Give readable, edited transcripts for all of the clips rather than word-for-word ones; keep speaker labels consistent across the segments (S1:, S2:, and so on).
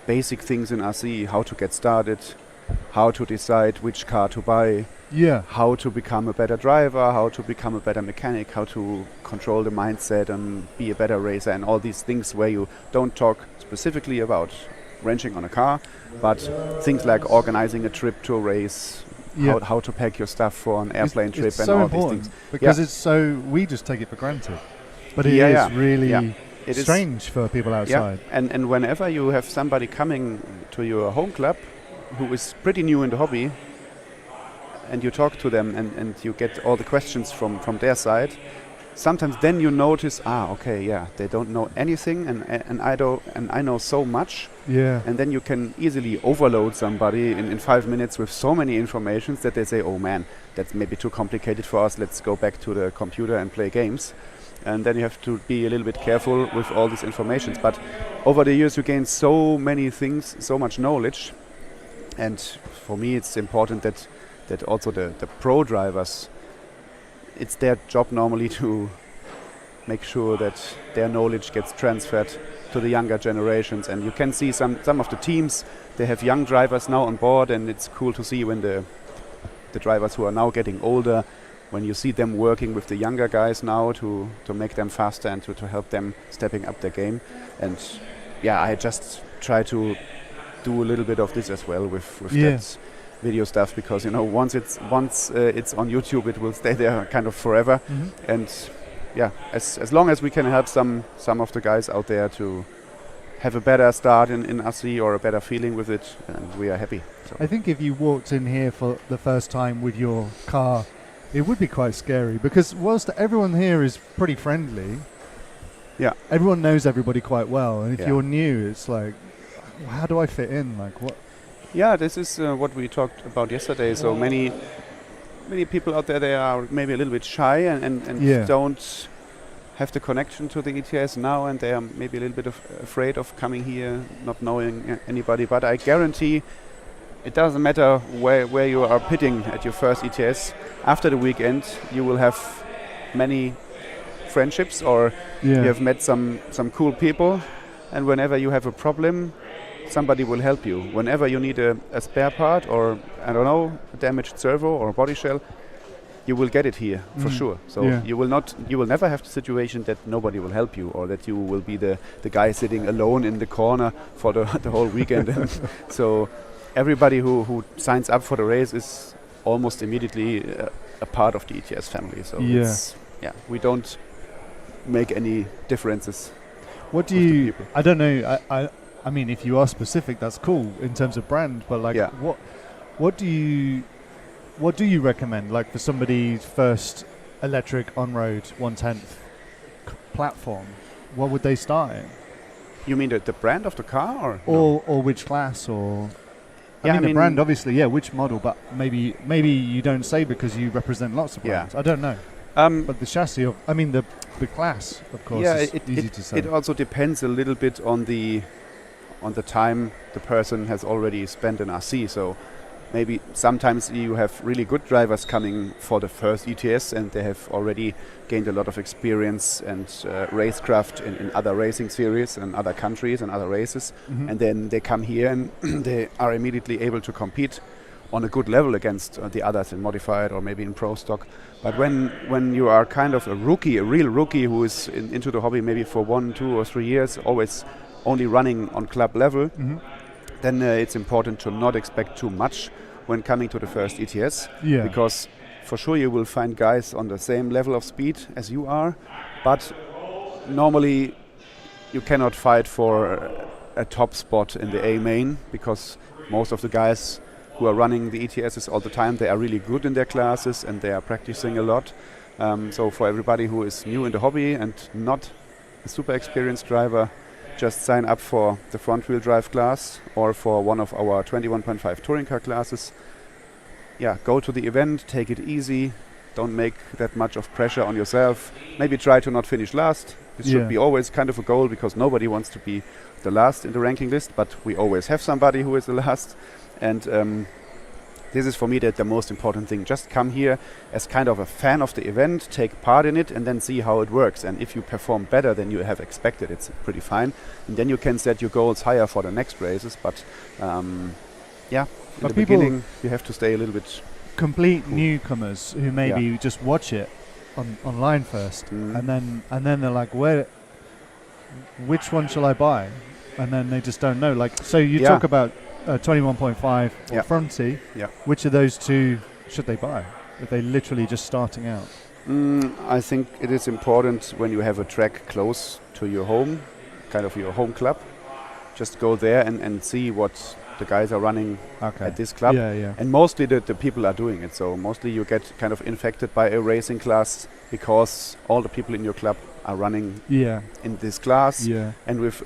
S1: basic things in RC, how to get started, how to decide which car to buy, how to become a better driver, how to become a better mechanic, how to control the mindset and be a better racer, and all these things where you don't talk specifically about wrenching on a car, but things like organizing a trip to a race, how to pack your stuff for an airplane trip,
S2: it's
S1: and
S2: so
S1: all
S2: important
S1: these things.
S2: Because it's so, we just take it for granted. But it is really it strange for people outside.
S1: And whenever you have somebody coming to your home club who is pretty new in the hobby, and you talk to them and you get all the questions from their side, sometimes then you notice, they don't know anything, and I know so much. And then you can easily overload somebody in 5 minutes with so many informations that they say, oh man, that's maybe too complicated for us, let's go back to the computer and play games. And then you have to be a little bit careful with all these informations. But over the years you gain so many things, so much knowledge, and for me it's important that also the pro drivers, it's their job normally to make sure that their knowledge gets transferred to the younger generations. And you can see some of the teams, they have young drivers now on board, and it's cool to see when the drivers who are now getting older, when you see them working with the younger guys now to make them faster and to help them stepping up their game. And I just try to do a little bit of this as well with that video stuff, because once it's on YouTube, it will stay there kind of forever. And as long as we can help some of the guys out there to have a better start in RC or a better feeling with it, and we are happy. So
S2: I think if you walked in here for the first time with your car, it would be quite scary, because whilst everyone here is pretty friendly, everyone knows everybody quite well, and if you're new, it's like, how do I fit in? Like what?
S1: Yeah, this is what we talked about yesterday. So many people out there, they are maybe a little bit shy and don't have the connection to the ETS now, and they are maybe a little bit afraid of coming here, not knowing anybody. But I guarantee it doesn't matter where you are pitting at your first ETS. After the weekend, you will have many friendships, or you have met some cool people, and whenever you have a problem, somebody will help you. Whenever you need a spare part, or I don't know, a damaged servo or a body shell, you will get it here for sure. So you will never have the situation that nobody will help you, or that you will be the guy sitting alone in the corner for the whole weekend. So everybody who signs up for the race is almost immediately a part of the ETS family. So we don't make any differences.
S2: What do you? I don't know. I mean, if you are specific, that's cool in terms of brand. But like, what do you recommend? Like for somebody's first electric on-road 1/10 platform, what would they start in?
S1: You mean the brand of the car,
S2: or which class, or? I mean the brand, obviously, which model, but maybe you don't say because you represent lots of brands. I don't know. But the chassis the class, of course, is easy to say.
S1: It also depends a little bit on the time the person has already spent in RC. So maybe sometimes you have really good drivers coming for the first ETS, and they have already gained a lot of experience and racecraft in other racing series and other countries and other races. And then they come here and they are immediately able to compete on a good level against the others in modified or maybe in pro stock. But when you are kind of a real rookie who is into the hobby maybe for 1, 2 or 3 years, always only running on club level, then it's important to not expect too much when coming to the first ETS, because for sure you will find guys on the same level of speed as you are, but normally you cannot fight for a top spot in the A main, because most of the guys who are running the ETSs all the time, they are really good in their classes and they are practicing a lot. So for everybody who is new in the hobby and not a super experienced driver, just sign up for the front wheel drive class or for one of our 21.5 touring car classes. Go to the event, take it easy, don't make that much of pressure on yourself. Maybe try to not finish last. This should be always kind of a goal, because nobody wants to be the last in the ranking list, but we always have somebody who is the last. And this is for me the most important thing. Just come here as kind of a fan of the event, take part in it, and then see how it works. And if you perform better than you have expected, it's pretty fine. And then you can set your goals higher for the next races. But in the beginning, you have to stay a little bit
S2: complete newcomers who maybe just watch it online first, and then they're like, which one shall I buy? And then they just don't know. Like, so you talk about 21.5 or Fronty.
S1: Yeah.
S2: Which of those two should they buy if they're literally just starting out?
S1: I think it is important when you have a track close to your home, kind of your home club. Just go there and see what the guys are running at this club. And mostly the people are doing it. So mostly you get kind of infected by a racing class because all the people in your club are running in this class and with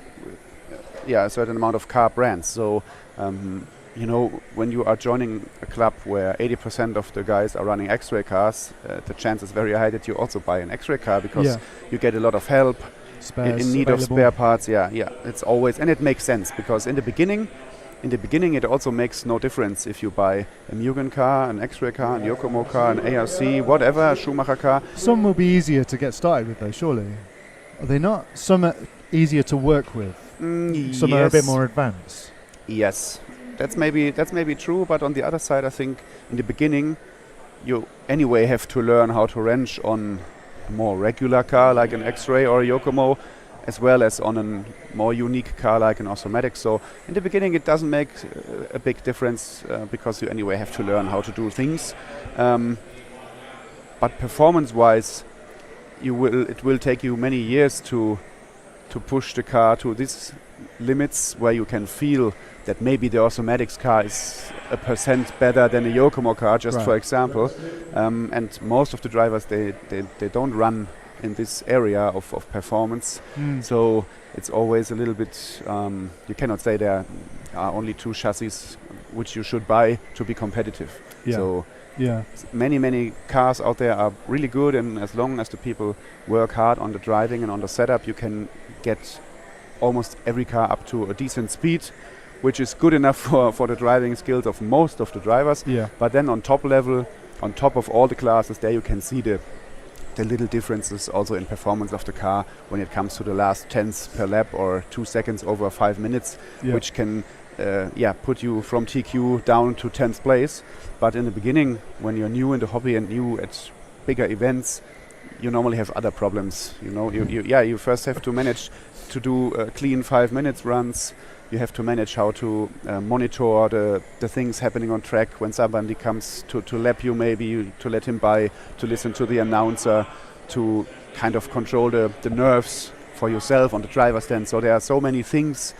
S1: a certain amount of car brands. So when you are joining a club where 80% of the guys are running X-ray cars, the chance is very high that you also buy an X-ray car because you get a lot of help, in need of spare parts. It's always, and it makes sense because in the beginning it also makes no difference if you buy a Mugen car, an X-ray car, an Yokomo car, an ARC, whatever, a Schumacher car.
S2: Some will be easier to get started with though, surely. Are they not? Some are easier to work with. Some are a bit more advanced.
S1: Yes, that's maybe true, but on the other side I think in the beginning you anyway have to learn how to wrench on a more regular car like an X-ray or a Yokomo, as well as on a more unique car like an automatic. So in the beginning it doesn't make a big difference because you anyway have to learn how to do things. But performance-wise, it will take you many years to push the car to these limits where you can feel that maybe the automatics car is 1% better than a Yokomo car, just for example. And most of the drivers, they don't run in this area of performance. So it's always a little bit, you cannot say there are only two chassis which you should buy to be competitive. So many cars out there are really good, and as long as the people work hard on the driving and on the setup, you can get almost every car up to a decent speed, which is good enough for the driving skills of most of the drivers. But then on top level, on top of all the classes, there you can see the little differences also in performance of the car when it comes to the last tenths per lap or 2 seconds over 5 minutes, which can put you from TQ down to 10th place. But in the beginning, when you're new in the hobby and new at bigger events, you normally have other problems. You first have to manage to do clean 5 minutes runs. You have to manage how to monitor the things happening on track when somebody comes to lap you, maybe to let him by, to listen to the announcer, to kind of control the nerves for yourself on the driver's stand. So there are so many things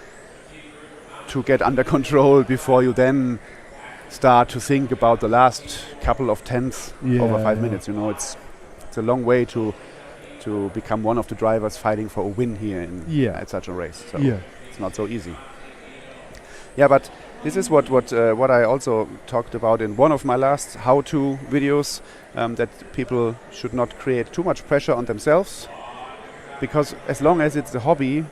S1: to get under control before you then start to think about the last couple of tenths over 5 minutes. It's a long way to become one of the drivers fighting for a win here at such a race. So it's not so easy. But this is what I also talked about in one of my last how-to videos, that people should not create too much pressure on themselves, because as long as it's a hobby,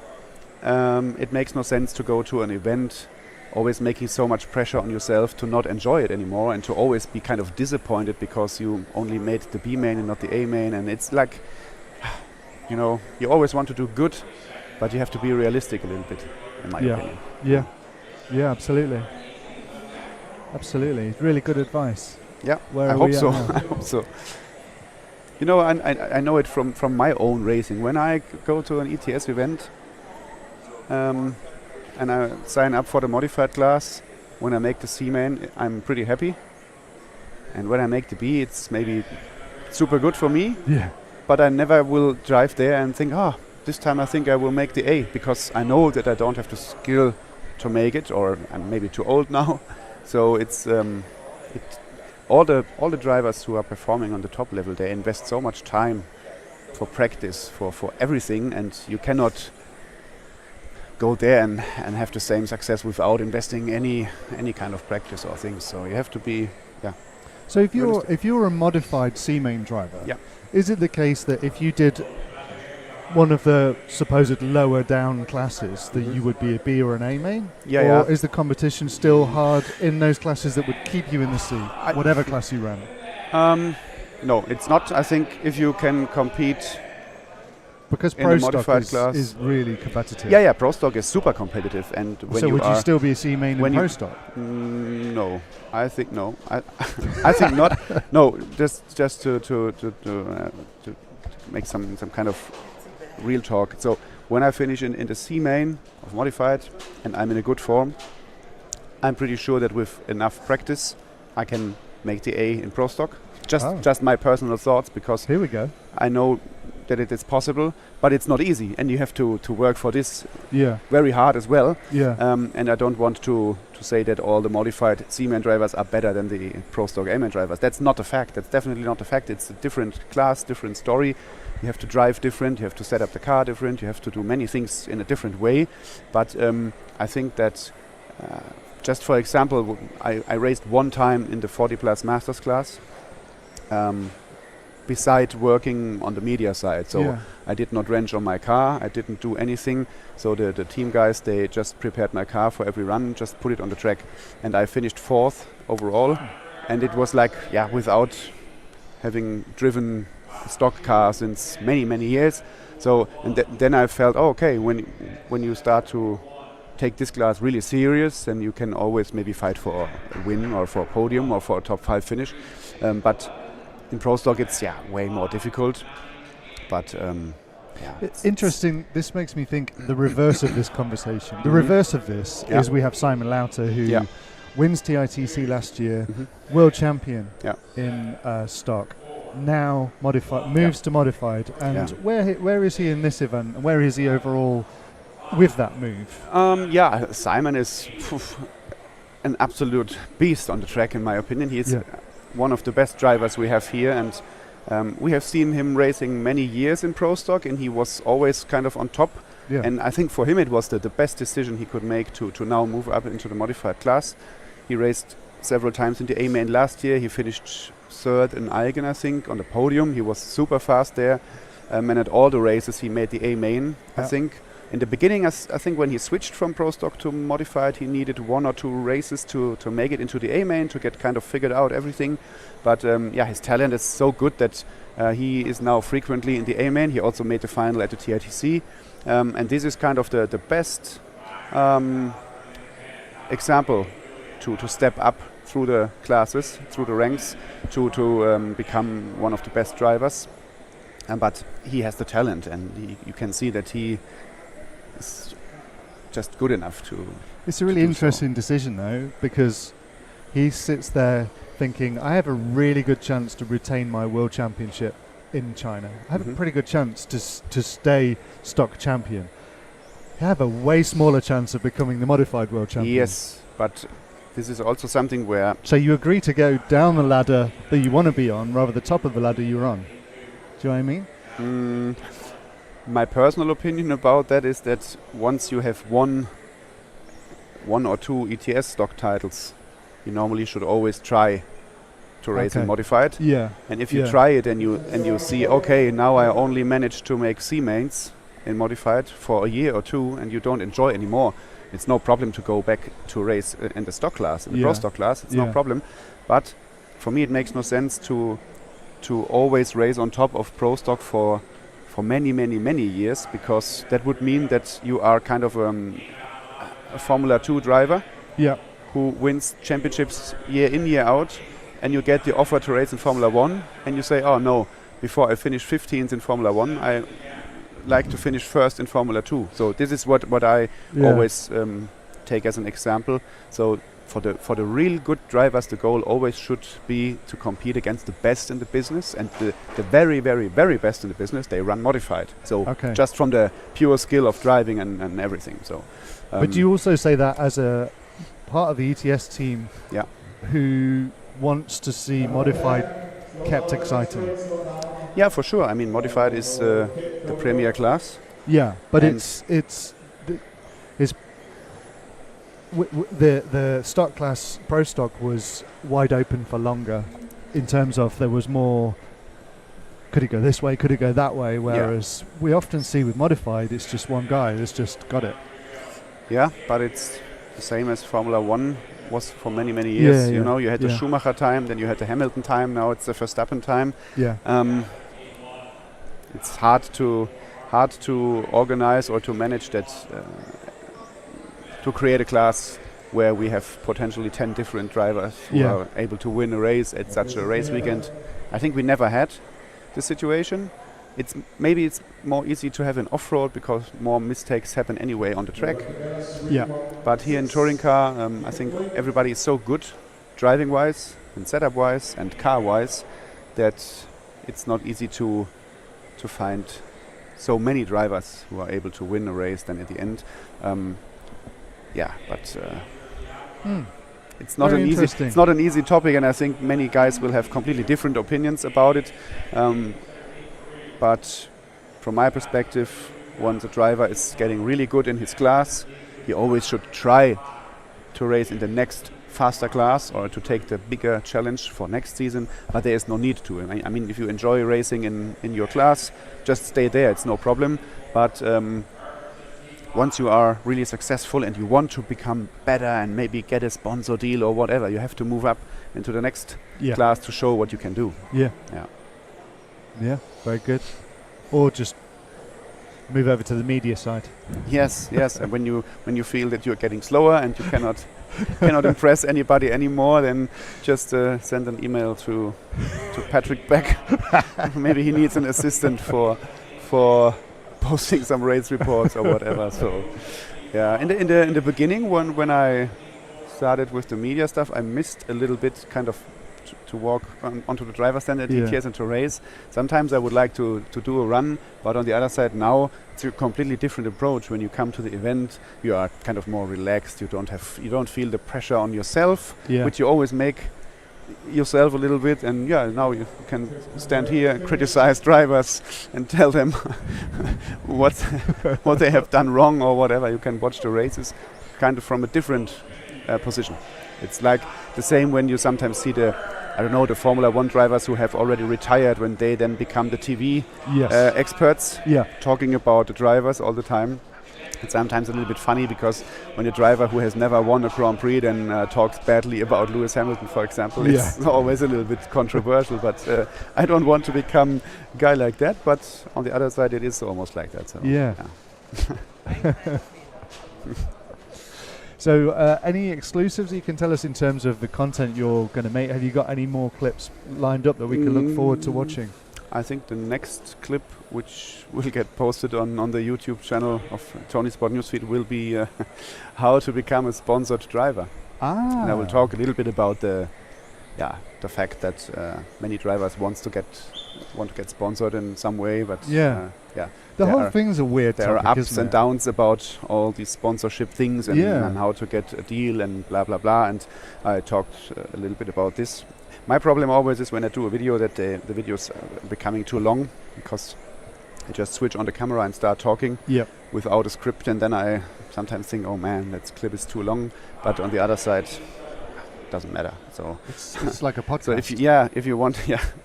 S1: it makes no sense to go to an event always making so much pressure on yourself to not enjoy it anymore and to always be kind of disappointed because you only made the B main and not the A main. And it's like, you always want to do good, but you have to be realistic a little bit, in my opinion.
S2: Yeah, absolutely. Absolutely. Really good advice.
S1: Yeah, I hope so. I hope so. I know it from my own racing. When I go to an ETS event and I sign up for the modified class, when I make the C main, I'm pretty happy. And when I make the B, it's maybe super good for me.
S2: Yeah.
S1: But I never will drive there and think, this time I think I will make the A, because I know that I don't have the skill to make it, or I'm maybe too old now. So it's all the drivers who are performing on the top level, they invest so much time for practice, for everything, and you cannot go there and have the same success without investing any kind of practice or things. So you have to be
S2: So if you're a modified C main driver, is it the case that if you did one of the supposed lower down classes that you would be a B or an A main?
S1: Yeah,
S2: or is the competition still hard in those classes that would keep you in the C, whatever class you ran?
S1: No, it's not. I think if you can compete
S2: because
S1: in
S2: Pro
S1: the modified
S2: Stock
S1: class
S2: is really competitive.
S1: Yeah, Pro Stock is super competitive, and when
S2: so
S1: you
S2: would you still be a C main in Pro Stock?
S1: No, I think no. I think not. No, just to make some kind of real talk. So when I finish in the C main of modified and I'm in a good form, I'm pretty sure that with enough practice I can make the A in Pro Stock. Just my personal thoughts, because
S2: here we go.
S1: I know that it is possible, but it's not easy, and you have to work for this very hard as well. And I don't want to say that all the modified C-man drivers are better than the Pro Stock A-man drivers. That's not a fact. That's definitely not a fact. It's a different class, different story. You have to drive different, you have to set up the car different, you have to do many things in a different way. But I think that just for example, I raced one time in the 40 plus Masters class, beside working on the media side. So I did not wrench on my car, I didn't do anything. So the team guys, they just prepared my car for every run, just put it on the track. And I finished 4th overall. And it was like, without having driven a stock car since many years. So and then I felt, okay, when you start to take this class really serious, then you can always maybe fight for a win or for a podium or for a top 5 finish. But in Pro Stock it's way more difficult. But
S2: it's interesting. This makes me think the reverse of this conversation. The reverse of this is we have Simon Lauter, who wins TITC last year, world champion in stock. Now moves to modified. And where is he in this event? And where is he overall with that move?
S1: Simon is an absolute beast on the track, in my opinion. He is one of the best drivers we have here, and we have seen him racing many years in Pro Stock, and he was always kind of on top. And I think for him it was the best decision he could make to now move up into the modified class. He raced several times in the A-main last year. He finished 3rd in Eigen, I think, on the podium. He was super fast there, and at all the races he made the A-main, I think. In the beginning, I think when he switched from Pro Stock to modified, he needed 1 or 2 races to make it into the A-main, to get kind of figured out everything. But his talent is so good that he is now frequently in the A-main. He also made the final at the TITC. And this is kind of the best example to step up through the classes, through the ranks, to become one of the best drivers. But he has the talent, and you can see that he is just good enough to.
S2: It's a really interesting decision, though, because he sits there thinking, I have a really good chance to retain my world championship in China. I have a pretty good chance to stay stock champion. I have a way smaller chance of becoming the modified world champion.
S1: Yes, but this is also something where.
S2: So you agree to go down the ladder that you want to be on, rather than the top of the ladder you're on. Do you know what I mean?
S1: My personal opinion about that is that once you have one or 2 ETS stock titles, you normally should always try to race in modified. And if you try it and you see, okay, now I only managed to make C mains in modified for a year or 2, and you don't enjoy anymore, it's no problem to go back to race in the stock class, in the Pro Stock class. It's no problem. But for me, it makes no sense to always race on top of Pro Stock for many years, because that would mean that you are kind of a Formula 2 driver who wins championships year in, year out, and you get the offer to race in Formula 1, and you say, oh no, before I finish 15th in Formula 1, I like to finish first in Formula 2. So this is what I always take as an example. So for the real good drivers, the goal always should be to compete against the best in the business, and the very best in the business, they run modified. So just from the pure skill of driving and everything. So,
S2: but do you also say that as a part of the ETS team who wants to see modified kept exciting?
S1: Yeah, for sure. I mean, modified is the premier class.
S2: Yeah, but it's the stock class Pro Stock was wide open for longer, in terms of there was more could it go this way, could it go that way, whereas we often see with modified, it's just one guy that's just got it.
S1: Yeah, but it's the same as Formula 1 was for many, many years. You know, you had the Schumacher time, then you had the Hamilton time, now it's the Verstappen time.
S2: Yeah.
S1: It's hard to organize or to manage that, to create a class where we have potentially 10 different drivers who are able to win a race at such a race weekend. I think we never had this situation. Maybe it's more easy to have an off-road because more mistakes happen anyway on the track.
S2: Yeah.
S1: But here in touring car, I think everybody is so good driving-wise and setup-wise and car-wise that it's not easy to find so many drivers who are able to win a race then at the end. It's not an easy topic, and I think many guys will have completely different opinions about it. But from my perspective, once a driver is getting really good in his class, he always should try to race in the next faster class or to take the bigger challenge for next season, but there is no need to. I mean, if you enjoy racing in your class, just stay there, it's no problem. But once you are really successful and you want to become better and maybe get a sponsor deal or whatever, you have to move up into the next class to show what you can do.
S2: Yeah, very good. Or just move over to the media side.
S1: Yes. And when you feel that you're getting slower and you cannot impress anybody anymore, then just send an email to Patrick Beck. Maybe he needs an assistant for posting some race reports or whatever. So in the beginning, when I started with the media stuff, I missed a little bit kind of to walk onto the driver's stand at ETS and to race. Sometimes I would like to do a run, but on the other side now it's a completely different approach. When you come to the event, you are kind of more relaxed. You don't feel the pressure on yourself, which you always make yourself a little bit. And now you can stand here and criticize drivers and tell them what they have done wrong or whatever. You can watch the races kind of from a different position. It's like the same when you sometimes see the Formula 1 drivers who have already retired, when they then become the TV experts, talking about the drivers all the time. It's sometimes a little bit funny because when a driver who has never won a Grand Prix then talks badly about Lewis Hamilton, for example, it's always a little bit controversial. But I don't want to become a guy like that. But on the other side, it is almost like that. So,
S2: So any exclusives you can tell us in terms of the content you're going to make? Have you got any more clips lined up that we can look forward to watching?
S1: I think the next clip, which will get posted on the YouTube channel of Tony Sport Newsfeed, will be how to become a sponsored driver. And I will talk a little bit about the fact that many drivers want to get sponsored in some way, but
S2: the whole thing's a weird topic.
S1: There are ups and downs about all these sponsorship things and how to get a deal and blah blah blah. And I talked a little bit about this. My problem always is when I do a video that the videos are becoming too long, because I just switch on the camera and start talking without a script, and then I sometimes think, oh man, that clip is too long. But on the other side, doesn't matter. So
S2: it's like a podcast.
S1: So if you want,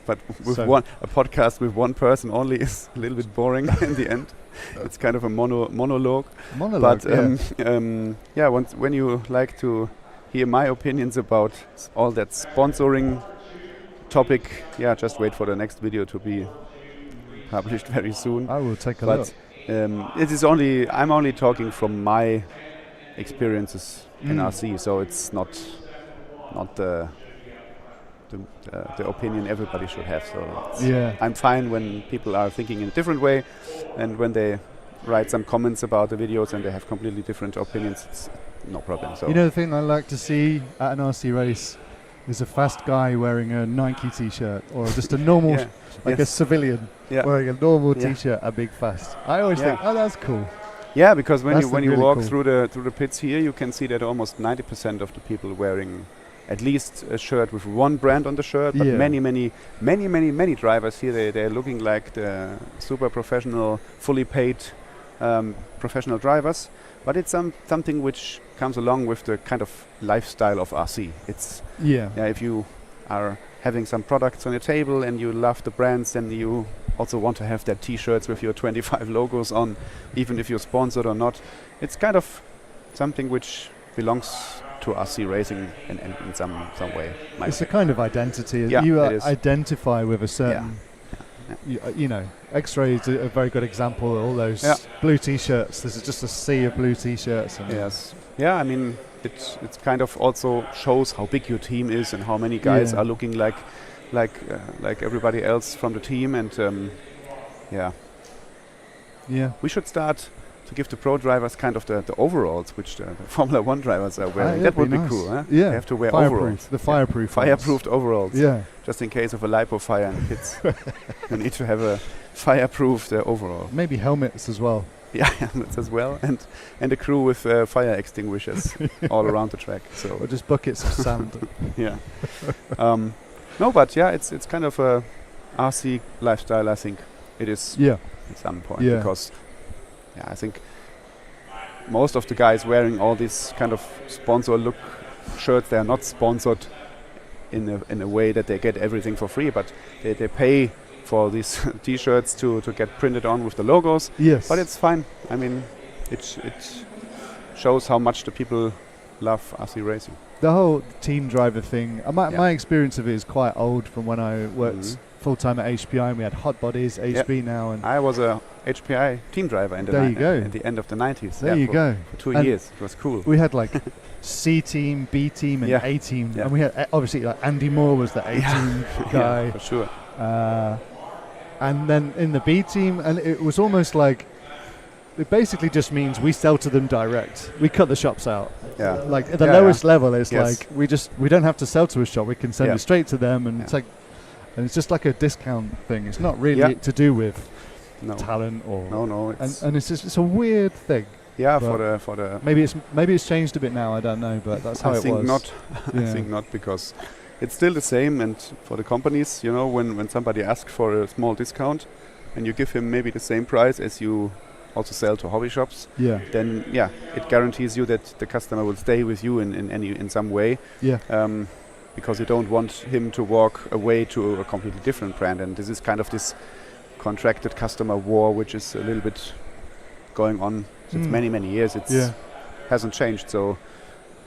S1: but with a podcast with one person only is a little bit boring in the end. It's kind of a monologue. But when you like to hear my opinions about all that sponsoring topic, just wait for the next video to be published very soon.
S2: I will take a look.
S1: I'm only talking from my experiences in RC, so it's not the opinion everybody should have. So I'm fine when people are thinking in a different way, and when they write some comments about the videos and they have completely different opinions, it's no problem. So
S2: the thing I like to see at an RC race is a fast guy wearing a Nike t-shirt, or just a normal a civilian wearing a normal t-shirt, a big fast. I always think, oh, that's cool.
S1: Yeah, because when you
S2: really
S1: walk
S2: cool.
S1: through the pits here, you can see that almost 90% of the people wearing at least a shirt with one brand on the shirt. But many drivers here, they're looking like the super professional, fully paid professional drivers. But it's something which comes along with the kind of lifestyle of RC. It's if you are having some products on your table and you love the brands, then you also want to have their T-shirts with your 25 logos on, even if you're sponsored or not. It's kind of something which belongs to RC racing in some way.
S2: It's a kind of identity.
S1: Yeah,
S2: you
S1: it is.
S2: identify with a certain. You know, X-Ray is a very good example. All those blue T-shirts. There's just a sea of blue T-shirts.
S1: Yes. Yeah. I mean, it's kind of also shows how big your team is and how many guys are looking like everybody else from the team. And we should start to give the pro drivers kind of the overalls which the Formula One drivers are wearing. That would be cool, huh?
S2: Yeah.
S1: They have to wear
S2: fireproof,
S1: overalls.
S2: the fireproof
S1: fireproofed overalls.
S2: Yeah.
S1: Just in case of a lipo fire in the pits. You need to have a fireproofed overall.
S2: Maybe helmets as well.
S1: Yeah, helmets as well. And a crew with fire extinguishers all around the track. So
S2: or just buckets of sand.
S1: Yeah. No, but it's kind of a RC lifestyle, I think. It is at some point. Because I think most of the guys wearing all these kind of sponsor look shirts, they are not sponsored in a way that they get everything for free, but they pay for these T-shirts to get printed on with the logos.
S2: Yes.
S1: But it's fine. I mean, it shows how much the people love RC racing.
S2: The whole team driver thing, my experience of it is quite old from when I worked full-time at HPI, and we had hot bodies, HB now. And
S1: I was a HPI team driver at the end of the 90s.
S2: There you go.
S1: For 2 years. It was cool.
S2: We had like C team, B team, and A team. And we had obviously like Andy Moore was the A team guy.
S1: Yeah, for sure.
S2: And then in the B team, and it was almost like, it basically just means we sell to them direct. We cut the shops out.
S1: Yeah.
S2: Like at the lowest level, it's like we don't have to sell to a shop. We can send it straight to them, and it's like, and it's just like a discount thing. It's not really to do with talent or
S1: no.
S2: And it's a weird thing.
S1: Yeah, for the
S2: maybe it's changed a bit now. I don't know, but that's how it was.
S1: I think not, because it's still the same. And for the companies, you know, when somebody asks for a small discount, and you give him maybe the same price as you also sell to hobby shops, then it guarantees you that the customer will stay with you in some way. Because you don't want him to walk away to a completely different brand. And this is kind of this contracted customer war, which is a little bit going on since many years. It hasn't changed. So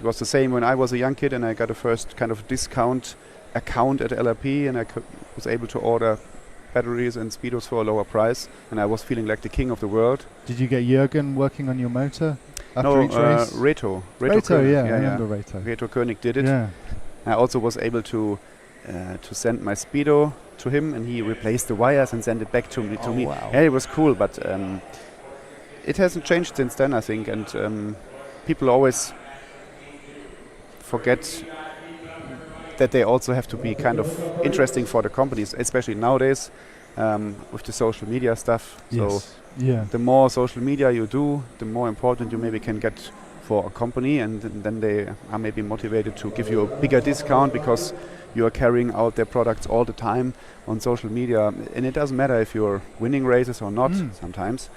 S1: it was the same when I was a young kid and I got a first kind of discount account at LRP, and I was able to order batteries and speedos for a lower price, and I was feeling like the king of the world.
S2: Did you get Jürgen working on your motor after each race?
S1: Reto,
S2: I remember Reto.
S1: Reto König did it.
S2: Yeah.
S1: I also was able to send my speedo to him, and he replaced the wires and sent it back to me.
S2: Wow.
S1: Yeah, it was cool, but it hasn't changed since then, I think. And people always forget that they also have to be kind of interesting for the companies, especially nowadays with the social media stuff.
S2: Yes.
S1: So the more social media you do, the more important you maybe can get for a company, and then they are maybe motivated to give you a bigger discount because you are carrying out their products all the time on social media. And it doesn't matter if you're winning races or not sometimes,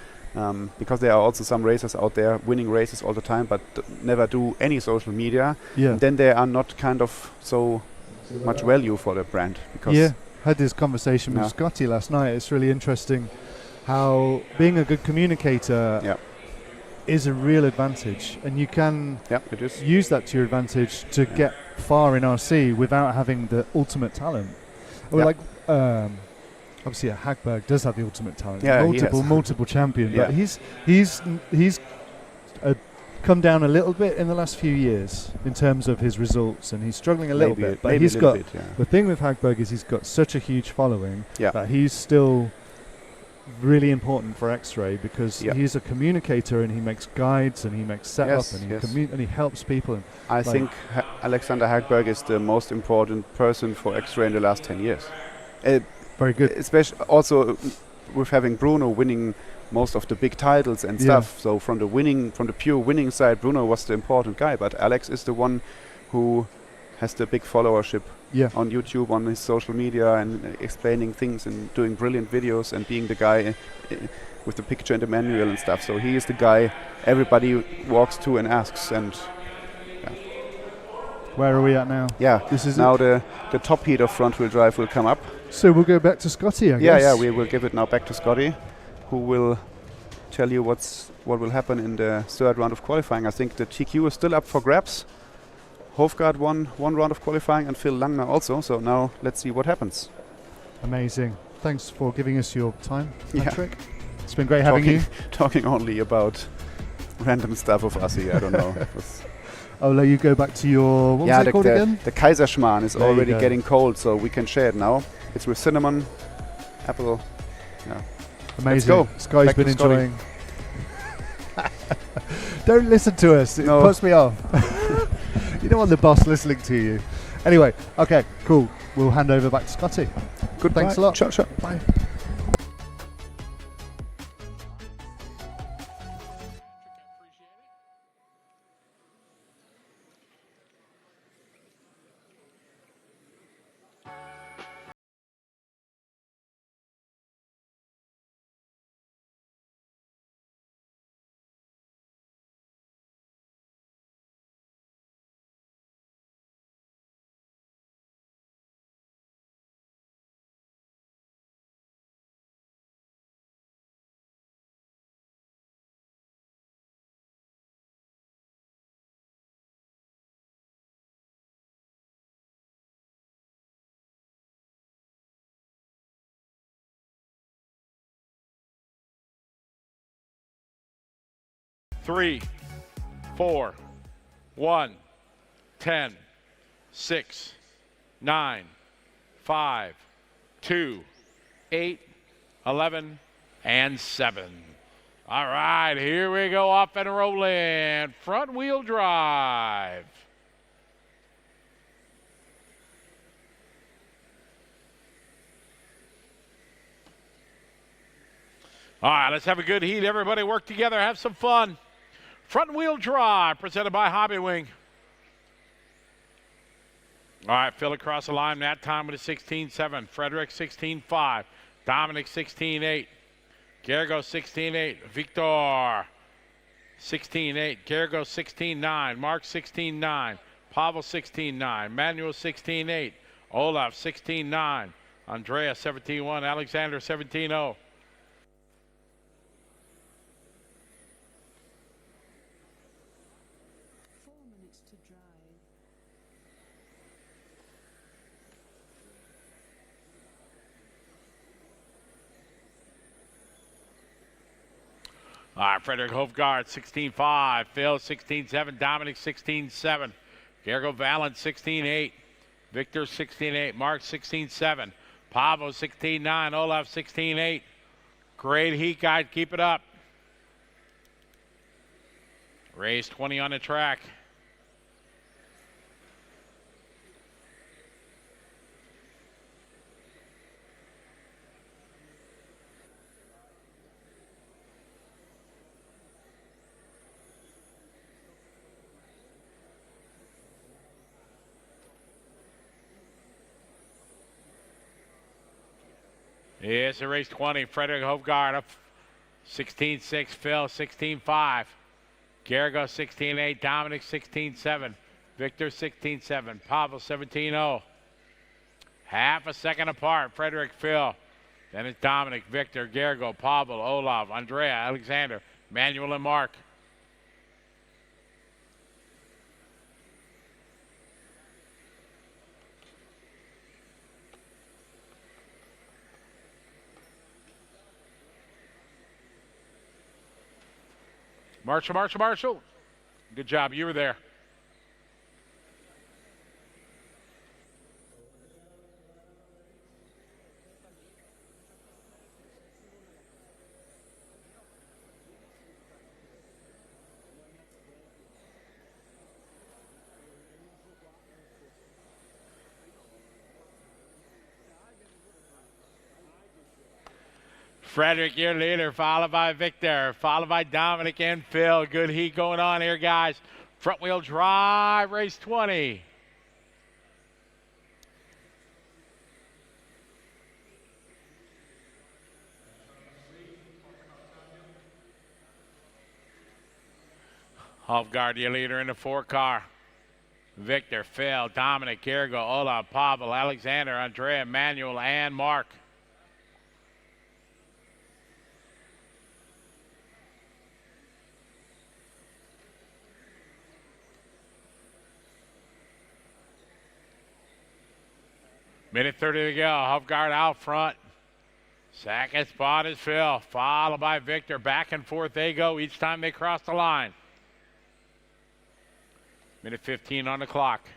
S1: because there are also some racers out there winning races all the time but never do any social media. And then they are not kind of so much value for the brand. Because
S2: had this conversation with Scotty last night. It's really interesting how being a good communicator is a real advantage, and you can use that to your advantage to get far in RC without having the ultimate talent. Like obviously Hagberg does have the ultimate talent, multiple champion, but he's come down a little bit in the last few years in terms of his results, and he's struggling a little bit, but he's got the thing with Hagberg is he's got such a huge following that he's still really important for X-Ray, because he's a communicator and he makes guides and he makes setup and he helps people. And
S1: I think Alexander Hagberg is the most important person for X-Ray in the last 10 years.
S2: Very good.
S1: Especially also with having Bruno winning most of the big titles and stuff. So from the pure winning side, Bruno was the important guy, but Alex is the one who has the big followership on YouTube, on his social media, and explaining things and doing brilliant videos and being the guy with the picture and the manual and stuff. So he is the guy everybody walks to and asks. And
S2: Where are we at now?
S1: Yeah,
S2: this is
S1: now the top heat of front-wheel drive will come up.
S2: So we'll go back to Scotty, I guess.
S1: Yeah, we will give it now back to Scotty, who will tell you what will happen in the third round of qualifying. I think the TQ is still up for grabs. Hofgaard won one round of qualifying and Phil Langner also. So now let's see what happens.
S2: Amazing. Thanks for giving us your time,
S1: Yeah.
S2: Patrick. It's been great having you.
S1: Talking only about random stuff of us here. I don't know.
S2: I'll let you go back to your, what was it called again?
S1: The Kaiserschmarrn is
S2: There you
S1: already
S2: go.
S1: getting cold, so we can share it now. It's with cinnamon, apple. Yeah.
S2: Amazing.
S1: Let's go.
S2: Sky's
S1: Back
S2: been
S1: to Scotty.
S2: enjoying. Don't listen to us. It
S1: No.
S2: puts me off. You don't want the boss listening to you. Anyway, okay, cool. We'll hand over back to Scotty.
S1: Good.
S2: Thanks a lot.
S1: Ciao, ciao.
S2: Bye.
S3: Three, 4, 1, 10, 6, 9, 5, 2, 8, 11, and 7. All right, here we go, up and rolling. Front wheel drive. All right, let's have a good heat. Everybody work together, have some fun. Front wheel drive presented by Hobby Wing. All right, Phil across the line. That time with a 16.7. Frederick 16.5. Dominic 16.8. Gergo 16.8. Victor 16.8. Gergo 16.9. Mark 16.9. Pavel 16.9. Manuel 16.8. Olaf 16.9. Andrea 17.1. Alexander 17.0. All right, Frederick Hofgaard, 16.5. Phil, 16.7. Dominic, 16.7. Gergo Valent, 16.8. Victor, 16.8. Mark, 16.7. Pavo, 16.9. Olaf, 16.8. Great heat, guys. Keep it up. Race 20 on the track. It's a race 20. Frederick Hofgaard up 16.6. Phil 16.5. Gergo 16.8. Dominic 16.7. Victor 16.7. Pavel 17.0. Half a second apart. Frederick, Phil. Then it's Dominic, Victor, Gergo, Pavel, Olaf, Andrea, Alexander, Manuel, and Mark. Marshall. Good job. You were there. Frederick, your leader, followed by Victor, followed by Dominic and Phil. Good heat going on here, guys. Front wheel drive, race 20. Hofgaard, your leader in the 4 car. Victor, Phil, Dominic, Gergo, Ola, Pavel, Alexander, Andrea, Manuel, and Mark. Minute 30 to go. Hofgaard out front. Second spot is Phil, followed by Victor. Back and forth they go each time they cross the line. Minute 15 on the clock.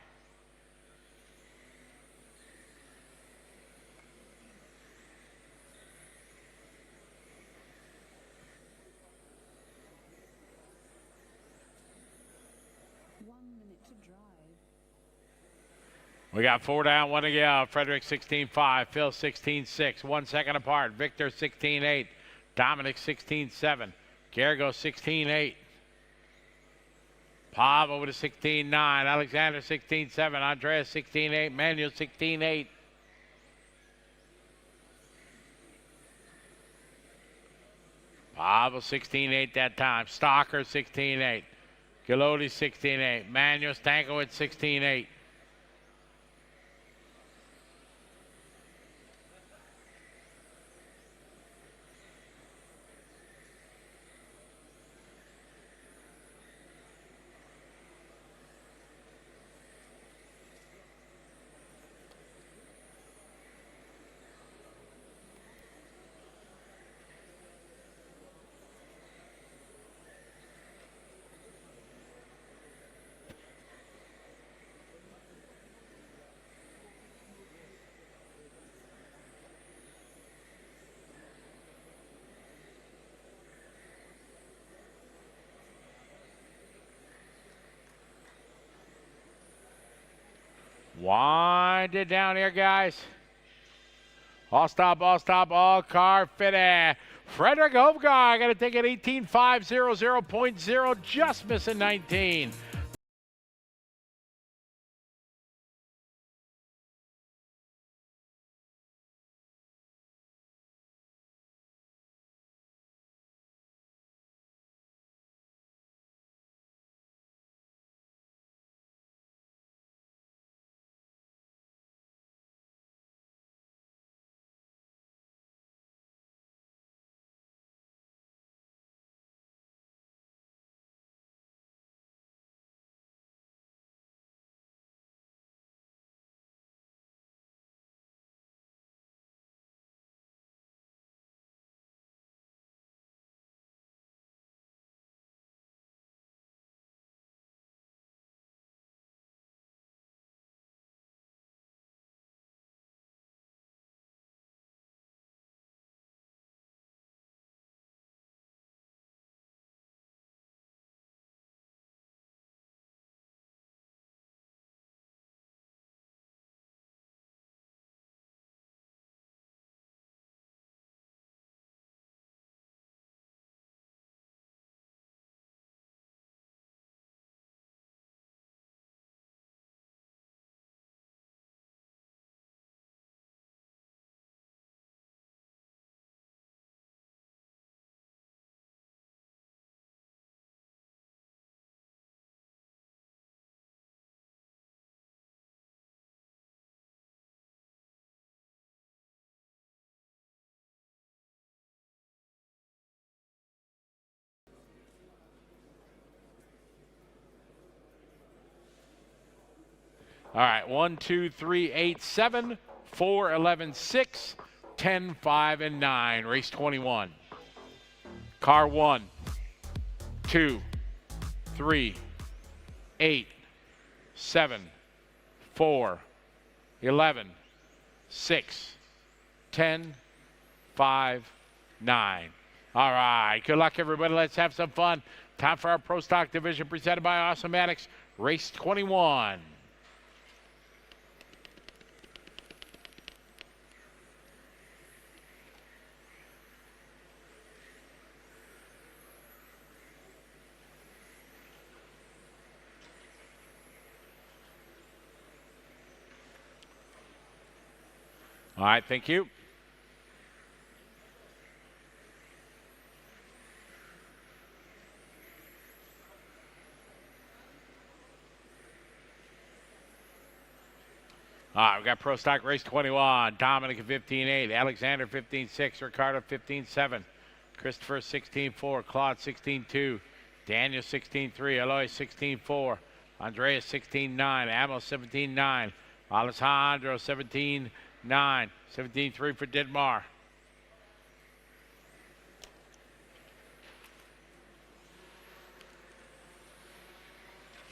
S3: We got 4 down, 1 to go. Frederick 16-5, Phil 16-6, 1 second apart. Victor 16-8, Dominic 16-7, Gergo 16-8. Pavel with a 16-9, Alexander 16-7, Andreas 16-8, Manuel 16-8. Pavel 16-8 that time. Stalker 16-8. Galoti 16-8. Manuel Stankovic 16-8. Wind it down here, guys. All stop, all car fitted. Frederick Hofgaard got a ticket 18.500.0, just missing 19. All right, 1, 2, 3, 8, 7, 4, 11, 6, 10, 5, and 9. Race 21. Car 1, 2, 3, 8, 7, 4, 11, 6, 10, 5, 9. All right, good luck, everybody. Let's have some fun. Time for our Pro Stock division presented by Awesomatics. Race 21. All right, thank you. All right, we got Pro Stock race 21. Dominic at 15.8. Alexander 15.6. Ricardo 15.7. Christopher 16.4. Claude 16.2. Daniel 16.3. Eloy 16.4. Andreas 16.9. Amo 17.9. Alessandro 17.9. 17.3 for Dietmar.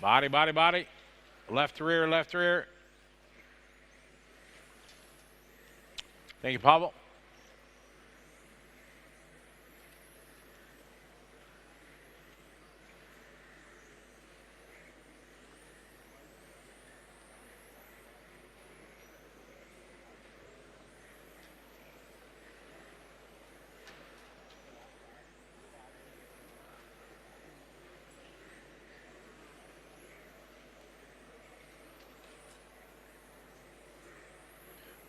S3: Body, body, body. Left rear, left rear. Thank you, Pavel.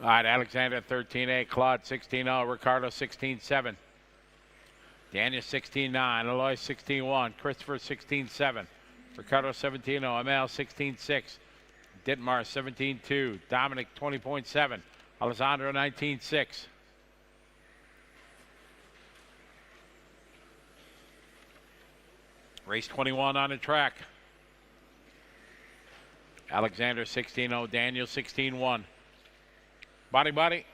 S3: All right, Alexander 13.8, Claude 16.0, Ricardo 16.7, Daniel 16.9, Eloy 16.1, Christopher 16.7, Ricardo 17.0, Amel 16.6, Dietmar 17.2, Dominic 20.7, Alessandro 19.6. Race 21 on the track. Alexander 16.0, Daniel 16.1. Body, body.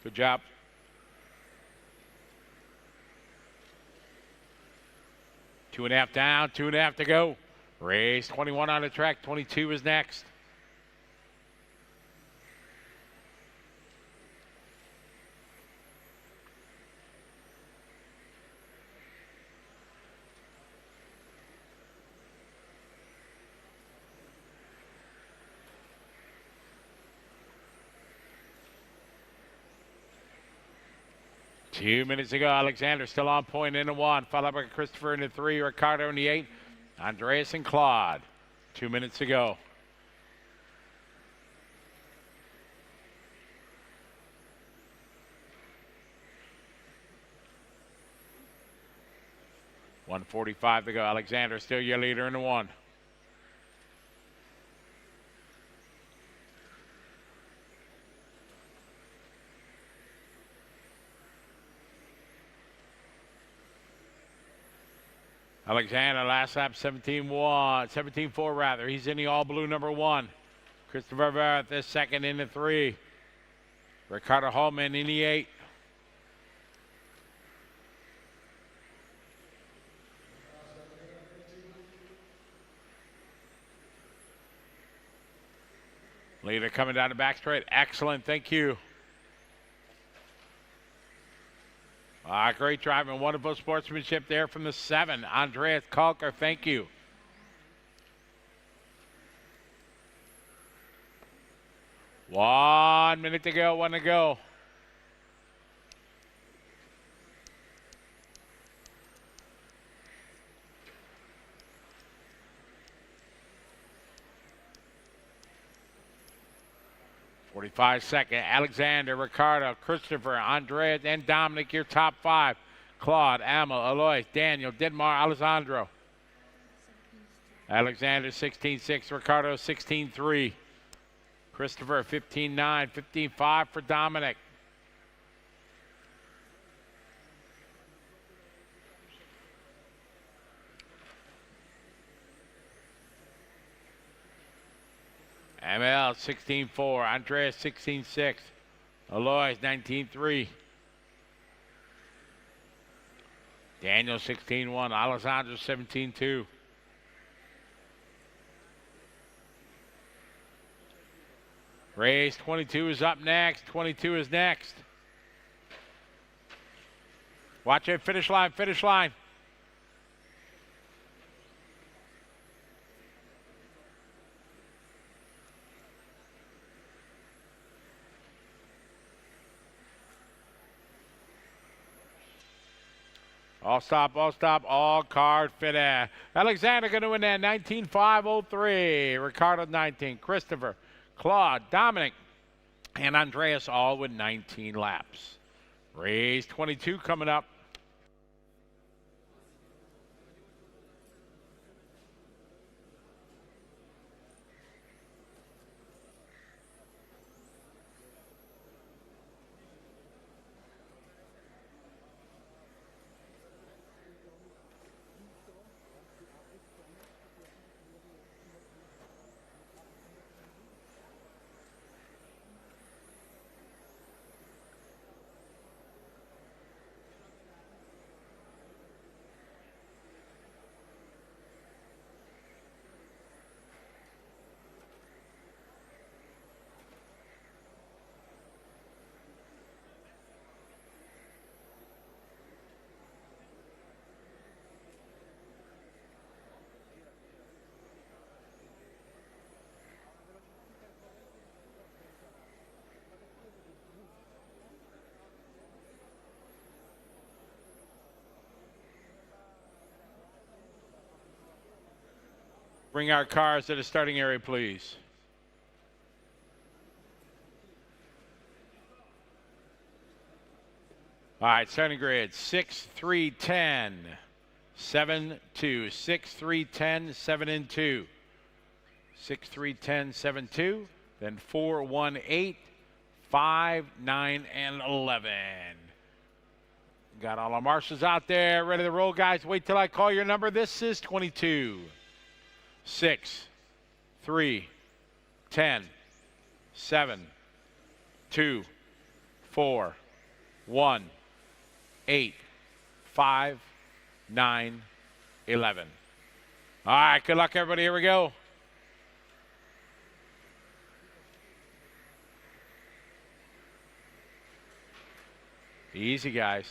S3: Good job. Two and a half down, 2.5 to go. Race 21 on the track, 22 is next. Two minutes ago, Alexander still on point in the 1, followed by Christopher in the 3, Ricardo in the 8, Andreas and Claude. 2 minutes ago. $1:45 to go. Alexander still your leader in the 1. Alexander, last lap 17.4 rather. He's in the all blue number 1. Christopher Barrett this second in the 3. Ricardo Holman in the 8. Leader coming down the back straight. Excellent, thank you. Great driving, wonderful sportsmanship there from the 7. Andreas Kalker, thank you. One minute to go, 1 to go. .45 Alexander, Ricardo, Christopher, Andreas, and Dominic, your top 5. Claude, Amel, Alois, Daniel, Dietmar, Alessandro. Alexander 16.6, Ricardo 16.3. Christopher 15.9, 15.5 for Dominic. ML 16.4, Andreas 16.6, Alois 19.3, Daniel 16.1, Alessandro 17.2. Race 22 is up next, 22 is next. Watch it, finish line, finish line. All stop, all card fit. Alexander going to win that 19.503. Ricardo 19, Christopher, Claude, Dominic, and Andreas all with 19 laps. Race 22 coming up. Bring our cars to the starting area, please. All right, starting grid 6, 3, 10, 7, 2. 6, 3, 10, 7, and 2. 6, 3, 10, 7, 2. Then 4, 1, 8, 5, 9, and 11. Got all our marshals out there, ready to roll, guys. Wait till I call your number. This is 22. 6, 3, 10, 7, 2, 4, 1, 8, 5, 9, 11. All right, good luck, everybody. Here we go. Easy, guys.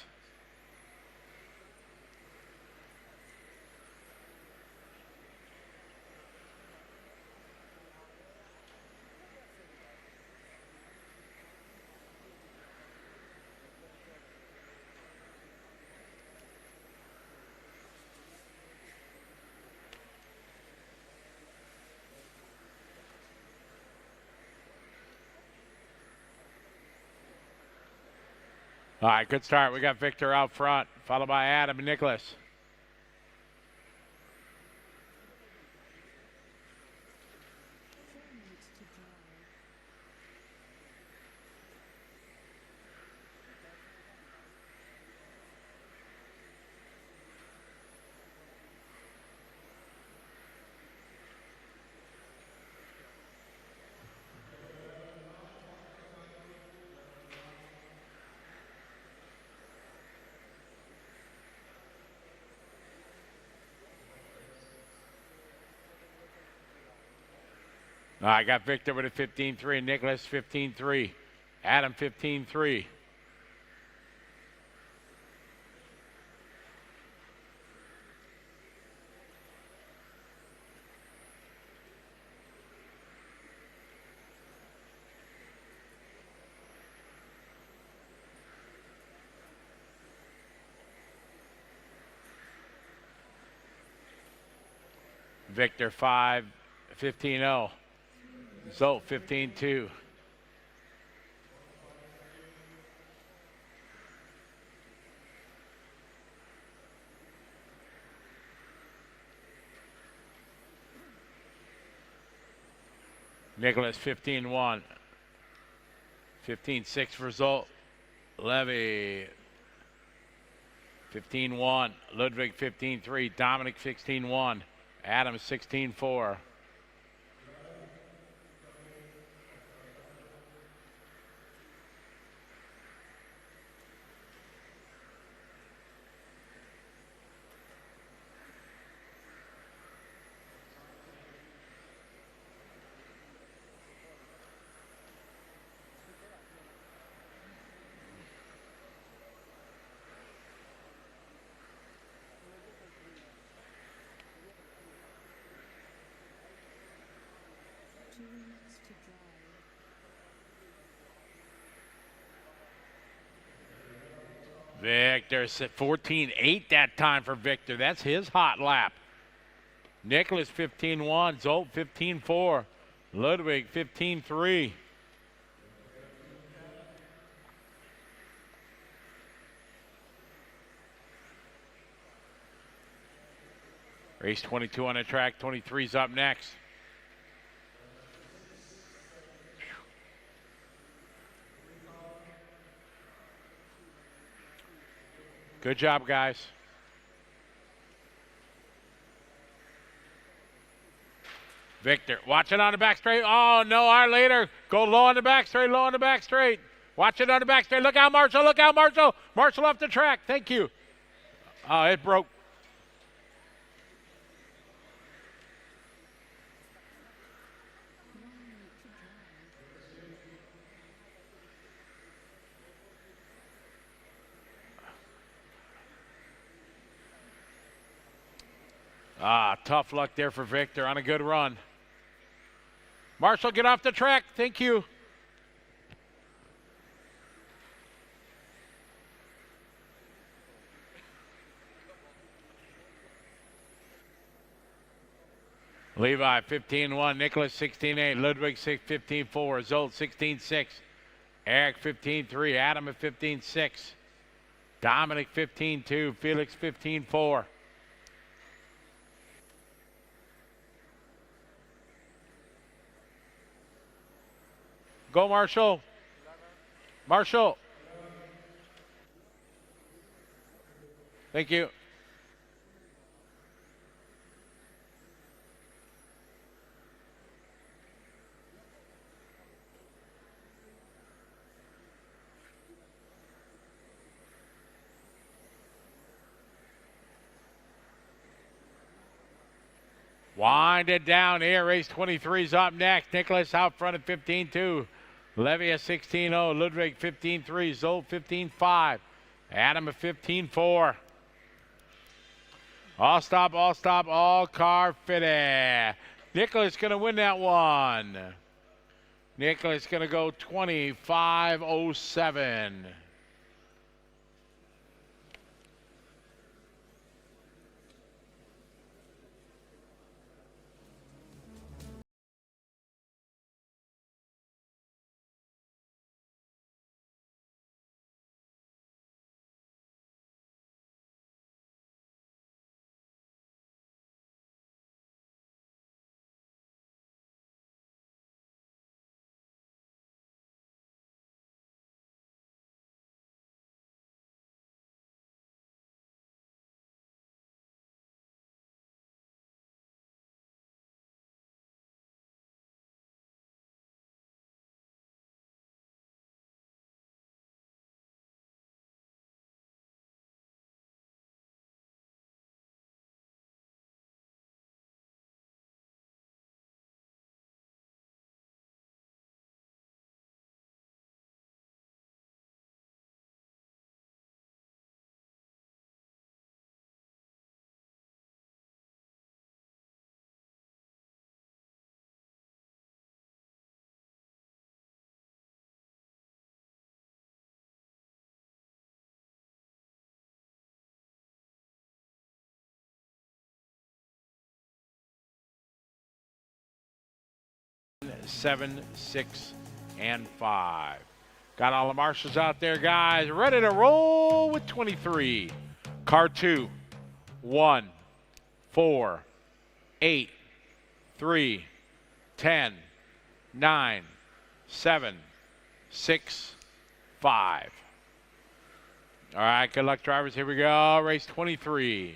S3: All right, good start. We got Victor out front, followed by Adam and Nicholas. I got Victor with a 15-3 and Nicholas 15-3. Adam 15-3. Victor 5, 15-0. Zolt 15-2. Nicholas 15-1. 15-6 for Zolt. Levy 15-1. Ludwig 15-3. Dominic 16-1. Adam 16-4. Victor set 14-8 that time for Victor. That's his hot lap. Nicholas 15-1, Zolt 15-4, Ludwig 15-3. Race 22 on the track, 23's up next. Good job, guys. Victor, watch it on the back straight. Oh, no, our leader. Go low on the back straight, low on the back straight. Watch it on the back straight. Look out, Marshall, look out, Marshall. Marshall off the track. Thank you. Oh, it broke. Tough luck there for Victor on a good run. Marshall, get off the track. Thank you. Levi 15-1, Nicholas 16-8, Ludwig 15-4, Zolt 16-6, Eric 15-3, Adam at 15-6, Dominic 15-2, Felix 15-4. Go, Marshall. Marshall. Thank you. Wind it down here. Race 23's up next. Nicholas out front at 15-2. Levy at 16-0. Ludwig 15-3. Zolt 15-5. Adam at 15-4. All stop, all car fitted. Nicholas going to win that one. Nicholas going to go 25.07. Seven, 6, and 5. Got all the marshals out there, guys. Ready to roll with 23. Car 2, 1, 4, 8, 3, 10, 9, 7, 6, 5. All right, good luck, drivers. Here we go. Race 23.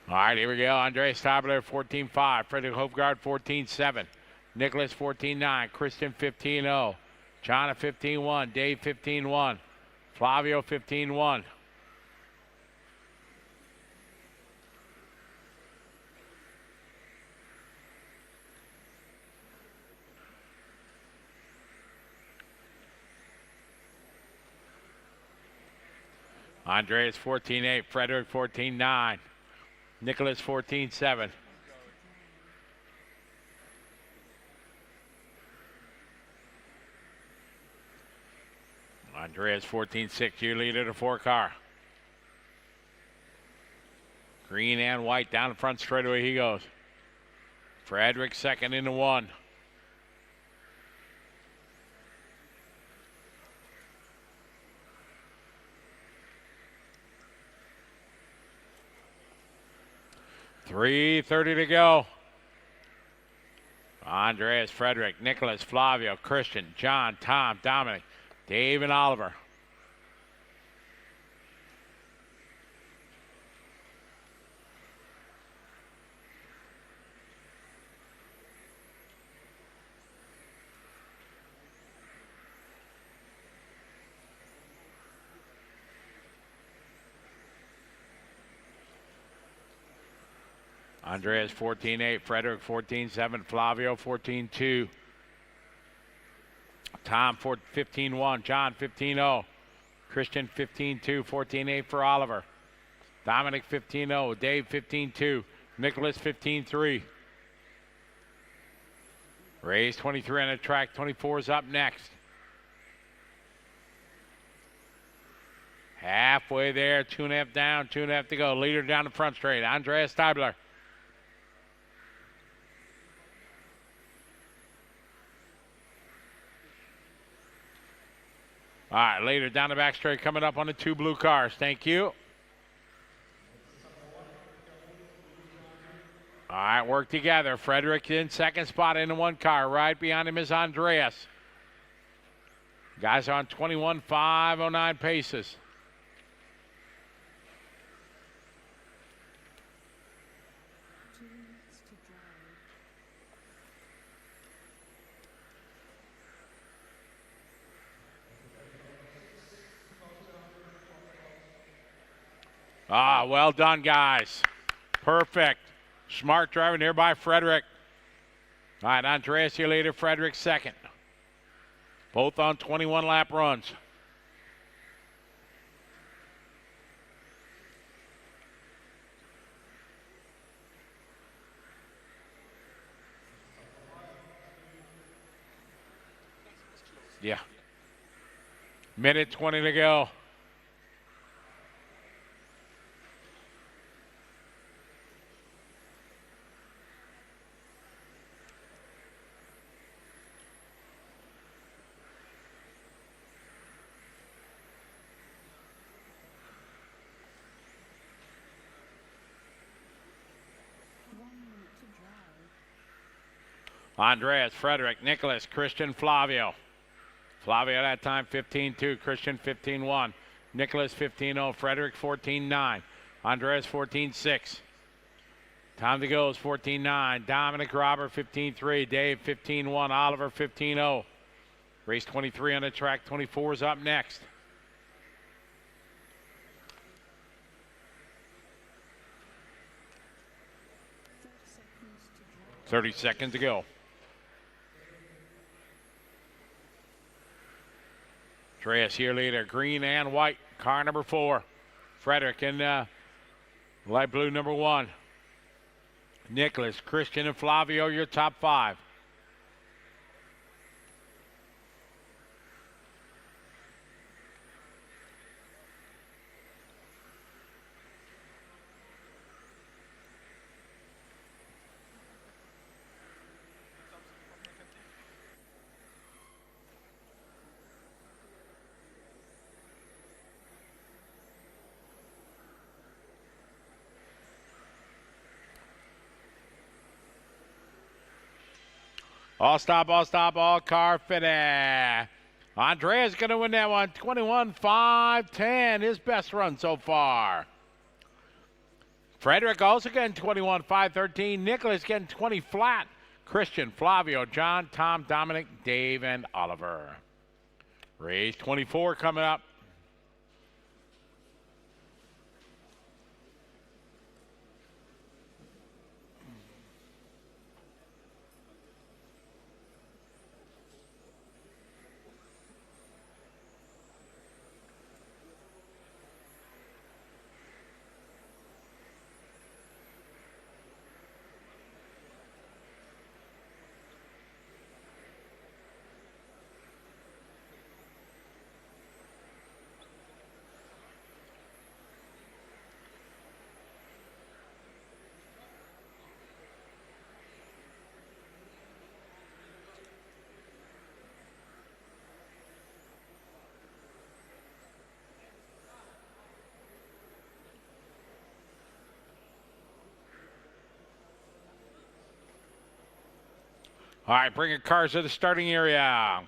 S3: All right, here we go. Andreas Stabler, 14-5. Frederick Hofgaard, 14-7. Nicholas, 14-9. Christian, 15-0. John at 15-1. Dave, 15-1. Flavio, 15-1. Andreas, 14-8. Frederick, 14-9. Nicholas 14-7. Andreas 14-6, your leader to 4 car. Green and white down the front straightaway he goes. Frederick second into 1. .330 to go. Andreas, Frederick, Nicholas, Flavio, Christian, John, Tom, Dominic, Dave, and Oliver. Andreas 14-8, Frederick 14-7, Flavio 14-2. Tom 15-1, John 15-0, Christian 15-2, 14-8 for Oliver. Dominic 15-0, Dave 15-2, Nicholas 15-3. Race 23 on the track. 24 is up next. Halfway there, 2.5 down, 2.5 to go. Leader down the front straight, Andreas Steibler. All right, leader down the back straight, coming up on the 2 blue cars. Thank you. All right, work together. Frederick in second spot in the 1 car. Right behind him is Andreas. Guys are on 21.509 paces. Well done, guys. Perfect. Smart driving here by Frederick. All right, Andreas here later, Frederick second. Both on 21 lap runs. Yeah. Minute 20 to go. Andreas, Frederick, Nicholas, Christian, Flavio. Flavio that time 15-2, Christian 15-1, Nicholas 15-0, Frederick 14-9, Andreas 14-6. Time to go is 14-9. Dominic Robert 15-3, Dave 15-1, Oliver 15-0. Race 23 on the track, 24 is up next. 30 seconds to go. Andreas here leader, green and white, car number 4. Frederick in light blue number 1. Nicholas, Christian, and Flavio, your top 5. All stop, all car finish. Andrea's going to win that one, 21.510, his best run so far. Frederick also getting 21.513. Nicholas getting 20 flat. Christian, Flavio, John, Tom, Dominic, Dave, and Oliver. Race 24 coming up. All right, bringing cars to the starting area.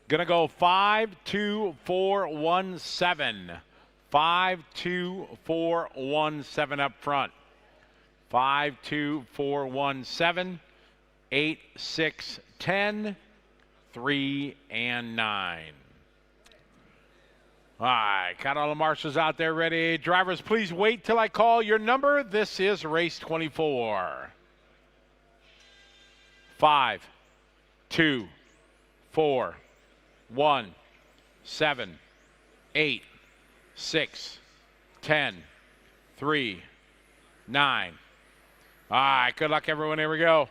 S3: Gonna go 5-2-4-1-7. 5-2-4-1-7 up front. 5-2-4-1-7. 8, 6, 10, 3, and 9. All right, got all the marshals out there ready. Drivers, please wait till I call your number. This is race 24. 5, 2, 4, 1, 7, 8, 6, 10, 3, 9. All right, good luck, everyone. Here we go.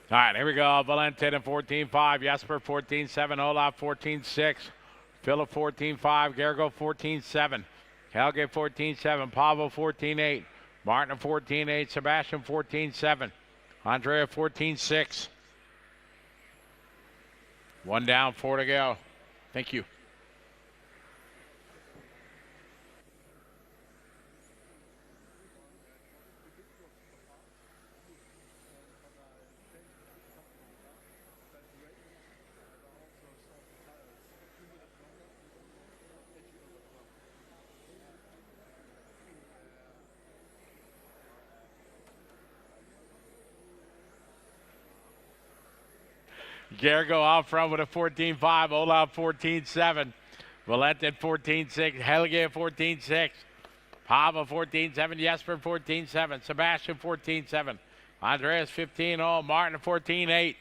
S3: All right, here we go. Valentin at 14-5. Jesper 14-7. Olaf 14-6. Philip 14-5. Gergo 14-7. Helge 14-7. Pavel 14-8. Martin 14-8. Sebastian 14-7. Andrea 14-6. 1 down, 4 to go. Thank you. Gergo out front with a 14-5. Olaf 14-7. Valentin 14-6. Helge 14-6. Pavel 14-7. Jesper 14-7. Sebastian 14-7. Andreas 15-0. Martin 14-8.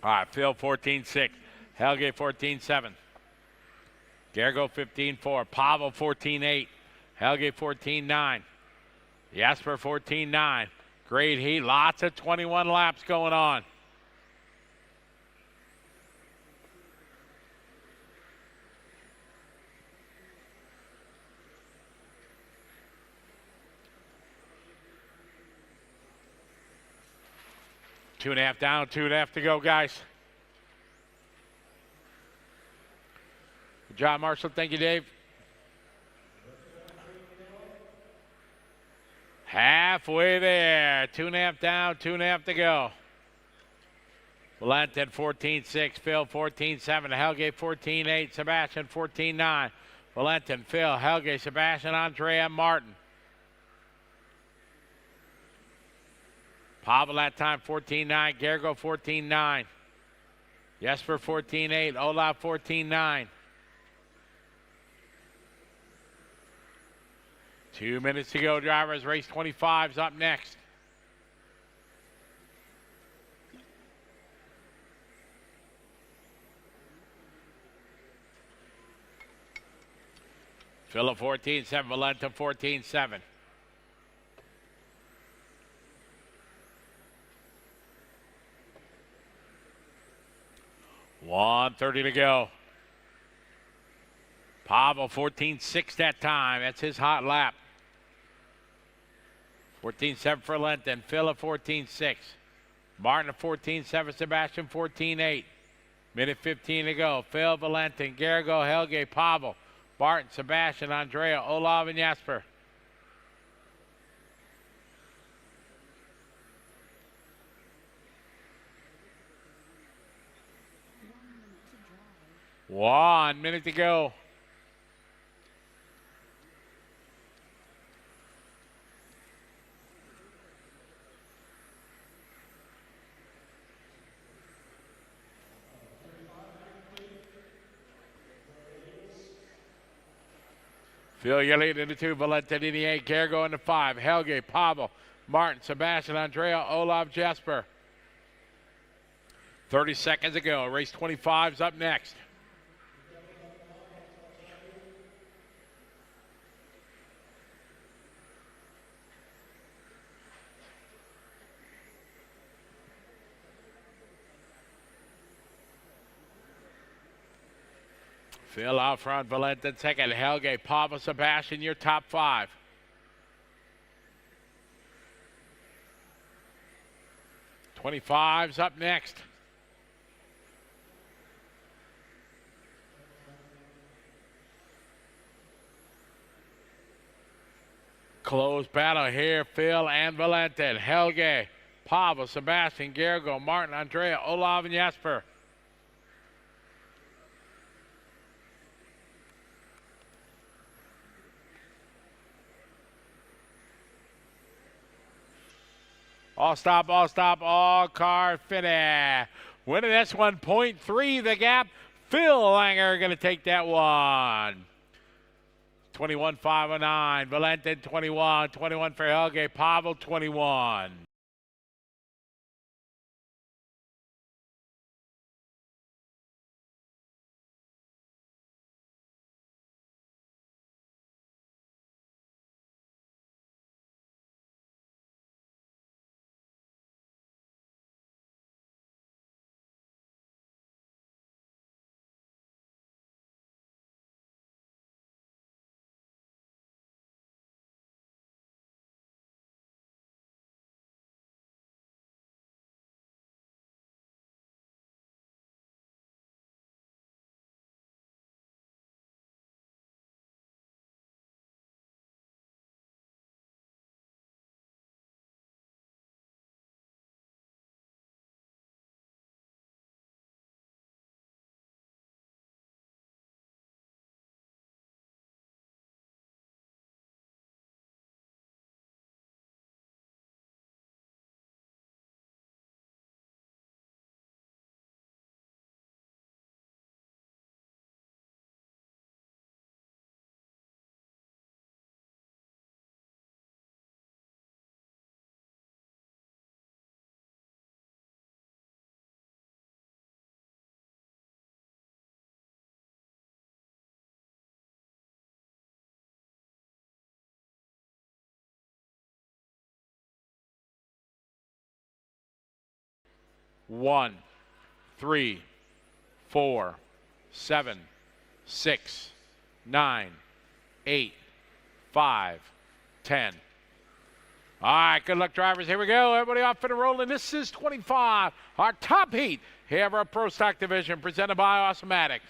S3: All right, Phil 14-6. Helge 14-7. Gergo 15-4. Pavel 14-8. Helge 14-9. Jesper 14-9. Great heat. Lots of 21 laps going on. Two and a half down, 2.5 to go, guys. Good job, Marshall. Thank you, Dave. Halfway there. 2.5 down, 2.5 to go. Valentin 14-6, Phil 14-7, Helge 14-8, Sebastian 14-9. Valentin, Phil, Helge, Sebastian, Andrea, Martin. Pavel that time 14-9, Gergo 14-9. Jesper 14-8, Olaf 14-9. 2 minutes to go, drivers. Race 25's up next. Philip 14-7, Valentin 14-7. $1:30 to go. Pavel 14-6 that time. That's his hot lap. 14-7 for Valentin. Philip 14-6. Martin 14-7. Sebastian 14-8. Minute 15 to go. Phil, Valentin, Gergo, Helge, Pavel, Martin, Sebastian, Andrea, Olav, and Jesper. One minute to go. Phil, you're leading in the 2, Valentin in the 8, Gergo in the 5, Helge, Pavel, Martin, Sebastian, Andrea, Olav, Jesper. 30 seconds to go. Race 25's up next. Phil out front, Valentin second, Helge, Pavel, Sebastian, your top 5. '25's up next. Close battle here, Phil and Valentin. Helge, Pavel, Sebastian, Gergo, Martin, Andrea, Olav, and Jesper. All stop, all car finish. Winning this one, 0.3 the gap. Phil Langer going to take that one. 21.509. Valentin 21. 21 for Helge. Pavel 21. 1, 3, 4, 7, 6, 9, 8, 5, 10. All right, good luck, drivers. Here we go. Everybody off and rolling. This is 25, our top heat here of our Pro Stock division, presented by Awesomatics.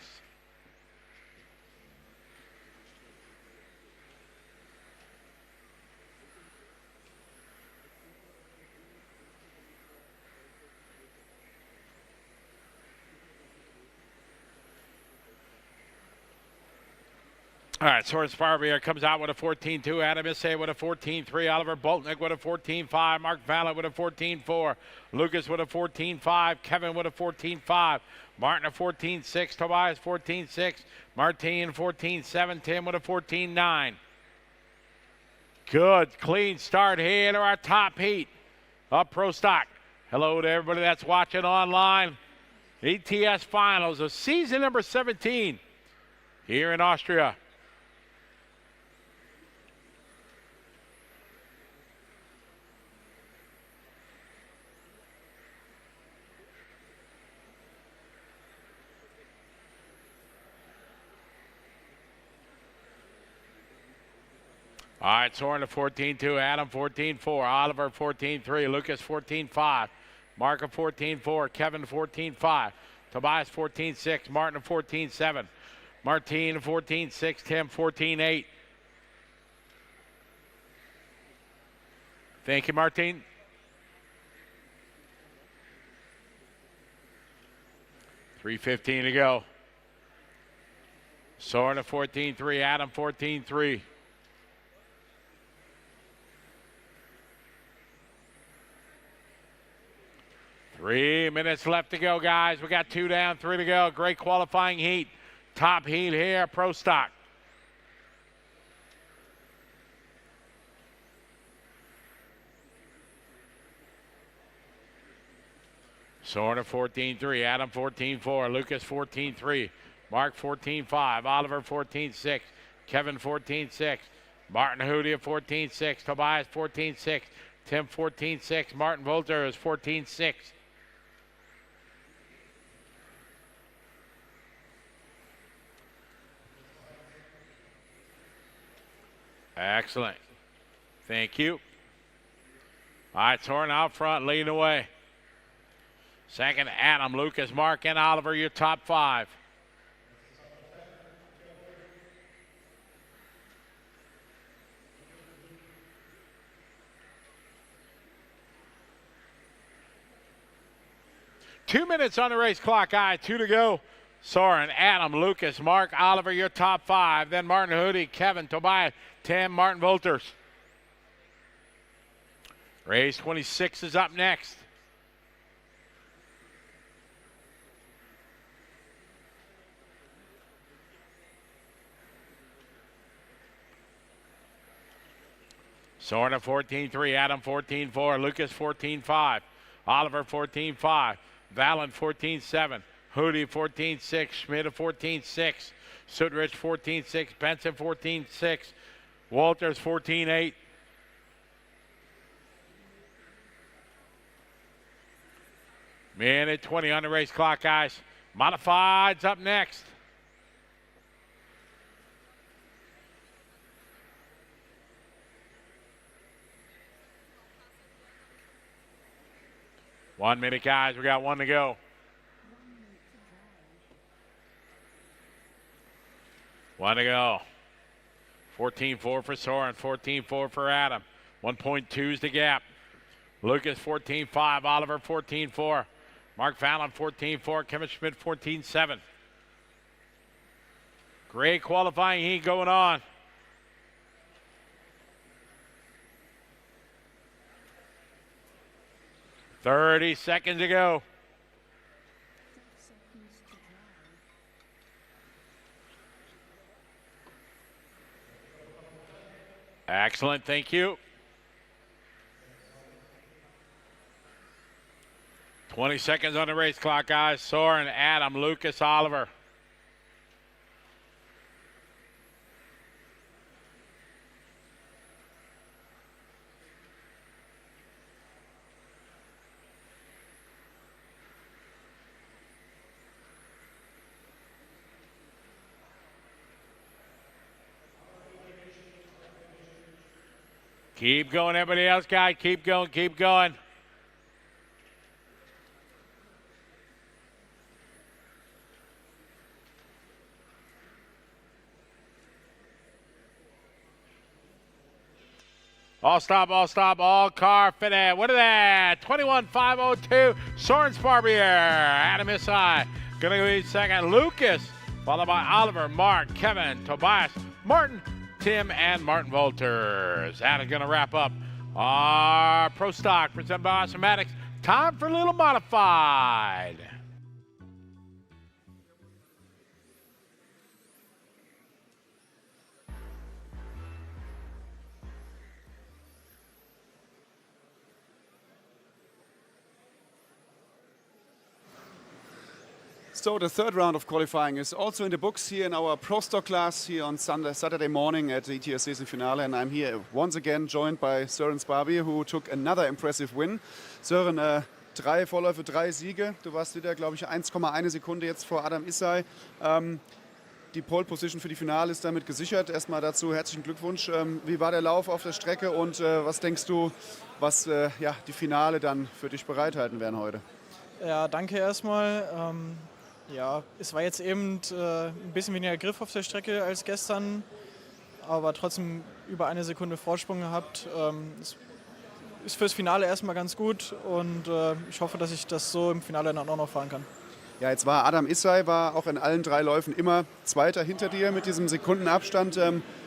S3: All right, Soren Sparvier comes out with a 14-2. Adam Issei with a 14-3. Oliver Boltnick with a 14-5. Mark Vallett with a 14-4. Lucas with a 14-5. Kevin with a 14-5. Martin a 14-6. Tobias 14-6. Martine 14-7. Tim with a 14-9. Good, clean start here to our top heat of Pro Stock. Hello to everybody that's watching online. ETS Finals of season number 17 here in Austria. All right, Soren to 14-2, Adam 14-4, Oliver 14-3, Lucas 14-5, Mark a 14-4, Kevin 14-5, Tobias 14-6, Martin a 14-7, Martine 14-6, Tim 14-8. Thank you, Martine. $3:15 to go. Soren a 14-3, Adam 14-3. 3 minutes left to go, guys. We got 2 down, 3 to go. Great qualifying heat. Top heat here, Pro Stock. Soren 14-3, Adam 14-4, Lucas 14-3, Mark 14-5, Oliver 14-6, Kevin 14-6, Martin Hoodia 14-6, Tobias 14-6, Tim 14-6, Martin Volter is 14-6. Excellent. Thank you. All right, Soren out front, leading away. Second, Adam, Lucas, Mark, and Oliver, your top 5. Two minutes on the race clock, 2 to go. Soren, Adam, Lucas, Mark, Oliver, your top 5. Then Martin Hoodie, Kevin, Tobias, Tim, Martin Volters. Race 26 is up next. Soren 14-3, Adam 14-4, Lucas 14-5, Oliver 14-5, Valen 14-7, Hoodie 14-6, Schmidt 14-6, Sudrich 14-6, Benson 14-6, Walters 14-8. Minute 20 on the race clock, guys. Modifieds up next. One minute, guys. We got 1 to go. 1 to go. 14-4 for Soren, 14-4 for Adam. 1.2 is the gap. Lucas 14-5, Oliver 14-4, Mark Fallon 14-4, Kevin Schmidt 14-7. Great qualifying heat going on. Thirty seconds to go. Excellent, thank you. 20 seconds on the race clock, guys. Soren, Adam, Lucas, Oliver. Keep going, everybody else, guys. Keep going, keep going. All stop, all car fitted. What is that? 21,502. Soren Sparbier. Adam Isai. Gonna go second. Lucas. Followed by Oliver, Mark, Kevin, Tobias, Martin, Tim, and Martin Wolters. That is gonna wrap up our Pro Stock presented by Automatics. Time for a little modified.
S1: So the third round of qualifying is also in the books here in our Pro Stock class here on Saturday morning at the ETS Season Finale. And I'm here once again joined by Soren Sparbier, who took another impressive win. Soren, 3 Vorläufe, 3 Siege. Du warst wieder, glaube ich, 1,1 Sekunde jetzt vor Adam Isai. Die Pole Position für die Finale ist damit gesichert. Erstmal dazu herzlichen Glückwunsch. Wie war der Lauf auf der Strecke und was denkst du, was ja, die Finale dann für dich bereithalten werden heute?
S4: Ja, danke erstmal. Ja, es war jetzt eben ein bisschen weniger Griff auf der Strecke als gestern, aber trotzdem über 1 Sekunde Vorsprung gehabt. Es ist fürs Finale erstmal ganz gut und ich hoffe, dass ich das so im Finale dann auch noch fahren kann.
S1: Ja, jetzt war Adam Isai war auch in allen 3 Läufen immer Zweiter hinter dir mit diesem Sekundenabstand.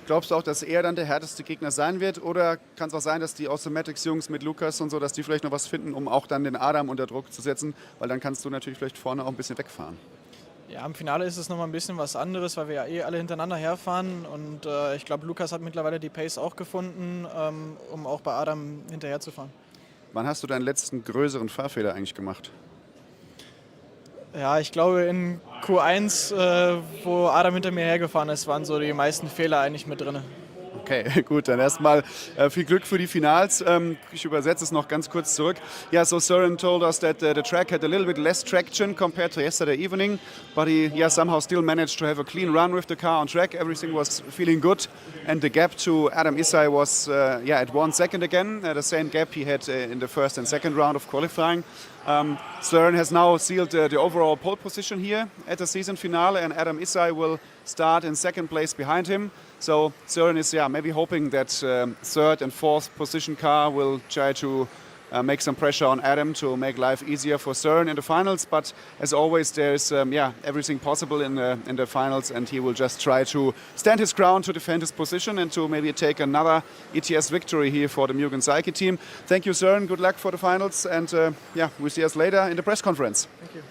S1: Glaubst du auch, dass er dann der härteste Gegner sein wird? Oder kann es auch sein, dass die Automatics-Jungs mit Lukas und so, dass die vielleicht noch was finden, um auch dann den Adam unter Druck zu setzen? Weil dann kannst du natürlich vielleicht vorne auch ein bisschen wegfahren.
S4: Ja, im Finale ist es nochmal ein bisschen was anderes, weil wir ja eh alle hintereinander herfahren. Und ich glaube, Lukas hat mittlerweile die Pace auch gefunden, um auch bei Adam hinterher zu fahren.
S1: Wann hast du deinen letzten größeren Fahrfehler eigentlich gemacht?
S4: Ja, ich glaube in Q1, wo Adam hinter mir hergefahren ist, waren so die meisten Fehler eigentlich mit drin.
S1: Okay, gut, dann erstmal viel Glück für die Finals. Ich übersetze es noch ganz kurz zurück. Yeah, so Soren told us that the track had a little bit less traction compared to yesterday evening, but he somehow still managed to have a clean run with the car on track. Everything was feeling good, and the gap to Adam Isai was at 1 second again, the same gap he had in the first and second round of qualifying. Soren has now sealed the overall pole position here at the season finale, and Adam Isai will start in second place behind him. So Soren is maybe hoping that third and fourth position car will try to make some pressure on Adam to make life easier for Soren in the finals. But as always, there's everything possible in the finals, and he will just try to stand his ground to defend his position and to maybe take another ETS victory here for the Mugen Saiki team. Thank you, Soren. Good luck for the finals, and we'll see us later in the press conference.
S4: Thank you.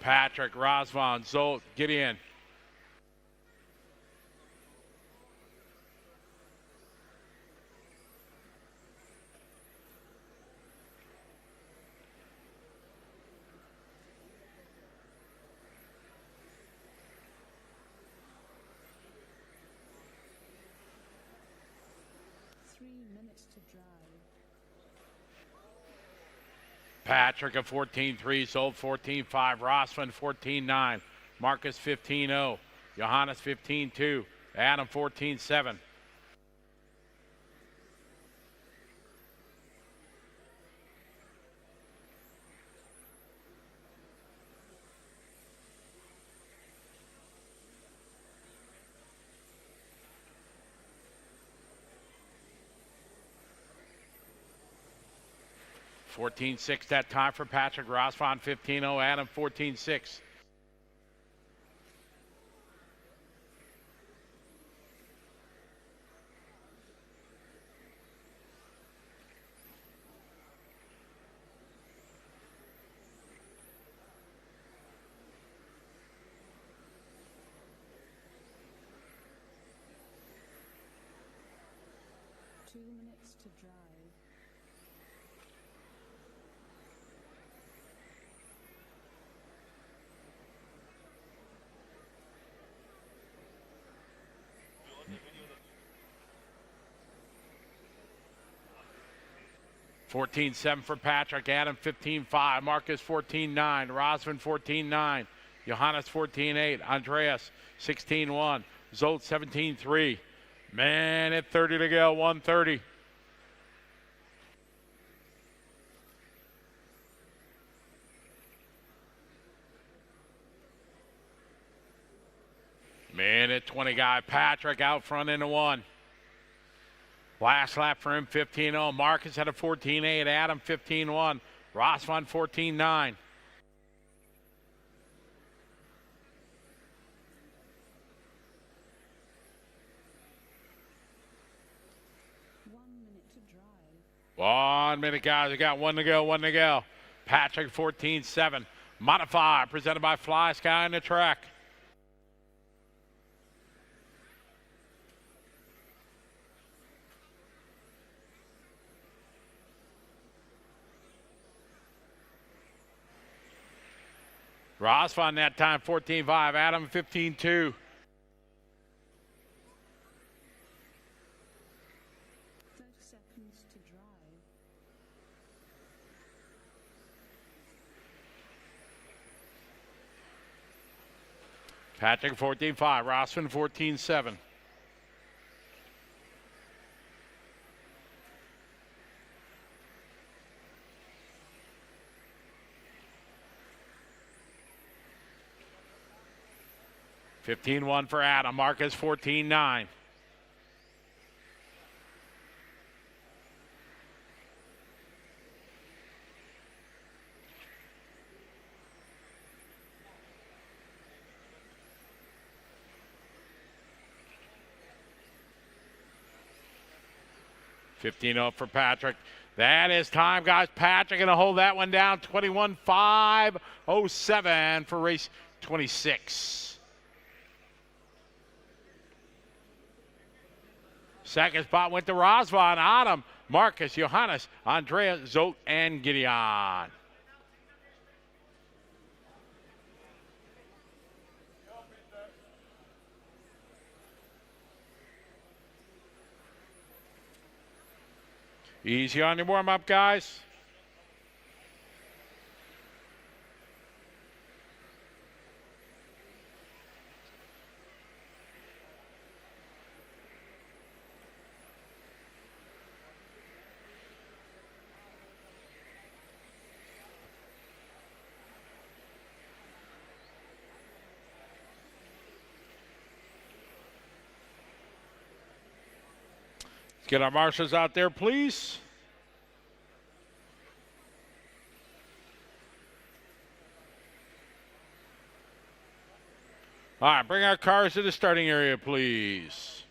S3: Patrick, Rosvan, Zolt, get in. Patrick at 14-3, Zolt 14-5, Rosvan 14-9, Marcus 15-0, Johannes 15-2, Adam 14-7. 14-6 that time for Patrick Rosvan, 15-0, Adam 14-6.
S5: To drive.
S3: 14-7 for Patrick, Adam 15-5, Marcus 14-9, Rosvan 14-9, Johannes 14-8, Andreas 16-1, Zolt 17-3. Man, at 30 to go, 130. Minute 20 guy, Patrick out front into one. Last lap for him, 15-0. Marcus had a 14-8, Adam 15-1, Rosvan 14-9.1 minute, guys. We got one to go. Patrick 14-7. Modify, presented by Fly Sky on the track. Rosvan that time, 14-5. Adam 15-2.
S5: 30 seconds to drive.
S3: Patrick 14-5. Rosvan 14-7. $15-1 for Adam. Marcus 14-9. $15-0 for Patrick. That is time, guys. Patrick going to hold that one down. 21-5-07 for race 26. Second spot went to Rosvan, Adam, Marcus, Johannes, Andrea, Zolt, and Gideon. Easy on your warm-up, guys. Get our marshals out there, please. All right, bring our cars to the starting area, please.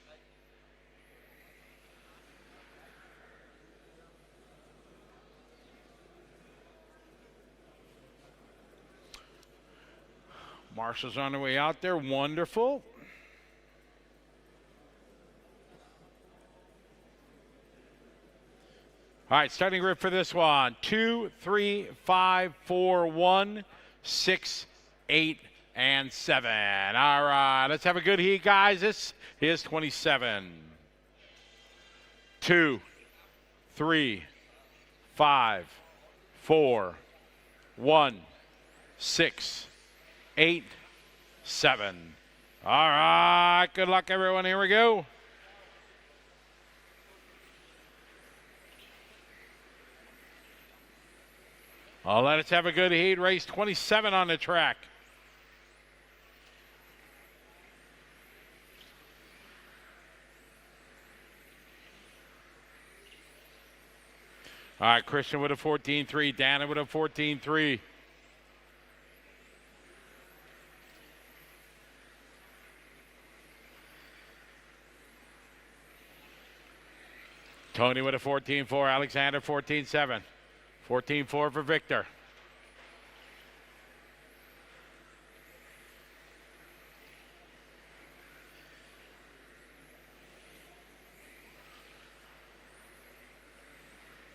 S3: Marshals on their way out there. Wonderful. All right, starting grid for this one. 2, 3, 5, 4, 1, 6, 8, and 7. All right, let's have a good heat, guys. This is 27. 2, 3, 5, 4, 1, 6, 8, 7. All right, good luck, everyone. Here we go. Let's have a good heat. Race 27 on the track. All right, Christian with a 14-3. Dana with a 14-3. Tony with a 14-4. Alexander 14-7. 14-4 for Victor.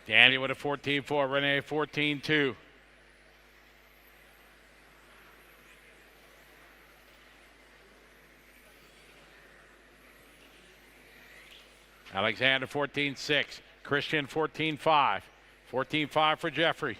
S3: Danny with a 14-4. Renee 14-2. Alexander 14-6. Christian 14-5. 14-5 for Jeffrey.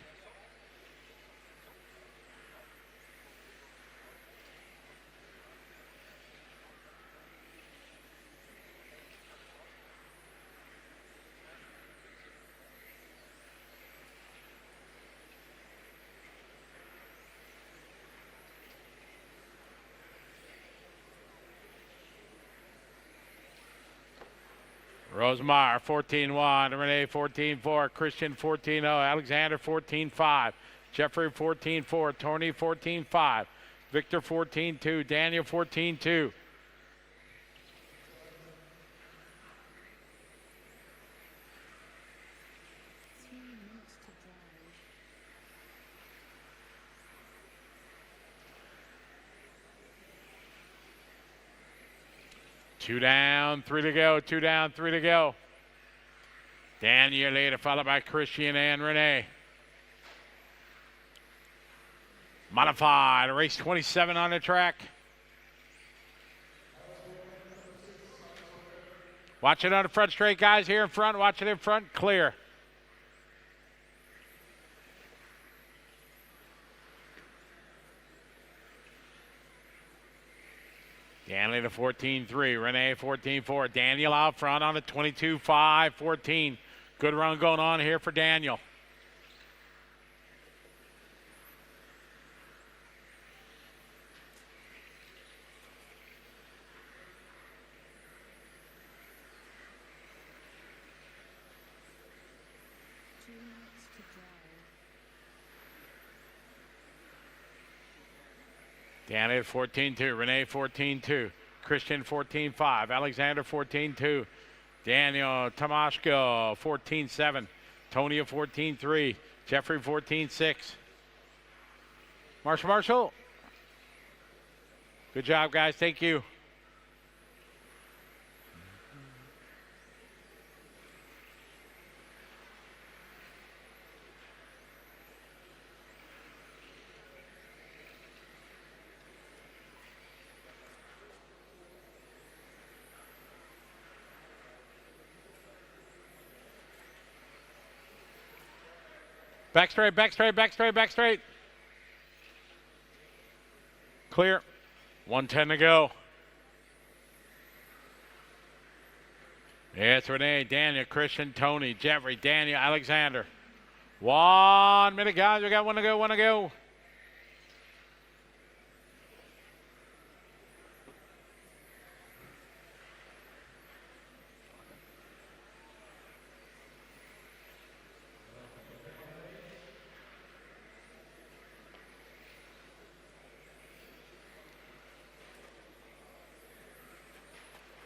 S3: Rosemeyer 14-1, Renee 14-4, Christian 14-0, Alexander 14-5, Jeffrey 14-4, Tony 14-5, Victor 14-2, Daniel 14-2. Two down, three to go. Two down, three to go. Daniel later, followed by Christian and Renee. Modified, race 27 on the track. Watch it on the front straight, guys, here in front. Watch it in front, clear. Danley to 14-3, Renee 14-4. Daniel out front on a 22-5, 14. Good run going on here for Daniel. Danny at 14-2, Renee 14-2, Christian 14-5, Alexander 14-2, Daniel Tomashko 14-7, Tony at 14-3, Jeffrey 14-6. Marshall. Good job, guys. Thank you. Back straight, back straight, back straight, back straight. Clear. 1:10 to go. Yeah, it's Renee, Daniel, Christian, Tony, Jeffrey, Daniel, Alexander. 1 minute, guys. We got one to go, one to go.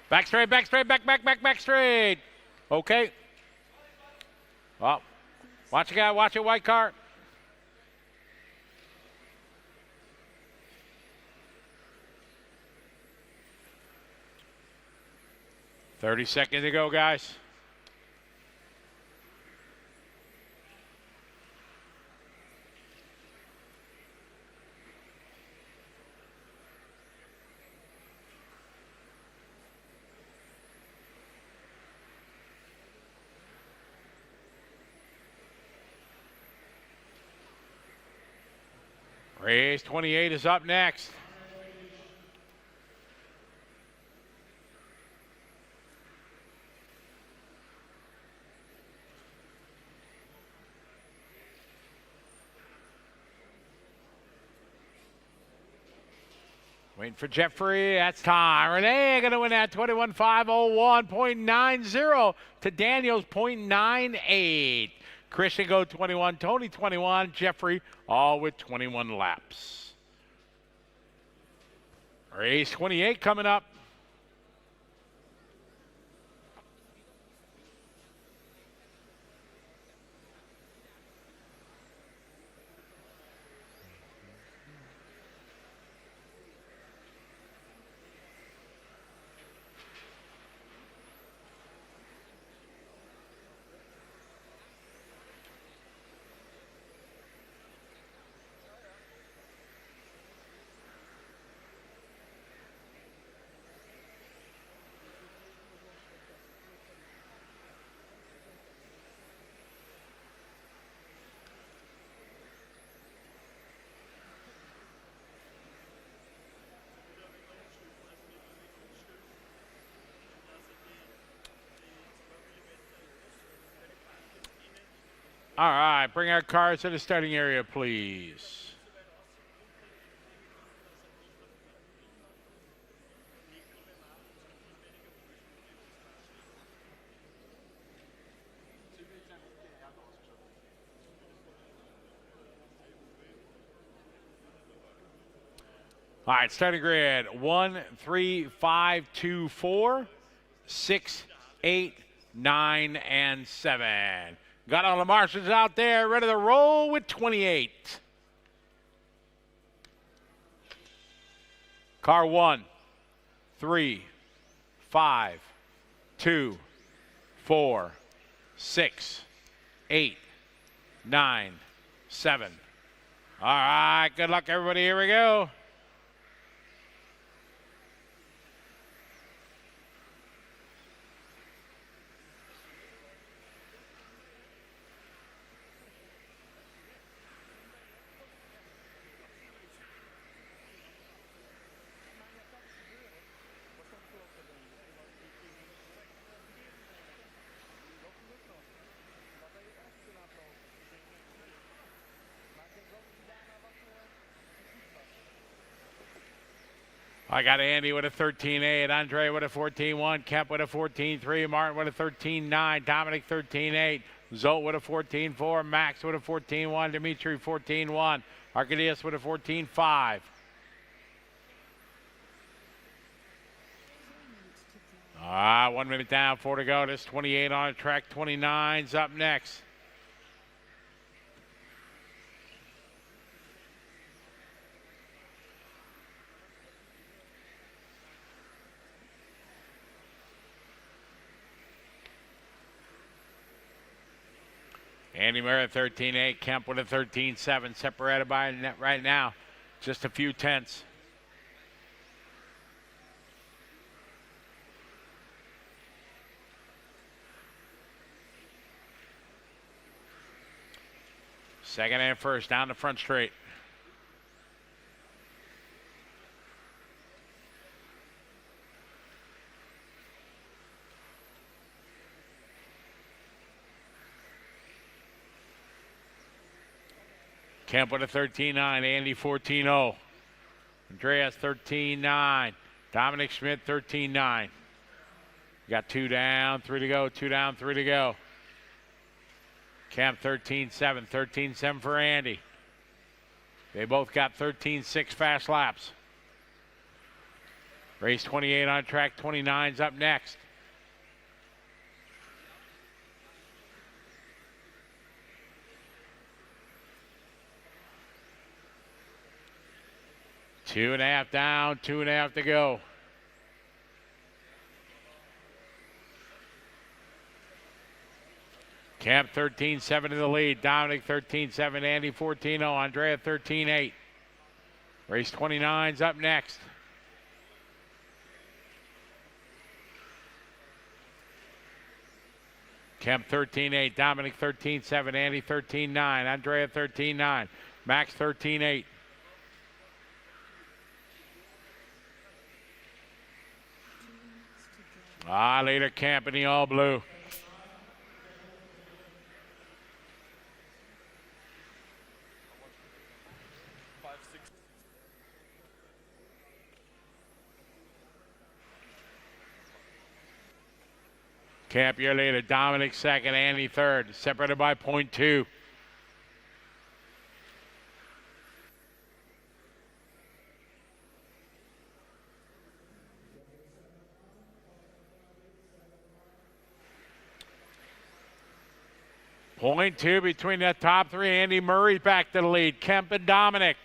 S3: Back straight, back straight, back straight. Okay. Well, watch it, guy. Watch it, white cart. $30 seconds to go, guys. Race 28 is up next. Waiting for Jeffrey. That's time. Renee going to win that 21.501.90 to Daniel's 0.98. Christian go 21, Tony 21, Jeffrey all with 21 laps. Race 28 coming up. All right, bring our cars to the starting area, please. All right, starting grid 1, 3, 5, 2, 4, 6, 8, 9, and 7. Got all the marshals out there, ready to roll with 28. Car 1, 3, 5, 2, 4, 6, 8, 9, 7. All right, good luck, everybody. Here we go. I got Andy with a 13.8, Andre with a 14.1, Kemp with a 14.3, Martin with a 13.9, Dominic 13.8, Zolt with a 14.4, Max with a 14.1, Dimitri 14.1, Arcadius with a 14.5. All right, 1 minute down, 4 to go. This 28 on the track, 29's up next. Andy Murray 13.8, Kemp with a 13.7, separated by a net right now, just a few tenths. Second and first down the front straight. Kemp with a 13.9, Andy 14.0. Andreas 13.9, Dominic Schmidt 13.9. Got 2 down, 3 to go, 2 down, 3 to go. Kemp 13.7, 13.7 for Andy. They both got 13.6 fast laps. Race 28 on track, 29's up next. Two and a half down, 2.5 to go. Kemp 13.7 in the lead. Dominic 13.7, Andy 14.0, Andrea 13.8. Race 29's up next. Kemp 13.8, Dominic 13.7, Andy 13.9, Andrea 13.9, Max 13.8. Leader Kemp in the all blue. Camp your leader. Dominic second, Andy third. Separated by 0.2. Point two between the top three. Andy Murray's back to the lead. Kemp and Dominic.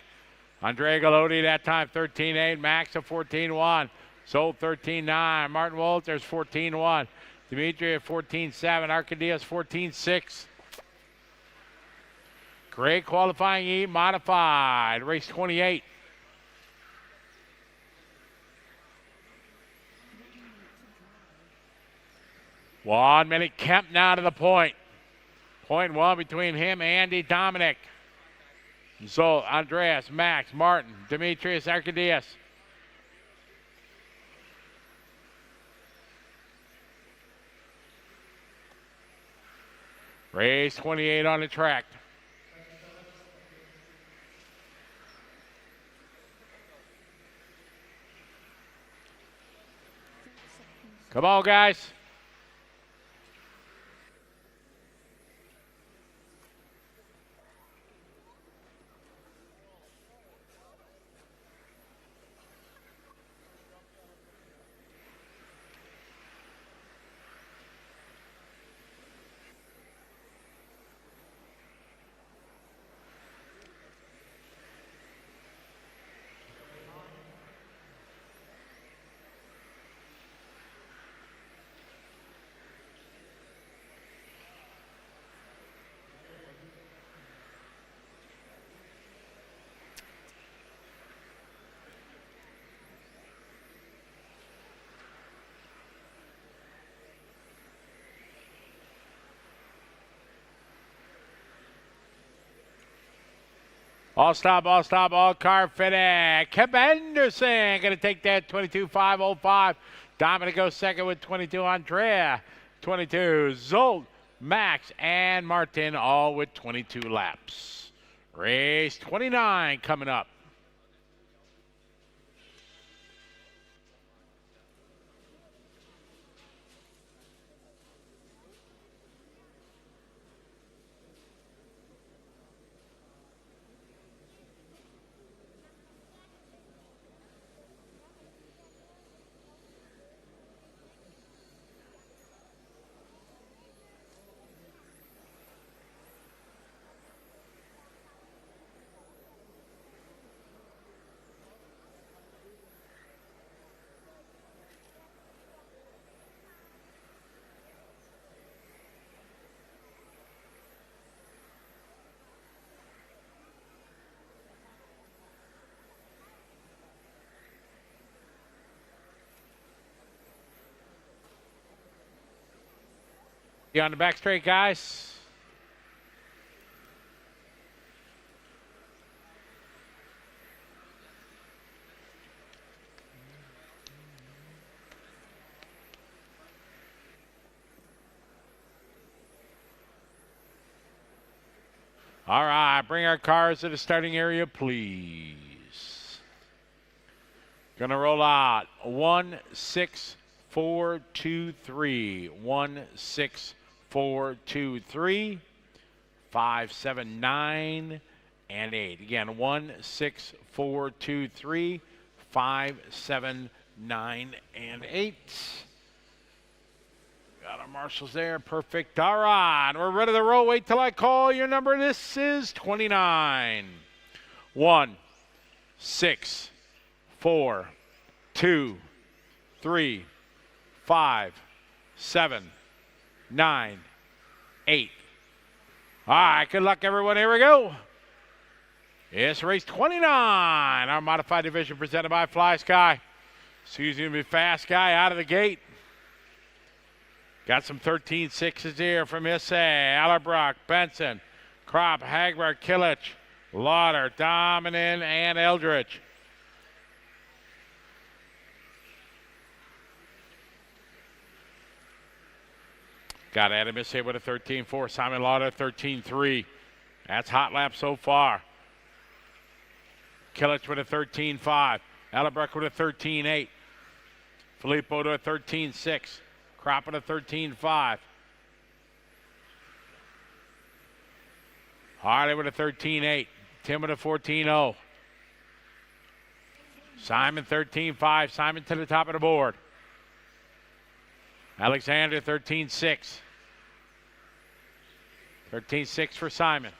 S3: Andrea Galoti that time 13-8. Max at 14-1. Sold 13-9. Martin Walters 14-1. Dimitri at 14-7. Arcadius 14-6. Great qualifying heat modified. Race 28. One minute. Kemp now to the point. Point one between him, Andy, Dominic. So Andreas, Max, Martin, Demetrius, Arcadius. Race 28 on the track. Come on, guys. All stop, all car fitting. Kemp Anderson going to take that 22.505. Dominic goes second with 22. Andrea, 22. Zolt, Max, and Martin all with 22 laps. Race 29 coming up. You on the back straight, guys? All right, bring our cars to the starting area, please. Gonna roll out 1, 6, 4, 2, 3. 1, 6, 4, 2, 3. 5, 7, 9, and 8. Again, 1, 6, 4, 2, 3. 5, 7, 9, and 8. Got our marshals there. Perfect. All right. We're ready to roll. Wait till I call your number. This is 29. 1, 6, 4, 2, 3, 5, 7, 9, 8. All right. Good luck, everyone. Here we go. It's race 29. Our modified division presented by Fly Sky. Susie going to be fast guy out of the gate. Got some 13.6s here from Isse, Allerbrock, Benson, Kropp, Hagberg, Kilich, Lauder, Dominin, and Eldridge. Got Adam Isse with a 13.4, Simon Lauder 13.3. That's hot lap so far. Kilich with a 13.5, Allerbrock with a 13.8, Filippo to a 13.6. Crop at a 13.5. Harley with a 13.8. Tim with a 14.0. Simon 13.5. Simon to the top of the board. Alexander 13.6. 13.6 for Simon.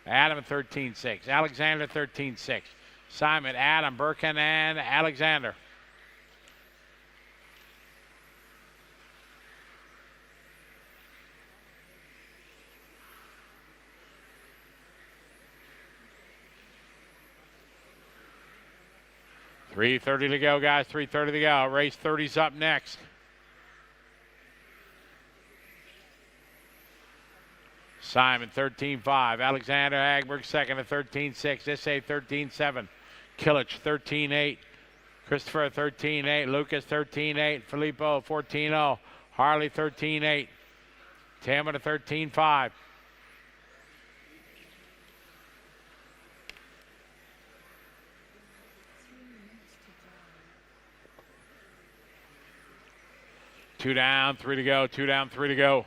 S3: Adam 13.6. Alexander 13.6. Simon, Adam, Birkin, and Alexander. $3:30 to go, guys. 3:30 to go. Race 30's up next. Simon, 13.5. Alexander Hagberg, second at 13.6. Issei, 13.7. Kilich, 13.8. Christopher, 13.8. Lucas, 13.8. Filippo, 14.0. Harley, 13.8. Thema to 13.5. Two down, three to go. Two down, three to go.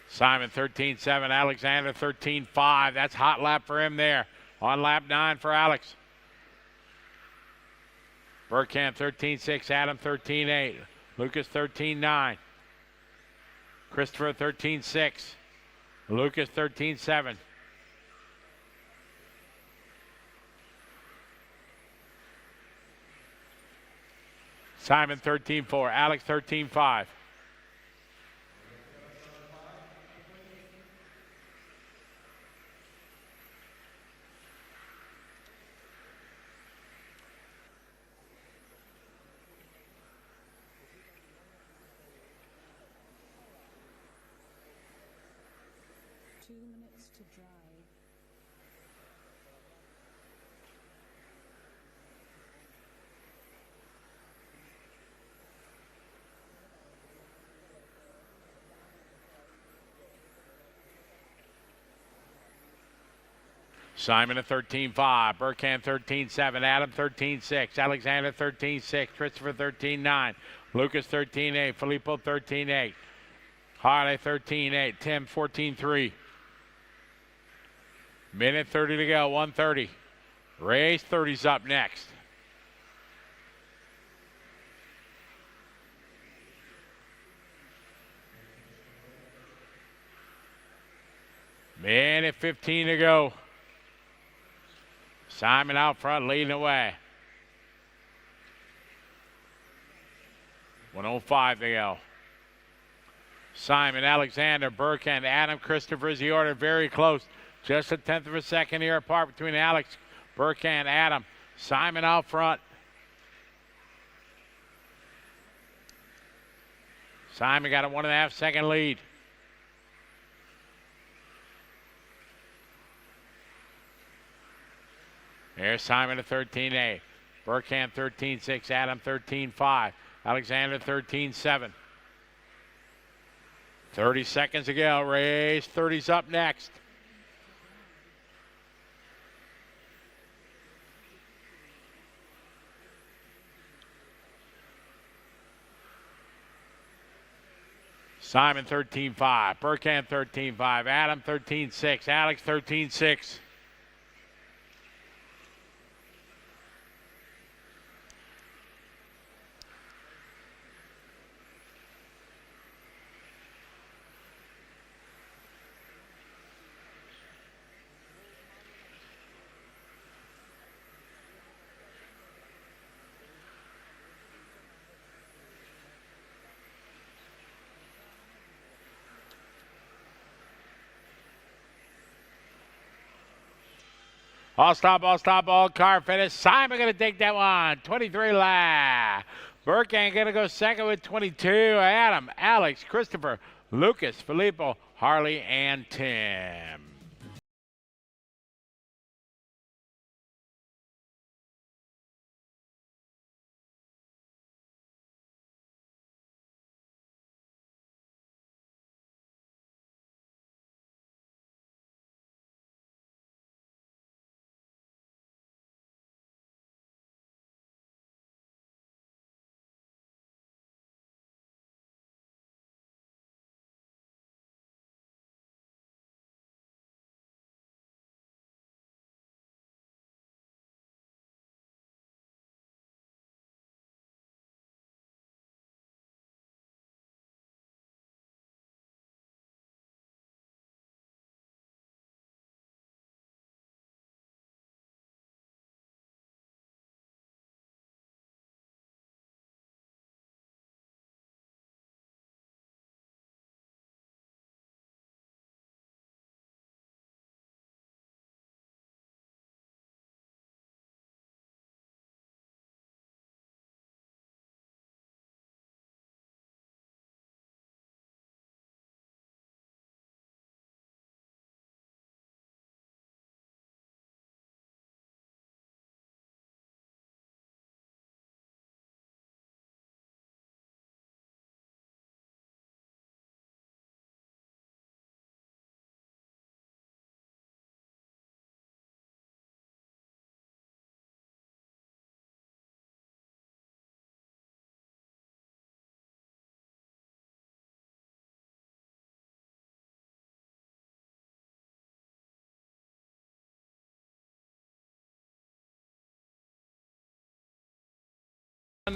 S3: Simon 13.7, Alexander 13.5. That's hot lap for him there. On lap 9 for Alex. Burkamp 13.6, Adam 13.8. Lucas 13.9. Christopher 13.6. Lucas 13.7. Simon 13.4, Alex 13.5.
S5: To drive.
S3: Simon at 13.5, Burkamp 13.7, Adam 13.6, Alexander 13.6, Christopher 13.9, Lucas 13.8, Filippo 13.8, Harley 13.8, Tim 14.3. Minute 30 to go, 1:30. Race 30's up next. Minute 15 to go. Simon out front leading away. 1:05 to go. Simon, Alexander, Burkamp, Adam, Christopher is the order, very close. Just a tenth of a second here apart between Alex, Burkamp, Adam. Simon out front. Simon got a 1.5 second lead. There's Simon at 13.8. Burkamp 13.6. Adam 13.5. Alexander 13.7. 30 seconds to go. Race 30's up next. Simon 13.5. Burkamp 13.5. Adam 13.6. Alex 13.6. All stop, all car finish. Simon going to take that one. 23 lap. Burkamp going to go second with 22. Adam, Alex, Christopher, Lucas, Filippo, Harley, and Tim.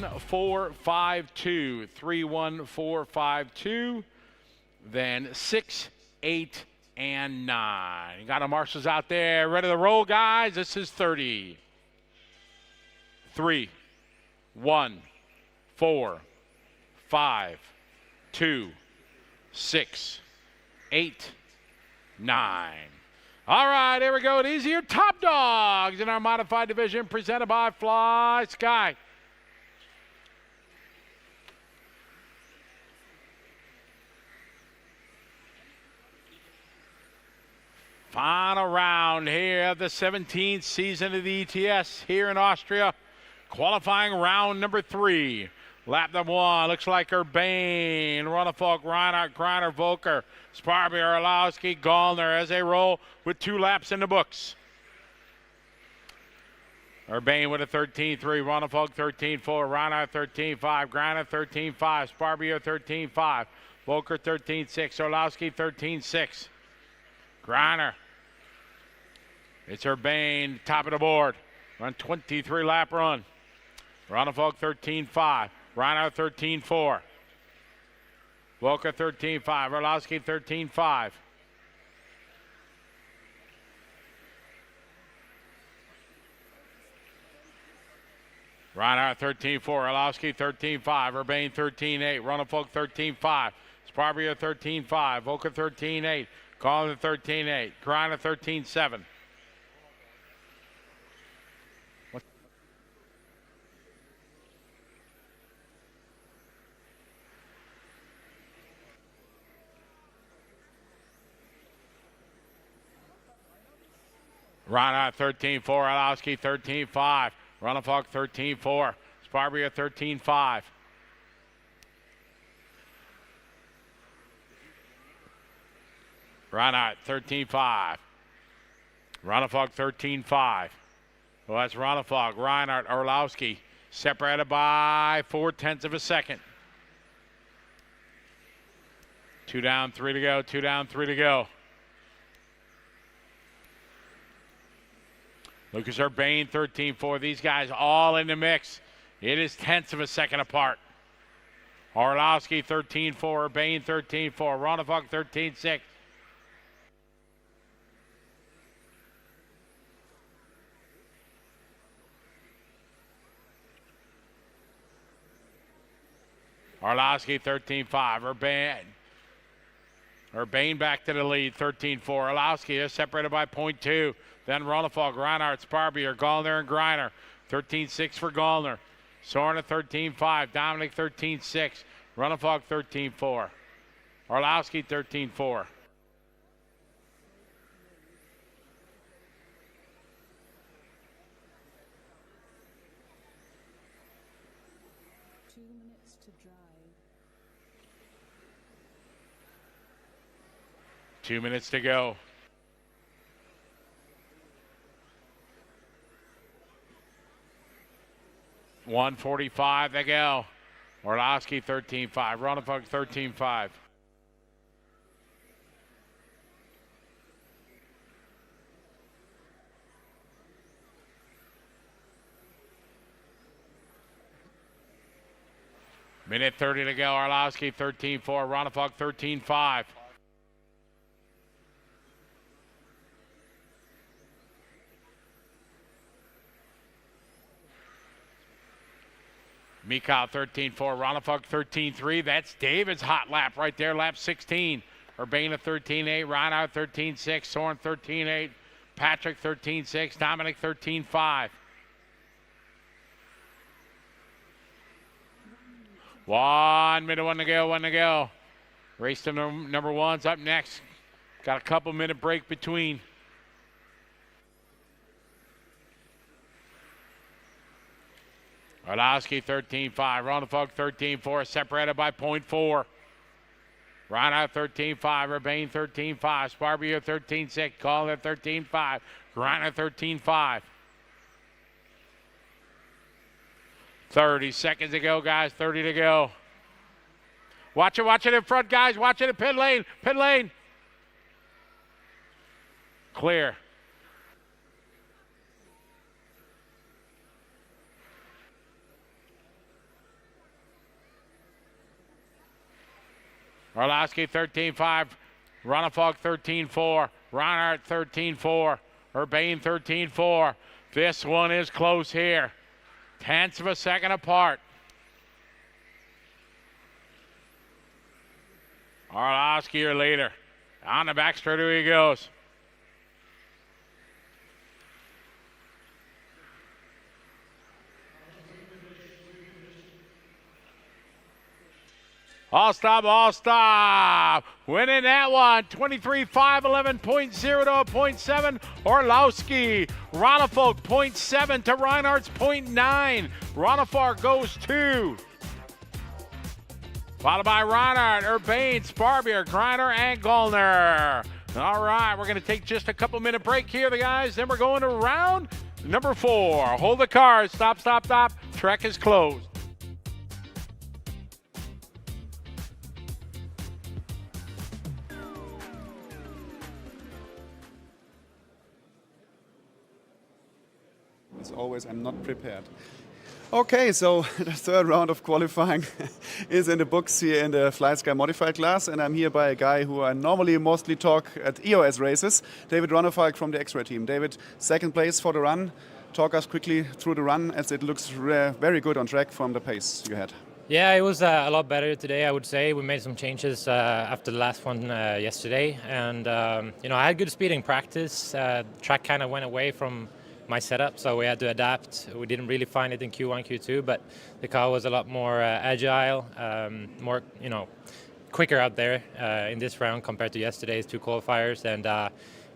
S3: 4-5-2, 3-1-4-5-2, then 6, 8, and 9. You got the marshals out there ready to roll, guys. This is 30. 3, 1, 4, 5, 2, 6, 8, 9. All right, here we go. These are your top dogs in our modified division presented by Fly Sky. Final round here of the 17th season of the ETS here in Austria. Qualifying round number 3. Lap number 1. Looks like Urbane, Runnefolk, Reinhardt, Greiner, Volker, Sparby, Orlowski, Gallner as they roll with 2 laps in the books. Urbane with a 13-3, Runnefolk 13-4, Reinhardt 13-5, Greiner 13-5, Sparby 13-5, Volker 13-6, Orlowski 13-6. Greiner. It's Urbane, top of the board. Run 23 lap run. Runnefolk 13-5. Reinhardt 13-4. Volker 13-5. Orlowski 13-5. Reinhardt 13-4. Orlowski 13-5. Urbane 13-8. Runnefolk 13-5. Sparbier 13-5. Volker 13-8. Collin 13-8. Greiner 13-7. Reinhardt 13-4, Orlowski 13-5, Runnefolk 13-4, Sparbier 13-5. Reinhardt 13-5, Runnefolk 13-5. Well, that's Runnefolk, Reinhardt, Orlowski separated by 0.4 of a second. 2 down, 3 to go, 2 down, 3 to go. Lucas Urbane 13-4. These guys all in the mix. It is 0.1 of a second apart. Orlowski 13-4. Urbane 13-4. Runnefolk 13-6. Orlowski 13-5. Urbane back to the lead, 13-4. Orlowski is separated by 0.2. Then Runnefolk, Reinhardt, Sparbier, Gallner, and Greiner. 13-6 for Gallner. Sorna 13-5. Dominic 13-6. Runnefolk 13-4. Orlowski 13-4. Two minutes to go. .145 to go. Orlowski 13-5. Runnefolk 13-5. Minute 30 to go. Orlowski 13-4. Runnefolk 13-5. Mikal 13-4, Runnefolk 13-3. That's David's hot lap right there, lap 16. Urbana 13-8, Reinhardt 13-6, Soren 13-8, Patrick 13-6, Dominic 13-5. One to go, 1 to go. Race to number 1's up next. Got a couple minute break between. Orlowski 13-5, Runnefolk 13-4, separated by 0.4. Reinhardt 13-5, Urbane 13-5, Sparbier 13-6, Collin 13-5, Greiner 13-5. 30 seconds to go, guys, 30 to go. Watch it in front, guys, watch it in pit lane. Clear. Orlowski 13.5. Runafog 13.4. Reinhardt 13.4. Urbane 13.4. This one is close here. Tenths of a second apart. Orlowski, your leader. On the back straight he goes. All stop. Winning that one, 23.5, 11.0 to 0.7. Orlowski. Ronnefolk, 0.7 to Reinhardt's 0.9. Ronnefar goes 2. Followed by Reinhardt, Urbane, Sparbier, Greiner, and Gollner. All right, we're going to take just a couple-minute break here, the guys. Then we're going to round number 4. Hold the cars. Stop. Trek is closed.
S1: As always, I'm not prepared. Okay, so the third round of qualifying is in the books here in the Fly Sky Modified class, and I'm here by a guy who I normally mostly talk at EOS races, David Ronnefalk from the X-Ray team. David, second place for the run. Talk us quickly through the run, as it looks very good on track from the pace you had.
S6: Yeah, it was a lot better today, I would say. We made some changes after the last one yesterday, and I had good speed in practice. Track kind of went away from my setup, so we had to adapt. We didn't really find it in Q1, Q2, but the car was a lot more agile, more quicker out there in this round compared to yesterday's 2 qualifiers, and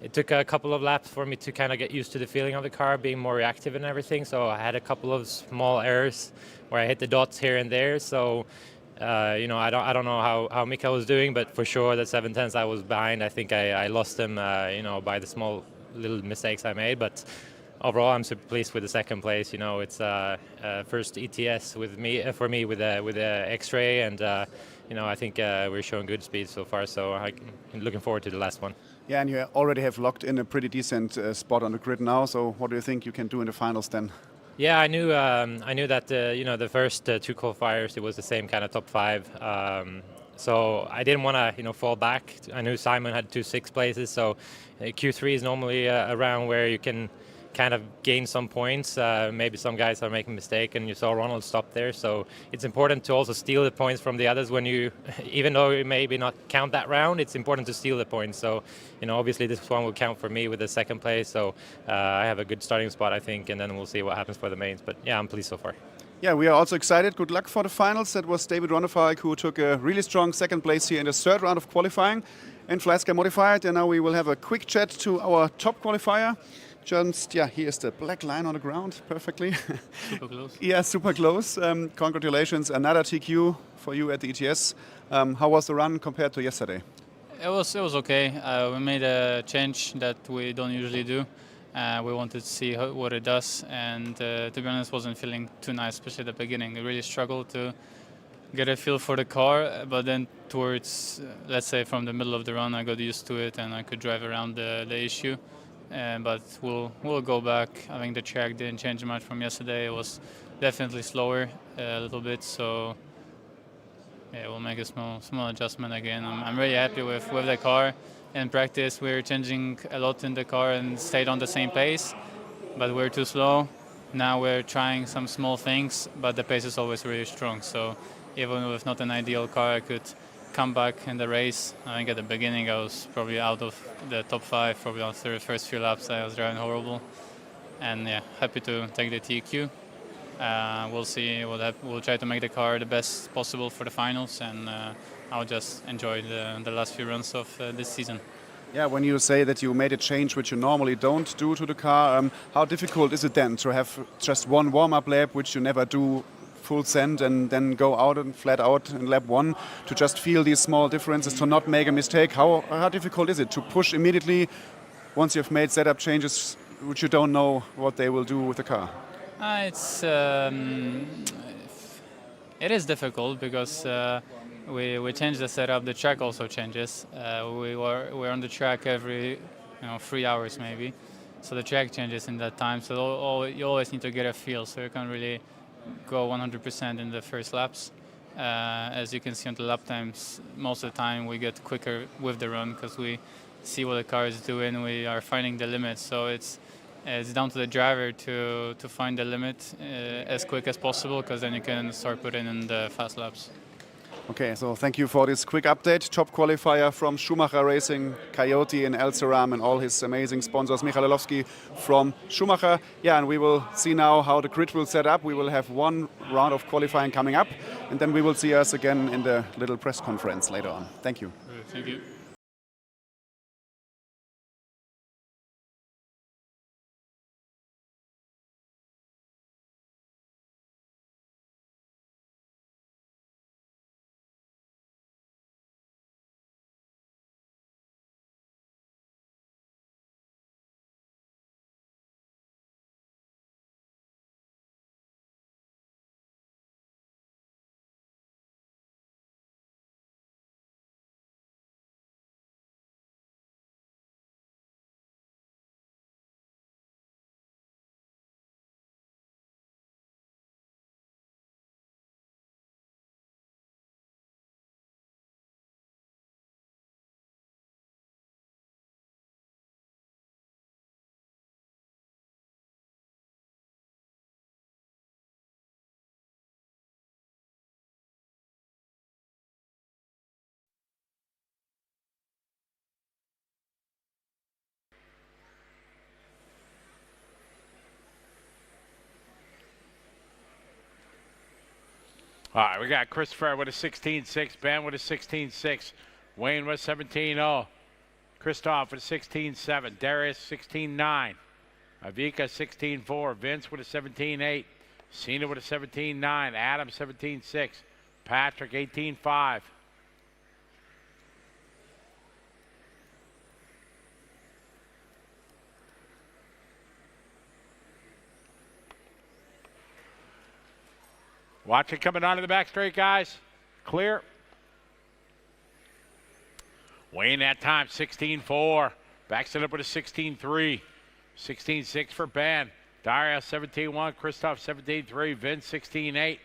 S6: it took a couple of laps for me to kind of get used to the feeling of the car, being more reactive and everything. So I had a couple of small errors where I hit the dots here and there. So I don't know how Mika was doing, but for sure the 7/10 I was behind. I think I lost him by the small little mistakes I made, but overall, I'm super pleased with the second place. It's first ETS for me with the X-Ray, and I think we're showing good speed so far. So I'm looking forward to the last one.
S1: Yeah, and you already have locked in a pretty decent spot on the grid now. So what do you think you can do in the finals then?
S6: Yeah, I knew that the first 2 qualifiers it was the same kind of top 5. So I didn't want to fall back. I knew Simon had 2 6th places, so Q3 is normally around where you can kind of gain some points. Maybe some guys are making a mistake, and you saw Ronald stop there. So it's important to also steal the points from the others when you, even though you maybe not count that round, it's important to steal the points. So, obviously this one will count for me with the second place. So I have a good starting spot, I think, and then we'll see what happens for the mains. But yeah, I'm pleased so far.
S1: Yeah, we are also excited. Good luck for the finals. That was David Ronnefalk, who took a really strong second place here in the third round of qualifying in Fly Sky Modified. And now we will have a quick chat to our top qualifier. Here's the black line on the ground, perfectly.
S7: Super close.
S1: Yeah, super close. Congratulations, another TQ for you at the ETS. How was the run compared to yesterday?
S7: It was okay. We made a change that we don't usually do. We wanted to see what it does, and to be honest, wasn't feeling too nice, especially at the beginning. We really struggled to get a feel for the car, but then towards, let's say, from the middle of the run, I got used to it and I could drive around the issue. But we'll go back. I think the track didn't change much from yesterday. It was definitely slower a little bit, so yeah, we'll make a small adjustment again. I'm really happy with the car. In practice, we're changing a lot in the car and stayed on the same pace, but we're too slow. Now we're trying some small things, but the pace is always really strong. So even with not an ideal car, I could come back in the race. I think at the beginning I was probably out of the top 5, probably after the first few laps I was driving horrible. And yeah, happy to take the TQ. We'll see what happens. We'll try to make the car the best possible for the finals, and I'll just enjoy the last few runs of this season.
S1: Yeah, when you say that you made a change which you normally don't do to the car, how difficult is it then to have just one warm-up lap, which you never do full send, and then go out and flat out in lap 1 to just feel these small differences, to not make a mistake? How difficult is it to push immediately once you've made setup changes which you don't know what they will do with the car?
S7: It is difficult because we change the setup. The track also changes. We're on the track every 3 hours maybe, so the track changes in that time. So you always need to get a feel. So you can't really go 100% in the first laps. As you can see on the lap times, most of the time we get quicker with the run because we see what the car is doing. We are finding the limit, so it's down to the driver to find the limit as quick as possible, because then you can start putting in the fast laps.
S1: Okay, so thank you for this quick update. Top qualifier from Schumacher Racing, Coyote and El Ceram and all his amazing sponsors. Michael Orlowski from Schumacher. Yeah, and we will see now how the grid will set up. We will have one round of qualifying coming up, and then we will see us again in the little press conference later on. Thank you.
S7: Thank you.
S3: All right, we got Christopher with a 16.6, Ben with a 16.6, Wayne with a 17.0, Christoph with a 16.7, Darius 16.9, Avika 16.4, Vince with a 17.8, Cena with a 17.9, Adam 17.6, Patrick 18.5. Watch it coming onto the back straight, guys. Clear. Wayne that time, 16.4. Backs it up with a 16.3. 16.6 for Ben. Daria, 17.1. Christoph, 17.3. Vince, 16.8.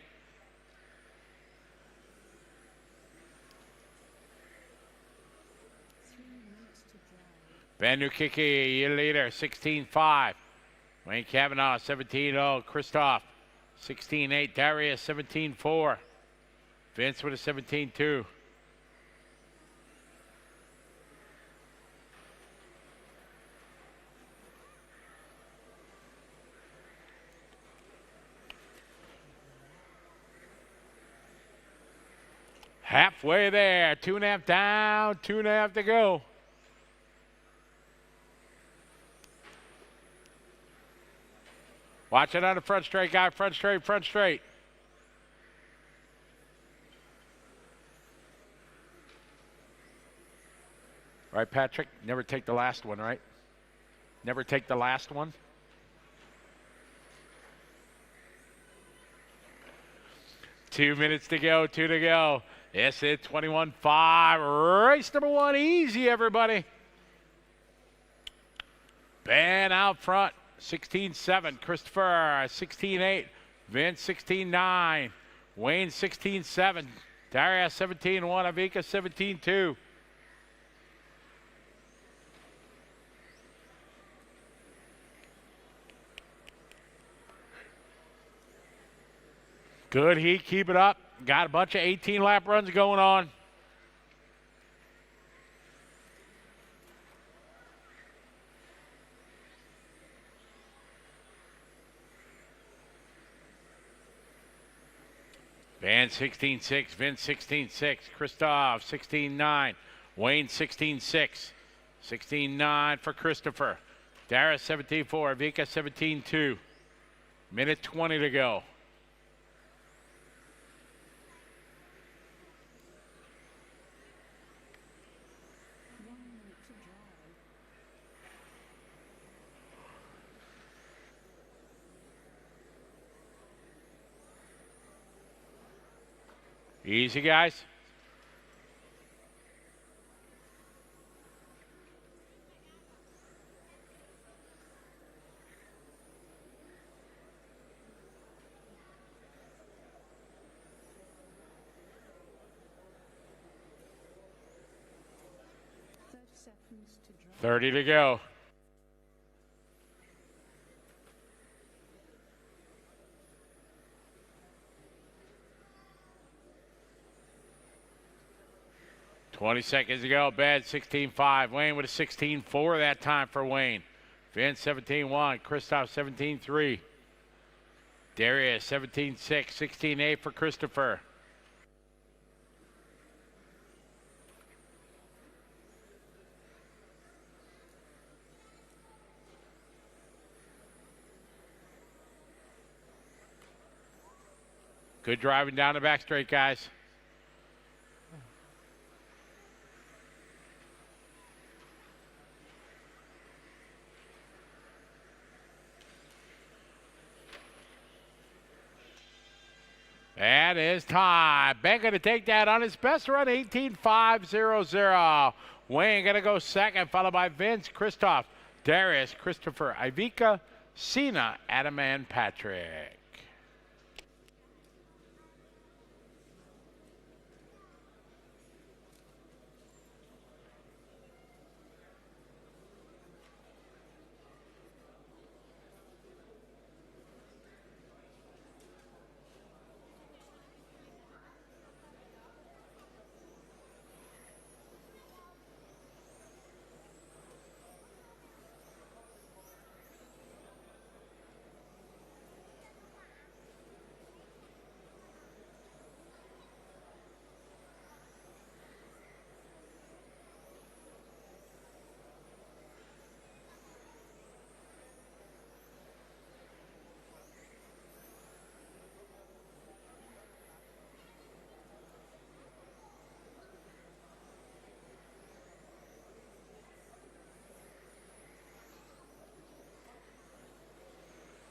S3: Ben Nukiki, your leader, 16.5. Wayne Kavanaugh, 17.0. Christoph, 16.8. Darius, 17.4. Vince with a 17.2. Halfway there. 2.5 down, 2.5 to go. Watch it on the front straight, guy. Front straight, front straight. Right, Patrick? Never take the last one, right? Never take the last one. Two minutes to go, 2 to go. Yes, it's 21.5. Race number 1, easy, everybody. Ben out front. 16.7, Christopher 16.8, Vince 16.9, Wayne 16.7, Darius 17.1, Avika 17.2. Good heat, keep it up. Got a bunch of 18-lap runs going on. Van 16.6, Vince 16.6, Christoph 16.9, Wayne 16.6, 16.9 for Christopher, Darius 17.4, Vika 17.2, minute 20 to go. Easy, guys.
S5: seconds to drive.
S3: 30 to go. Twenty seconds to go. Bad 16-5. Wayne with a 16-4 that time for Wayne. Vince 17-1. Christoph 17-3. Darius 17-6. 16-8 for Christopher. Good driving down the back straight, guys. That is time. Ben going to take that on his best run, 18.500. Wayne going to go second, followed by Vince, Christoph, Darius, Christopher, Ivica, Cena, Adam, and Patrick.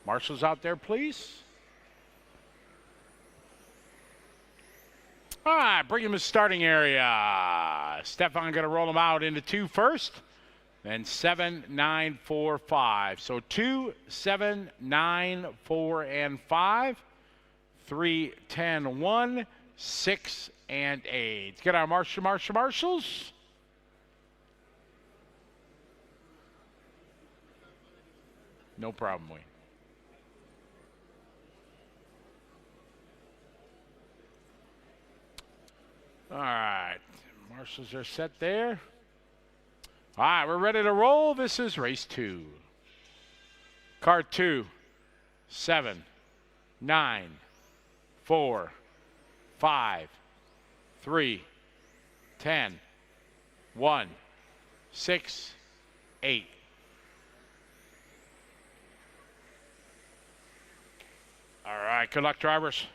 S3: Marshals out there, please. All right, bring him to starting area. Stefan going to roll him out into 2 first. Then 7, 9, 4, 5. So 2, 7, 9, 4, and 5. 3, 10, 1, 6, and 8. Get our marshals. No problem, Wayne. All right, marshals are set there. All right, we're ready to roll. This is race 2. Car 2, 7, 9, 4, 5, 3, 10, 1, 6, 8. All right, good luck, drivers.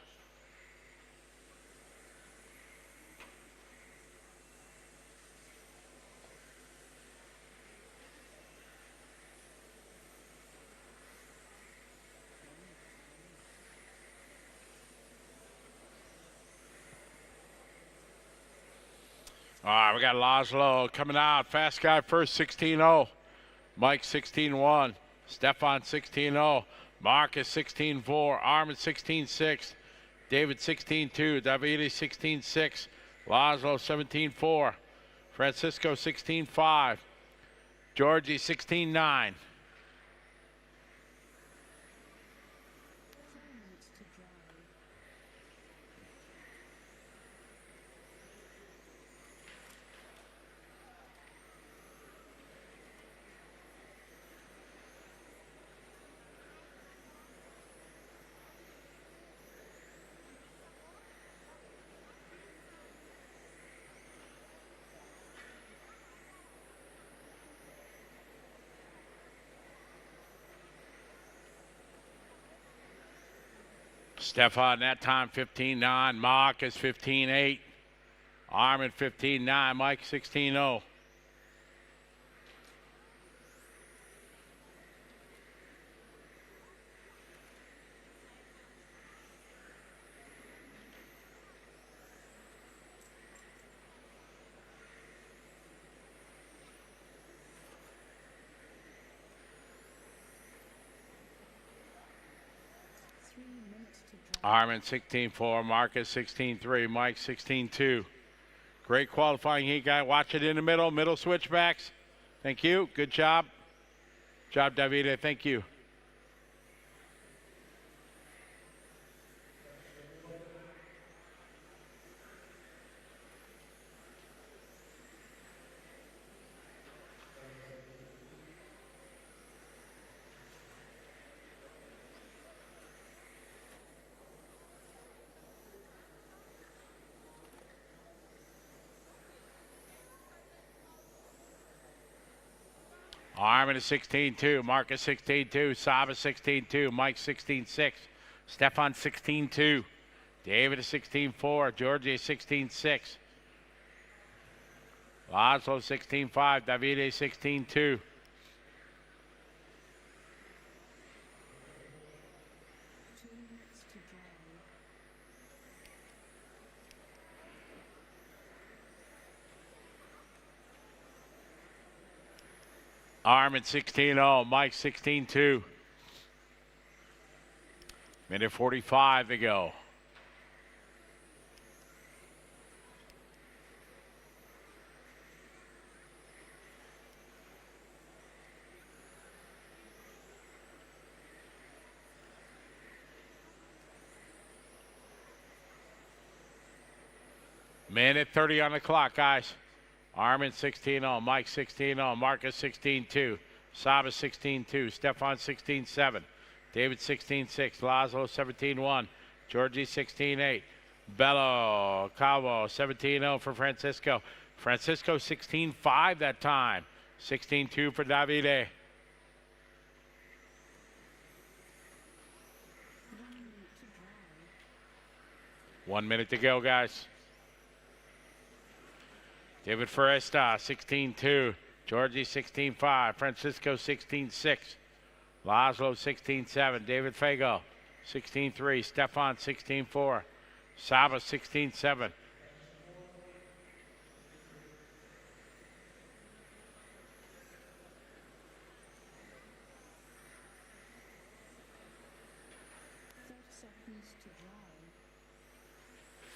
S3: All right, we got Laszlo coming out. Fast guy first, 16-0. Mike, 16-1. Stefan, 16-0. Marcus, 16-4. Armin, 16-6. David, 16-2. Davide, 16-6. Laszlo, 17-4. Francisco, 16-5. Georgie, 16-9. Stefan that time 15-9. Mark is 15-8. Armin 15-9. Mike 16-0. Armin 16-4, Marcus 16-3, Mike 16-2. Great qualifying heat, guy. Watch it in the middle switchbacks. Thank you. Good job. Job, Davide. Thank you. Armin is 16-2, Marcus 16-2, Saba 16-2, Mike 16-6, Stefan 16-2, David is 16-4, Georgie 16-6, Laszlo 16-5, Davide 16-2. Armin 16-0, Mike 16-2. Minute 45 to go. Minute 30 on the clock, guys. Armin 16-0, Mike 16-0, Marcus 16-2, Saba 16-2, Stefan 16-7, David 16-6, Laszlo 17-1, Georgie 16-8, Bello Calvo 17-0 for Francisco. Francisco 16-5 that time, 16-2 for Davide. One minute to go, guys. David Foresta, 16-2. Georgie, 16-5. Francisco, 16-6. Laszlo, 16-7. David Fago, 16-3. Stefan, 16-4. Saba, 16-7.
S5: Seconds to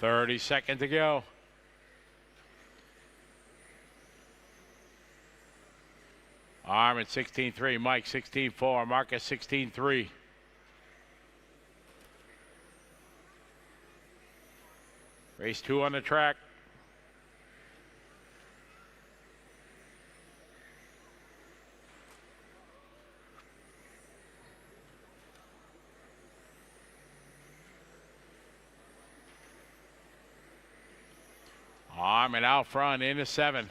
S5: drive.
S3: 30 seconds to go. Armin 16-3, Mike 16-4, Marcus 16-3. Race 2 on the track. Armin out front into 7.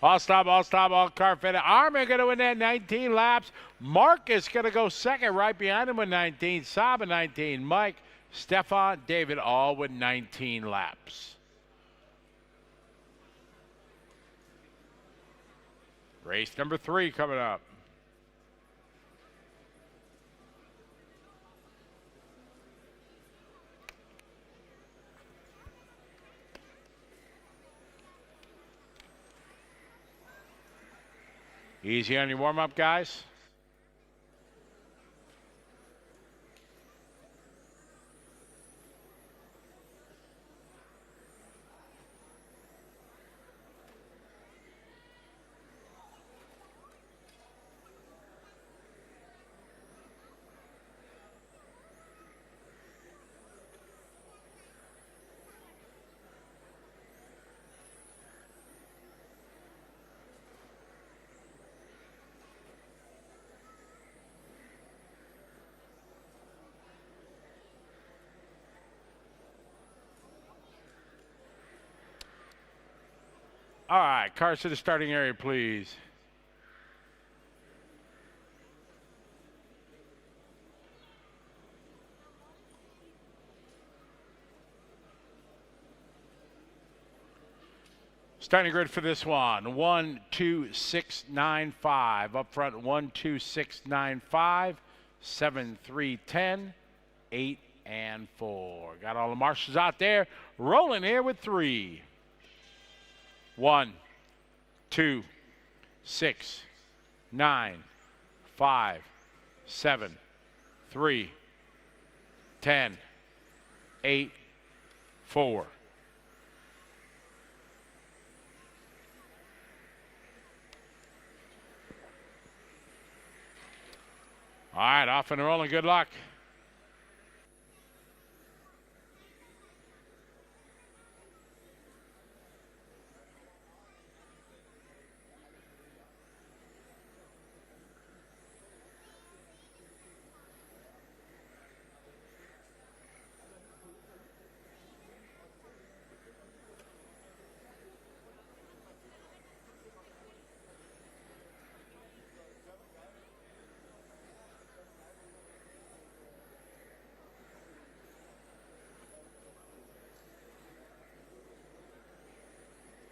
S3: All car fitted. Armin going to win that 19 laps. Marcus going to go second right behind him with 19. Saba 19. Mike, Stefan, David all with 19 laps. Race number 3 coming up. Easy on your warm-up, guys. All right, cars to the starting area, please. Starting grid for this one, 1, 2, 6, 9, 5. Up front, 1, 2, 6, 9, 5, 7, 3, 10, 8, and 4. Got all the marshals out there. Rolling here with 3. 1, 2, 6, 9, 5, 7, 3, 10, 8, 4. All right, off and rolling. Good luck.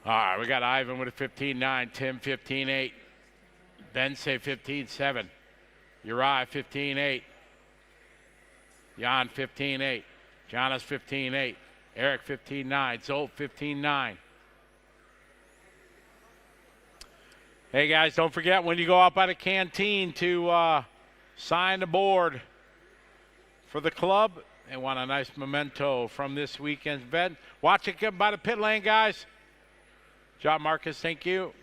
S3: All right, we got Ivan with a 15-9, Tim 15-8, Bensei 15-7, Uriah 15-8, Jan 15-8, Jonas 15-8, Eric 15-9, Zolt 15-9. Hey guys, don't forget when you go out by the canteen to sign the board for the club. They want a nice memento from this weekend's event. Watch it get by the pit lane, guys. Job, Marcus, thank you.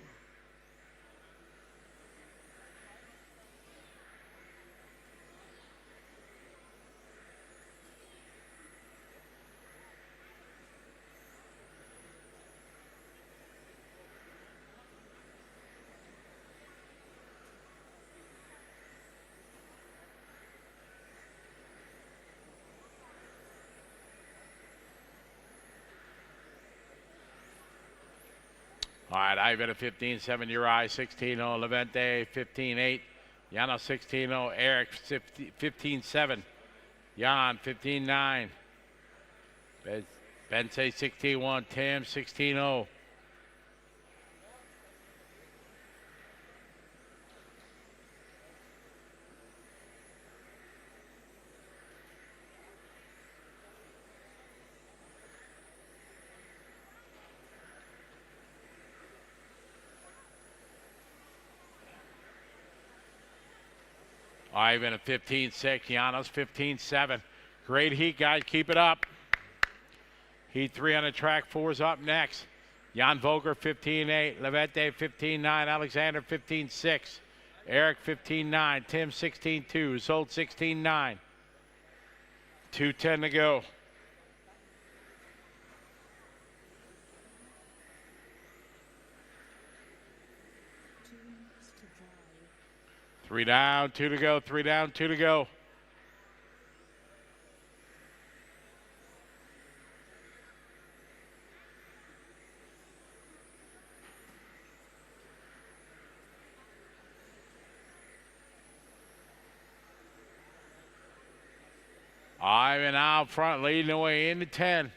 S3: All right, Ivan at 15-7, Uri 16-0, Levente 15-8, Jano 16-0, Eric 15-7, Jan 15-9, Bensei 16-1, Tim 16-0. Ivan at 15-6, Janos 15-7. Great heat, guys. Keep it up. Heat 3 on the track. 4's up next. Jan Voger 15-8, Levente 15-9, Alexander 15-6, Eric 15-9, Tim 16-2, Zolt 16-9. 2:10 to go. Three down, 2 to go, 3 down, 2 to go. Ivan out front, leading the way into 10.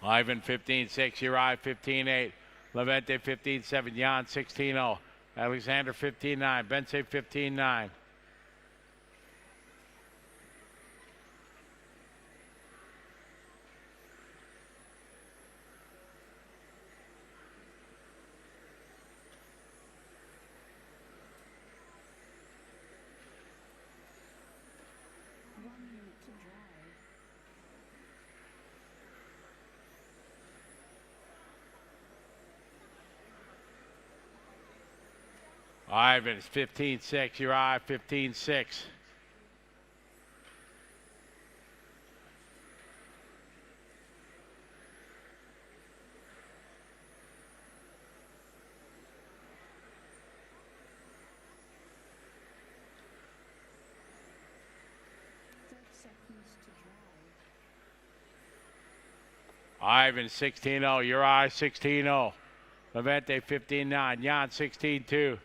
S3: Ivan 15-6, Uri 15-8, Levente 15-7, Jan 16-0, Alexander 15-9, Bensei 15-9. Ivan is 15-6, Uri 15-6. Ivan 16-0, Uri 16-0. Levente 15-9, Jan 16-2.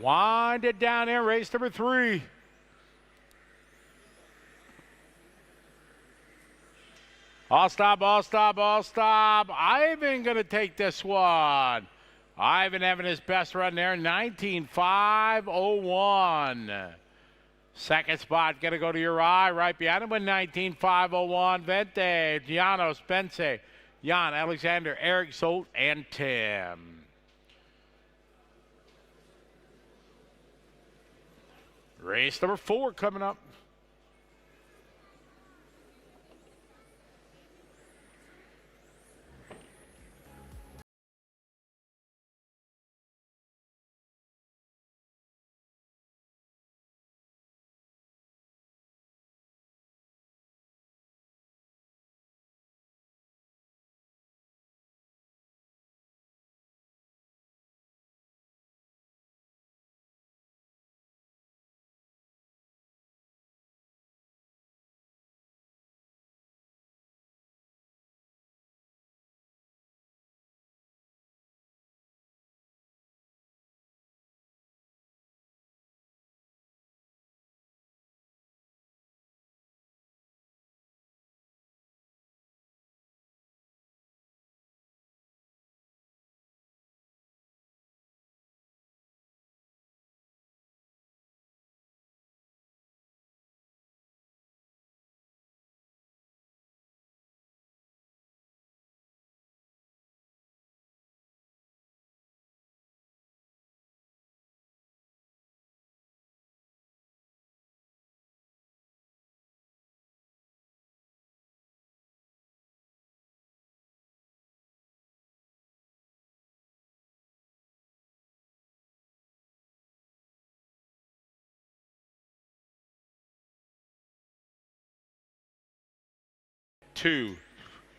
S3: Wind it down there, race number 3. All stop, all stop, all stop. Ivan gonna take this one. Ivan having his best run there, 19.501. Second spot gonna go to Uri, right behind him with 19.501. Vente, Giano, Spence, Jan, Alexander, Eric, Zolt, and Tim. Race number 4 coming up. Two,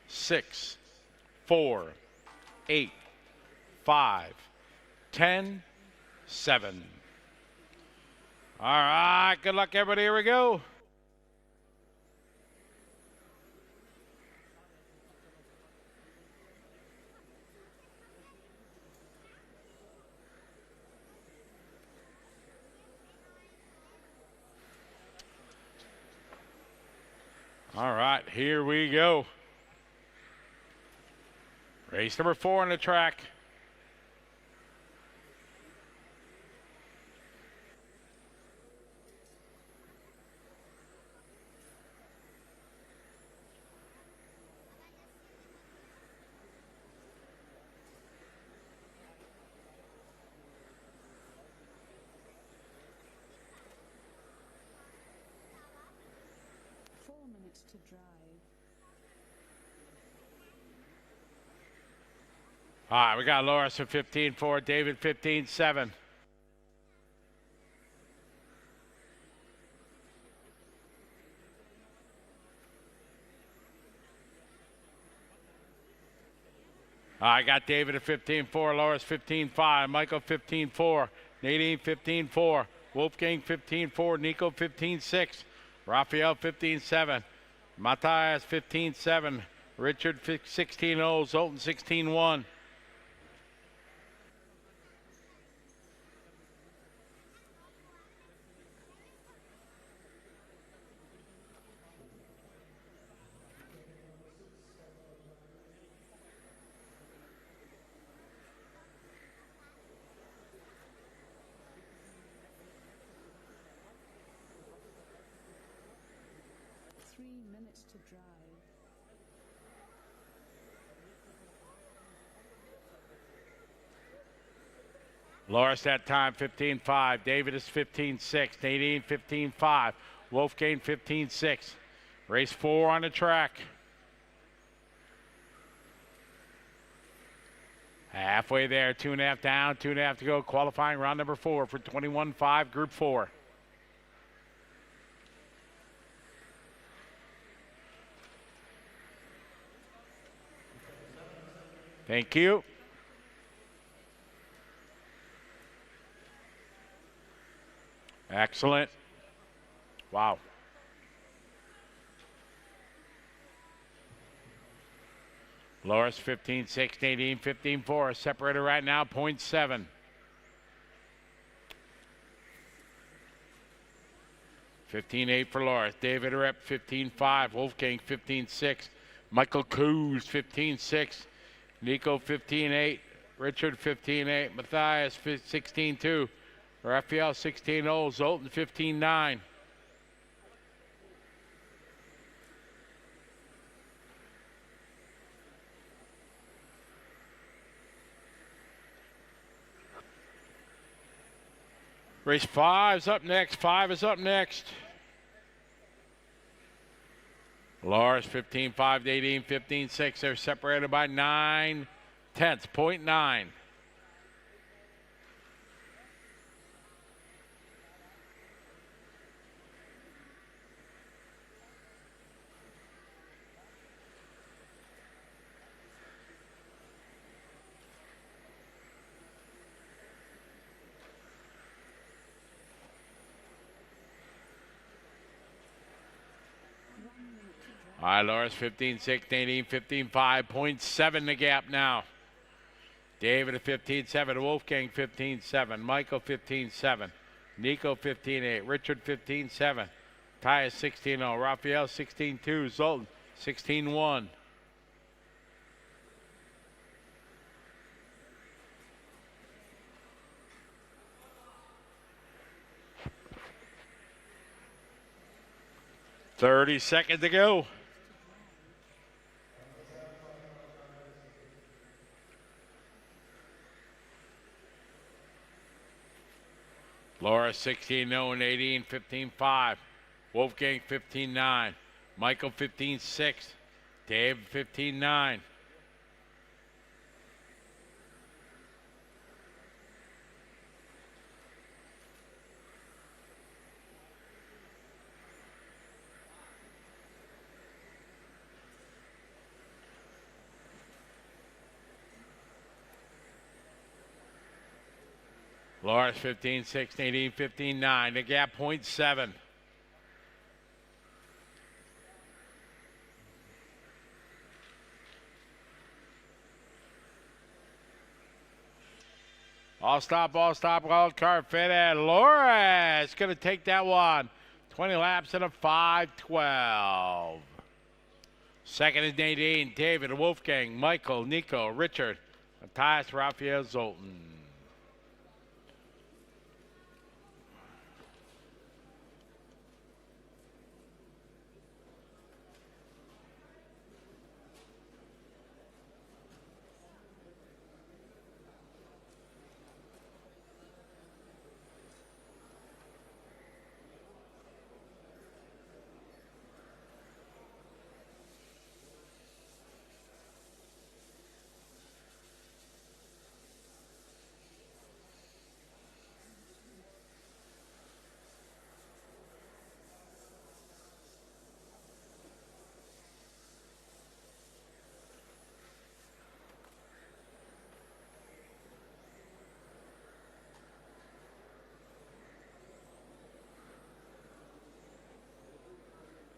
S3: 6, 4, 8, 5, 10, 7. All right, good luck, everybody. Here we go. All right, here we go. Race number 4 on the track.
S5: To drive.
S3: All right, we got Loris at 15.4, David 15.7. I got David at 15.4, Loris 15.5, Michael 15.4, Nadine 15.4, Wolfgang 15.4, Nico 15.6, Raphael 15.7. Matthias 15.7, Richard 16.0, Zoltan 16.1.
S5: To drive.
S3: Loris that time 15.5, David is 15.6, Nadine 15.5, Wolfgang 15.6. Race 4 on the track. Halfway there, 2.5 down, 2.5 to go. Qualifying round number 4 for 21.5, Group 4. Thank you. Excellent. Wow. Loris 15.6, Nadine 15.4. Separator right now, 0.7. 15-8 for Loris. David Rep 15-5. Wolfgang 15-6. Michael Coos 15-6. Nico 15-8. Richard 15-8. Matthias 16-2. Raphael 16-0. Zoltan 15-9. Race 5 is up next. 5 is up next. Lars 15-5 to 18, 15-6. They're separated by 9 tenths, 0.9. All right, Loris 15-6, 18, 15-5, 0.7 the gap now. David at 15-7, Wolfgang 15-7, Michael 15-7, Nico 15-8, Richard 15-7, Tyus 16-0, Raphael 16-2, Zoltan 16-1. $30 seconds to go. Laura 16-0 and 18, 15-5. Wolfgang 15-9. Michael 15-6. Dave 15-9. Lawrence 15-6, 18, 15-9. The gap 0.7. All stop, wild card fitted. Lawrence going to take that one. 20 laps and a 5:12. Second is Nadine, David, Wolfgang, Michael, Nico, Richard, Matthias, Raphael, Zoltan.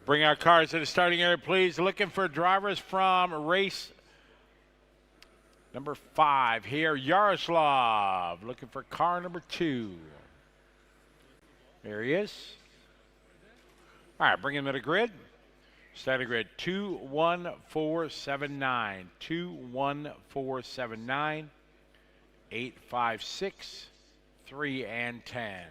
S3: Bring our cars to the starting area, please. Looking for drivers from race number 5 here. Yaroslav looking for car number 2. There he is. All right, bring him to the grid. Starting grid 21479. 21479. 856 3 and 10.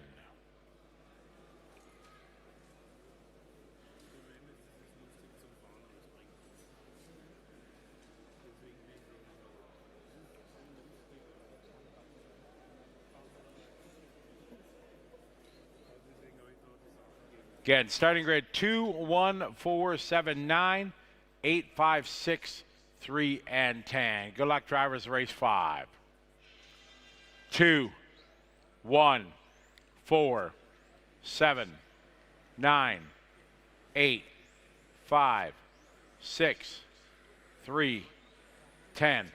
S3: Again, starting grid 21479, 856 3 and 10. Good luck, drivers, race 5. 2 1 4 7 9 8 5 6 3 10.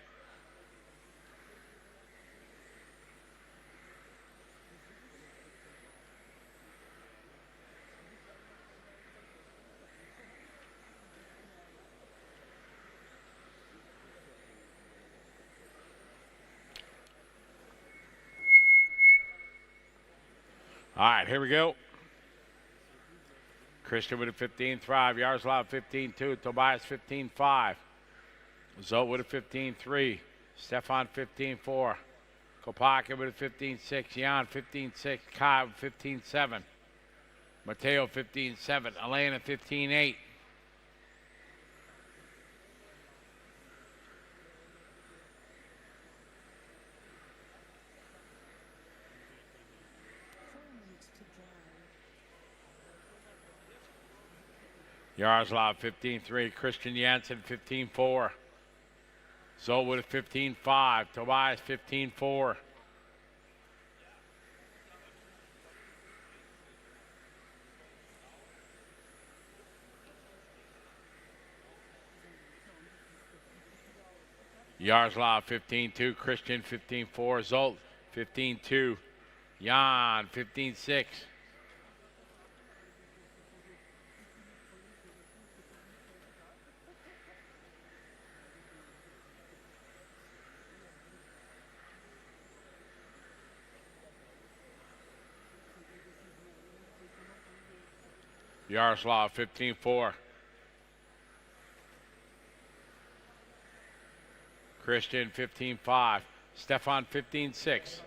S3: All right, here we go. Christian with a 15.5. Yaroslav 15.2. Tobias 15.5. Zolt with a 15.3. Stefan 15.4. Kopaka with a 15.6. Jan 15.6. Kai with 15.7. Mateo 15.7. Elena 15.8. Yaroslav 15.3. Christian Jansen 15.4. Zolt with a 15.5. Tobias 15.4. Yaroslav 15.2. Christian 15.4. Zolt 15.2. Jan 15.6. Yaroslav 15.4. Christian 15.5. Stefan 15.6.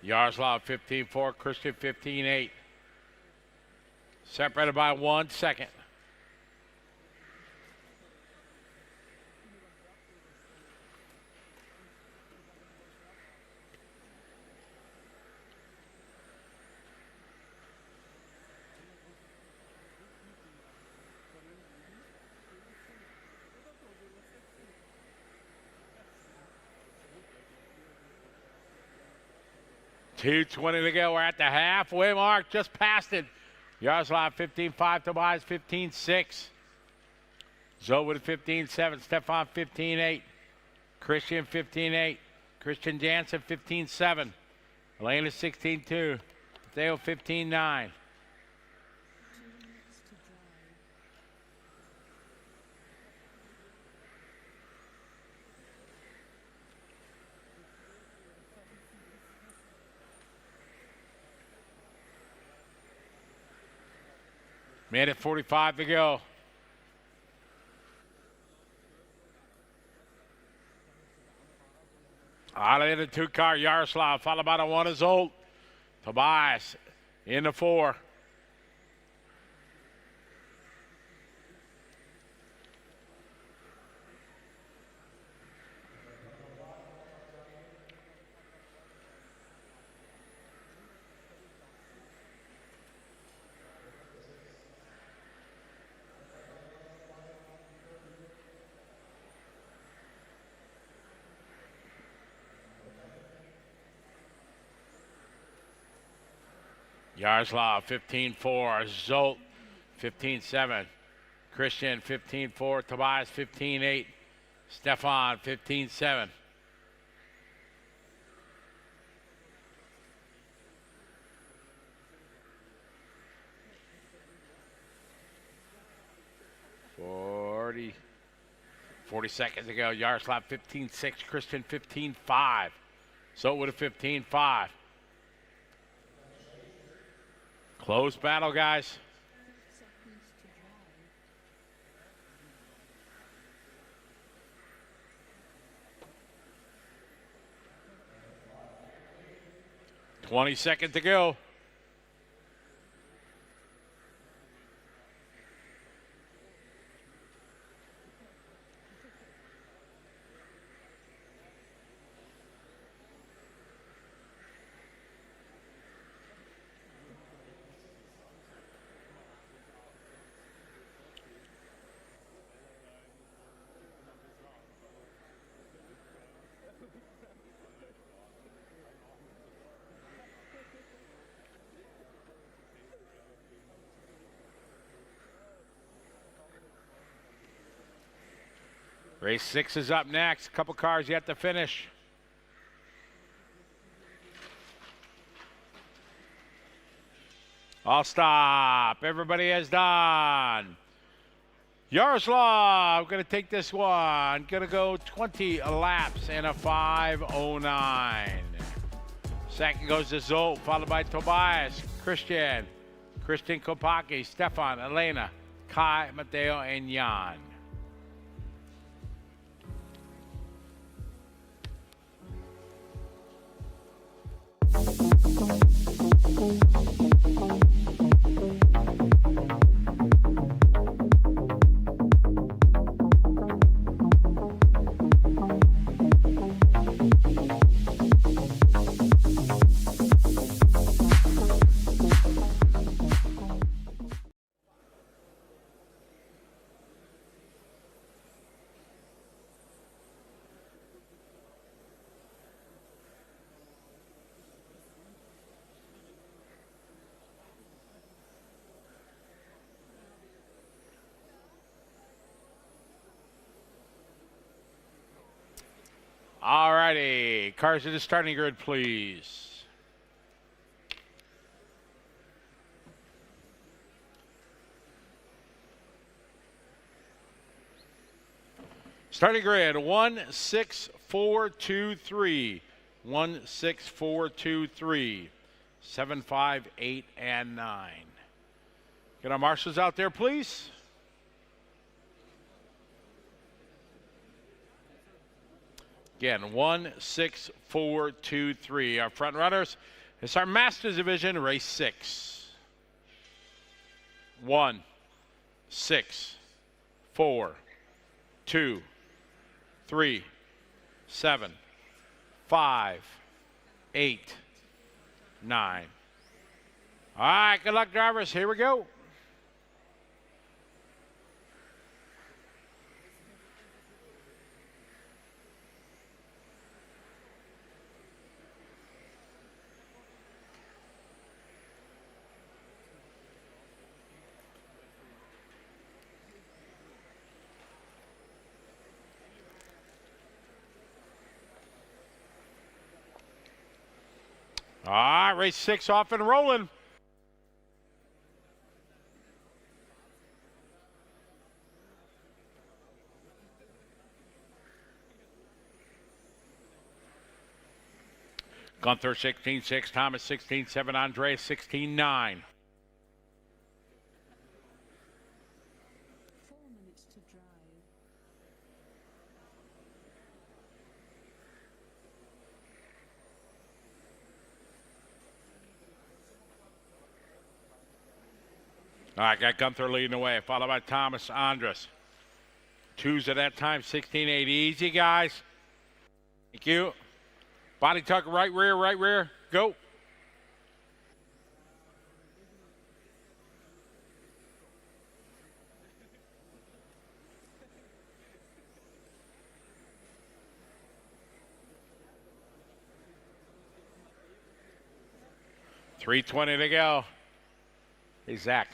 S3: Yaroslav 15.4. Christian 15.8. Separated by 1 second. .220 to go. We're at the halfway mark. Just past it. Yaroslav 15.5. Tobias 15.6. Zoe with 15.7. Stefan 15.8. Christian 15.8. Christian Jansen 15.7. Elena 16.2. Theo 15.9. Minute 45 to go. Out of the 2-car, Yaroslav, followed by the 1 is Zolt. Tobias in the 4. Yaroslav 15.4, Zolt 15.7, Christian 15.4, Tobias 15.8, Stefan 15.7. Forty seconds to go. Yaroslav 15.6, Christian 15.5. Zolt with a 15.5. Close battle, guys. .20 seconds to go. Race 6 is up next. Couple cars yet to finish. All stop. Everybody is done. Yaroslav going to take this one. Going to go 20 laps in a 5:09. Second goes to Zolt, followed by Tobias, Christian Kopaki, Stefan, Elena, Kai, Mateo, and Jan. All righty, cars to the starting grid, please. Starting grid, 1, 6, 4, 2, 3. 1, 6, 4, 2, 3. 7, 5, 8, and 9. Get our marshals out there, please. Again, 1, 6, 4, 2, 3. Our front runners. It's our Masters Division, race 6. 1, 6, 4, 2, 3, 7, 5, 8, 9. All right, good luck, drivers. Here we go. All right, race 6 off and rolling. Gunther 16.6, Thomas 16.7, Andreas 16.9.
S5: 4 minutes to drive.
S3: All right, got Gunther leading the way, followed by Thomas, Andres. 2s at that time, 16.8. Easy, guys. Thank you. Body tuck, right rear, go. .320 to go. Hey, Zach.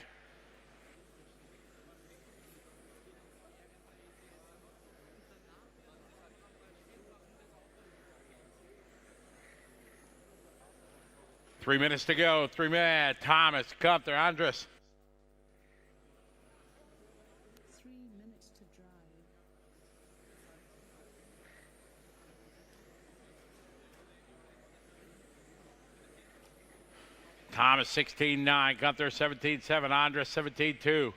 S3: Three minutes to go. 3 minutes. Thomas, Gunther, Andres.
S5: 3 minutes to drive.
S3: Thomas 16.9, Gunther 17.7, Andres 17.2,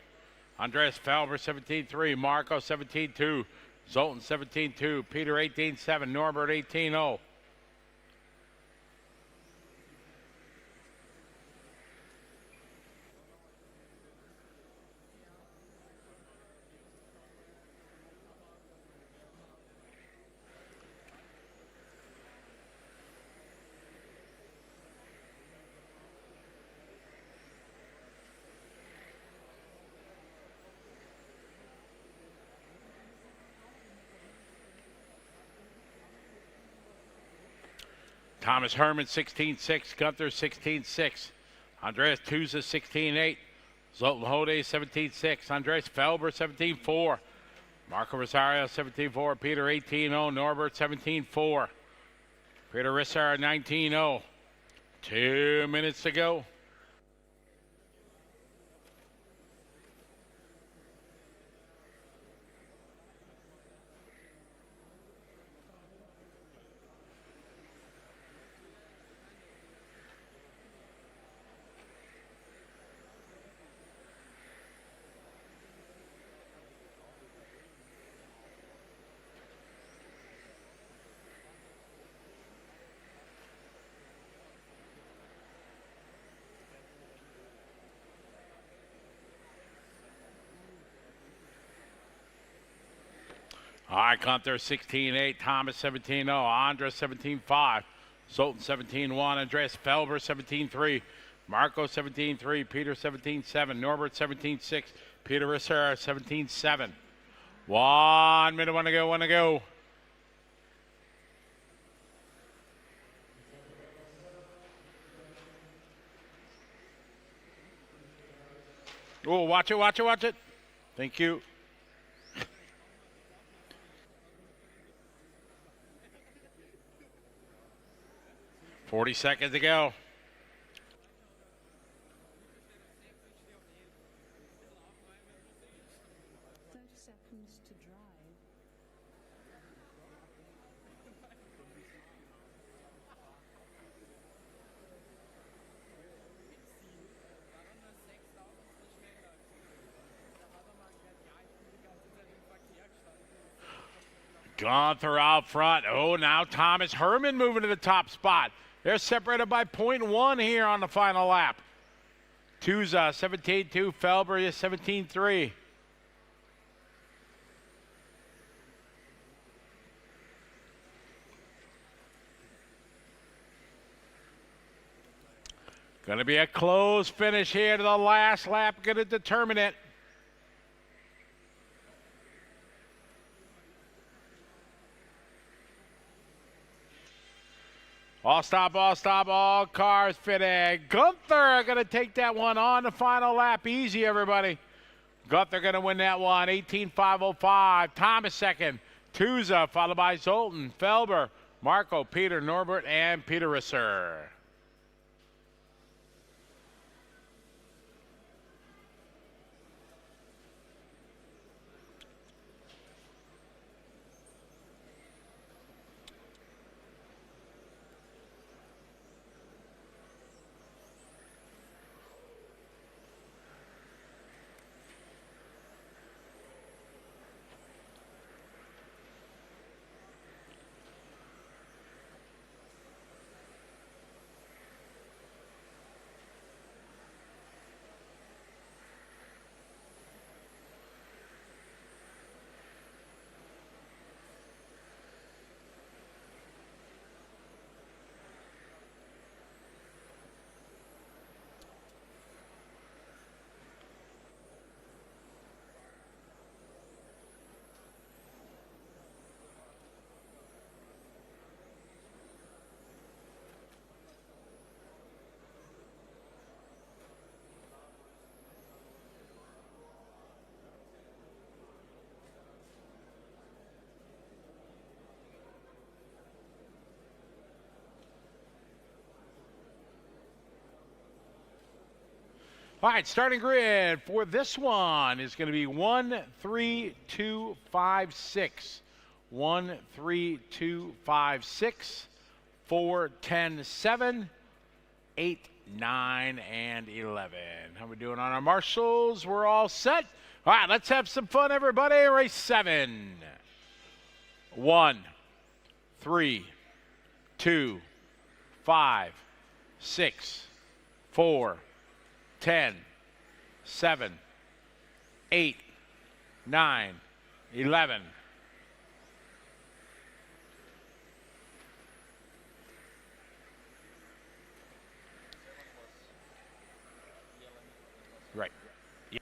S3: Andreas Felber 17.3, Marco 17.2, Zoltan 17.2, Peter 18.7, Norbert 18.0. Thomas Herman 16.6, Gunther 16.6, Andreas Tuza 16.8, Zoltan Hode 17.6, Andreas Felber 17.4, Marco Rosario 17.4, Peter 18.0, Norbert 17.4, Peter Rissar 19.0. 2 minutes to go. All right, Gunther 16-8, Thomas 17-0, Andres 17-5, Zoltan 17-1, Andreas Felber 17-3, Marco 17-3, Peter 17-7, Norbert 17-6, Peter Risser 17-7. 1 minute, one to go. Oh, watch it. Thank you. 40 seconds to go.
S5: Seconds to drive.
S3: Gunther out front. Oh, now Thomas Herman moving to the top spot. They're separated by 0.1 here on the final lap. Tuza 17-2, Felber is 17-3. Going to be a close finish here to the last lap. Going to determine it. All cars fitted. Gunther going to take that one on the final lap. Easy, everybody. Gunther going to win that one. 18.505. Thomas second. Tuza followed by Zoltan, Felber, Marco, Peter, Norbert, and Peter Risser. All right, starting grid for this one is going to be 1, 3, 2, 5, 6. 1, 3, 2, 5, 6. 4, 10, 7. 8, 9, and 11. How we doing on our marshals? We're all set. All right, let's have some fun, everybody. Race 7. 1, 3, 2, 5, 6, 4, 10, 7, 8, 9, 11. Right. Yeah.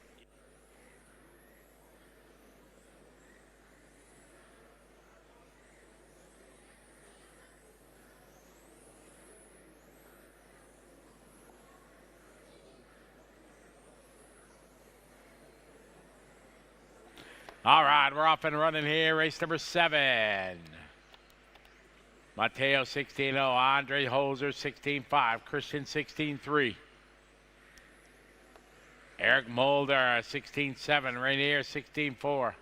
S3: All right, we're off and running here. Race number 7. Mateo 16-0, Andre Holzer 16-5, Christian 16-3. Eric Mulder 16-7, Rainier 16-4.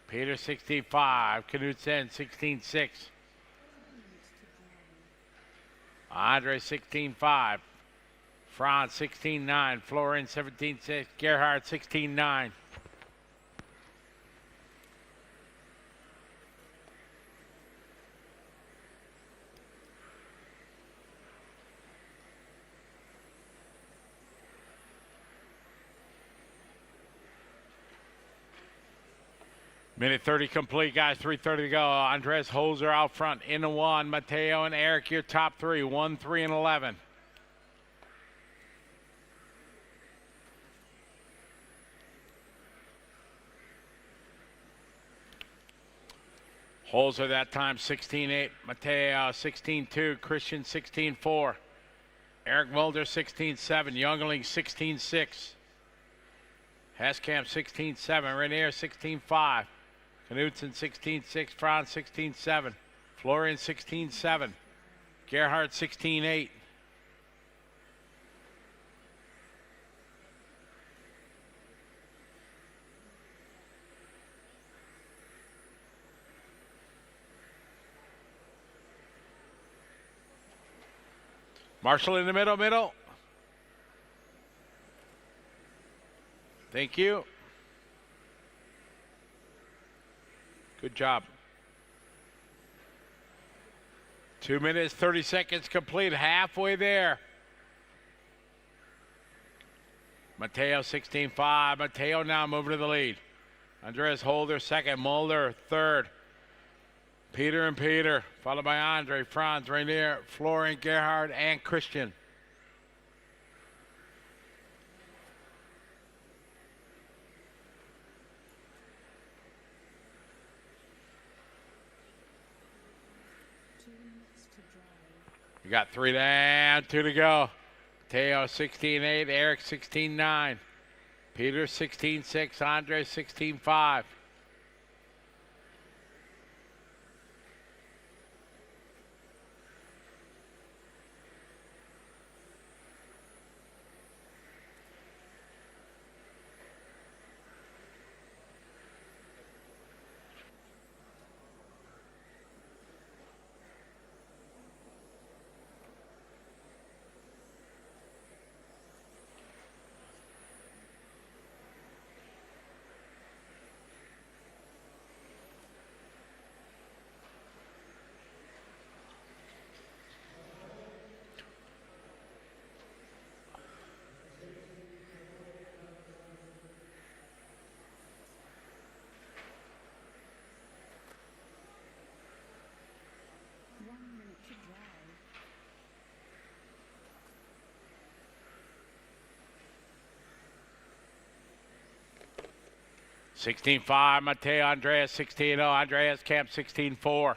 S3: Peter 16-5, Knudsen 16-6. Andre 16-5. Franz 16-9, Florian 17-6, Gerhard 16-9. Minute 30 complete, guys. 3:30 to go. Andres Holzer out front in the 1. Matteo and Eric, your top 3. 1, 3, and 11. Holzer that time 16-8. Matteo 16-2. Christian 16-4. Eric Mulder 16-7. Youngling 16-6. Heskamp 16-7. Rainier 16-5. Knudsen 16-6, Franz 16-7, Florian 16-7, Gerhard 16-8. Marshall in the middle. Thank you. Good job. 2 minutes, 30 seconds complete, halfway there. Matteo 16-5. Matteo now moving to the lead. Andreas Holder second, Mulder third. Peter, followed by Andre, Franz, Rainier, Florian, Gerhard, and Christian. We got 3 down, 2 to go. Matteo 16-8, Eric 16-9, Peter 16-6, Andre 16-5.
S5: One minute to drive.
S3: 16-5, Matteo, Andreas 16-0, Andreas Camp 16-4.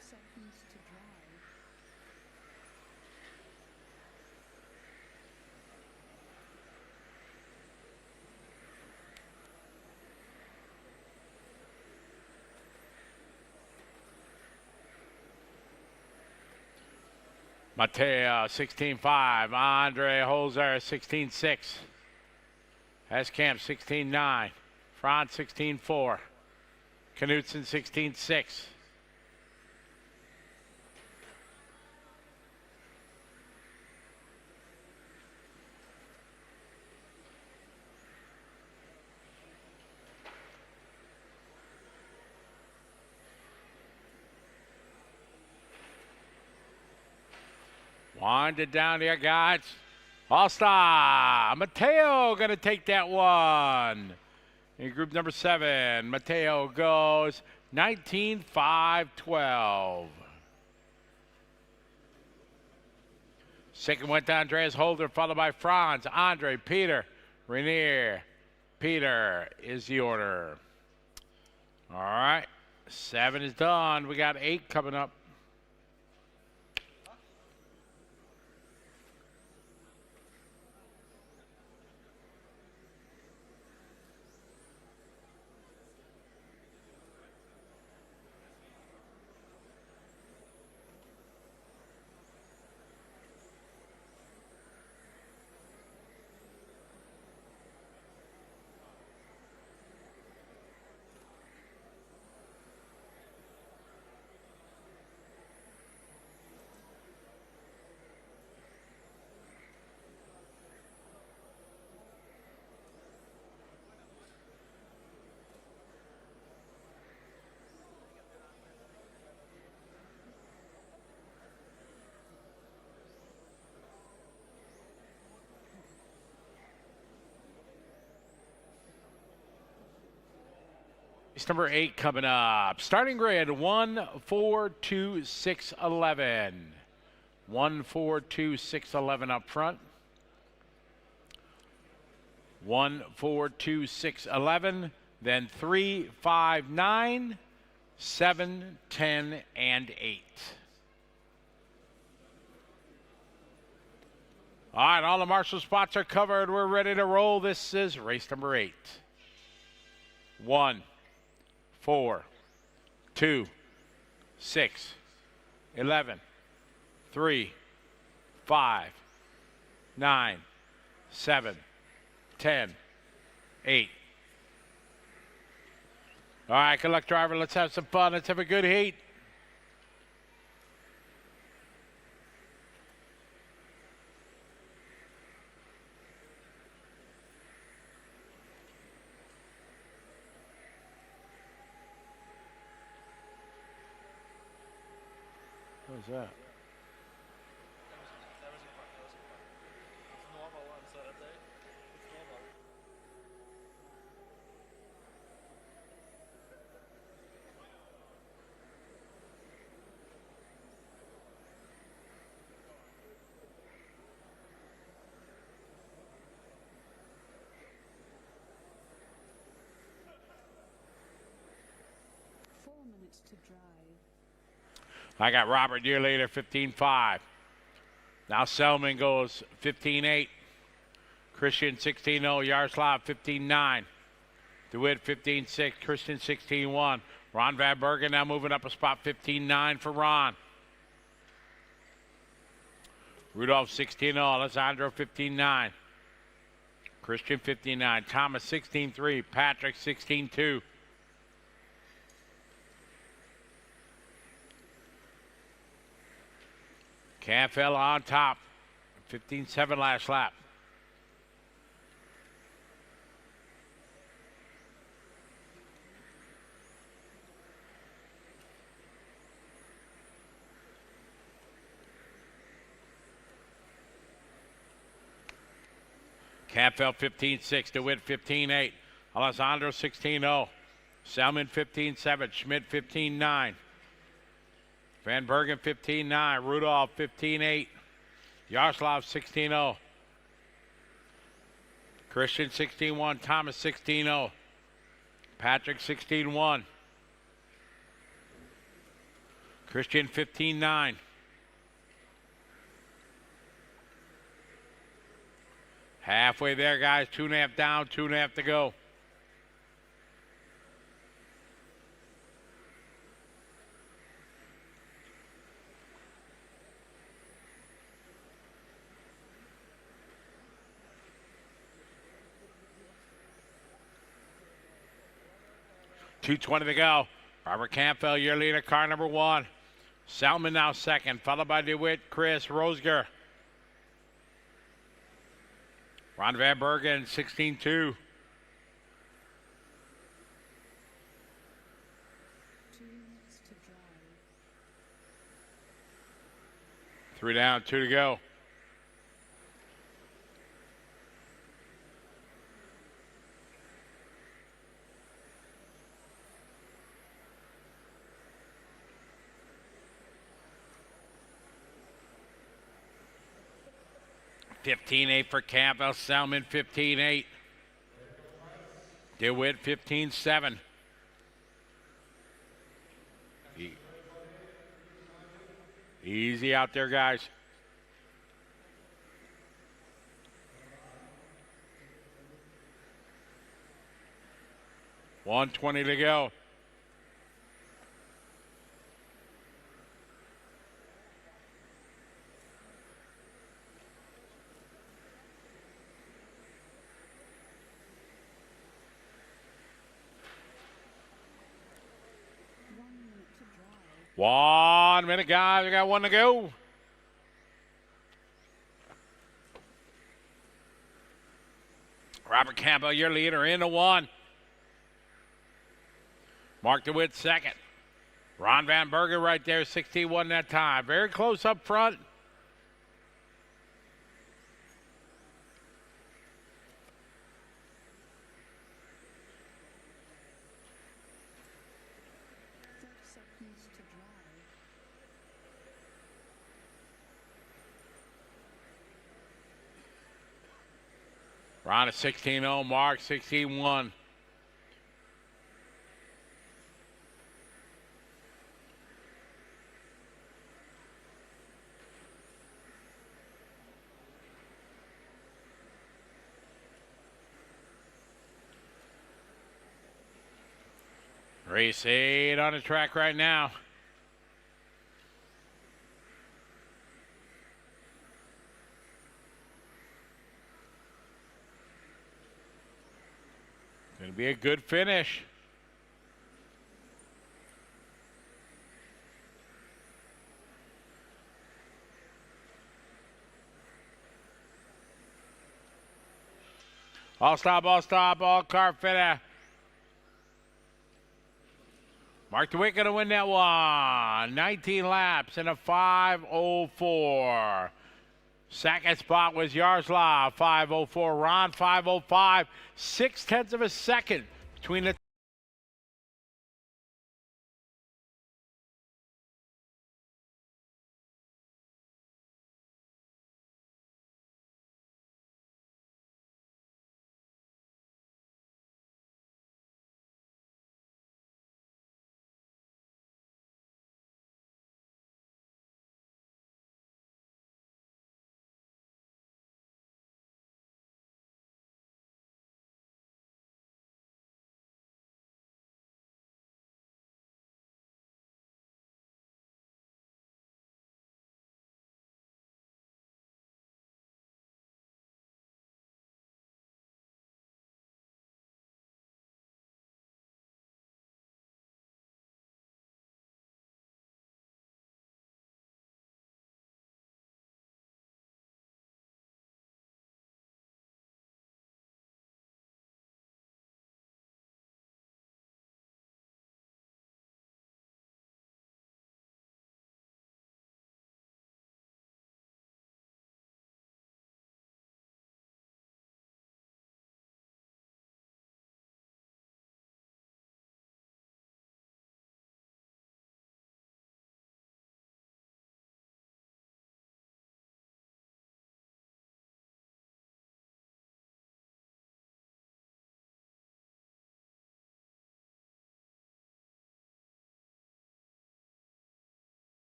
S5: Seconds to drive.
S3: 16-5, Andre Holzer 16-6. Heskamp 16-9, Franz 16-4, Knudsen 16-6. Winded down here, guys. All-star, Matteo gonna take that one. In group number 7, Matteo goes 19-5-12. Second went to Andreas Holder, followed by Franz, Andre, Peter, Rainier. Peter is the order. All right, 7 is done. We got 8 coming up. Race number 8 coming up. Starting grid 1, 4, 2, 6, 11. 1, 4, 2, 6, 11 up front. 1, 4, 2, 6, 11. Then 3, 5, 9, 7, 10, and 8. All right, all the marshal spots are covered. We're ready to roll. This is race number 8. 1, 4, 2, 6, 11, 3, 5, 9, 7, 10, 8. All right, good luck, driver. Let's have some fun. Let's have a good heat. What was that?
S5: To drive.
S3: I got Robert, your leader, 15-5. Now Selman goes 15-8. Christian 16-0. Yaroslav 15-9. DeWitt 15-6. Christian 16-1. Ron Van Bergen now moving up a spot, 15-9 for Ron. Rudolph 16-0. Alessandro 15-9. Christian 15-9. Thomas 16-3. Patrick 16-2. Campbell on top, 15-7 last lap. Campbell 15-6, DeWitt 15-8, Alessandro 16-0, Selman 15-7, Schmidt 15-9. Van Bergen 15-9, Rudolph 15-8, Yaroslav 16-0, Christian 16-1, Thomas 16-0, Patrick 16-1, Christian 15-9. Halfway there, guys, 2.5 down, 2.5 to go. .220 to go. Robert Campbell, your leader, car number 1. Selman now second, followed by DeWitt, Chris, Rosger. Ron Van Bergen, 16-2.
S5: To drive.
S3: 3 down, 2 to go. $15.8 for Campbell. Selman 15.8. DeWitt 15.7. Easy out there, guys. $120 to go.
S5: To drive.
S3: 1 minute, guys. We got 1 to go. Robert Campbell, your leader, into 1. Mark DeWitt second. Ron Van Bergen right there, 61 that time. Very close up front. Ron at 16-0, Mark 16-1. Race 8 on the track right now. Going to be a good finish. All stop, all car fitter. Mark DeWitt going to win that one. 19 laps and a 5:04. Second spot was Yaroslav, 5:04. Ron, 5:05. 0.6 of a second between the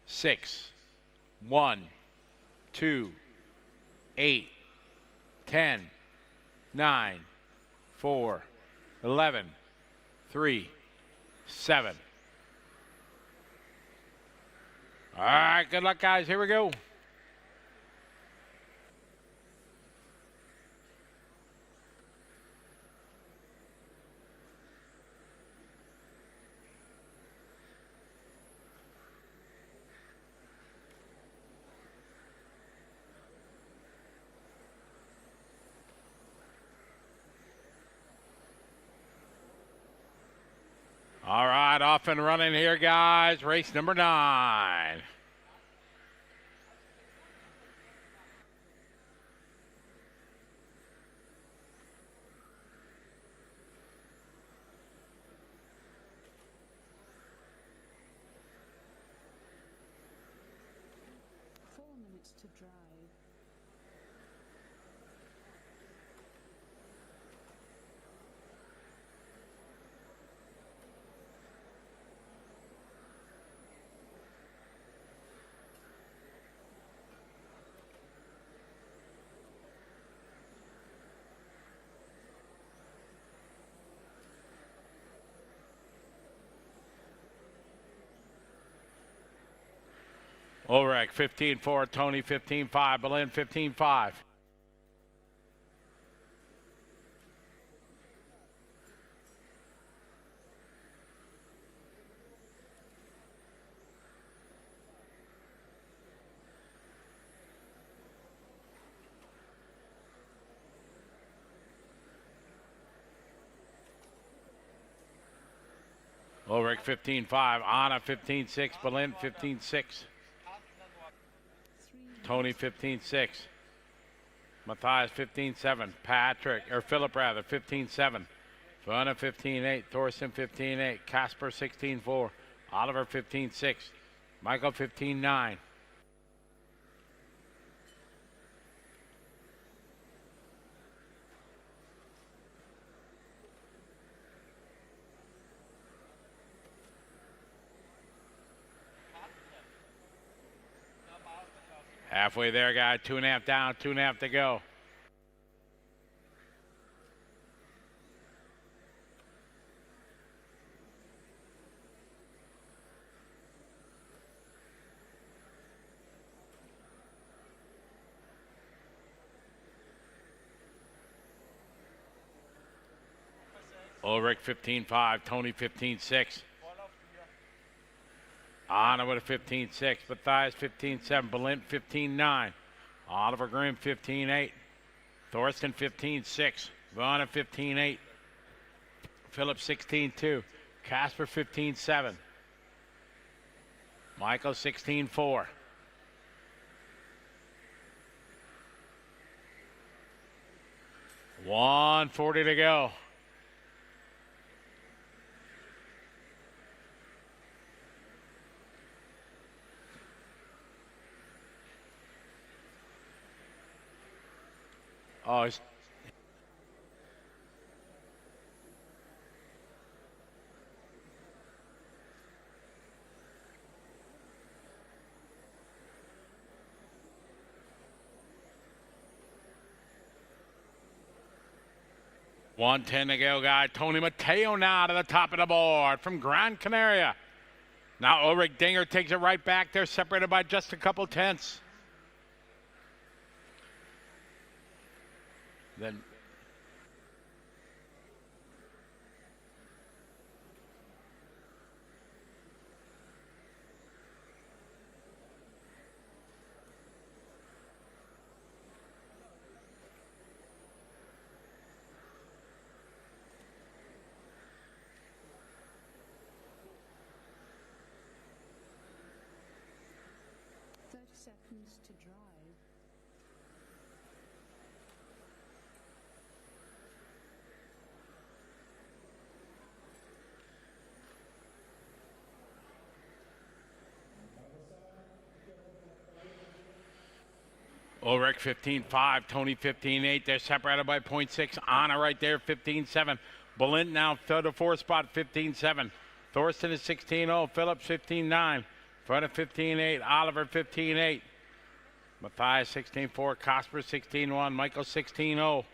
S3: six, 1, 2, 8, 10, 9, 4, 11, 3, 7. All right, good luck, guys. Here we go. All right, off and running here, guys. Race number 9.
S5: To drive.
S3: Ulrich 15-4, Tony 15-5, Berlin 15-5. Ulrich 15-5, Anna 15-6, Berlin 15-6. Tony 15-6. Matthias 15-7. Patrick, or Philip rather, 15-7. Verna 15-8. Thorsten 15-8. Casper 16-4. Oliver 15-6. Michael 15-9. Halfway there, guy. 2.5 down, 2.5 to go. Ulrich 15.5, Tony 15.6. Anna with a 15.6, Matthias 15.7, Balint 15.9, Oliver Grimm 15.8, Thorsten 15.6, Vonna 15.8, Philip 16.2, Casper 15.7, Michael 16.4. $140 to go. Oh, it's $110 to go, guy. Tony Mateo now to the top of the board from Gran Canaria. Now Ulrich Dinger takes it right back. They're separated by just a couple tenths. Then
S5: seconds to drive.
S3: Ulrich 15.5, Tony 15.8. They're separated by 0.6. Anna right there, 15.7. Balint now third to fourth spot, 15.7. Thorsten is 16.0. Phillips 15.9. Front 15.8. Oliver 15.8. Matthias 16.4. Casper 16.1. Michael 16.0.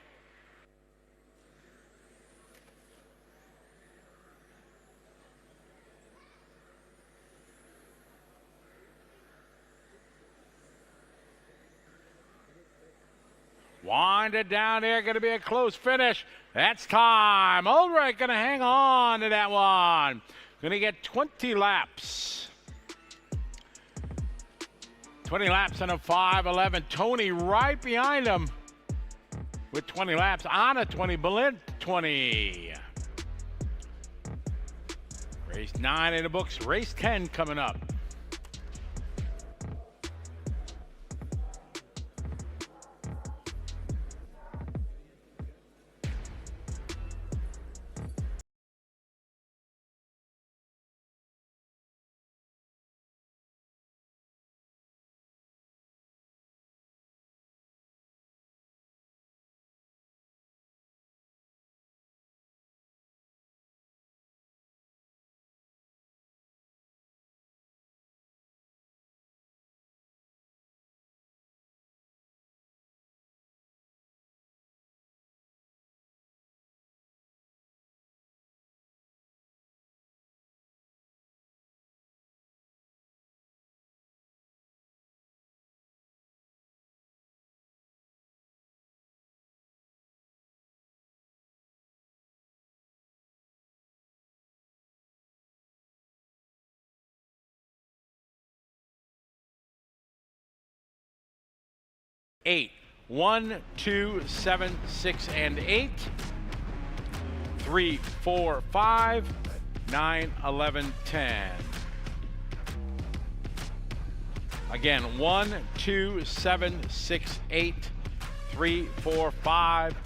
S3: Wind it down there, going to be a close finish. That's time. Ulrich going to hang on to that one. Going to get 20 laps. 20 laps and a 5.11. Tony right behind him with 20 laps. Anna 20, Balint 20. Race 9 in the books. Race 10 coming up. Eight. 1, 2, 7, 6, and 8. 3, 4, 5, 9, 11, 10. Again, 1, 2, 7, 6, 8. 3, 4, 5,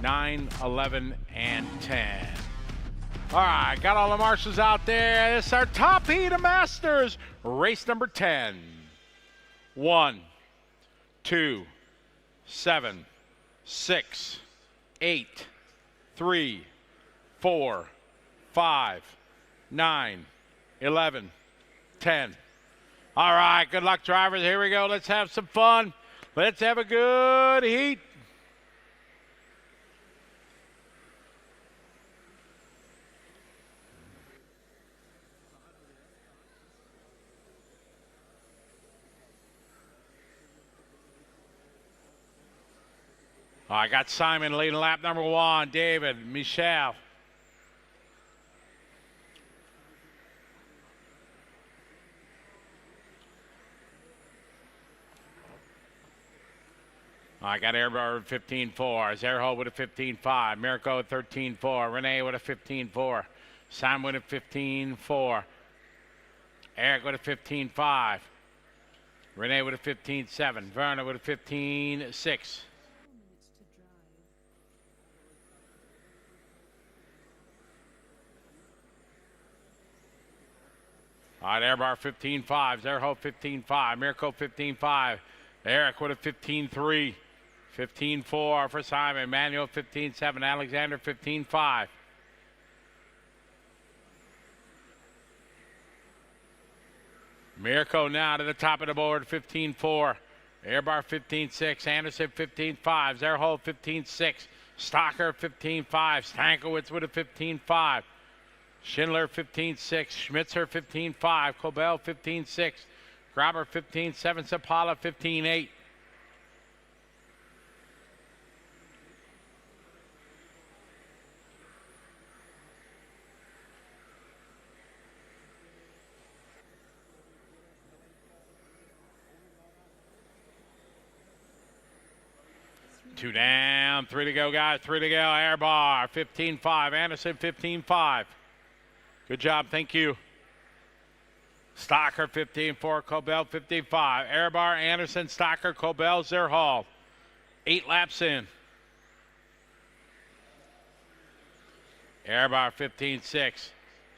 S3: 9, 11, and 10. All right, got all the marshals out there. This is our top heat of Masters, race number 10. 1, 2, 7, 6, 8, 3, 4, 5, 9, 11, 10. All right, good luck, drivers. Here we go. Let's have some fun. Let's have a good heat. I got Simon leading lap number 1. David, Michelle. I got Airbar with 15.4. Zerho with a 15.5. Mirko with 13.4. Renee with a 15.4. Simon with a 15.4. Eric with a 15.5. Renee with a 15.7. Verna with a 15.6. All right, Airbar 15.5. Zerho 15.5. Mirko 15.5. Eric with a 15.3. 15.4 for Simon. Manuel 15.7. Alexander 15.5. Mirko now to the top of the board, 15.4. Airbar 15.6. Anderson 15.5. Zerho 15.6. Stocker 15.5. Stankiewicz with a 15.5. Schindler 15.6. Schmitzer 15.5. Kobel 15.6. Grabber 15.7. Sapala 15.8. Two down, 3 to go, guys. 3 to go. Airbar 15.5. Anderson 15.5. Good job, thank you. Stocker 15.4. Kobel 15.5. Airbar, Anderson, Stocker, Kobel, Zerhall. 8 laps in. Airbar 15.6.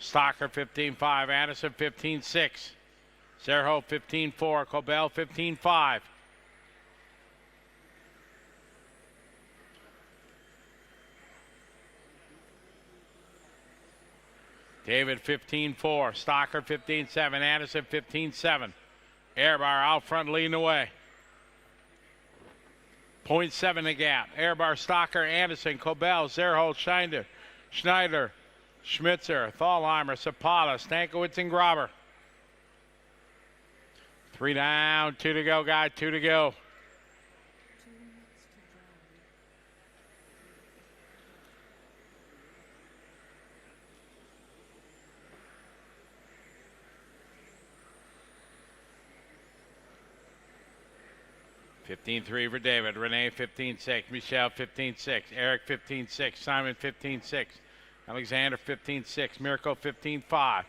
S3: Stocker 15.5. Anderson 15.6. Zerho 15.4. Kobel 15.5. David 15.4, Stocker 15.7, Anderson 15.7. Airbar out front leading the way. 0.7 the gap. Airbar, Stocker, Anderson, Kobel, Zerholt, Schneider, Schmitzer, Thalheimer, Sapala, Stankiewicz, and Grabber. 3 down, 2 to go, guys, 2 to go. 15.3 for David. Renee 15.6. Michelle 15.6. Eric 15.6. Simon 15.6. Alexander 15.6. Mirko 15.5.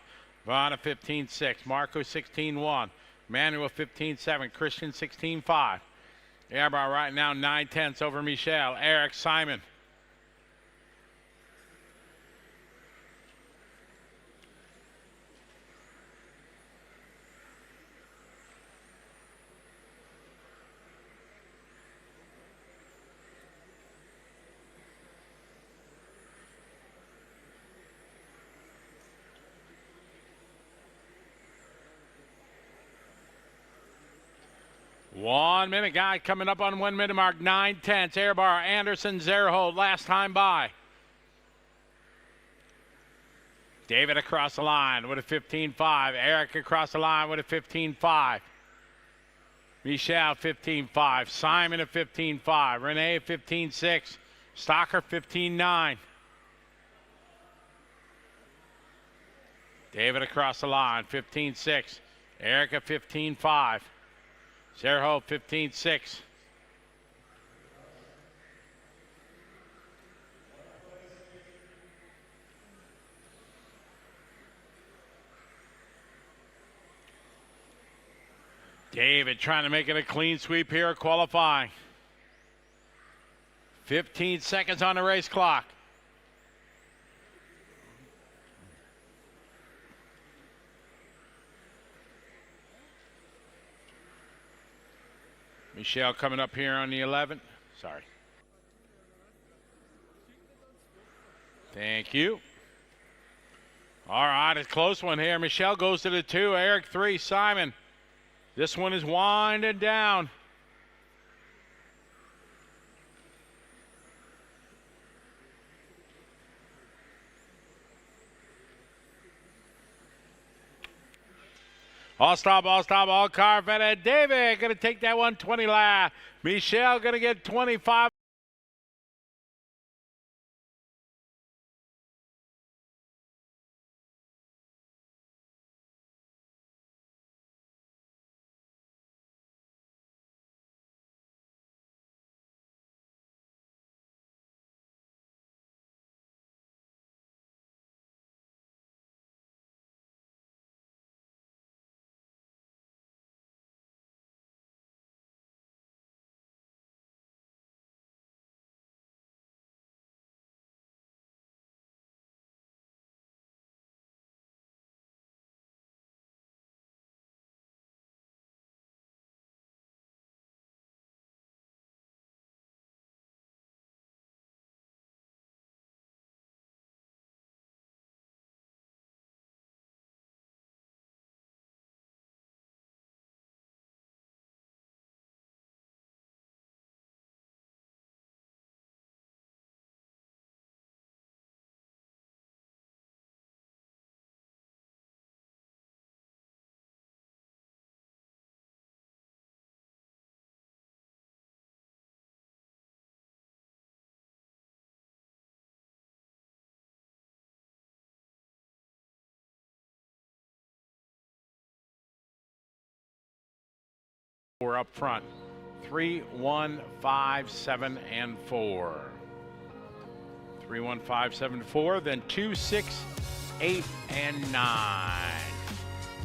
S3: Vana 15.6. Marco 16.1. Manuel 15.7. Christian 16.5. Airbar right now 9/10 over Michelle. Eric, Simon. One minute, guy, coming up on 1 minute mark, 9/10. Airbar, Anderson, Zerhold, last time by. David across the line with a 15.5. Eric across the line with a 15.5. Michelle 15.5. Simon at 15.5. Renee 15.6. Stocker 15.9. David across the line, 15.6. Eric at 15.5. Zerho 15.6. David trying to make it a clean sweep here, qualifying. 15 seconds on the race clock. Michelle coming up here on the 11th. Sorry. Thank you. All right, a close one here. Michelle goes to the 2. Eric 3. Simon This one is winding down. All stop, all car. David going to take that one 20 lap. Michelle going to get 25. We're up front. 3, 1, 5, 7, and 4. 3, 1, 5, 7, 4. Then 2, 6, 8, and 9.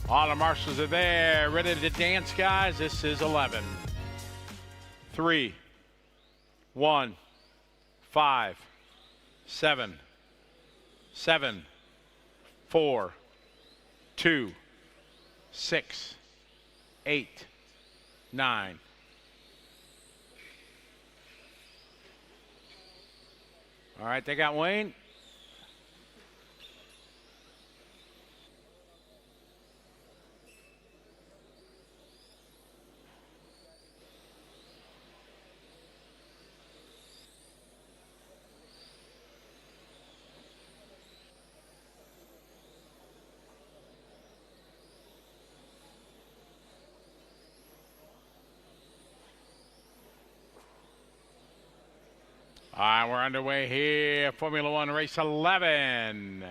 S3: All the marshals are there, ready to dance, guys. This is 11. 3, 1, 5, 7, 7, 4, 2, 6, 8, 9. All right, they got Wayne. All right, we're underway here. Formula One race 11.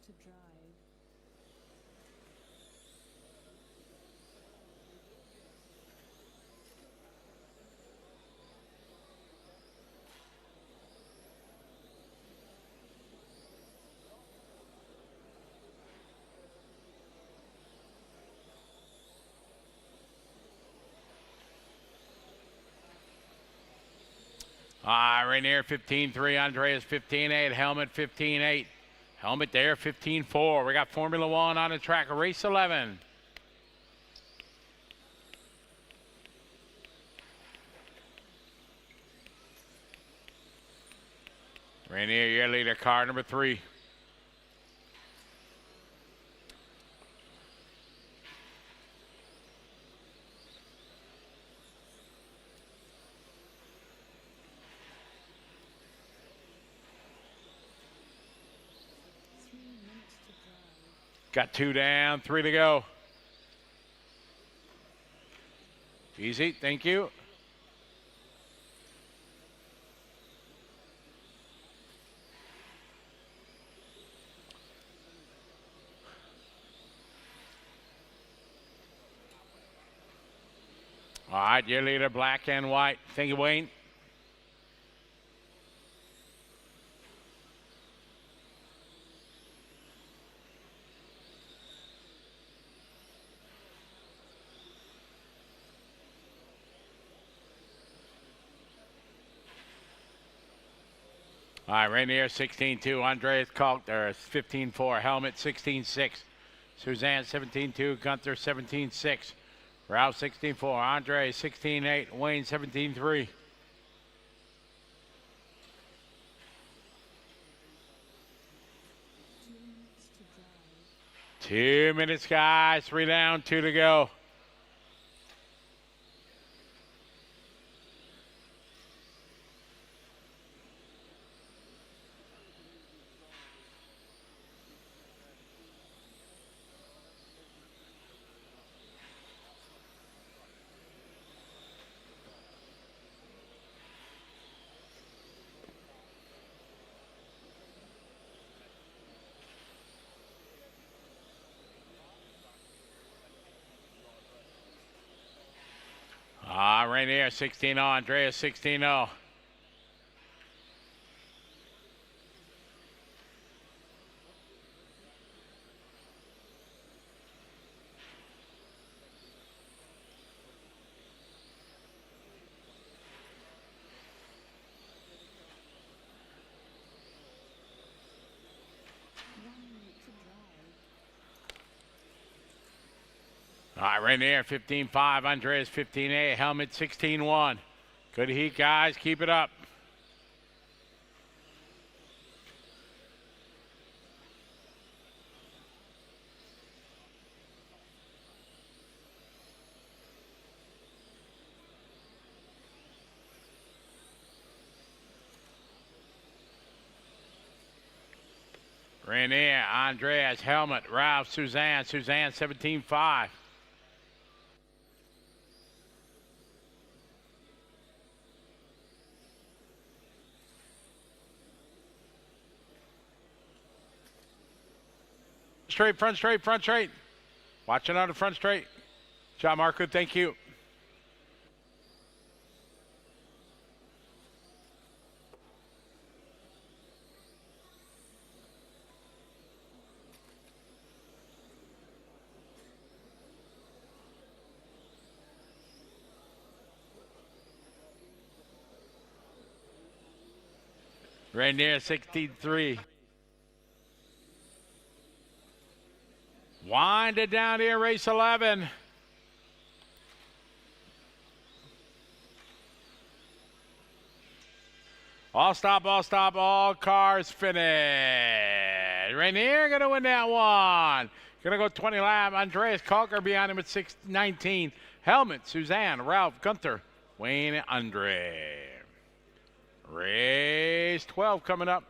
S5: To drive.
S3: Rainier 15-3, Andreas 15-8, Helmet 15-8. Helmet there 15-4. We got Formula One on the track, race 11. Rainier, your leader, car number 3. Got 2 down, 3 to go. Easy, thank you. All right, your leader, black and white. Thank you, Wayne. All right, Rainier 16-2, Andreas Kalter 15-4, Helmet 16-6, Suzanne 17-2, Gunther 17-6, Ralph 16-4, Andre 16-8, Wayne 17-3. 2 minutes, guys. 3 down, 2 to go. Rainier 16-0, Andreas 16-0. All right, Rainier 15-5, Andreas 15-8, Helmet 16-1. Good heat, guys. Keep it up. Rainier, Andreas, Helmet, Ralph, Suzanne 17-5. Straight, front straight, front straight. Watching on the front straight. Job, Marco, thank you. Rainier 16-3. Wind it down here, race 11. All stop, all cars finished. Rainier gonna win that one. Gonna go 20 lap. Andreas Kalker behind him at 6:19. Helmet, Suzanne, Ralph, Gunther, Wayne, and Andre. Race 12 coming up.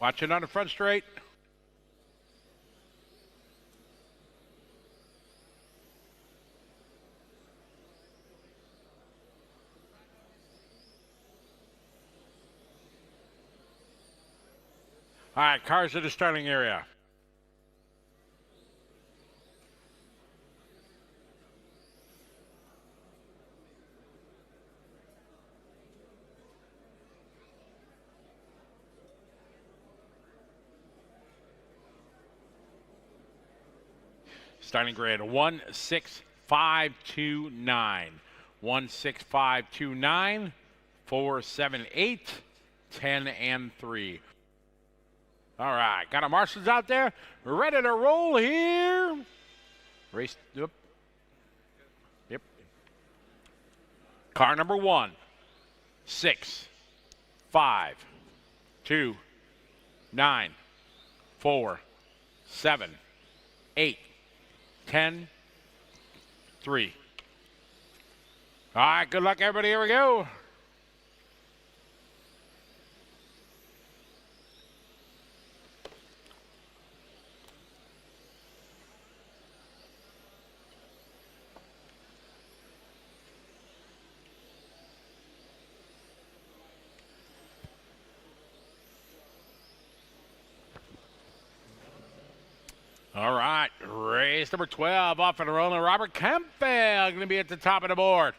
S3: Watching on the front straight. All right, cars at the starting area. Starting grid 16529. 16529, 478, 10 and 3. All right, got our marshals out there. We're ready to roll here. Race, yep. Car number 1, 6, 5, 2, 9, 4, 7, 8, 10, 3. All right, good luck, everybody. Here we go. All right, race number 12 off and rolling. Robert Kempfeld going to be at the top of the board.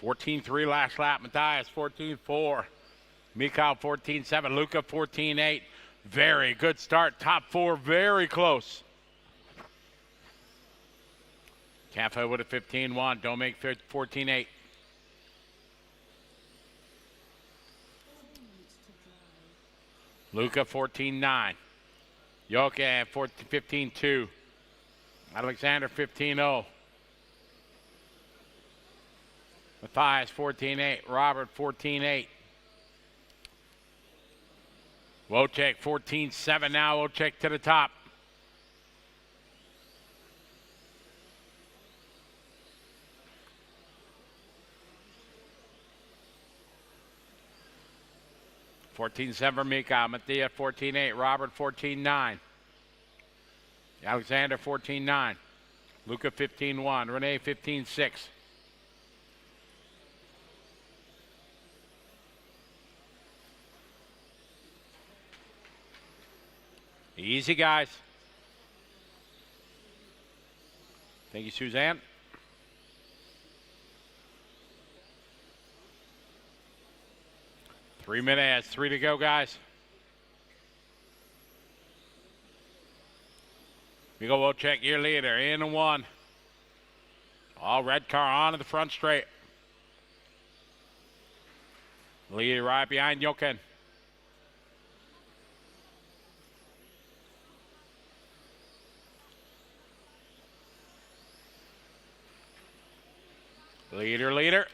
S3: 14-3 last lap. Matthias 14-4. Mikhail 14-7. Luca 14-8. Very good start. Top four very close. Kempfeld with a 15-1. Domek 14-8. Luca 14-9. Yoke 15-2. Alexander 15-0. Matthias 14-8. Robert 14-8. Wojciech 14-7 now. Wojciech to the top. $14-7 Mika. Mattia 14-8. Robert 14-9. Alexander 14-9. Luca 15-1. Renee 15-6. Easy, guys. Thank you, Suzanne. Three minutes, 3 to go, guys. We go, we'll check your leader in and 1. All red car on to the front straight. Leader right behind Jochen. Leader.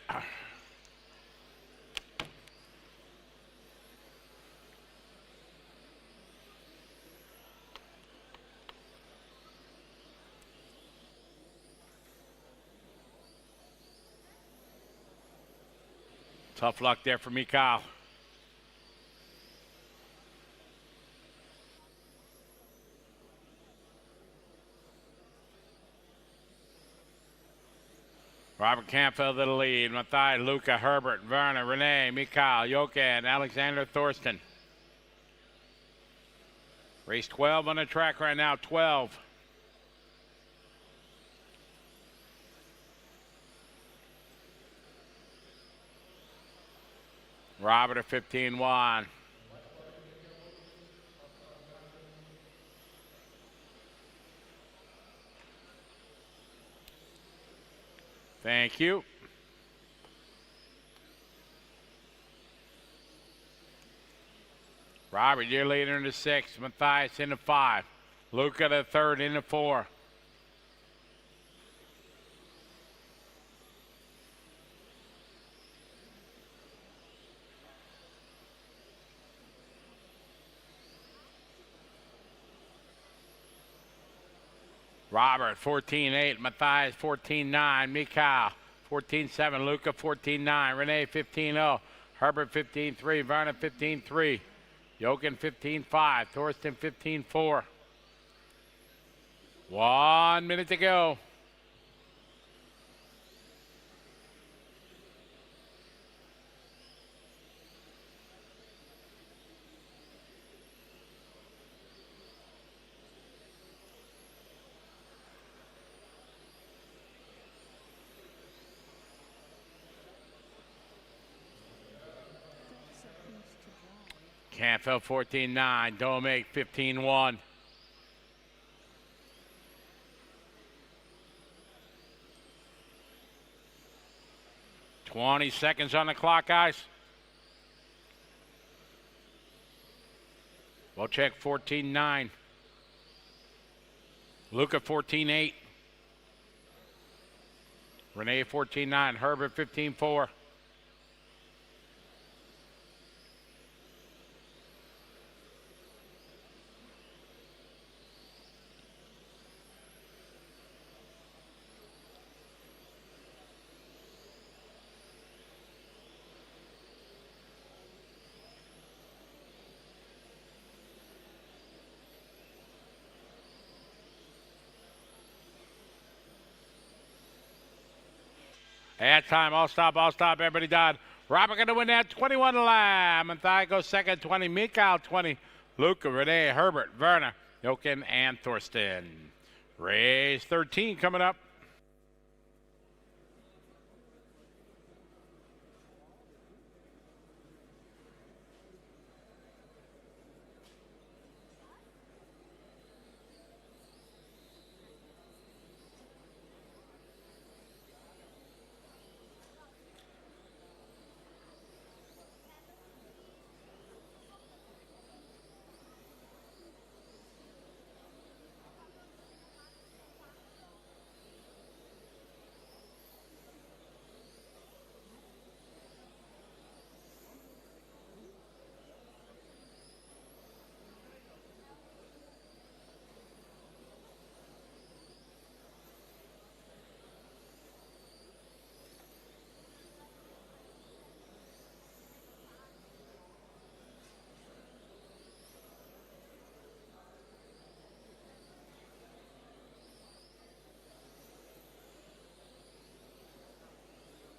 S3: Tough luck there for Mikhail. Robert Campbell to the lead. Matthias, Luca, Herbert, Werner, Renee, Mikhail, Jochen, Alexander Thorsten. Race 12 on the track right now, 12. Robert at 15-1. Thank you. Robert, your leader in the 6. Matthias in the 5. Luca the 3rd in the 4. Robert 14-8, Matthias 14-9, Mikhail 14-7, Luca 14-9, Renee 15-0, Herbert 15-3, Werner 15-3, Jochen 15-5, Thorsten 15-4. 1 minute to go. Campbell 14-9, Domek 15-1. $20 seconds on the clock, guys. Wojciech 14-9. Luca 14-8. Renee 14-9. Herbert 15-4. At time, all stop, everybody done. Robert going to win that 21 lap. Matthias goes second, 20. Mikhail 20. Luca, Renee, Herbert, Werner, Jochen and Thorsten. Race 13 coming up.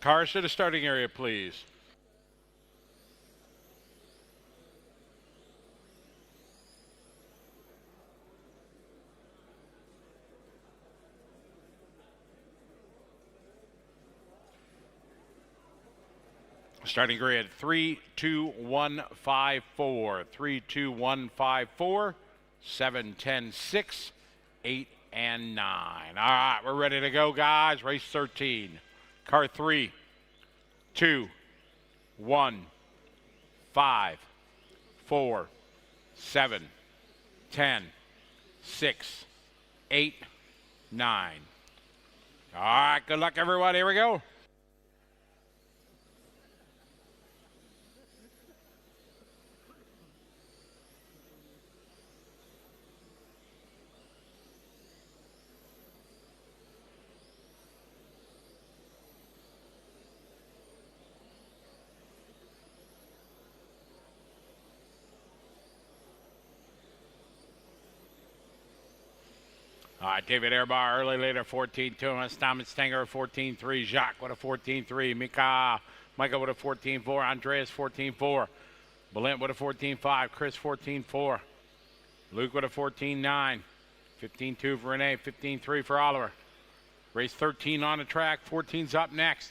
S3: Cars to the starting area, please. Starting grid 3, 2, 1, 5, 4. 3, 2, 1, 5, 4. 7, 10, 6, 8, and 9. All right, we're ready to go, guys. Race 13. Car 3, 2, 1, 5, 4, 7, 10, 6, 8, 9. All right, good luck, everyone. Here we go. All right, David Airbar, early leader, 14-2. Thomas Stenger, 14-3. Jacques with a 14-3. Michael with a 14-4. Andreas, 14-4. Balint with a 14-5. Chris, 14-4. Luke with a 14-9. 15-2 for Renee, 15-3 for Oliver. Race 13 on the track. 14's up next.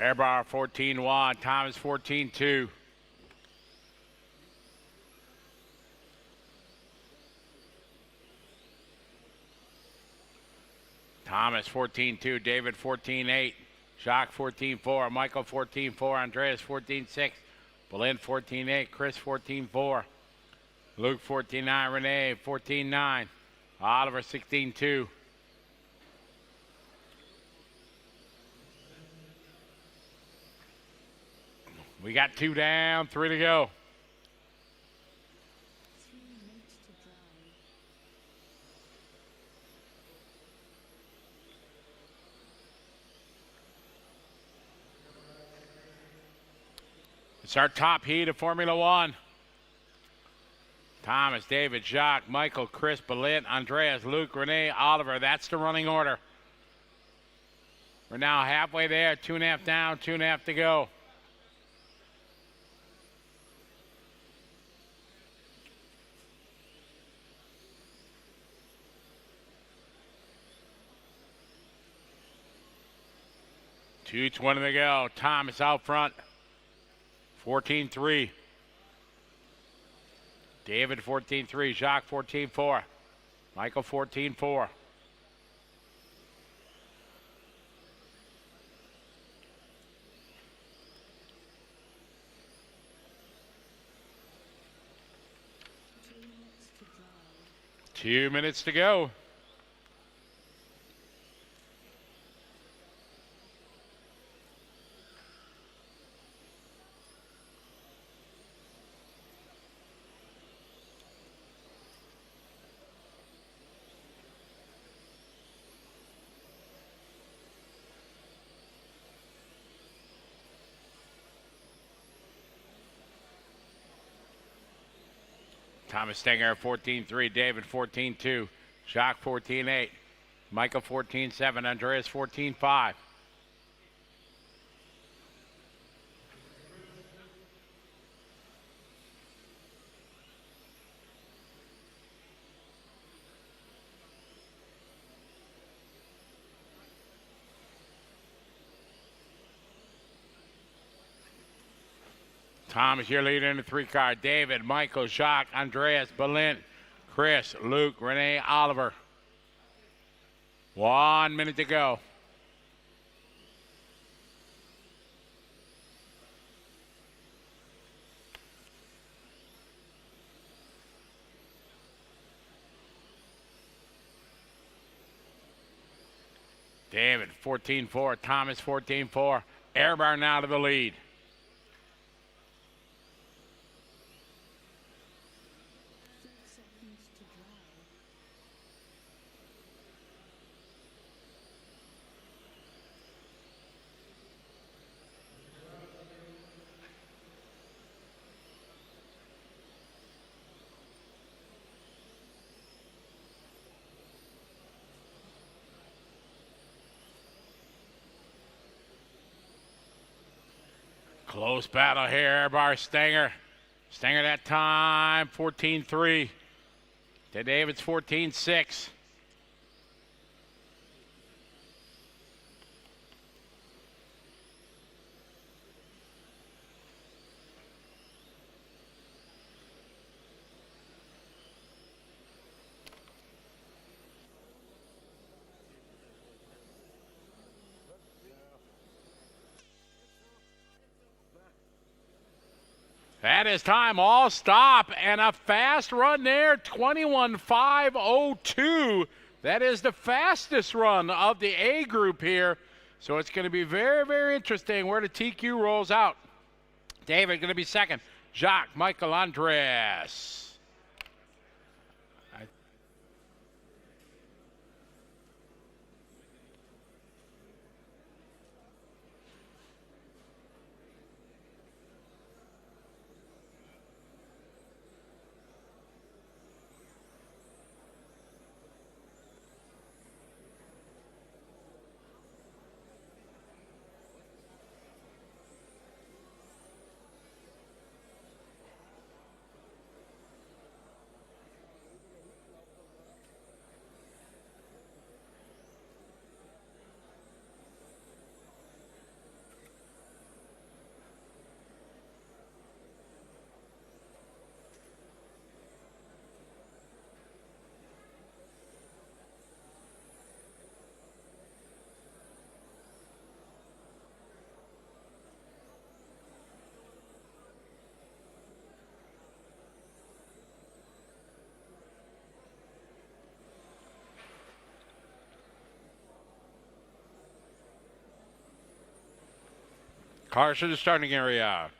S3: Airbar 14-1, Thomas 14-2. Thomas 14-2, David 14-8, Jacques 14-4, Michael 14-4, Andreas 14-6, Bolin 14-8, Chris 14-4, Luke 14-9, Renee 14-9, Oliver 16-2. We got 2 down, 3 to go. It's our top heat of Formula One. Thomas, David, Jacques, Michael, Chris, Balint, Andreas, Luke, Renee, Oliver. That's the running order. We're now halfway there, 2.5 down, 2.5 to go. .220 to go. Thomas out front. 14-3. David 14-3. Jacques 14-4. Michael 14-4. Two minutes to go. Thomas Stenger 14-3, David 14-2, Jacques 14-8, Michael 14-7, Andreas 14-5. Tom is your leader in the 3-car. David, Michael, Jacques, Andreas, Belin, Chris, Luke, Renee, Oliver. 1 minute to go. David, 14-4. Thomas, 14-4. Airbar now to the lead. Close battle here, Airbar Stenger. Stenger that time, 14-3. To David's 14-6. That is time, all stop, and a fast run there, 21.502. That is the fastest run of the A group here. So it's going to be very, very interesting where the TQ rolls out. David going to be second. Jacques, Michael, Andres. Cars to the starting area.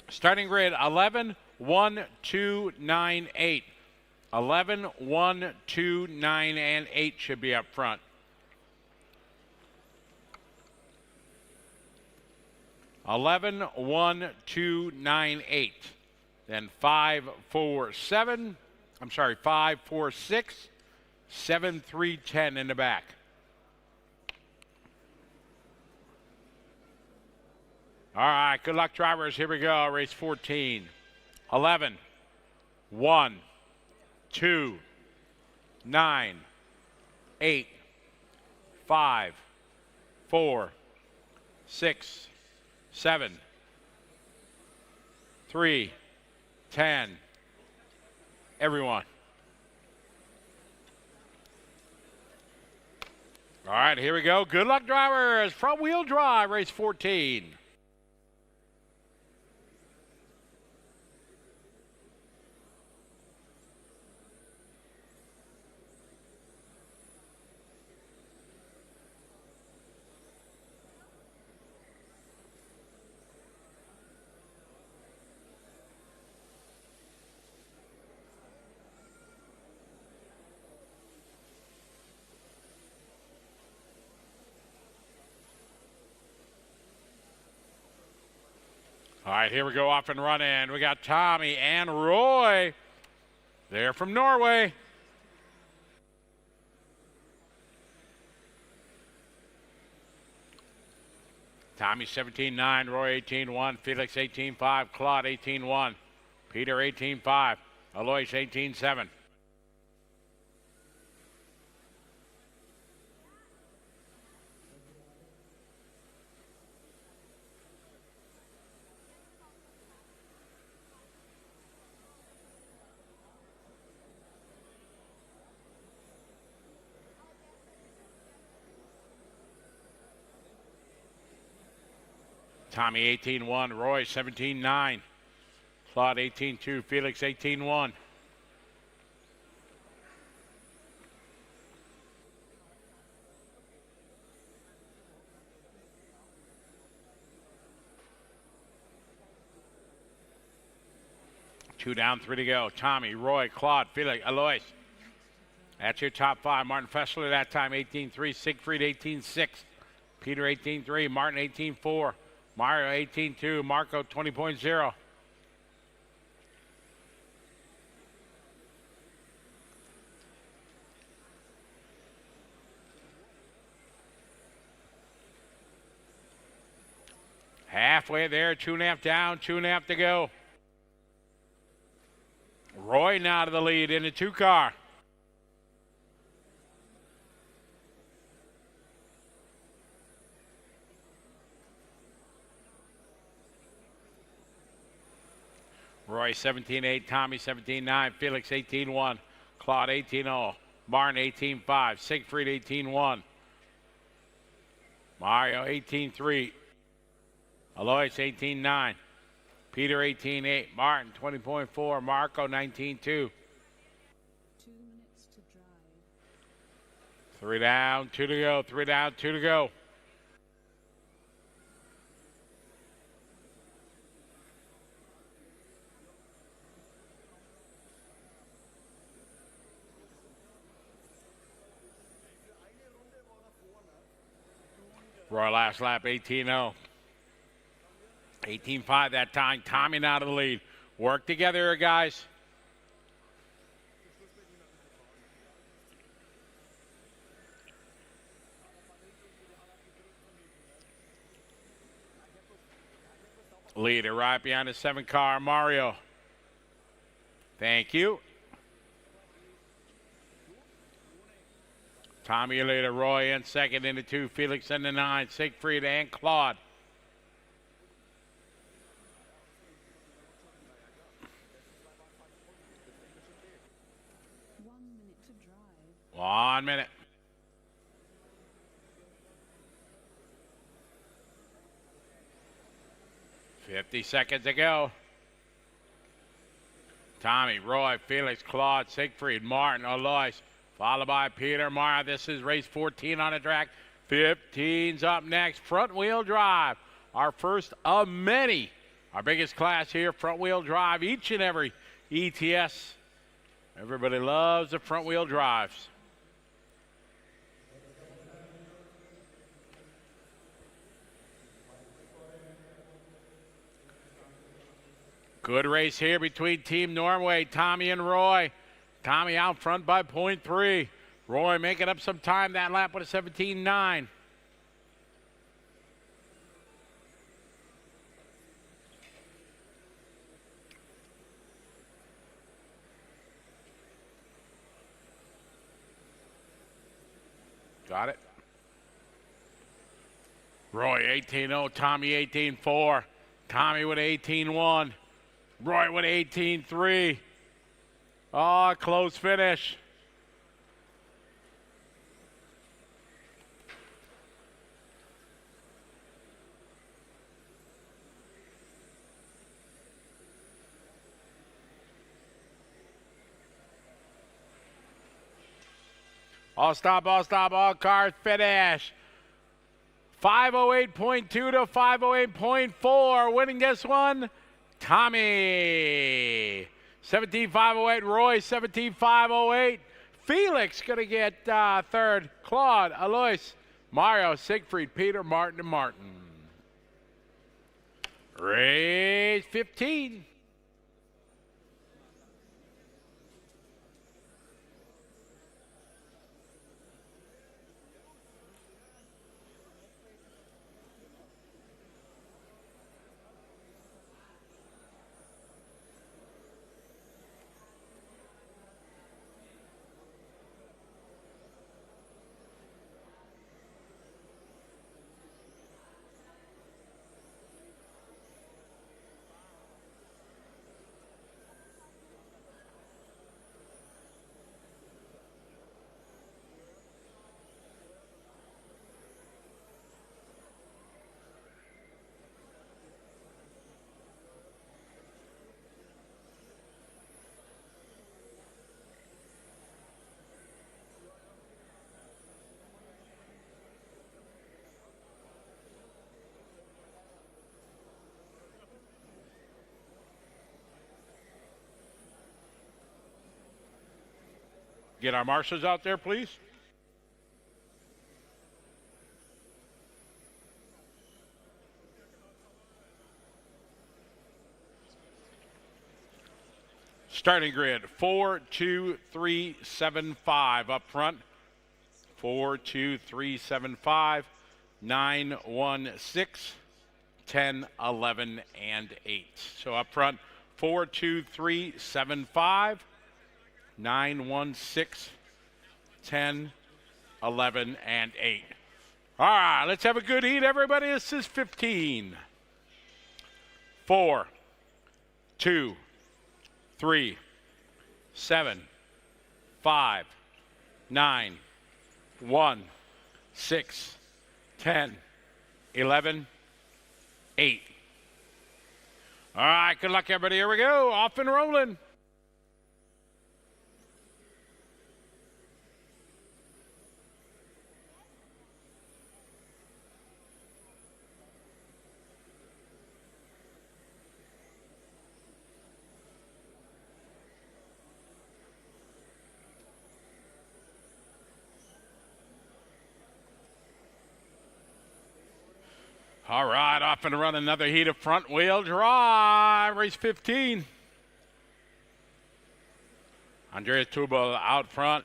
S3: Starting grid 11, 1, 2, 9, 8. 11, 1, 2, 9, and 8 should be up front. Eleven, 1, 2, 9, 8. Then 5, 4, 7. I'm sorry, 5, 4, 6, 7, 3, 10 in the back. All right, good luck, drivers. Here we go, race 14. 11, 1, 2, 9, 8, 5, 4, 6, 7, 3, 10. Everyone. All right, here we go. Good luck, drivers. Front wheel drive, race 14. All right, here we go, off and running. We got Tommy and Roy. They're from Norway. Tommy 17-9, Roy 18-1, Felix 18-5, Claude 18-1, Peter 18-5, Alois 18-7. Tommy 18-1, Roy 17-9, Claude 18-2, Felix 18-1. Two down, three to go. Tommy, Roy, Claude, Felix, Alois. That's your top five. Martin Fessler that time 18-3, Siegfried 18-6, Peter 18-3, Martin 18-4. Mario 18-2, Marco 20.0. Halfway there, 2.5 down, 2.5 to go. Roy now to the lead in the 2-car. Roy 17-8, Tommy 17-9, Felix 18-1, Claude 18-0, Martin 18-5, Siegfried 18-1, Mario 18-3, Alois 18-9, Peter 18-8, Martin 20.4, Marco 19-2.
S5: 2 minutes to drive.
S3: 3 down, 2 to go, 3 down, 2 to go. Roy last lap 18-0. 18-5 that time. Tommy now to the lead. Work together here, guys. Leader right behind the 7-car, Mario. Thank you. Tommy leader, Roy in second, in the 2, Felix in the 9, Siegfried and Claude.
S5: One minute to drive.
S3: 1 minute. $50 seconds to go. Tommy, Roy, Felix, Claude, Siegfried, Martin, Alois, followed by Peter Meyer. This is race 14 on the track. 15's up next. Front wheel drive. Our first of many. Our biggest class here, front wheel drive. Each and every ETS. Everybody loves the front wheel drives. Good race here between Team Norway, Tommy and Roy. Tommy out front by 0.3. Roy making up some time that lap with a 17-9. Got it. Roy 18-0, Tommy 18-4. Tommy with 18-1. Roy with 18-3. Oh, close finish. All stop, all cars finish. 508.2 to 508.4. Winning this one, Tommy. 17.508, Roy, 17.508. Felix going to get third. Claude, Alois, Mario, Siegfried, Peter, Martin, and Martin. Race 15. Get our marshals out there, please. Starting grid 4, 2, 3, 7, 5 up front. 4, 2, 3, 7, 5, 9, 1, 6, 10, 11, and 8. So up front 4, 2, 3, 7, 5. 9, 1, 6, 10, 11, and 8. All right, let's have a good heat, everybody. This is 15. 4, 2, 3, 7, 5, 9, 1, 6, 10, 11, 8. All right, good luck, everybody. Here we go. Off and rolling. All right, off and run another heat of front wheel drive, race 15. Andreas Tubal out front,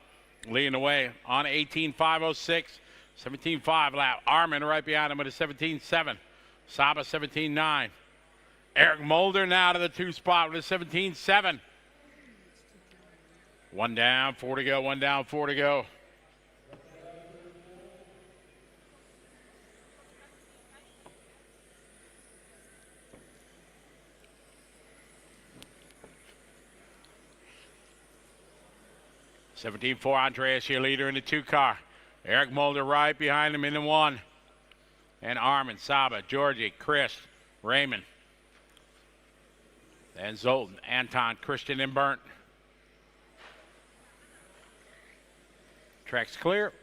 S3: leading away on 18.506, 17.5 lap. Armin right behind him with a 17.7. Saba 17.9. Eric Mulder now to the 2 spot with a 17.7. 1 down, 4 to go, 1 down, 4 to go. $17.4 Andreas, your leader in the 2 car. Eric Mulder right behind him in the 1. And Armin, Saba, Georgie, Chris, Raymond. Then Zoltan, Anton, Christian, and Burnt. Track's clear.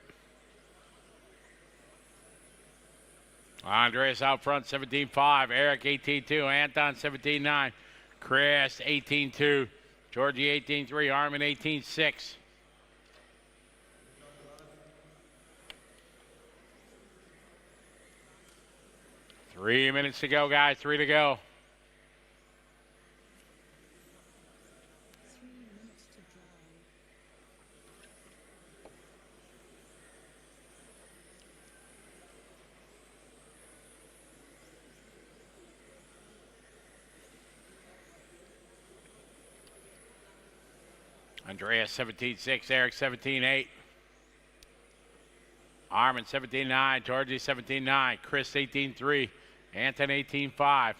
S3: Andreas out front, 17.5. Eric, 18.2. Anton, 17.9. Chris, 18.2. Georgie, 18.3. Armin, 18.6. Three minutes to go, guys. 3 to go.
S5: 3 minutes to drive.
S3: Andreas 17.6, Eric 17.8. Armin 17.9, Georgie 17.9, Chris 18.3, Anton 18.5.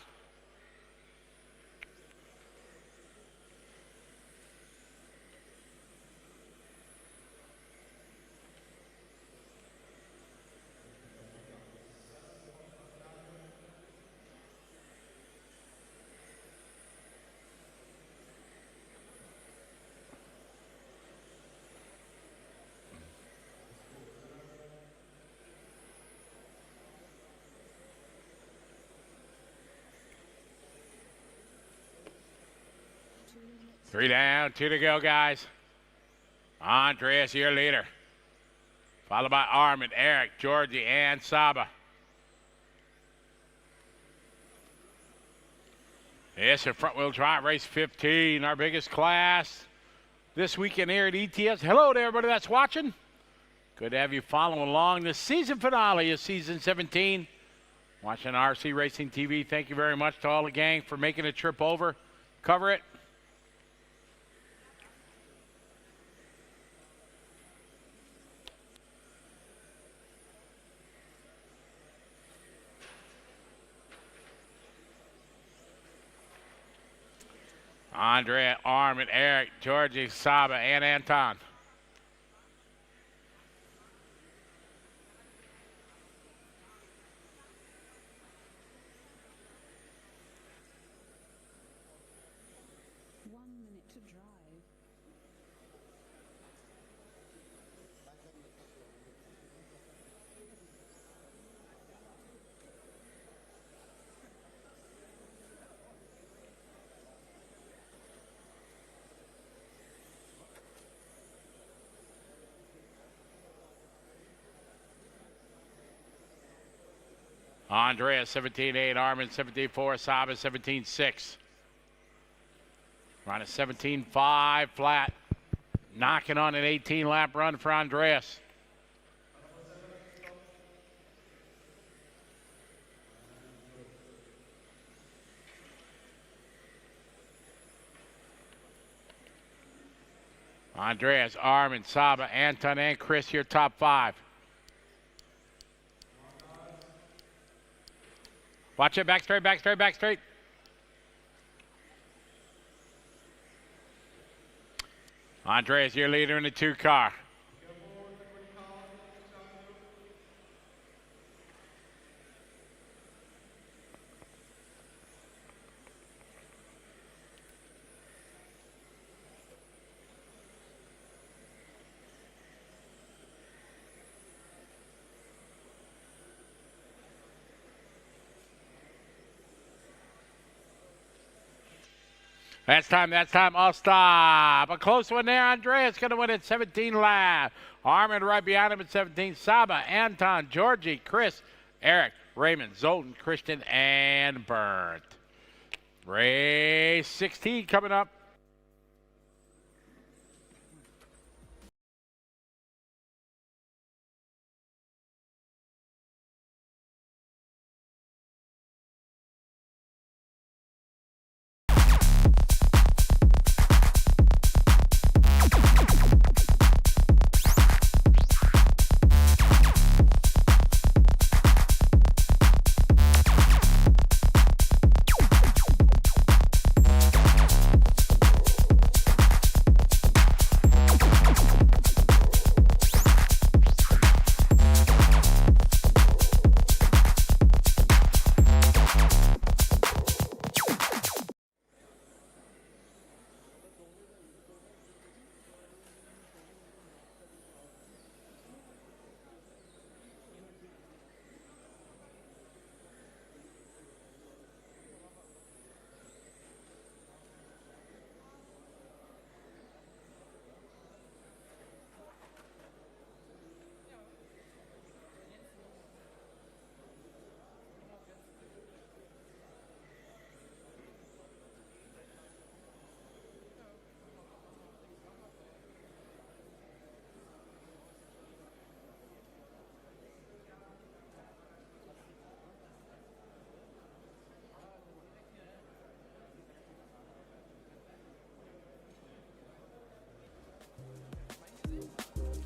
S3: Three down, 2 to go, guys. Andreas, your leader. Followed by Armin, Eric, Georgie, and Saba. Yes, a front-wheel drive race 15, our biggest class this weekend here at ETS. Hello to everybody that's watching. Good to have you following along the season finale of season 17. Watching RC Racing TV, thank you very much to all the gang for making a trip over. Cover it. Andrea, Armin, Eric, Georgie, Saba, and Anton. Andrea 17.8, Armin 17.4, Saba 17.6. Run a 17.5 flat. Knocking on an 18-lap run for Andreas. Andreas, Armin, Saba, Anton, and Chris, your top 5. Watch it, back straight, back straight, back straight. Andreas, your leader in the 2 car. That's time, I'll stop. A close one there, Andreas going to win at 17 laps. Armin right behind him at 17. Saba, Anton, Georgie, Chris, Eric, Raymond, Zoltan, Christian, and Bernd. Race 16 coming up.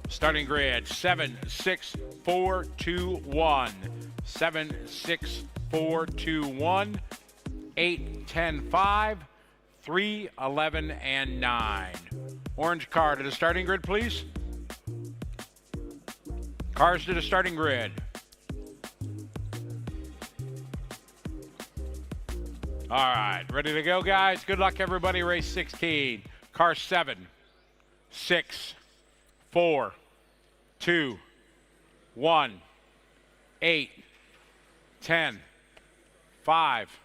S3: Starting grid, 7, 6, 4, 2, 1. 7, 6, 4, 2, 1. 8, 10, 5. 3, 11, and 9. Orange car to the starting grid, please. Cars to the starting grid. All right, ready to go, guys? Good luck, everybody. Race 16. Car 7, 6, 4, 2, 1, 8, 10, 5,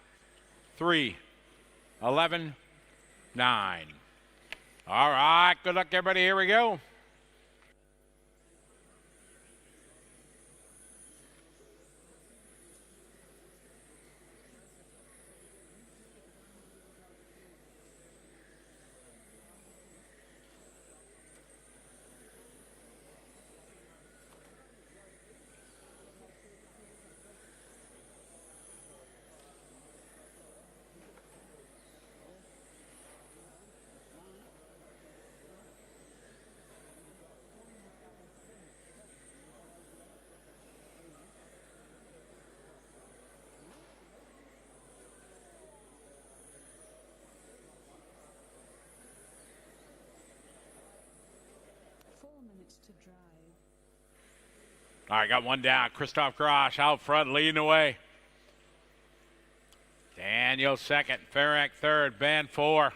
S3: 3, 11, 9. All right, good luck, everybody. Here we go. All right, got one down. Christoph Grosch out front, leading the way. Daniel second, Ferenc third, Ben four.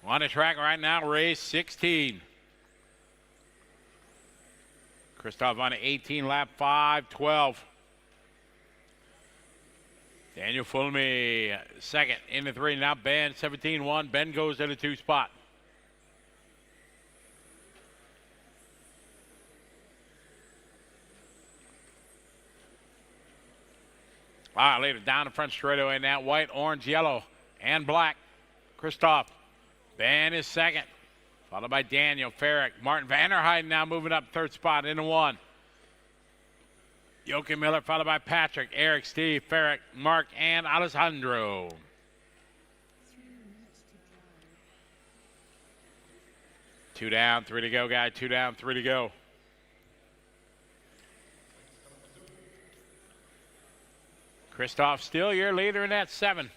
S3: On the track right now, race 16. Christoph on an 18 lap, 5:12. Daniel Fulmy second in the 3. Now Ben 17-1. Ben goes to the 2 spot. All right, later down the front straightaway now. White, orange, yellow, and black. Christoph. Ben is second, followed by Daniel, Ferenc, Martin Vanderheiden now moving up 3rd spot into 1. Joachim Miller followed by Patrick, Eric, Steve, Ferenc, Mark, and Alessandro.
S5: 3 minutes to drive.
S3: 2 down, 3 to go, guy. 2 down, 3 to go. Christoph still your leader in that 7.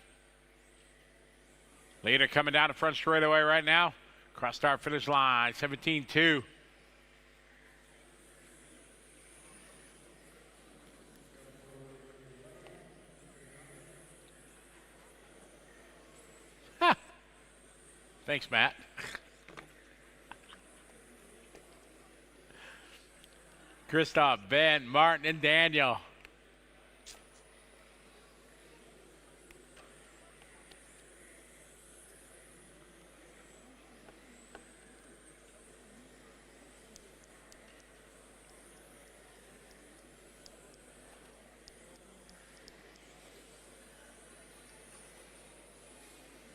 S3: Leader coming down the front straightaway right now. Cross start finish line, 17-2. Thanks, Matt. Christoph, Ben, Martin, and Daniel.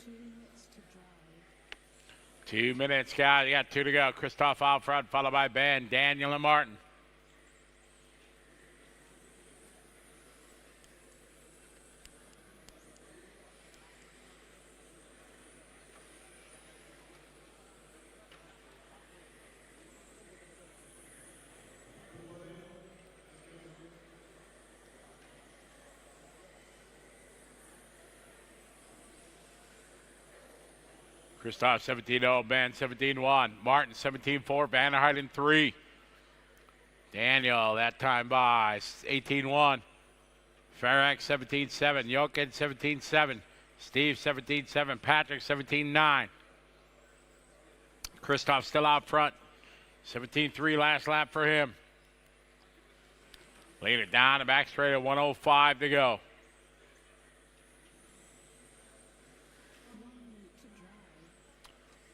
S5: Minutes to drive.
S3: 2 minutes, guys. You got 2 to go. Christoph out front, followed by Ben, Daniel, and Martin. Christoph 17-0, Ben 17-1, Martin 17-4, Vanderheiden 3. Daniel that time by 18-1. Ferenc 17-7, Jochen 17-7, Steve 17-7, Patrick 17-9. Christoph still out front, 17-3 last lap for him. Lead it down the back straight at 1:05 to go.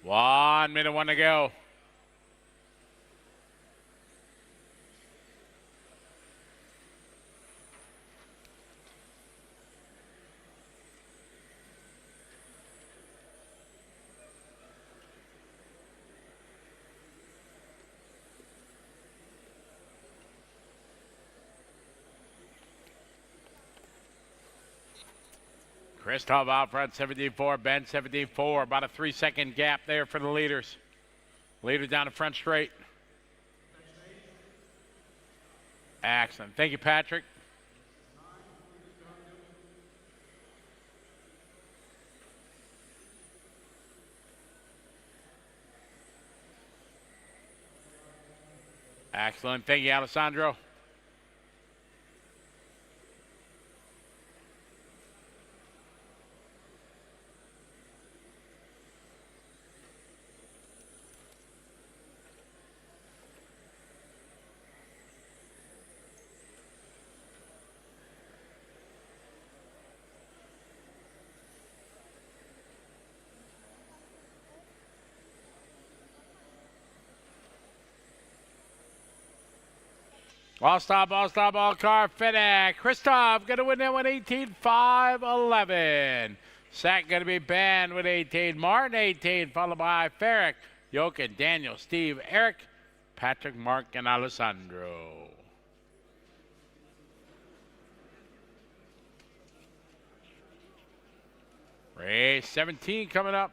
S3: 1 minute, 1 to go. Christoph out front, 17-4, Ben 17-4. About a 3-second gap there for the leaders. Leader down the front straight. Excellent. Thank you, Patrick. Excellent. Thank you, Alessandro. All stop, all car, FedEx. Christoph going to win that one, 18-5-11. Sack going to be Ben with 18. Martin, 18, followed by Ferenc, Jochen, Daniel, Steve, Eric, Patrick, Mark, and Alessandro. Race 17 coming up.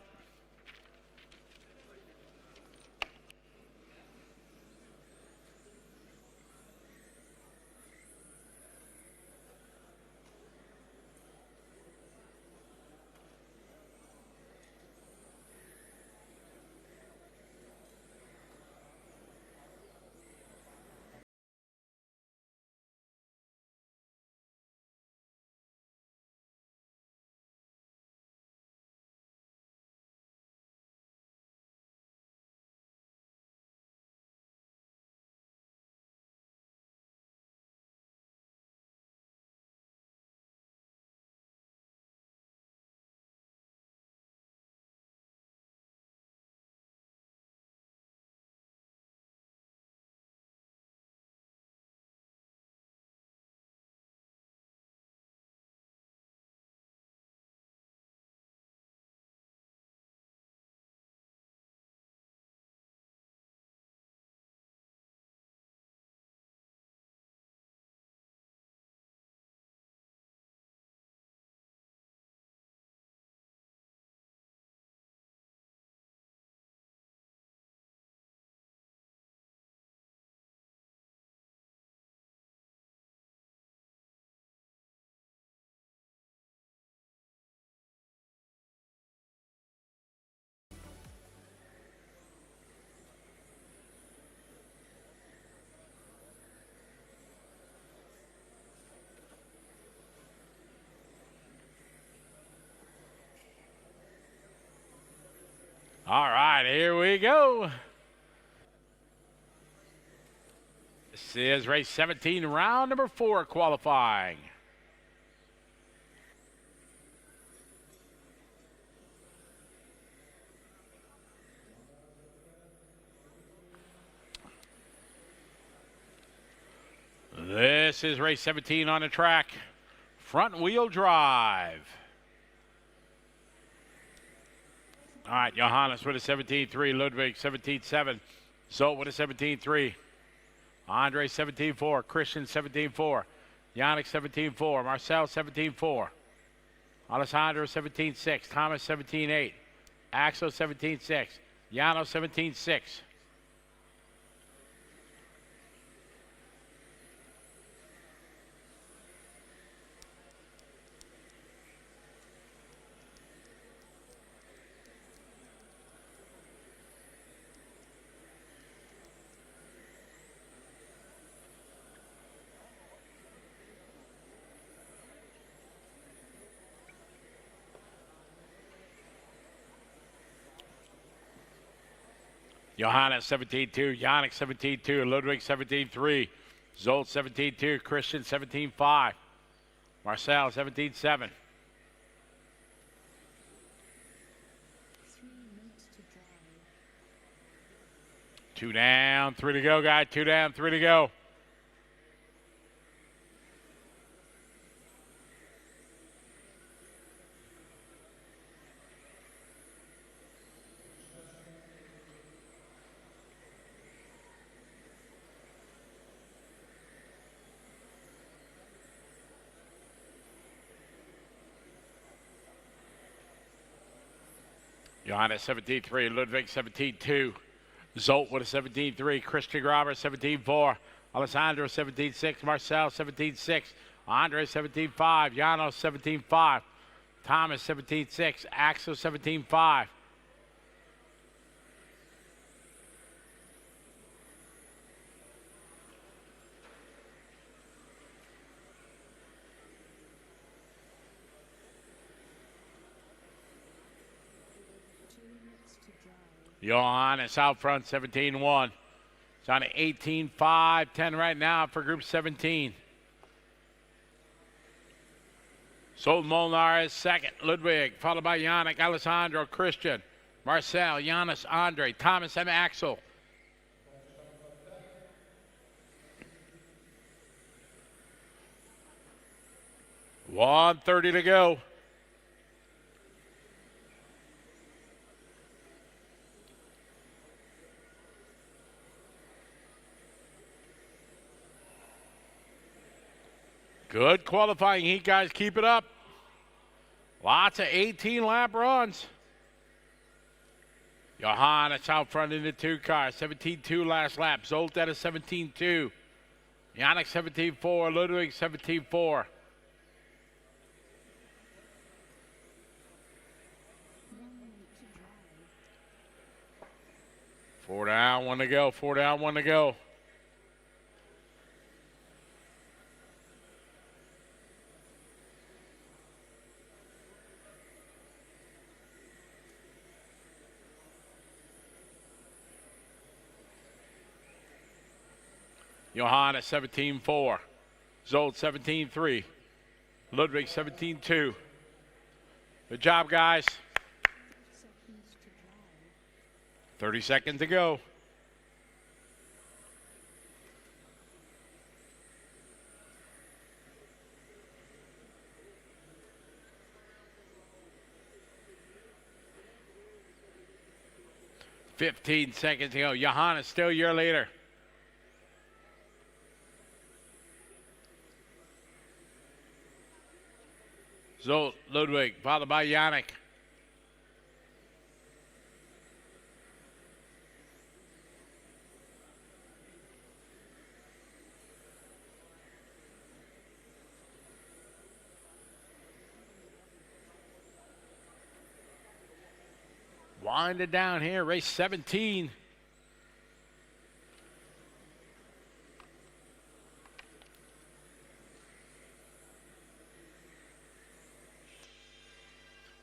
S3: All right, here we go. This is race 17, round number 4 qualifying. This is race 17 on the track. Front wheel drive. All right, Johannes with a 17.3, Ludwig 17.7, Zolt with a 17.3, Andre 17.4, Christian 17.4, Yannick 17.4, Marcel 17.4, Alessandro 17.6, Thomas 17.8, Axel 17.6, Yano 17.6. Johannes 17.2, Yannick 17.2, Ludwig 17.3, Zolt 17.2, Christian 17.5, Marcel 17.7.
S5: 3 minutes to drive.
S3: 2 down, 3 to go, guys. 2 down, 3 to go. Johannes 17.3, Ludwig 17.2, Zolt with a 17.3, Christian Robert 17.4, Alessandro 17.6, Marcel 17.6, Andre 17.5, Jano 17.5, Thomas 17.6, Axel 17.5. Johannes out front, 17-1. It's on 18-5, 10 right now for Group 17. Sol Molnar is second. Ludwig, followed by Yannick, Alessandro, Christian, Marcel, Giannis, Andre, Thomas, and Axel. $1:30 to go. Good qualifying heat, guys. Keep it up. Lots of 18-lap runs. Johannes out front in the 2 car. 17.2 last lap. Zolt at a 17.2. Yannick 17.4. Ludwig 17.4. Four down, 1 to go. 4 down, 1 to go. Johannes 17.4, Zolt 17.3, Ludwig 17.2. Good job, guys. 30 seconds to go. $15 seconds to go. Johannes still your leader. Zolt, Ludwig, followed by Yannick. Winding down here, race 17.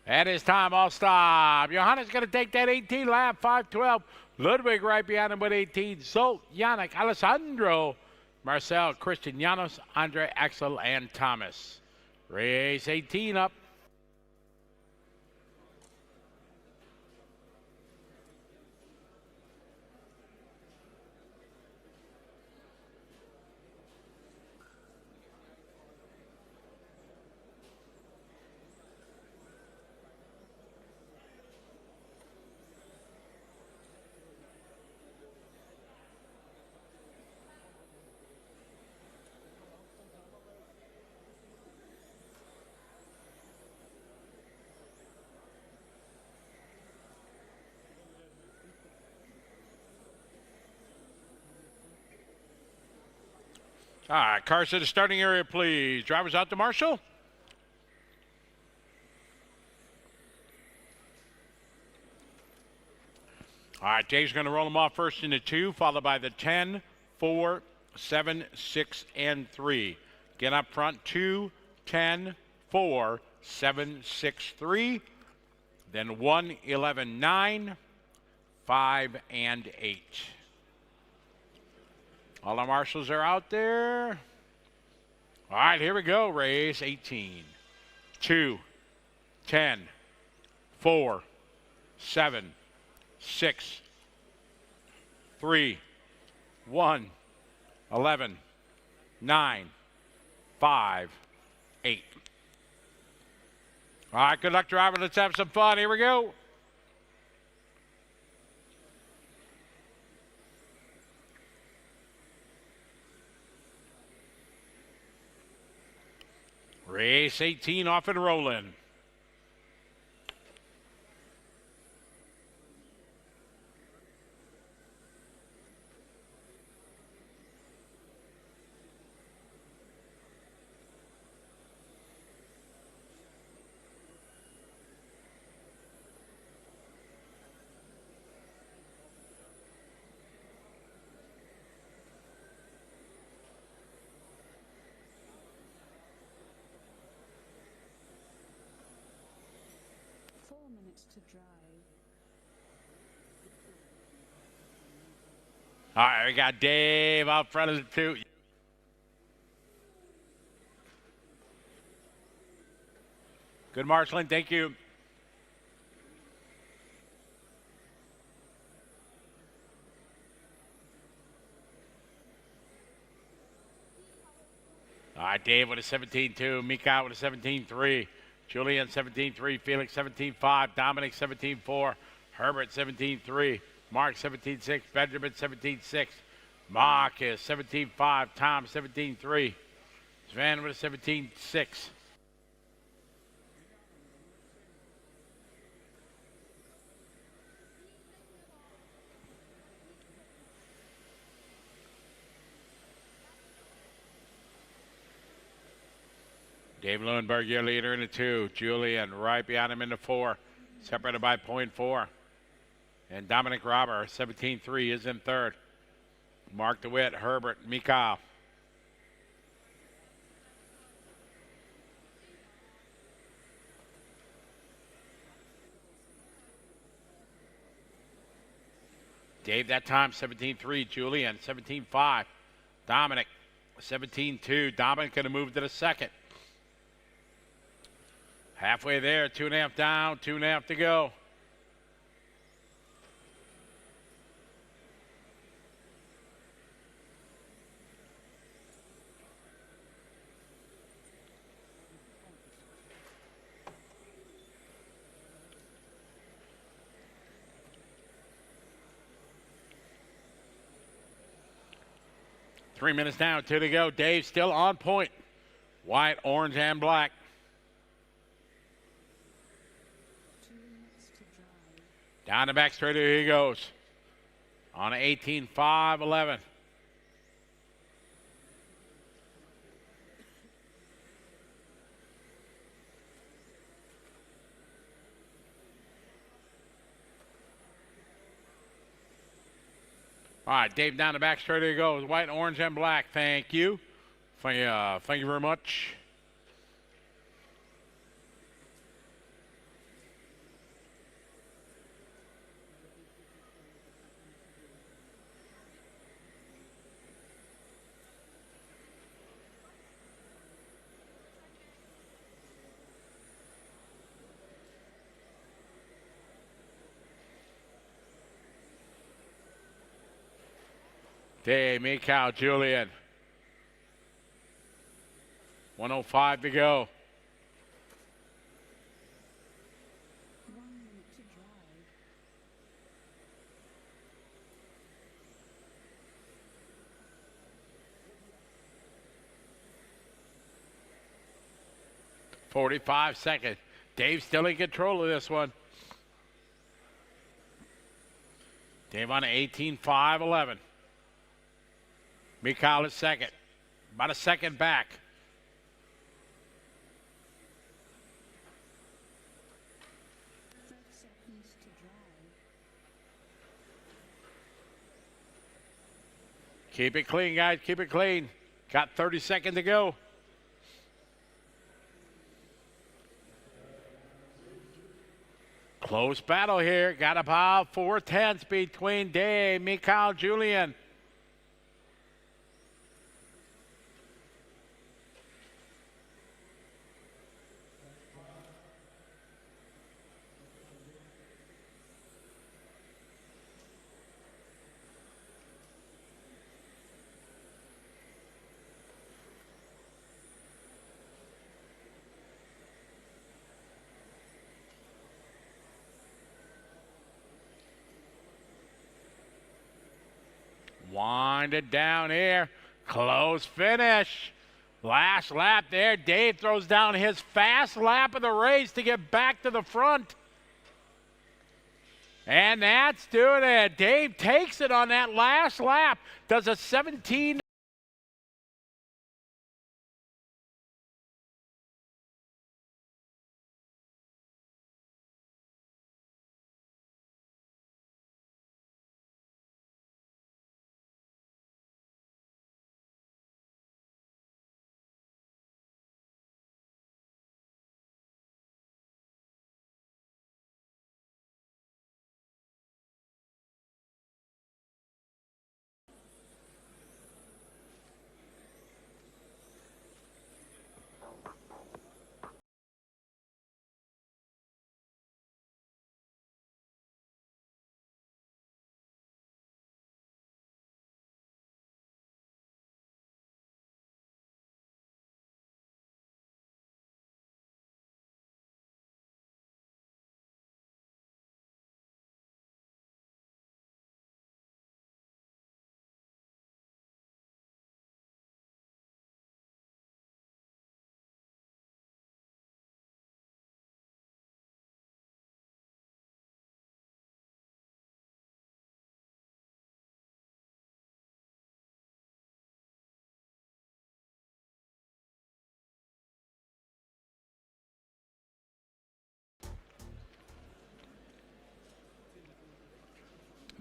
S3: At his time, all stop. Johannes going to take that 18 lap, 5:12. Ludwig right behind him with 18. Zolt, Yannick, Alessandro, Marcel, Christian, Janos, Andre, Axel, and Thomas. Race 18 up. All right, cars to the starting area, please. Drivers out to Marshall. All right, Dave's going to roll them off first into 2, followed by the 10, 4, 7, 6, and 3. Get up front, 2, 10, 4, 7, 6, 3. Then 1, 11, 9, 5, and 8. All our marshals are out there. All right, here we go. Race 18. 2, 10, 4, 7, 6, 3, 1, 11, 9, 5, 8. All right, good luck, driver. Let's have some fun. Here we go. Race 18 off and rolling.
S5: To drive.
S3: All right, we got Dave out front of the 2. Good marshaling, thank you. All right, Dave with a 17-2, Mika with a 17-3. Julian 17-3, Felix 17-5, Dominic 17-4, Herbert 17-3, Mark 17-6, Benjamin 17-6, Marcus 17-5, Tom 17-3, Sven with a 17-6. Dave Lewinberg, your leader in the 2. Julian right behind him in the 4, separated by 0.4. And Dominic Robber, 17-3, is in 3rd. Mark DeWitt, Herbert, Mikhail. Dave that time, 17-3. Julian, 17-5. Dominic, 17-2. Dominic going to move to the 2nd. Halfway there, 2.5 down, 2.5 to go. Three minutes down, 2 to go. Dave still on point. White, orange, and black. Down the back straight, here he goes. On 18-5, 11. All right, Dave down the back straight, here he goes. White, orange, and black. Thank you. Thank you very much. Dave, Mikau, Julian. 1:05 to go.
S5: 1 minute to drive.
S3: 45 seconds. Dave still in control of this one. Dave on 18.5.11. Mikhail is second. About a second back.
S5: Seconds to drive.
S3: Keep it clean, guys. Keep it clean. Got 30 seconds to go. Close battle here. Got about 4/10 between Dave, Mikhail, Julian. Wind it down here. Close finish. Last lap there. Dave throws down his fast lap of the race to get back to the front. And that's doing it. Dave takes it on that last lap. Does a 17.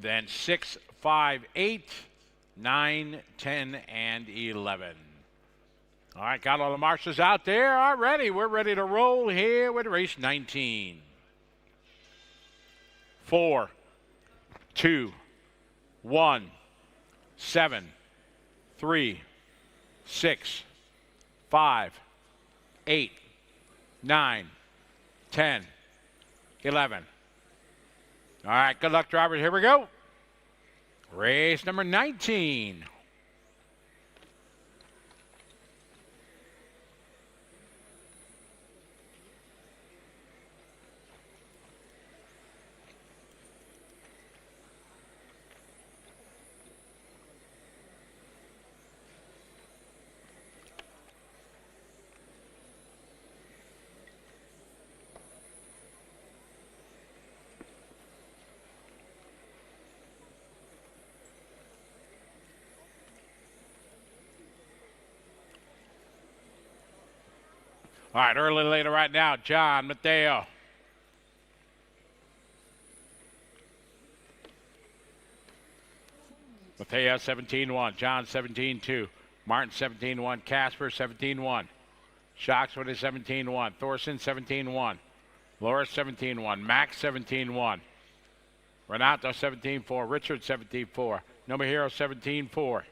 S3: Then 6, 5, 8, 9, 10, and 11. All right, got all the marshals out there already. We're ready to roll here with race 19. 4, 2, 1, 7, 3, 6, 5, 8, 9, 10, 11. All right, good luck, drivers. Here we go. Race number 19. All right, early leader right now, John Mateo. Mateo 17-1, John 17-2, Martin 17-1, Casper 17-1, Shocks with a 17-1, Thorson 17-1, Laura 17-1, Max 17-1, Renato 17-4, Richard 17-4, Number Hero 17-4.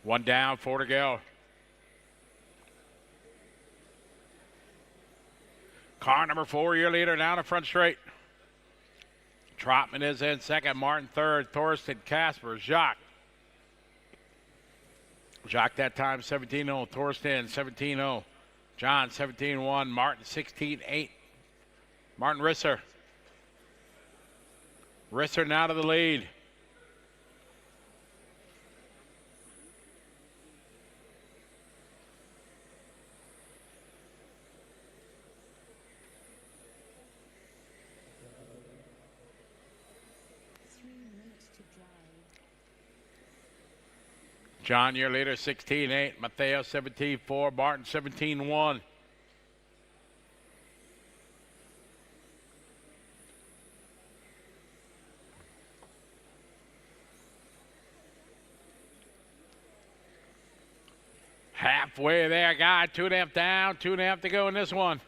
S3: One down, 4 to go. Car number 4, your leader, down the front straight. Trotman is in second, Martin third, Thorsten, Casper, Jacques. Jacques that time 17-0, Thorsten 17-0, John 17-1, Martin 16-8. Martin Risser. Risser now to the lead. John, your leader, 16-8. Matteo, 17-4. Martin, 17-1. Halfway there, guy. 2.5 down, 2.5 to go in this one.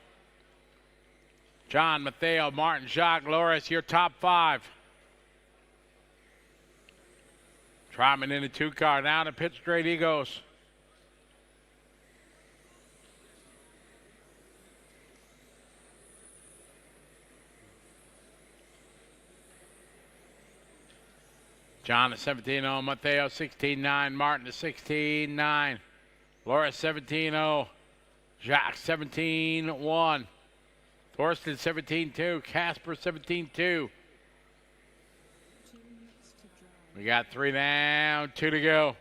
S3: John, Matteo, Martin, Jacques, Loris, your top 5. Trotman in the 2 car. Now to pit straight he goes. John to 17-0. Matteo 16-9. Martin to 16-9. Laura 17-0. Jacques 17-1. Thorsten 17-2. Casper 17-2. We got 3 down, 2 to go.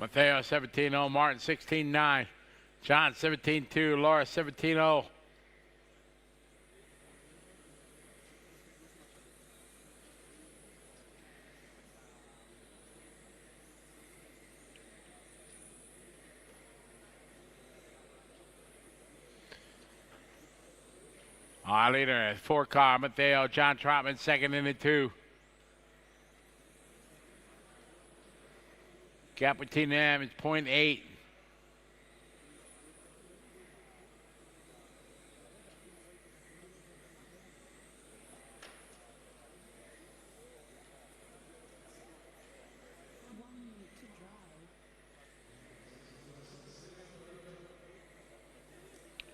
S3: Matteo 17-0, Martin 16-9, John 17-2, Laura 17-0. Our leader, 4 car, Matteo, John Trotman, second in the 2. Gap between them is 0.8.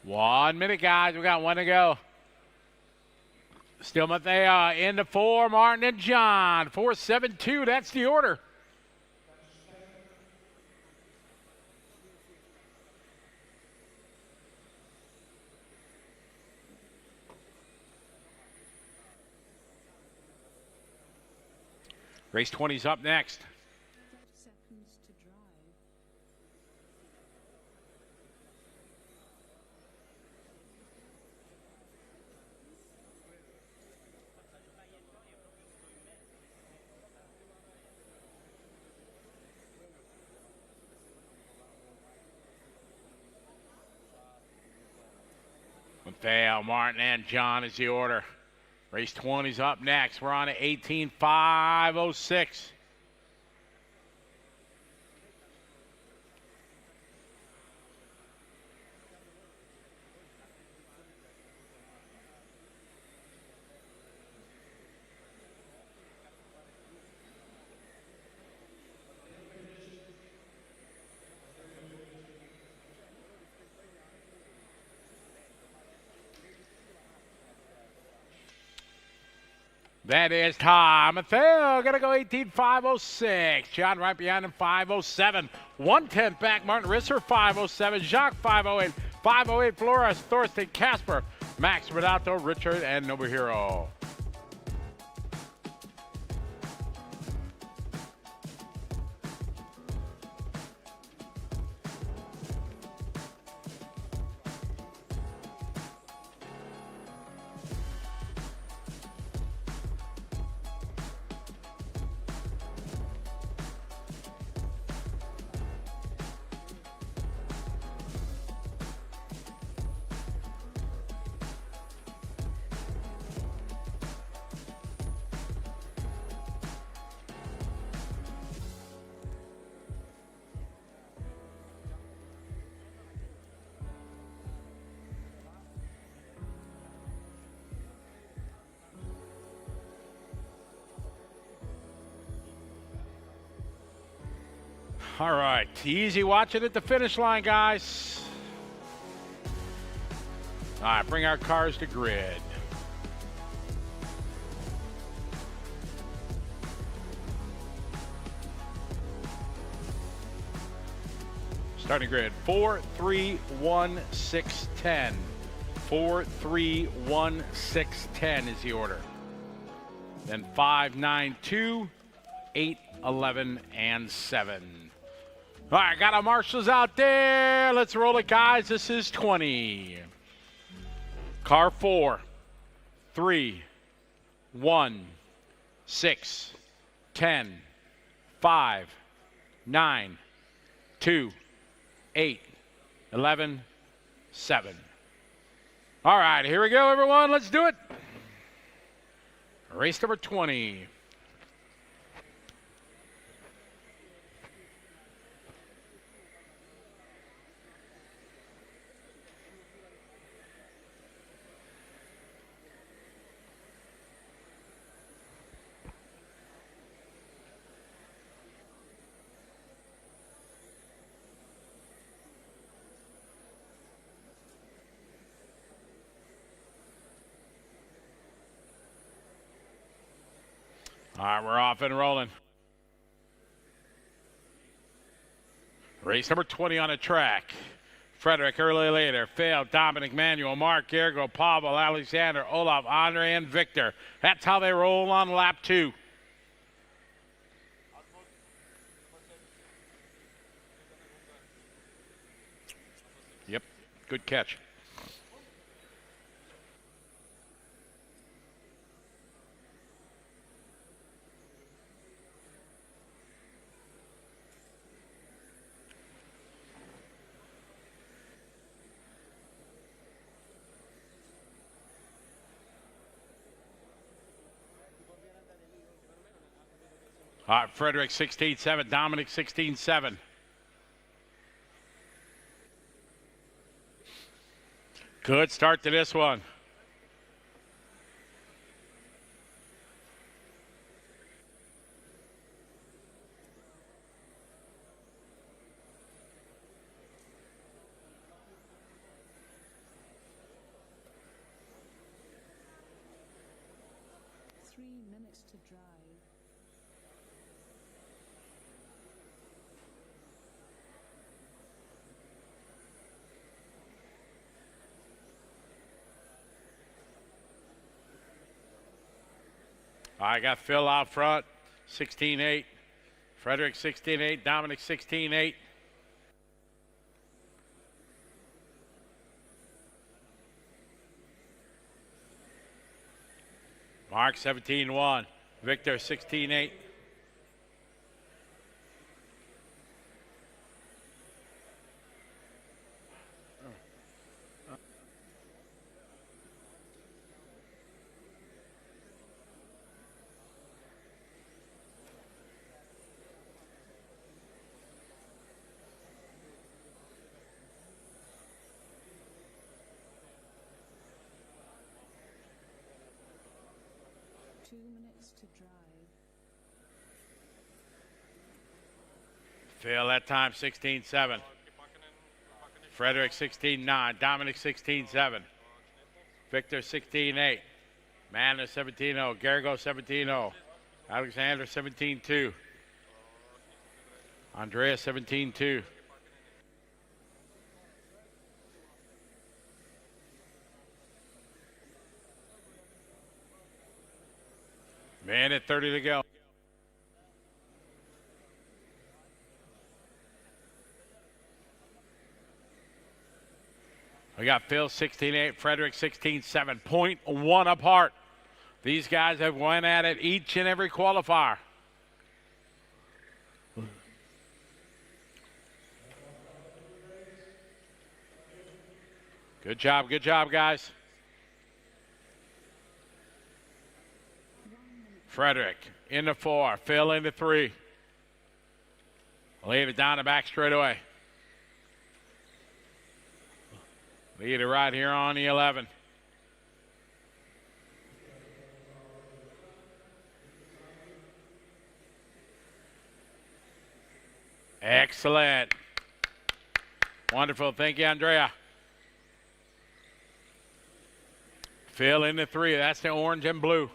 S3: One minute, guys. We got 1 to go. Still Matteo into 4, Martin and John. 4-7-2, that's the order. Race 20's up next.
S5: 30 seconds to drive.
S3: Matteo, Martin, and John is the order. Race 20's up next. We're on at 18.506. That is time. Matteo gonna go 18.506. John right behind him, 507. 1/10 back. Martin Risser, 507. Jacques, 508. 508 Flores, Thorsten, Casper, Max Redato, Richard, and Nobuhiro. All right, easy watching at the finish line, guys. All right, bring our cars to grid. Starting grid, 4, 3, 1, 6, 10. 4, 3, 1, 6, 10 is the order. Then 5, 9, 2, 8, 11, and 7. All right, got our marshals out there. Let's roll it, guys. This is 20. Car 4, 3, 1, 6, 10, 5, 9, 2, 8, 11, 7. All right, here we go, everyone. Let's do it. Race number 20. All right, we're off and rolling. Race number 20 on the track. Frederick early later, Phil, Dominic, Manuel, Mark, Gergo, Pavel, Alexander, Olaf, Andre, and Victor. That's how they roll on lap 2. Yep, good catch. All right, Frederick 16-7, Dominic 16-7. Good start to this one.
S5: To drive.
S3: I got Phil out front, 16-8. Frederick 16-8, Dominic 16-8. Mark 17-1, Victor 16-8.
S5: To drive.
S3: Phil that time 16-7. Frederick 16-9. Dominic 16-7. Victor 16-8. Manna 17-0. Gergo 17-0. Alexander 17-2. Andrea 17-2. Minute 30 to go. We got Phil 16-8, Frederick 16-7, 0.1 apart. These guys have went at it each and every qualifier. Good job, guys. Frederick into 4, Phil into 3. Lead it down the back straightaway. Lead it right here on the 11. Excellent. Wonderful. Thank you, Andrea. Phil in the 3. That's the orange and blue.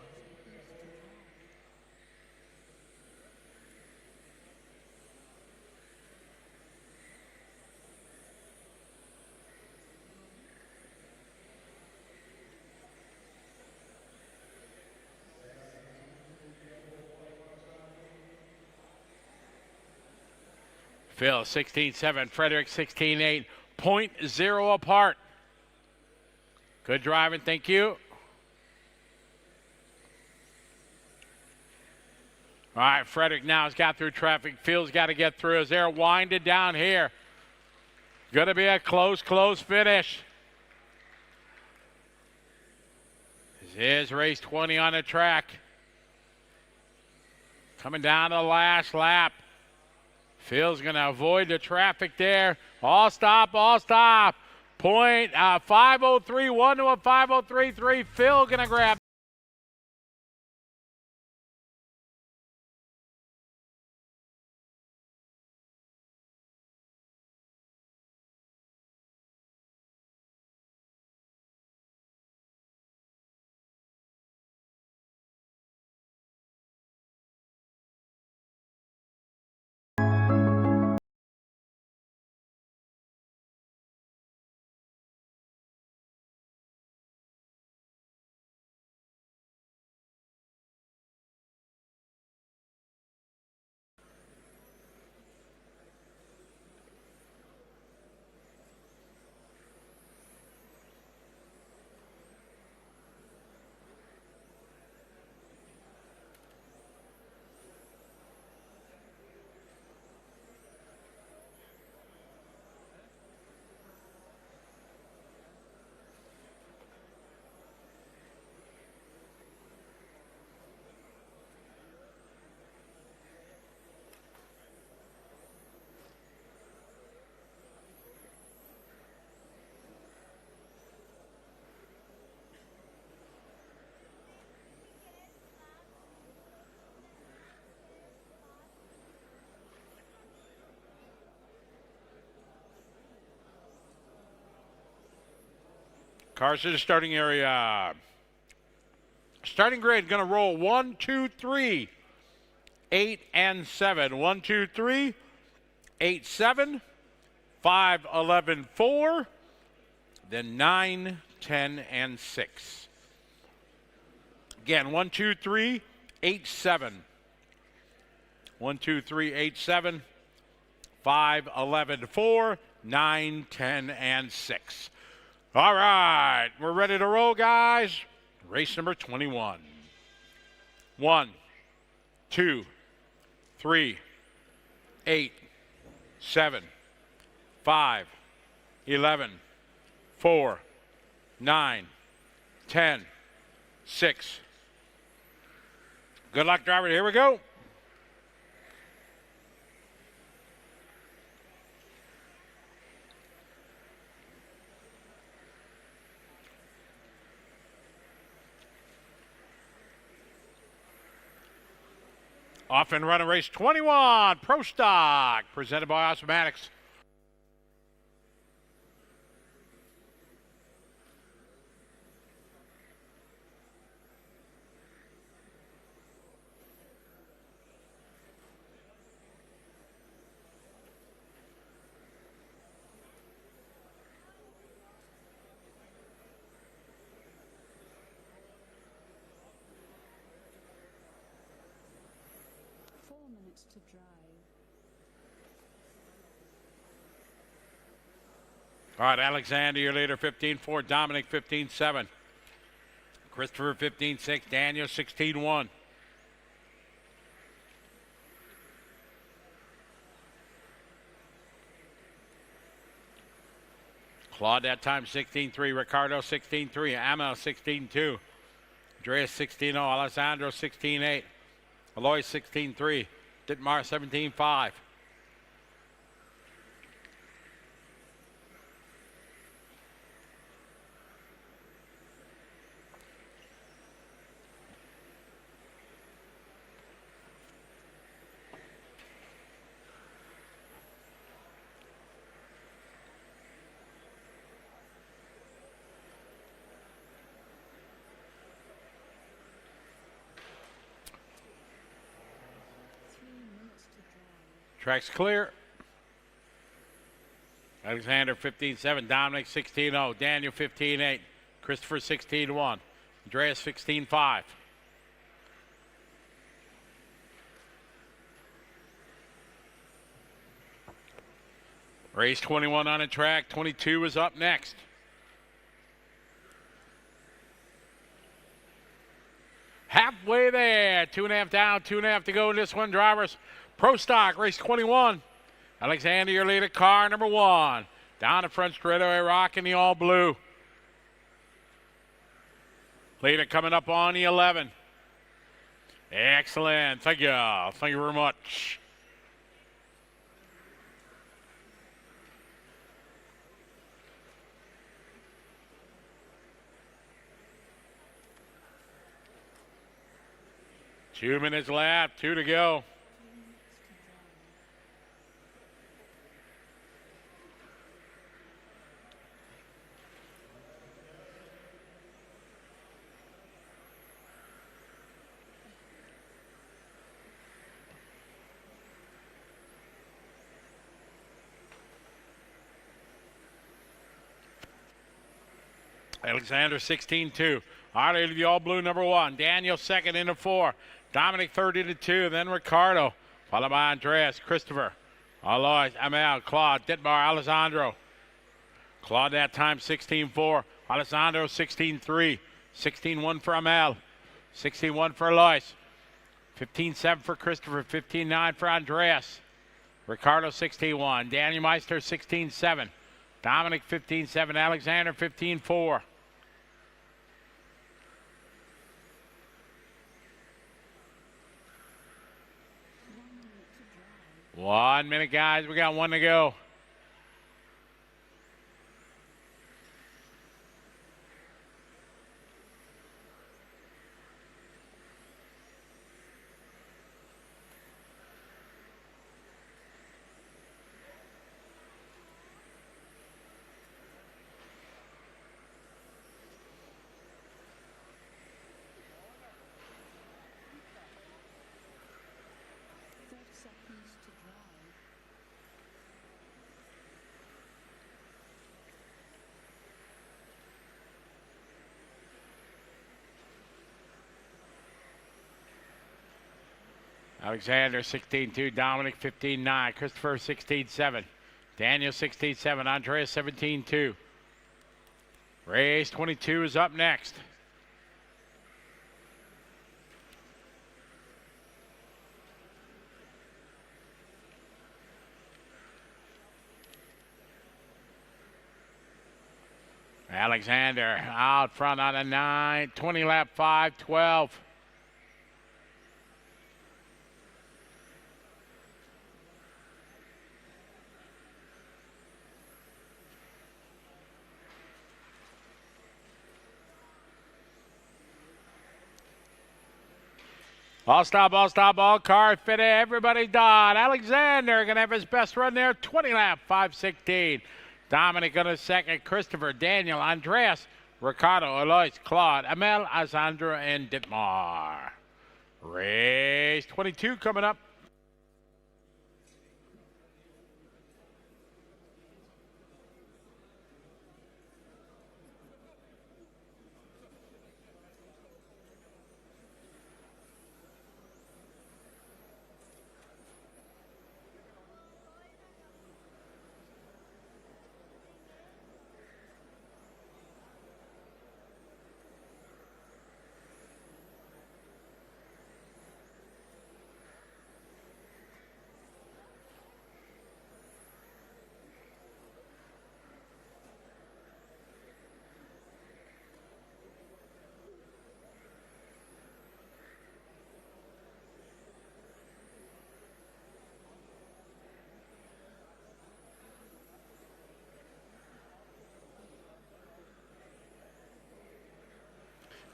S3: Phil 16-7, Frederick 16-8, 0.0 apart. Good driving, thank you. All right, Frederick now has got through traffic. Phil's got to get through as they're winded down here. Going to be a close finish. This is race 20 on the track. Coming down to the last lap. Phil's going to avoid the traffic there. All stop. Point 5:03, 1 to a 5:03.3. Phil going to grab. Cars to the starting area. Starting grid going to roll 1, 2, 3, 8, and 7. 1, 2, 3, 8, 7, 5, 11, 4, then 9, 10, and 6. Again, 1, 2, 3, 8, 7. 1, 2, 3, 8, 7, 5, 11, 4, 9, 10, and 6. All right, we're ready to roll, guys. Race number 21. 1, 2, 3, 8, 7, 5, 11, 4, 9, 10, 6. Good luck, driver. Here we go. Off and running race 21, Pro Stock, presented by Osmatics.
S5: To drive.
S3: All right, Alexander, your leader, 15-4. Dominic, 15-7. Christopher, 15-6. Daniel, 16-1. Claude that time, 16-3. Ricardo, 16-3. Amel, 16-2. Andreas, 16-0. Alessandro, 16-8. Aloy, 16-3. Dittmar, 17-5. Track's clear. Alexander 15-7, Dominic 16-0, Daniel 15-8, Christopher 16-1, Andreas 16-5. Race 21 on the track, 22 is up next. Halfway there, 2.5 down, 2.5 to go in this one. Drivers, Pro Stock, race 21. Alexander, your leader, car number 1. Down the front straightaway, rocking the all blue. Leader coming up on the 11. Excellent, thank you. Thank you very much. Two minutes left, 2 to go. Alexander 16-2. Harley to the all blue number 1. Daniel second into 4. Dominic third into 2. Then Ricardo. Followed by Andreas, Christopher, Alois, Amel, Claude, Dittmar, Alessandro. Claude that time 16-4. Alessandro 16-3. 16-1 for Amel. 16-1 for Alois. 15-7 for Christopher. 15-9 for Andreas. Ricardo 16-1. Daniel Meister 16-7. Dominic 15-7. Alexander 15-4. One minute, guys. We got 1 to go. Alexander 16-2, Dominic 15-9, Christopher 16-7, Daniel 16-7, Andreas 17-2. Race 22 is up next. Alexander out front on a 9, 20 lap 5-12. All stop, all car fitted, everybody done. Alexander gonna have his best run there, 20 lap, 5:16. Dominic on a second, Christopher, Daniel, Andreas, Ricardo, Alois, Claude, Amel, Alessandro, and Dittmar. Race 22 coming up.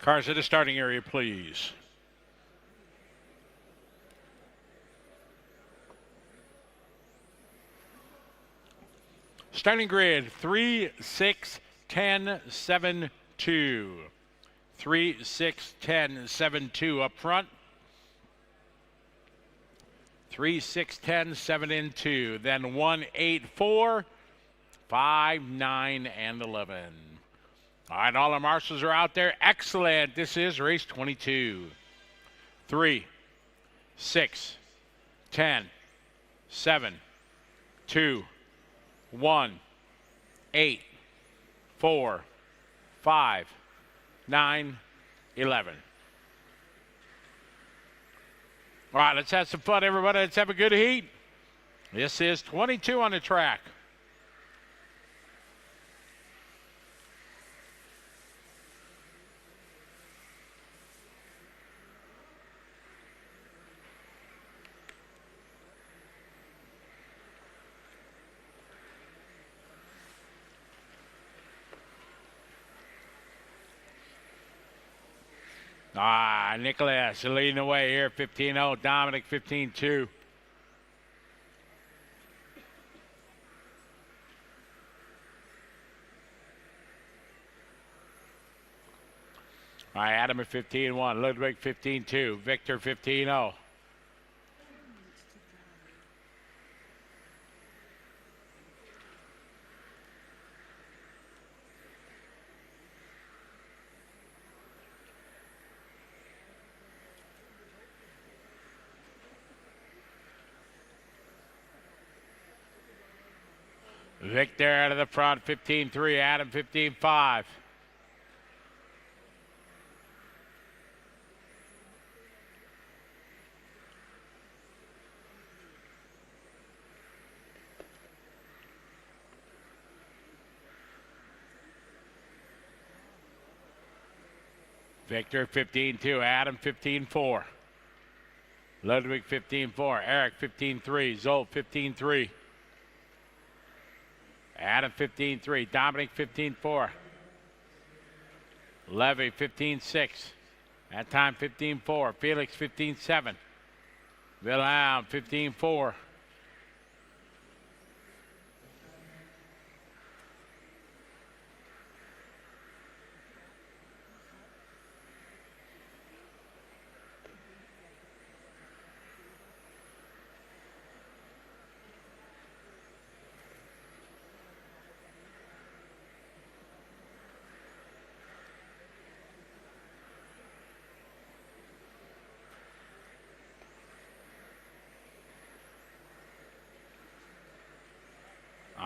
S3: Cars at the starting area, please. Starting grid, 3, 6, 10, 7, 2. 3, 6, 10, 7, 2 up front. 3, 6, 10, 7 in 2. Then 1, 8, 4, 5, 9, and 11. All right, all our marshals are out there. Excellent. This is race 22. 3, 6, 10, 7, 2, 1, 8, 4, 5, 9, 11. All right, let's have some fun, everybody. Let's have a good heat. This is 22 on the track. Nicholas leading the way here, 15-0. Dominic, 15-2. All right, Adam at 15-1. Ludwig, 15-2. Victor, 15-0. Victor out of the front, 15-3. Adam, 15-5. Victor, 15-2. Adam, 15-4. Ludwig, 15-4. Eric, 15-3. Zolt, 15-3. Adam, 15-3. Dominic, 15-4. Levy, 15-6. That time, 15-4. Felix, 15-7. Wilhelm, 15-4.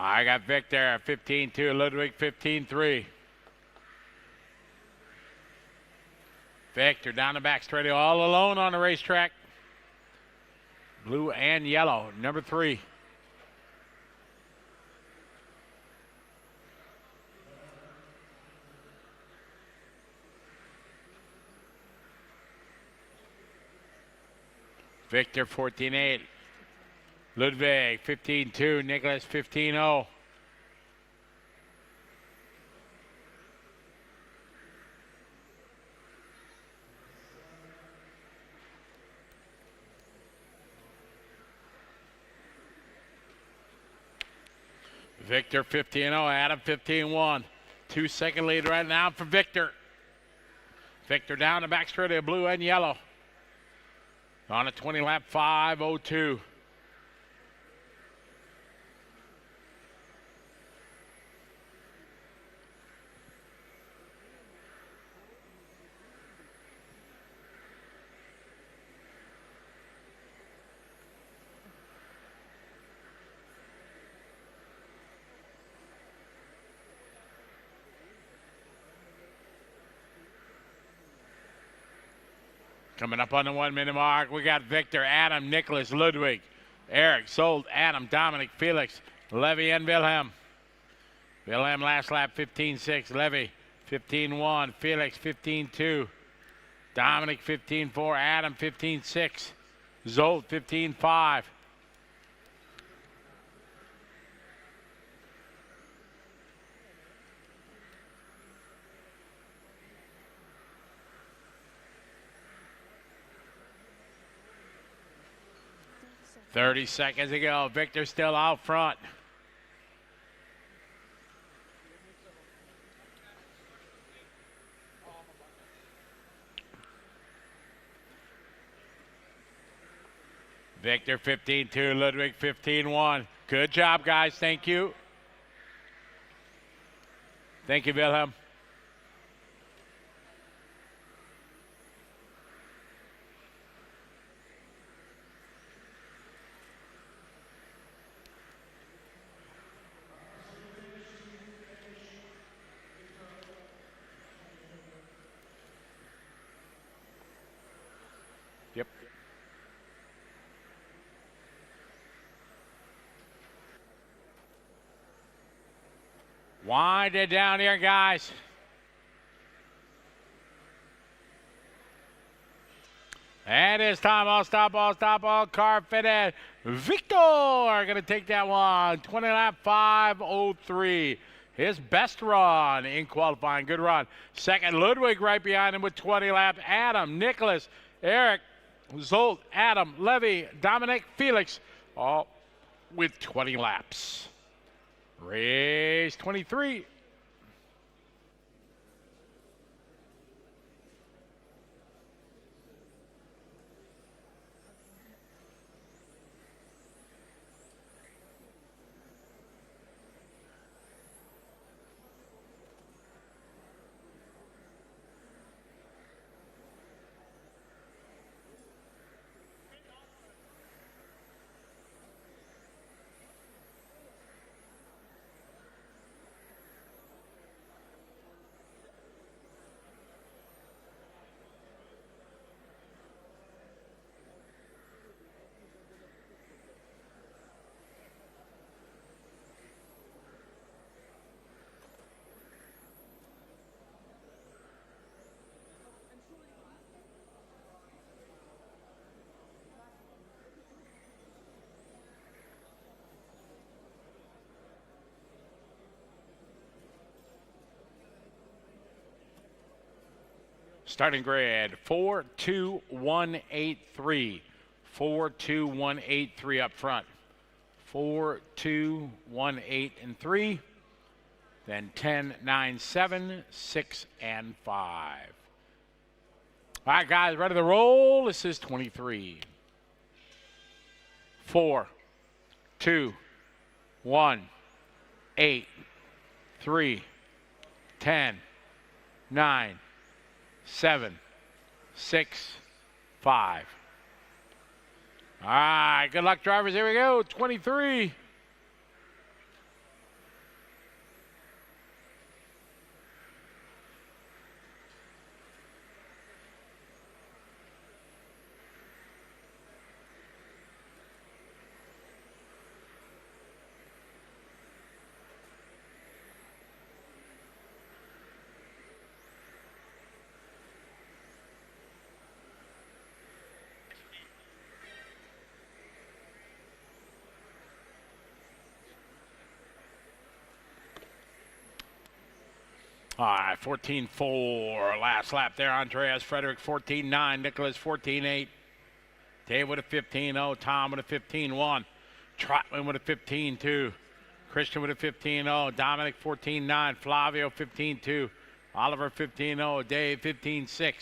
S3: I got Victor, 15-2, Ludwig, 15-3. Victor down the back straight, all alone on the racetrack. Blue and yellow, number 3. Victor, 14-8. Ludwig, 15-2. Nicholas, 15-0. Victor, 15-0. Adam, 15-1. 2-second lead right now for Victor. Victor down the back straight of blue and yellow. On a 20-lap, 5:02. Coming up on the 1 minute mark, we got Victor, Adam, Nicholas, Ludwig, Eric, Sold, Adam, Dominic, Felix, Levy, and Wilhelm. Wilhelm last lap, 15-6. Levy, 15-1. Felix, 15-2. Dominic, 15-4. Adam, 15-6. Zolt, 15-5. .30 seconds to go. Victor still out front. Victor 15-2, Ludwig 15-1. Good job, guys. Thank you. Thank you, Wilhelm. Yep. Wind it down here, guys. And it's time. All stop, car fitted. Victor going to take that one. 20 lap 5:03. His best run in qualifying. Good run. Second, Ludwig right behind him with 20 laps. Adam, Nicholas, Eric, Zolt, Adam, Levy, Dominic, Felix, all with 20 laps. Race 23. Starting grid 4-2-1-8-3. 4-2-1-8-3 up front. 4-2-1-8 and 3. Then 10, 9, 7, 6, and 5. All right, guys, ready to roll. This is 23. 4, 2, 1, 8, 3, 10, 9, 7, 6, 5. All right, good luck, drivers. Here we go. 23. All right, 14-4, last lap there. Andreas Frederick, 14-9. Nicholas, 14-8. Dave with a 15-0. Tom with a 15-1. Trotman with a 15-2. Christian with a 15-0. Dominic, 14-9. Flavio, 15-2. Oliver, 15-0. Dave, 15-6.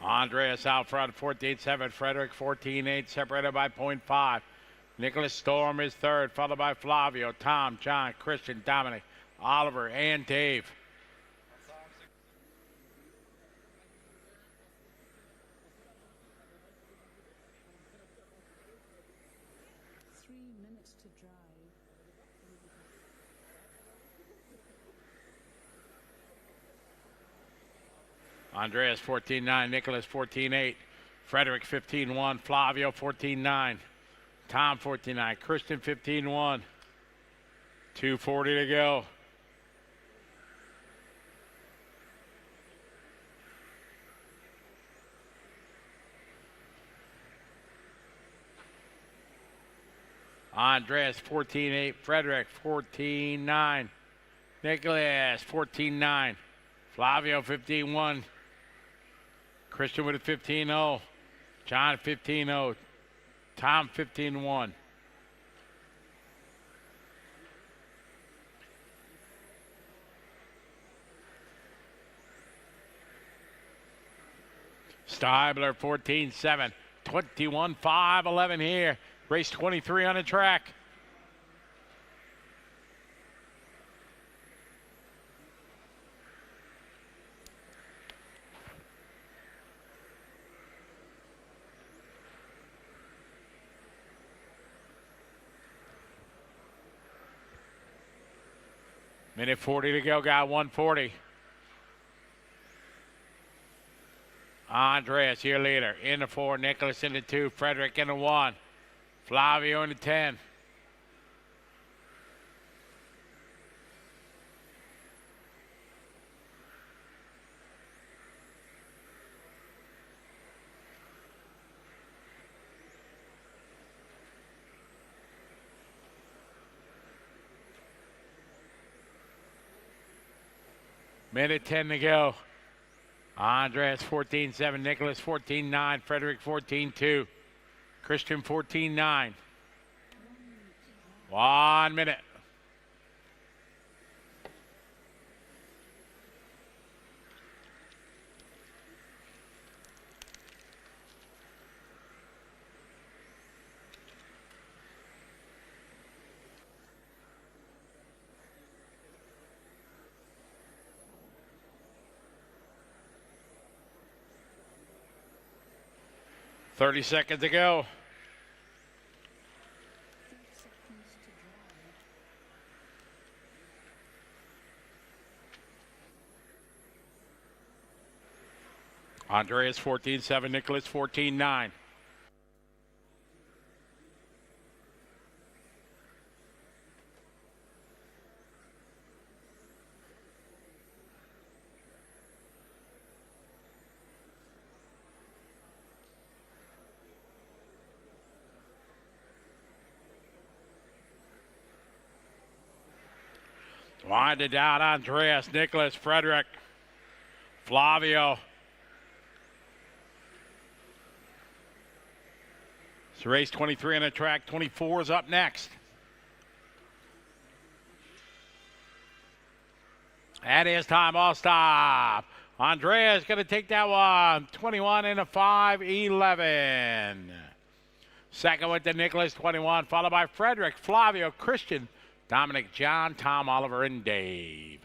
S3: Andreas out front, 14-7. Frederick, 14-8, separated by 0.5. Nicholas Storm is third, followed by Flavio, Tom, John, Christian, Dominic, Oliver, and Dave.
S5: To drive.
S3: Andreas 14-9, Nicholas 14-8, Frederick 15-1, Flavio 14-9, Tom 14-9, Christian 15-1. 2:40 to go. Andreas 14-8. Frederick 14-9. Nicholas 14-9. Flavio 15-1. Christian with a 15-0. John 15-0. Tom 15-1. Steibler 14-7. 21-5-11 here. Race 23 on the track. Minute 40 to go, got 140. Andreas, your leader, in the 4, Nicholas in the 2, Frederick in the 1, Flavio in the 10. Minute 10 to go. Andreas 14-7, Nicholas 14-9, Frederick 14-2, Christian 14-9. 1 minute. Thirty seconds to go. Andreas 14-7, Nicholas 14-9. Winded down, Andreas, Nicholas, Frederick, Flavio. It's race 23 on the track. 24 is up next. That is time, all stop. Andreas going to take that one. 21 in a 5-11. Second with the Nicholas, 21, followed by Frederick, Flavio, Christian, Dominic, John, Tom, Oliver, and Dave.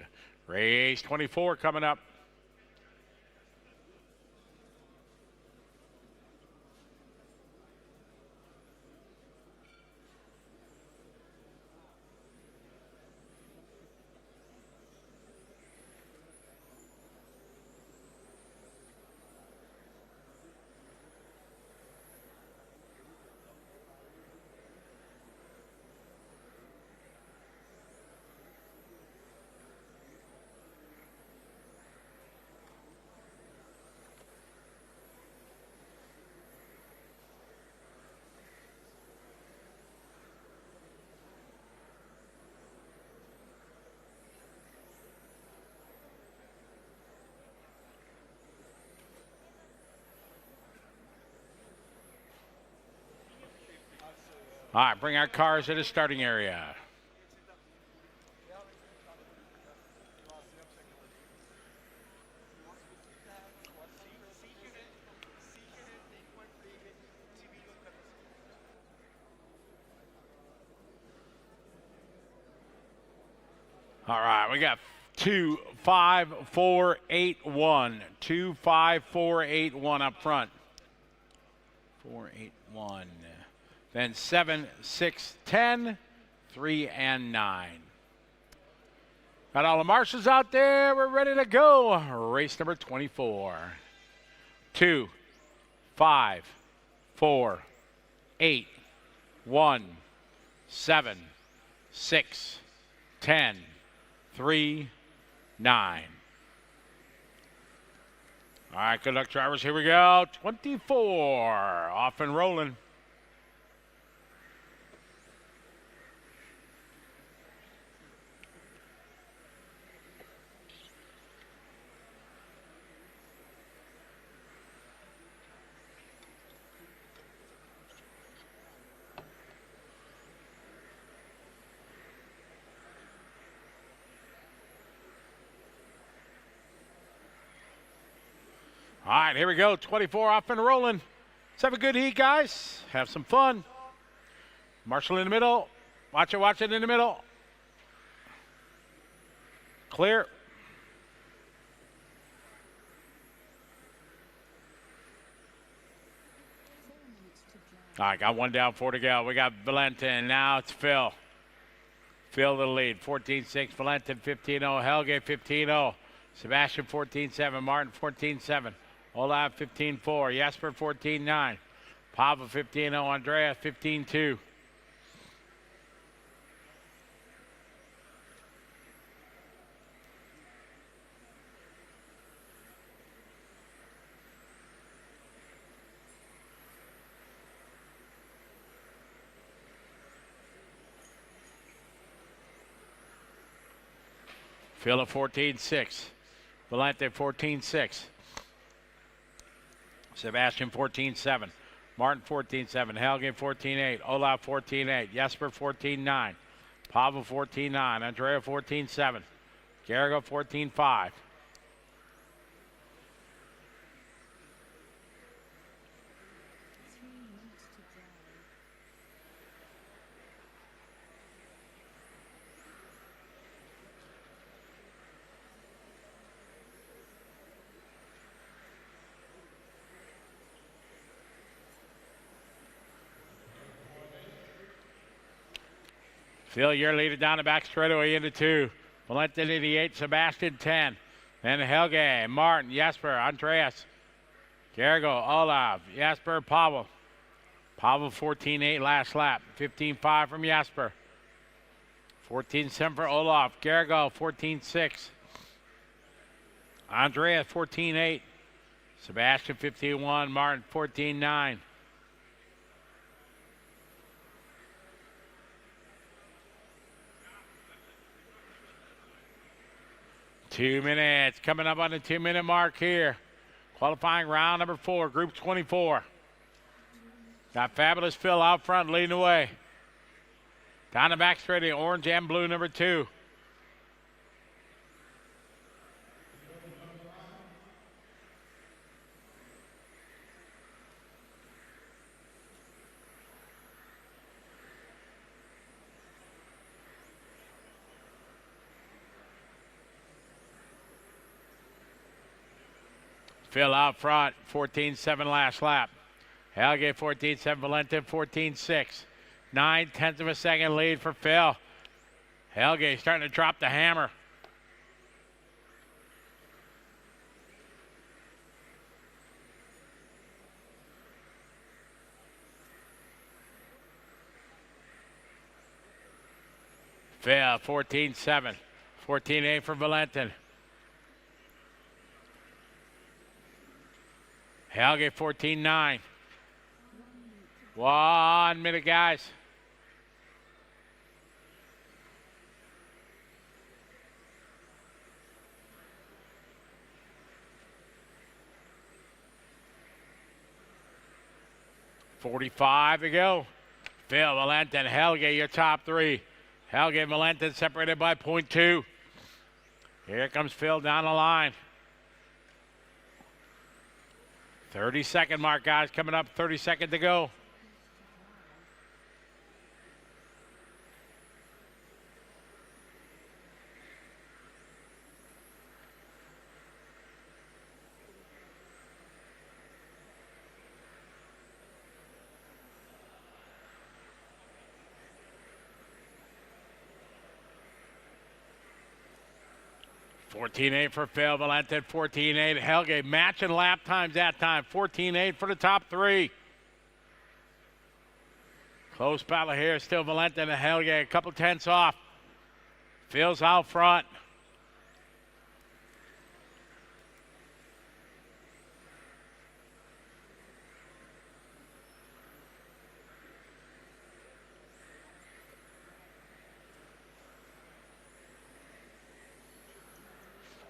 S3: Race 24 coming up. All right, bring our cars to the starting area. All right, we got 2, 5, 4, 8, 1. 2, 5, 4, 8, 1 up front. 4, 8, 1. Then 7, 6, 10, 3, and 9. Got all the marshals out there. We're ready to go. Race number 24. 2, 5, 4, 8, 1, 7, 6, 10, 3, 9. All right, good luck, drivers. Here we go. 24. Off and rolling. All right, here we go. 24 off and rolling. Let's have a good heat, guys. Have some fun. Marshall in the middle. Watch it in the middle. Clear. All right, got one down, 4 to go. We got Valentin. Now it's Phil. Phil the lead. 14-6. Valentin 15-0. Helge 15-0. Sebastian 14-7. Martin 14-7. Olaf 15-4. Jesper 14-9. Pavel 15-0. Andreas 15-2. Phil at 14-6. Valente 14-6. Sebastian 14-7. Martin 14-7. Helge 14-8. Olaf 14-8. Jesper 14-9. Pavel 14-9. Andrea 14-7. Garrigo 14-5. Phil, your leader down the back straightaway into 2. Valentin 88, Sebastian 10. Then Helge, Martin, Jesper, Andreas, Garrigo, Olav, Jesper, Pavel. Pavel 14-8 last lap. 15-5 from Jesper. 14-7 for Olaf. Garrigo 14-6. Andreas 14-8. Sebastian 15-1. Martin 14-9. 2 minutes coming up on the 2-minute mark here. Qualifying round number 4, group 24. Got Fabulous Phil out front leading the way. Down the back straight, orange and blue number 2. Phil out front, 14-7 last lap. Helge 14-7, Valentin 14-6. 9/10 of a second lead for Phil. Helge starting to drop the hammer. Phil 14-7, 14-8 for Valentin. Helge 14-9. 1 minute, guys. .45 to go. Phil, Valentin, Helge, your top 3. Helge and Valentin separated by .2. Here comes Phil down the line. 30-second mark, guys, coming up, 30-second to go. .14.8 for Phil, Valentin 14.8. Helge matching lap times that time. 14.8 for the top 3. Close battle here. Still Valentin and Helge a couple tenths off. Phil's out front.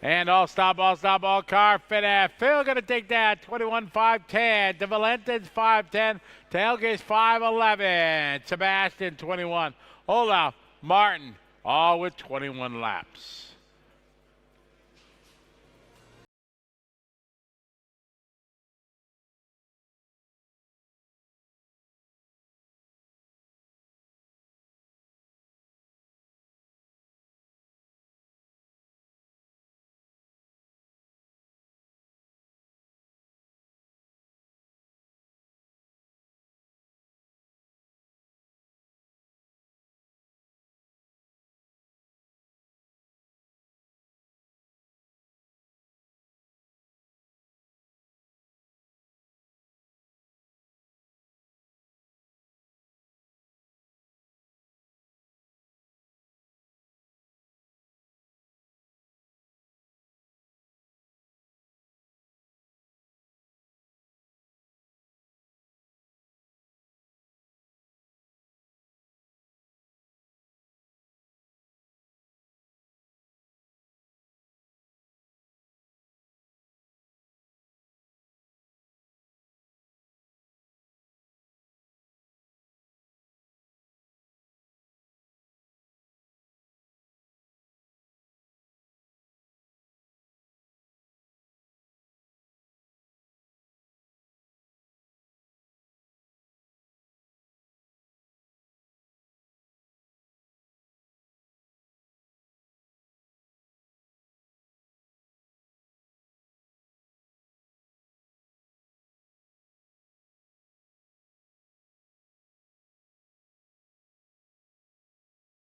S3: And all stop all car fit at Phil gonna take that 21.510 to Valentin's 5:10 to Helge's 5:11. Sebastian 21. Olaf, Martin, all with 21 laps.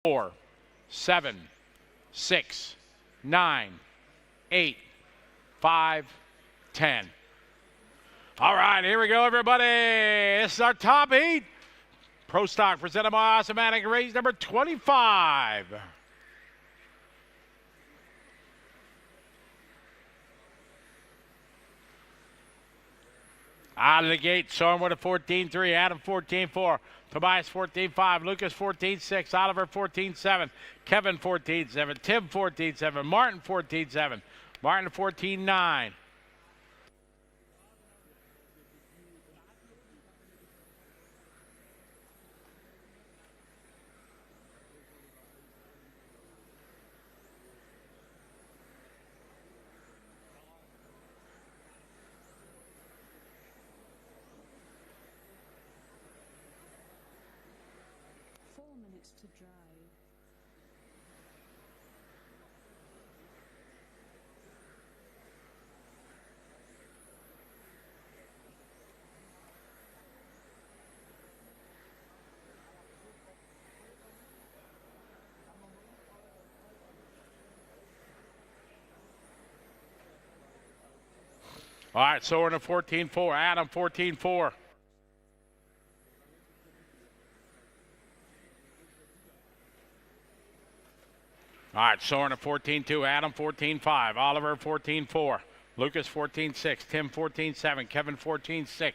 S3: 4, 7, 6, 9, 8, 5, 10. All right, here we go, everybody. This is our top 8. Pro Stock presented by Automatic, race number 25. Out of the gate, Soren with a 14-3, Adam 14-4, Tobias 14-5, Lucas 14-6, Oliver 14-7, Kevin 14-7, Tim 14-7, Martin 14-7, Martin 14-9.
S5: To drive.
S3: All right, so we're in a 14-4, Adam 14-4. All right, Soren at 14-2, Adam 14-5, Oliver 14-4, Lucas 14-6, Tim 14-7, Kevin 14-6.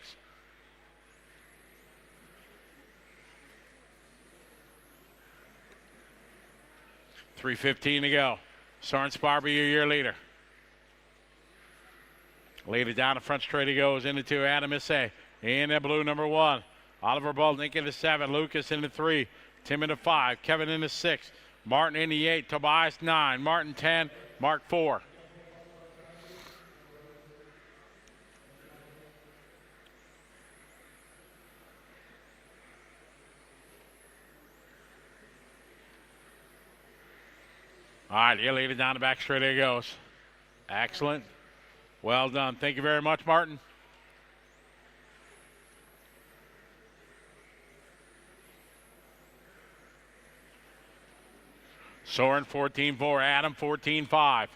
S3: $3:15 to go. Soren Sparby, your year leader. Leader down the front straight he goes into 2, Adam Issay in the blue number 1. Oliver Baldnick into 7, Lucas into 3, Tim into 5, Kevin into 6. Martin in the 8, Tobias 9, Martin 10, Mark 4. All right, your leader down the back straight, there he goes. Excellent. Well done. Thank you very much, Martin. Soren 14-4, Adam 14-5.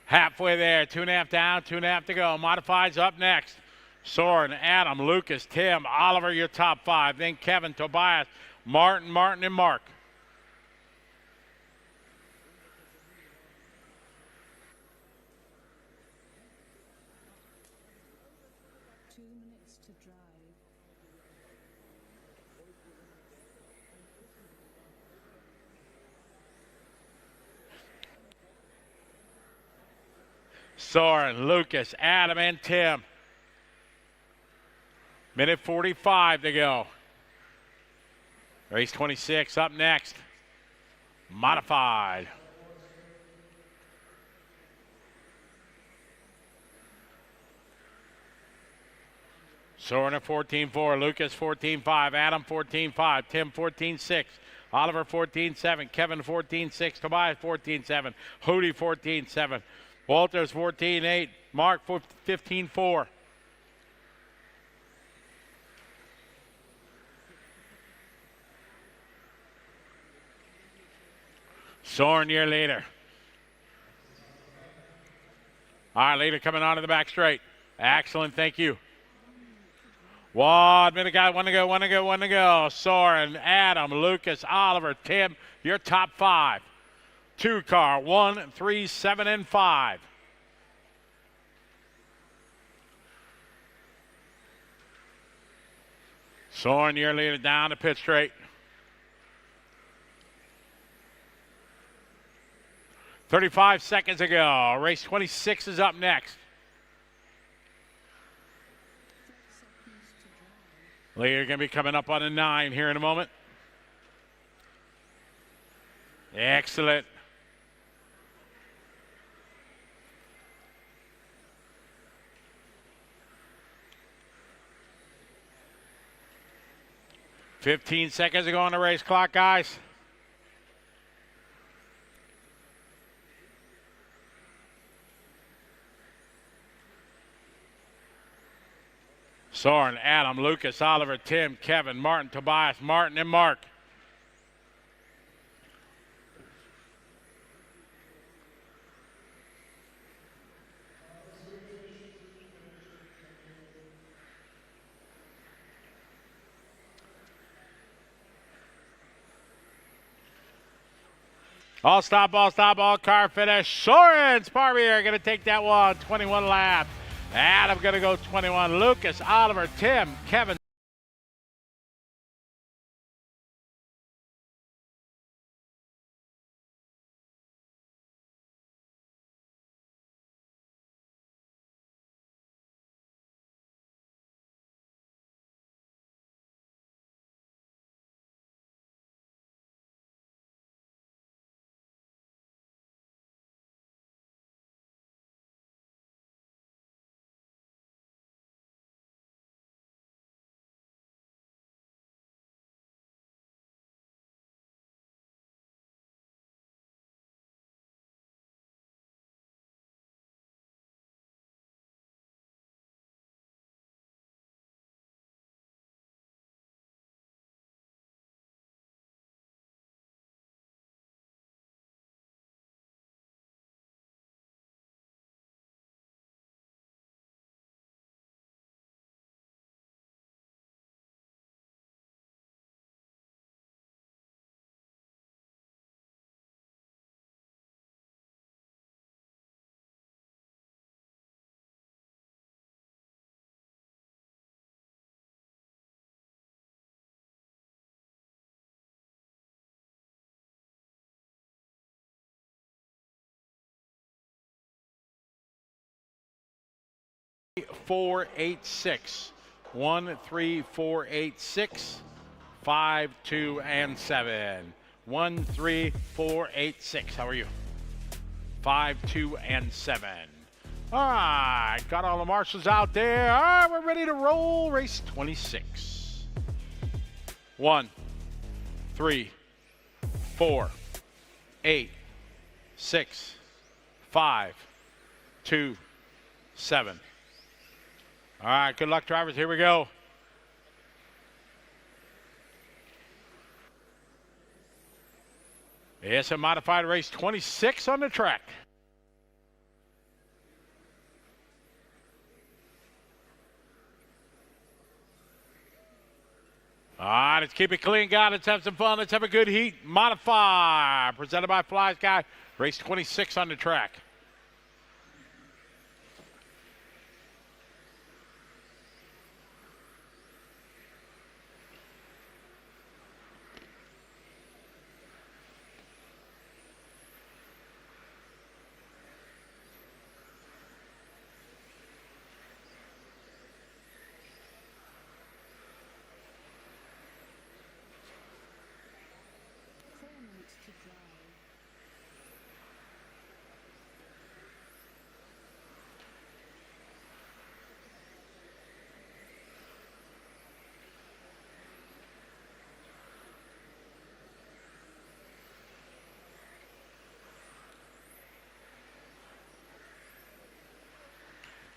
S3: Halfway there, 2.5 down, 2.5 to go. Modifieds up next. Soren, Adam, Lucas, Tim, Oliver, your top 5. Then Kevin, Tobias, Martin, and Mark.
S5: To drive.
S3: Soren, Lucas, Adam, and Tim. Minute 45 to go. Race 26 up next. Modified. Soren at 14-4, Lucas 14-5, Adam 14-5, Tim 14-6, Oliver 14-7, Kevin 14-6, Tobias 14-7, Hootie 14-7, Walters 14-8, Mark 15-4. Soren, your leader. All right, leader coming onto the back straight. Excellent, thank you. 1 minute, got 1 to go. Soren, Adam, Lucas, Oliver, Tim, your top 5. 2 car, 1, 3, 7, and 5. Soren, your leader down to pit straight. 35 seconds to go. Race 26 is up next. Leader going to be coming up on a 9 here in a moment. Excellent. $15 seconds to go on the race clock, guys. Soren, Adam, Lucas, Oliver, Tim, Kevin, Martin, Tobias, Martin, and Mark. All stop, car finish. Soren Sparvier going to take that one, 21 laps. Adam going to go 21. Lucas, Oliver, Tim, Kevin. Four, 8, 6. 1, 3, 4, 8, 6. 5, 2, and 7. 1, 3, 4, 8, 6. How are you? 5, 2, and 7. All right, got all the marshals out there. All right, we're ready to roll. Race 26. 1, 3, 4, 8, 6, 5, 2, 7. All right, good luck, drivers. Here we go. It's a modified race 26 on the track. All right, let's keep it clean, guys. Let's have some fun. Let's have a good heat. Modify, presented by Fly Sky. Race 26 on the track.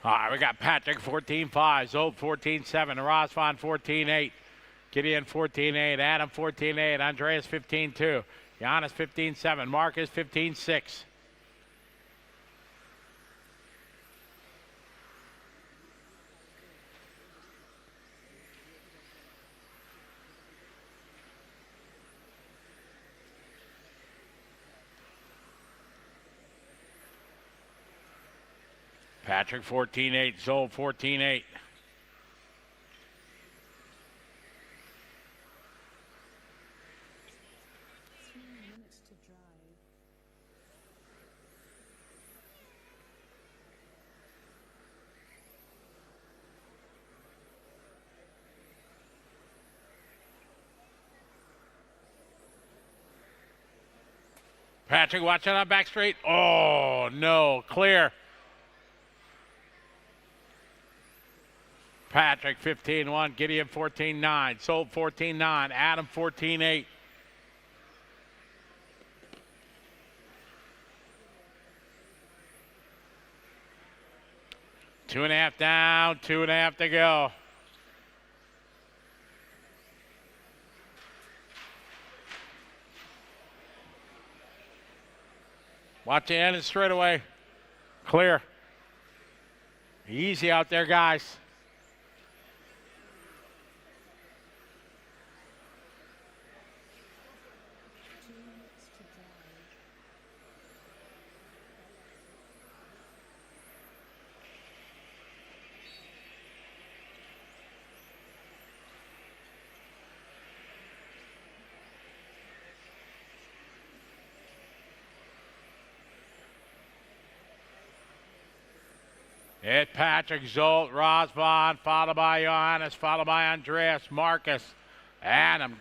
S3: All right, we got Patrick 14.5, Zolt 14.7, Rosvan 14.8, Gideon 14.8, Adam 14.8, Andreas 15.2, Giannis 15.7, Marcus 15.6. Patrick 14.8, Zolt 14.8. Patrick, watch out on back straight. Oh, no, clear. Patrick 15.1, Gideon 14.9, Zolt 14.9, Adam 14.8. Two and a half down, 2.5 to go. Watch the end and straightaway. Clear. Easy out there, guys. It's Patrick, Zolt, Rosvan, followed by Johannes, followed by Andreas, Marcus, Adam.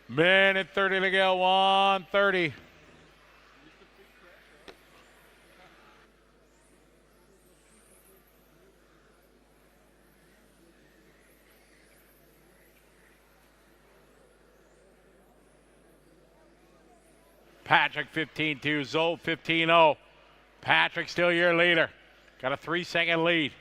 S3: Minute 30 to go, 1:30. Patrick 15-2, Zolt 15-0. Patrick still your leader. Got a 3-second lead.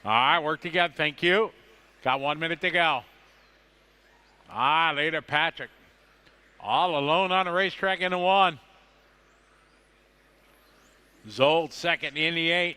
S3: All right, work together. Thank you. Got 1 minute to go. Later, Patrick. All alone on the racetrack in the 1. Zolt second in the 8.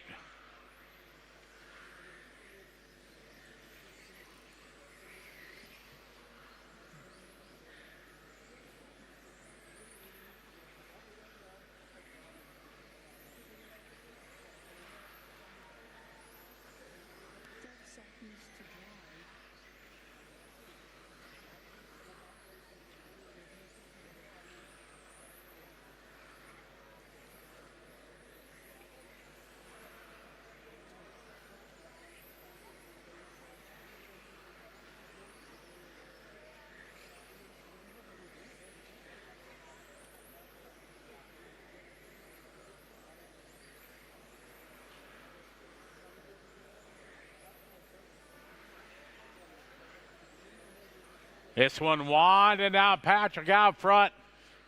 S3: This one winding down. Patrick out front.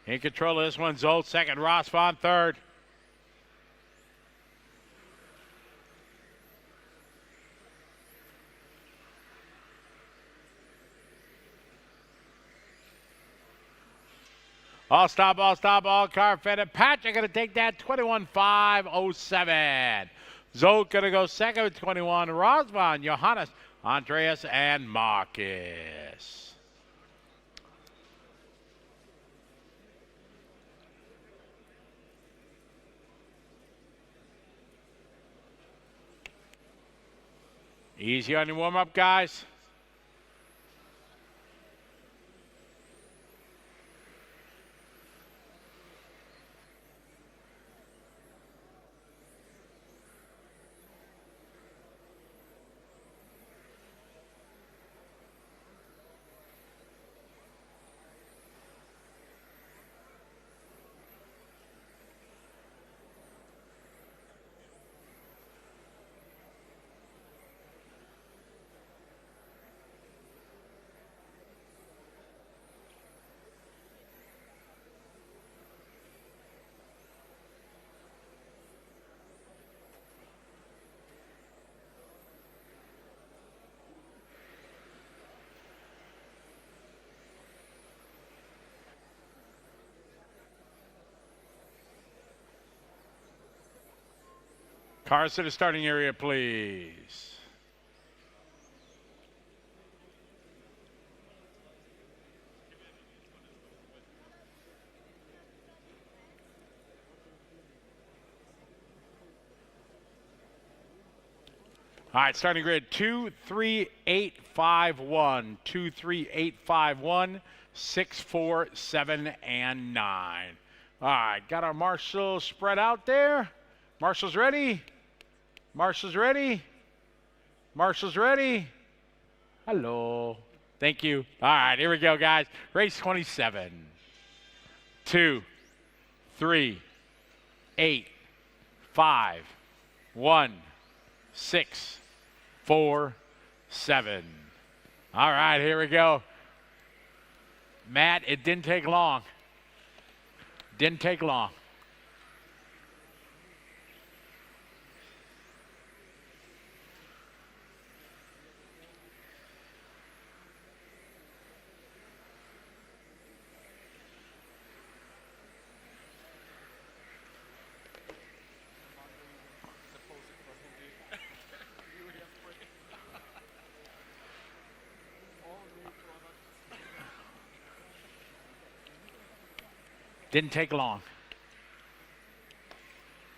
S3: In control of this one, Zolt second, Rosvan third. All stop, all car fitted. Patrick going to take that 21.507. Zolt going to go second with 21. Rosvan, Johannes, Andreas, and Marcus. Easy on your warm-up, guys. Cars to the starting area, please. All right, starting grid 23851, 23851, 6, 4, 7, and 9. All right, got our marshals spread out there. Marshals ready? Marshals ready? Marshals ready? Hello. Thank you. All right, here we go, guys. Race 27. 2, 3, 8, 5, 1, 6, 4, 7. All right, here we go. Matt, it didn't take long. Didn't take long. Didn't take long.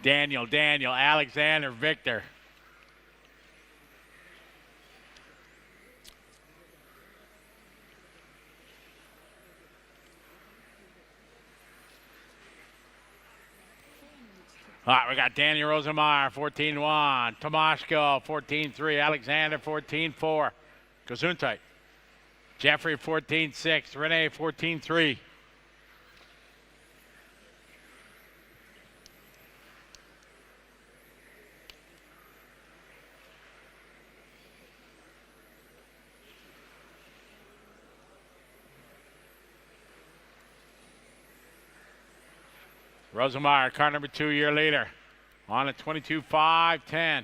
S3: Daniel, Alexander, Victor. All right, we got Daniel Rosenmeyer, 14-1. Tomashko, 14-3. Alexander, 14-4. Gesundheit. Jeffrey, 14-6. Renee, 14-3. Rosenmeyer, car number 2, year leader. On at 22.5.10.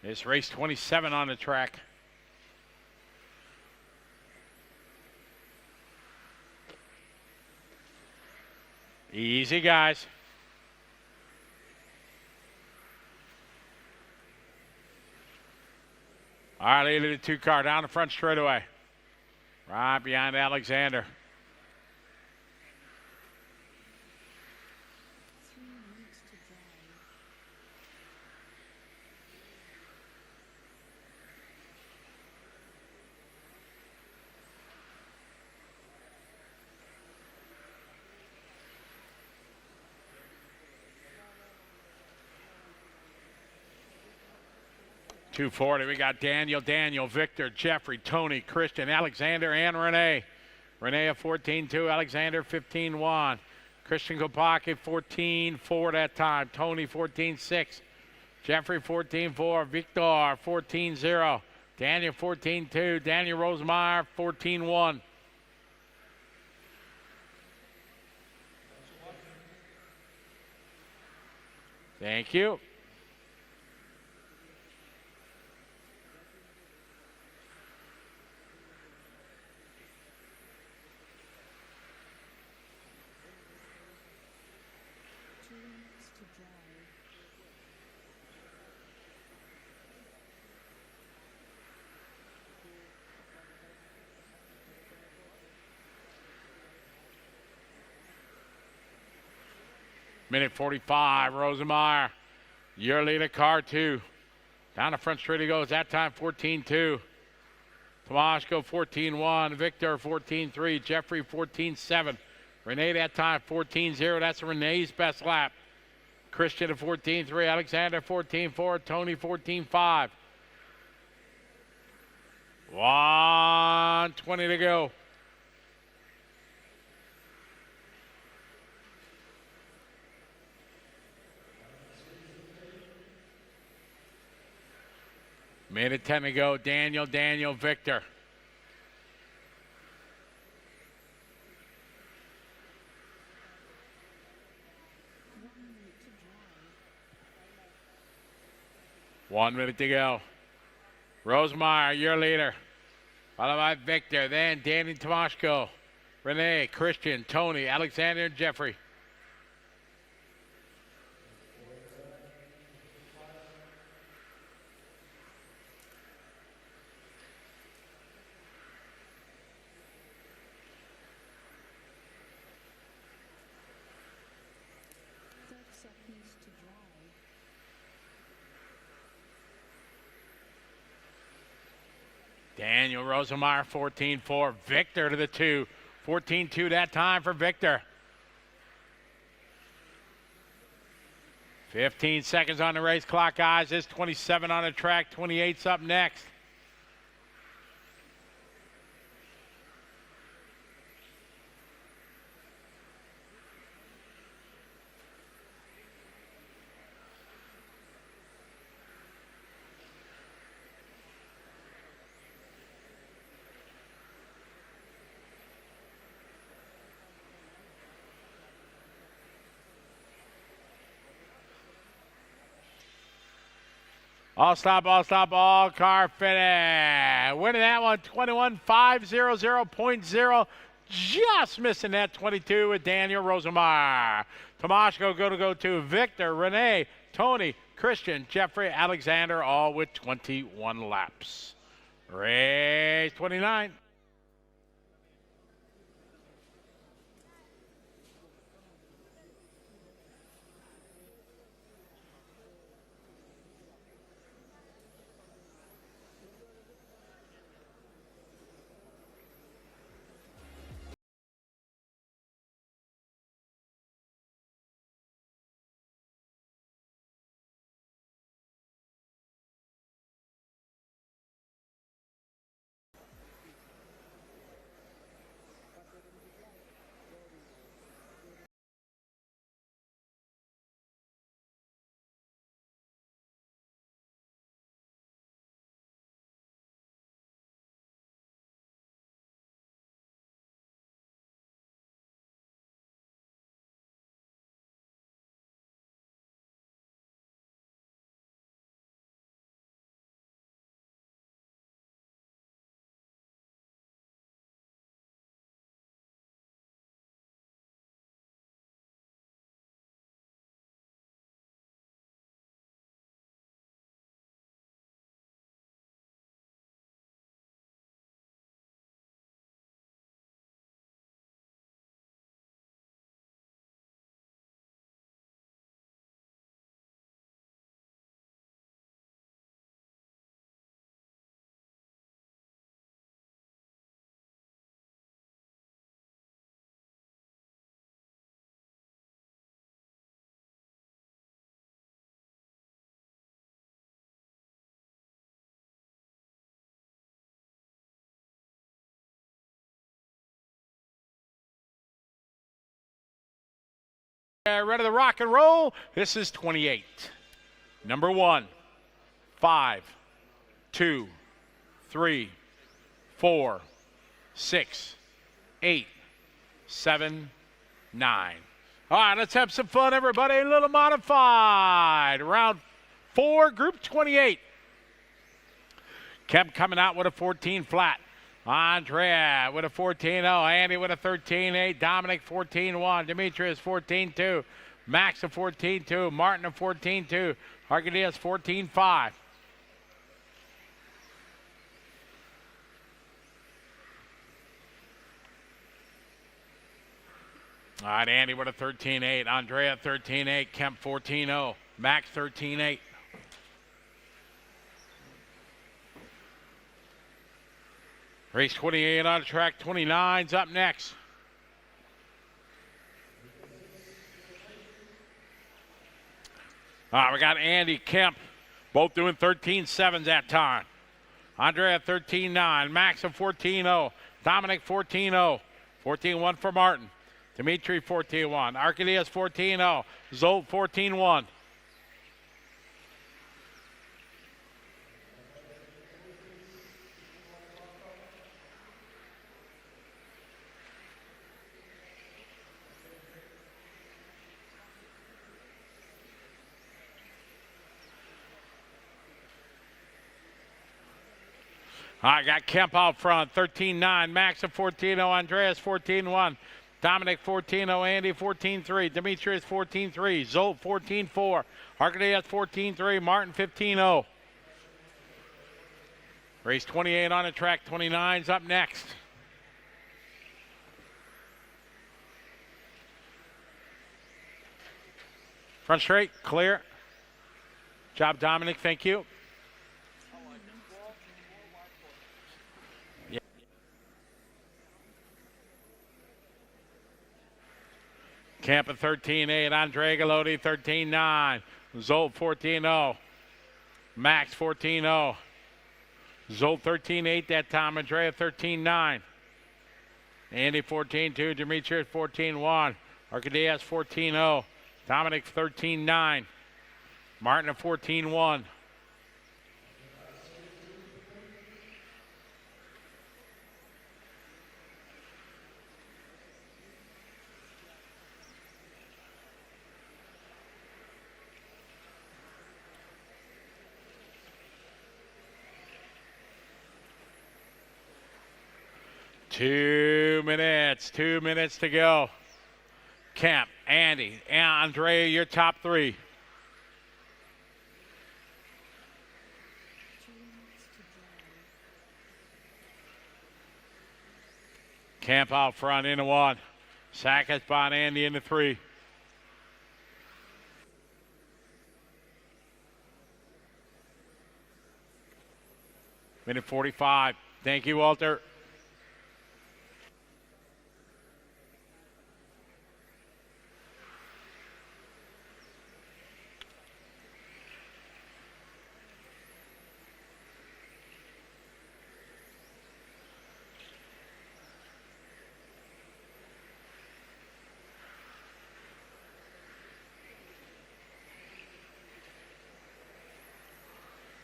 S3: This race 27 on the track. Easy, guys. All right, lead of the 2 car down the front straightaway. Right behind Alexander.
S5: 3 minutes to drive.
S3: .240, we got Daniel, Victor, Jeffrey, Tony, Christian, Alexander, and Renee. Renee at 14-2, Alexander 15-1. Christian Kopacki 14-4 that time. Tony 14-6. Jeffrey 14-4. Victor 14-0. Daniel 14-2. Daniel Rosenmeyer 14-1. Thank you. Minute 45, Rosenmeyer. Your leader, car 2. Down the front straight he goes. That time 14-2. Tomashko 14-1. Victor 14-3. Jeffrey 14-7. Renee that time 14-0. That's Renee's best lap. Christian at 14-3. Alexander 14-4. Tony 14-5. 1:20 to go. Minute 10 to go. Daniel, Victor. One minute to go. Rosenmeyer, your leader. Followed by Victor, then Danny Tomashko, Renee, Christian, Tony, Alexander, and Jeffrey. Daniel Rosenmeyer, 14-4. Victor to the 2. 14-2 that time for Victor. 15 seconds on the race clock, guys. There's 27 on the track. 28's up next. All stop, all car finish. Winning that one, 21.500.0. Just missing that 22 with Daniel Rosenmeyer. Tomashko go to Victor, Renee, Tony, Christian, Jeffrey, Alexander, all with 21 laps. Race 29. Ready to rock and roll. This is 28. Number 1, 5, 2, 3, 4, 6, 8, 7, 9. All right, let's have some fun, everybody. A little modified. Round 4, group 28. Kemp coming out with a 14 flat. Andrea with a 14-0. Andy with a 13-8. Dominic 14-1. Demetrius 14-2. Max a 14-2. Martin a 14-2. Arcadius 14-5. All right, Andy with a 13-8. Andrea 13-8. Kemp 14-0. Max 13-8. Race 28 on track 29's up next. All right, we got Andy, Kemp, both doing 13.7s that time. Andrea 13.9, Max a 14.0, Dominic 14.0, 14.1 for Martin. Dimitri 14.1, Arcadius 14.0, Zolt 14.1. I got Kemp out front, 13.9, Max a 14.0, Andreas 14.1, Dominic 14.0, Andy 14.3, Demetrius 14.3, Zolt 14.4, Arcadius 14.3, Martin 15.0. Race 28 on the track, 29's up next. Front straight, clear. Job, Dominic, thank you. Camp at 13.8, Andre Galoti 13.9, Zolt 14.0, Max 14.0, Zolt 13.8 that time, Andrea 13.9, Andy 14.2, Demetrius 14.1, Arcadias 14.0, Dominic 13.9, Martin at 14.1. Two minutes to go. Kemp, Andy, Andrea, your top three. Kemp out front into one. Sackett spot Andy into three. Minute 45. Thank you, Walter.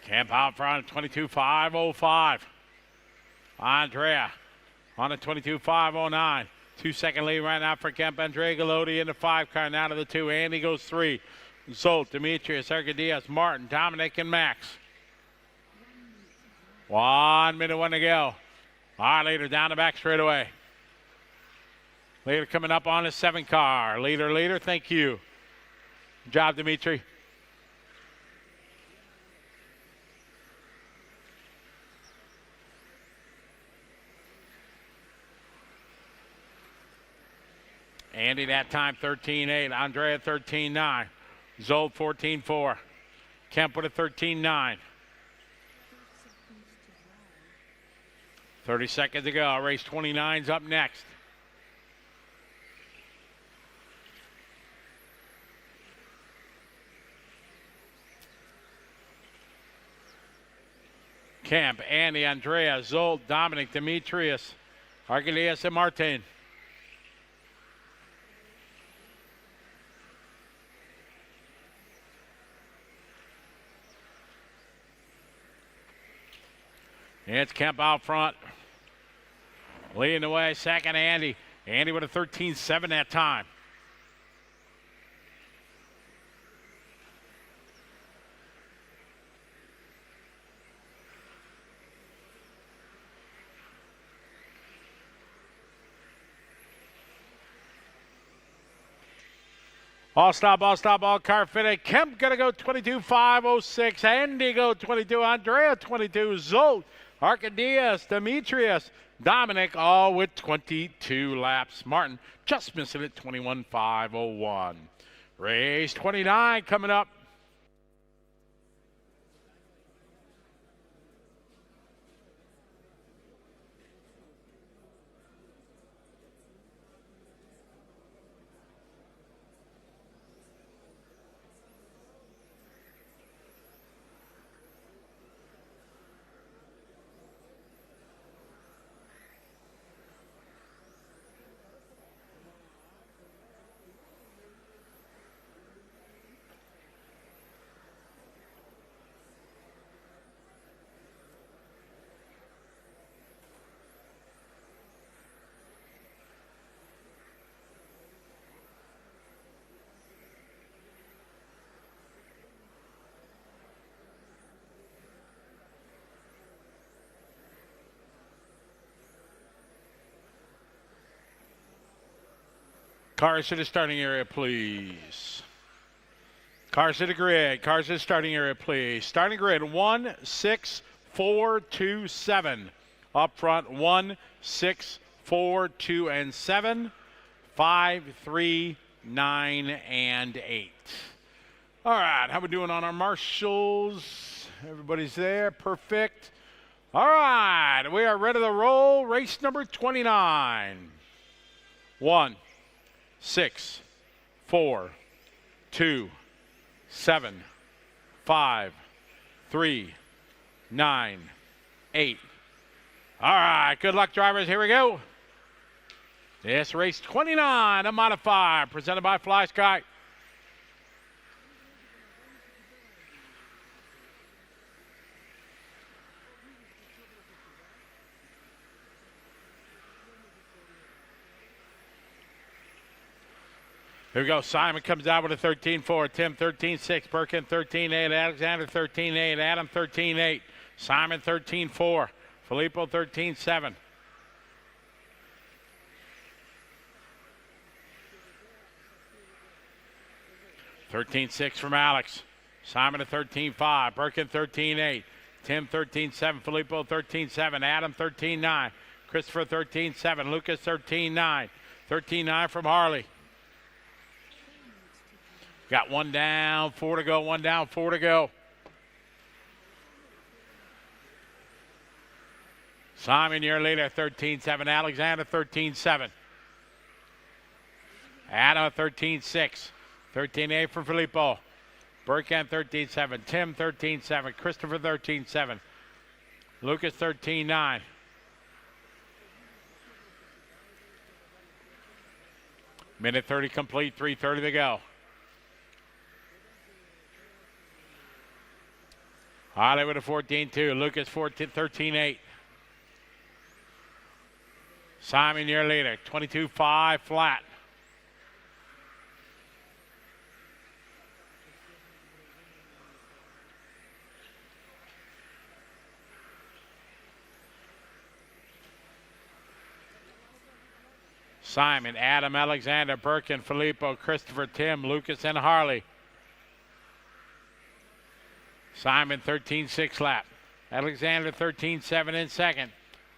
S3: Kemp out front, 22.505. Andrea on a 22.509. 2 second lead right now for Kemp. Andrea Galoti in the 5 car, now to the 2. Andy goes 3. Zolt, Demetrius, Arcadias, Martin, Dominic, and Max. 1 minute, 1 to go. All right, leader down the back straight away. Leader coming up on the 7 car. Leader, thank you. Good job, Dimitri. Andy that time 13.8. Andrea 13.9. Zolt 14.4. Kemp with a 13.9. 30 seconds to go. Race 29's up next. Kemp, Andy, Andrea, Zolt, Dominic, Demetrius, Arcadius, and Martin. It's Kemp out front. Leading the way, second Andy. Andy with a 13.7 that time. All car fitted. Kemp gonna go 22.506. Andy go 22. Andrea 22. Zolt, Arcadius, Demetrius, Dominic all with 22 laps. Martin just missing it, 21.501. Race 29 coming up. Cars to the starting area, please. Cars to the grid. Cars to the starting area, please. Starting grid 1, 6, 4, 2, 7. Up front 1, 6, 4, 2, and 7. 5, 3, 9, and 8. All right, how we doing on our marshals? Everybody's there. Perfect. All right, we are ready to roll. Race number 29. 1, 6, 4, 2, 7, 5, 3, 9, 8. All right, good luck, drivers. Here we go. This race 29, a modified, presented by Fly Sky. Here we go. Simon comes out with a 13.4. Tim 13.6. Birkin 13.8. Alexander 13.8. Adam 13.8. Simon 13.4. Filippo 13.7. $13.6 from Alex. Simon at 13.5. Birkin 13.8. Tim 13.7. Filippo 13.7. Adam 13.9. Christopher 13.7. Lucas 13.9. 13.9 from Harley. Got one down, 4 to go, one down, 4 to go. Simon, your leader, 13.7. Alexander, 13.7. Adam, 13.6. 13.8 for Filippo. Burkham, 13.7. Tim, 13.7. Christopher, 13.7. Lucas, 13.9. Minute 30 complete, 3:30 to go. Harley with a 14.2. Lucas 13.8. Simon, your leader. 22.5 flat. Simon, Adam, Alexander, Birkin, Filippo, Christopher, Tim, Lucas, and Harley. Simon 13.6 lap. Alexander 13.7 in second.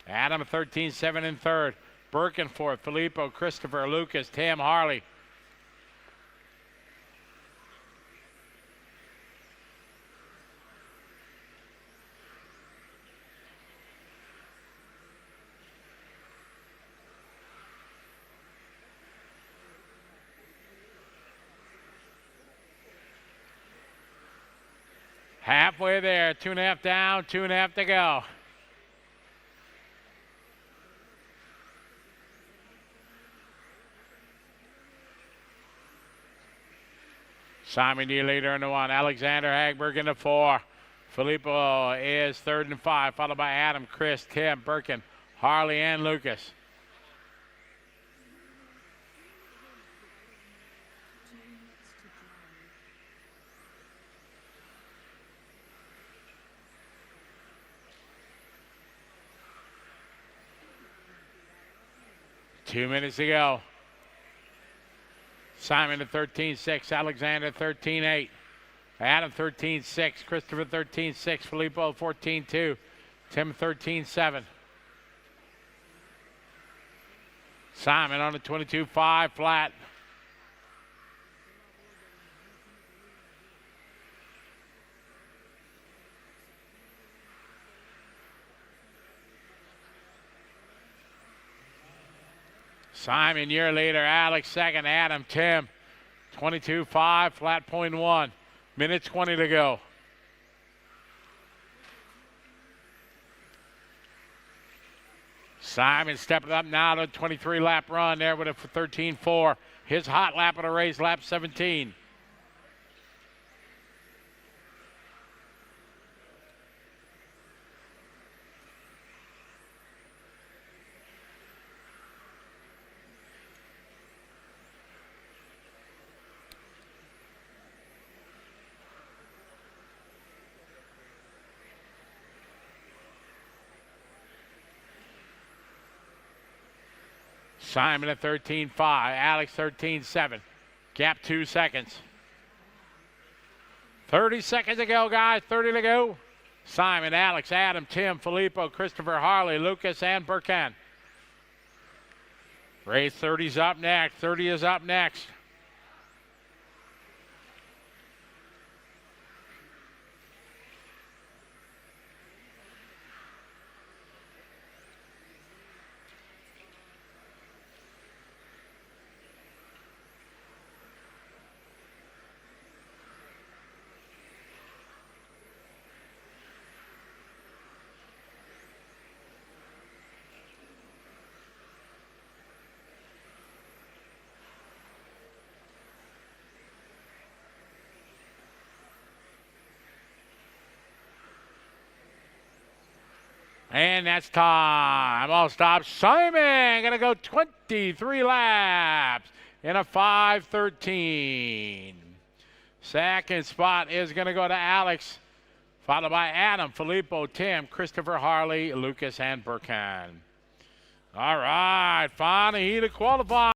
S3: Adam 13.7 in third. Birkin fourth. Filippo, Christopher, Lucas, Tim, Harley. Halfway there, 2.5 down, 2.5 to go. Simon, your leader in the 1. Alexander Hagberg in the 4. Filippo is 3rd and 5, followed by Adam, Chris, Tim, Birkin, Harley, and Lucas. Two minutes to go. Simon at 13-6, Alexander 13-8, Adam 13-6, Christopher 13-6, Filippo 14-2, Tim 13-7. Simon on the 22-5 flat. Simon, year leader. Alex second. Adam, Tim. 22-5, flat point 1. Minute 20 to go. Simon stepping up now to a 23-lap run there with a 13-4. His hot lap of the race, lap 17. Simon at 13-5, Alex 13-7. Gap 2 seconds. 30 seconds to go, guys. 30 to go. Simon, Alex, Adam, Tim, Filippo, Christopher, Harley, Lucas, and Burkan. Race 30's up next. 30 is up next. And that's time. All stop. Simon gonna go 23 laps in a 5:13. Second spot is gonna go to Alex, followed by Adam, Filippo, Tim, Christopher, Harley, Lucas, and Burkan. All right, final heat of qualifying.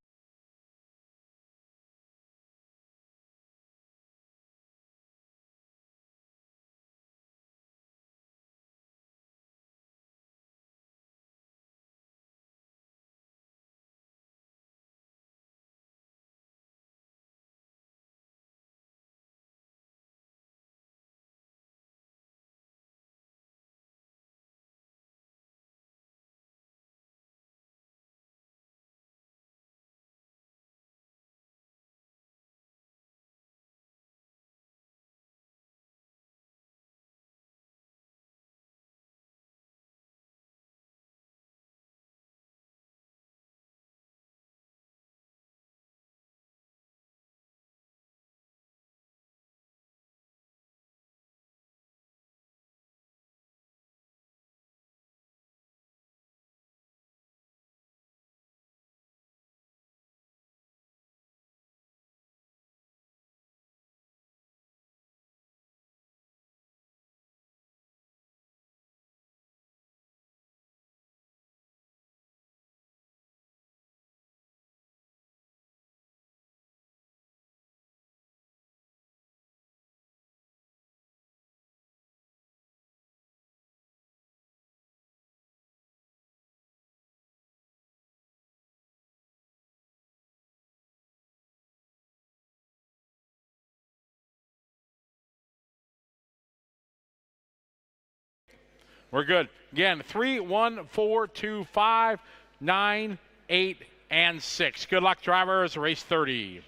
S3: We're good. Again, 3, 1, 4, 2, 5, 9, 8, and 6. Good luck, drivers. Race 30.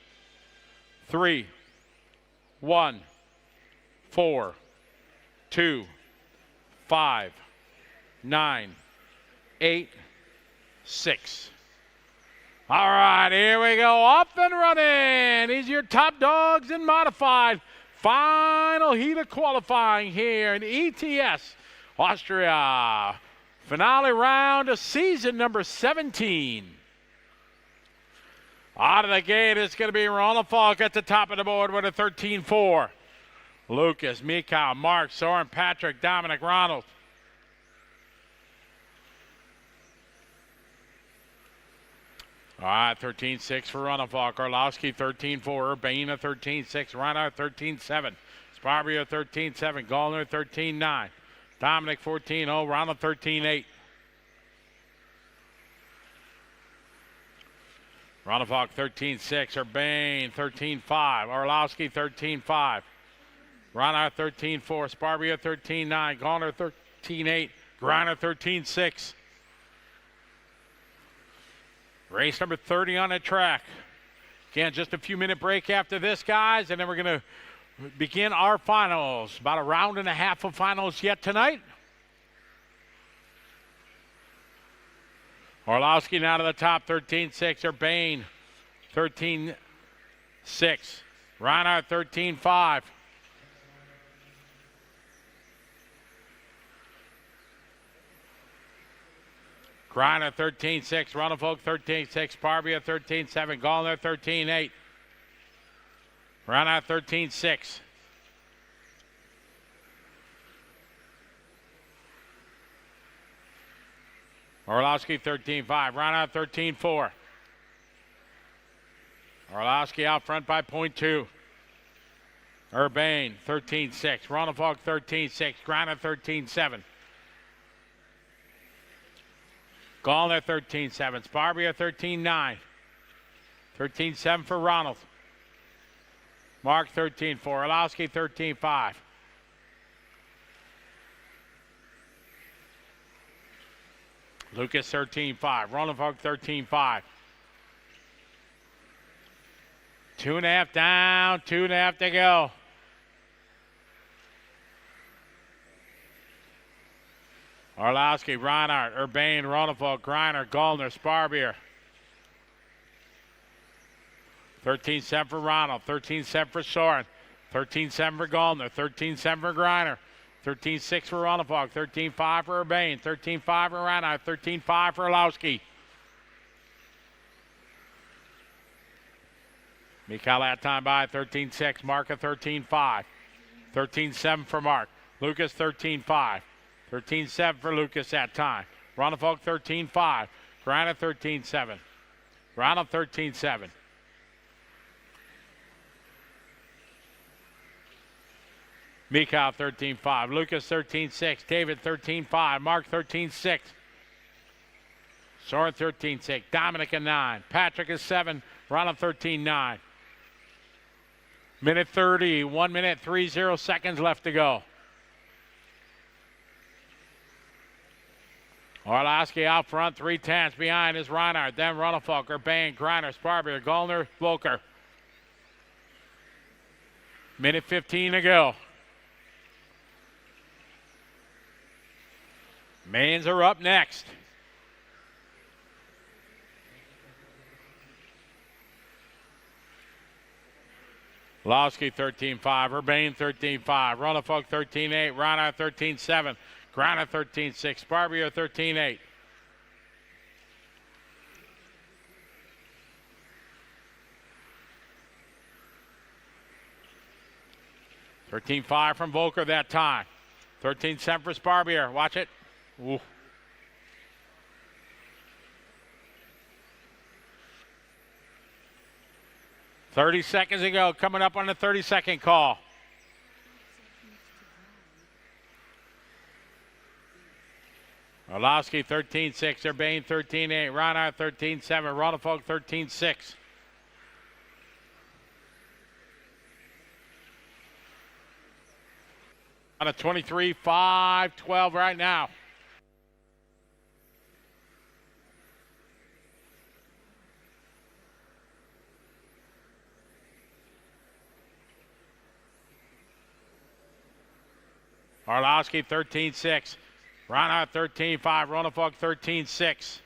S3: 3, 1, 4, 2, 5, 9, 8, 6. All right, here we go. Off and running. These are your top dogs in modified. final heat of qualifying here in ETS, Austria. Finale round of season number 17. Out of the gate, it's going to be Ronald Falk at the top of the board with a 13-4. Lucas, Mikhail, Mark, Soren, Patrick, Dominic, Ronald. All right, 13-6 for Ronald Falk. Orlowski, 13-4. Urbana, 13-6. Reinhardt, 13-7. Sparbio, 13-7. Gallner, 13-9. Dominic, 14-0. Ronald, 13-8. Ronald Falk, 13-6. Urbane, 13-5. Orlowski, 13-5. Reinhardt, 13-4. Sparbio, 13-9. Gallner, 13-8. Griner, 13-6. Race number 30 on the track. Again, just a few minute break after this, guys, and then we're going to begin our finals. About a round and a half of finals yet tonight. Orlowski now to the top, 13-6. Urbane, 13-6. Reinhardt, 13-5. Griner, 13-6. Ronald Falk, 13-6. Sparbia, 13-7. Gallner, 13-8. Reinhardt, 13-6. Orlowski, 13-5. Reinhardt, 13-4. Orlowski out front by .2. Urbane, 13-6. Ronald Falk, 13-6. Griner, 13-7. Gallner, 13-7. Sparbia, 13-9. 13-7 for Ronald. Mark, 13-4. Orlowski, 13-5. Lucas, 13-5. Ronald Falk, 13-5. 2.5 down, 2.5 to go. Orlowski, Reinhardt, Urbane, Ronald Falk, Griner, Gallner, Sparbier. 13-7 for Ronald, 13-7 for Soren, 13-7 for Gallner, 13-7 for Griner, 13-6 for Ronald Falk, 13-5 for Urbane, 13-5 for Reinhardt, 13-5 for Orlowski. Mikhail that time by 13-6, Mark at 13-5, 13-7 for Mark, Lucas 13-5. 13-7 for Lucas that time. Ronald Falk 13-5. Griner 13-7. Ronald 13-7. Mikhail 13-5. Lucas 13-6. David 13-5. Mark 13-6. Soren 13-6. Dominic a 9. Patrick is 7. Ronald 13-9. Minute 30. 1 minute 30 seconds left to go. Orlowski out front, 3/10 behind is Reinhardt, then Ronald Falk, Urbane, Griner, Sparbier, Gallner, Volker. Minute 15 to go. Mains are up next. Orlowski 13-5, Urbane 13-5, Ronald Falk 13-8, Reinhardt 13-7. Griner 13-6, Sparbio 13-8. $13-5 from Volker that time. 13-7 for Sparbier. Watch it. Ooh. $30 seconds to go. Coming up on the 30-second call. Orlowski 13-6, Urbane 13-8, Reinhardt 13-7, Ronald Falk 13-6. On a 23-5-12 right now. Orlowski 13-6. Reinhardt 13-5, Ronald Falk 13-6.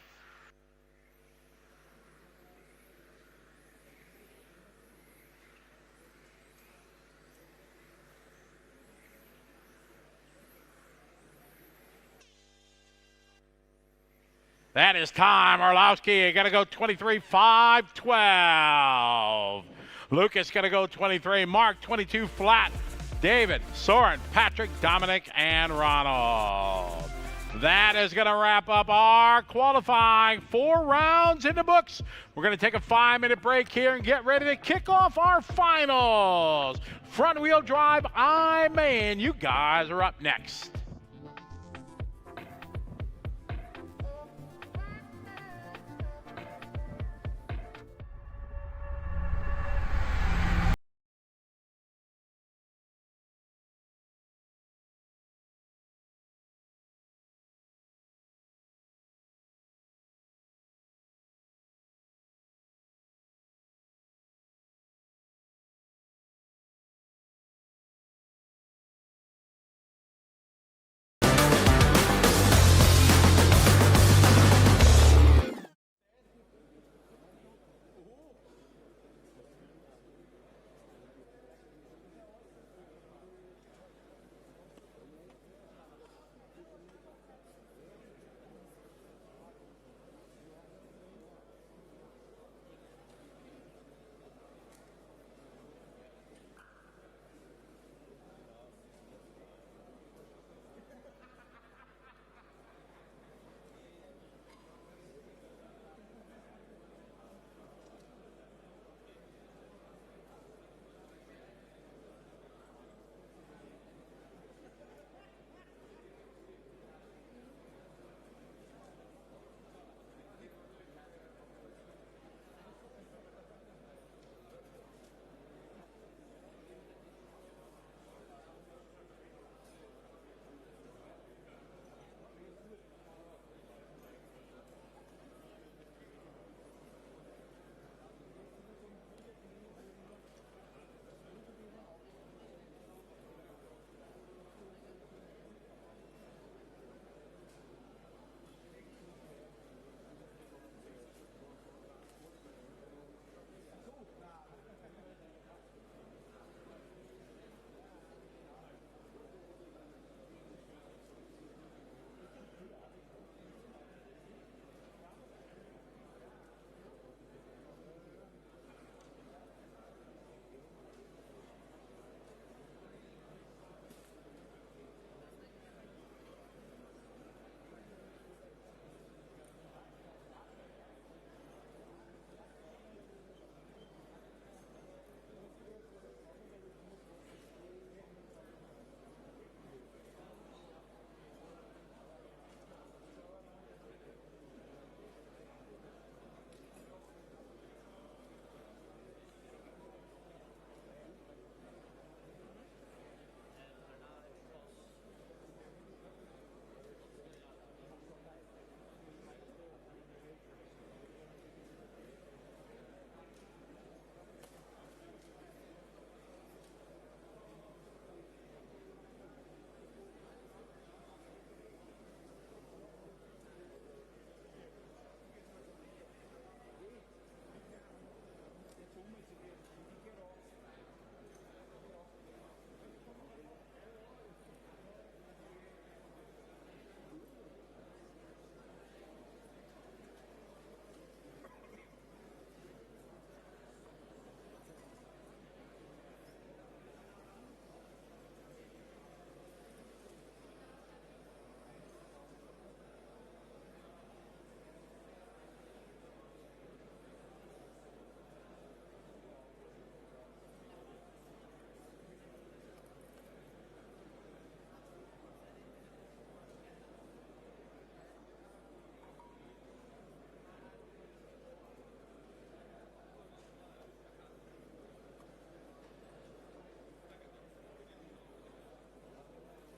S3: That is time. Orlowski got to go 23.512. Lucas got to go 23. Mark 22 flat. David, Soren, Patrick, Dominic, and Ronald. That is going to wrap up our qualifying 4 rounds in the books. We're going to take a 5-minute break here and get ready to kick off our finals. Front wheel drive, I-Man. You guys are up next.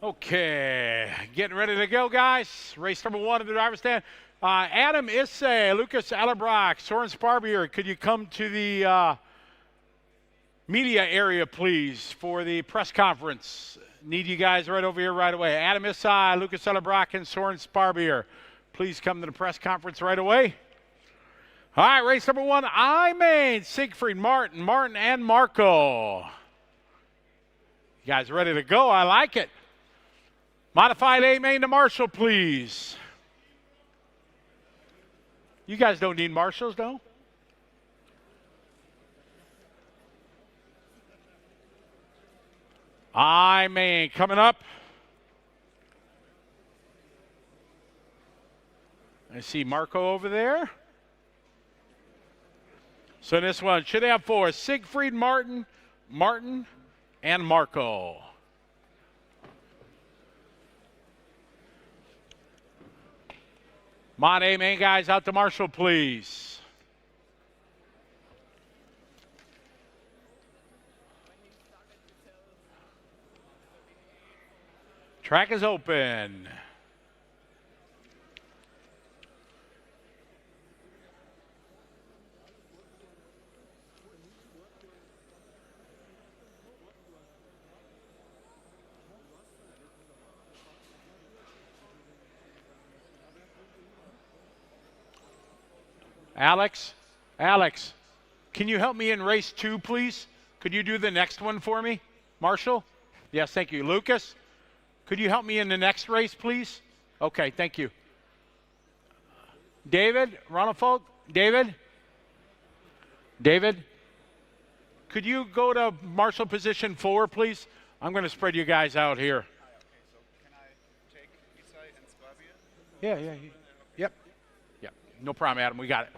S3: Okay, getting ready to go, guys. Race number 1 in the driver's stand. Adam Isse, Lucas Allerbrock, Soren Sparbier, could you come to the media area, please, for the press conference? Need you guys right over here right away. Adam Isse, Lucas Allerbrock, and Soren Sparbier, please come to the press conference right away. All right, race number 1, I-Man, Siegfried, Martin, and Marco. You guys ready to go? I like it. Modified A main to Marshall, please. You guys don't need marshals, no? I mean, coming up. I see Marco over there. So this one should have 4. Siegfried, Martin, and Marco. Mod A main guys out to Marshall, please. Track is open. Alex, can you help me in race 2, please? Could you do the next one for me? Marshall? Yes, thank you. Lucas, could you help me in the next race, please? Okay, thank you. David, Ronald, David, could you go to Marshall position 4, please? I'm going to spread you guys out here.
S1: Okay, so can I take Isai and Swabia?
S3: Yeah. Yep. No problem, Adam. We got it.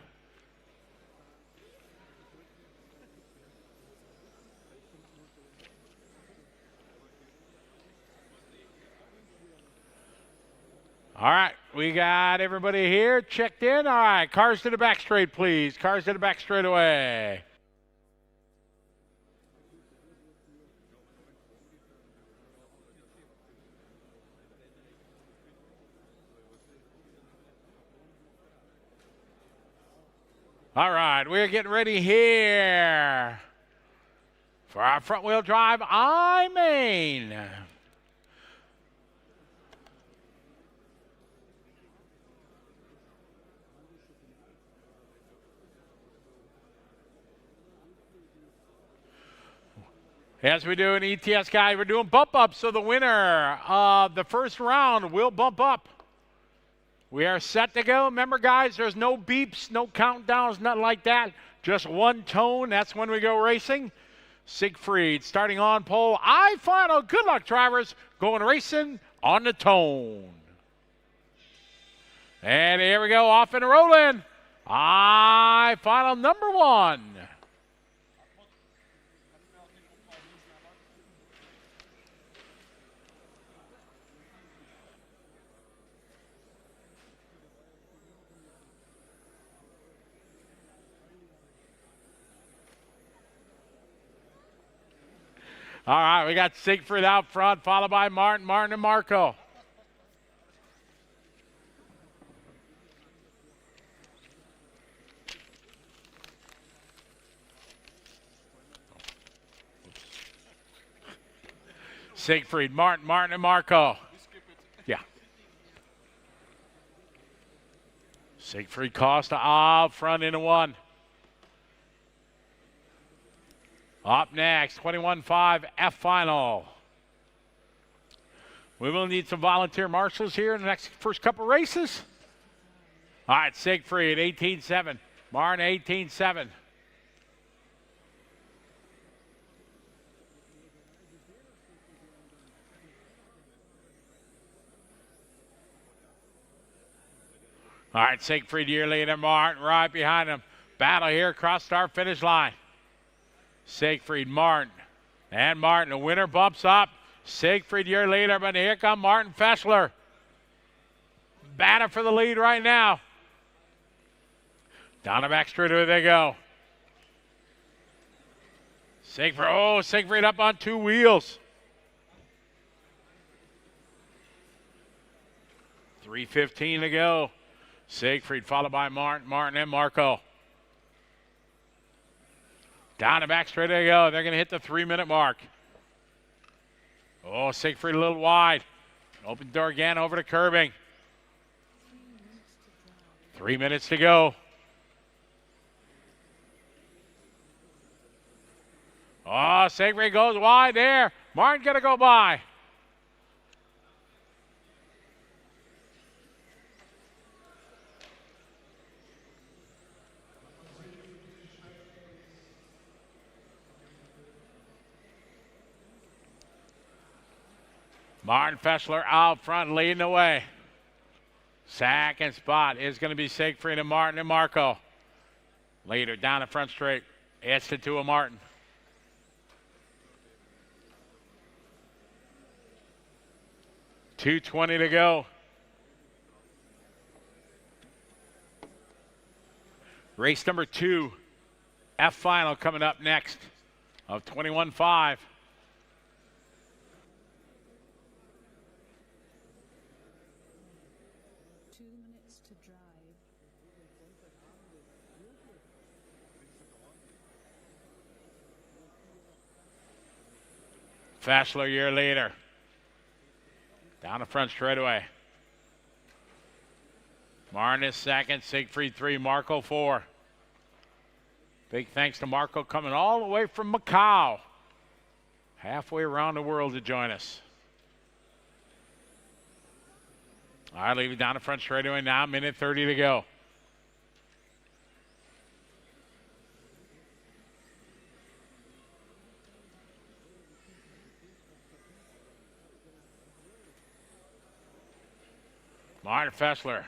S3: All right, we got everybody here checked in. All right, cars to the back straight, please. Cars to the back straight away. All right, we're getting ready here for our front wheel drive I-Main. As we do an ETS guide, we're doing bump ups, so the winner of the first round will bump up. We are set to go. Remember, guys, there's no beeps, no countdowns, nothing like that. Just one tone. That's when we go racing. Siegfried starting on pole. Final. Good luck, drivers. Going racing on the tone. And here we go. Off and rolling. Final number 1. All right, we got Siegfried out front, followed by Martin, and Marco. Siegfried, Martin, and Marco. Yeah. Siegfried Costa out front into 1. Up next, 21.5 F final. We will need some volunteer marshals here in the first couple races. All right, Siegfried, 18.7. Martin, 18.7. All right, Siegfried, your leader, Martin, right behind him. Battle here across start finish line. Siegfried, Martin, and Martin. The winner bumps up. Siegfried, your leader, but here comes Martin Fessler. Battle for the lead right now. Down the back straightaway they go. Siegfried up on 2 wheels. 3:15 to go. Siegfried followed by Martin, and Marco. Down the back straight they go. They're going to hit the 3-minute mark. Siegfried a little wide. Open door again over to curbing. 3 minutes to go. Siegfried goes wide there. Martin going to go by. Martin Fessler out front leading the way. Second spot is going to be Siegfried and Martin and Marco. Leader down the front straight. It's the two of Martin. .220 to go. Race number 2, F final coming up next of 21.5.
S5: To drive.
S3: Fessler, your leader. Down the front straightaway. Martin is second, Siegfried 3, Marco 4. Big thanks to Marco coming all the way from Macau. Halfway around the world to join us. All right, leave it down the front straightaway now, minute 30 to go. Martin Fessler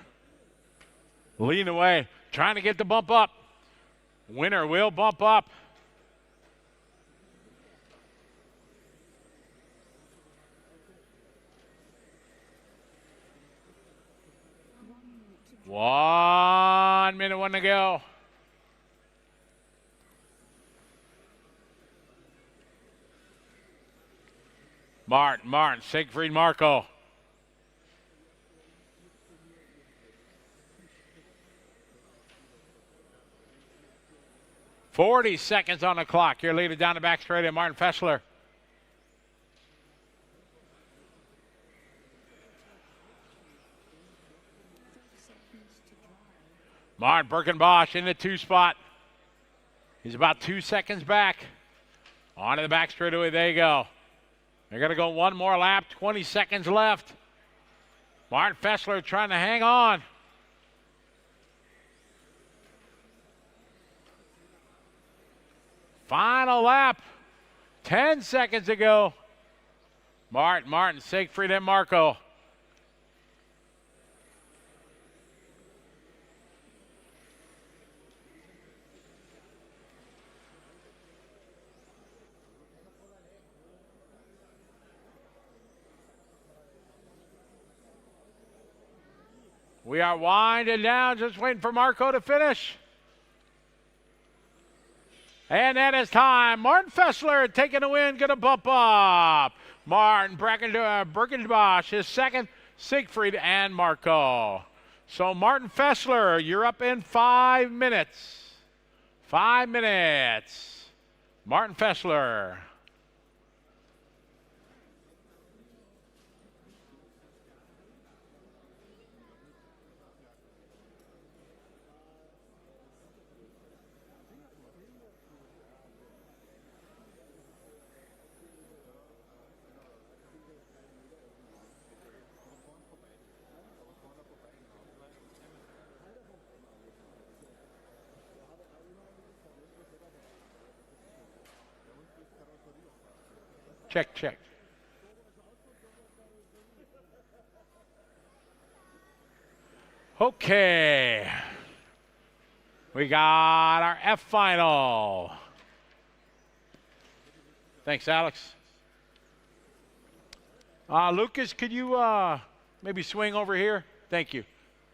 S3: leading away, trying to get the bump up. Winner will bump up. One minute, one to go. Martin, Siegfried, Marco. .40 seconds on the clock. Your leader down the back straight and Martin Fessler. Martin Birkenbosch in the 2 spot. He's about 2 seconds back. Onto the back straightaway, they go. They're going to go one more lap, 20 seconds left. Martin Fessler trying to hang on. Final lap, 10 seconds to go. Martin, Siegfried, and Marco. We are winding down, just waiting for Marco to finish. And that is time. Martin Fessler taking the win, going to bump up. Martin Birkenbosch is second, Siegfried and Marco. So Martin Fessler, you're up in 5 minutes. 5 minutes. Martin Fessler. Check. Okay. We got our F final. Thanks, Alex. Lucas, could you maybe swing over here? Thank you.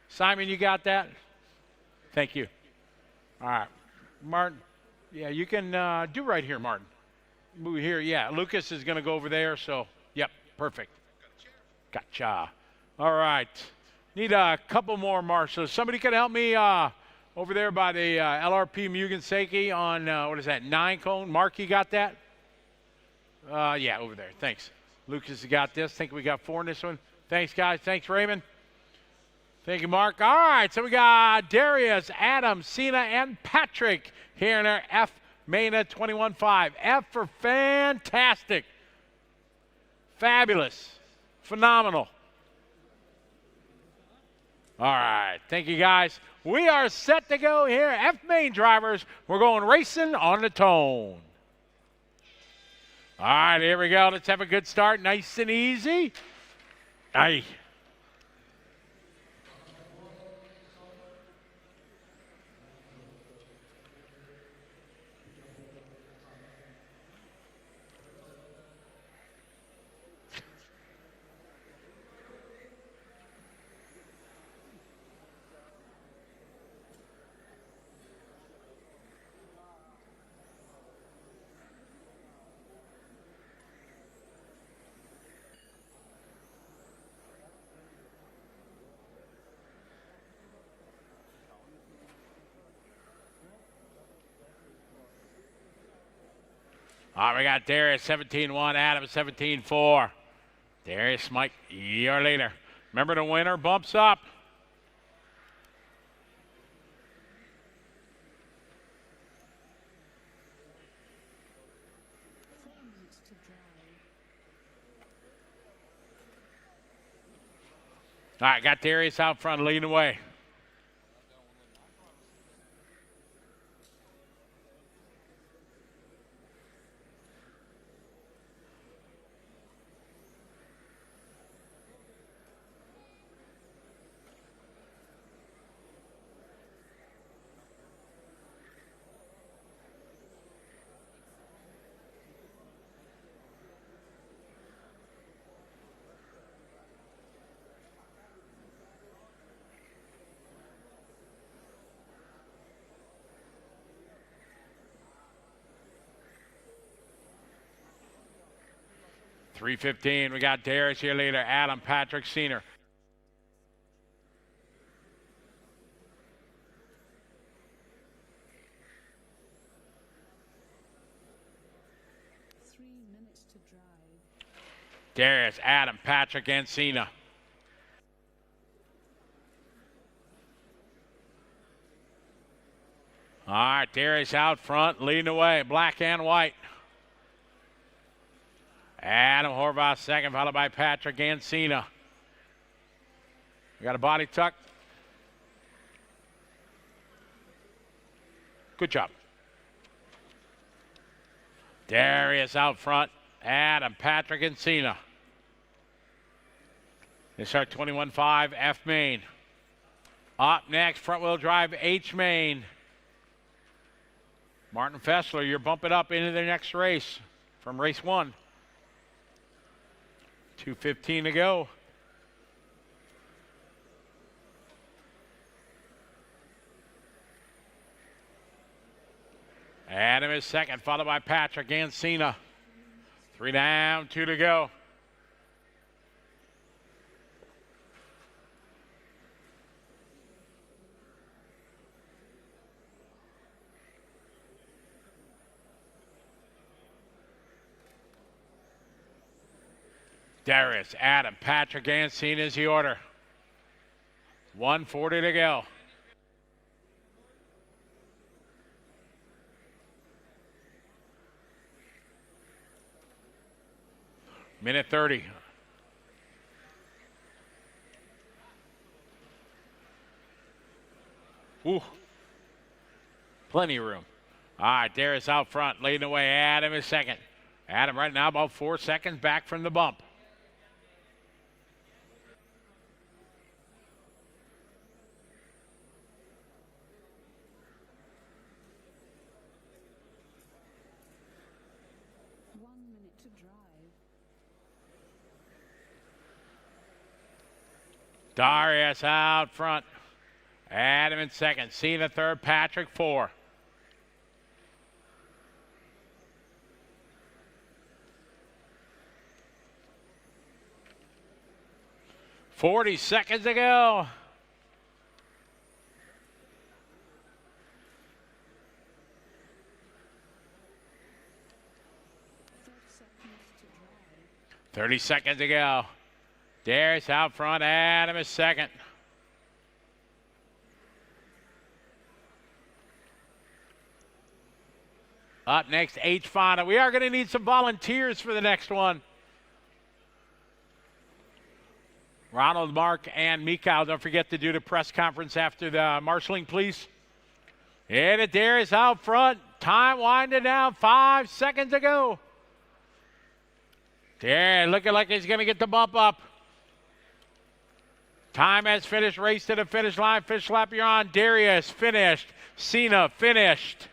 S3: Simon, you got that? Thank you. All right. Martin, yeah, you can do right here, Martin. Move here, yeah. Lucas is going to go over there, so, yep, perfect. Gotcha. All right. Need a couple more marshals. Somebody can help me over there by the LRP Mugen Seiki on, what is that, 9 cone? Mark, you got that? Yeah, over there. Thanks. Lucas has got this. Think we got 4 in this one. Thanks, guys. Thanks, Raymond. Thank you, Mark. All right, so we got Darius, Adam, Cena, and Patrick here in our F Mania 21.5. F for fantastic, fabulous, phenomenal. All right, thank you guys. We are set to go here. F main drivers, we're going racing on the tone. All right, here we go. Let's have a good start, nice and easy. Aye. All right, we got Darius 17-1, Adam 17-4. Darius, Mike, your leader. Remember, the winner bumps up. All right, got Darius out front, leading away. .315, we got Darius, your leader, Adam, Patrick, Senior. Darius, Adam, Patrick, and Cena. All right, Darius out front, leading the way, black and white. Adam Horvath second, followed by Patrick and Cena. We got a body tuck. Good job. Darius out front, Adam, Patrick, and Cena. They start 21.5 F main. Up next, front wheel drive H main. Martin Fessler, you're bumping up into the next race from race 1. 2:15 to go. Adam is second, followed by Patrick and Cena. 3 down, 2 to go. Darius, Adam, Patrick, and Cena is the order. 1:40 to go. Minute 30. Ooh. Plenty of room. All right, Darius out front, leading the way. Adam is second. Adam right now about 4 seconds back from the bump. Darius out front. Adam in second. Cena third. Patrick 4. .40 seconds to go. .30 seconds to go. Darius out front, Adam is second. Up next, H Fonda. We are going to need some volunteers for the next one. Ronald, Mark, and Mikhail, don't forget to do the press conference after the marshalling, please. And it Darius out front. Time winding down, 5 seconds to go. Darius looking like he's going to get the bump up. Time has finished. Race to the finish line. Finish lap you're on. Darius finished. Cena finished.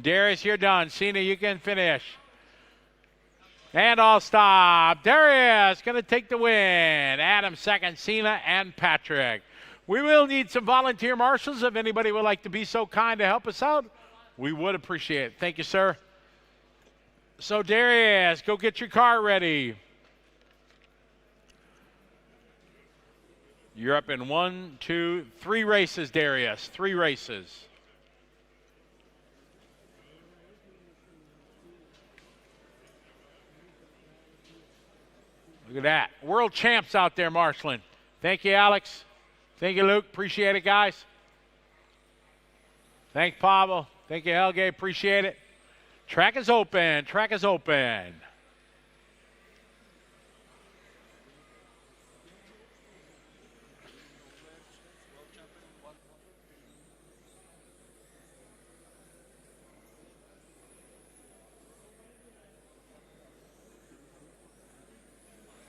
S3: Darius, you're done. Cena, you can finish. And all stop. Darius going to take the win. Adam second. Cena and Patrick. We will need some volunteer marshals. If anybody would like to be so kind to help us out, we would appreciate it. Thank you, sir. So Darius, go get your car ready. You're up in 1, 2, 3 races, Darius. 3 races. Look at that. World champs out there marshaling. Thank you, Alex. Thank you, Luke. Appreciate it, guys. Thank Pavel. Thank you, Helge. Appreciate it. Track is open. Track is open.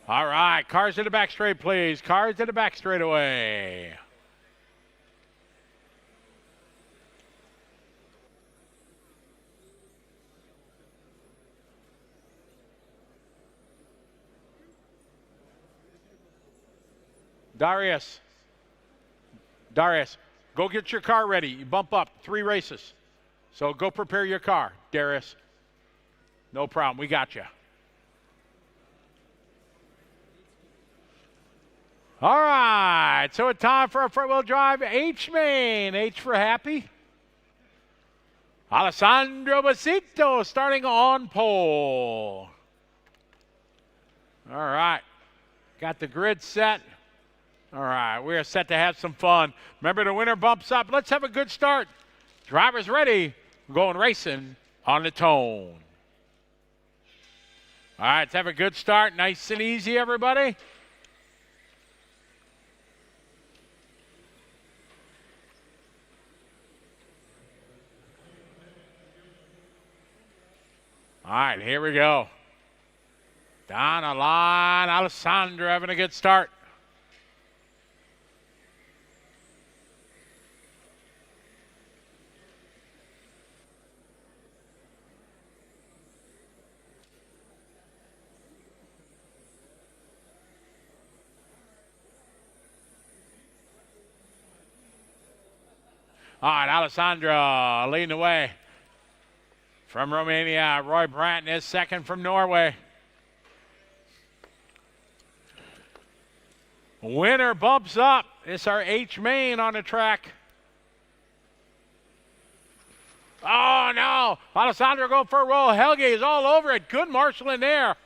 S3: All right, cars to the back straight, please. Cars to the back straightaway. Darius, go get your car ready. You bump up 3 races. So go prepare your car, Darius. No problem, we got you. All right, so it's time for a front-wheel drive H main. H for happy. Alessandro Basito starting on pole. All right, got the grid set. All right, we are set to have some fun. Remember, the winner bumps up. Let's have a good start. Drivers ready. We're going racing on the tone. All right, let's have a good start. Nice and easy, everybody. All right, here we go. Down the line, Alessandro having a good start. All right, Alessandro leading the way. From Romania, Roy Branton is second from Norway. Winner bumps up. It's our H main on the track. Oh, no. Alessandro going for a roll. Helge is all over it. Good marshaling there.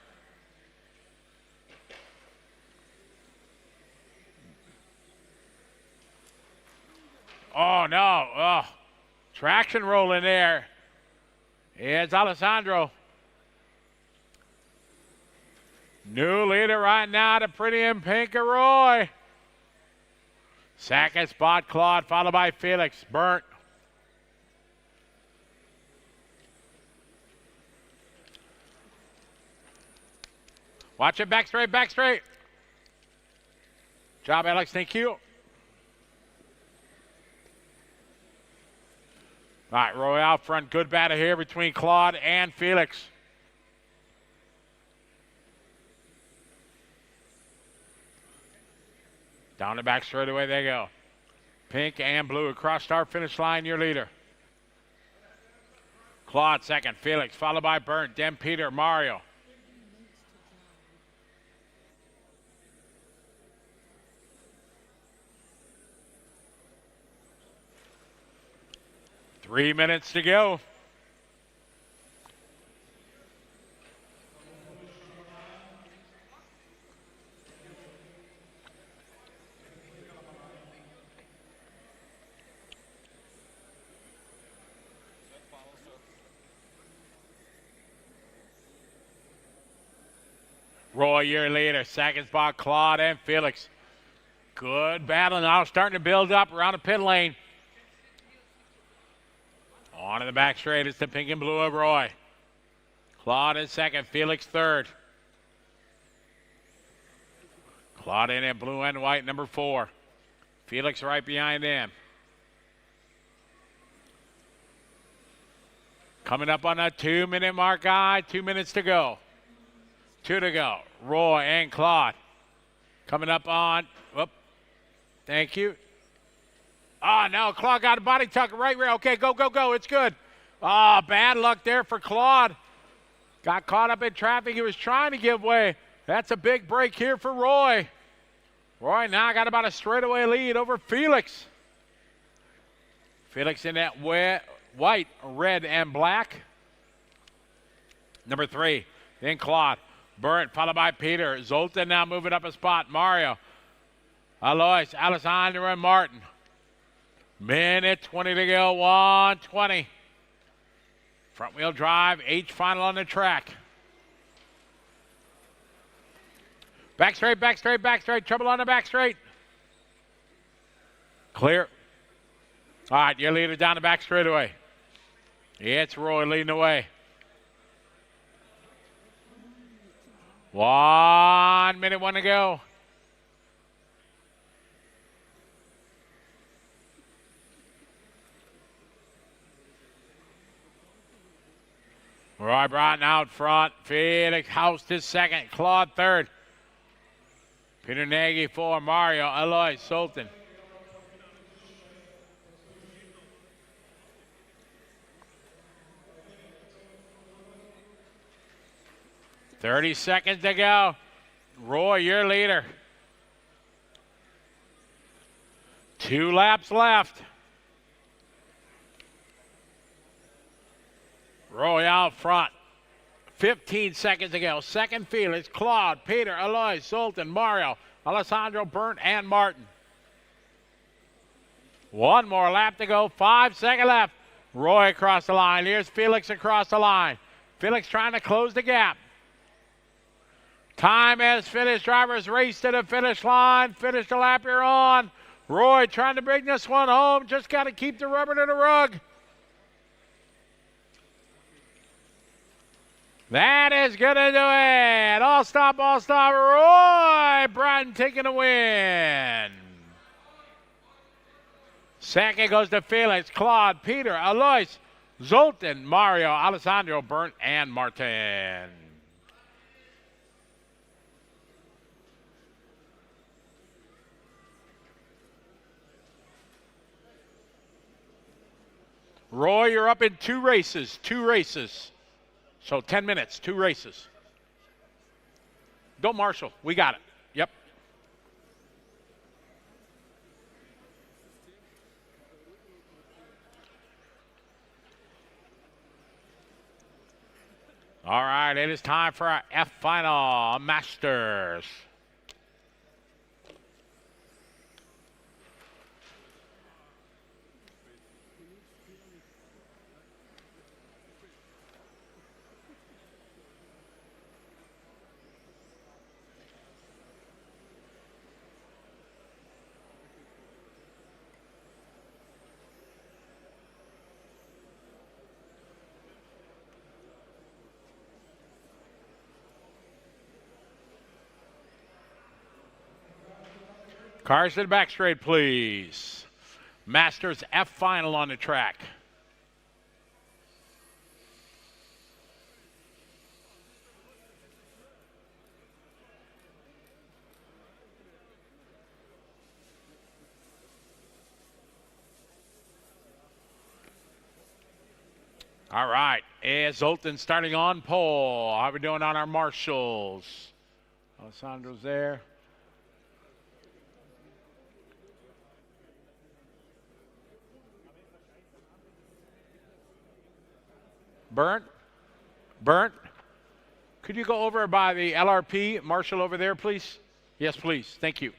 S3: Oh, no. Oh, traction roll in there. Here's Alessandro. New leader right now, the pretty in pink, Roy. Second spot, Claude, followed by Felix. Burnt. Watch it, back straight, back straight. Job, Alex, thank you. All right, Roy out front. Good battle here between Claude and Felix. Down the back straightaway they go. Pink and blue across start finish line, your leader. Claude second, Felix, followed by Burnt, then Peter, Mario. Three minutes to go. Roy, your leader. Second spot, Claude and Felix. Good battle now, starting to build up around the pit lane. On to the back straight, it's the pink and blue of Roy. Claude in second, Felix third. Claude in at blue and white, number 4. Felix right behind him. Coming up on a 2-minute mark, guy. 2 minutes to go. 2 to go. Roy and Claude. Coming up on, whoop. Thank you. Oh, no, Claude got a body tuck right rear. Okay, go, go, go. It's good. Oh, bad luck there for Claude. Got caught up in traffic. He was trying to give way. That's a big break here for Roy. Roy now got about a straightaway lead over Felix. Felix in that white, red, and black. Number 3, then Claude. Burt followed by Peter. Zoltan now moving up a spot. Mario. Alois, Alessandro, and Martin. Minute 20 to go. 1:20. Front wheel drive. H final on the track. Back straight, back straight, back straight. Trouble on the back straight. Clear. All right, your leader down the back straightaway. It's Roy leading the way. 1 minute, 1 to go. Roy Broughton out front. Felix Houst his second. Claude third. Peter Nagy 4. Mario, Alois, Sultan. .30 seconds to go. Roy, your leader. 2 laps left. Roy out front. 15 seconds to go. Second Felix, Claude, Peter, Alois, Sultan, Mario, Alessandro, Burnt, and Martin. 1 more lap to go. 5 seconds left. Roy across the line. Here's Felix across the line. Felix trying to close the gap. Time has finished. Drivers race to the finish line. Finish the lap you're on. Roy trying to bring this one home. Just got to keep the rubber to the rug. That is going to do it. All stop, Roy Broughton taking a win. Second goes to Felix, Claude, Peter, Alois, Zoltan, Mario, Alessandro, Burnt, and Martin. Roy, you're up in 2 races. 2 races. So 10 minutes, 2 races. Don't marshal. We got it. Yep. All right, it is time for our F final Masters. Cars to the back straight, please. Masters F final on the track. All right, is Zoltan starting on pole. How are we doing on our marshals? Alessandro's there. Burnt, could you go over by the LRP marshal over there, please? Yes, please. Thank you.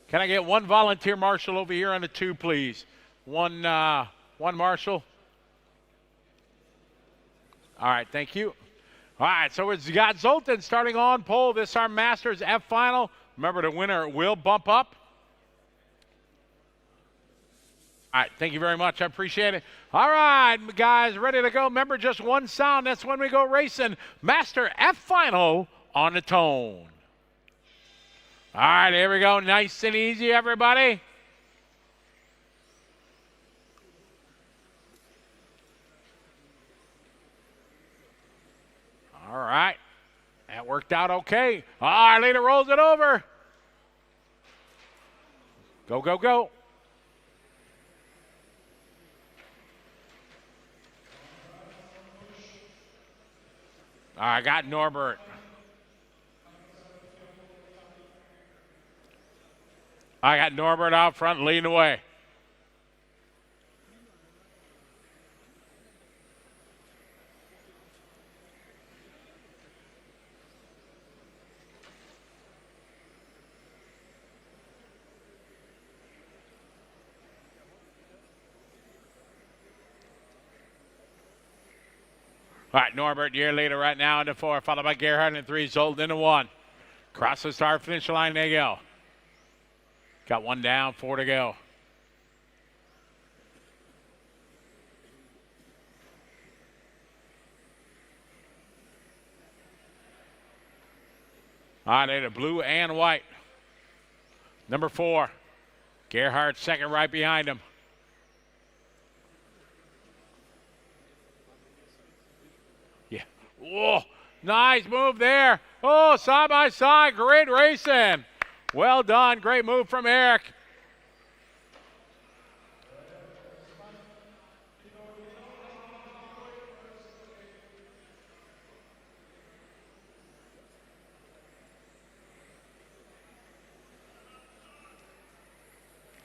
S3: Can I get one volunteer marshal over here on the 2, please? One marshal. All right, thank you. All right, so it's got Zoltan starting on pole. This is our Masters F final. Remember, the winner will bump up. All right, thank you very much. I appreciate it. All right, guys, ready to go. Remember, just one sound. That's when we go racing. Master F final on the tone. All right, here we go. Nice and easy, everybody. All right. That worked out okay. All right, leader rolls it over. Go, go, go. All right, got Norbert. I got Norbert out front leading away. All right, Norbert, your leader right now into 4, followed by Gerhard in 3, Zoltan into 1. Cross the start finish line, they go. Got 1 down, 4 to go. All right, they blue and white. Number 4, Gerhard second right behind him. Whoa, nice move there. Oh, side by side, great racing. Well done, great move from Eric.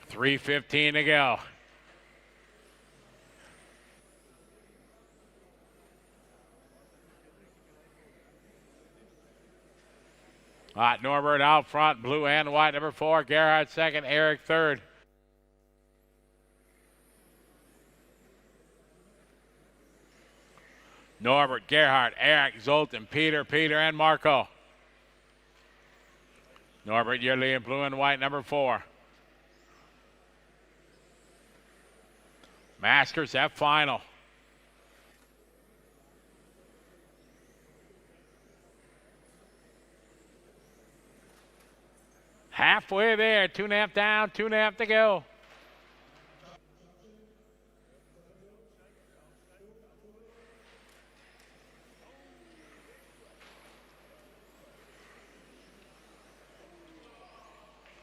S3: $3:15 to go. All right, Norbert out front, blue and white, number 4. Gerhard second, Eric third. Norbert, Gerhard, Eric, Zoltan, Peter, and Marco. Norbert, you're leading blue and white, number 4. Masters F final. Halfway there, 2.5 down, 2.5 to go.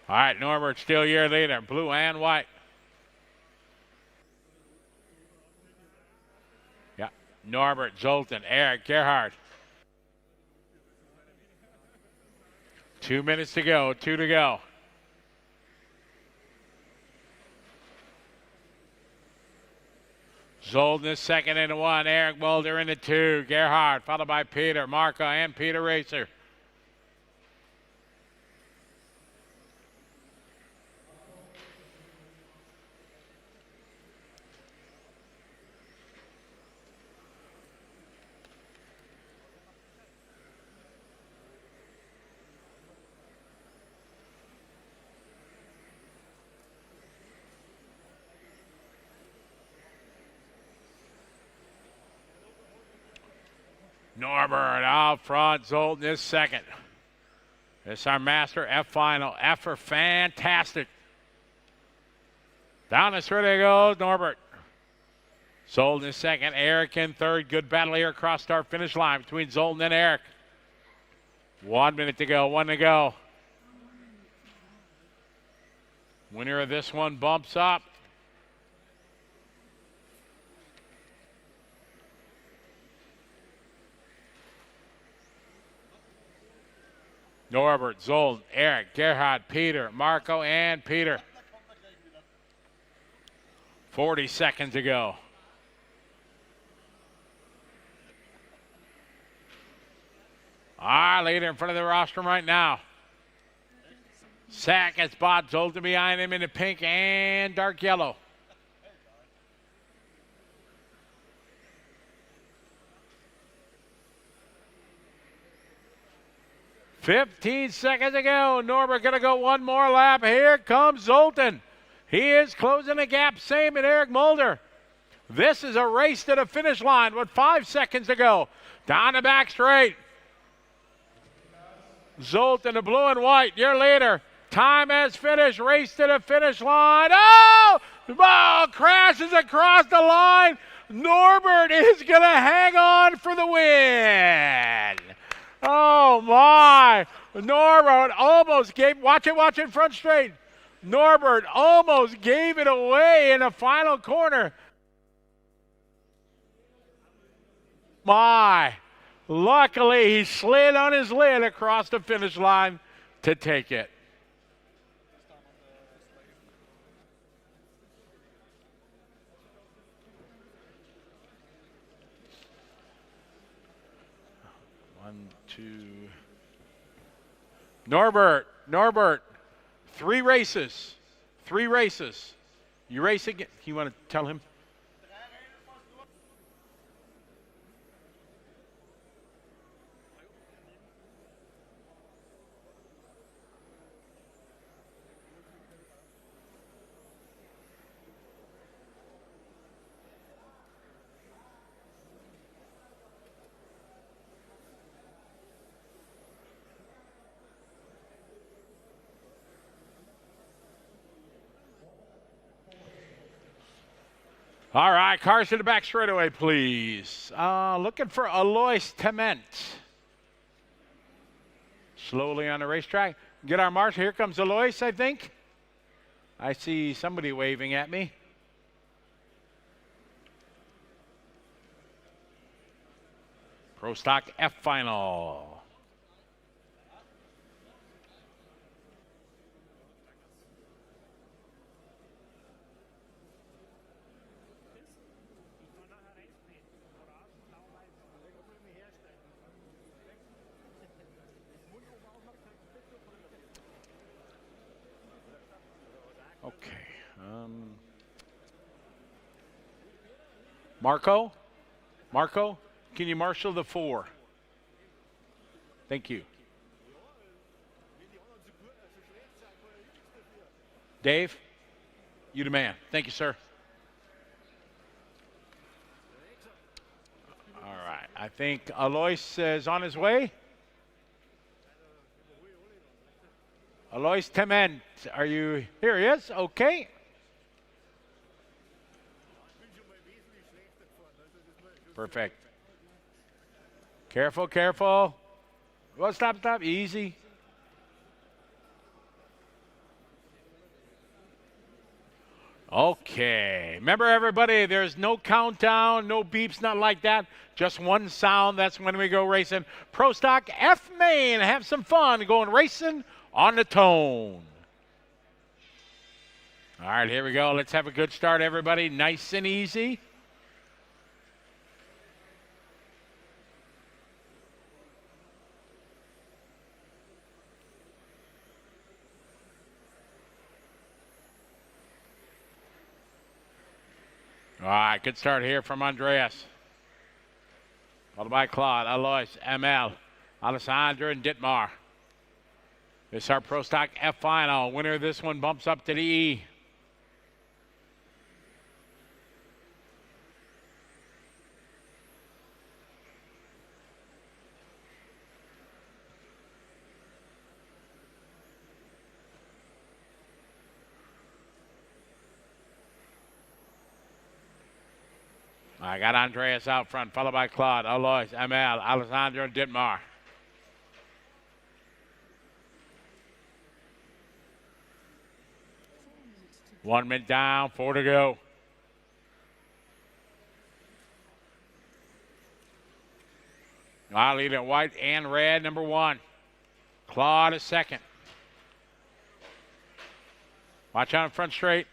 S3: All right, Norbert still your leader, blue and white. Yeah, Norbert, Zoltan, Eric, Gerhard. 2 minutes to go, 2 to go. Zoltan is second into 1, Eric Mulder into 2, Gerhard, followed by Peter, Marco, and Peter Racer. Norbert out front, Zoltan is second. This is our Master F final. F are fantastic. Down the straight he goes, Norbert. Zoltan is second, Eric in third. Good battle here across start finish line between Zoltan and Eric. 1 minute to go, 1 to go. Winner of this one bumps up. Norbert, Zoltan, Eric, Gerhard, Peter, Marco, and Peter. 40 seconds to go. Leader in front of the rostrum right now. Second spot, Zoltan behind him in the pink and dark yellow. 15 seconds to go. Norbert going to go one more lap. Here comes Zoltan. He is closing the gap. Same as Eric Mulder. This is a race to the finish line with 5 seconds to go. Down the back straight. Zoltan, the blue and white, your leader. Time has finished. Race to the finish line. Oh! Ball crashes across the line. Norbert is going to hang on for the win. Oh, my. Norbert almost gave, watch it front straight. Norbert almost gave it away in the final corner. My. Luckily, he slid on his lid across the finish line to take it. One, two. Norbert, 3 races. 3 races. You race again? You want to tell him? All right, cars to the back straightaway, please. Looking for Alois Tement. Slowly on the racetrack. Get our march. Here comes Alois, I think. I see somebody waving at me. Pro Stock F final. Okay. Marco, can you marshal the 4? Thank you. Dave, you the man. Thank you, sir. All right. I think Alois is on his way. Alois Tement, are you here? He is? Okay. Perfect. Careful. Well, stop. Easy. Okay. Remember, everybody, there's no countdown, no beeps, nothing like that. Just one sound. That's when we go racing. Pro Stock F main. Have some fun going racing on the tone. All right, here we go. Let's have a good start, everybody. Nice and easy. All right, good start here from Andreas. Followed by Claude, Alois, ML, Alessandro, and Dittmar. This is our Pro Stock F final. Winner of this one bumps up to the E. I got Andreas out front, followed by Claude, Alois, ML, Alessandro, and Dittmar. One minute down, 4 to go. I'll lead it white and red, number 1. Claude is second. Watch out in front straight.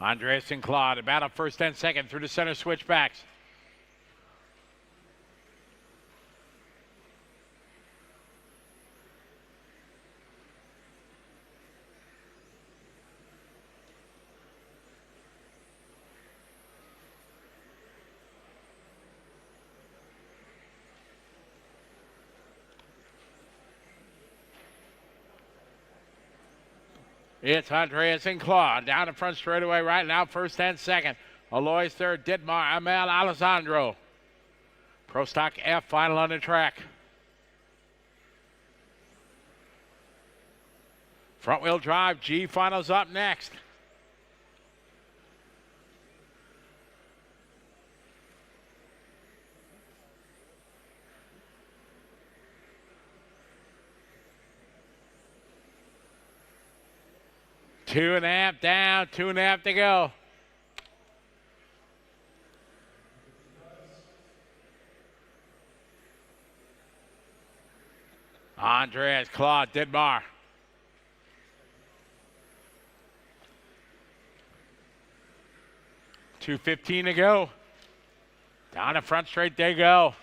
S3: Andreas and Claude about up first and second through the center switchbacks. It's Andreas and Claude down the front straightaway right now, first and second. Alois third, Dietmar, Amel, Alessandro. Pro Stock F final on the track. Front wheel drive, G finals up next. Two and a half down, 2.5 to go. Andreas, Claude, Dietmar. $2:15 to go. Down the front straight they go.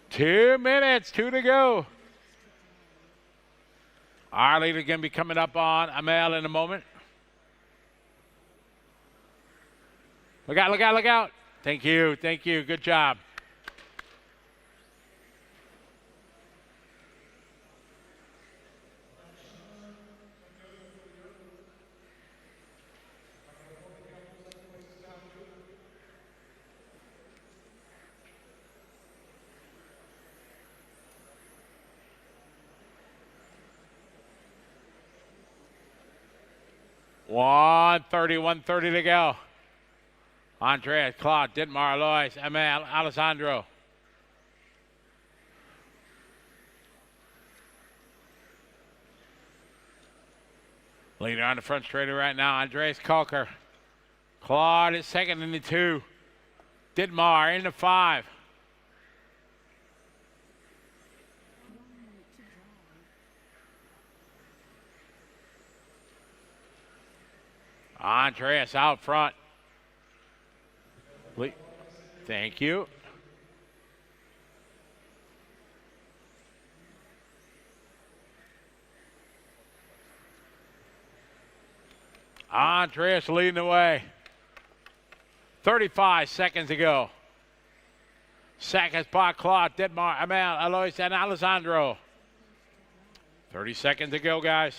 S3: Two minutes, 2 to go. Our leader going to be coming up on Amel in a moment. Look out, look out, look out. Thank you, good job. One thirty to go. Andreas, Claude, Dietmar, Alois, Amel, Alessandro. Leader on the front straightaway right now, Andreas Kalker. Claude is second in the 2. Dietmar in the 5. Andreas out front. Thank you. Andreas leading the way. 35 seconds to go. Second spot, Claude, Dietmar, Amel, Alois, and Alessandro. 30 seconds to go, guys.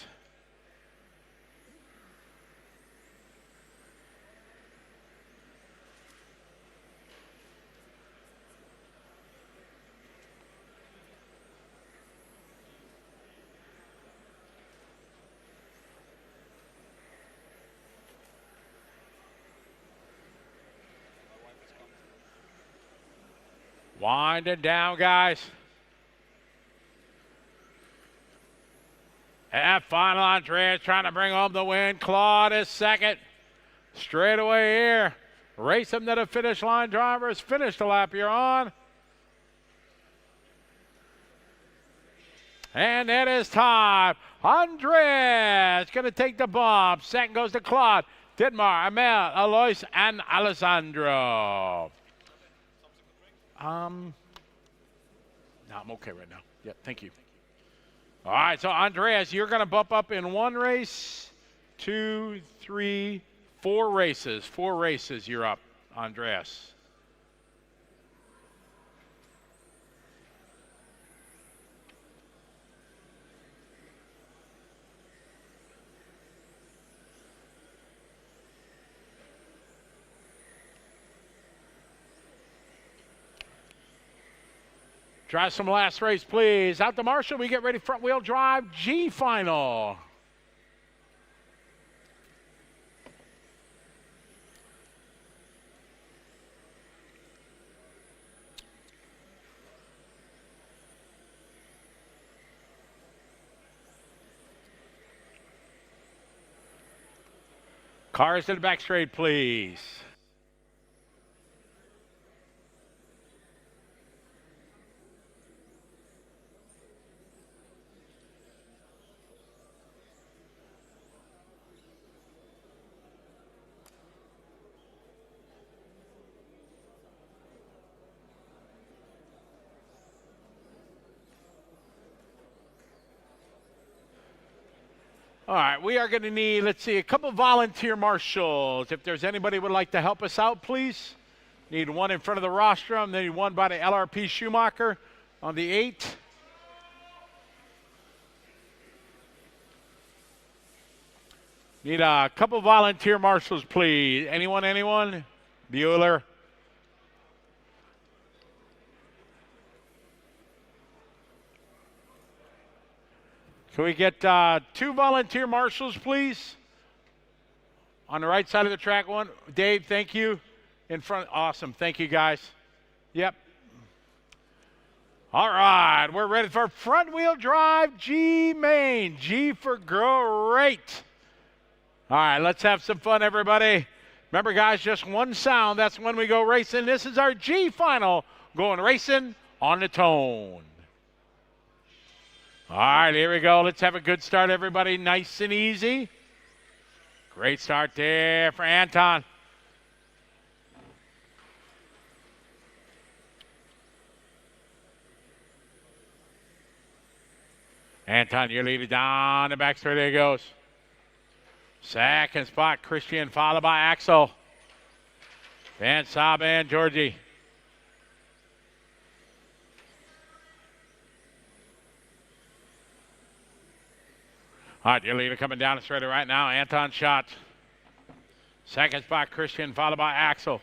S3: Winding down, guys. At final, Andreas trying to bring home the win. Claude is second. Straight away here. Race him to the finish line, drivers. Finish the lap you're on. And it is time. Andreas going to take the bump. Second goes to Claude, Dietmar, Amel, Alois, and Alessandro. No, I'm okay right now. Yeah, thank you. All right, so Andreas, you're going to bump up in 1 race, 2, 3, 4 races. 4 races, you're up, Andreas. Try some last race, please. Out to Marshall, we get ready, front wheel drive, G final. Cars to the back straight, please. All right, we are going to need, let's see, a couple volunteer marshals. If there's anybody who would like to help us out, please. Need one in front of the rostrum. Then need one by the LRP Schumacher on the 8. Need a couple volunteer marshals, please. Anyone, anyone? Bueller. Can we get 2 volunteer marshals, please? On the right side of the track, one. Dave, thank you. In front, awesome. Thank you, guys. Yep. All right, we're ready for front-wheel drive G main. G for great. All right, let's have some fun, everybody. Remember, guys, just one sound. That's when we go racing. This is our G final, going racing on the tone. All right, here we go. Let's have a good start, everybody. Nice and easy. Great start there for Anton. Anton, you're leading down the back straight. There he goes. Second spot, Christian, followed by Axel. Van Saab and Georgie. All right, your leader coming down the straight right now. Anton shot. Second spot, Christian, followed by Axel.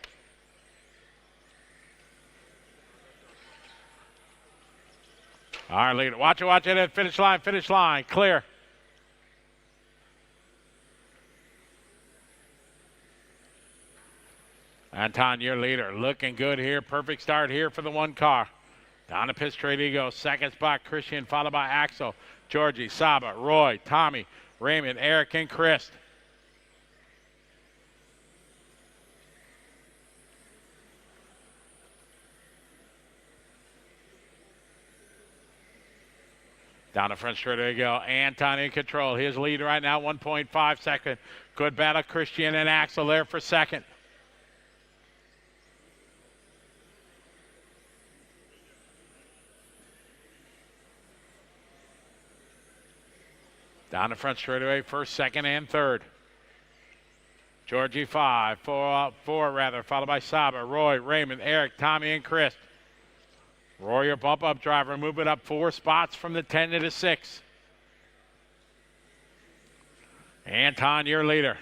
S3: All right, leader. Watch it at finish line. Clear. Anton, your leader. Looking good here. Perfect start here for the 1 car. Down the pit straight he goes. Second spot, Christian, followed by Axel. Georgie, Saba, Roy, Tommy, Raymond, Eric, and Chris. Down the front straight, there you go. Anton in control. His lead right now, 1.5 second. Good battle, Christian and Axel there for second. Down the front straightaway, first, second, and third. Georgie 5, 4 rather, followed by Saba, Roy, Raymond, Eric, Tommy, and Chris. Roy, your bump-up driver, move it up 4 spots from the 10 to the 6. Anton, your leader.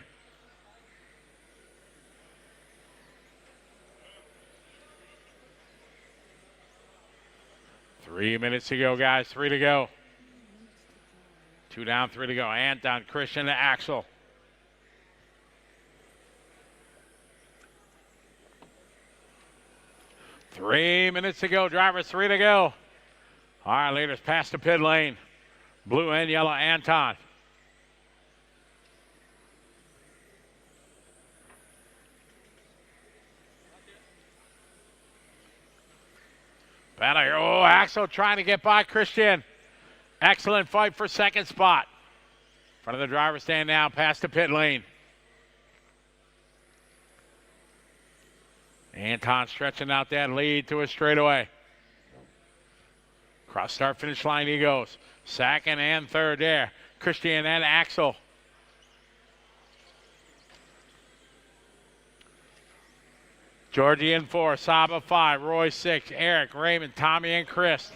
S3: Three minutes to go, guys. 3 to go. 2 down, 3 to go. Anton, Christian, to Axel. Three minutes to go. Drivers, 3 to go. All right, leaders past the pit lane. Blue and yellow, Anton. Battle here. Oh, Axel trying to get by Christian. Excellent fight for second spot. Front of the driver's stand now, past the pit lane. Anton stretching out that lead to a straightaway. Cross start finish line he goes. Second and third there. Christian and Axel. Georgie in 4, Saba 5, Roy 6, Eric, Raymond, Tommy, and Chris.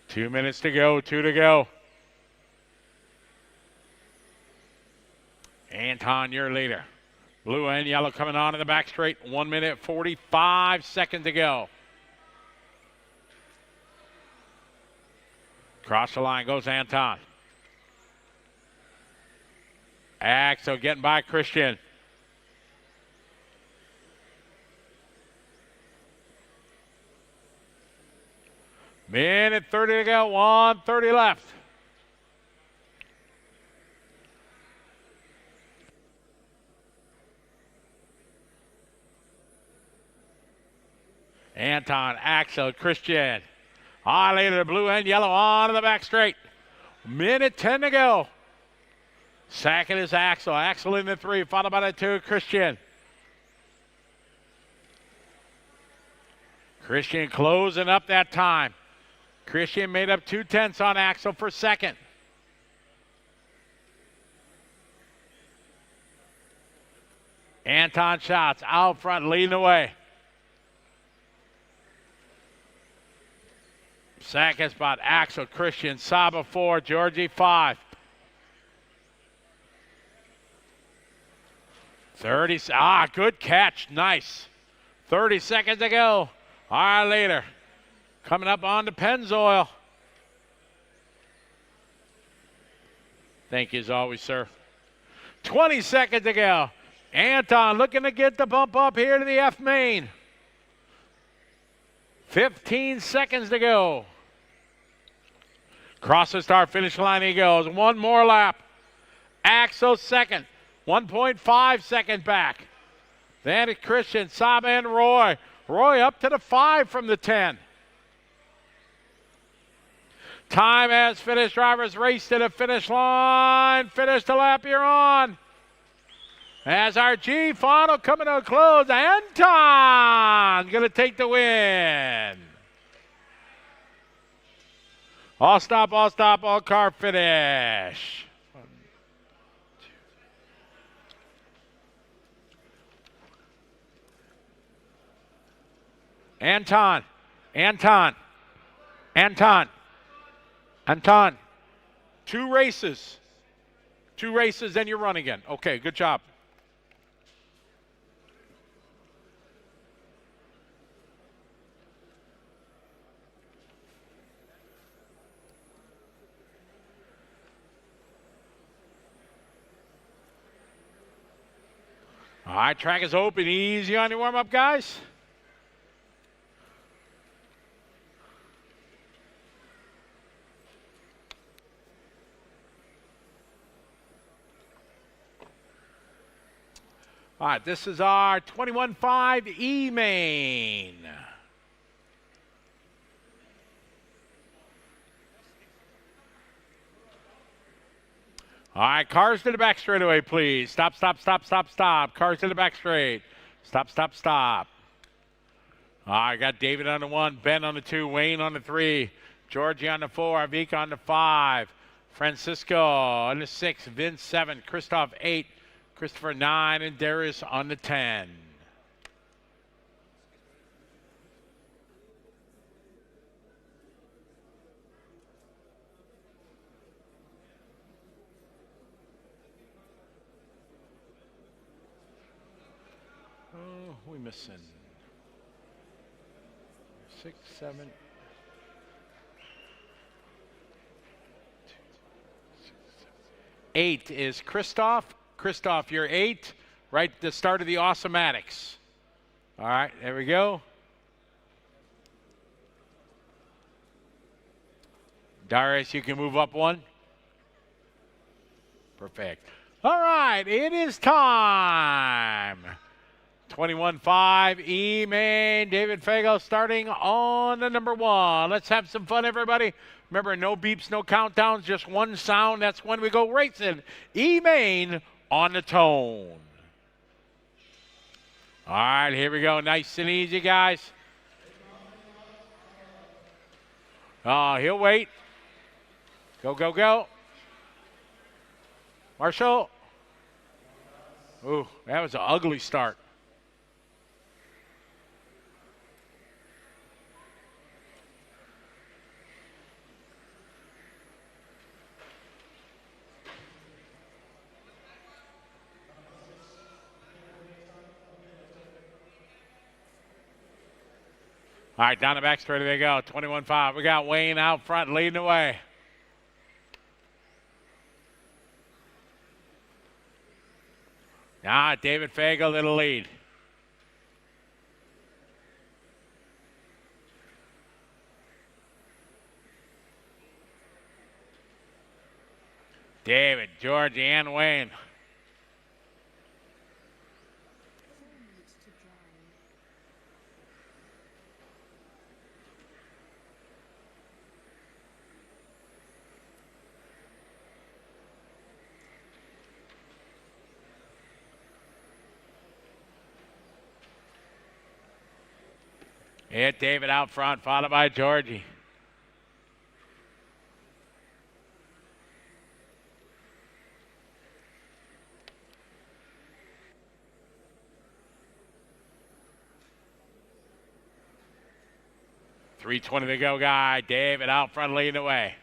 S3: 2 minutes to go, 2 to go. Anton, your leader. Blue and yellow coming on in the back straight. 1 minute, 45 seconds to go. Cross the line goes Anton. Axel getting by Christian. Minute 30 to go, 1:30 left. Anton, Axel, Christian. On later, blue and yellow on to the back straight. Minute 10 to go. Second is Axel. Axel in the 3, followed by the 2, Christian. Christian closing up that time. Christian made up 2/10 on Axel for second. Anton Schatz out front, leading the way. Second spot, Axel Christian, Saba 4, Georgie 5. 30, good catch, nice. 30 seconds to go. All right, later. Coming up on to Pennzoil. Thank you as always, sir. 20 seconds to go. Anton looking to get the bump up here to the F main. 15 seconds to go. Cross the start finish line he goes. One more lap. Axel second. 1.5 second back. Then it's Christian, Saba, and Roy. Roy up to the 5 from the 10. Time has finished. Drivers race to the finish line. Finish the lap you're on. As our G final coming to a close, Anton going to take the win. All stop, all car finish. Anton. 2 races. 2 races, then you run again. Okay, good job. All right, track is open. Easy on your warm-up, guys. All right, this is our 21.5 E-Main. All right, cars to the back straightaway, please. Stop. Cars to the back straight. Stop. All right, got David on the 1, Ben on the 2, Wayne on the 3, Georgie on the 4, Avik on the 5, Francisco on the 6, Vince 7, Christoph 8, Christopher 9, and Darius on the 10. Oh, we missing 6, 7. 8 is Christoph. Christoph, you're 8, right at the start of the Awesomatics. All right, there we go. Darius, you can move up 1. Perfect. All right, it is time. 21.5 E-Main, David Fago starting on the number 1. Let's have some fun, everybody. Remember, no beeps, no countdowns, just one sound. That's when we go racing. E-Main on the tone. All right, here we go. Nice and easy, guys. Oh, he'll wait. Go. Marshall. Ooh, that was an ugly start. All right, down the back straight they go. 21.5. We got Wayne out front leading the way. Now David Fago to the lead. David, George, and Wayne. Hit David out front, followed by Georgie. 3:20 to go, guy. David out front leading the way.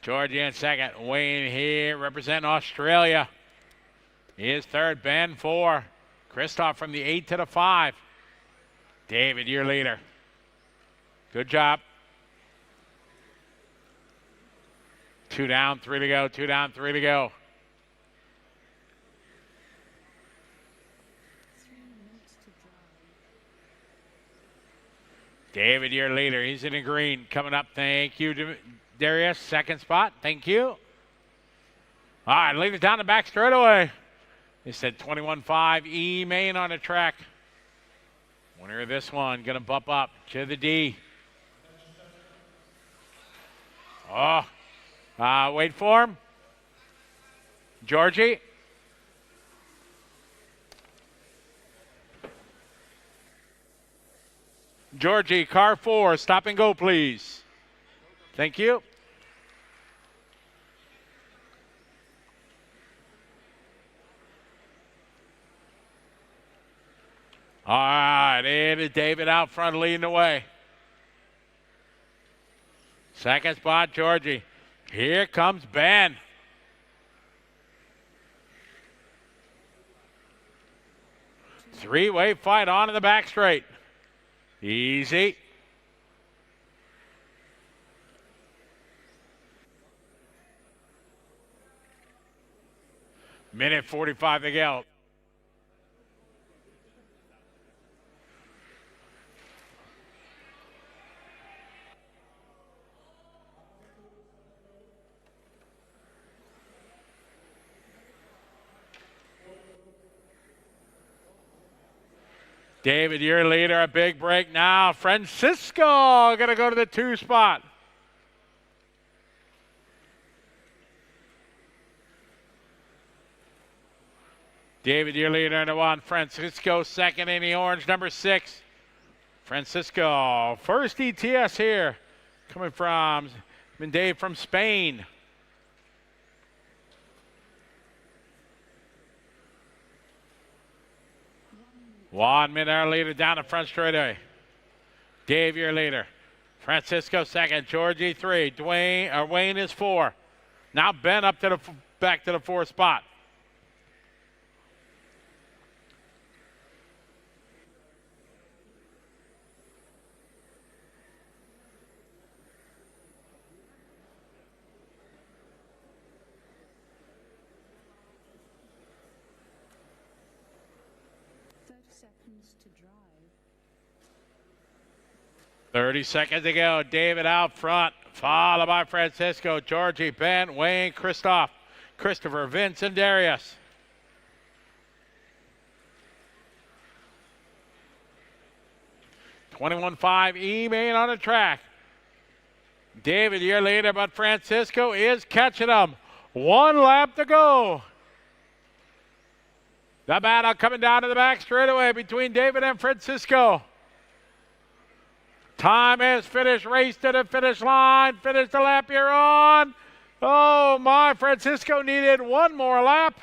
S3: Georgie in second. Wayne here representing Australia. He is third. Ben 4. Christoph from the 8 to the 5. David, your leader. Good job. 2 down, 3 to go. 2 down, 3 to go.
S5: 3 minutes to drive.
S3: David, your leader. He's in the green. Coming up. Thank you, Darius. Second spot. Thank you. All right, lead it down the back straightaway. He said 21.5. E main on the track. Winner of this one. Going to bump up to the D. Oh. Wait for him. Georgie. Georgie, car 4, stop and go, please. Thank you. All right, and David out front leading the way. Second spot, Georgie. Here comes Ben. Three-way fight on to the back straight. Easy. Minute 45 to go. David, your leader, a big break now. Francisco going to go to the 2 spot. David, your leader in the 1. Francisco second in the orange, number 6. Francisco, first ETS here. Coming from Dave from Spain. One minute our leader down the front straightaway. Dave, your leader. Francisco second. Georgie 3. Wayne is 4. Now Ben up to the back to the 4 spot.
S5: To drive.
S3: 30 seconds to go. David out front, followed by Francisco, Georgie, Ben, Wayne, Christoph, Christopher, Vince, and Darius. (21.5) E-main on the track. David, your leader, but Francisco is catching him. 1 lap to go. The battle coming down to the back straightaway between David and Francisco. Time is finished. Race to the finish line. Finish the lap you're on. Oh my, Francisco needed 1 more lap.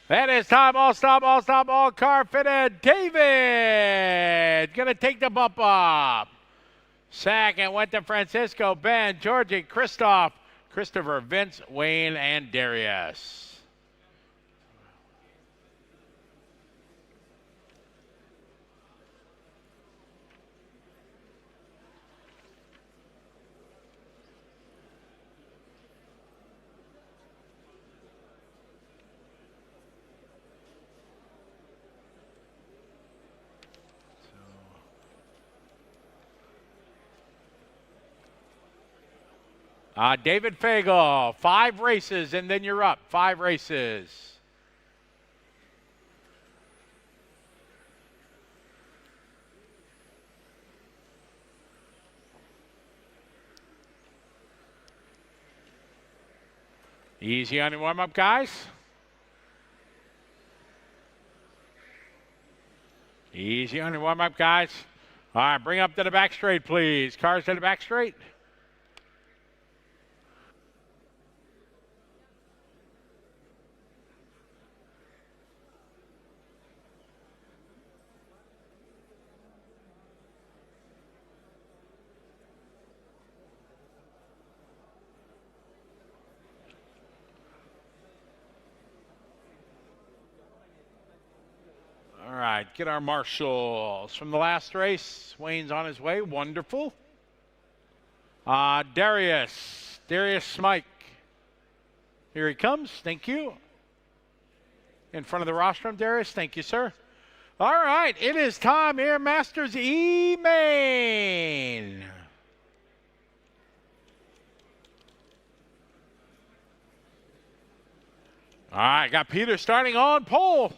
S3: That is time. All stop, all car fitted. David gonna take the bump up. Second went to Francisco, Ben, Georgie, Christoph, Christopher, Vince, Wayne, and Darius. David Fagel, 5 races, and then you're up. 5 races. Easy on your warm-up, guys. Easy on your warm-up, guys. All right, bring up to the back straight, please. Cars to the back straight. right, get our marshals from the last race. Wayne's on his way. Wonderful. Darius Smike. Here he comes. Thank you. In front of the rostrum, Darius. Thank you, sir. All right, it is time here, Masters E-Main. All right, got Peter starting on pole.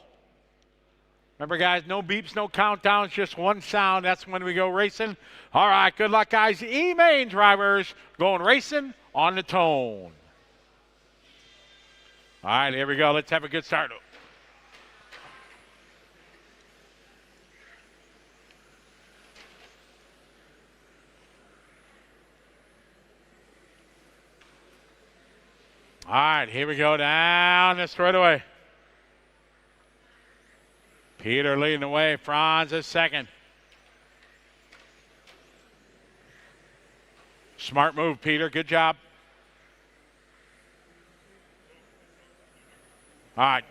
S3: Remember, guys, no beeps, no countdowns, just one sound. That's when we go racing. All right, good luck, guys. E-Main drivers going racing on the tone. All right, here we go. Let's have a good start. All right, here we go down the straightaway. Peter leading the way. Franz is second. Smart move, Peter. Good job. All right.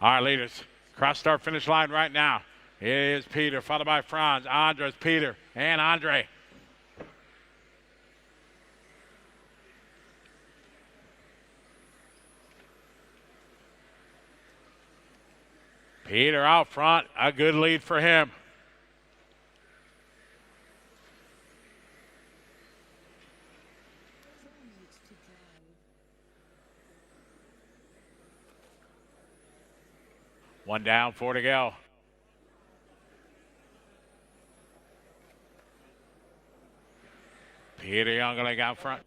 S3: All right, leaders. Cross start finish line right now. It is Peter, followed by Franz, Andres, Peter, and Andre. Peter out front, a good lead for him. One down, 4 to go. Peter Youngling out front.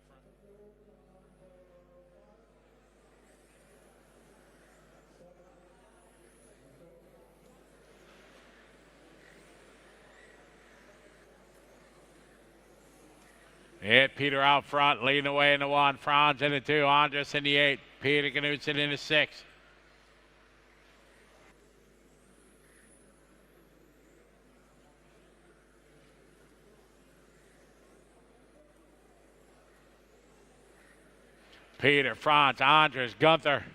S3: Peter out front, leading away in the 1. Franz in the 2. Andres in the 8. Peter Knudsen in the 6. Peter, Franz, Andres, Gunther.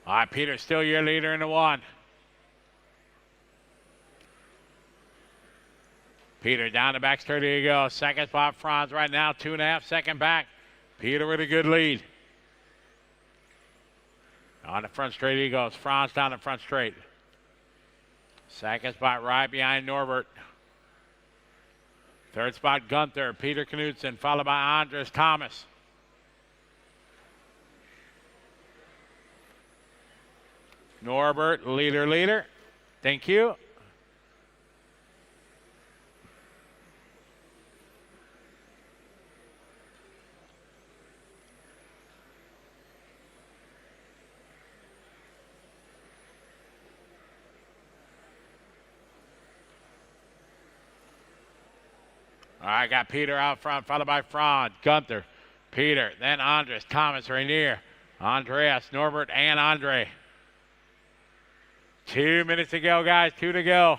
S3: All right, Peter, still your leader in the 1. Peter down the back straight. There you go. Second spot, Franz right now, 2.5 second back. Peter with a good lead. On the front straight he goes. Franz down the front straight. Second spot right behind Norbert. Third spot, Gunther, Peter Knudsen, followed by Andres Thomas. Norbert, leader. Thank you. All right, got Peter out front, followed by Franz, Gunther, Peter, then Andres, Thomas, Rainier, Andreas, Norbert, and Andre. 2 minutes to go, guys. 2 to go.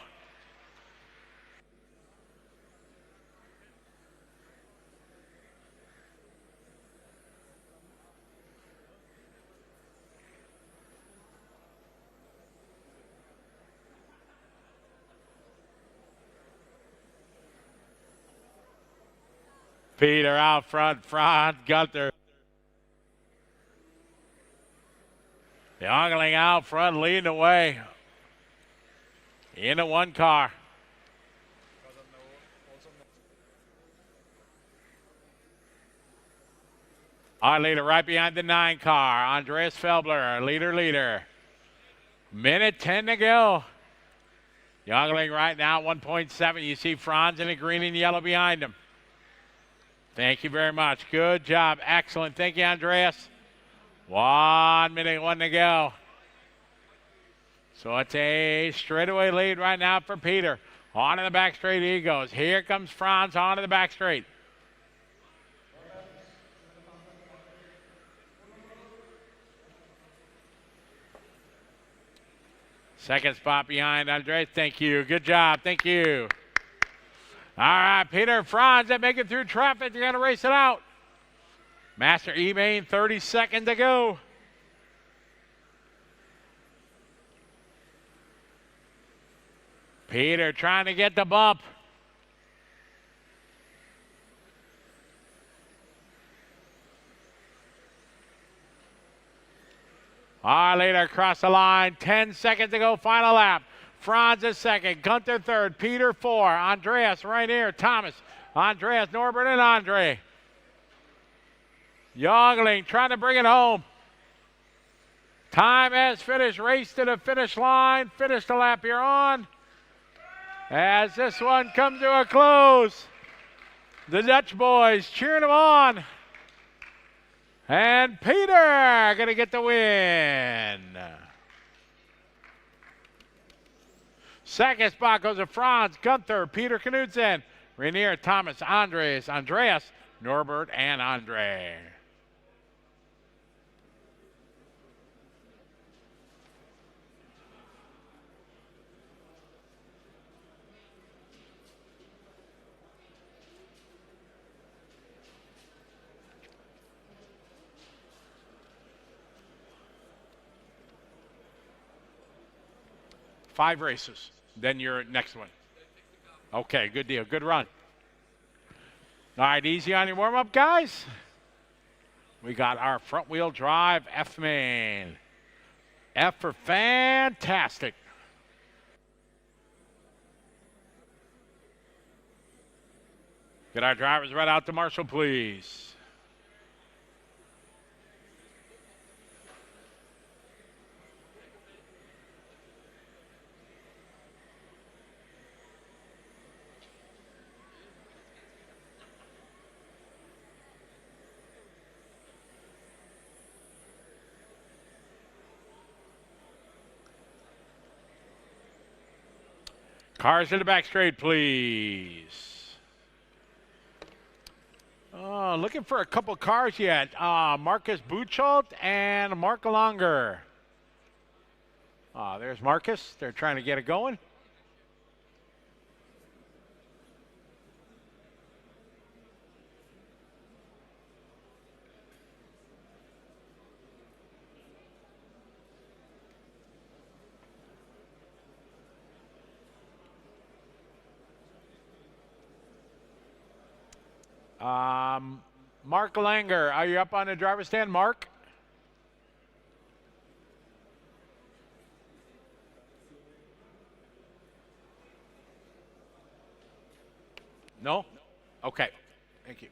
S3: Peter out front, Franz, Gunther. Youngling out front, leading the way. In a 1 car. Our leader right behind the 9 car. Andreas Felbler, leader. Minute 10 to go. Youngling right now, 1.7. You see Franz in the green and yellow behind him. Thank you very much. Good job. Excellent. Thank you, Andreas. 1 minute, 1 to go. So it's a straightaway lead right now for Peter. On to the back straight he goes. Here comes Franz on to the back straight. Second spot behind Andres. Thank you. Good job. Thank you. All right, Peter and Franz, that make it through traffic. They're going to race it out. Master E-Main, 30 seconds to go. Peter trying to get the bump. Later across the line, 10 seconds to go, final lap. Franz is second, Gunther third, Peter four, Andreas right here, Thomas, Andreas, Norbert, and Andre. Jongling trying to bring it home. Time has finished, race to the finish line, finish the lap you're on. As this one comes to a close, the Dutch boys cheering them on. And Peter going to get the win. Second spot goes to Franz, Gunther, Peter Knudsen, Rainier, Thomas, Andres, Andreas, Norbert, and Andre. Five races, then your next one. Okay, good deal, good run. All right, easy on your warm-up, guys. We got our front-wheel drive F-main. F for fantastic. Get our drivers right out to Marshall, please. Cars in the back straight, please. Looking for a couple cars yet. Marcus Buchholz and Mark Longer. There's Marcus. They're trying to get it going. Mark Langer, are you up on the driver's stand, Mark? No? Okay, thank you.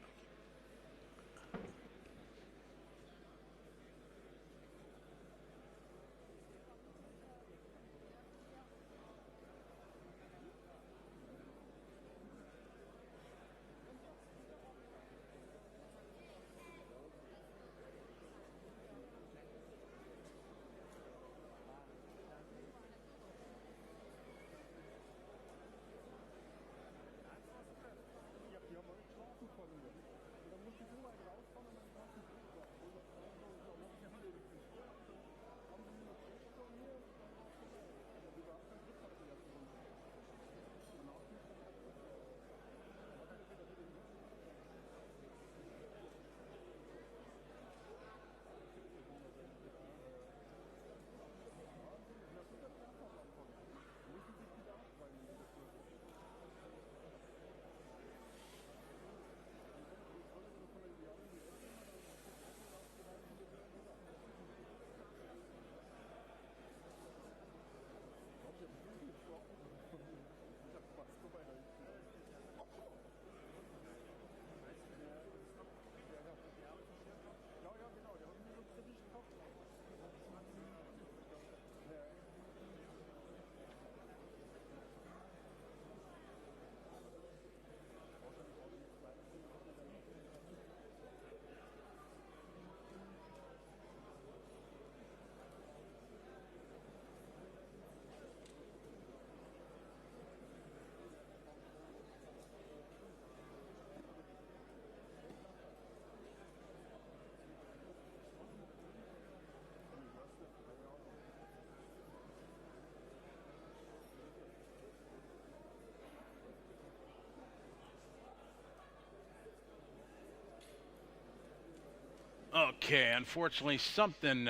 S3: Okay, unfortunately, something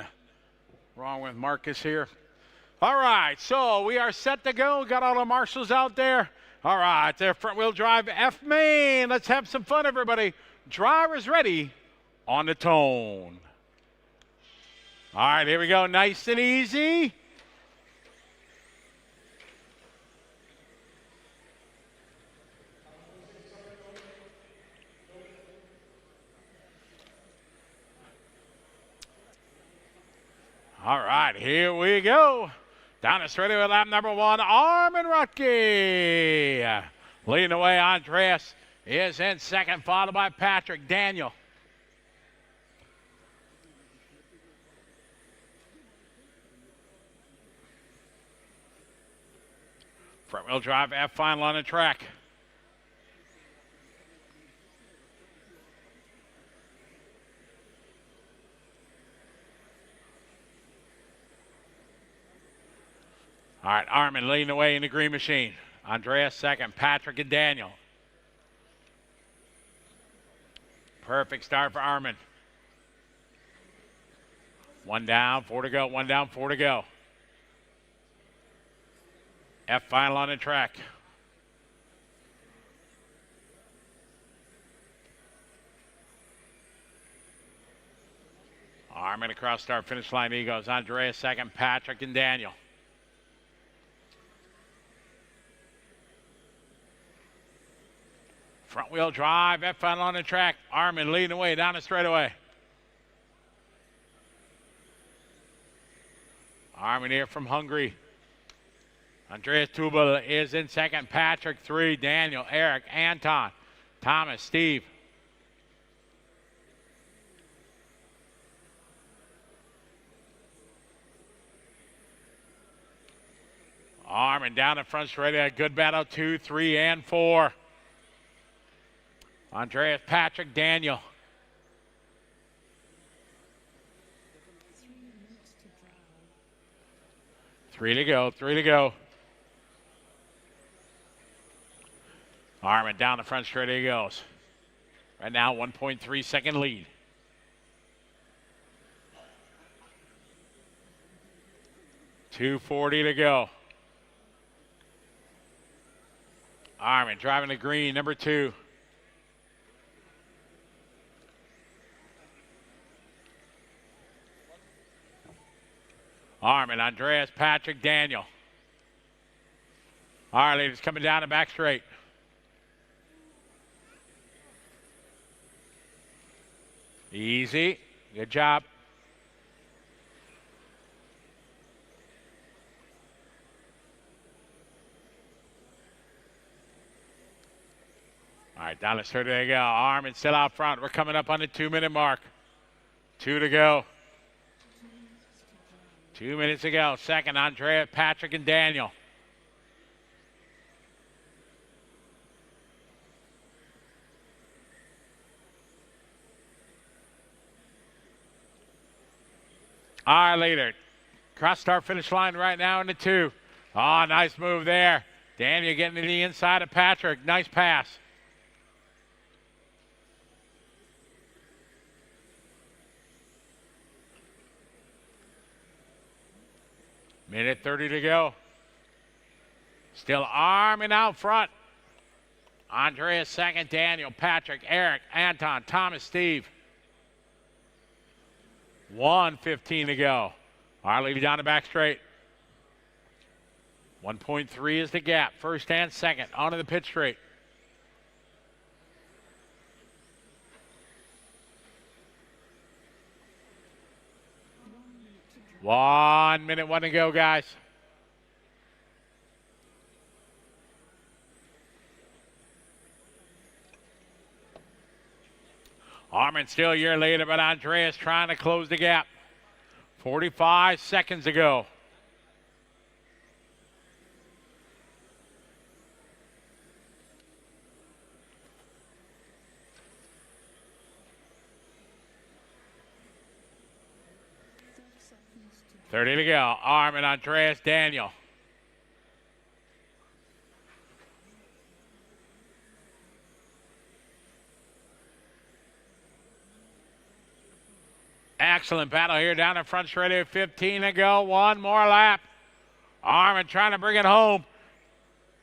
S3: wrong with Marcus here. All right, so we are set to go. Got all the marshals out there. All right, their front wheel drive F main. Let's have some fun, everybody. Drivers ready on the tone. All right, here we go. Nice and easy. All right, here we go. Down the straightaway with lap number 1, Armin Rutke. Leading the way, Andreas is in second, followed by Patrick Daniel. Front wheel drive F final on the track. All right, Armin leading the way in the green machine. Andreas second, Patrick and Daniel. Perfect start for Armin. 1 down, 4 to go, 1 down, 4 to go. F final on the track. Armin across start finish line. He goes. Andreas second, Patrick and Daniel. Front wheel drive, F final on the track. Armin leading the way down the straightaway. Armin here from Hungary. Andreas Tubal is in second. Patrick 3, Daniel, Eric, Anton, Thomas, Steve. Armin down the front straightaway. Good battle, 2, 3, and 4. Andreas, Patrick, Daniel. 3 to go, 3 to go. Armin down the front straight, he goes. Right now, 1.3 second lead. .240 to go. Armin driving the green, number 2. Armin, Andreas, Patrick, Daniel. All right, ladies, coming down the back straight. Easy. Good job. All right, down the straight, there you go. Armin still out front. We're coming up on the 2-minute mark. 2 to go. 2 minutes to go. Second, Andrea, Patrick, and Daniel. All right, leader. Cross start finish line right now in the 2. Oh, nice move there. Daniel getting to the inside of Patrick. Nice pass. Minute 30 to go. Still Armin out front. Andreas second, Daniel, Patrick, Eric, Anton, Thomas, Steve. 1:15 to go. All right, lead you down the back straight. 1.3 is the gap. First and second onto the pit straight. One minute, 1 to go, guys. Armin still a year later, but Andreas trying to close the gap. 45 seconds to go. .30 to go. Armin, Andreas, Daniel. Excellent battle here down in front, ready, 15 to go. One more lap. Armin trying to bring it home.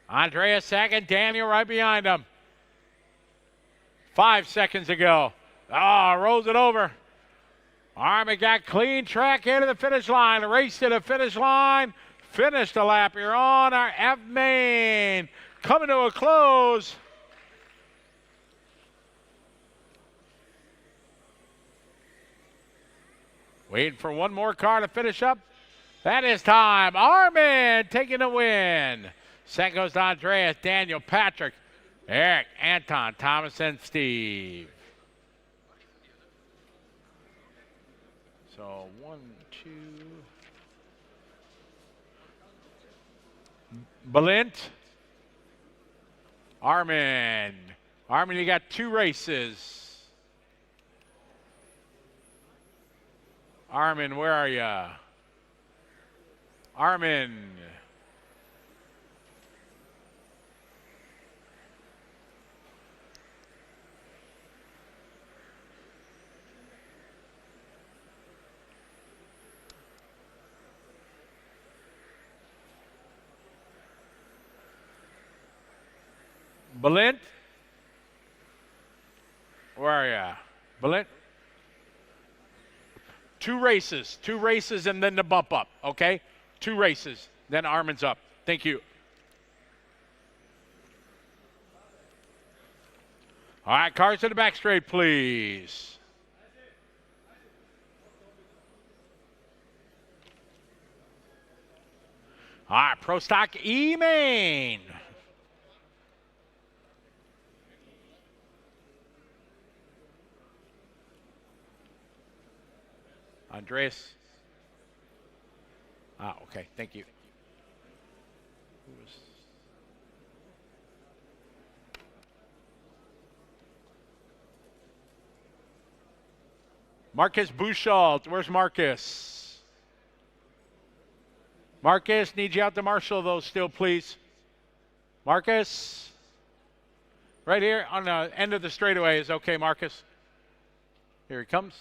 S3: Andreas second, Daniel right behind him. 5 seconds to go. Oh, rolls it over. Armin got clean track here to the finish line. Race to the finish line. Finished the lap here on our F main. Coming to a close. Waiting for one more car to finish up. That is time. Armin taking the win. Second goes to Andreas, Daniel, Patrick, Eric, Anton, Thomas, and Steve. So 1, 2. Balint. Armin. Armin, you got 2 races. Armin, where are you? Armin. Balint? Where are you? Balint? 2 races and then the bump up, okay? 2 races, then Armin's up. Thank you. All right, cars to the back straight, please. All right, Pro Stock E-Main. Andreas. Ah, okay, thank you. Marcus Bouchard, where's Marcus? Marcus, need you out to marshal those still, please. Marcus? Right here on the end of the straightaway is okay, Marcus. Here he comes.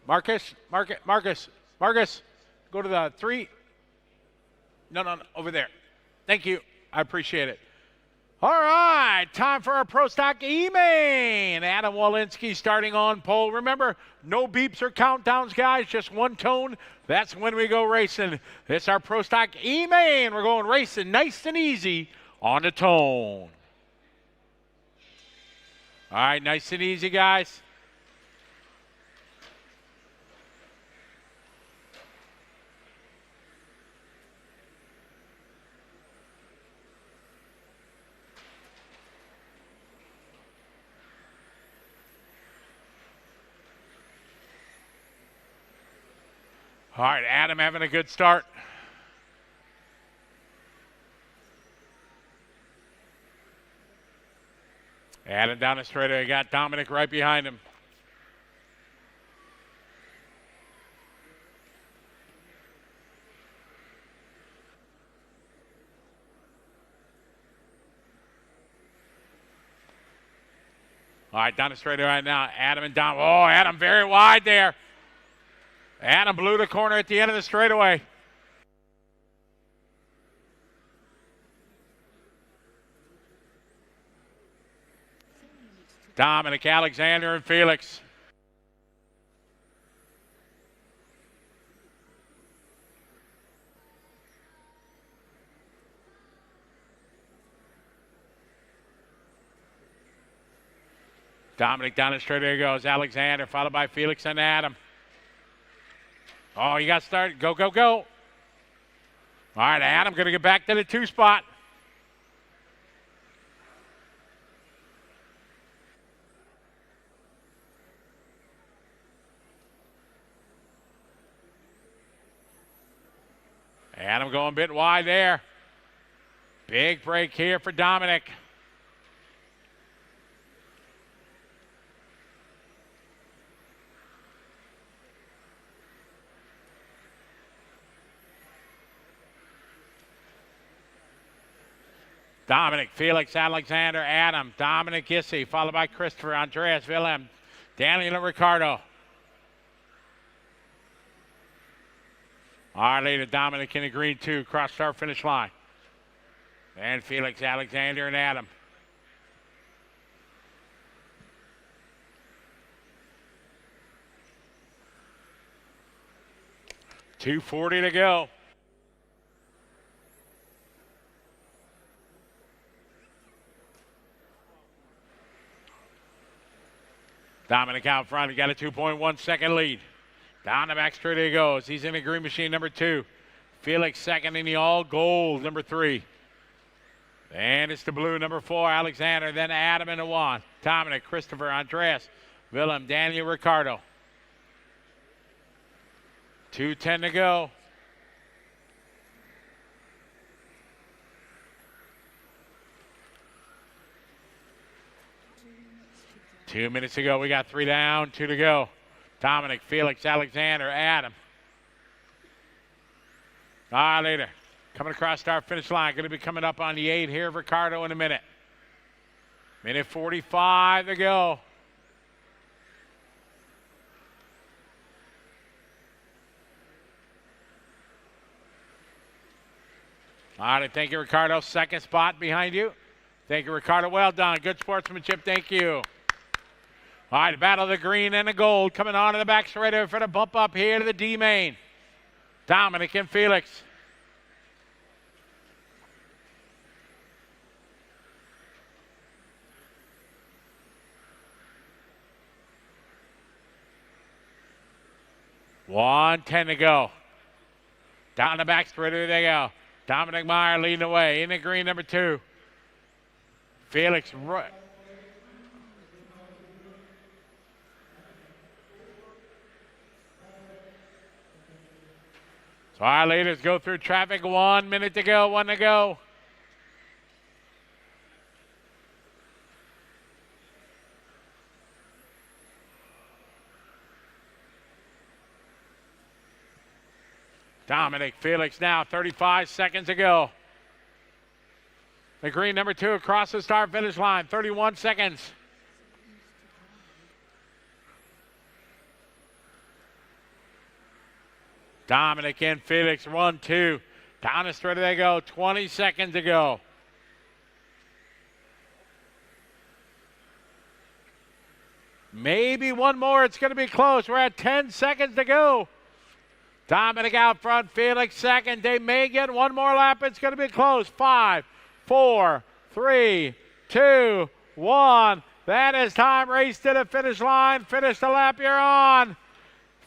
S3: Marcus, go to the 3. No, over there. Thank you. I appreciate it. All right, time for our Pro Stock E-Main. Adam Walensky starting on pole. Remember, no beeps or countdowns, guys, just one tone. That's when we go racing. It's our Pro Stock E-Main. We're going racing nice and easy on the tone. All right, nice and easy, guys. All right, Adam having a good start. Adam down the straightaway, got Dominic right behind him. All right, down the straightaway right now. Adam and Dom. Oh, Adam very wide there. Adam blew the corner at the end of the straightaway. Dominic, Alexander, and Felix. Dominic down the straightaway goes. Alexander, followed by Felix and Adam. Oh, you got started. Go, go, go. All right, Adam going to get back to the 2 spot. Adam going a bit wide there. Big break here for Dominic. Dominic, Felix, Alexander, Adam, Dominic Gissy, followed by Christopher, Andreas, Wilhelm, Daniel, and Ricardo. Our leader, Dominic in the green 2, cross start finish line. And Felix, Alexander, and Adam. .240 to go. Dominic out front, he got a 2.1 second lead. Down the back straight he goes. He's in the green machine, number 2. Felix second in the all gold, number 3. And it's the blue, number 4, Alexander. Then Adam in the 1. Dominic, Christopher, Andreas, Willem, Daniel, Ricardo. 2:10 to go. Two minutes to go. We got 3 down, 2 to go. Dominic, Felix, Alexander, Adam. Later. Coming across our finish line. Going to be coming up on the 8 here, Ricardo, in a minute. Minute 45 to go. All right, thank you, Ricardo. Second spot behind you. Thank you, Ricardo. Well done. Good sportsmanship. Thank you. All right, battle of the green and the gold coming on to the back straight over for the bump up here to the D main. Dominic and Felix. $1:10 to go. Down the back straight, there they go. Dominic Meyer leading the way in the green, number 2. Felix right. So our leaders go through traffic. 1 minute to go, 1 to go. Dominic, Felix now, 35 seconds to go. The green, number 2, across the start finish line, 31 seconds. Dominic and Felix, 1-2. Down the straight they go, 20 seconds to go. Maybe one more, it's going to be close. We're at 10 seconds to go. Dominic out front, Felix second. They may get one more lap. It's going to be close. 5, 4, 3, 2, 1. That is time. Race to the finish line. Finish the lap you're on.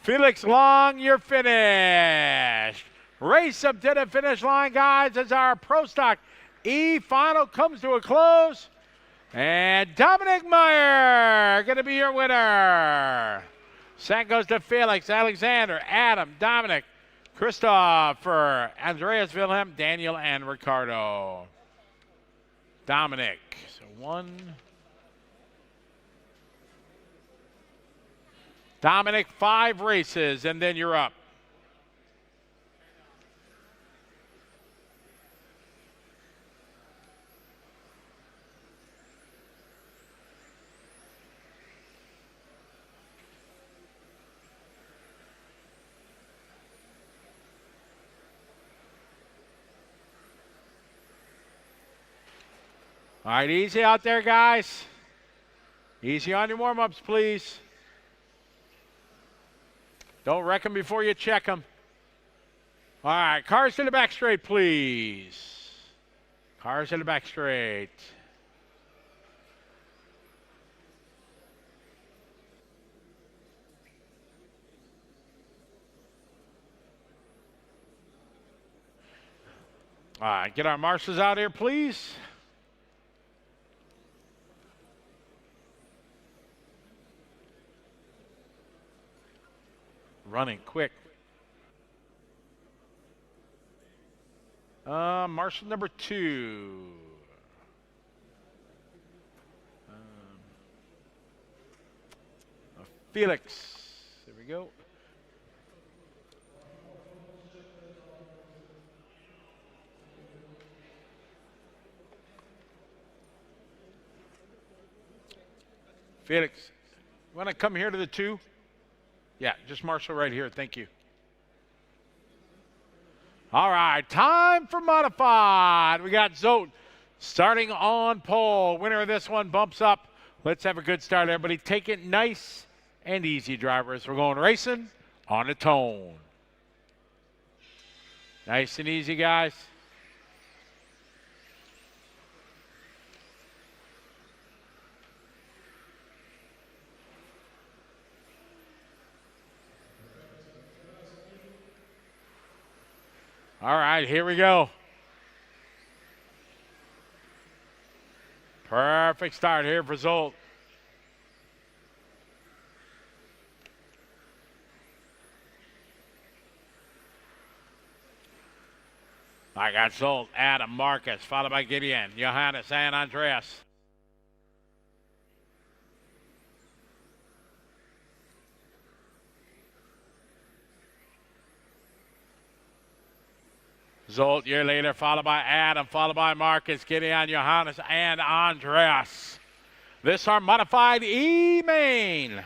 S3: Felix Long, you're finished. Race up to the finish line, guys, as our Pro Stock E final comes to a close. And Dominic Meyer going to be your winner. Second goes to Felix, Alexander, Adam, Dominic, Christopher, Andreas, Wilhelm, Daniel, and Ricardo. Dominic, so 1. Dominic, 5 races, and then you're up. All right, easy out there, guys. Easy on your warm-ups, please. Don't wreck them before you check them. All right, cars to the back straight, please. Cars to the back straight. All right, get our marshals out here, please. Running quick. Marshal number 2. Felix. There we go. Felix, you want to come here to the 2? Yeah, just marshal right here. Thank you. All right, time for modified. We got Zote starting on pole. Winner of this one bumps up. Let's have a good start, everybody. Take it nice and easy, drivers. We're going racing on a tone. Nice and easy, guys. All right, here we go. Perfect start here for Zolt. I got Zolt, Adam, Marcus, followed by Gideon, Johannes, and Andreas. Zolt, year later, followed by Adam, followed by Marcus, Gideon, Johannes, and Andreas. This our modified E-main.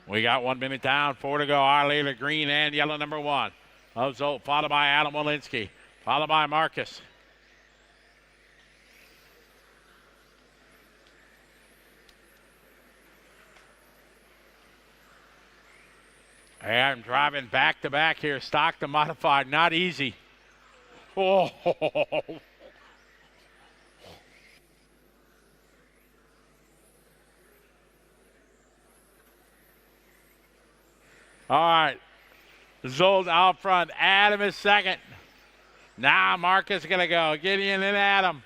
S3: We got 1 minute down, 4 to go. Our leader, green and yellow, number 1. Of Zolt, followed by Adam Walensky, followed by Marcus. Hey, I'm driving back to back here, stock to modified, not easy. Oh. All right, Zolt out front, Adam is second. Now Marcus is gonna go, Gideon and Adam.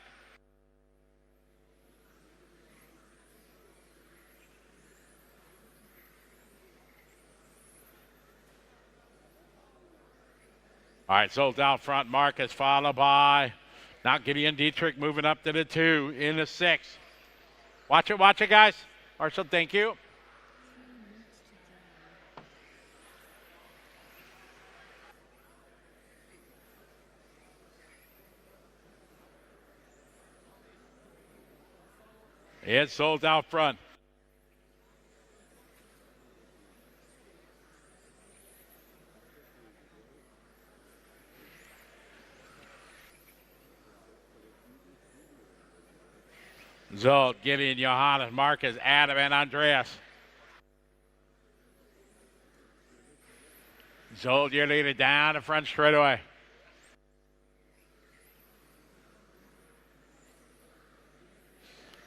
S3: All right, Zolt out front, Marcus followed by, now Gideon Dietrich moving up to the 2 in the 6. Watch it, guys. Marshall, thank you. It's Zolt out front. Zolt, Gideon, Johannes, Marcus, Adam, and Andreas. Zolt, your leader, down the front straightaway.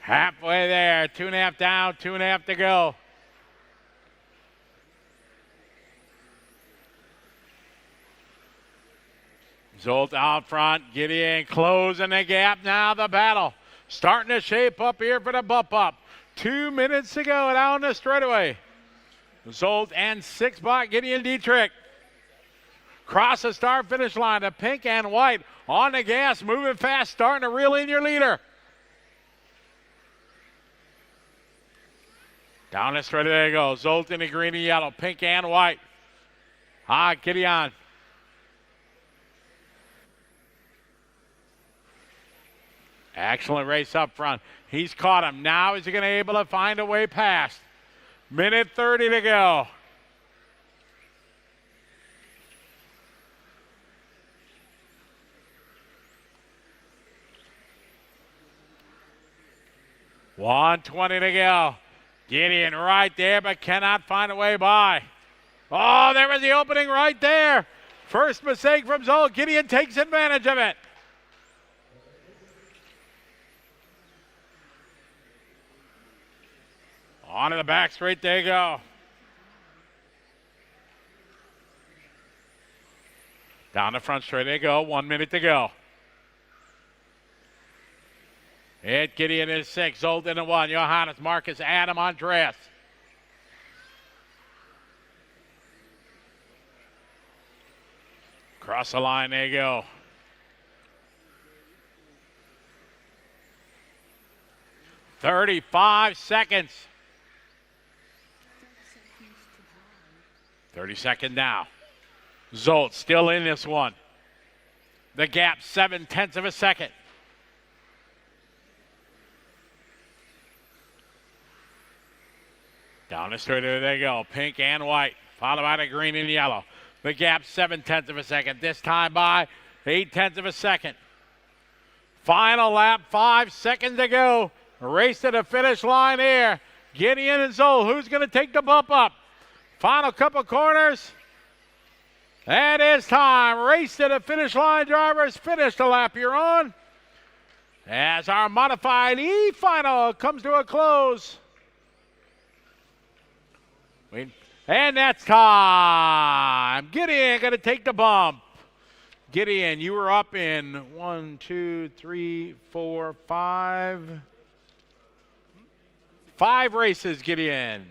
S3: Halfway there, 2.5 down, 2.5 to go. Zolt out front, Gideon closing the gap, now the battle. Starting to shape up here for the bump up. 2 minutes to go down the straightaway. Zolt and 6 bot Gideon Dietrich. Cross the start finish line. The pink and white on the gas, moving fast, starting to reel in your leader. Down the straightaway they go. Zolt in the green and yellow, pink and white. Gideon. Excellent race up front. He's caught him. Now is he going to be able to find a way past? Minute 30 to go. $1:20 to go. Gideon right there, but cannot find a way by. Oh, there was the opening right there. First mistake from Zolt. Gideon takes advantage of it. Onto the back straight, there you go. Down the front straight, there you go. 1 minute to go. Gideon is 6, Zolt in the 1, Johannes, Marcus, Adam, Andreas. Cross the line, there you go. $35 seconds. 30 seconds now. Zolt still in this one. The gap 7/10 of a second. Down the straight, there they go. Pink and white, followed by the green and yellow. The gap 7/10 of a second. This time by 8/10 of a second. Final lap, 5 seconds to go. Race to the finish line here. Gideon and Zoll, who's going to take the bump up? Final couple corners. And it's time. Race to the finish line, drivers. Finish the lap you're on. As our modified E final comes to a close. And that's time. Gideon going to take the bump. Gideon, you were up in 1, 2, 3, 4, 5. 5 races, Gideon.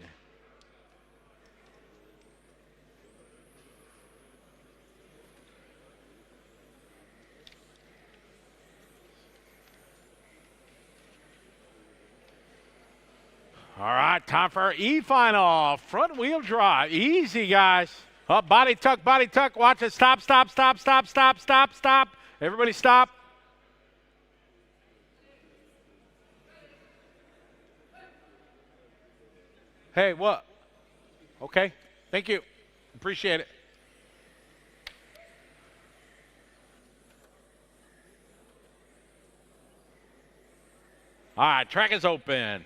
S3: All right, time for our E final. Front wheel drive. Easy, guys. Up, body tuck. Watch it. Stop. Everybody stop. Hey, what? Okay, thank you. Appreciate it. All right, track is open.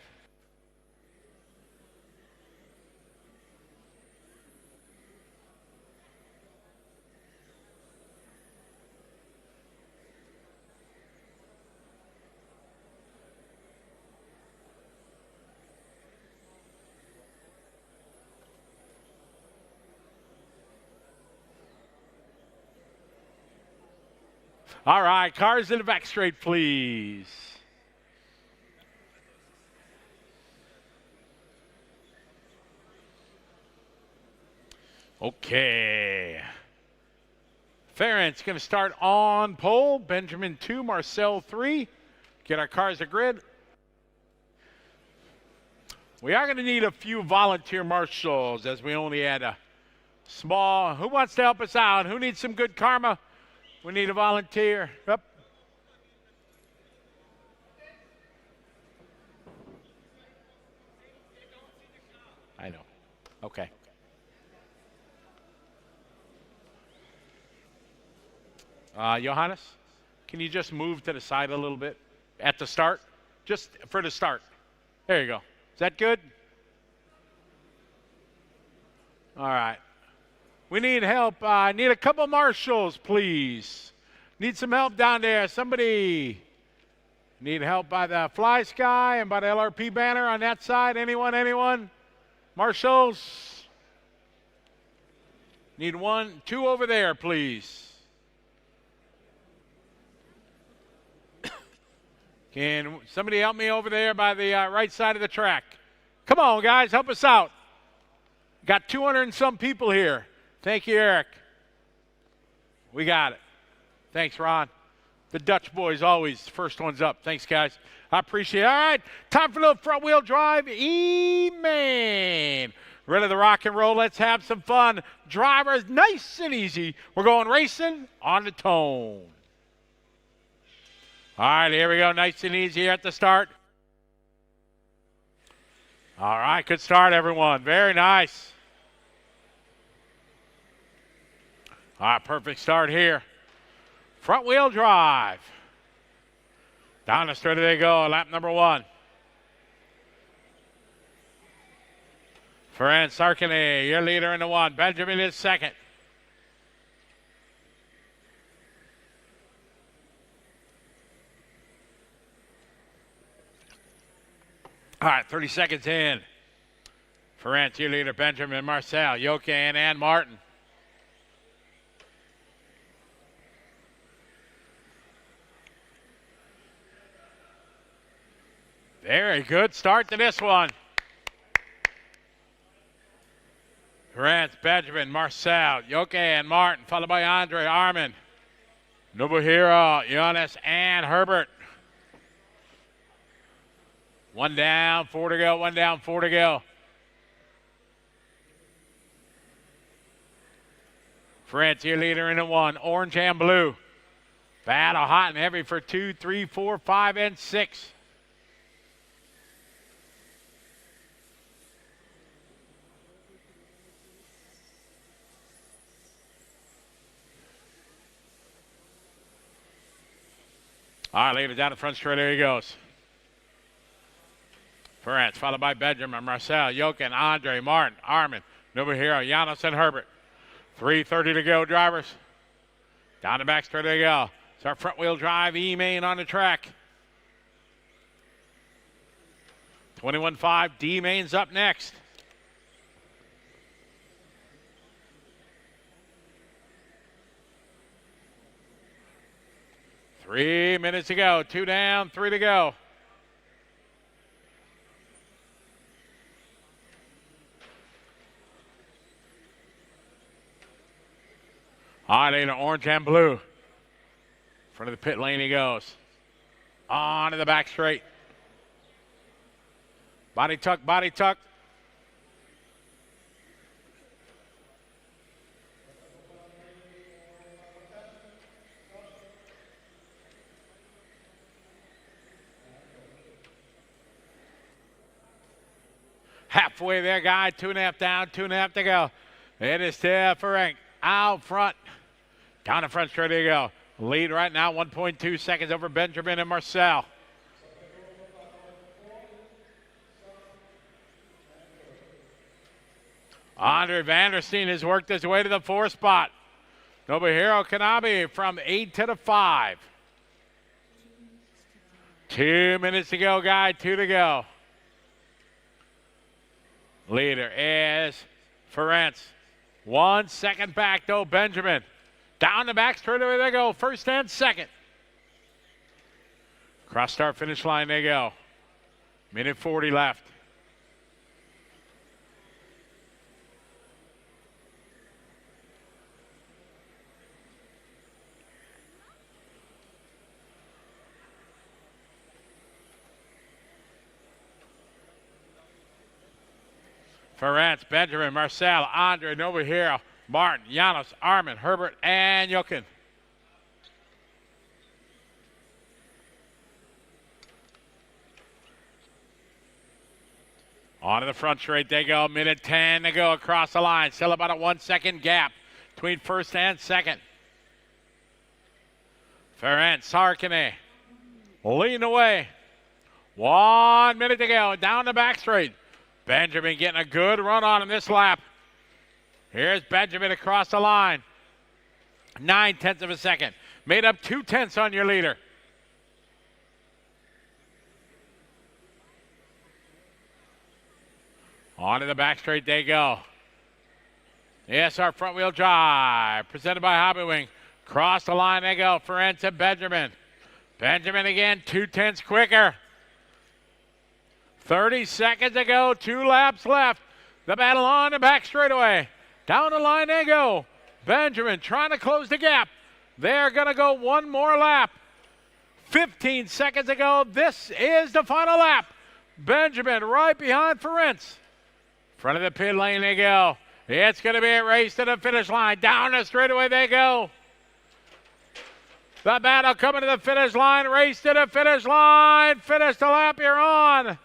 S3: All right, cars in the back straight, please. Okay. Ferentz going to start on pole. Benjamin 2, Marcel 3. Get our cars a grid. We are going to need a few volunteer marshals as we only had a small. Who wants to help us out? Who needs some good karma? We need a volunteer. Up. I know. Okay. Johannes, can you just move to the side a little bit at the start? Just for the start. There you go. Is that good? All right. We need help. I need a couple marshals, please. Need some help down there. Somebody need help by the Fly Sky and by the LRP banner on that side. Anyone? Marshals? Need 1, 2 over there, please. Can somebody help me over there by the right side of the track? Come on, guys, help us out. Got 200 and some people here. Thank you, Eric. We got it. Thanks, Ron. The Dutch boys always first ones up. Thanks, guys. I appreciate it. All right, time for a little front wheel drive. E-Main. Ready to rock and roll. Let's have some fun. Drivers, nice and easy. We're going racing on the tone. All right, here we go. Nice and easy here at the start. All right, good start, everyone. Very nice. All right, perfect start here. Front wheel drive. Down the straight they go, lap number 1. Ferenc Sarkany, your leader in the 1. Benjamin is second. All right, 30 seconds in. Ferenc, your leader, Benjamin, Marcel, Yoke, and Martin. Very good start to this one. Ferenc, Benjamin, Marcel, Yoke, and Martin, followed by Andre, Armin, Nobuhiro, Jonas, and Herbert. 1 down, 4 to go, 1 down, 4 to go. Ferenc, your leader in the 1, orange and blue. Battle hot and heavy for 2, 3, 4, 5, and 6. All right, leader down the front straight. There he goes. Ferenc, followed by Benjamin, Marcel, Jochen, Andre, Martin, Armin, Nobuhiro, Janos, and Herbert. 3:30 to go, drivers. Down the back straight they go. It's our front wheel drive E-Main on the track. 21.5 D-Main's up next. Three minutes to go. 2 down, 3 to go. All right, in orange and blue. In front of the pit lane he goes. On to the back straight. Body tuck, body tuck. Halfway there, guy. 2.5 down, 2.5 to go. It is Ferenc out front. Down the front straight, there you go. Lead right now, 1.2 seconds over Benjamin and Marcel. Andre Vandersteen has worked his way to the 4th spot. Nobuhiro Kanabe from 8 to the 5. 2 minutes to go, guy. 2 to go. Leader is Ferenc. 1 second back, though, Benjamin. Down the back straight away they go. 1st and 2nd. Cross start finish line they go. Minute 40 left. Ferenc, Benjamin, Marcel, Andre, Nobuhiro, Martin, Janos, Armin, Herbert, and Jochen. On to the front straight they go. Minute 10 to go across the line. Still about a 1 second gap between 1st and 2nd. Ferenc, Sarkane, leading away. 1 minute to go. Down the back straight. Benjamin getting a good run on him this lap. Here's Benjamin across the line. 0.9 of a second. Made up 0.2 on your leader. On to the back straight they go. Yes, our front wheel drive. Presented by Hobbywing. Cross the line they go. Ferenc and Benjamin. Benjamin again, 0.2 quicker. 30 seconds to go, 2 laps left. The battle on the back straightaway. Down the line they go. Benjamin trying to close the gap. They're going to go 1 more lap. 15 seconds to go. This is the final lap. Benjamin right behind Ferenc. Front of the pit lane they go. It's going to be a race to the finish line. Down the straightaway they go. The battle coming to the finish line. Race to the finish line. Finish the lap you're on.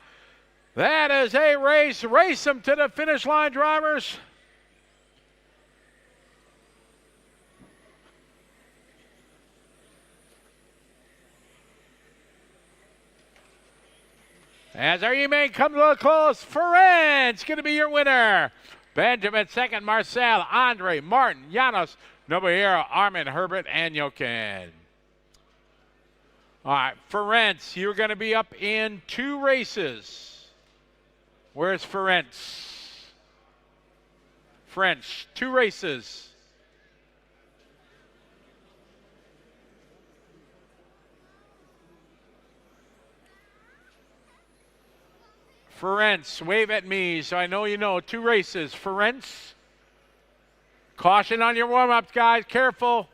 S3: That is a race. Race them to the finish line, drivers. As our E-Main comes to a close, Ferenc going to be your winner. Benjamin second, Marcel, Andre, Martin, Janos, Nobuhiro, Armin, Herbert, and Jochen. All right, Ferenc, you're going to be up in 2 races. Where's Ferenc? French, 2 races. Ferenc, wave at me so I know you know. 2 races. Ferenc. Caution on your warm-ups, guys. Careful.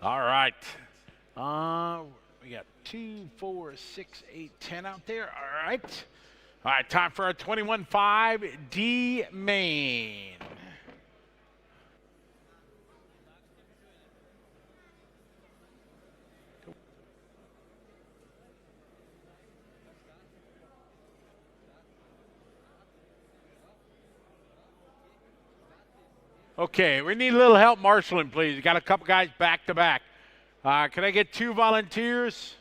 S3: All right. We got 2, 4, 6, 8, 10 out there. All right. All right, time for a 21.5 D main. Okay, we need a little help marshaling, please. You got a couple guys back to back. Can I get 2 volunteers?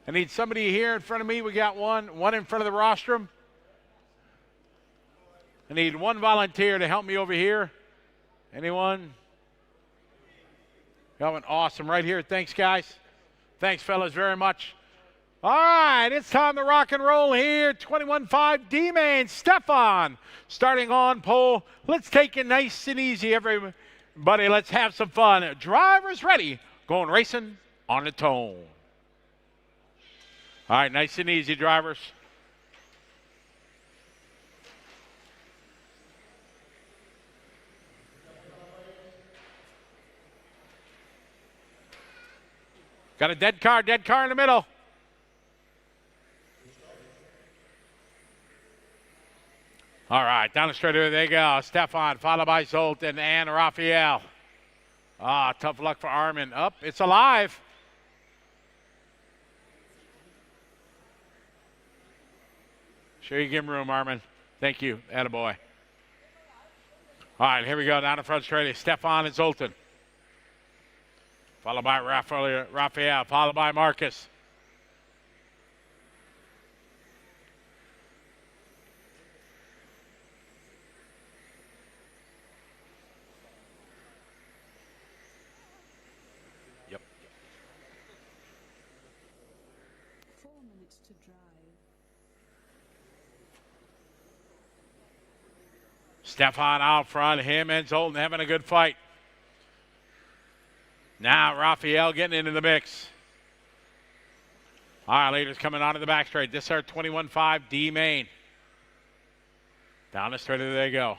S3: I need somebody here in front of me. We got one in front of the rostrum. I need 1 volunteer to help me over here. Anyone? Got one. Awesome, right here. Thanks, guys. Thanks, fellas, very much. All right, it's time to rock and roll here. 21.5 D main. Stefan starting on pole. Let's take it nice and easy, everybody. Let's have some fun. Drivers ready. Going racing on the tone. All right, nice and easy, drivers. Got a dead car in the middle. All right, down the straight, there they go. Stefan, followed by Zoltan and Raphael. Tough luck for Armin. Up, it's alive. Sure you give him room, Armin. Thank you, attaboy. All right, here we go, down the front straight. Stefan and Zoltan. Followed by Raphael, followed by Marcus. Yep.
S5: 4 minutes to drive.
S3: Stefan out front, him and Zoltan having a good fight. Now Raphael getting into the mix. All right, leaders coming onto the back straight. This is our 21.5 D main. Down the straight, there they go.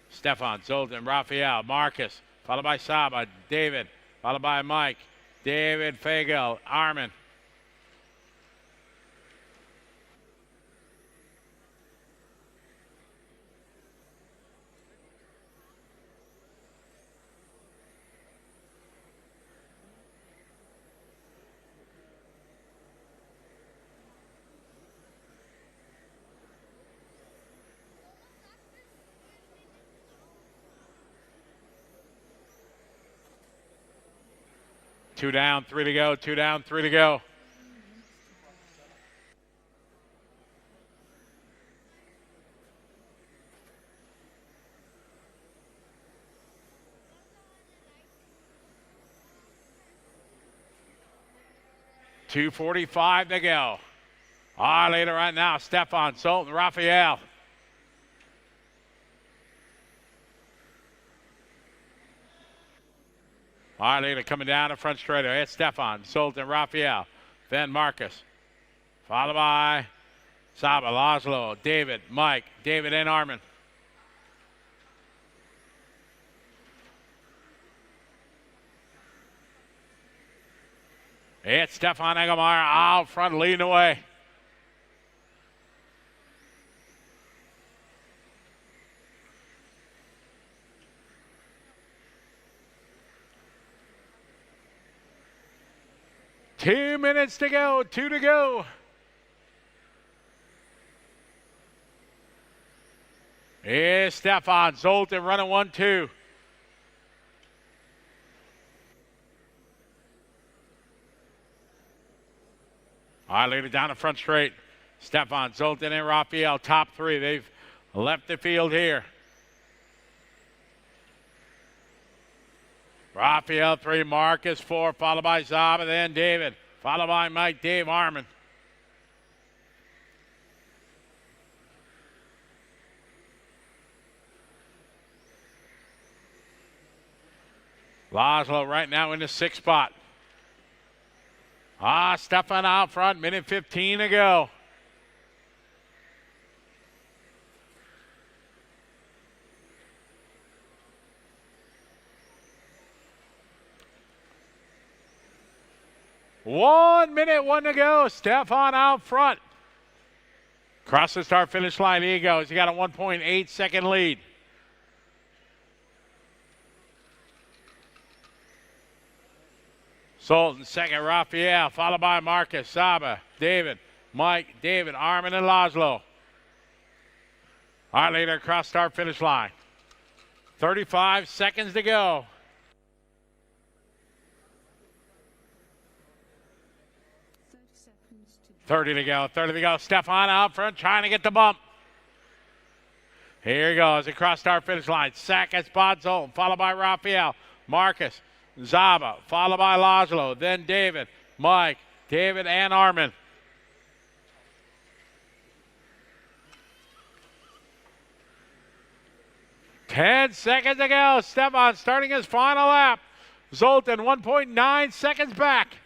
S3: Stefan, Zoltan, Raphael, Marcus, followed by Saba, David, followed by Mike, David, Fagel, Armin. Two down, 3 to go, 2 down, 3 to go. .245 to go. Later right now, Stefan, Zoltan, Raphael. All right, later coming down the front straight. It's Stefan, Zoltan, Raphael, then Marcus. Followed by Saba, Laszlo, David, Mike, David and Armin. It's Stefan Engelmeyer out front leading away. Two minutes to go, 2 to go. Here's Stefan, Zoltan running 1-2. All right, leader down the front straight. Stefan, Zoltan, and Raphael, top 3. They've left the field here. Raphael 3, Marcus 4, followed by Zaba, then David, followed by Mike, Dave, Armin. Laszlo right now in the 6th spot. Stefan out front, minute 15 to go. 1 minute, 1 to go. Stefan out front. Across the start finish line, he goes. He got a 1.8 second lead. Sultan, second, Raphael, followed by Marcus, Saba, David, Mike, David, Armin, and Laszlo. Our leader across start finish line. 35 seconds to go. 30 to go, 30 to go. Stefan out front trying to get the bump. Here he goes across start finish line. Second spot, Zoltan, followed by Raphael, Marcus, Zaba, followed by Laszlo, then David, Mike, David, and Armin. Ten seconds to go. Stefan starting his final lap. Zoltan 1.9 seconds back.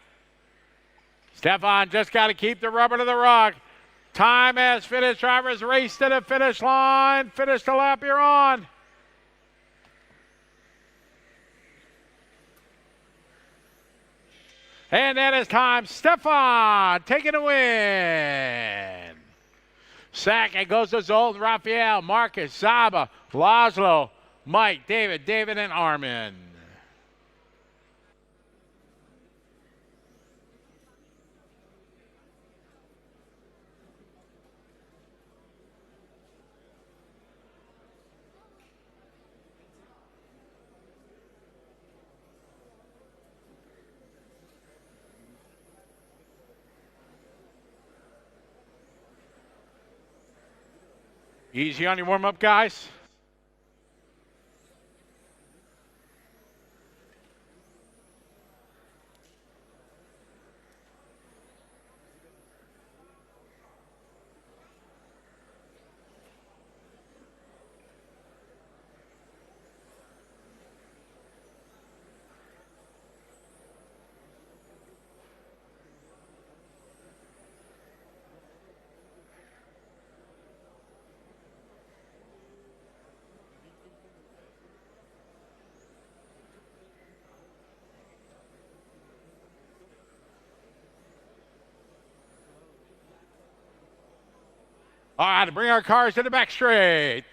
S3: Stefan just got to keep the rubber to the rock. Time has finished. Drivers race to the finish line. Finish the lap you're on. And that is time. Stefan taking the win. Second goes to Zoltan, Raphael, Marcus, Zaba, Laszlo, Mike, David, and Armin. Easy on your warm-up, guys. All right, to bring our cars to the back straight.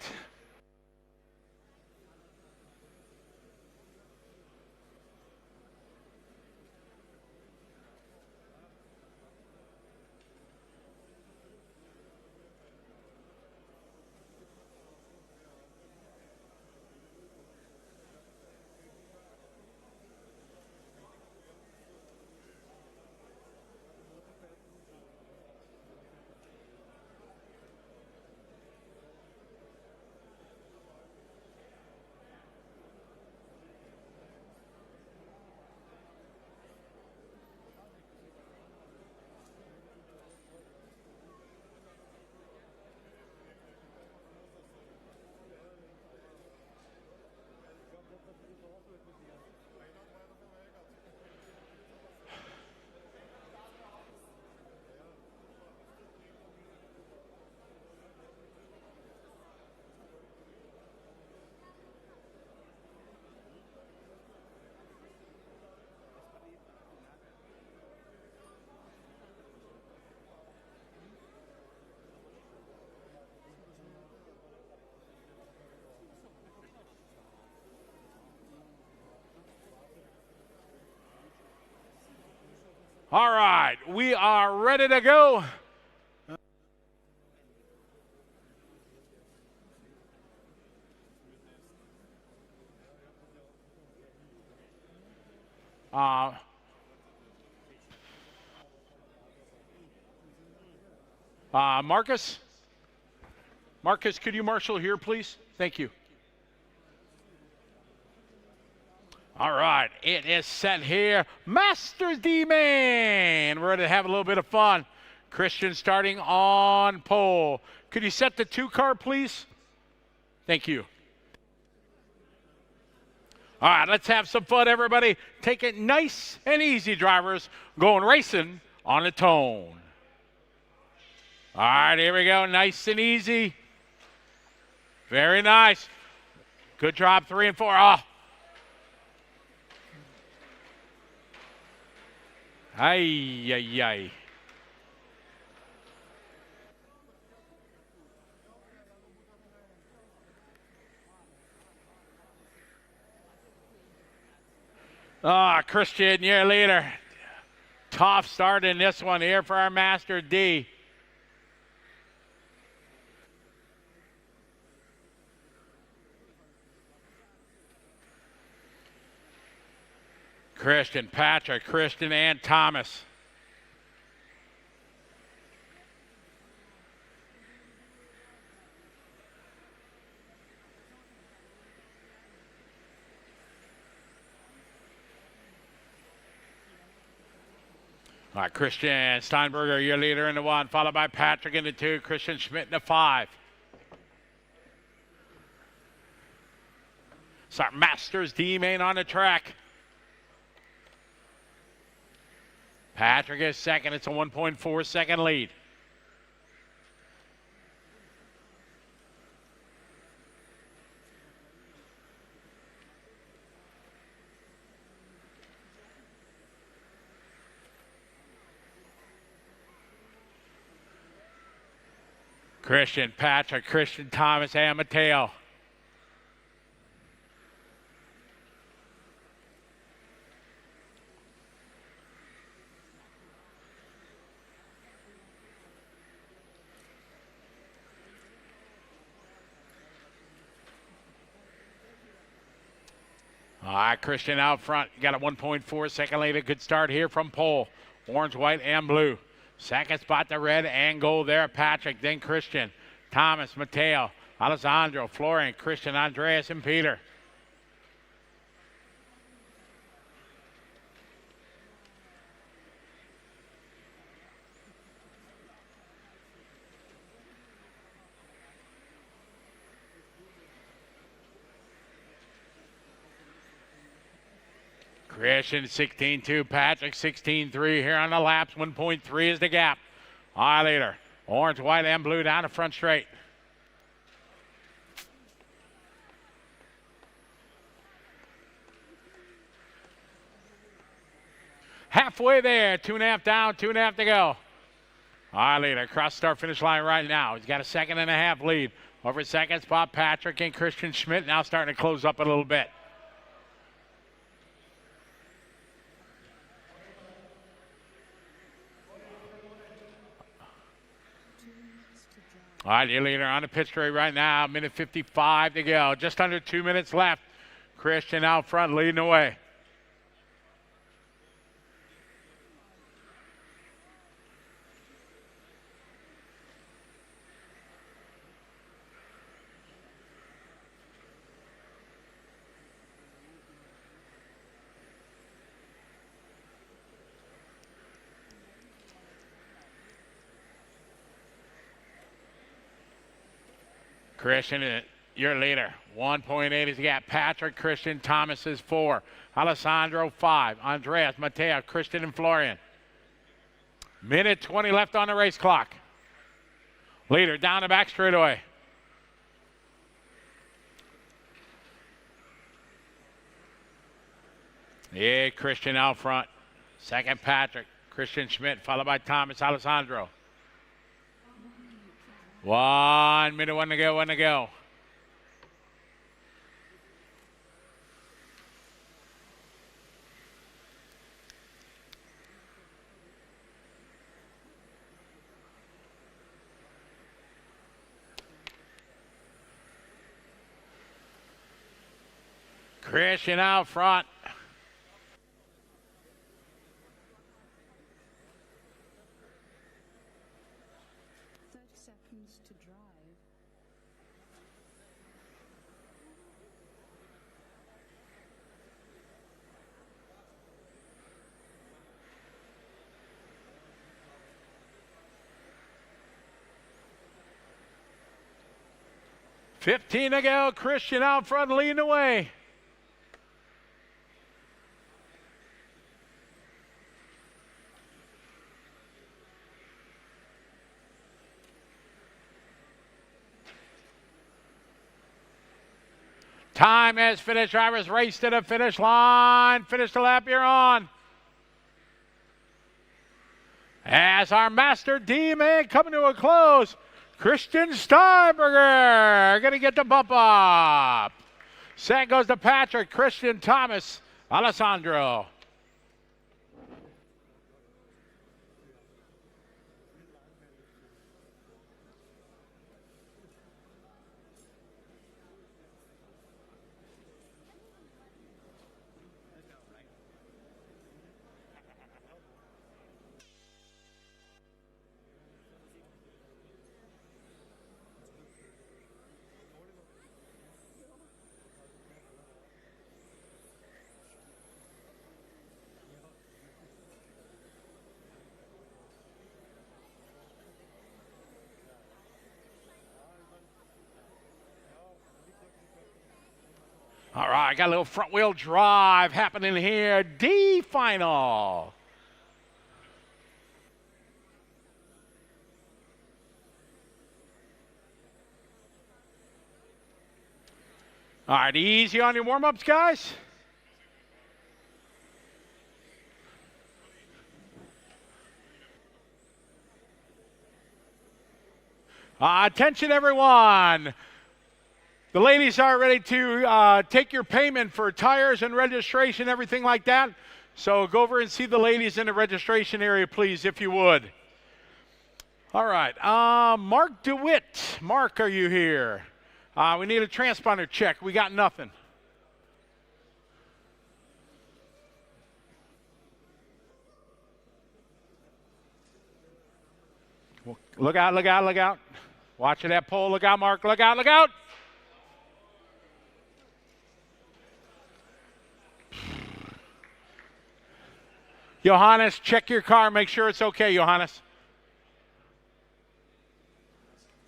S3: All right, we are ready to go. Marcus, could you marshal here, please? Thank you. All right, it is set here. Masters D-Man. We're ready to have a little bit of fun. Christian starting on pole. Could you set the 2-car, please? Thank you. All right, let's have some fun, everybody. Take it nice and easy, drivers. Going racing on a tone. All right, here we go. Nice and easy. Very nice. Good job, 3 and 4. Oh. Ay, ay, ay. Christian, your leader. Tough start in this one here for our Master D. Christian, Patrick, Christian, and Thomas. All right, Christian Steinberger, your leader in the 1, followed by Patrick in the 2, Christian Schmidt in the 5. It's our Masters D main on the track. Patrick is second. It's a 1.4 second lead. Christian, Patrick, Christian, Thomas, and Mateo. All right, Christian out front. You got a 1.4 second lead. A good start here from pole. Orange, white, and blue. Second spot the red and gold there. Patrick, then Christian, Thomas, Mateo, Alessandro, Florian, Christian, Andreas, and Peter. Christian 16-2, Patrick 16-3 here on the laps. 1.3 is the gap. All right, leader. Orange, white, and blue down the front straight. Halfway there, 2.5 down, 2.5 to go. All right, leader, across the start finish line right now. He's got a 1.5 lead. Over second spot, Patrick and Christian Schmidt now starting to close up a little bit. All right, your leader on the pit straight right now. 1:55 to go. Just under 2 minutes left. Christian out front leading the way. Christian, your leader. 1.8 is the gap. Patrick, Christian, Thomas is 4. Alessandro 5. Andreas, Mateo, Christian, and Florian. 1:20 left on the race clock. Leader down the back straightaway. Yeah, Christian out front. Second, Patrick. Christian Schmidt, followed by Thomas, Alessandro. 1 minute, 1 to go, 1 to go. Christian out front.
S5: To drive.
S3: 15 to go. Christian out front leading the way. Time has finished. Drivers race to the finish line. Finish the lap you're on. As our master D-man coming to a close, Christian Steinberger going to get the bump up. Second goes to Patrick, Christian, Thomas, Alessandro. All right, got a little front wheel drive happening here. D final. All right, easy on your warm-ups, guys. Attention, everyone. The ladies are ready to take your payment for tires and registration, everything like that. So go over and see the ladies in the registration area, please, if you would. All right, Mark DeWitt. Mark, are you here? We need a transponder check. We got nothing. Look out, look out, look out. Watching that pole. Look out, Mark. Look out, look out. Johannes, check your car. Make sure it's okay, Johannes.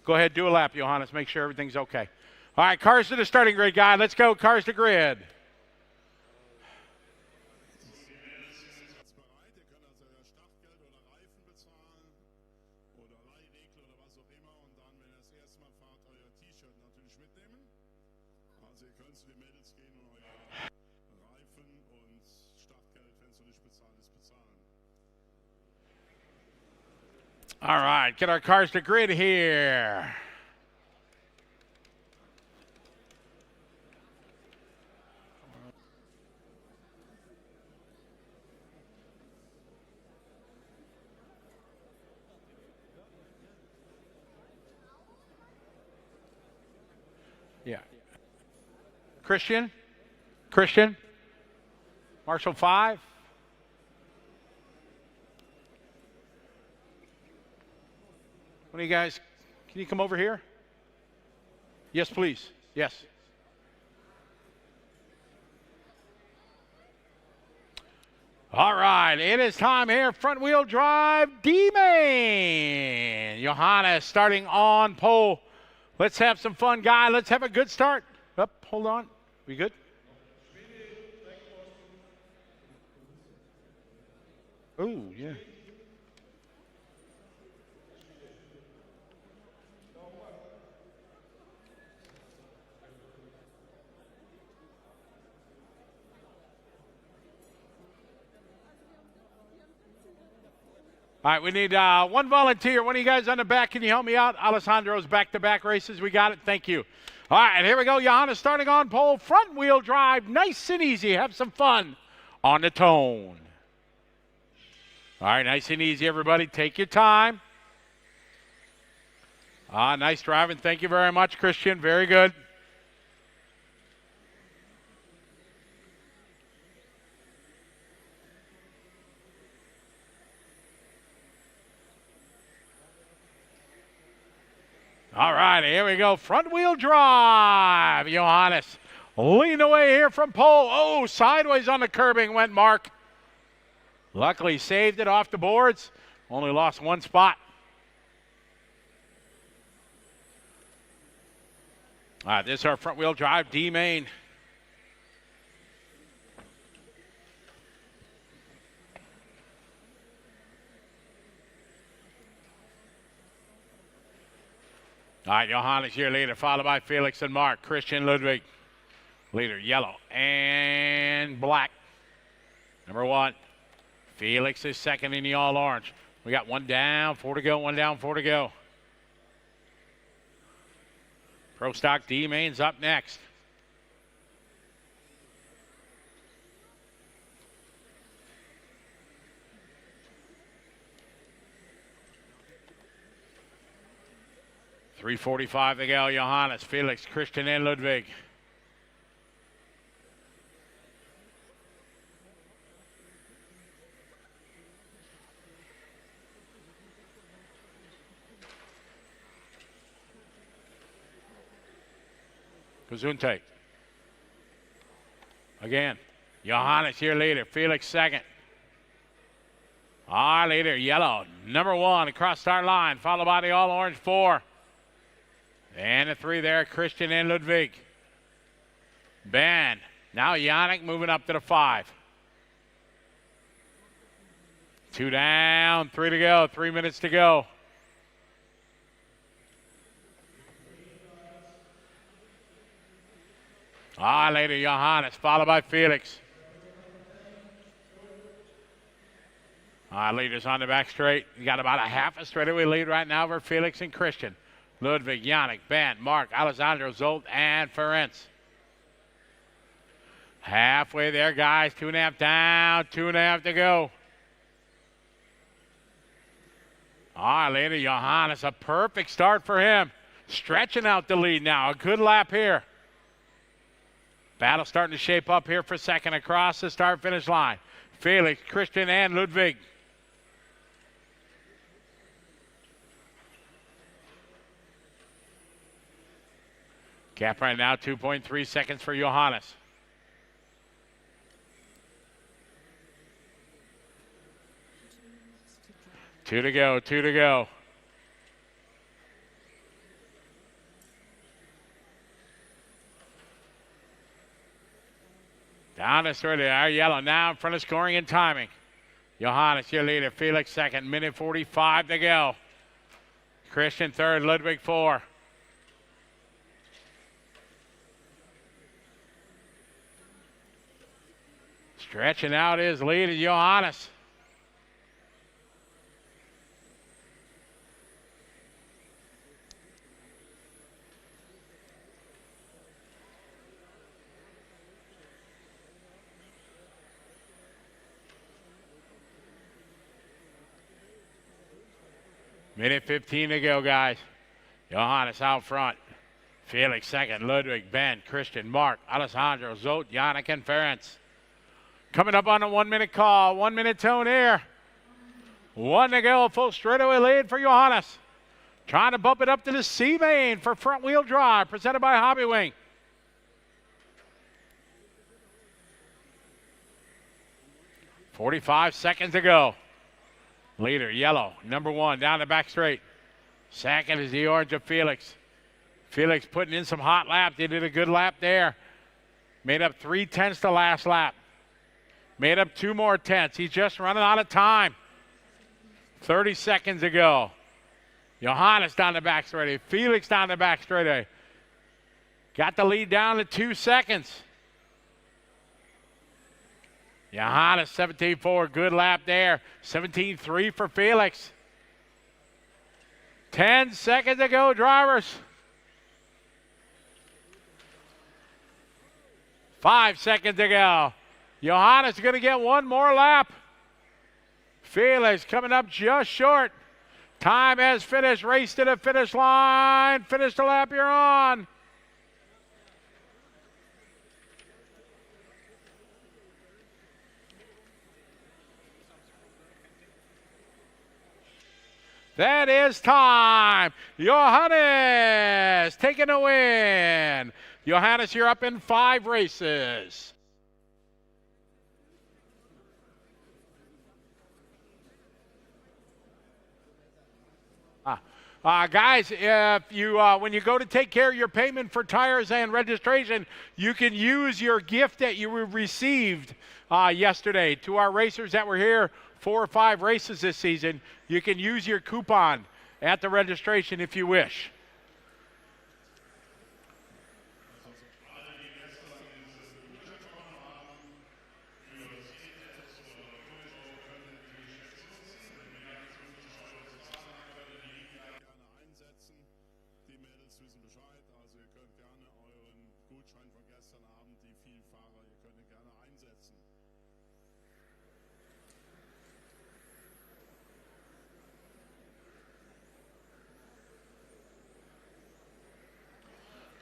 S3: Go ahead, do a lap, Johannes. Make sure everything's okay. All right, cars to the starting grid, guy. Let's go, cars to grid. All right, get our cars to grid here. Yeah. Christian? Marshall 5? One of you guys, can you come over here? Yes, please. Yes. All right, it is time here. Front wheel drive, D-Main. Johannes starting on pole. Let's have some fun, guy. Let's have a good start. Up, hold on. We good? Oh, yeah. All right, we need one volunteer. One of you guys on the back, can you help me out? Alessandro's back-to-back races. We got it. Thank you. All right, here we go. Johannes starting on pole. Front wheel drive. Nice and easy. Have some fun on the tone. All right, nice and easy, everybody. Take your time. Nice driving. Thank you very much, Christian. Very good. All right, here we go. Front wheel drive. Johannes leading away here from pole. Oh, sideways on the curbing went Mark. Luckily saved it off the boards. Only lost one spot. All right, this is our front wheel drive D-Main. All right, Johannes here leader, followed by Felix and Mark. Christian Ludwig, leader, yellow and black. Number 1, Felix is second in the all orange. We got 1 down, 4 to go, 1 down, 4 to go. Pro Stock D mains up next. .345 to go. Johannes, Felix, Christian, and Ludwig. Gesundheit. Again, Johannes, your leader. Felix second. Our leader, yellow, number 1 across start line, followed by the all orange 4. And the 3 there, Christian and Ludwig. Ben. Now Yannick moving up to the 5. 2 down, 3 to go, 3 minutes to go. Later, Johannes, followed by Felix. Leaders on the back straight. You got about a half a straightaway lead right now for Felix and Christian. Ludwig, Yannick, Ben, Mark, Alessandro, Zolt, and Ferenc. Halfway there, guys. 2.5 down, 2.5 to go. Later, Johannes, a perfect start for him. Stretching out the lead now. A good lap here. Battle starting to shape up here for second across the start-finish line. Felix, Christian, and Ludwig. Gap right now, 2.3 seconds for Johannes. Two to go, 2 to go. Down the straight, our yellow now in front of scoring and timing. Johannes, your leader. Felix second, minute 45 to go. Christian third, Ludwig 4. Stretching out his lead is Johannes. Minute 15 to go, guys. Johannes out front. Felix second, Ludwig, Ben, Christian, Mark, Alessandro, Zolt, Yannick, and Ferenc. Coming up on a 1 minute call, 1 minute tone here. 1 to go, full straightaway lead for Johannes. Trying to bump it up to the C main for front wheel drive, presented by Hobby Wing. .45 seconds to go. Leader, yellow, number 1, down the back straight. Second is the orange of Felix. Felix putting in some hot laps. They did a good lap there. Made up 3 tenths the last lap. Made up 2 more tenths. He's just running out of time. 30 seconds to go. Johannes down the back straightaway. Felix down the back straightaway. Got the lead down to 2 seconds. Johannes 17.4, good lap there. 17.3 for Felix. 10 seconds to go, drivers. 5 seconds to go. Johannes is going to get 1 more lap. Felix coming up just short. Time has finished. Race to the finish line. Finish the lap you're on. That is time. Johannes taking a win. Johannes, you're up in 5 races. Guys, if you when you go to take care of your payment for tires and registration, you can use your gift that you received yesterday. To our racers that were here 4 or 5 races this season, you can use your coupon at the registration if you wish.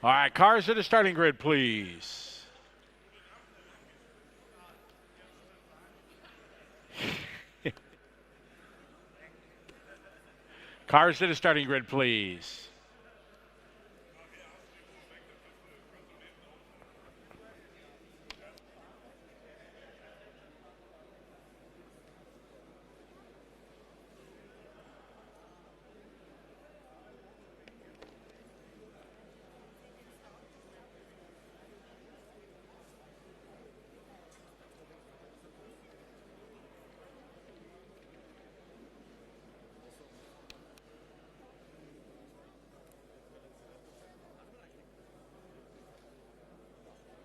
S3: All right, cars to the starting grid, please. Cars to the starting grid, please.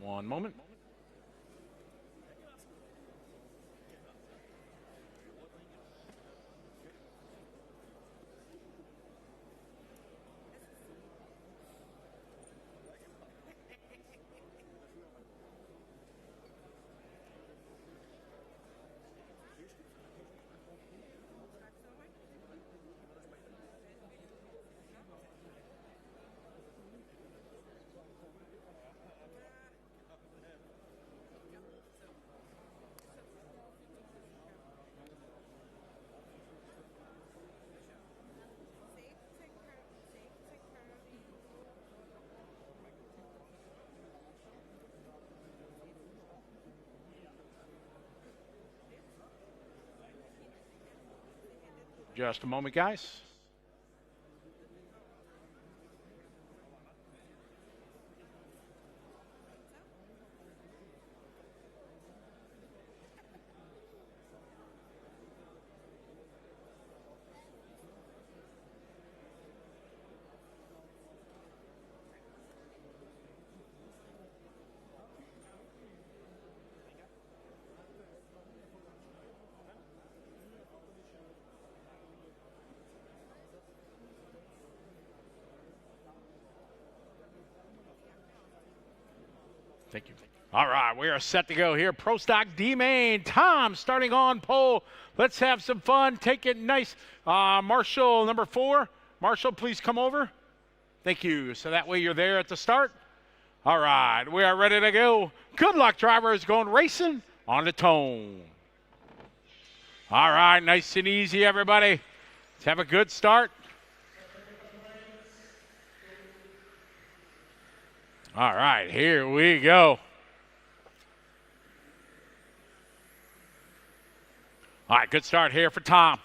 S3: One moment. Just a moment, guys. Thank you. All right, we are set to go here. Pro Stock D main. Tom starting on pole. Let's have some fun. Take it nice. Marshall, number 4. Marshall, please come over. Thank you. So that way you're there at the start. All right, we are ready to go. Good luck, drivers, going racing on the tone. All right, nice and easy, everybody. Let's have a good start. All right, here we go. All right, good start here for Tom.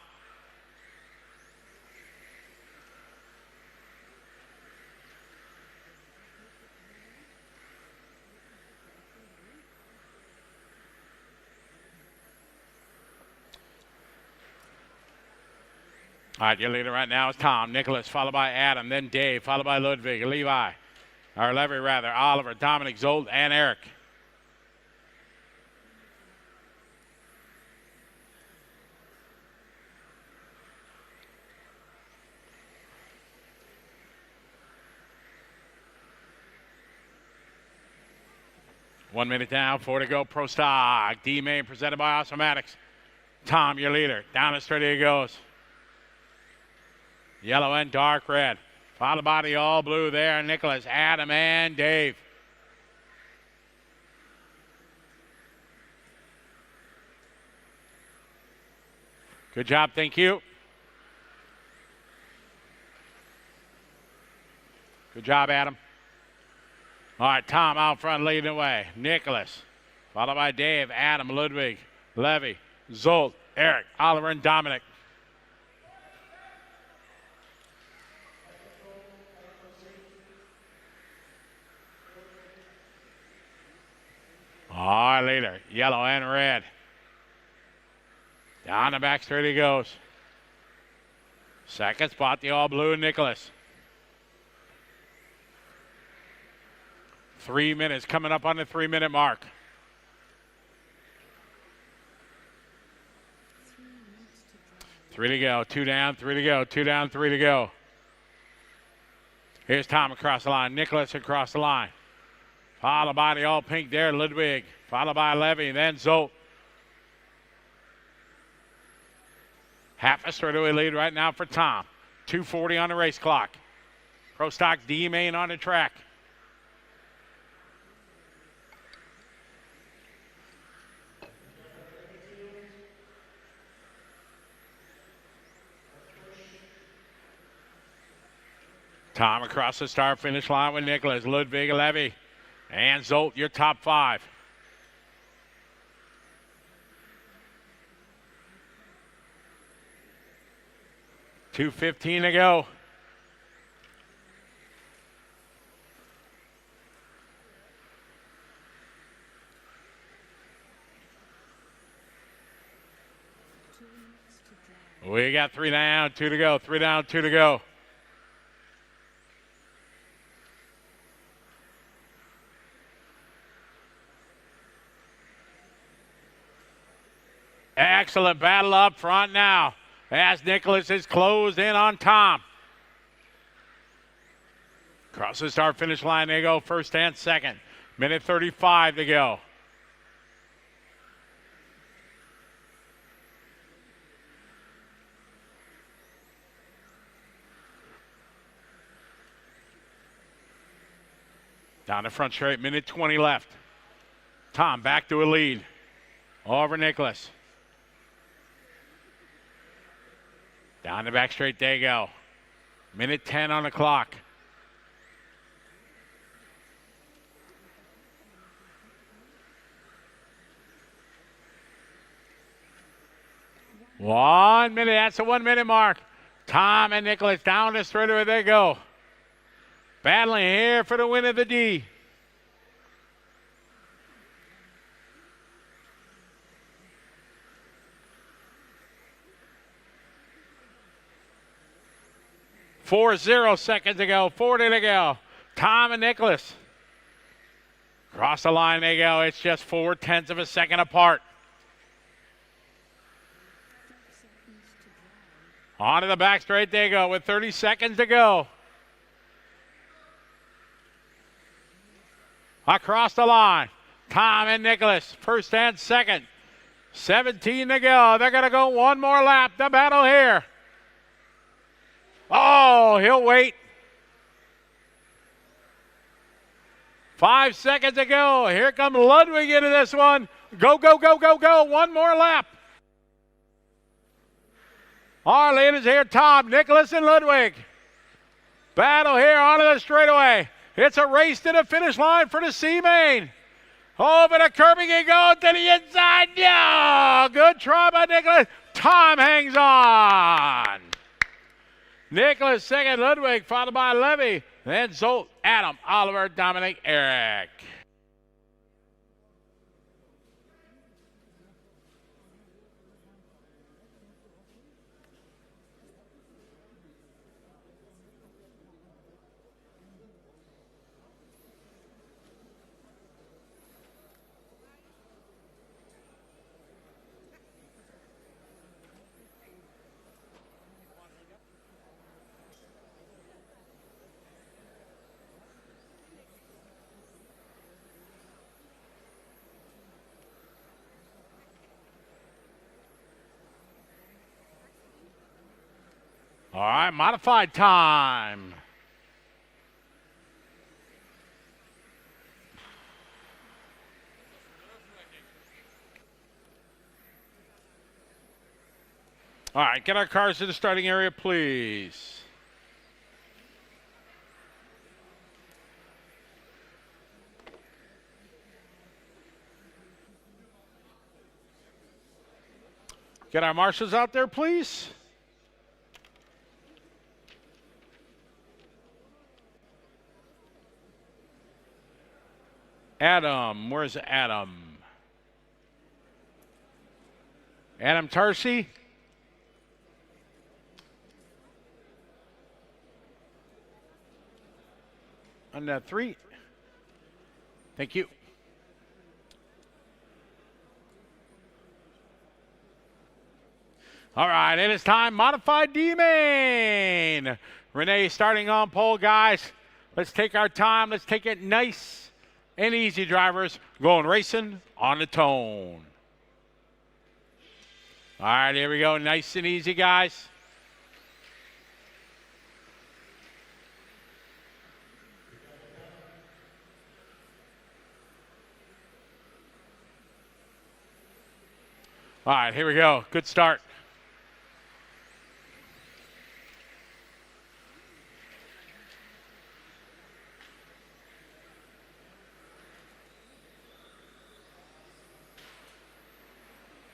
S3: All right, your leader right now is Tom. Nicholas, followed by Adam, then Dave, followed by Ludwig, Levi. Or Levy, rather, Oliver, Dominic, Zolt, and Eric. One minute down, 4 to go. Pro Stock D main presented by Automatics. Tom, your leader. Down the straight he goes. Yellow and dark red. Followed by the all blue there, Nicholas, Adam, and Dave. Good job, thank you. Good job, Adam. All right, Tom out front leading the way. Nicholas, followed by Dave, Adam, Ludwig, Levy, Zolt, Eric, Oliver, and Dominic. All right, leader, yellow and red. Down the back straight he goes. Second spot, the all blue, Nicholas. 3 minutes coming up on the 3-minute mark. 3 to go, 2 down, 3 to go, 2 down, 3 to go. Here's Tom across the line, Nicholas across the line. Followed by the all pink there, Ludwig. Followed by Levy, then Zolt. Half a straightaway lead right now for Tom. 2:40 on the race clock. Pro Stock D main on the track. Tom across the start finish line with Nicholas, Ludwig, Levy, and Zolt, your top 5. $2:15 to go. We got 3 down, 2 to go. 3 down, 2 to go. Excellent battle up front now as Nicholas is closed in on Tom. Across the start finish line they go, first and second. Minute 35 to go. Down the front straight, minute 20 left. Tom back to a lead. Over Nicholas. Down the back straight they go. Minute 10 on the clock. One minute, that's the 1 minute mark. Tom and Nicholas down the straightaway they go. Battling here for the win of the D. Four 0 seconds to go, 40 to go. Tom and Nicholas. Across the line they go. It's just 0.4 of a second apart. On to the back straight they go with 30 seconds to go. Across the line, Tom and Nicholas, first and second. 17 to go. They're going to go one more lap. The battle here. Oh, he'll wait. 5 seconds to go. Here comes Ludwig into this one. Go, go, go, go, go. One more lap. Our leaders here, Tom, Nicholas, and Ludwig. Battle here onto the straightaway. It's a race to the finish line for the C-Main. Over the curbing he goes to the inside. Yeah, good try by Nicholas. Tom hangs on. Nicholas second, Ludwig followed by Levy. Then Zolt, Adam, Oliver, Dominic, Eric. All right, modified time. All right, get our cars to the starting area, please. Get our marshals out there, please. Adam, where's Adam? Adam Tarsi? On that 3. Thank you. All right, it is time. Modified D-Main. Renee starting on pole, guys. Let's take our time. Let's take it nice and easy, drivers. Going racing on the tone. All right, here we go. Nice and easy, guys. All right, here we go. Good start.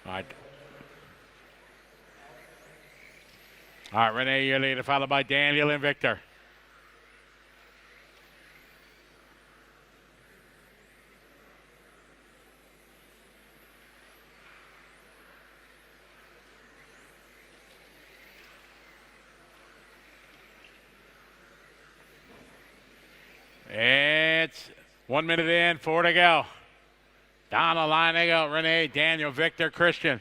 S3: All right. All right, Renee, your leader, followed by Daniel and Victor. It's 1 minute in, 4 to go. Down the line they go. Renee, Daniel, Victor, Christian.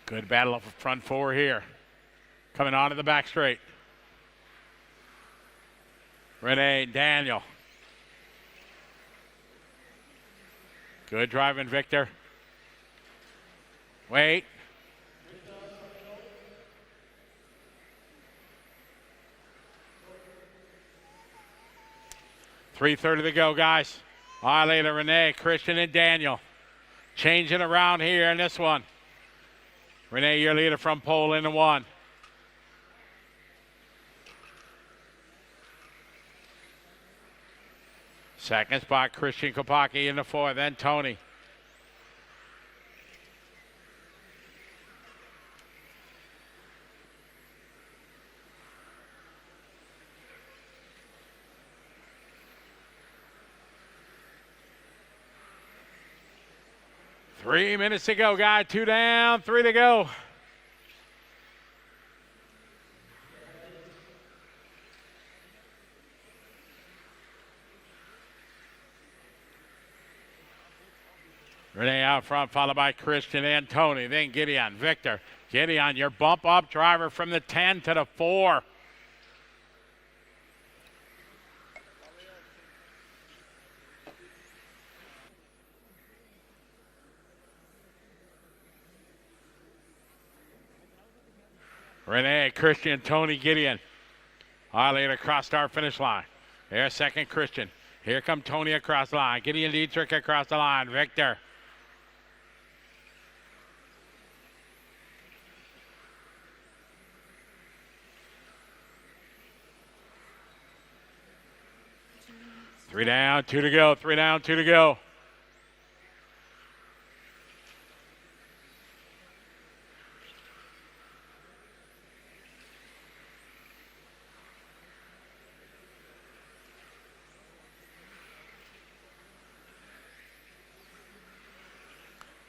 S3: Good battle of front four here. Coming onto the back straight. Renee, Daniel. Good driving, Victor. Wait. .330 to go, guys. All right, later, Renee, Christian, and Daniel. Changing around here in this one. Renee, your leader from pole into 1. Second spot, Christian Kopacki into 4, then Tony. Three minutes to go, guys. 2 down, 3 to go. Renee out front, followed by Christian and Tony. Then Gideon, Victor. Gideon, your bump up driver from the 10 to the 4. Renee, Christian, Tony, Gideon. All right, later, cross start finish line. There's second, Christian. Here come Tony across the line. Gideon Dietrich across the line. Victor. Three down, 2 to go. 3 down, 2 to go.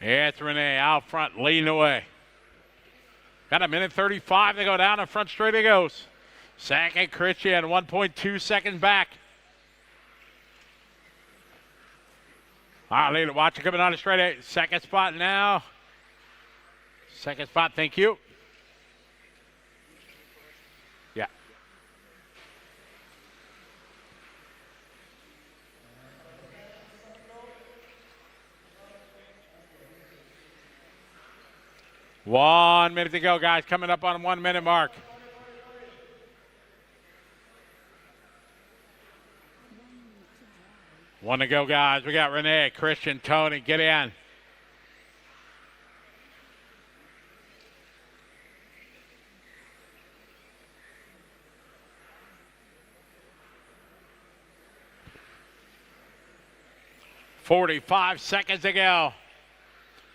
S3: It's Renee out front, leading the way. Got a minute 35 to go down the front straight he goes. Second, Christian, 1.2 seconds back. All right, leader, watch it coming on the straight eight. Second spot now. Second spot, thank you. Yeah. One minute to go, guys. Coming up on 1 minute mark. One to go, guys. We got Renee, Christian, Tony. Get in. .45 seconds to go.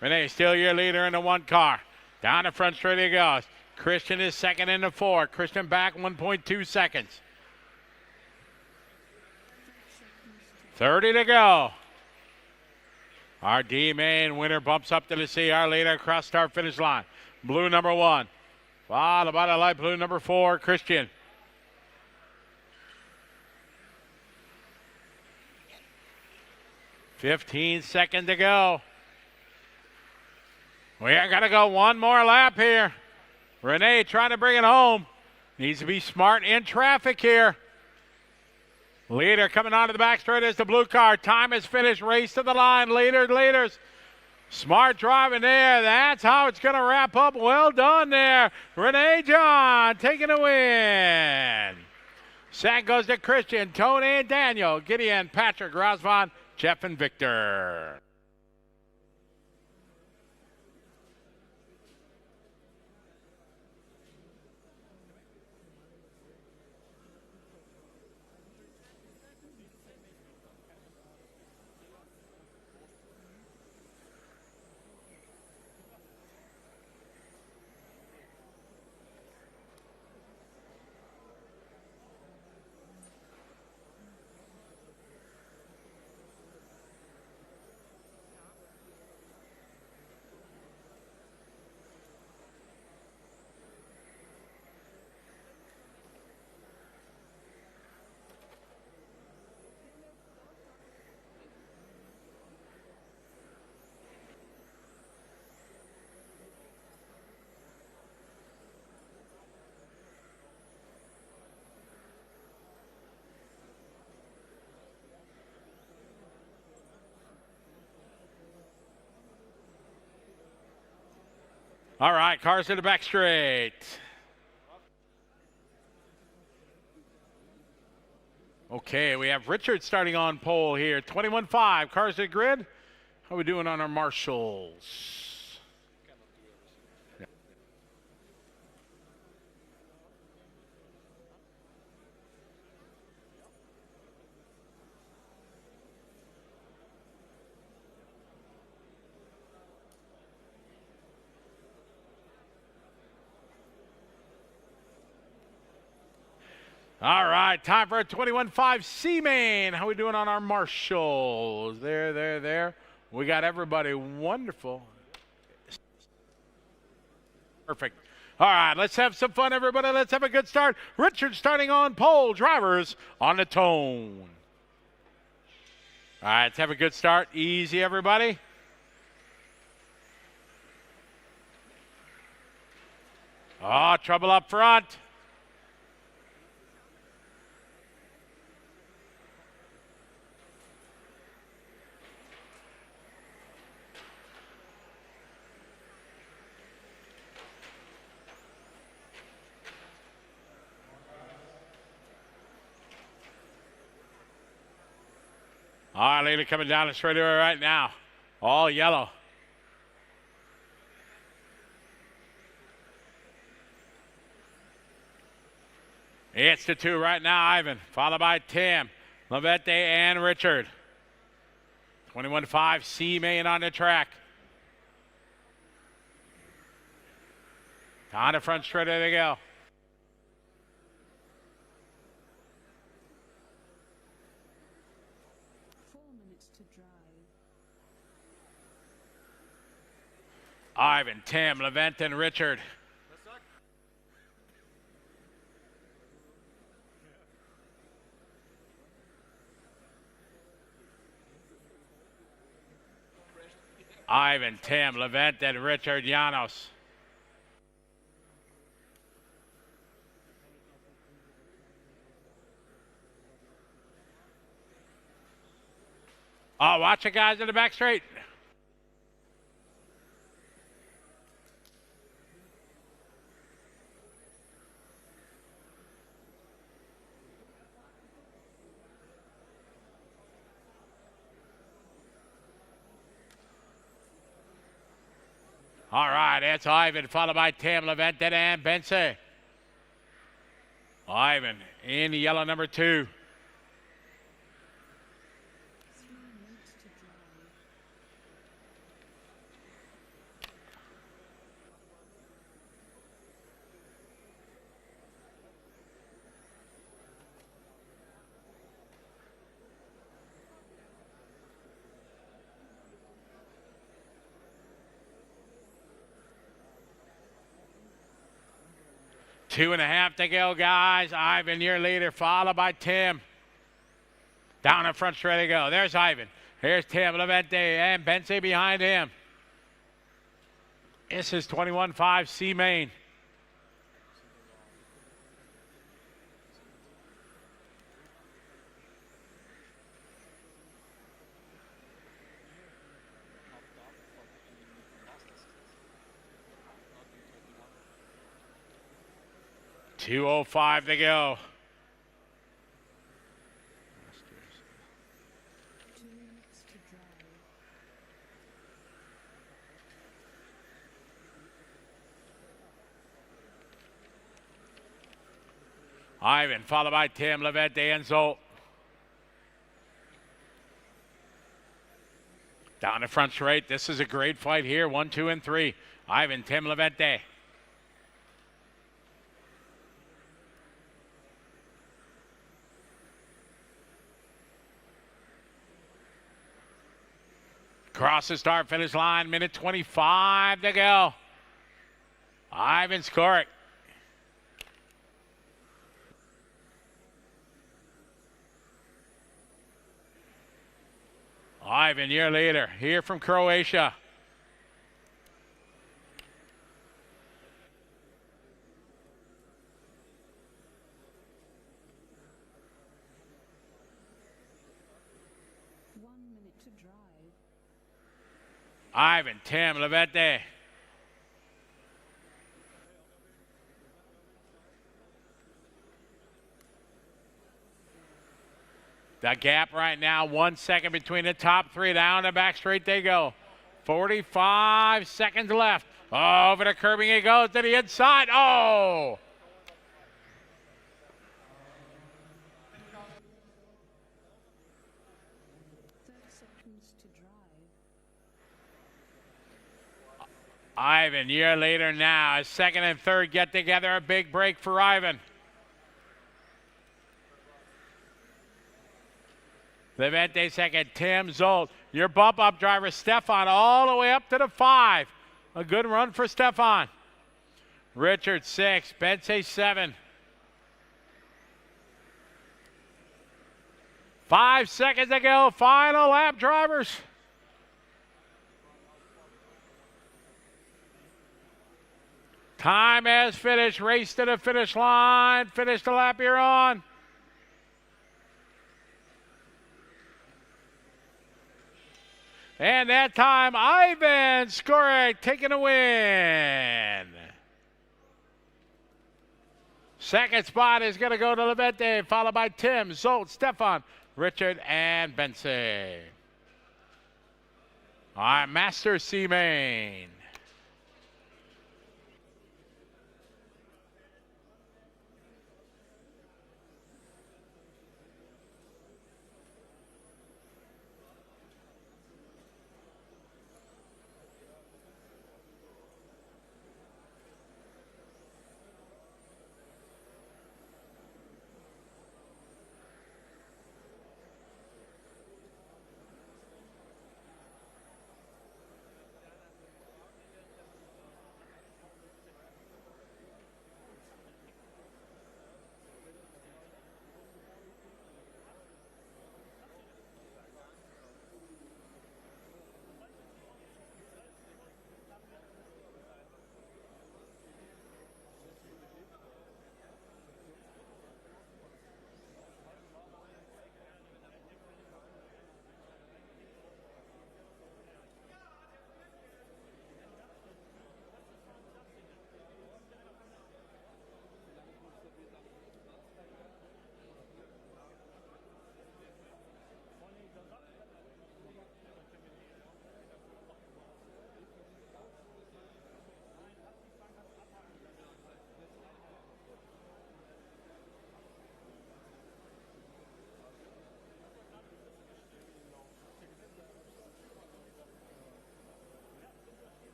S3: Renee, still your leader in the 1 car. Down the front straight he goes. Christian is second in the 4. Christian back 1.2 seconds. 30 to go. Our D main winner bumps up to the C. Our leader across start finish line. Blue number 1. Followed by the light blue number 4, Christian. .15 seconds to go. We are going to go one more lap here. Renee trying to bring it home. Needs to be smart in traffic here. Leader coming onto the back straight is the blue car. Time is finished. Race to the line. Leaders. Smart driving there. That's how it's going to wrap up. Well done there. Renee John taking a win. Second goes to Christian, Tony, and Daniel. Gideon, Patrick, Razvan, Jeff, and Victor. All right, cars to the back straight. Okay, we have Richard starting on pole here. 21.5, cars to the grid. How are we doing on our marshals? All right, time for a 21.5 C-Main. How we doing on our marshals? There. We got everybody. Wonderful. Perfect. All right, let's have some fun, everybody. Let's have a good start. Richard starting on pole. Drivers on the tone. All right, let's have a good start. Easy, everybody. Oh, trouble up front. All right, leader coming down the straightaway right now. All yellow. It's the 2 right now, Ivan, followed by Tim, Lavette, and Richard. 21.5 C-Main on the track. On the front straight, there they go. Ivan, Tim, Levent, and Richard. Ivan, Tim, Levent, and Richard Llanos. Oh, watch it, guys, in the back straight. All right, it's Ivan, followed by Tim, Levent, and Bense. Ivan in the yellow number 2. Two and a half to go, guys. Ivan, your leader, followed by Tim. Down in front, straight to go. There's Ivan. Here's Tim, Levente, and Bense behind him. This is 21.5 C-Main. .205 to go. Ivan, followed by Tim, Levette, and Zolt. Down the front straight. This is a great fight here. 1, 2, and 3. Ivan, Tim, Levette. Across the start finish line, minute 25 to go. Ivan Skorik. Ivan, your leader, here from Croatia. Ivan, Tim, Levette. The gap right now, 1 second between the top three. Down the back straight they go. 45 seconds left. Oh, over the curbing he goes to the inside. Oh!
S5: To drive.
S3: Ivan, year later now, his second and third get together. A big break for Ivan. Levente second, Tim Zolt. Your bump up driver, Stefan, all the way up to the 5. A good run for Stefan. Richard 6, Bensay 7. 5 seconds to go, final lap, drivers. Time has finished, race to the finish line. Finish the lap you're on. And that time, Ivan Skorek taking a win. Second spot is going to go to Levente, followed by Tim, Zolt, Stefan, Richard, and Bensay. All right, Master C Main.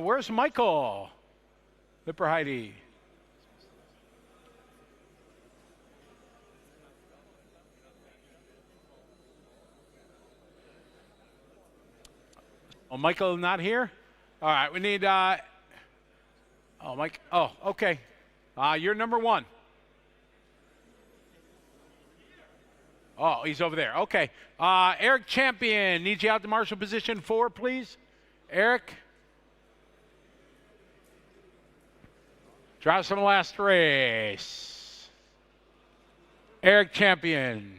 S3: Where's Michael? Lipper Heidi. Oh, Michael not here? All right, we need, oh, Mike, oh, okay. You're number 1. Oh, he's over there, okay. Eric Champion, needs you out to marshal position 4, please. Eric. Drives from the last race. Eric Champion.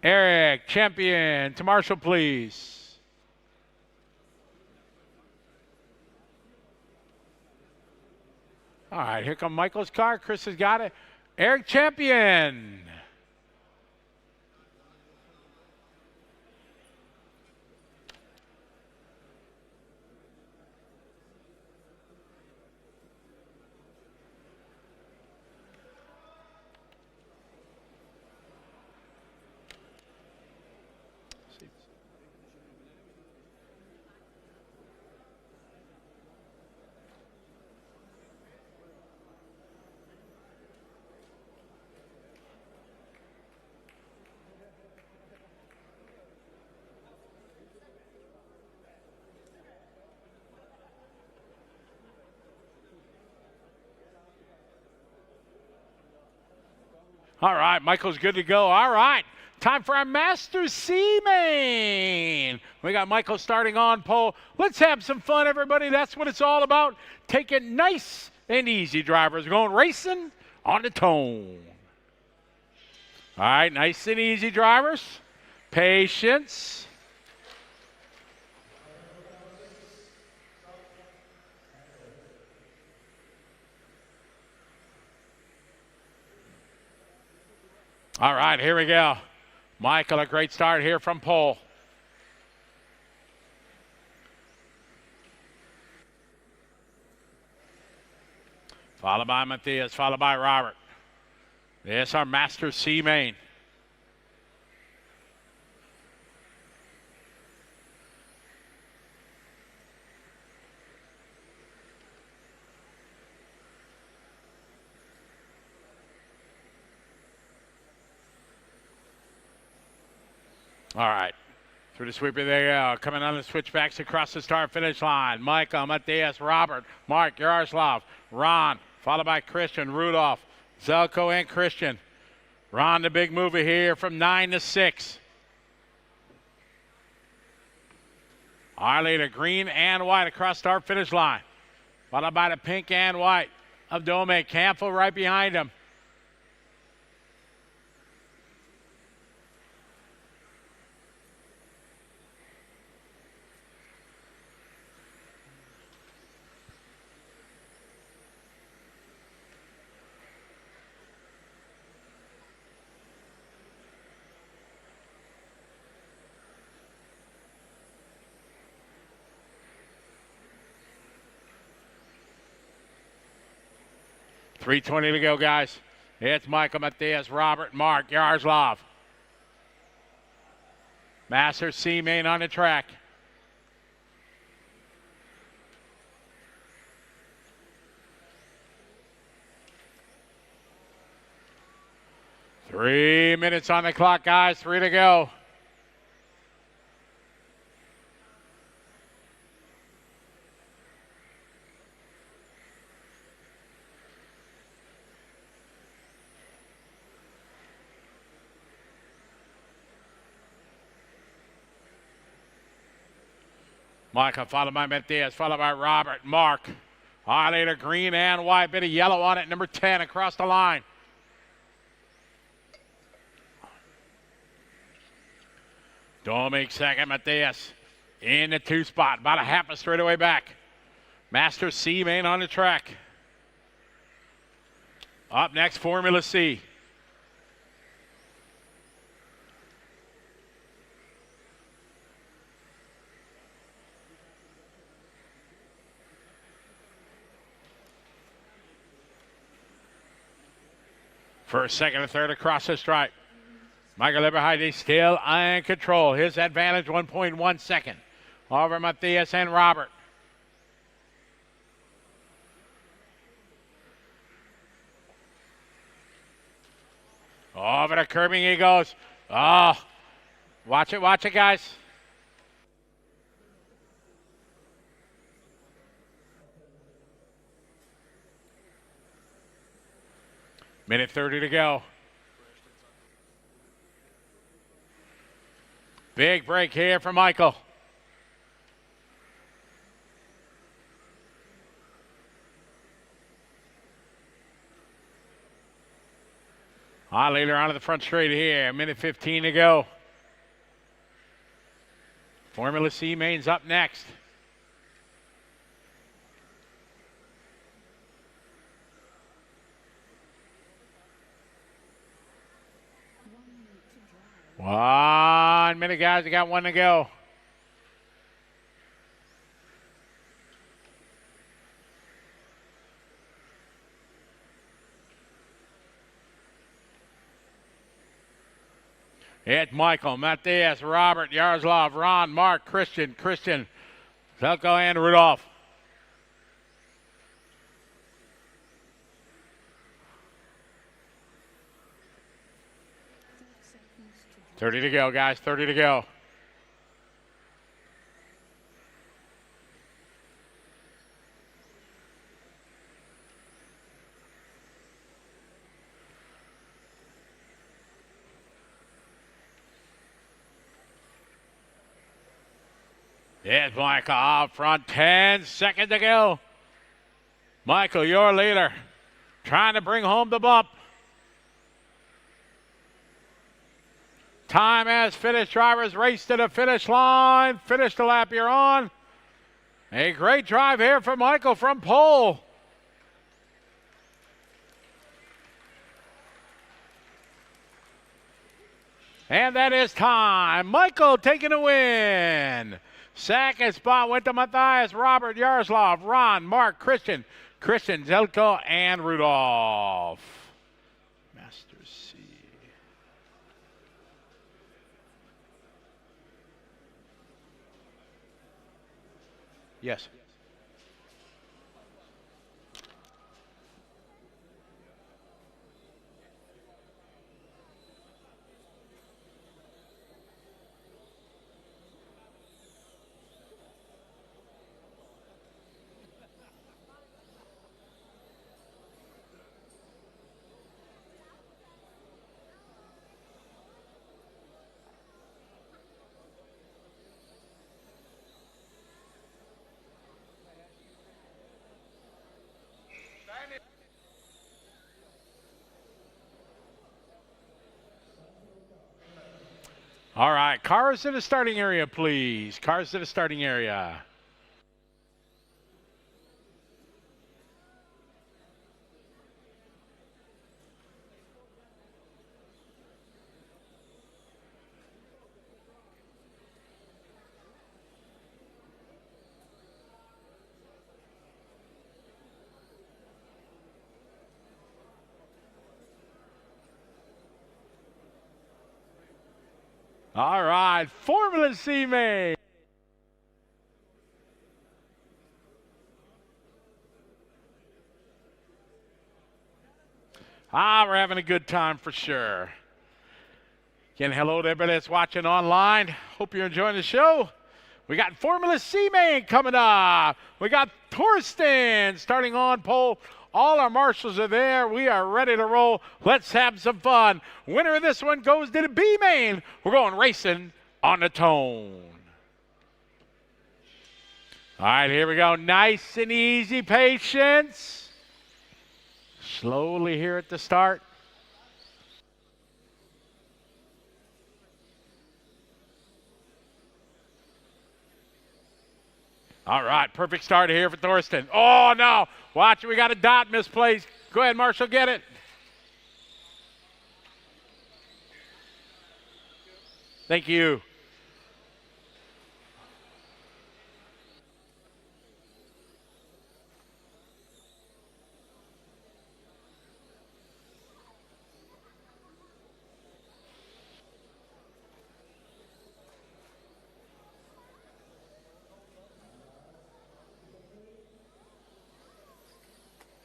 S3: Eric Champion to marshal, please. All right, here comes Michael's car. Chris has got it. Eric Champion. All right, Michael's good to go. All right, time for our Master C main. We got Michael starting on pole. Let's have some fun, everybody. That's what it's all about. Take it nice and easy, drivers. We're going racing on the tone. All right, nice and easy, drivers. Patience. All right, here we go. Michael, a great start here from pole. Followed by Matthias, followed by Robert. This our Master C main. All right, through the sweeper they go. Coming on the switchbacks across the start-finish line. Michael, Matthias, Robert, Mark, Yaroslav, Ron, followed by Christian, Rudolph, Zelko, and Christian. Ron, the big mover here from 9 to 6. Our leader, green and white across start-finish line. Followed by the pink and white of Dome. Campbell right behind him. .320 to go, guys. It's Michael, Matthias, Robert, Mark, Yaroslav. Master C main on the track. Three minutes on the clock, guys. 3 to go. Michael, followed by Matthias, followed by Robert, Mark. Our leader, green and white, bit of yellow on it, number 10 across the line. Dominic second, Matthias in the 2 spot, about a half a straightaway back. Master C main on the track. Up next, Formula C. First, second, and third across the stripe. Michael Eberheide still in control. His advantage, 1.1 second over Matthias and Robert. Over the curbing he goes. Oh, watch it, guys. Minute 30 to go. Big break here for Michael. Our leader onto the front straight here. Minute 15 to go. Formula C main's up next. One minute, guys. We got 1 to go. It's Michael, Matthias, Robert, Yaroslav, Ron, Mark, Christian, Zelko, and Rudolph. .30 to go, guys. 30 to go. Here's Michael out front, 10 seconds to go. Michael, your leader, trying to bring home the bump. Time has finished. Drivers race to the finish line. Finish the lap you're on. A great drive here for Michael from pole. And that is time. Michael taking a win. Second spot went to Matthias, Robert, Yaroslav, Ron, Mark, Christian, Zelko, and Rudolph. Master C. Yes. All right, cars to the starting area, please. Cars to the starting area. All right, Formula C main. We're having a good time for sure. Again, hello to everybody that's watching online. Hope you're enjoying the show. We got Formula C main coming up. We got Torsten starting on pole. All our marshals are there. We are ready to roll. Let's have some fun. Winner of this one goes to the B main. We're going racing on the tone. All right, here we go. Nice and easy, patience. Slowly here at the start. All right, perfect start here for Thorsten. Oh, no. Watch it. We got a dot misplaced. Go ahead, Marshall, get it. Thank you.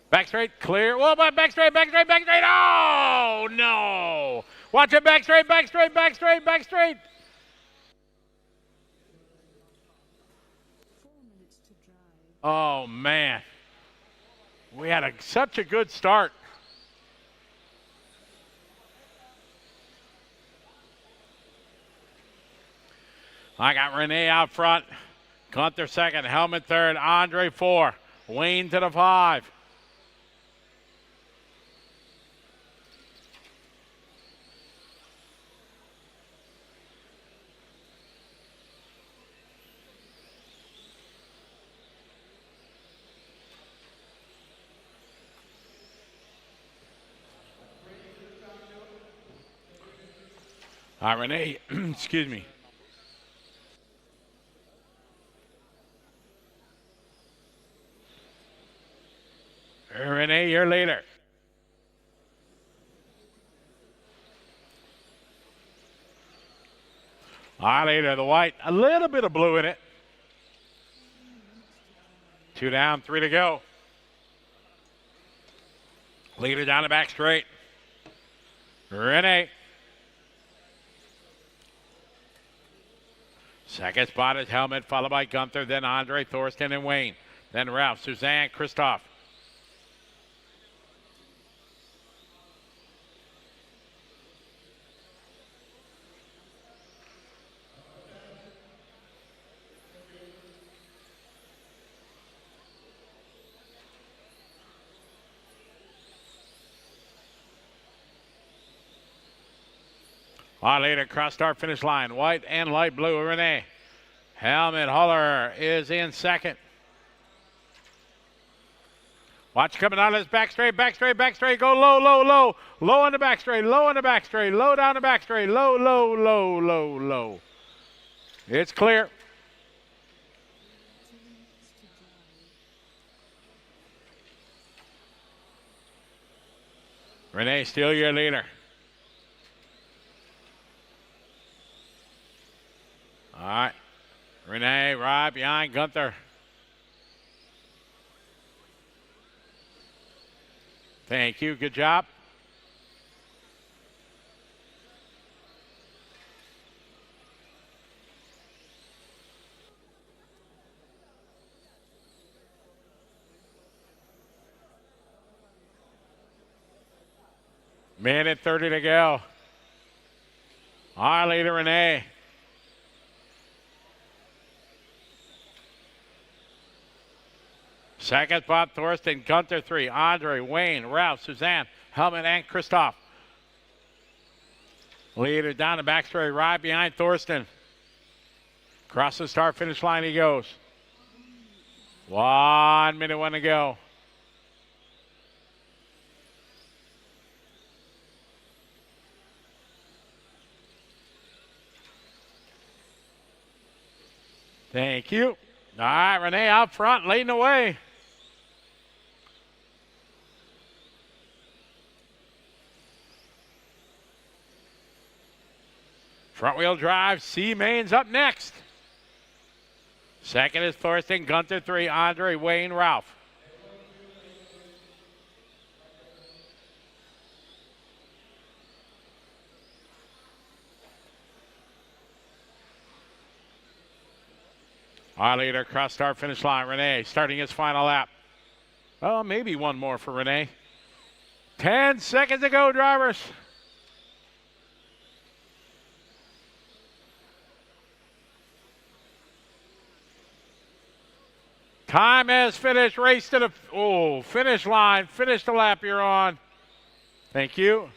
S3: Back straight, clear. Whoa, back straight. Oh, no. Watch it, back straight. Oh, man. We had such a good start. I got Renee out front. Gunther second, Helmet third, Andre 4, Wayne to the 5. All right, Renee, excuse me. Renee, your leader. All right, leader, the white, a little bit of blue in it. 2 down, 3 to go. Leader down the back straight. Renee. Second spot is Helmet, followed by Gunther, then Andre, Thorsten, and Wayne. Then Ralph, Suzanne, Christoph. Later, cross start finish line. White and light blue, Renee. Helmut Huller is in second. Watch coming out of this back straight, back straight, back straight. Go low, low, low. Low on the back straight, low on the back straight, low down the back straight, low, low, low, low, low. It's clear. Renee, still your leader. All right. Renee right behind Gunther. Thank you. Good job. Minute 30 to go. Our leader, Renee. Second spot, Thorsten, Gunther 3, Andre, Wayne, Ralph, Suzanne, Helmut, and Christoph. Leader down the back straight, right behind Thorsten. Across the start finish line he goes. 1 minute, 1 to go. Thank you. All right, Renee out front, leading the way. Front wheel drive, C-Main's up next. Second is Thorsten, Gunther 3, Andre, Wayne, Ralph. Our leader, cross start finish line, Renee, starting his final lap. Well, maybe one more for Renee. 10 seconds to go, drivers. Time has finished. Race to the finish line. Finish the lap you're on. Thank you.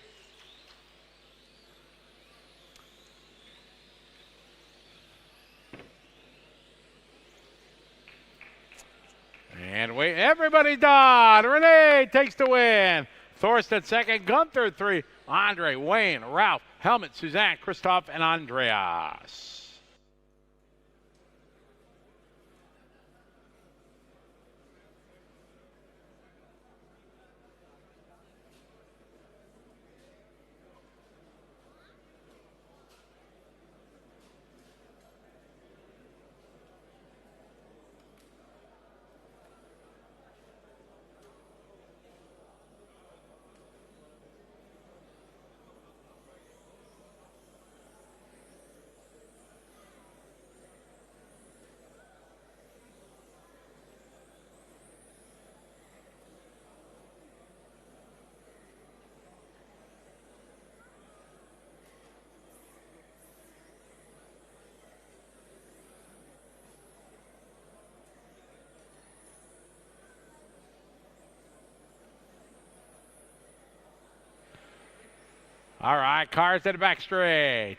S3: And wait, everybody done. Renee takes the win. Thorsten second, Gunther 3, Andre, Wayne, Ralph, Helmut, Suzanne, Christoph, and Andreas. All right, cars to the back straight.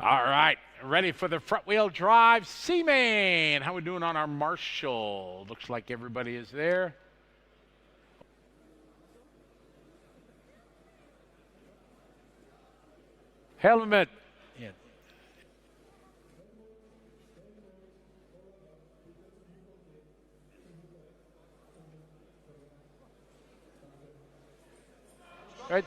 S3: All right, ready for the front wheel drive, C-Main. How we doing on our Marshall? Looks like everybody is there. Helmut. Yeah. Right.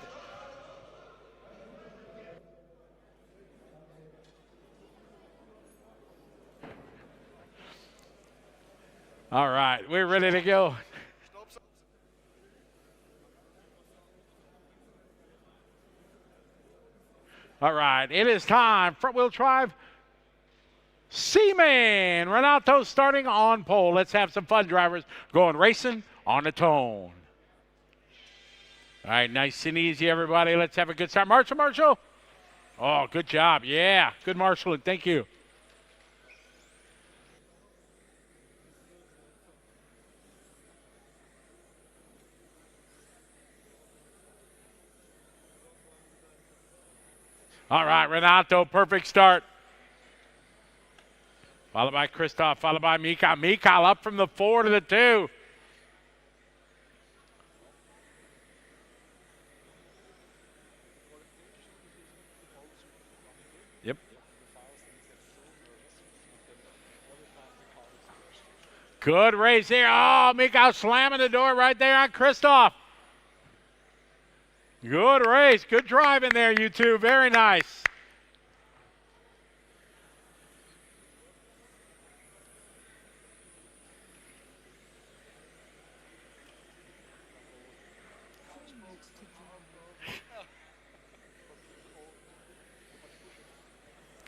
S3: All right, we're ready to go. All right, it is time. Front wheel drive. C-Main. Renato starting on pole. Let's have some fun, drivers. Going racing on the tone. All right, nice and easy, everybody. Let's have a good start. Marshall. Oh, good job. Yeah, good marshalling. Thank you. All right, Renato, perfect start. Followed by Christoph, followed by Mika. Mika up from the 4 to the 2. Yep. Good race here. Oh, Mika slamming the door right there on Christoph. Good race. Good drive in there, you two. Very nice.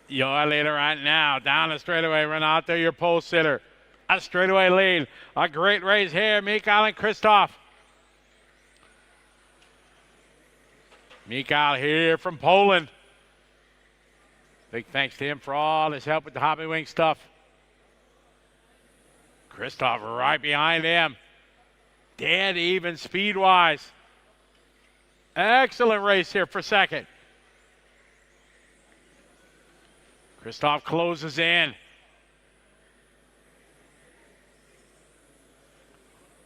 S3: Your leader right now. Down the straightaway. Renato, your pole sitter. A straightaway lead. A great race here. Mikael and Christoph. Mikael here from Poland. Big thanks to him for all his help with the Hobby Wing stuff. Christoph right behind him. Dead even speed-wise. Excellent race here for second. Christoph closes in.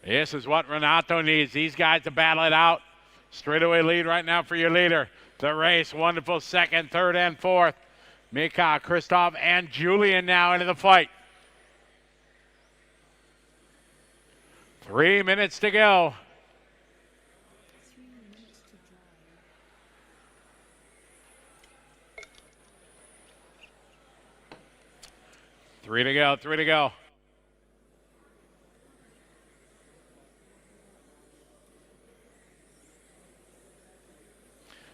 S3: This is what Renato needs. These guys to battle it out. Straightaway lead right now for your leader. The race, wonderful second, third, and fourth. Mika, Christoph, and Julian now into the fight. 3 minutes to go.
S5: 3 minutes to drive.
S3: 3 to go, 3 to go.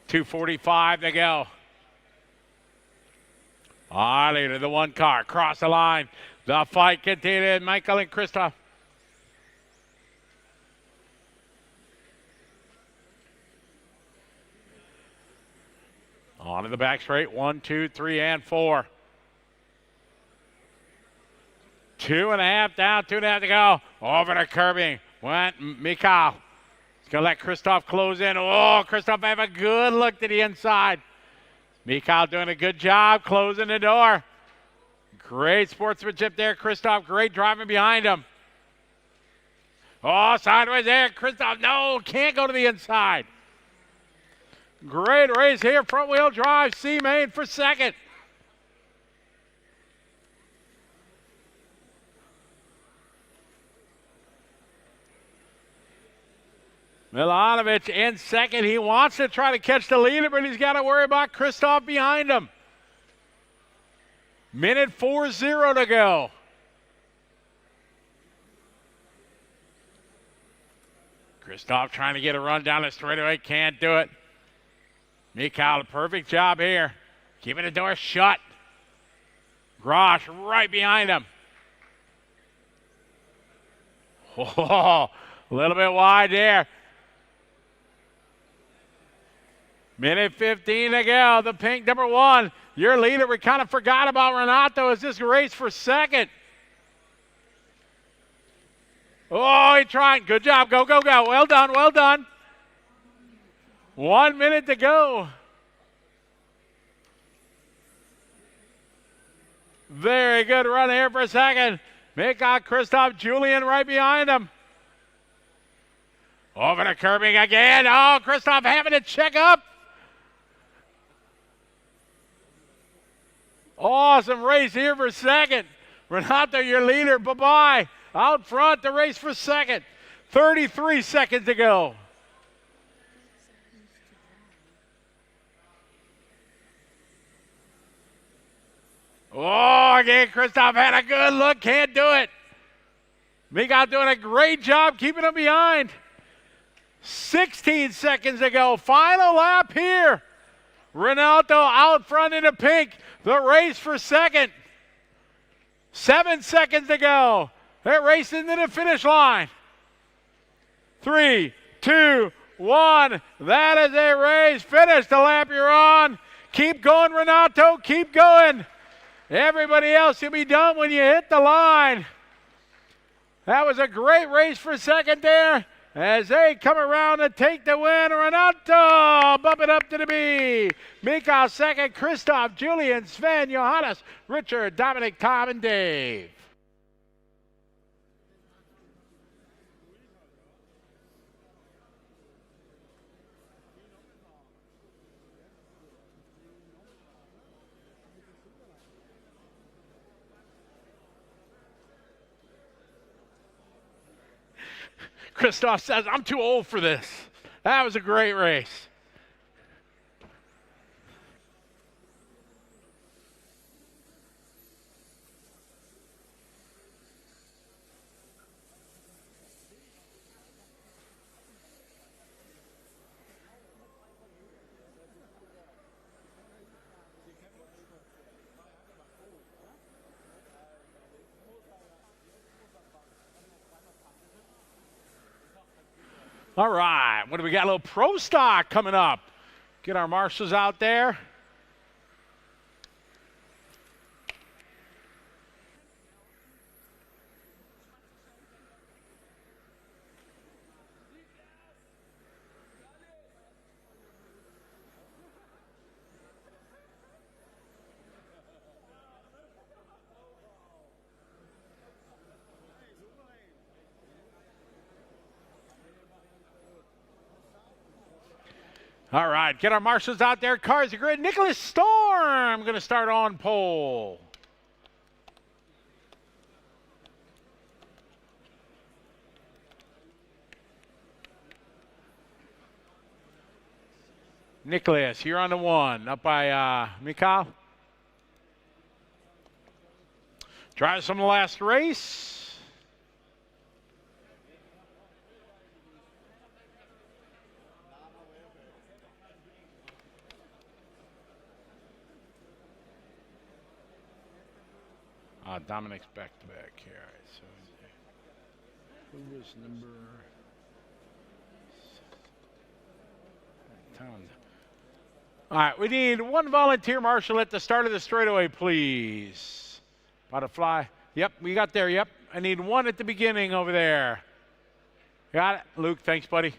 S3: .245 to go. Our leader, the one car, cross the line. The fight continued. Michael and Christoph. On to the back straight. 1, 2, 3, and 4. 2.5 down, 2.5 to go. Over to curbing. Went Mikael. He's going to let Christoph close in. Oh, Christoph have a good look to the inside. Mikael doing a good job closing the door. Great sportsmanship there, Christoph. Great driving behind him. Oh, sideways there. Christoph, no, can't go to the inside. Great race here. Front wheel drive. C-Main for second. Milanovic in second. He wants to try to catch the leader, but he's got to worry about Christoph behind him. Minute 4:0 to go. Christoph trying to get a run down the straightaway. Can't do it. Mikael, a perfect job here. Keeping the door shut. Grosh right behind him. Oh, a little bit wide there. Minute 15 to go. The pink number 1. Your leader, we kind of forgot about Renato as this race for second. Oh, he tried. Good job. Go, go, go. Well done, well done. 1 minute to go. Very good run here for second. Mika, Christoph, Julian right behind him. Over to curbing again. Oh, Christoph having to check up. Awesome race here for second. Renato, your leader, bye-bye. Out front, the race for second. 33 seconds to go. Oh, again, Christoph had a good look. Can't do it. Mika doing a great job keeping him behind. 16 seconds to go. Final lap here. Ronaldo out front in the pink. The race for second. 7 seconds to go. They're racing to the finish line. 3, 2, 1. That is a race. Finish the lap you're on. Keep going, Renato. Keep going. Everybody else, you'll be done when you hit the line. That was a great race for second there as they come around and take the win. Renato, bump it up to the B. Mikael second, Christoph, Julian, Sven, Johannes, Richard, Dominic, Tom, and Dave. Christoph says, I'm too old for this. That was a great race. All right, what do we got? A little pro stock coming up. Get our marshals out there. All right, get our marshals out there. Cars are grid. Nicholas Storm going to start on pole. Nicholas, you're on the 1, up by Mikael. Drives from the last race. Dominic's back to back here. All right, so who was number 10? All right, we need 1 volunteer marshal at the start of the straightaway, please. Butterfly. Yep, we got there. Yep, I need 1 at the beginning over there. Got it, Luke. Thanks, buddy.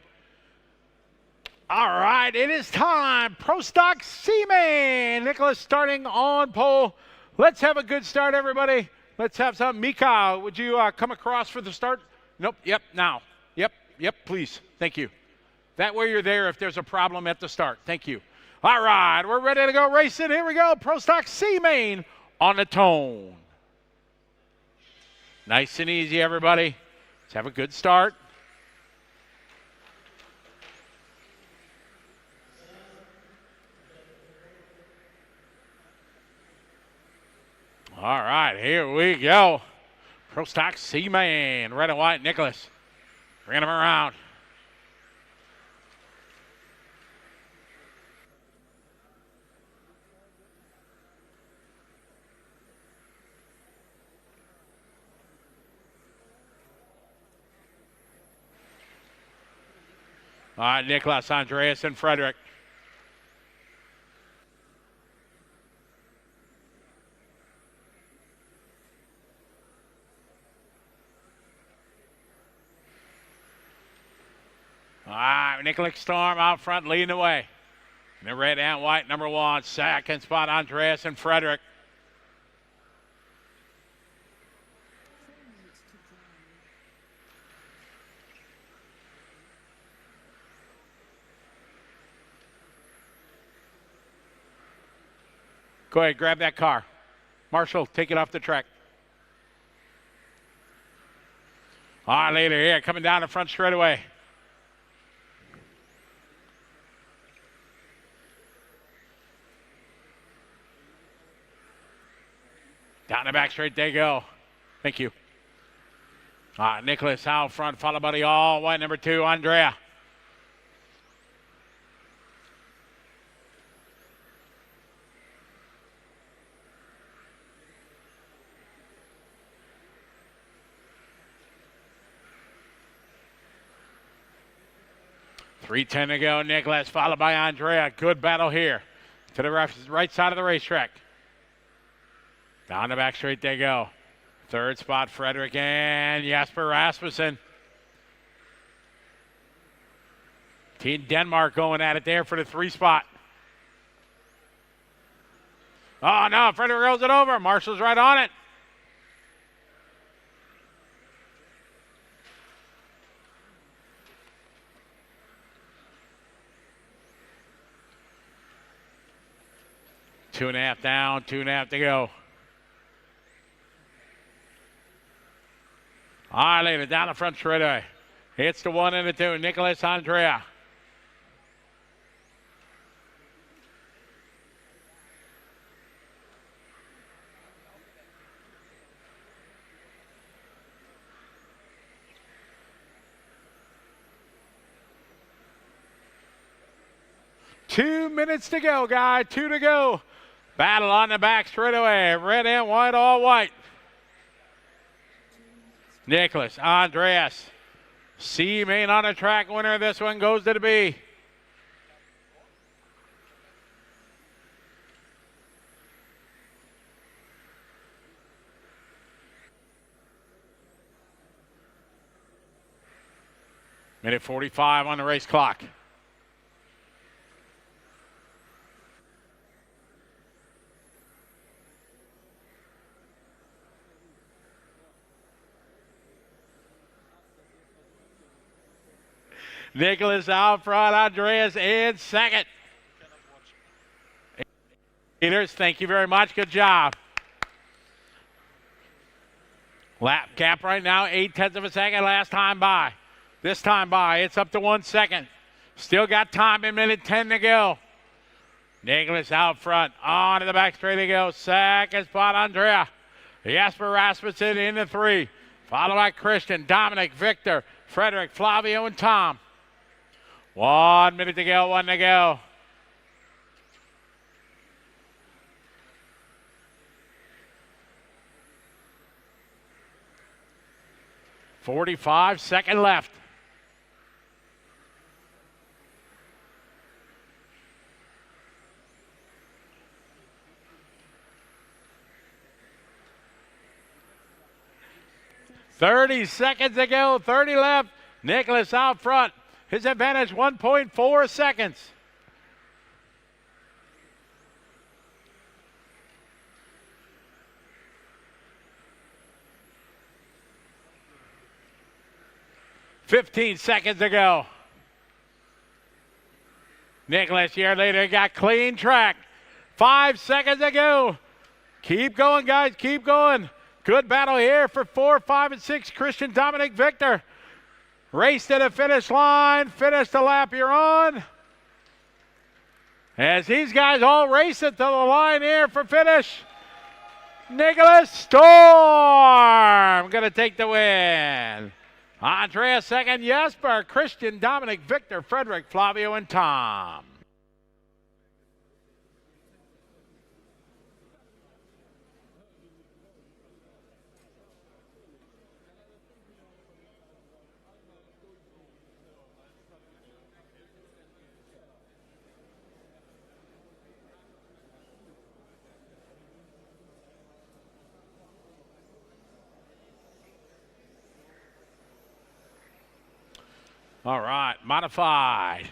S3: All right, it is time. Pro Stock C-Main. Nicholas starting on pole. Let's have a good start, everybody. Let's have some. Mika, would you come across for the start? Nope. Yep. Now. Yep. Please. Thank you. That way you're there if there's a problem at the start. Thank you. All right. We're ready to go racing. Here we go. Pro Stock C-Main on the tone. Nice and easy, everybody. Let's have a good start. All right, here we go. Pro Stock C-Main, red and white, Nicholas. Bringing him around. All right, Nicholas, Andreas, and Frederick. All right, Nicholas Storm out front leading the way. In the red and white, number 1. Second spot, Andreas and Frederick. Go ahead, grab that car. Marshall, take it off the track. All right, leader here, coming down the front straightaway. Down the back straight, they go. Thank you. All right, Nicholas out front, followed by the all white number 2, Andrea. 3:10 to go. Nicholas followed by Andrea. Good battle here. To the right side of the racetrack. Down the back straight they go. Third spot, Frederick and Jesper Rasmussen. Team Denmark going at it there for the 3 spot. Oh no, Frederick rolls it over. Marshall's right on it. Two and a half down, 2.5 to go. All right, later, down the front straightaway. Hits the 1 and the 2. Nicholas Andrea. Two minutes to go, guy. 2 to go. Battle on the back straightaway. Red and white, all white. Nicholas, Andreas. C main on the track winner. This one goes to the B. Minute 45 on the race clock. Nicholas out front, Andreas in second. Leaders, thank you very much. Good job. Lap gap right now, 0.8 of a second. Last time by. This time by, it's up to 1 second. Still got time in minute 10 to go. Nicholas out front, on to the back straight to go. Second spot, Andrea. Jesper Rasmussen in the 3. Followed by Christian, Dominic, Victor, Frederick, Flavio, and Tom. 1 minute to go, 1 to go. $45 left. $30 seconds to go, 30 left. Nicholas out front. His advantage 1.4 seconds. $15 seconds to go. Nicholas here later got clean track. 5 seconds to go. Keep going, guys. Keep going. Good battle here for 4, 5, and 6. Christian, Dominic, Victor. Race to the finish line. Finish the lap you're on. As these guys all race it to the line here for finish. Nicholas Storm going to take the win. Andrea second, Jesper, Christian, Dominic, Victor, Frederick, Flavio, and Tom. All right, modified.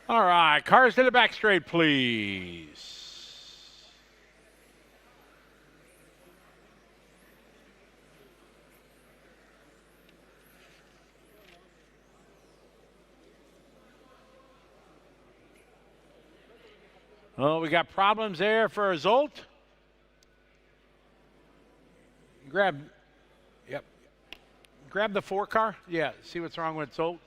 S3: All right, cars to the back straight, please. Oh, we got problems there for Zolt. Grab the 4 car. Yeah, see what's wrong with Zolt.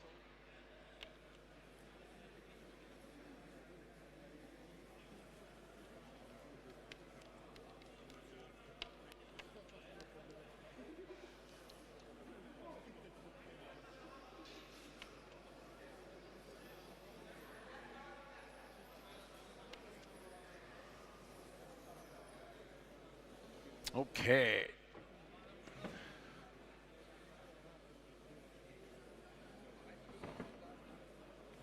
S3: Okay.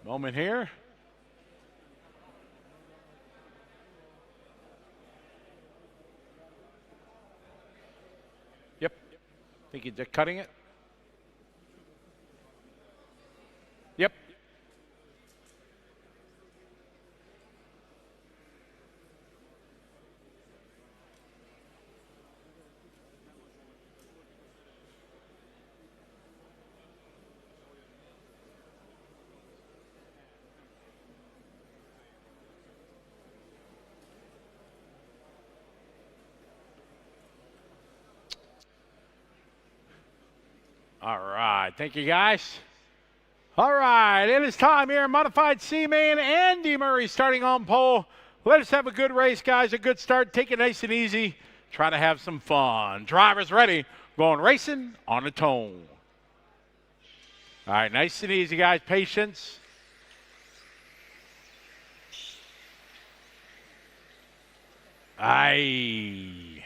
S3: Moment here. Yep. Think you're just cutting it? Yep. All right. Thank you, guys. All right. It is time here. Modified C main. Andy Murray starting on pole. Let us have a good race, guys. A good start. Take it nice and easy. Try to have some fun. Drivers ready. Going racing on a tone. All right. Nice and easy, guys. Patience. Aye.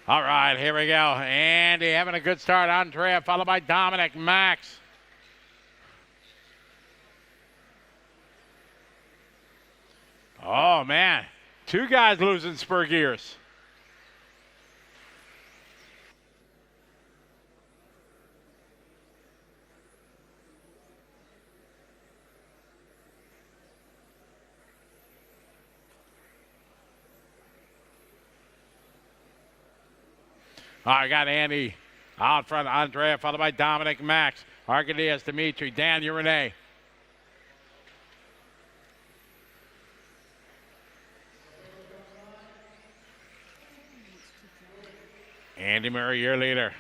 S3: All right, here we go. Andy having a good start. Andrea followed by Dominic. Max. Oh, man. Two guys losing spur gears. All right, got Andy out front. Andrea followed by Dominic. Max. Arcadius, Dimitri, Daniel, Renee. Andy Murray, your leader.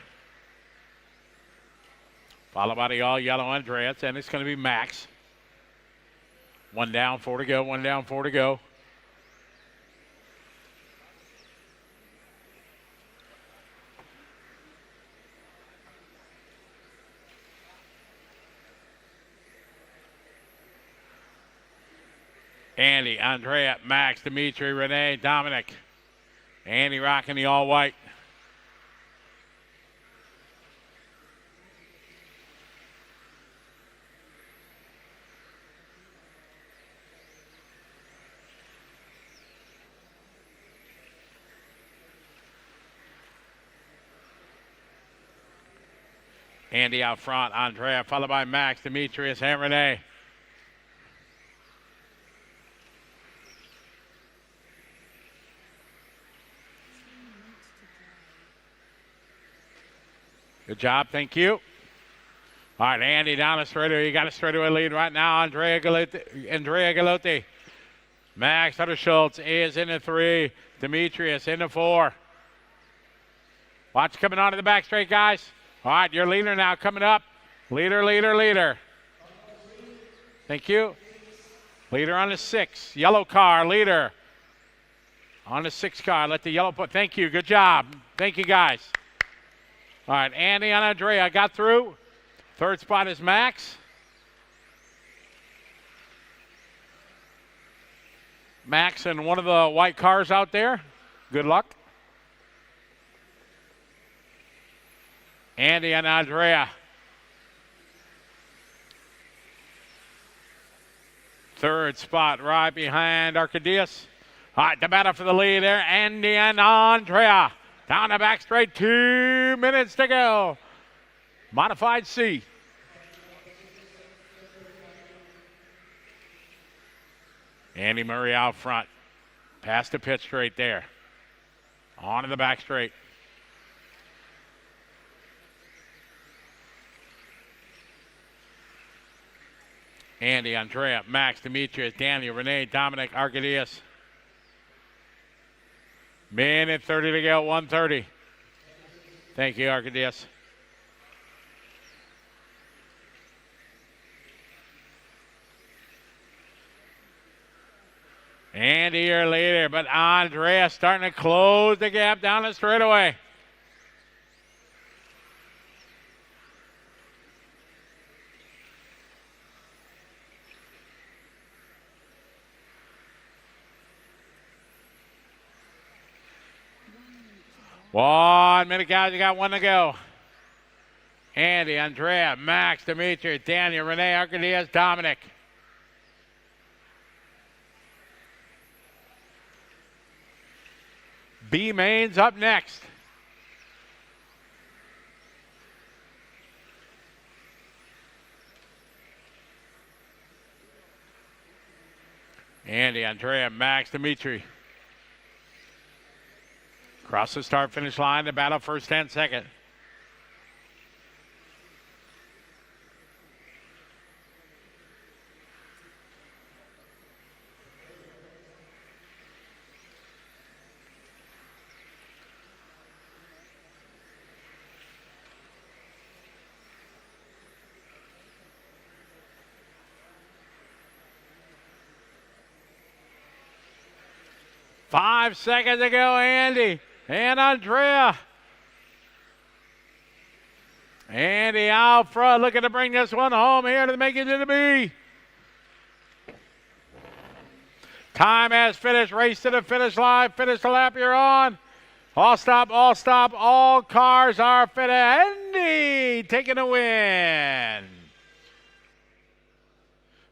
S3: Followed by the all yellow Andreas, and it's going to be Max. 1 down, 4 to go. 1 down, 4 to go. Andy, Andrea, Max, Dimitri, Renee, Dominic. Andy rocking the all white. Andy out front, Andrea followed by Max, Demetrius, and Renee. Good job, thank you. All right, Andy down the straightaway. You got a straightaway lead right now. Andrea Galotti. Max Schultz is in the 3. Demetrius in the 4. Watch coming onto the back straight, guys. All right, your leader now coming up. Leader. Thank you. Leader on the 6. Yellow car, leader. On the 6 car, let the yellow put. Thank you, good job. Thank you, guys. All right, Andy and Andrea got through. 3rd spot is Max. Max and one of the white cars out there. Good luck. Andy and Andrea. 3rd spot right behind Arcadius. All right, the battle for the lead there. Andy and Andrea. Down the back straight, 2 minutes to go. Modified C. Andy Murray out front. Past the pit straight there. On to the back straight. Andy, Andrea, Max, Demetrius, Daniel, Renee, Dominic, Arcadius. Minute 30 to go, 1:30. Thank you, Arcadius. Andy, your leader, but Andrea starting to close the gap down the straightaway. 1 minute, guys. You got 1 to go. Andy, Andrea, Max, Dimitri, Daniel, Renee, Arcadias, Dominic. B mains up next. Andy, Andrea, Max, Dimitri. Across the start-finish line, the battle first and second. Five seconds to go, Andy and Andrea. Andy out front, looking to bring this one home here to make it to the B. Time has finished. Race to the finish line. Finish the lap you're on. All stop, all stop. All cars are finished. Andy taking the win.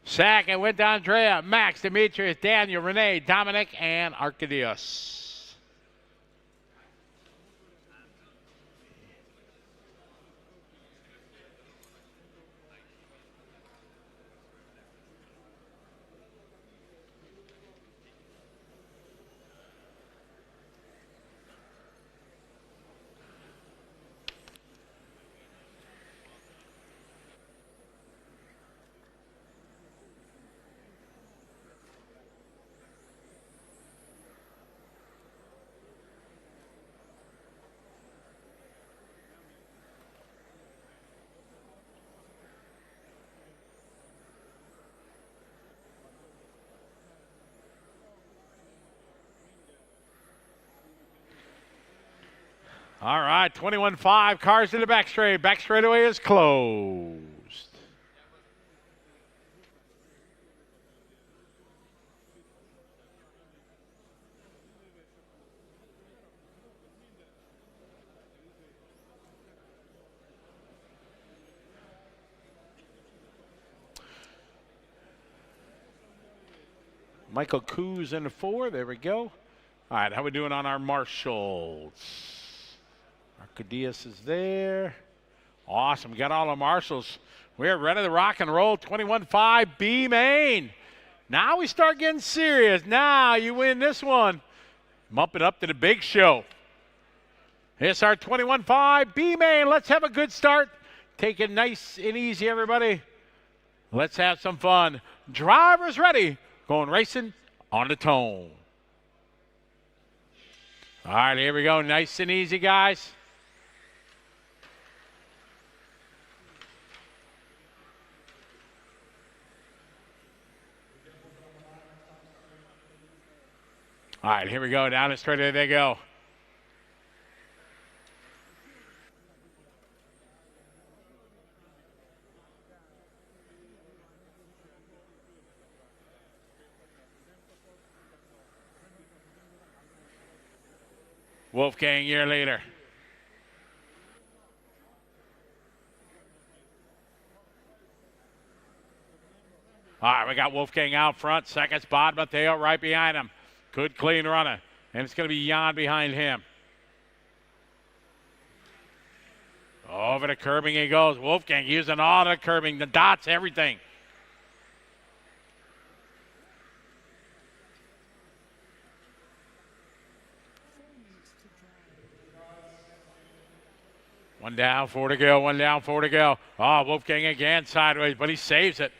S3: Second went to Andrea, Max, Demetrius, Daniel, Renee, Dominic, and Arcadius. All right, 21-5, cars to the back straight. Back straightaway is closed. Michael Coos in the 4, there we go. All right, how we doing on our marshals? Arcadius is there. Awesome. We got all the marshals. We're ready to rock and roll. 21-5 B main. Now we start getting serious. Now you win this one. Bump it up to the big show. It's our 21-5 B main. Let's have a good start. Take it nice and easy, everybody. Let's have some fun. Drivers ready. Going racing on the tone. All right, here we go. Nice and easy, guys. All right, here we go. Down the straight, there they go. Wolfgang, year later. All right, we got Wolfgang out front. Second spot, Mateo right behind him. Good clean runner. And it's going to be Jan behind him. Over the curbing he goes. Wolfgang using all the curbing, the dots, everything. One down, 4 to go. One down, 4 to go. Oh, Wolfgang again sideways, but he saves it.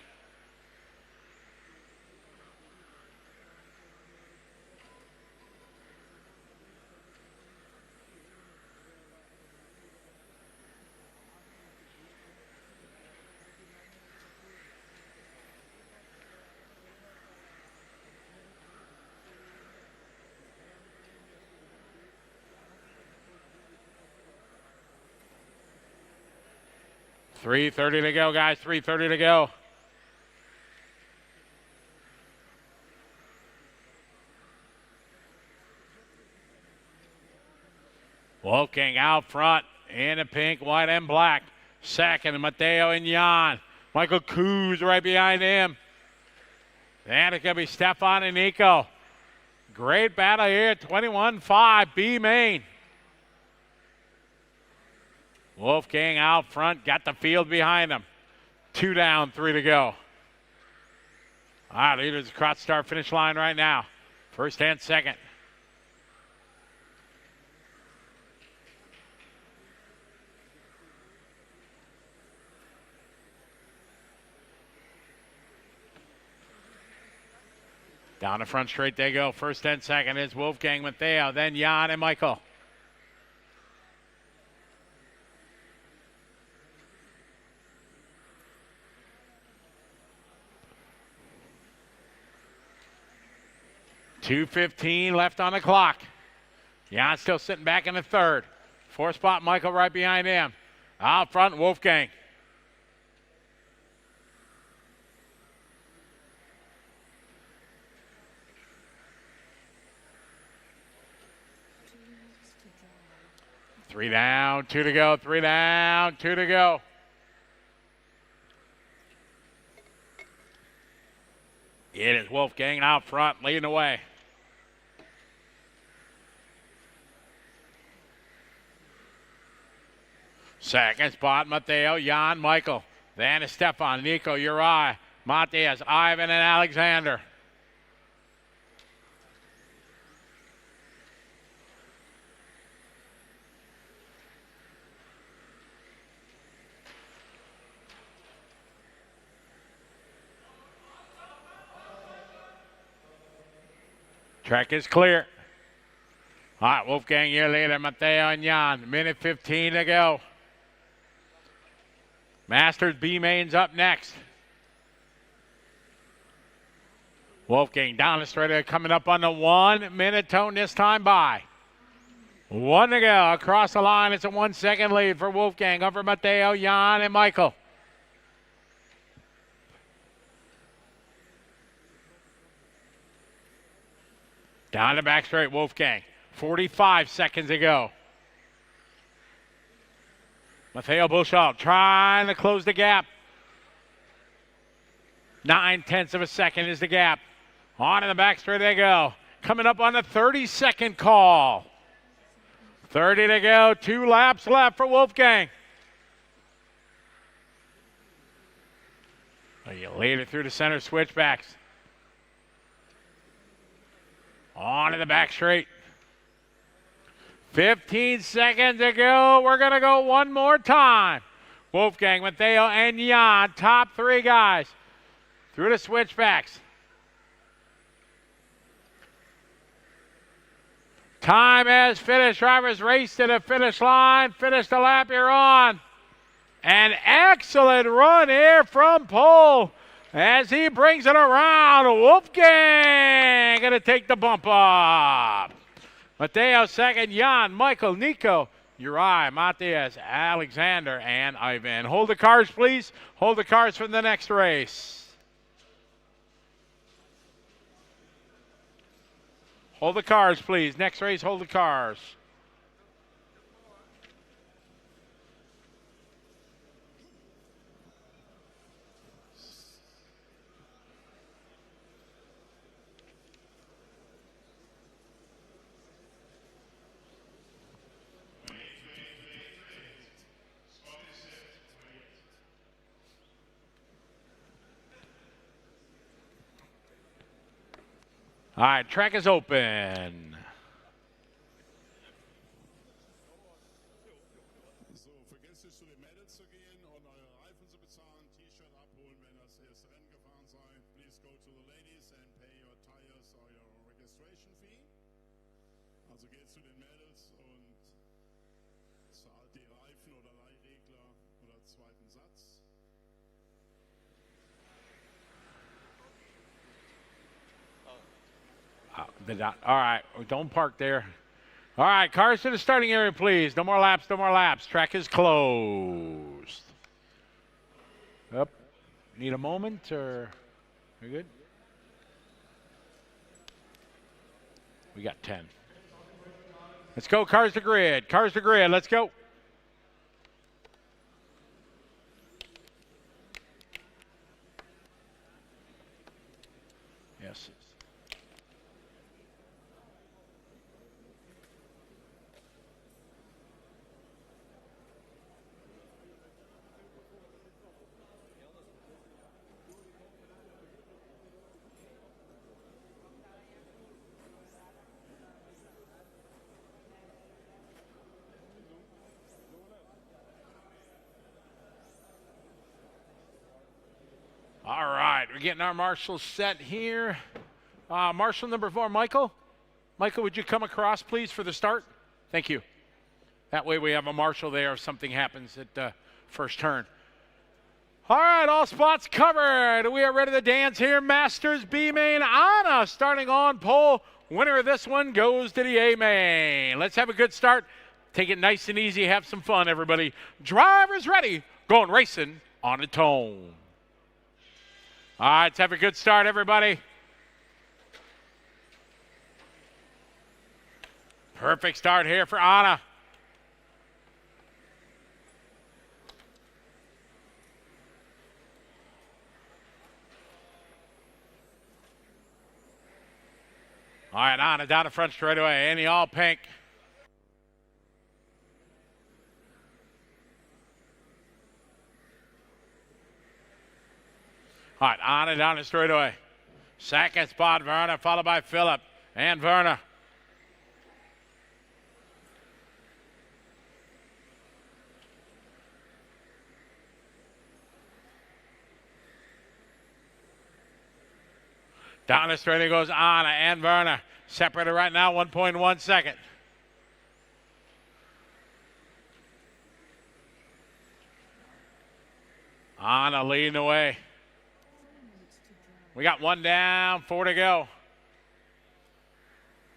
S3: .330 to go, guys. 3:30 to go. Wolfgang out front in the pink, white, and black. Second, Matteo and Jan. Michael Kuz right behind him. Then it's going to be Stefan and Nico. Great battle here, 21-5, B main. Wolfgang out front, got the field behind him. 2 down, 3 to go. All right, leaders across the start finish line right now. First and second. Down the front straight they go. First and second is Wolfgang, Matteo, then Jan and Michael. .2:15 left on the clock. Jan still sitting back in the third. 4th spot, Michael right behind him. Out front, Wolfgang. Three down, 2 to go, 3 down, 2 to go. It is Wolfgang out front, leading the way. Second spot, Matteo, Jan, Michael. Then is Stefan, Nico, Uri, Matthias, Ivan, and Alexander. Track is clear. All right, Wolfgang, your leader, Matteo and Jan. Minute 15 to go. Masters B mains up next. Wolfgang down the straight, coming up on the 1 minute tone this time by. 1 to go across the line. It's a 1 second lead for Wolfgang over Matteo, Jan, and Michael. Down the back straight, Wolfgang. 45 seconds to go. Matteo Buchholz trying to close the gap. 9/10 of a second is the gap. On in the back straight they go. Coming up on the 30-second call. 30 to go, 2 laps left for Wolfgang. You lead it through the center switchbacks. On to the back straight. 15 seconds to go. We're going to go one more time. Wolfgang, Matteo, and Jan, top 3 guys. Through the switchbacks. Time has finished. Drivers race to the finish line. Finish the lap you're on. An excellent run here from Pole. As he brings it around, Wolfgang going to take the bump up. Matteo second, Jan, Michael, Nico, Uri, Matthias, Alexander, and Ivan. Hold the cars, please. Hold the cars for the next race. Hold the cars, please. Next race, hold the cars. All right, track is open.
S8: So, vergesst nicht zu den Mädels zu gehen und eure Reifen zu bezahlen, T-Shirt abholen, wenn das erste Rennen gefahren seid. Please go to the ladies and pay your tires or your registration fee. Also geht zu den Mädels und zahlt die Reifen oder Leihregler oder zweiten Satz.
S3: All right, don't park there. All right, cars to the starting area, please. No more laps, no more laps. Track is closed. Up. Need a moment, or we good? We got 10. Let's go, cars to grid. Cars to grid. Let's go. Yes. All right, we're getting our marshals set here. Marshal number 4, Michael. Michael, would you come across, please, for the start? Thank you. That way we have a marshal there if something happens at the first turn. All right, all spots covered. We are ready to dance here. Masters B main, Anna starting on pole. Winner of this one goes to the A main. Let's have a good start. Take it nice and easy. Have some fun, everybody. Drivers ready. Going racing on a tone. All right, let's have a good start, everybody. Perfect start here for Anna. All right, Anna down the front straightaway. Annie all pink. All right, Anna down the straightaway. Second spot, Verna, followed by Philip and Verna. Down the straightaway goes Anna and Verna. Separated right now, 1.1 second. Anna leading the way. We got one down, 4 to go.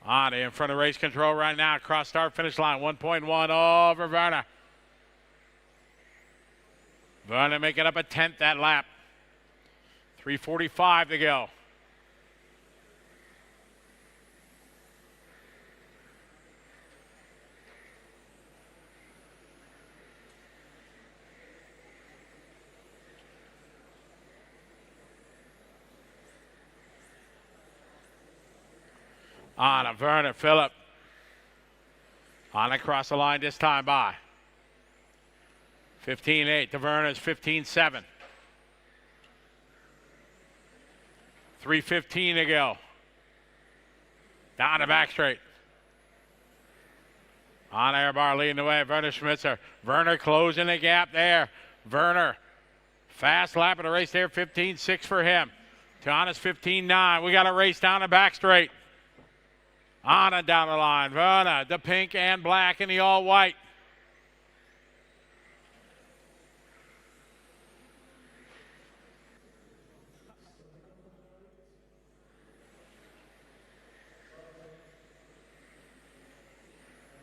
S3: Anna in front of race control right now, across start finish line, 1.1 over Verna. Verna making up a 10th that lap. 3:45 to go. Anna, Verna, Phillip. Anna across the line this time by. 15-8 to Verna's 15-7. 3:15 to go. Down the back straight. Anna Airbar leading the way. Werner Schmitzer. Werner closing the gap there. Werner. Fast lap of the race there. 15-6 for him. To Anna's 15-9. We got a race down the back straight. Anna down the line. Verna, the pink and black and the all white.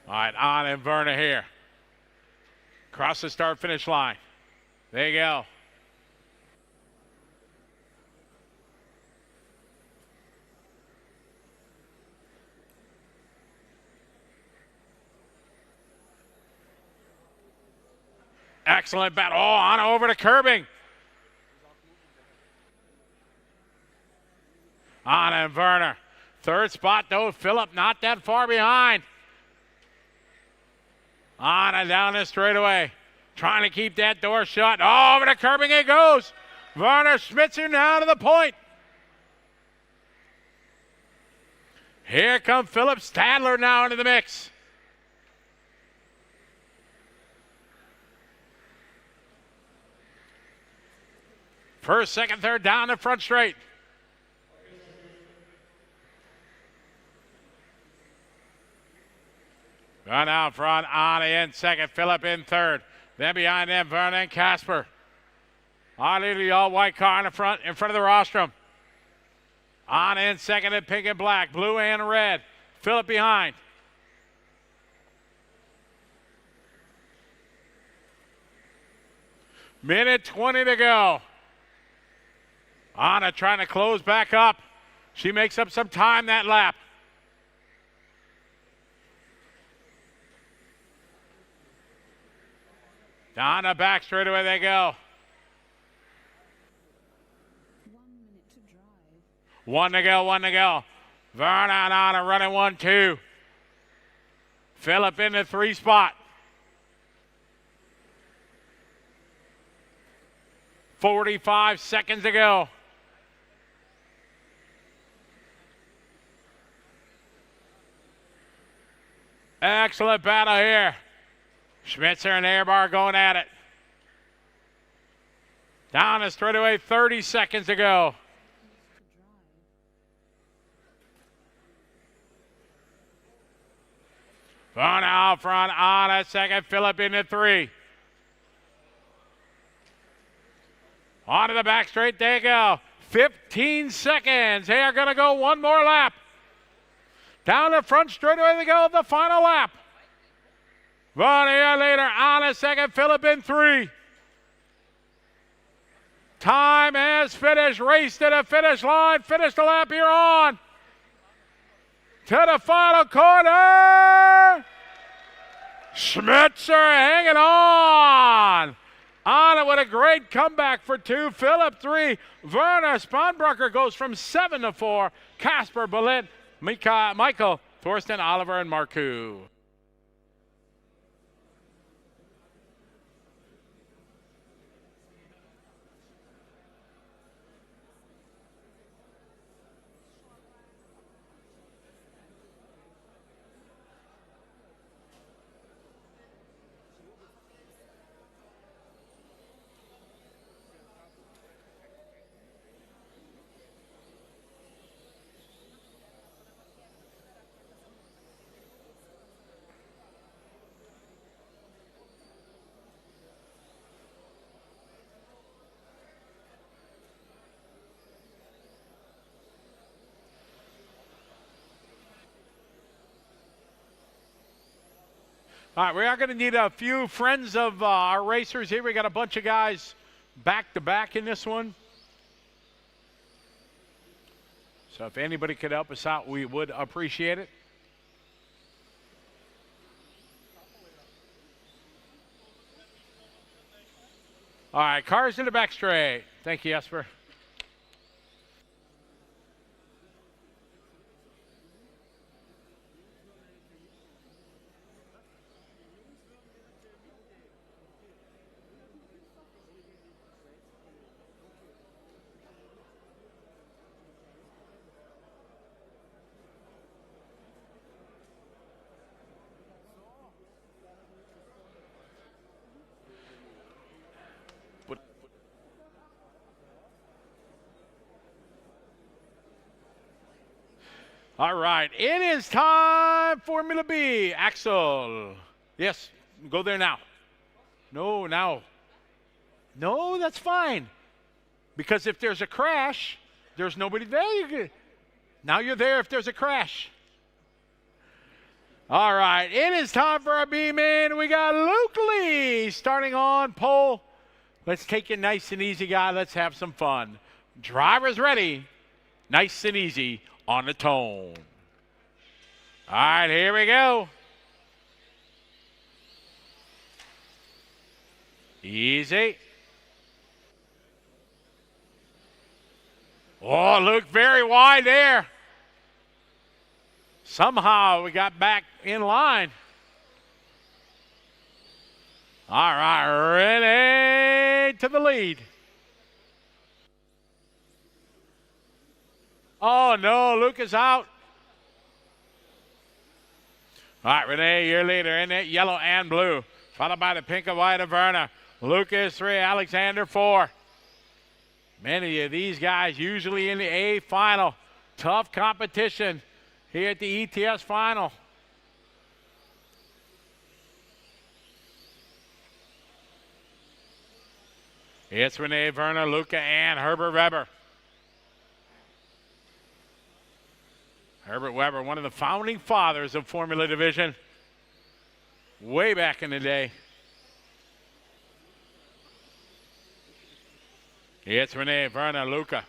S3: All right, Anna and Verna here. Cross the start finish line. There you go. Excellent battle. Oh, Anna over to curbing. Anna and Werner. Third spot, though. Phillip not that far behind. Anna down the straightaway. Trying to keep that door shut. Oh, over to curbing it goes. Werner Schmitzer now to the point. Here comes Phillip Stadler now into the mix. First, second, third, down the front straight. Run out front, Anna in second, Phillip in third. Then behind them, Verna and Casper. Anna the all-white car in the front, of the rostrum. Anna in second in pink and black, blue and red. Phillip behind. Minute 20 to go. Anna trying to close back up. She makes up some time that lap. Down the back straightaway they go.
S5: 1 minute to drive.
S3: One to go, one to go. Vernon on a running 1-2. Phillip in the 3 spot. 45 seconds to go. Excellent battle here. Schmitzer and Airbar going at it. Down the straightaway, 30 seconds to go. Vernon out front on a second. Phillip into 3. On to the back straight, they go. 15 seconds. They are going to go one more lap. Down the front straightaway they go, the final lap. 1 year later, on a second, Phillip in 3. Time has finished. Race to the finish line. Finish the lap here on. To the final corner. Schmitzer hanging on. On it with a great comeback for 2. Phillip 3. Werner Spanbrucker goes from 7 to 4. Casper Bolin, Michael Thorsten, Oliver, and Marcoux. All right, we are going to need a few friends of our racers here. We got a bunch of guys back to back in this one. So if anybody could help us out, we would appreciate it. All right, cars in the back straight. Thank you, Jesper. All right, it is time for Formula B. Axel. Yes, go there now. No, now. No, that's fine. Because if there's a crash, there's nobody there. Now you're there if there's a crash. All right, it is time for our B-man. We got Luke Lee starting on pole. Let's take it nice and easy, guy. Let's have some fun. Drivers ready. Nice and easy on the tone. All right, here we go. Easy. Oh, Luke very wide there. Somehow we got back in line. All right, Renee to the lead. Oh, no, Luke is out. All right, Renee, your leader in that yellow and blue, followed by the pink and white of Verna. Lucas 3, Alexander 4. Many of these guys usually in the A final. Tough competition here at the ETS final. It's Renee, Verna, Luca, and Herbert Weber. Herbert Weber, one of the founding fathers of Formula Division, way back in the day. It's Renee, Verna, Luca.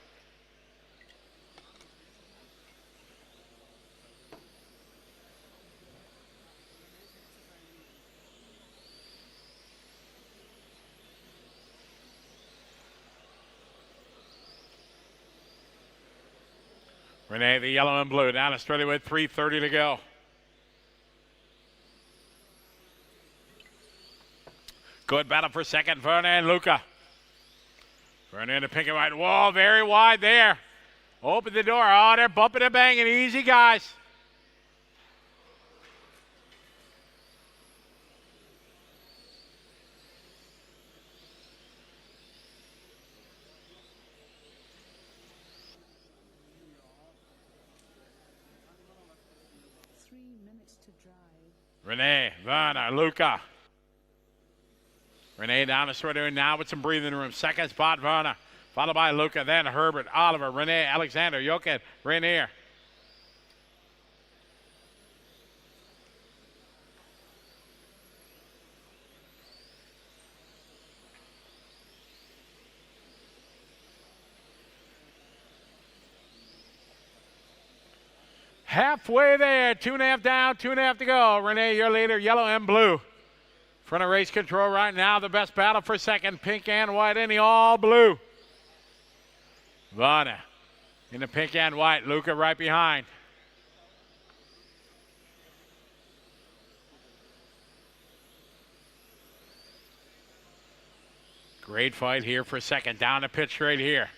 S3: Renee, the yellow and blue, down to straightaway, 3:30 to go. Good battle for second, Werner and Luca. Werner in the pink and white. Whoa, very wide there. Open the door. Oh, they're bumping and banging. Easy, guys. Renee, Werner, Luca. Renee down the straightaway now with some breathing room. Second spot, Werner. Followed by Luca, then Herbert, Oliver, Renee, Alexander, Jochen, Rainier. Halfway there, 2.5 down, 2.5 to go. Renee, your leader, yellow and blue. Front of race control right now, the best battle for second, pink and white in the all blue. Werner in the pink and white, Luca right behind. Great fight here for second, down the pit straight here.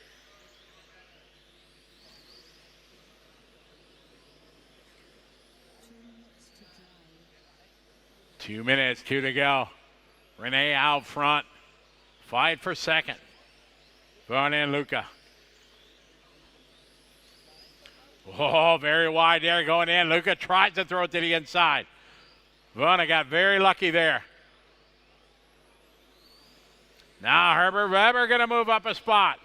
S3: Two minutes, 2 to go. Renee out front. Fight for second. Werner and Luca. Oh, very wide there going in. Luca tries to throw it to the inside. Werner got very lucky there. Now Herbert Weber going to move up a spot.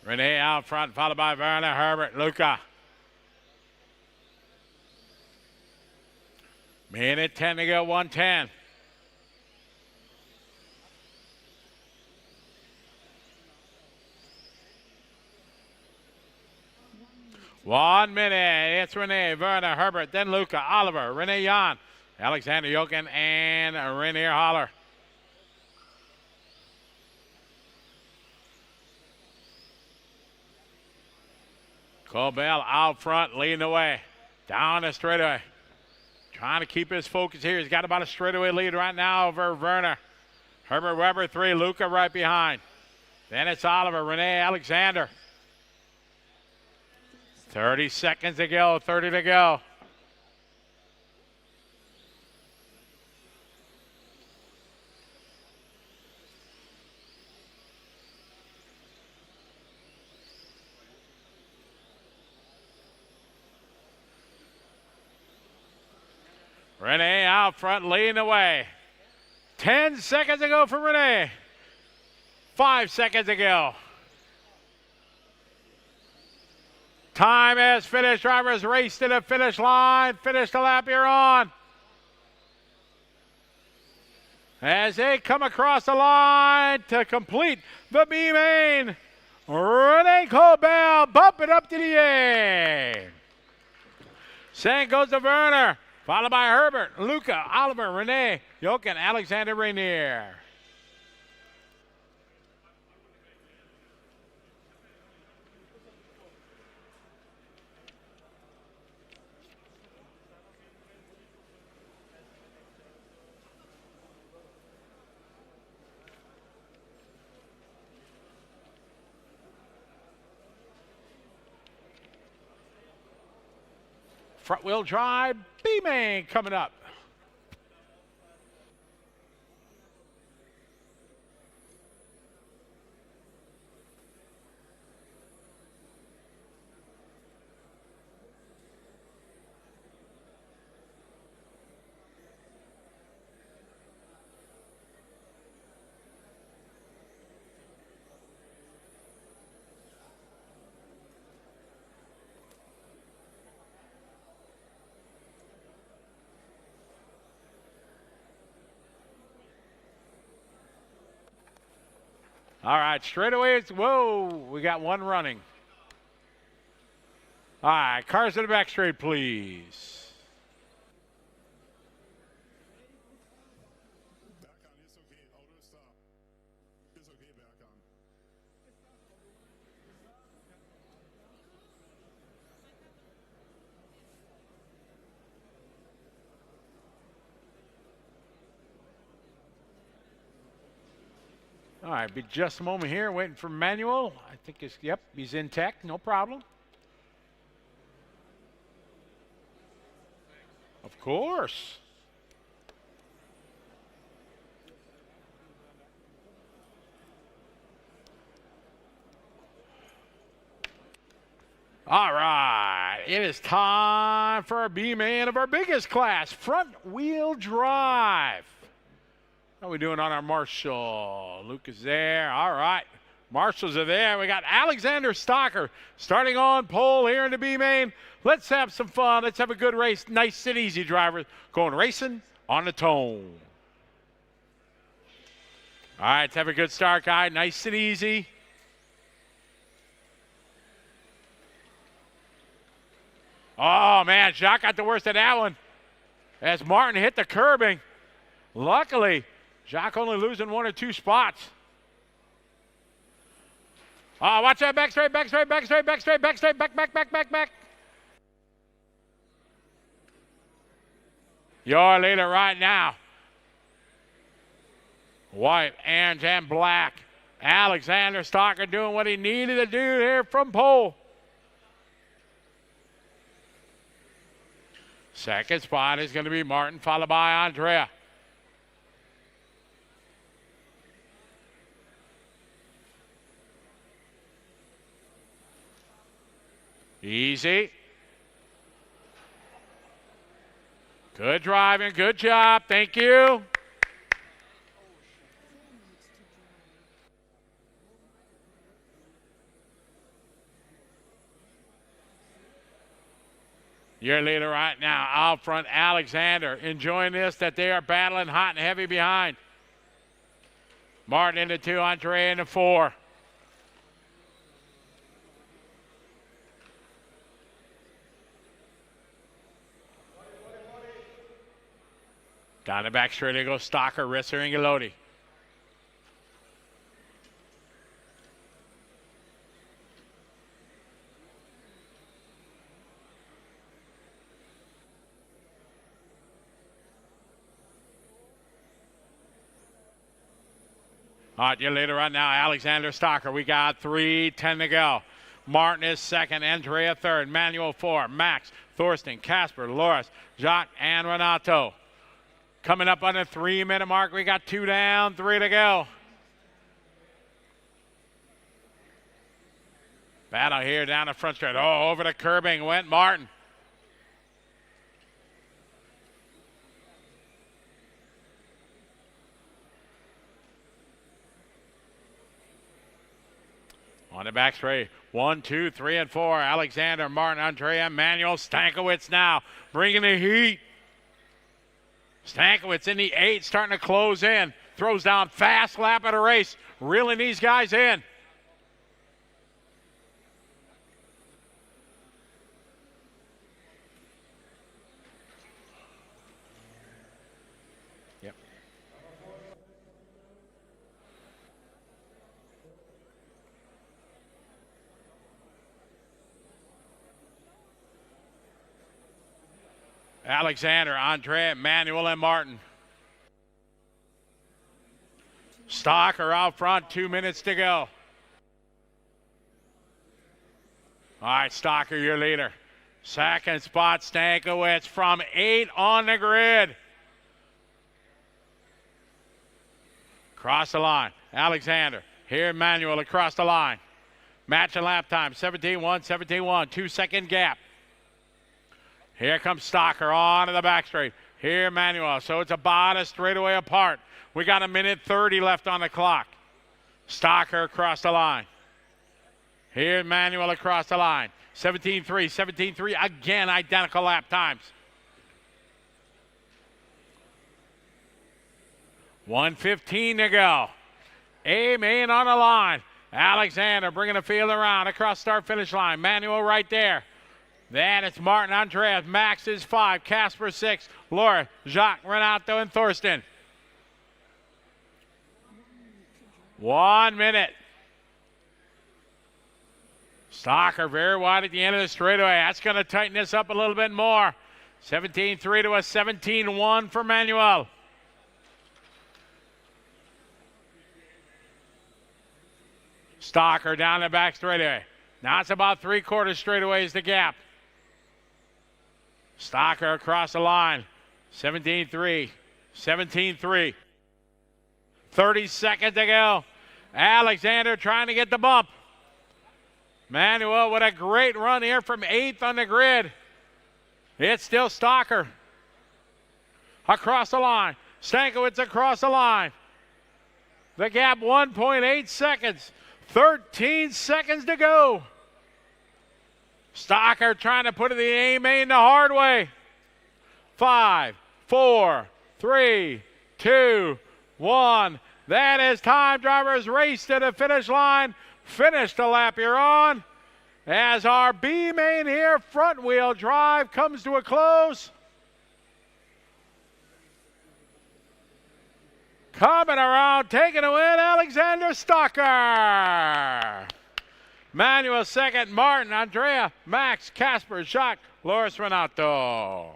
S3: Renee out front, followed by Werner, Herbert, Luca. Minute 10 to go, 1:10. One minute. It's Renee, Werner, Herbert, then Luca, Oliver, Renee Jan, Alexander Jochen, and Rainier Holler. Cobell out front, leading the way. Down the straightaway. Trying to keep his focus here. He's got about a straightaway lead right now over Werner. Herbert Weber 3, Luca right behind. Then it's Oliver, Renee, Alexander. 30 seconds to go, 30 to go. Renee out front, leading the way. 10 seconds to go for Renee. 5 seconds to go. Time has finished. Drivers race to the finish line. Finish the lap you're on. As they come across the line to complete the B main, Renee Cobell bump it up to the A. Second goes to Werner. Followed by Herbert, Luca, Oliver, Renee, Jochen, Alexander Rainier. Front wheel drive, B-Main coming up. All right, straightaway, whoa, we got one running. All right, cars to the back straight, please.
S8: Berkan ist okay, Auto ist da. Ist okay, Berkan.
S3: All right, be just a moment here, waiting for Manuel. I think yep, he's in tech, no problem. Of course. All right, it is time for our B-man of our biggest class, front wheel drive. How are we doing on our Marshall? Luke is there. All right. Marshals are there. We got Alexander Stocker starting on pole here in the B-main. Let's have some fun. Let's have a good race. Nice and easy, driver. Going racing on the tone. All right, let's have a good start, guy. Nice and easy. Oh, man, Jacques got the worst of that one as Martin hit the curbing. Luckily, Jacques only losing 1 or 2 spots. Oh, watch that, back straight, back straight, back straight, back straight, back straight, back, back, back, back, back. Your leader right now. White, orange, and black. Alexander Stocker doing what he needed to do here from pole. Second spot is going to be Martin, followed by Andrea. Easy. Good driving, good job, thank you. Your leader right now, out front, Alexander, enjoying this, that they are battling hot and heavy behind. Martin into 2, Andrea into 4. Down the back straight, they go Stocker, Risser, and Galoti. All right, your leader right now, Alexander Stocker. We got 3:10 to go. Martin is second, Andrea third, Manuel 4, Max, Thorsten, Casper, Loris, Jacques, and Renato. Coming up on the 3-minute mark, we got 2 down, 3 to go. Battle here down the front straight. Oh, over the curbing went Martin. On the back straight, 1, 2, 3, and 4. Alexander, Martin, Andrea, Manuel, Stankiewicz now bringing the heat. Stankiewicz in the 8, starting to close in. Throws down fast lap of the race, reeling these guys in. Yep. Alexander, Andrea, Manuel, and Martin. Stocker out front, 2 minutes to go. All right, Stocker, your leader. Second spot, Stankiewicz from 8 on the grid. Cross the line, Alexander. Here, Manuel across the line. Match and lap time, 17-1, 17-1, 2-second gap. Here comes Stocker on to the back straight. Here, Manuel. So it's about a straightaway apart. We got 1:30 left on the clock. Stocker across the line. Here, Manuel across the line. 17-3, 17-3. Again, identical lap times. 1:15 to go. A-main on the line. Alexander bringing the field around across start-finish line. Manuel right there. Then it's Martin, Andreas. Max is 5. Casper 6. Laura, Jacques, Renato, and Thorsten. 1 minute. Stocker very wide at the end of the straightaway. That's going to tighten this up a little bit more. 17-3 to a 17-1 for Manuel. Stocker down the back straightaway. Now it's about 3/4 straightaway is the gap. Stocker across the line. 17-3. 17-3. 30 seconds to go. Alexander trying to get the bump. Manuel with a great run here from 8th on the grid. It's still Stocker. Across the line. Stankiewicz across the line. The gap 1.8 seconds. 13 seconds to go. Stocker trying to put it in the A-main the hard way. 5, 4, 3, 2, 1. That is time. Drivers race to the finish line. Finish the lap you're on. As our B-main here, front wheel drive, comes to a close. Coming around, taking a win, Alexander Stocker. Manuel second, Martin, Andrea, Max, Casper, Jacques, Loris Renato.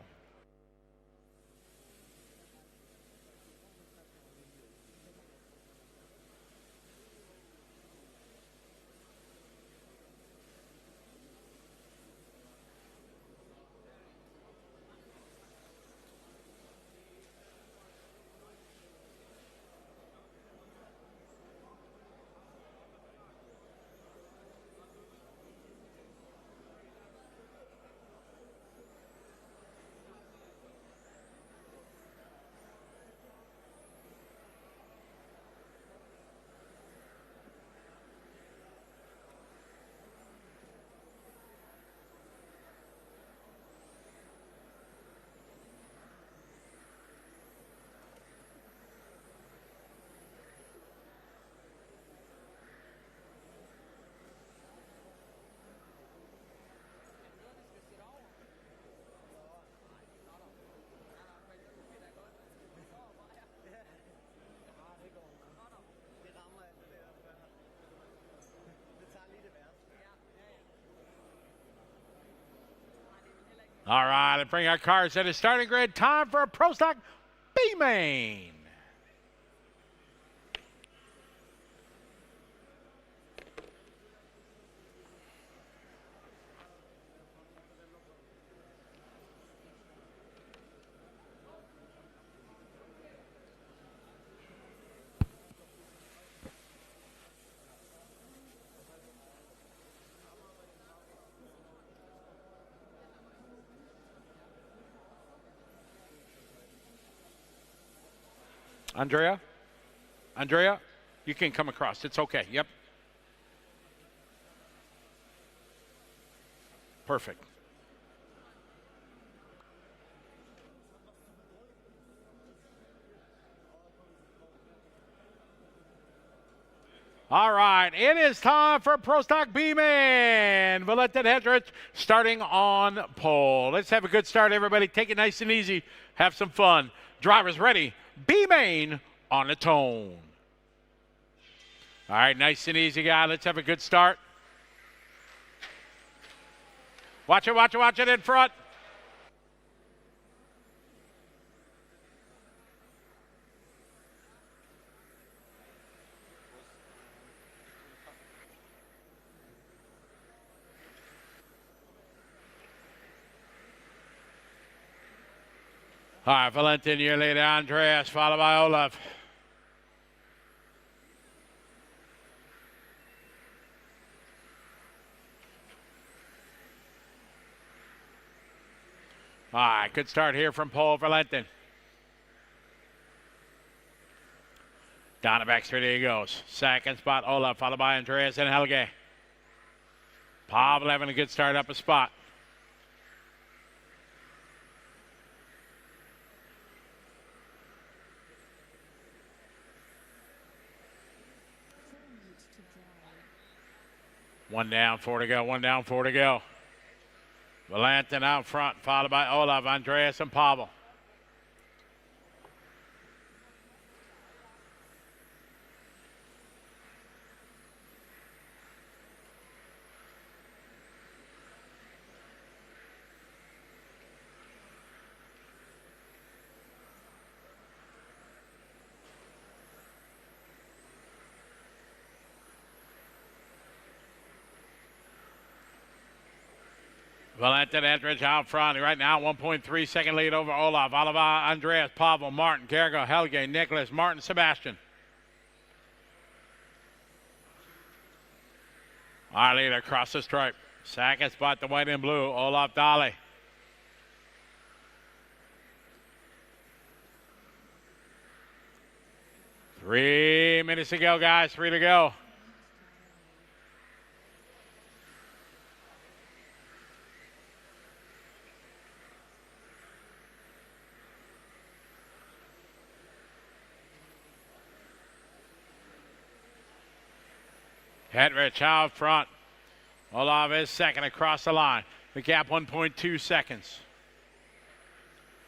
S3: All right, let's bring our cars to the starting grid. Time for a Pro Stock B-main. Andrea, you can come across. It's okay. Yep. Perfect. All right, it is time for Pro Stock B-Man. Valentin Hedrich starting on pole. Let's have a good start, everybody. Take it nice and easy. Have some fun. Drivers ready. B-main on the tone. All right, nice and easy, guy. Let's have a good start. Watch it in front. All right, Valentin, your leader, Andreas, followed by Olaf. All right, good start here from pole for Valentin. Down the back straight, he goes. Second spot, Olaf, followed by Andreas and Helge. Pavel having a good start up a spot. One down, 4 to go. One down, 4 to go. Valentin out front, followed by Olaf, Andreas, and Pavel. Valentin Edrich out front. Right now, 1.3 second lead over Olaf. Oliver, Andreas, Pavel, Martin, Gergo, Helge, Nicholas, Martin, Sebastian. Our leader across the stripe. Second spot, the white and blue, Olaf Dali. Three minutes to go, guys. 3 to go. Hedrich out front. Olaf is second across the line. The gap 1.2 seconds.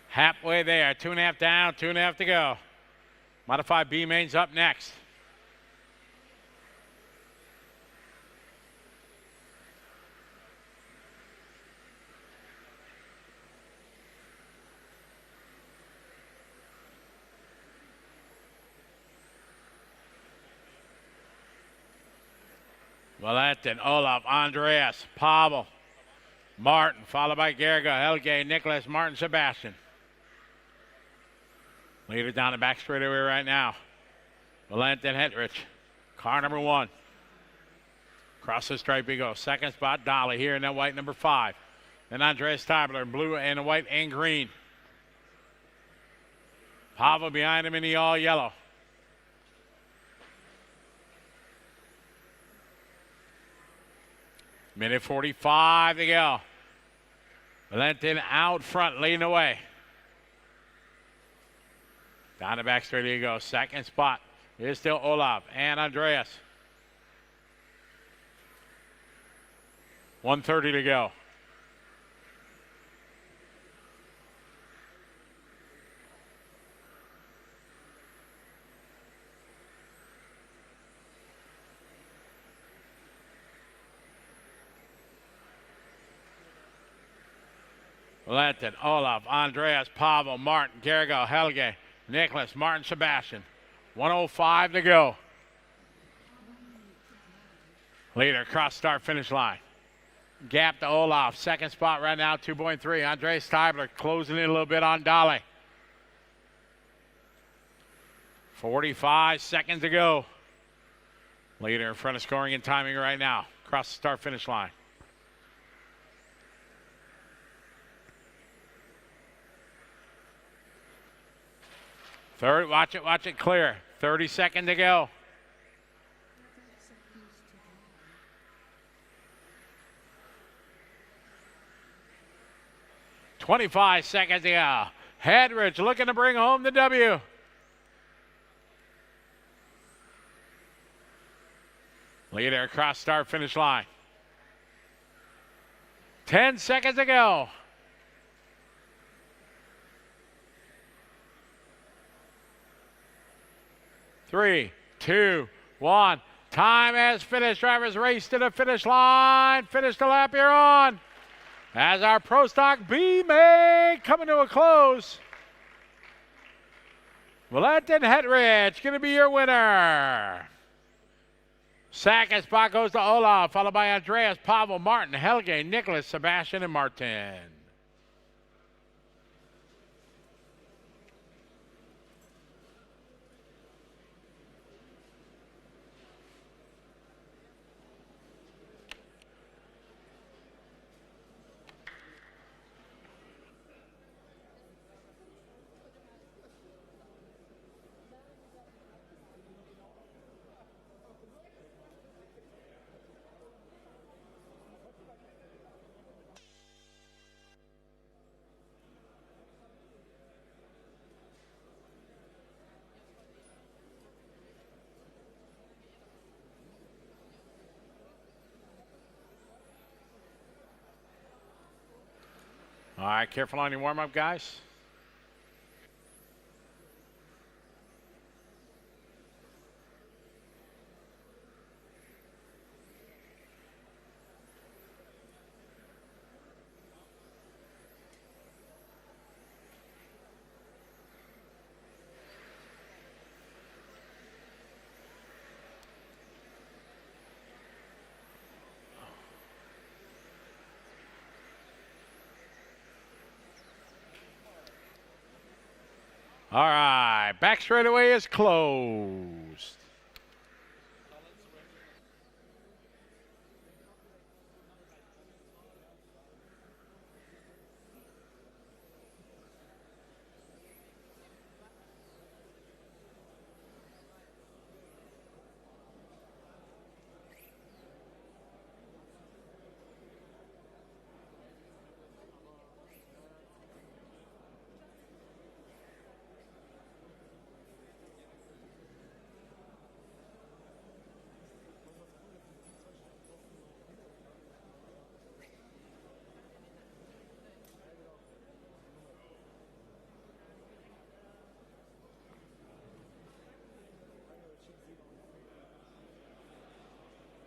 S3: Halfway there. 2.5 down, 2.5 to go. Modified B mains up next. Valentin, Olaf, Andreas, Pavel, Martin, followed by Gerga, Helge, Nicholas, Martin, Sebastian. Leader down the back straightaway right now. Valentin Hedrich, car number 1. Across the stripe we go. Second spot, Dolly here in that white number 5. Then Andreas Stabler, blue and white and green. Pavel behind him in the all yellow. Minute 45 to go. Valentin out front, leading the way. Down the back straight you go. Second spot is still Olaf and Andreas. 1:30 to go. Valentin, Olaf, Andreas, Pavel, Martin, Gergo, Helge, Nicholas, Martin, Sebastian. 1:05 to go. Leader across start finish line. Gap to Olaf. Second spot right now, 2.3. Andreas Stabler closing in a little bit on Dolly. 45 seconds to go. Leader in front of scoring and timing right now. Across the start finish line. Third, watch it clear. 30 seconds to go. $25 seconds to go. Hedrich looking to bring home the W. Leader across start finish line. 10 seconds to go. 3, 2, 1. Time has finished. Drivers race to the finish line. Finish the lap you're on. As our Pro Stock B main coming to a close. Valentin Hedrich going to be your winner. Second spot goes to Olaf, followed by Andreas, Pavel, Martin, Helge, Nicholas, Sebastian, and Martin. All right, careful on your warm-up, guys. All right, back straightaway is closed.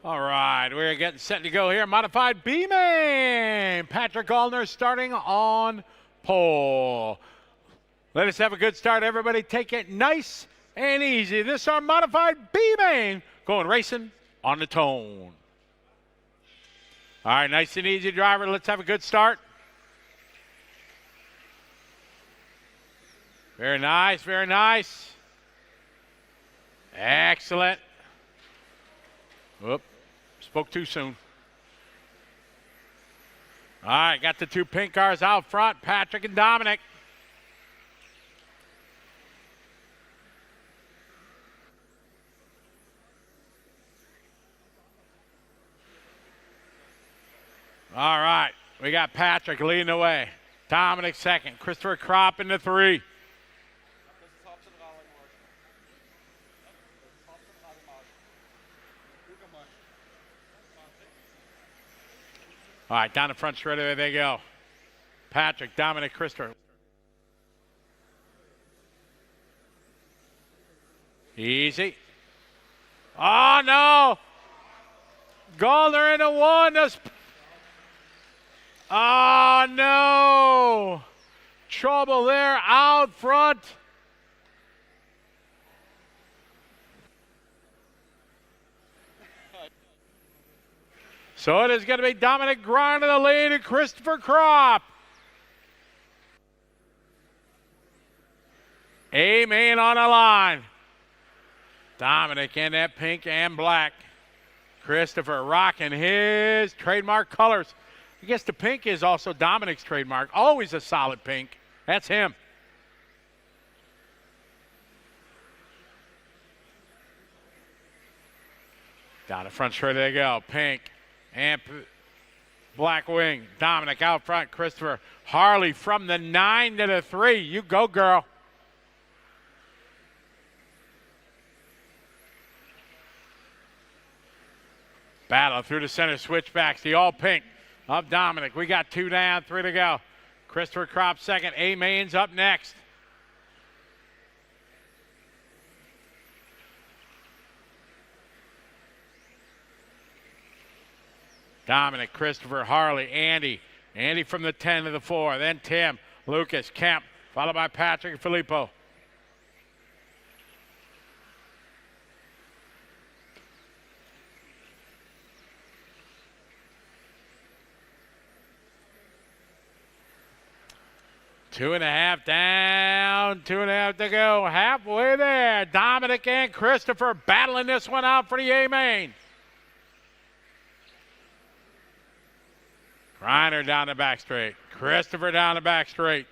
S3: All right, we're getting set to go here. Modified B-main. Patrick Gallner starting on pole. Let us have a good start, everybody. Take it nice and easy. This is our modified B-main going racing on the tone. All right, nice and easy, driver. Let's have a good start. Very nice, very nice. Excellent. Whoop. Spoke too soon. All right, got the two pink cars out front, Patrick and Dominic. All right, we got Patrick leading the way. Dominic second, Christopher Kropp in the 3. All right, down the front straight away they go. Patrick, Dominic, Christopher. Easy. Oh, no. Gallner in a 1. Oh, no. Trouble there out front. So it is going to be Dominic Grind in the lead and Christopher Kropp. A-main on the line. Dominic in that pink and black. Christopher rocking his trademark colors. I guess the pink is also Dominic's trademark. Always a solid pink. That's him. Down the front straight they go. Pink and black wing. Dominic out front. Christopher Harley from the 9 to the 3. You go, girl. Battle through the center switchbacks. The all pink of Dominic. We got 2 down, 3 to go. Christopher Kropp second. A-main's up next. Dominic, Christopher, Harley, Andy. Andy from the 10 to the 4. Then Tim, Lucas, Kemp, followed by Patrick and Filippo. Two and a half down, 2.5 to go. Halfway there. Dominic and Christopher battling this one out for the A-main. Reiner down the back straight. Christopher down the back straight.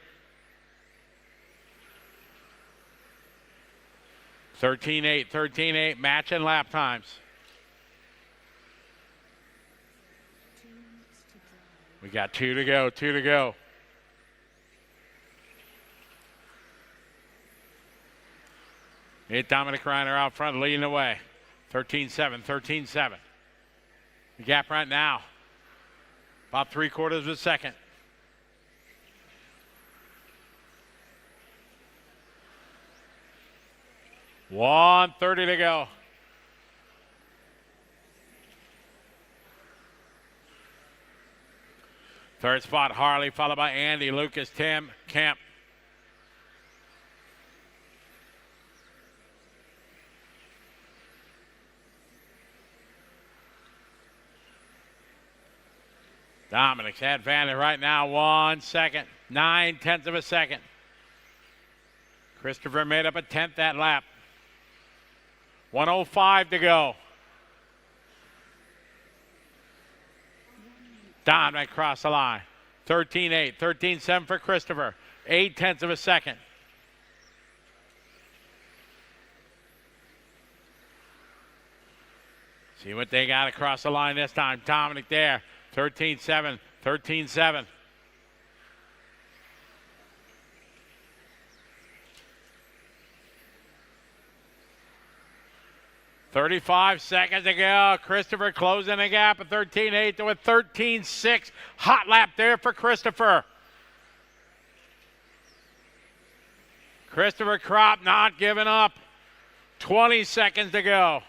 S3: 13-8, 13-8, matching lap times. We got 2 to go, 2 to go. It's Dominic Reiner out front leading the way. 13-7, 13-7. The gap right now, about 3/4 of a second. 1:30 to go. Third spot, Harley, followed by Andy, Lucas, Tim, Kemp. Dominic's advantage right now, 1 second, 9/10 of a second. Christopher made up a 10th that lap. 1:05 to go. Dominic crossed the line. 13-8, 13-7 for Christopher. 0.8 of a second. See what they got across the line this time. Dominic there. 13-7, 13-7. .35 seconds to go. Christopher closing the gap at 13.8 to a 13.6. Hot lap there for Christopher. Christopher Kropp not giving up. 20 seconds to go.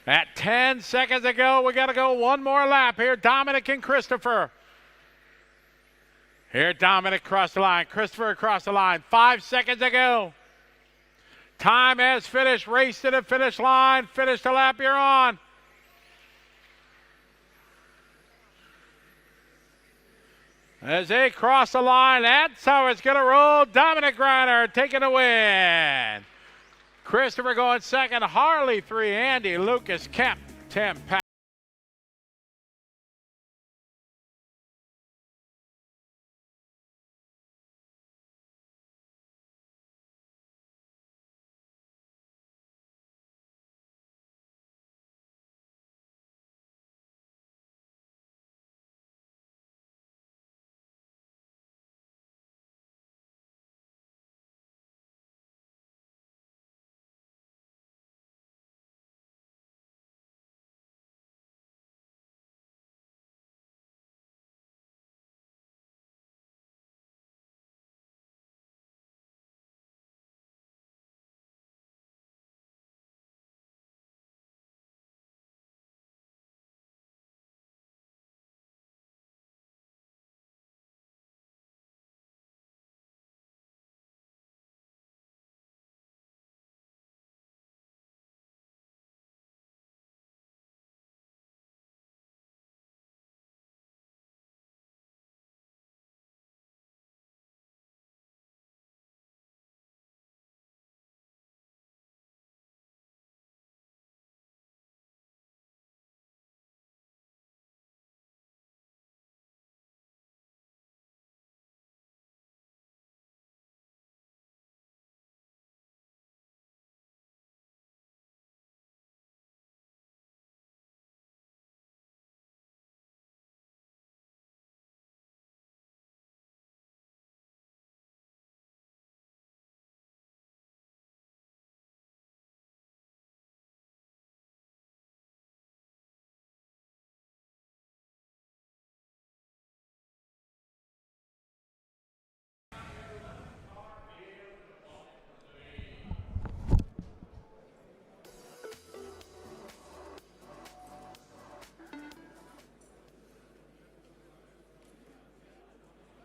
S3: At 10 seconds to go, we got to go one more lap here. Dominic and Christopher. Here, Dominic across the line. Christopher across the line. 5 seconds to go. Time has finished. Race to the finish line. Finish the lap you're on. As they cross the line, that's how it's going to roll. Dominic Griner taking the win. Christopher going second. Harley 3. Andy, Lucas, Kemp, Tim, Pat.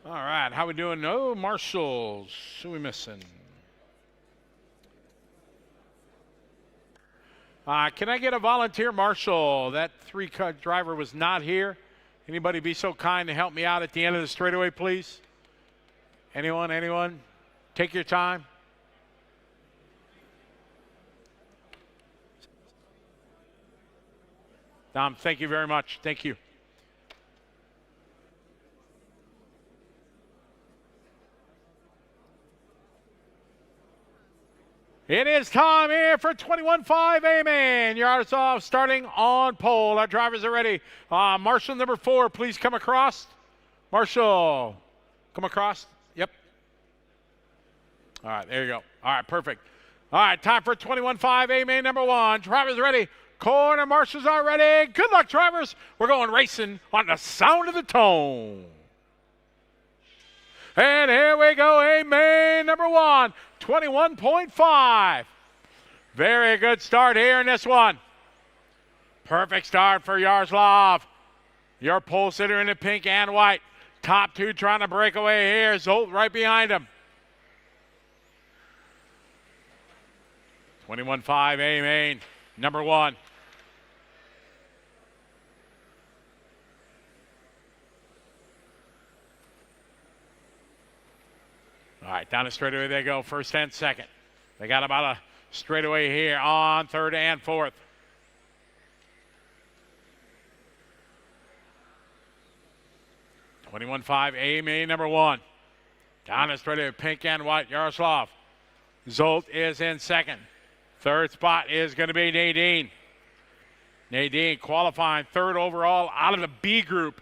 S3: All right, how we doing? No marshals. Who we missing? Can I get a volunteer marshal? That three-car driver was not here. Anybody be so kind to help me out at the end of the straightaway, please? Anyone, anyone? Take your time. Dom, thank you very much. Thank you. It is time here for 21.5 Amen. Your artists off starting on pole. Our drivers are ready. Marshal number 4, please come across. Marshal, come across. Yep. All right, there you go. All right, perfect. All right, time for 21.5 Amen number 1. Drivers ready. Corner marshals are ready. Good luck, drivers. We're going racing on the sound of the tone. And here we go, A-main number 1, 21.5. Very good start here in this one. Perfect start for Yaroslav. Your pole sitter in the pink and white. Top two trying to break away here. Zolt right behind him. 21.5 A-main, number 1. All right, down the straightaway they go, first and second. They got about a straightaway here on third and fourth. .5 A-main number 1. Down the straightaway, pink and white, Yaroslav. Zolt is in second. Third spot is going to be Nadine. Nadine qualifying third overall out of the B group.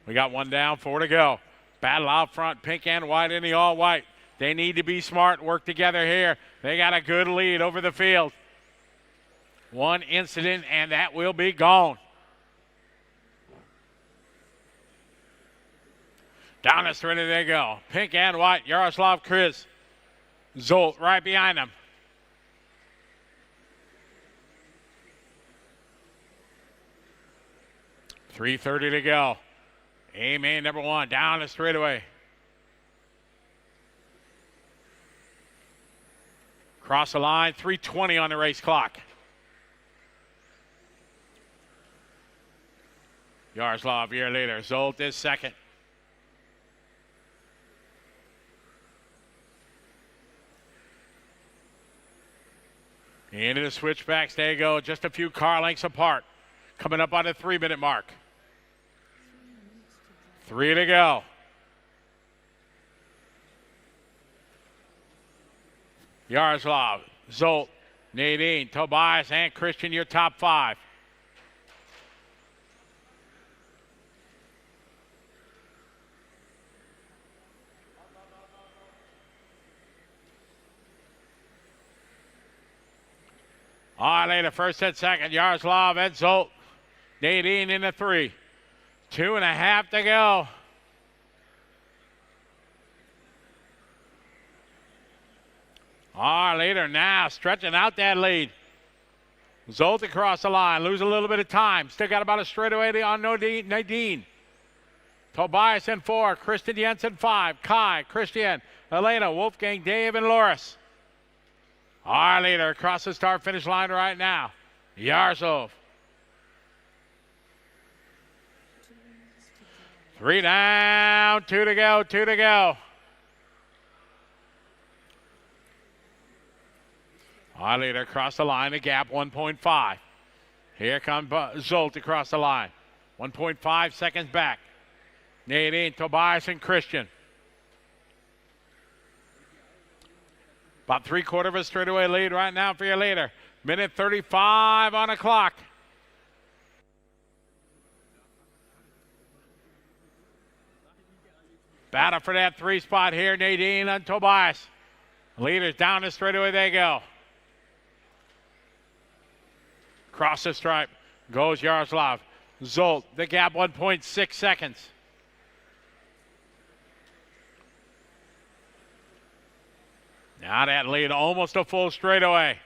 S3: We got one down, 4 to go. Battle out front, pink and white in the all white. They need to be smart, work together here. They got a good lead over the field. One incident and that will be gone. Down the straight they go. Pink and white, Yaroslav Kriz. Zolt right behind them. .330 to go. A-main number 1 down the straightaway. Cross the line, 3:20 on the race clock. Yaroslav, year later. Zolt is second. Into the switchbacks they go, just a few car lengths apart. Coming up on the 3-minute mark. 3 to go. Yaroslav, Zolt, Nadine, Tobias, and Christian, your top 5. All right, later, first and second, Yaroslav and Zolt. Nadine in the 3. 2.5 to go. All right, later now, stretching out that lead. Zolt across the line, lose a little bit of time. Still got about a straightaway on Nadine. Tobias in 4, Christian Jensen 5, Kai, Christian, Elena, Wolfgang, Dave, and Loris. Our leader across the start-finish line right now, Yaroslav. 3 down, 2 to go, 2 to go. Our leader across the line, a gap 1.5. Here comes Zolt across the line. 1.5 seconds back. Nadine, Tobias, and Christian. About 3/4 of a straightaway lead right now for your leader. Minute 35 on the clock. Battle for that 3 spot here, Nadine and Tobias. Leaders down the straightaway they go. Cross the stripe goes Yaroslav. Zolt, the gap 1.6 seconds. Now that lead almost a full straightaway.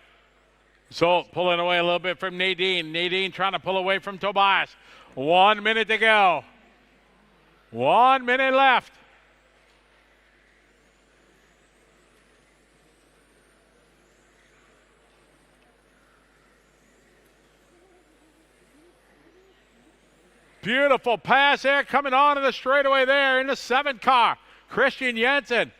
S3: Zolt pulling away a little bit from Nadine. Nadine trying to pull away from Tobias. 1 minute to go. 1 minute left. Beautiful pass there coming onto the straightaway there in the 7 car. Christian Jensen.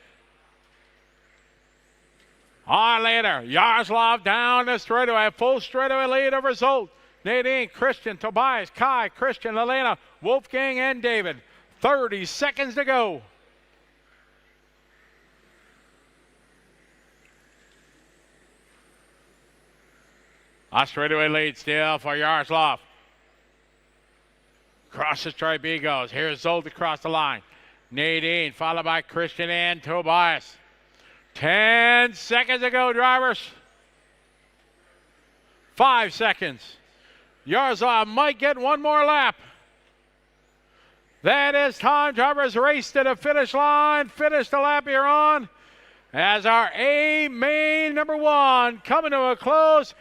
S3: On later, Yaroslav down the straightaway. Full straightaway lead over Zolt. Nadine, Christian, Tobias, Kai, Christian, Elena, Wolfgang, and David. 30 seconds to go. A straightaway lead still for Yaroslav. Cross the stripe he goes. Here's Zolt across the line. Nadine followed by Christian and Tobias. 10 seconds to go, drivers. 5 seconds. Yaroslav might get one more lap. Then it's time. Drivers race to the finish line. Finish the lap you're on. As our A main number 1 coming to a close.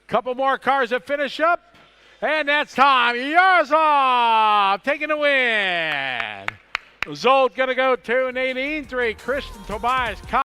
S3: Couple more cars to finish up. And that's time. Yaroslav taking the win. Zolt going to go 2, Nadine 3, Christian, Tobias, Kyle.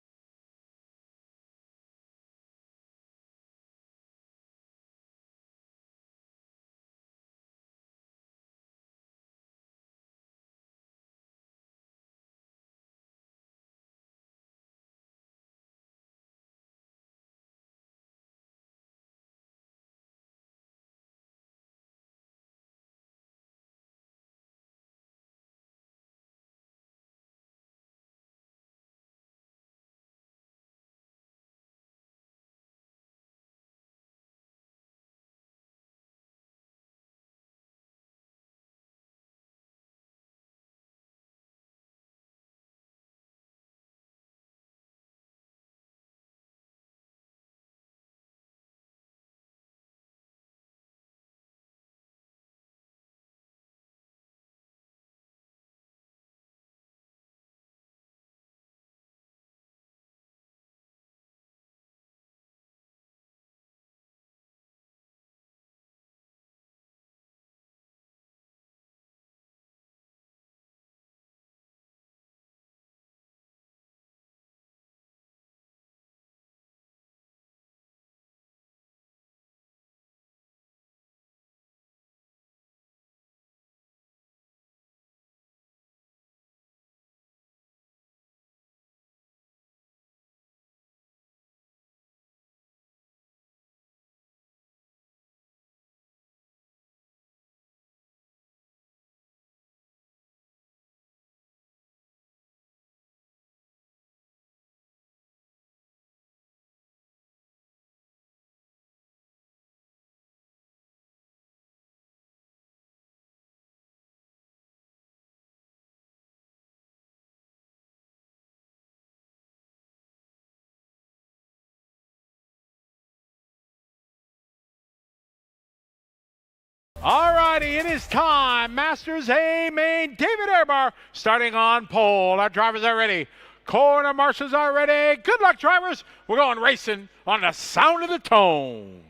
S3: All righty, it is time. Masters A main, David Ehrbar starting on pole. Our drivers are ready. Corner marshals are ready. Good luck, drivers. We're going racing on the sound of the tone.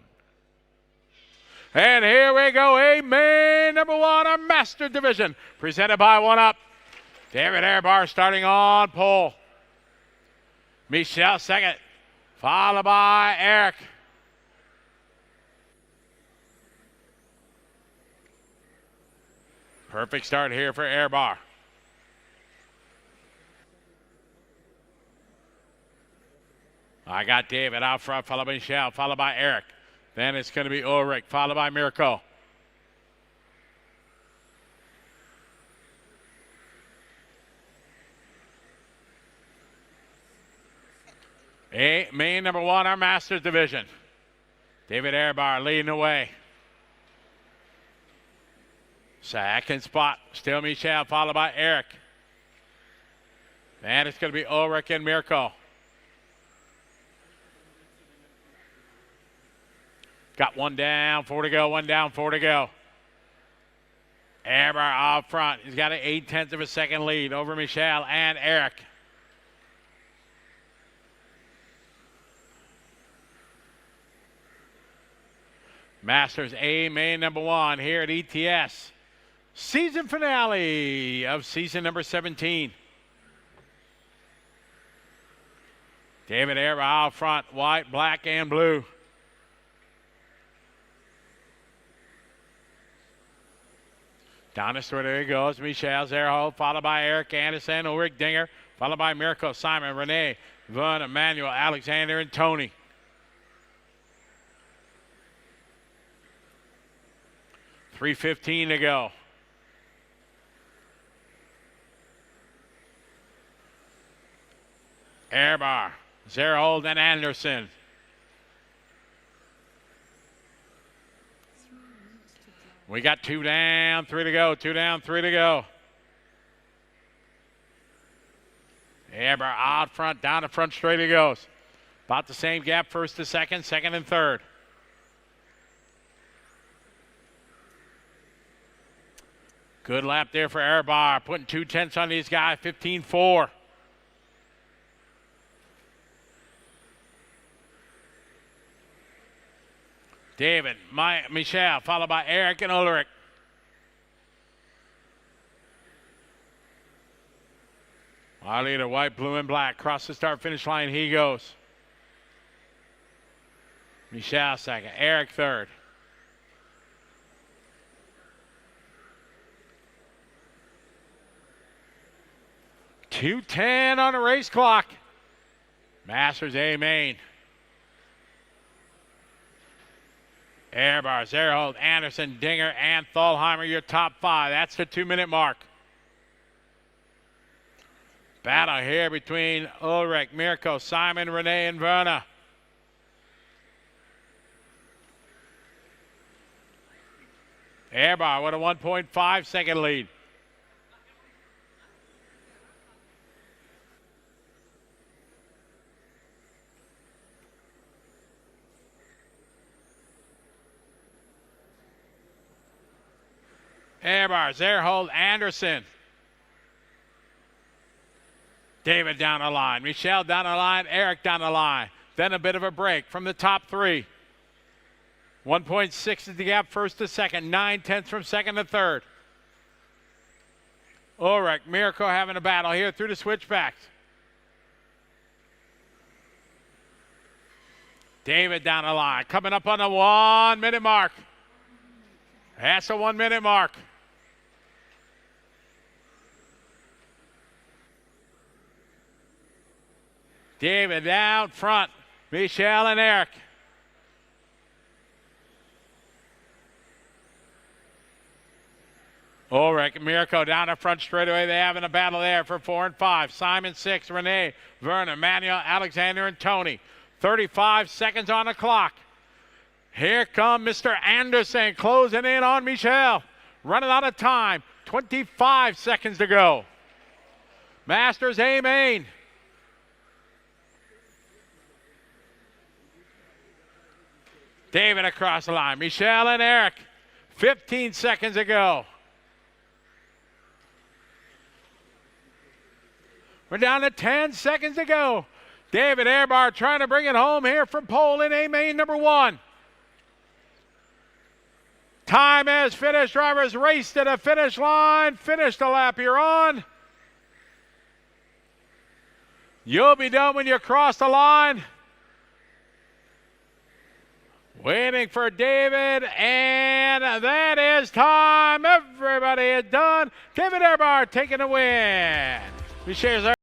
S3: And here we go, A main number 1, our Master Division, presented by One Up. David Ehrbar starting on pole. Michelle second, followed by Eric. Perfect start here for Ehrbar. I got David out front, followed by Michelle, followed by Eric. Then it's going to be Ulrich, followed by Mirko. Main number 1, our Masters Division. David Ehrbar leading the way. Second spot, still Michelle, followed by Eric. And it's going to be Ulrich and Mirko. Got 1 down, 4 to go, 1 down, 4 to go. Ehrbar out front. He's got an 0.8 of a second lead over Michelle and Eric. Masters A main number 1 here at ETS. Season finale of season number 17. David Ehrbar out front, white, black, and blue. Down the straight, there he goes. Michelle Zerhold, followed by Eric Anderson, Ulrich Dinger, followed by Mirko, Simon, Renee, Vaughn, Emmanuel, Alexander, and Tony. .3:15 to go. Ehrbar, Zerhold, and Anderson. We got 2 down, 3 to go, 2 down, 3 to go. Ehrbar out front, down the front straight he goes. About the same gap, first to second, second and third. Good lap there for Ehrbar, putting 2/10 on these guys, 15-4. David, Michel, followed by Eric and Ulrich. Our leader, white, blue, and black. Across the start-finish line, he goes. Michel second, Eric third. .210 on the race clock. Masters A main. Ehrbar, Zerhold, Anderson, Dinger, and Thalheimer, your top 5. That's the 2-minute mark. Battle here between Ulrich, Mirko, Simon, Renee, and Werner. Ehrbar with a 1.5 second lead. Ehrbar, Zerhold, Anderson. David down the line, Michel down the line, Eric down the line. Then a bit of a break from the top 3. 1.6 is the gap first to second, 9/10 from second to third. Ulrich, Mirko having a battle here through the switchbacks. David down the line, coming up on the 1-minute mark. That's the 1-minute mark. David down front, Michel and Eric. Ulrich and Mirko down the front straightaway. They having a battle there for 4 and 5. Simon 6, Renee, Werner, Manuel, Alexander, and Tony. 35 seconds on the clock. Here come Mr. Anderson closing in on Michel. Running out of time. 25 seconds to go. Masters A main. David across the line. Michel and Eric. 15 seconds to go. We're down to 10 seconds to go. David Ehrbar trying to bring it home here from pole in A main number 1. Time has finished. Drivers race to the finish line. Finish the lap you're on. You'll be done when you cross the line. Waiting for David, and that is time. Everybody is done. David Ehrbar taking the win. He shares our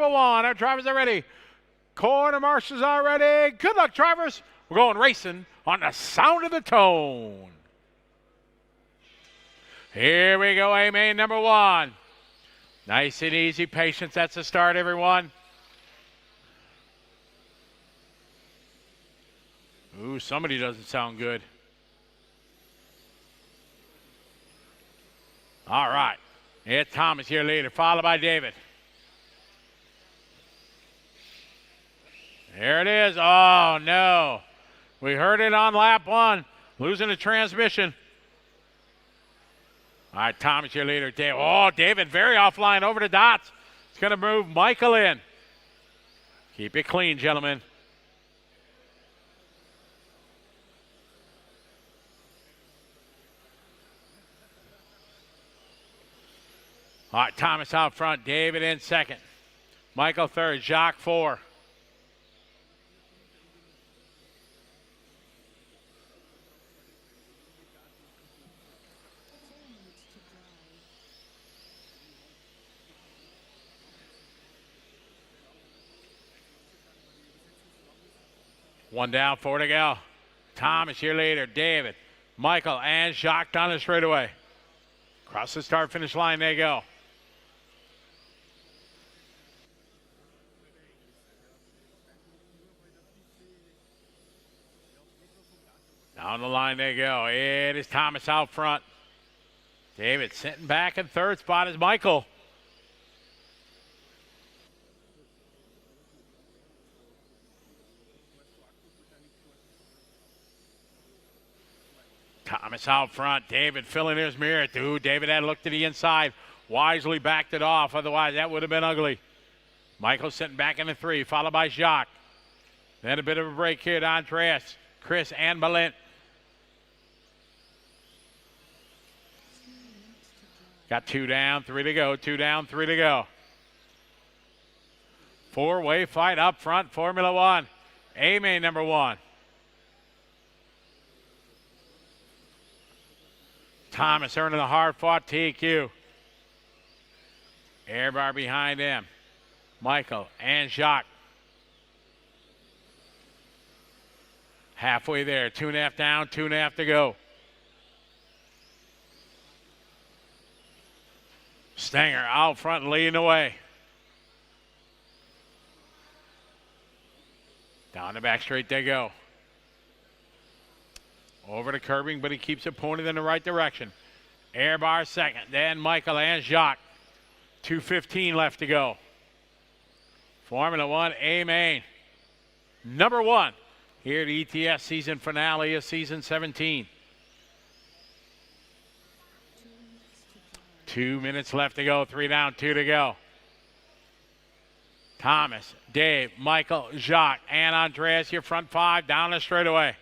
S3: on. Our drivers are ready. Corner marshals are ready. Good luck, drivers. We're going racing on the sound of the tone. Here we go, A main number 1. Nice and easy, patience. That's the start, everyone. Ooh, somebody doesn't sound good. All right. It's Thomas here leader, followed by David. There it is. Oh, no. We heard it on lap 1. Losing the transmission. All right, Thomas your leader. Oh, David very offline over the dots. It's going to move Michael in. Keep it clean, gentlemen. All right, Thomas out front. David in second. Michael third. Jacques 4. One down, 4 to go. Thomas, your leader. David, Michael, and Jacques down the straightaway. Across the start-finish line they go. Down the line they go. It is Thomas out front. David sitting back in third spot is Michael. Thomas out front. David filling his mirror. Dude, David had looked to the inside. Wisely backed it off. Otherwise, that would have been ugly. Michael sitting back in the 3, followed by Jacques. Then a bit of a break here to Andreas, Chris, and Balint. Got 2 down, 3 to go. 2 down, 3 to go. 4-way fight up front, Formula 1. A main number 1. Thomas earning a hard-fought TQ. Air bar behind him. Michael and Jacques. Halfway there, 2.5 down, 2.5 to go. Stanger out front leading the way. Down the back straight they go. Over the curbing, but he keeps it pointed in the right direction. Air bar second, then Michael and Jacques. 2:15 left to go. Formula 1 A main. Number 1 here at ETS season finale of season 17. 2 minutes left to go, 3 down, 2 to go. Thomas, Dave, Michael, Jacques, and Andreas, your front 5 down the straightaway.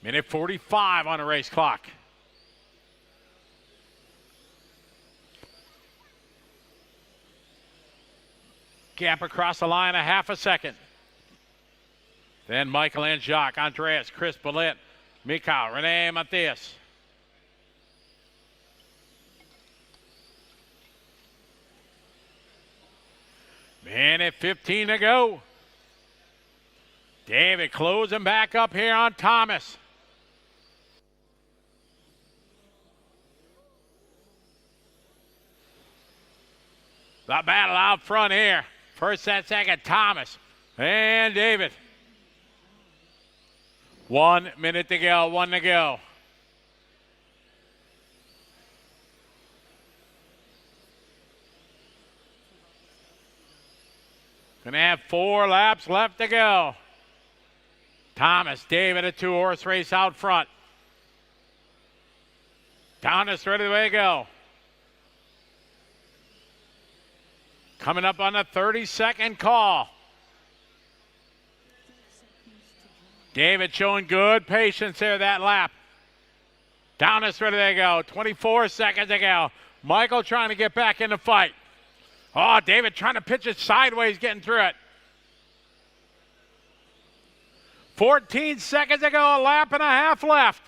S3: Minute 45 on the race clock. Gap across the line, a half a second. Then Michael and Jacques, Andreas, Chris Balint, Mikhail, Rene, Matthias. Minute 15 to go. David closing back up here on Thomas. The battle out front here. First set, second, Thomas and David. 1 minute to go, 1 to go. Gonna have 4 laps left to go. Thomas, David, a 2-horse race out front. Down the straightaway go. Coming up on the 32nd call. David showing good patience there that lap. Down the straight they go. 24 seconds to go. Michael trying to get back in the fight. Oh, David trying to pitch it sideways, getting through it. 14 seconds to go, a lap and a half left.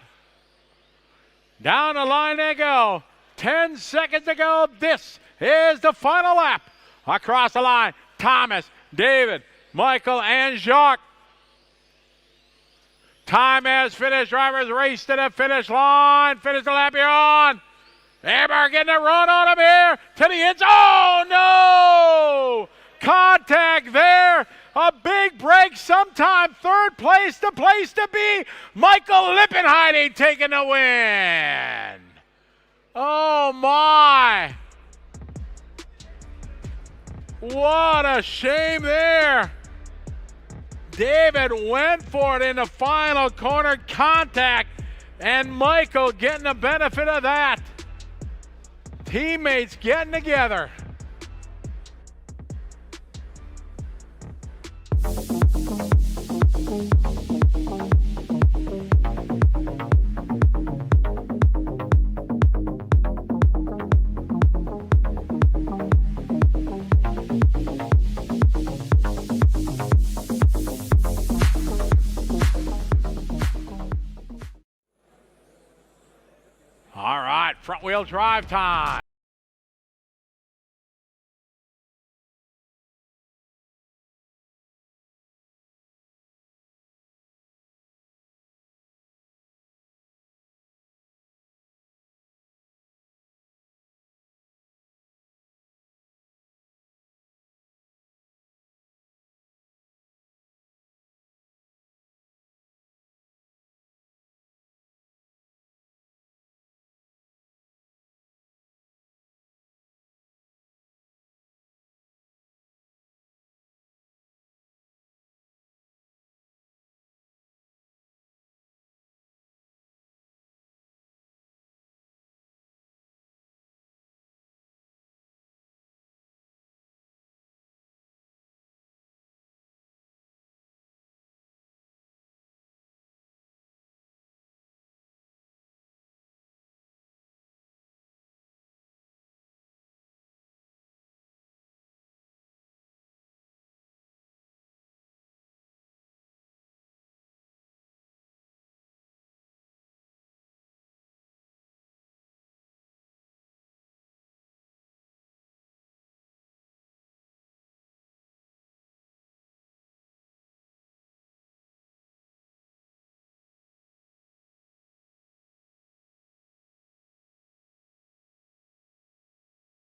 S3: Down the line they go. 10 seconds to go. This is the final lap. Across the line, Thomas, David, Michael, and Jacques. Time has finished. Drivers race to the finish line. Finish the lap you're on. Amber getting a run on him here to the ends. Oh, no! Contact there. A big break sometime. Third place, the place to be. Michael Lippenheide taking the win. Oh, my. What a shame there. David went for it in the final corner. Contact. And Michael getting the benefit of that. Teammates getting together. All right, front wheel drive time.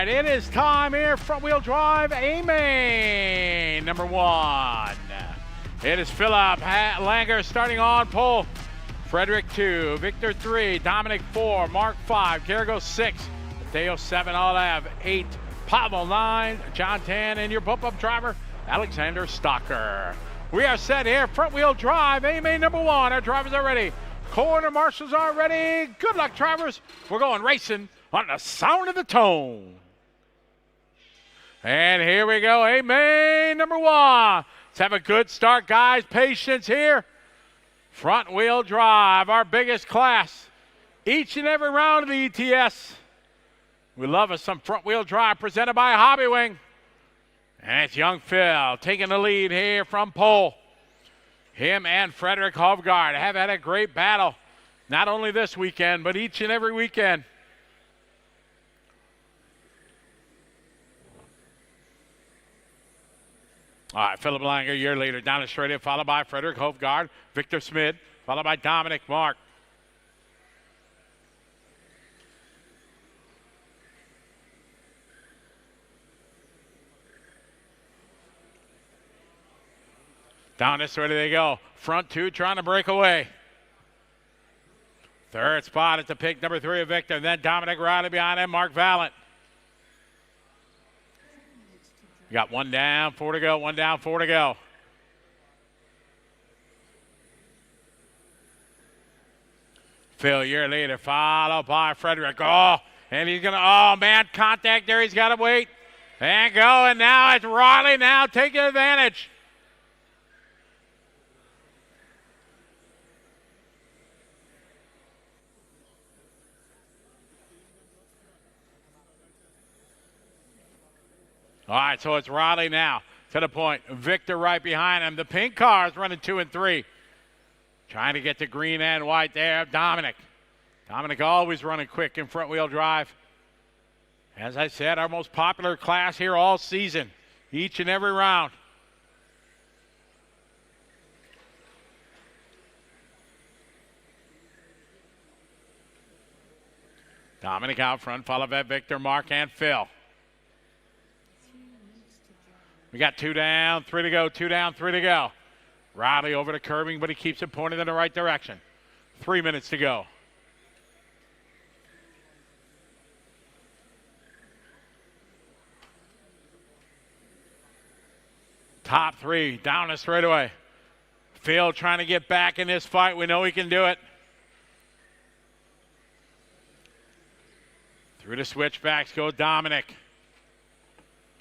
S3: And it is time here, front wheel drive, A-Main, number 1. It is Philip Langer starting on pole. Frederick 2, Victor 3, Dominic 4, Mark 5, Gergo 6, Mateo 7, Olav 8, Pavel 9, John 10, and your bump-up driver, Alexander Stocker. We are set here, front wheel drive, A-Main number 1. Our drivers are ready. Corner marshals are ready. Good luck, drivers. We're going racing on the sound of the tone. And here we go, A-Main number 1. Let's have a good start, guys. Patience here. Front wheel drive, our biggest class. Each and every round of the ETS. We love us some front wheel drive presented by Hobby Wing. And it's young Phil taking the lead here from pole. Him and Frederick Hovgaard have had a great battle. Not only this weekend, but each and every weekend. All right, Philip Langer, your leader, down the straight in, followed by Frederick Hovgaard, Victor Smith, followed by Dominic Mark. Down this way they go. Front 2 trying to break away. Third spot at the pick, number 3 of Victor, and then Dominic Riley behind him, Mark Vallant. You got 1 down, 4 to go, 1 down, 4 to go. Phil, your leader, followed by Frederick. Oh, and he's going to, oh, man, contact there. He's got to wait and go. And now it's Riley now taking advantage. All right, so it's Riley now to the point. Victor right behind him. The pink car is running 2 and 3. Trying to get to green and white there. Dominic. Dominic always running quick in front wheel drive. As I said, our most popular class here all season, each and every round. Dominic out front, followed by Victor, Mark, and Phil. We got 2 down, 3 to go, 2 down, 3 to go. Riley over to curbing, but he keeps it pointed in the right direction. 3 minutes to go. Top 3 down the straightaway. Phil trying to get back in this fight. We know he can do it. Through the switchbacks go Dominic.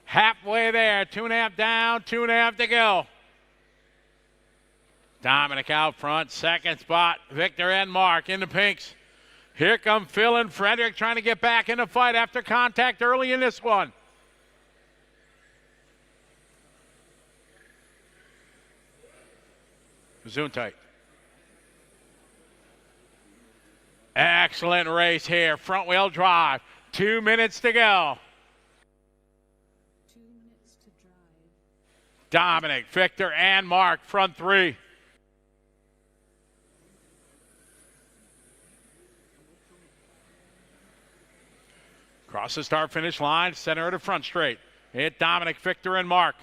S3: Halfway there, 2.5 down, 2.5 to go. Dominic out front, second spot. Victor and Mark in the pinks. Here come Phil and Frederick trying to get back in the fight after contact early in this one. Gesundheit. Excellent race here. Front wheel drive. 2 minutes to go.
S5: 2 minutes to drive.
S3: Dominic, Victor, and Mark, front 3. Cross the start-finish line, center of the front straight. Hit Dominic, Victor, and Mark.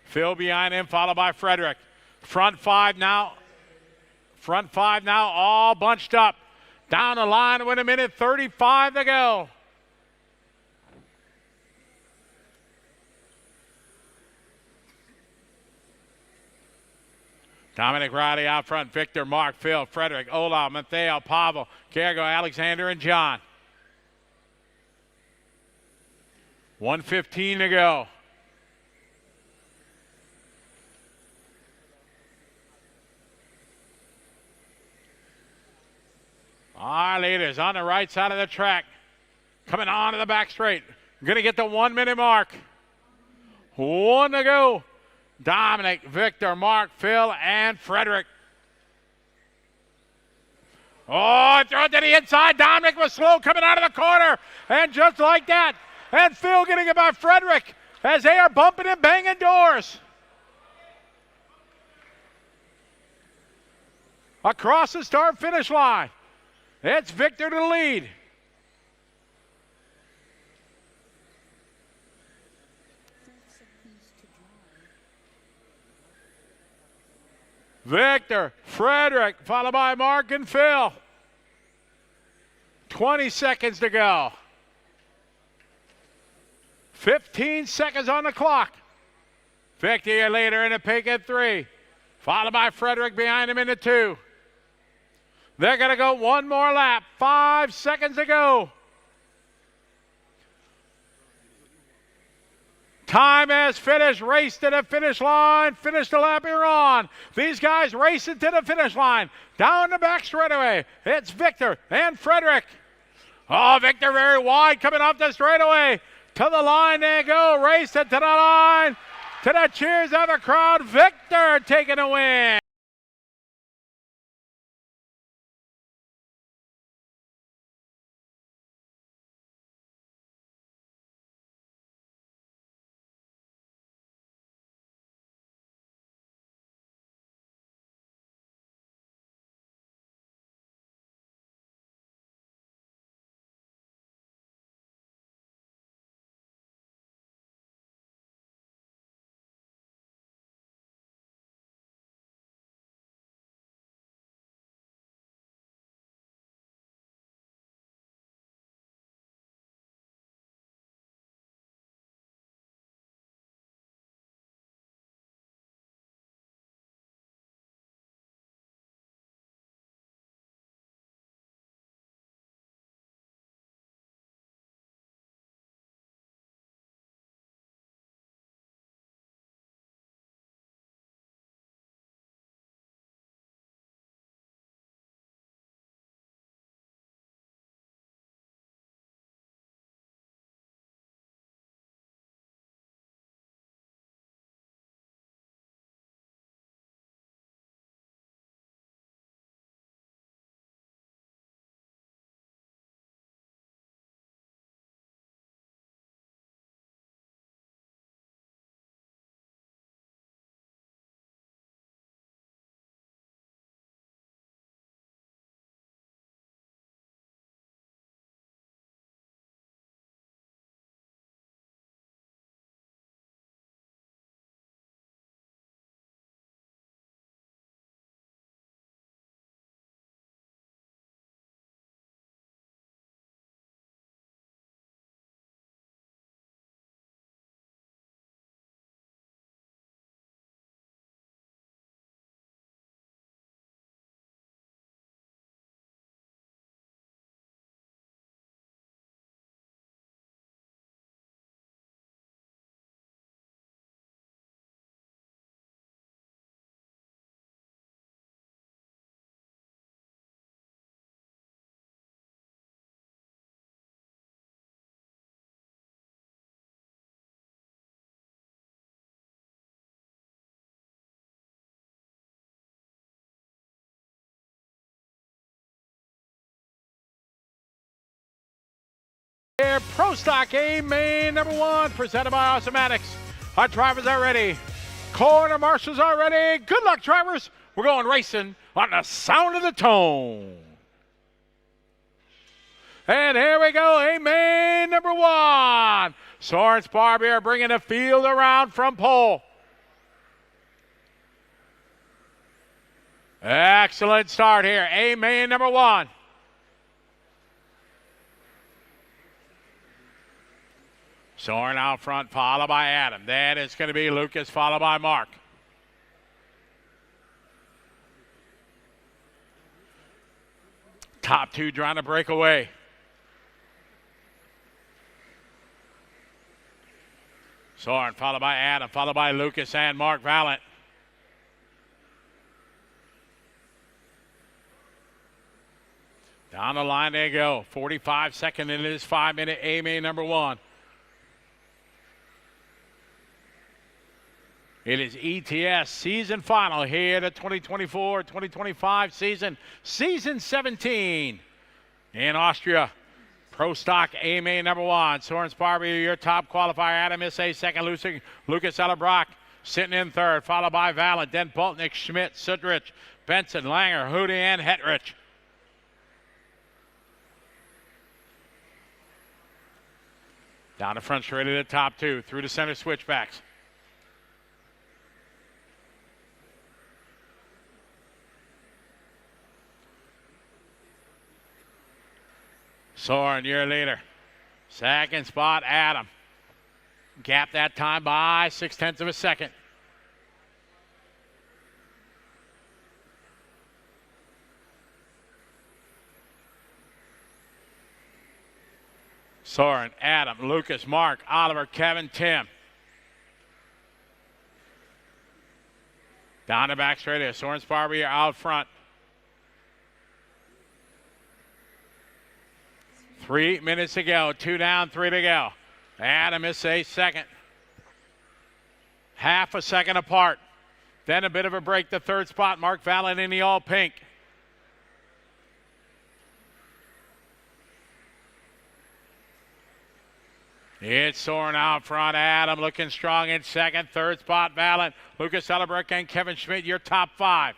S3: Phil behind him, followed by Frederick. Front 5 now. Front 5 now, all bunched up. Down the line with 1:35 to go. Dominic Riley out front. Victor, Mark, Phil, Frederick, Olaf, Matteo, Pavel, Gergo, Alexander, and John. 1:15 to go. Our leaders on the right side of the track. Coming on to the back straight. Going to get the 1 minute mark. 1 to go. Dominic, Victor, Mark, Phil, and Frederick. Oh, throw it to the inside. Dominic was slow coming out of the corner. And just like that. And Phil getting it by Frederick as they are bumping and banging doors. Across the start-finish line. It's Victor to the lead. Victor, Frederick, followed by Mark and Phil. 20 seconds to go. 15 seconds on the clock. Victor, your leader in the pink at 3. Followed by Frederick behind him in the 2. They're going to go one more lap. 5 seconds to go. Time has finished. Race to the finish line. Finish the lap you're on. These guys racing to the finish line. Down the back straightaway. It's Victor and Frederick. Oh, Victor very wide coming off the straightaway. To the line they go. Race it to the line. To the cheers of the crowd. Victor taking a win. here. Pro Stock A main number 1, presented by Automatics. Our drivers are ready. Corner marshals are ready. Good luck, drivers. We're going racing on the sound of the tone. And here we go, A main number 1. Soren Sparbier bringing the field around from pole. Excellent start here. A main number 1. Soren out front, followed by Adam. Then it's going to be Lucas, followed by Mark. Top 2 trying to break away. Soren, followed by Adam, followed by Lucas and Mark Valent. Down the line they go. 45 seconds into this 5-minute A main number 1. It is ETS season final here at the 2024-2025 season. Season 17 in Austria. Pro Stock A main number 1. Soren Sparby, your top qualifier. Adam Issei second. Lucas Ellerbrock sitting in third, followed by Valent. Then Boltnick, Schmidt, Sudrich, Benson, Langer, Hootie, and Hetrich. Down the front straight to the top 2. Through the center switchbacks. Soren, your leader. Second spot, Adam. Gap that time by 0.6 of a second. Soren, Adam, Lucas, Mark, Oliver, Kevin, Tim. Down the back straight here. Soren Sparby out front. 3 minutes to go. 2 down, 3 to go. Adam is a second. Half a second apart. Then a bit of a break. The third spot, Mark Valent in the all pink. It's Soren out front. Adam looking strong in second. Third spot, Valent. Lucas Ellerbrook and Kevin Schmidt, your top 5.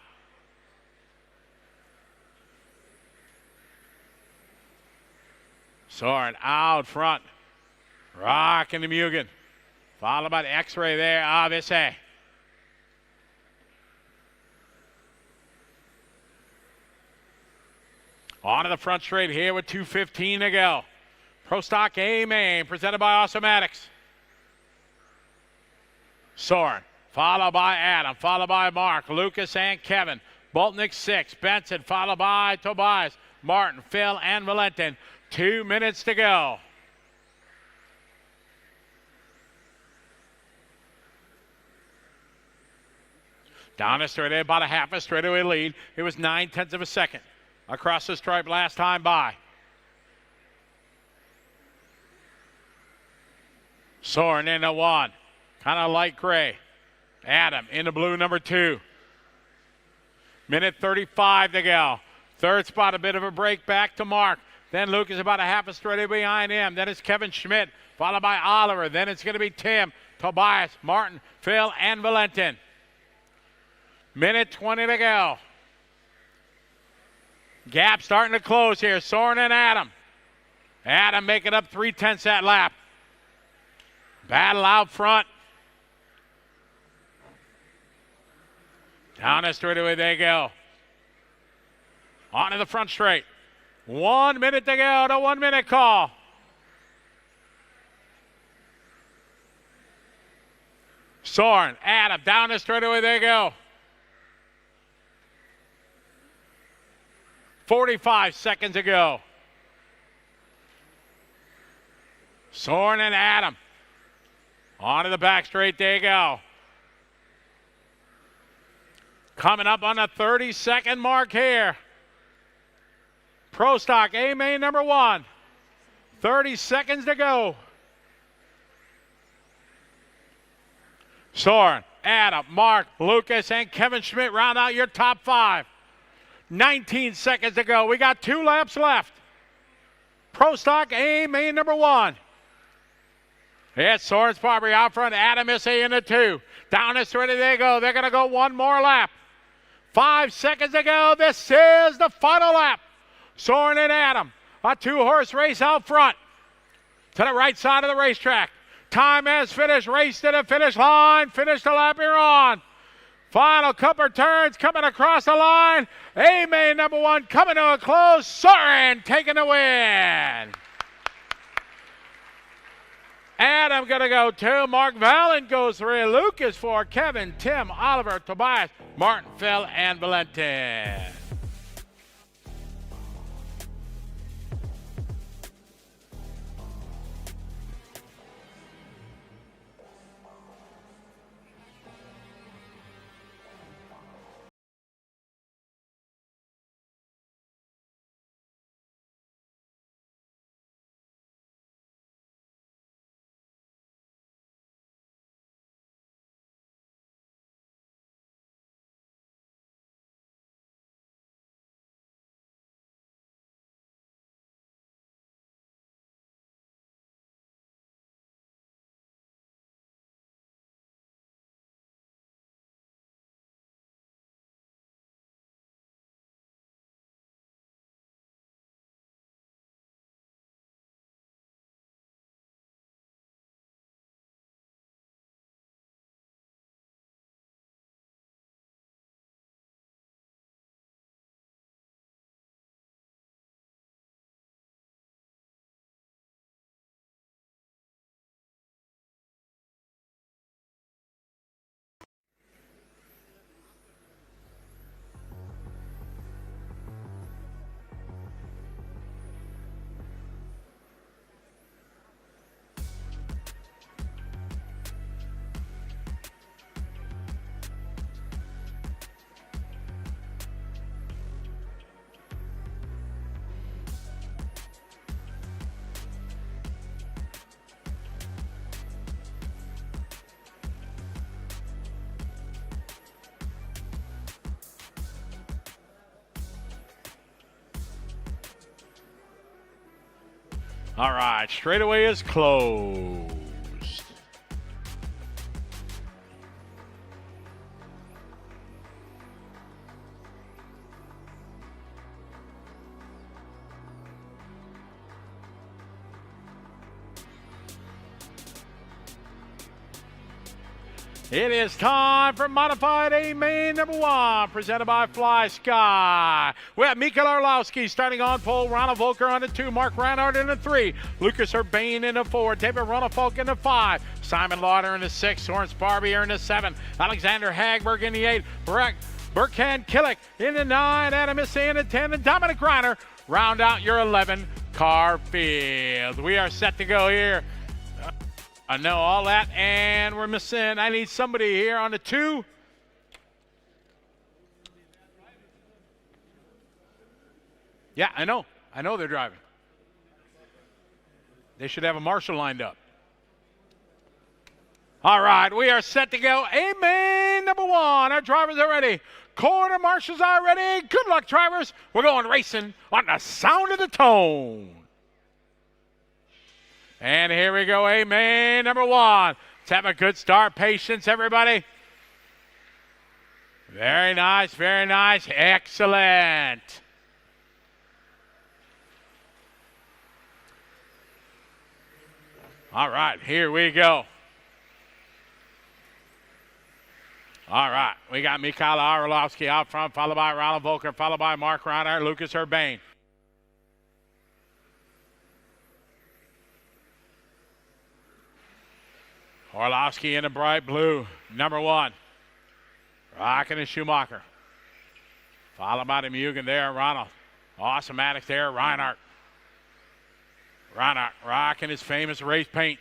S3: Soren out front. Rocking the Mugen. Followed by the X-ray there of Issei. On to the front straight here with 2:15 to go. Pro Stock A main presented by Automatics. Soren, followed by Adam, followed by Mark, Lucas, and Kevin. Boltnick 6, Benson, followed by Tobias, Martin, Phil, and Valentin. 2 minutes to go. Down the straightaway, about a half a straightaway lead. It was 0.9 of a second across the stripe last time by. Soren in the 1, kind of light gray. Adam in the blue number 2. Minute 35 to go. Third spot, a bit of a break back to Mark. Then Lucas about a half a straightaway behind him. Then it's Kevin Schmidt, followed by Oliver. Then it's going to be Tim, Tobias, Martin, Phil, and Valentin. Minute 20 to go. Gap starting to close here. Soren and Adam. Adam making up 0.3 that lap. Battle out front. Down the straightaway they go. On to the front straight. 1 minute to go. The 1 minute call. Soren, Adam, down the straightaway they go. 45 seconds to go. Soren and Adam. On to the back straight they go. Coming up on the 30-second mark here. Pro Stock A main number 1. 30 seconds to go. Soren, Adam, Mark, Lucas, and Kevin Schmidt round out your top 5. 19 seconds to go. We got 2 laps left. Pro Stock A main number 1. It's Soren's Barbary out front. Adam Issy in the 2. Down the stretch they go. They're going to go one more lap. 5 seconds to go. This is the final lap. Soren and Adam. A 2-horse race out front. To the right side of the racetrack. Time has finished. Race to the finish line. Finish the lap you're on. Final couple turns coming across the line. A main number 1 coming to a close. Soren taking the win. Adam going to go 2. Mark Valen goes 3. Lucas 4. Kevin, Tim, Oliver, Tobias, Martin, Phil, and Valentin. All right, straightaway is closed. It is time for Modified A main number 1, presented by Fly Sky. We have Mikael Orlowski starting on pole, Ronald Volker on the 2, Mark Reinhardt in the 3, Lucas Urbane in the 4, David Ronafalk in the 5, Simon Lauder in the 6, Soren's Barbier in the 7, Alexander Hagberg in the 8, Burkhan Killick in the 9, Adam Issy in the 10, and Dominic Reiner round out your 11-car field. We are set to go here. I know all that, and we're missing. I need somebody here on the 2. Yeah, I know. I know they're driving. They should have a marshal lined up. All right, we are set to go. A main number 1. Our drivers are ready. Quarter marshals are ready. Good luck, drivers. We're going racing on the sound of the tone. And here we go, A main number 1. Let's have a good start. Patience, everybody. Very nice, very nice. Excellent. All right, here we go. All right, we got Mikael Orlowski out front, followed by Ronald Volker, followed by Mark Reinhardt, Lucas Urbane. Orlowski in the bright blue, number 1. Rocking and Schumacher. Followed by the Mugen there, Ronald. Awesome Maddox there, Reinhardt. Reinhardt rocking his famous race paint.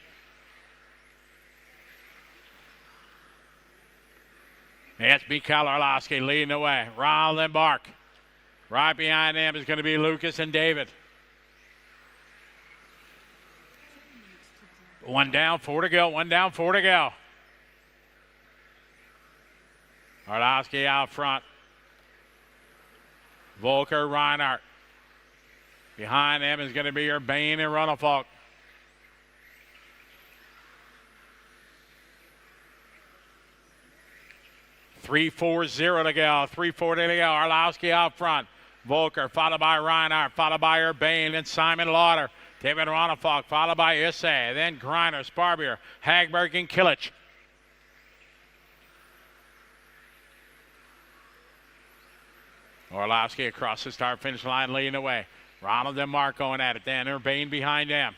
S3: It's Mikael Orlowski leading the way. Ronald and Mark. Right behind them is going to be Lucas and David. 1 down, 4 to go. 1 down, 4 to go. Orlowski out front. Volker, Reinhardt. Behind them is going to be Urbane and Runnelfolk. .340 to go. 3:40 to go. Arlowski out front. Volker followed by Reinhardt, followed by Urbane, and Simon Lauder. David Runnelfolk followed by Isse, then Greiner, Sparbier, Hagberg, and Killich. Orlowski across the start-finish line leading away. Ronald and Mark going at it. Dan Urbane behind them.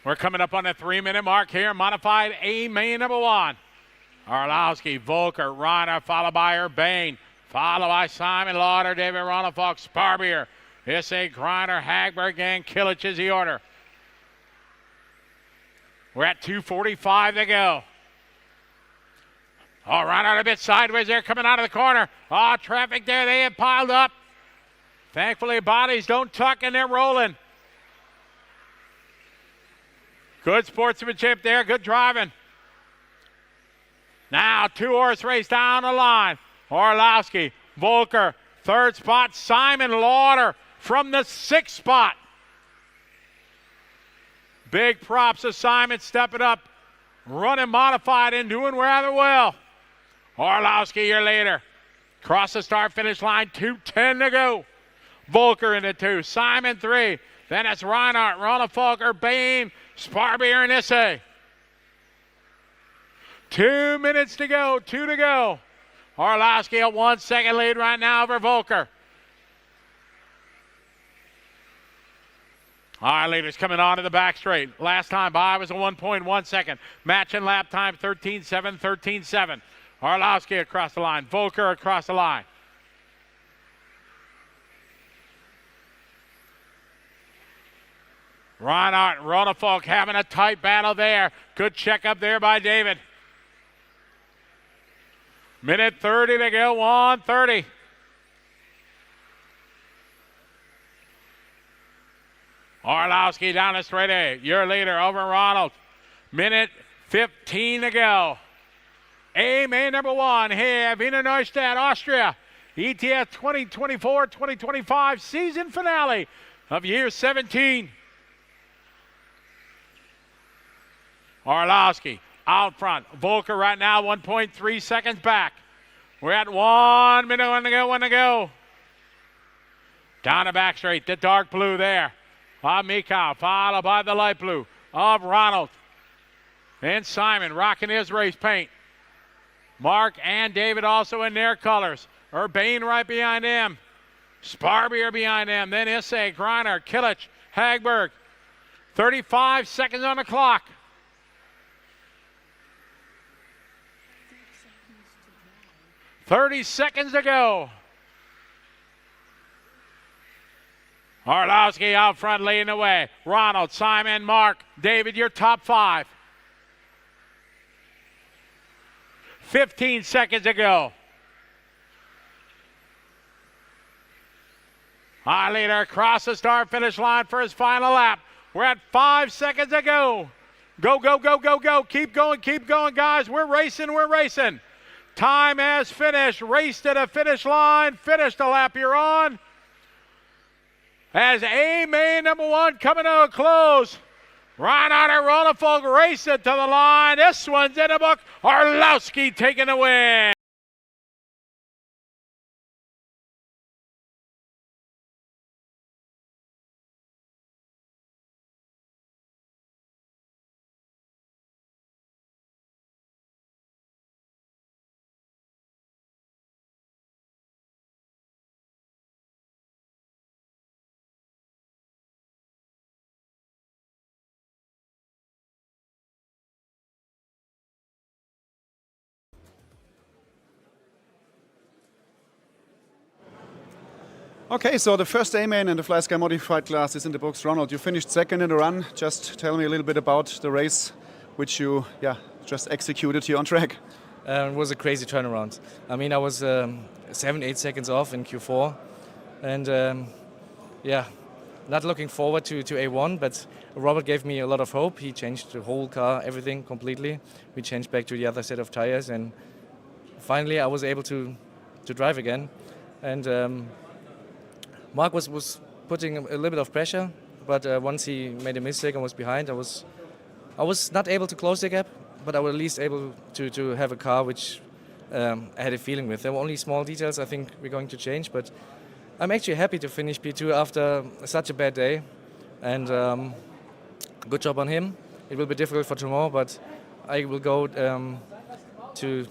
S3: We're coming up on the 3-minute mark here. Modified A main number 1. Arlowski, Volker, Reiner, followed by Urbane, followed by Simon Lauder, David Runnelfolk, Sparbier, Isse, Greiner, Hagberg, and Killich is the order. We're at 2:45 to go. Oh, Reinhardt a bit sideways there coming out of the corner. Oh, traffic there. They have piled up. Thankfully, bodies don't tuck and they're rolling. Good sportsmanship there. Good driving. Now, 2-horse race down the line. Orlowski, Volker, 3rd spot. Simon Lauder from the 6th spot. Big props to Simon stepping up, running modified and doing rather well. Orlowski, your leader. Cross the start-finish line, 2:10 to go. Volker in the 2, Simon 3. Then it's Reinhardt, Runnelfolk, Urbane, Sparbier, and Isse. 2 minutes to go, 2 to go. Orlowski a 1-second lead right now over Volker. Our leaders coming on to the back straight. Last time by was a 1.1 second. Match and lap time 13.7, 13.7. Orlowski across the line. Volker across the line. Reinhardt and Runnelfolk having a tight battle there. Good check up there by David. Minute 30 to go, 1:30. Orlowski down the straight A. Your leader over Ronald. Minute 15 to go. A main number 1 here, Wiener Neustadt, Austria. ETF 2024-2025 season finale of year 17. Orlowski out front. Volker right now 1.3 seconds back. We're at 1 minute, 1 to go, 1 to go. Down the back straight, the dark blue there. Of Mikau, followed by the light blue of Ronald. And Simon rocking his race paint. Mark and David also in their colors. Urbane right behind him. Sparbier behind him. Then Isse, Greiner, Killich, Hagberg. 35 seconds on the clock. 30 seconds to go. Orlowski out front leading the way. Ronald, Simon, Mark, David, your top 5. 15 seconds to go. Our leader across the start-finish line for his final lap. We're at 5 seconds to go. Go, go, go, go, go. Keep going, guys. We're racing, we're racing. Time has finished. Race to the finish line. Finish the lap you're on. As A main number 1 coming to a close. Reinhardt and Runnelfolk race it to the line. This one's in the book. Orlowski taking the win.
S1: Okay, so the first A-main in the Fly Sky Modified class is in the books. Ronald, you finished second in the run. Just tell me a little bit about the race, which you just executed here on track.
S9: It was a crazy turnaround. I mean, I was 7-8 seconds off in Q4. And not looking forward to A1, but Robert gave me a lot of hope. He changed the whole car, everything completely. We changed back to the other set of tires, and finally I was able to drive again. And Mark was putting a little bit of pressure, but once he made a mistake and was behind, I was not able to close the gap, but I was at least able to have a car which I had a feeling with. There were only small details I think we're going to change, but I'm actually happy to finish P2 after such a bad day, and good job on him. It will be difficult for tomorrow, but I will go to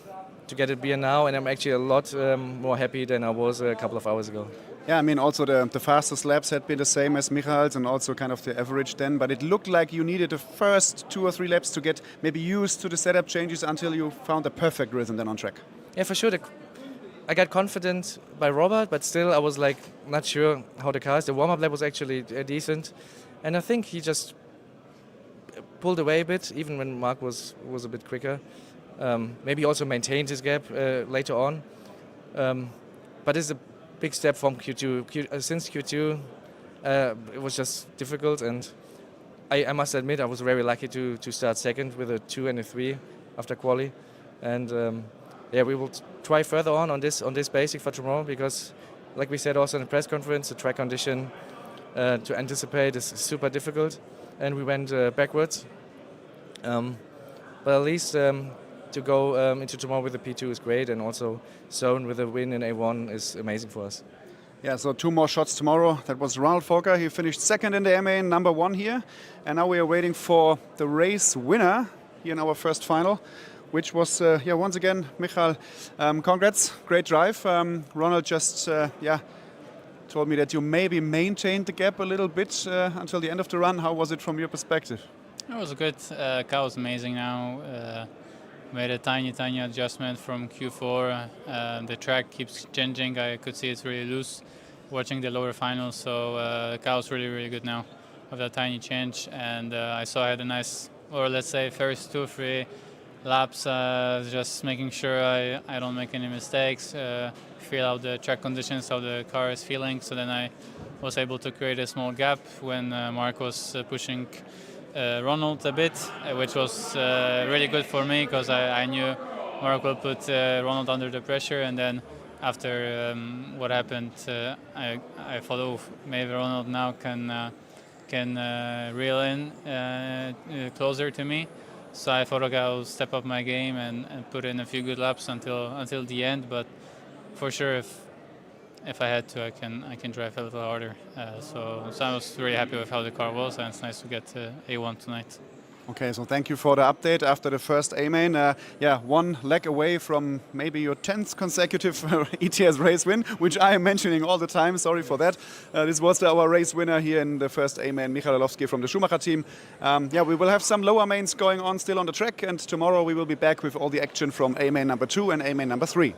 S9: get a beer now, and I'm actually a lot more happy than I was a couple of hours ago.
S1: Yeah, I mean, also the fastest laps had been the same as Michael's and also kind of the average then, but it looked like you needed the first 2 or 3 laps to get maybe used to the setup changes until you found the perfect rhythm then on track.
S9: Yeah, for sure. I got confident by Robert, but still I was like not sure how the car is. The warm-up lap was actually decent, and I think he just pulled away a bit, even when Mark was a bit quicker. Maybe also maintained his gap later on, but it's a big step from Q2. Since Q2, it was just difficult, and I must admit I was very lucky to start second with a 2 and a 3 after quali, and yeah, we will try further on this basic for tomorrow, because, like we said also in the press conference, the track condition to anticipate is super difficult, and we went backwards. But at least to go into tomorrow with the P2 is great, and also Saison with a win in A1 is amazing for us.
S1: Yeah, so 2 more shots tomorrow. That was Ronald Volker. He finished second in the MA, number 1 here. And now we are waiting for the race winner here in our first final, which was, once again, Michael. Congrats, great drive. Ronald just, told me that you maybe maintained the gap a little bit until the end of the run. How was it from your perspective?
S7: It was good. Car was amazing now. Made a tiny adjustment from Q4. The track keeps changing. I could see it's really loose watching the lower finals. So the car was really good now with that tiny change. And I saw I had a nice, or let's say first 2 or 3 laps, just making sure I don't make any mistakes, feel out the track conditions, how the car is feeling. So then I was able to create a small gap when Mark was pushing Ronald a bit, which was really good for me, because I knew Mark will put Ronald under the pressure, and then after what happened, I thought, maybe Ronald now can reel in closer to me. So I thought, okay, I'll step up my game and put in a few good laps until the end. But for sure, if I had to, I can drive a little harder. So I was really happy with how the car was, and it's nice to get A1 tonight.
S1: Okay, so thank you for the update after the first A-main. 1 leg away from maybe your 10th consecutive ETS race win, which I am mentioning all the time. Sorry for that. This was our race winner here in the first A-main, Michael Orlowski from the Schumacher team. We will have some lower mains going on still on the track, and tomorrow we will be back with all the action from A-main number 2 and A-main number 3.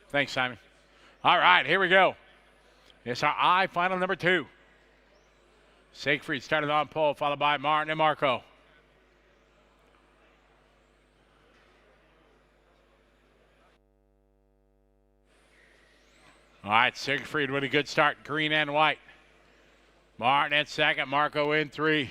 S3: Thanks, Simon. All right, here we go. It's our I final number 2. Siegfried started on pole, followed by Martin and Marco. All right, Siegfried with a good start, green and white. Martin at second, Marco in 3.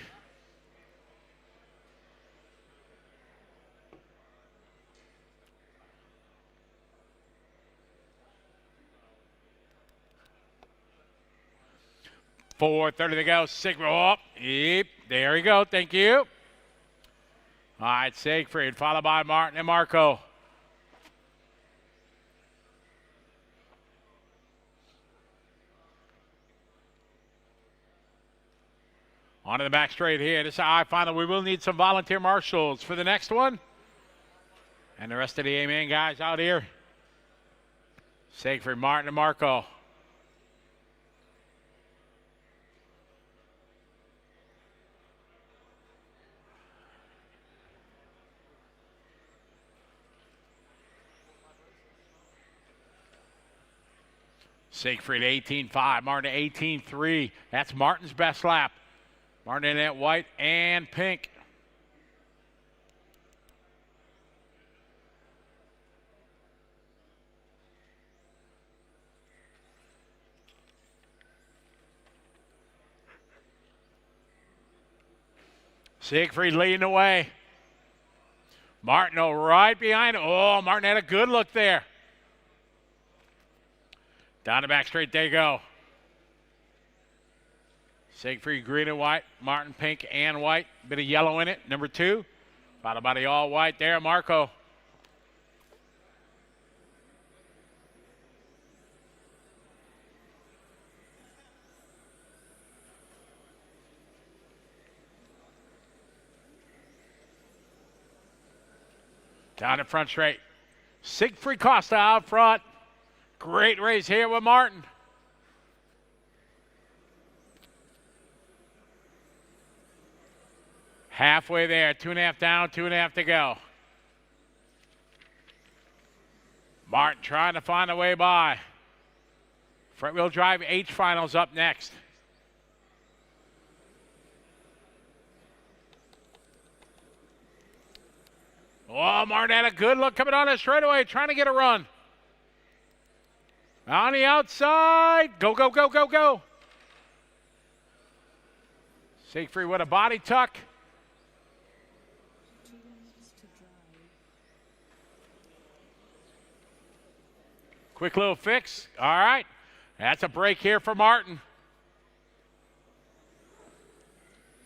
S3: .430 to go. Siegfried. Oh, yep. There we go. Thank you. All right, Siegfried, followed by Martin and Marco. On to the back straight here. This is our final. We will need some volunteer marshals for the next one. And the rest of the A-man guys out here. Siegfried, Martin, and Marco. Siegfried 18.5, Martin 18.3. That's Martin's best lap. Martin in that white and pink. Siegfried leading the way. Martin right behind. Oh, Martin had a good look there. Down the back straight, they go. Siegfried green and white, Martin pink and white, bit of yellow in it, number 2. Followed by the all white there, Marco. Down the front straight. Siegfried Costa out front. Great race here with Martin. Halfway there, 2.5 down, 2.5 to go. Martin trying to find a way by. Front wheel drive H finals up next. Oh, Martin had a good look coming on the straightaway, trying to get a run. On the outside. Go, go, go, go, go. Siegfried with a body tuck. Quick little fix. All right. That's a break here for Martin.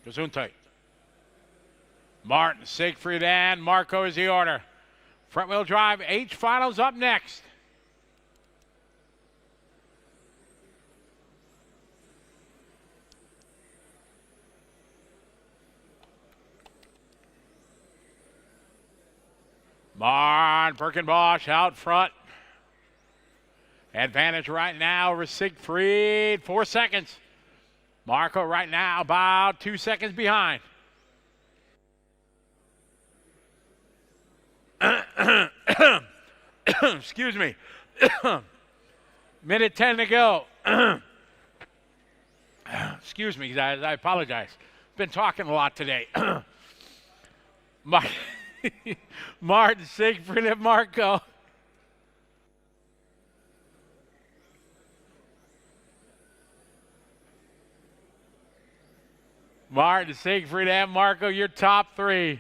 S3: Gesundheit. Martin, Siegfried, and Marco is the order. Front wheel drive H finals up next. Martin Birkenbosch out front. Advantage right now over Siegfried, 4 seconds. Marco right now about 2 seconds behind. Excuse me. Minute 10 to go. Excuse me, guys. I apologize. Been talking a lot today. Martin, Siegfried, and Marco. Martin, Siegfried, and Marco, your top 3.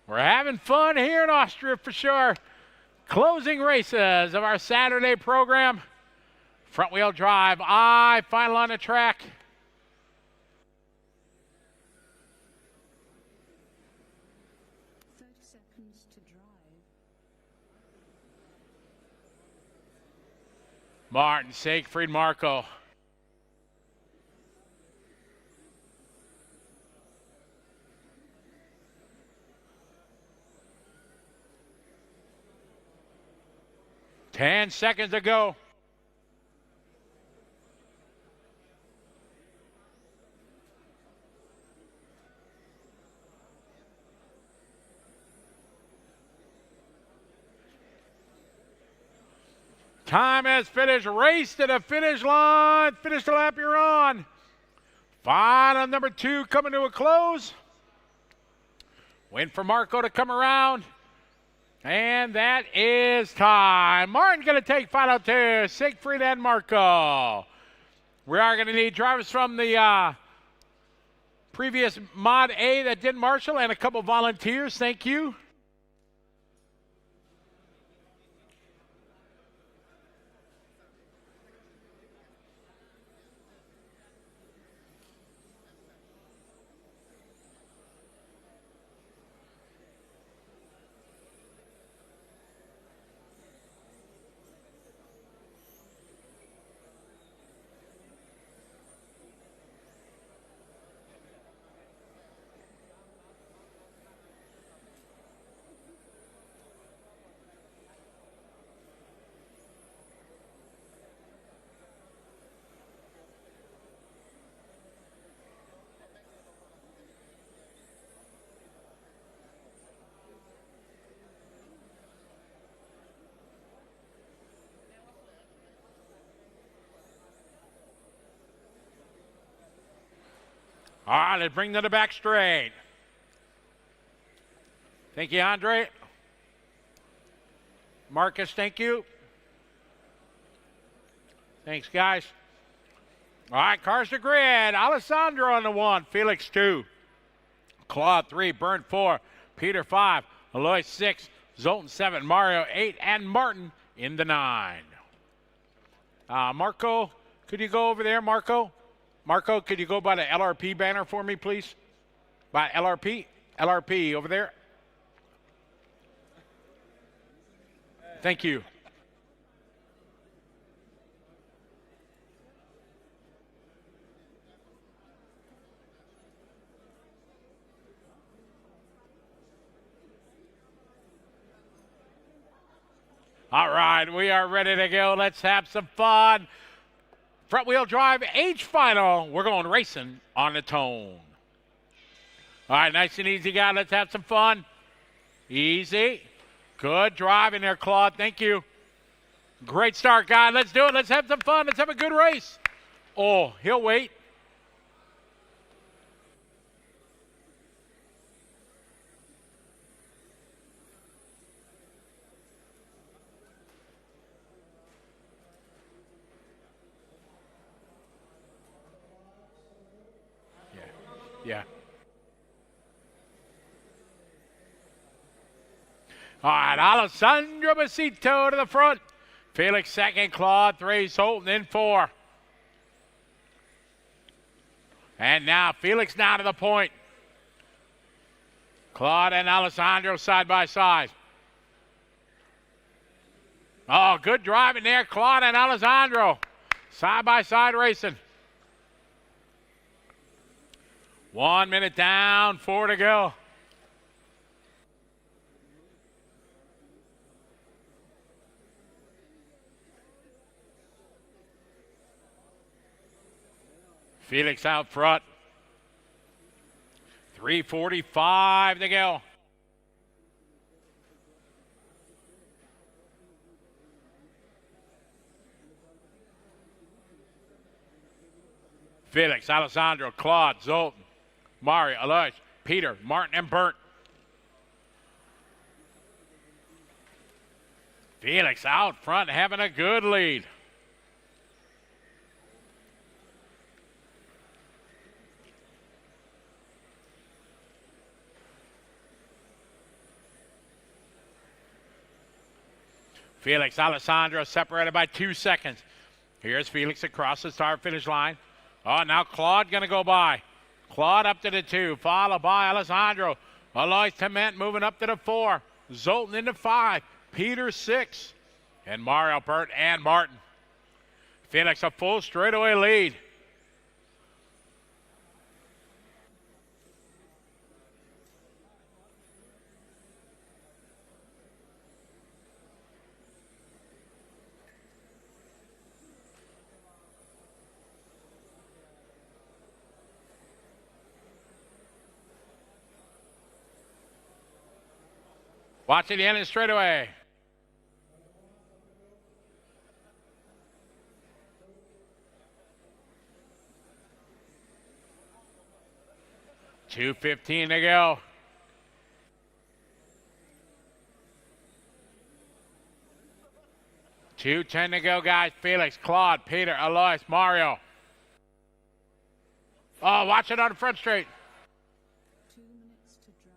S3: We're having fun here in Austria for sure. Closing races of our Saturday program. Front wheel drive, I final on the track. Martin, Siegfried, Marco. Ten seconds to go. Time has finished. Race to the finish line. Finish the lap you're on. Final number 2 coming to a close. Wait for Marco to come around. And that is time. Martin going to take final 2. Siegfried and Marco. We are going to need drivers from the previous Mod A that did marshal and a couple volunteers. Thank you. All right, let's bring to the back straight. Thank you, Andre. Marcus, thank you. Thanks, guys. All right, cars to grid. Alessandro on the 1, Felix 2, Claude 3, Bernd 4, Peter 5, Aloy 6, Zoltan 7, Mario 8, and Martin in the 9. Marco, could you go over there, Marco? Marco, could you go by the LRP banner for me, please? By LRP? LRP over there. Thank you. All right, we are ready to go. Let's have some fun. Front wheel drive H final. We're going racing on the tone. All right, nice and easy, guy. Let's have some fun. Easy. Good driving there, Claude. Thank you. Great start, guy. Let's do it. Let's have some fun. Let's have a good race. Oh, he'll wait. Yeah. All right, Alessandro Basito to the front. Felix second, Claude 3, Zoltan in 4. And now Felix now to the point. Claude and Alessandro side by side. Oh, good driving there, Claude and Alessandro. Side by side racing. 1 minute down, 4 to go. Felix out front. 3:45 to go. Felix, Alessandro, Claude, Zoltan, Mario, Alois, Peter, Martin, and Bernd. Felix out front having a good lead. Felix, Alessandro separated by 2 seconds. Here's Felix across the start finish line. Oh, now Claude gonna go by. Claude up to the 2, followed by Alessandro. Alois Tement moving up to the 4. Zoltan into 5. Peter 6. And Mario, Bert, and Martin. Felix a full straightaway lead. Watching the end of the straightaway. 2:15 to go. $2:10 to go, guys. Felix, Claude, Peter, Alois, Mario. Oh, watch it on the front straight.
S5: 2 minutes to drive.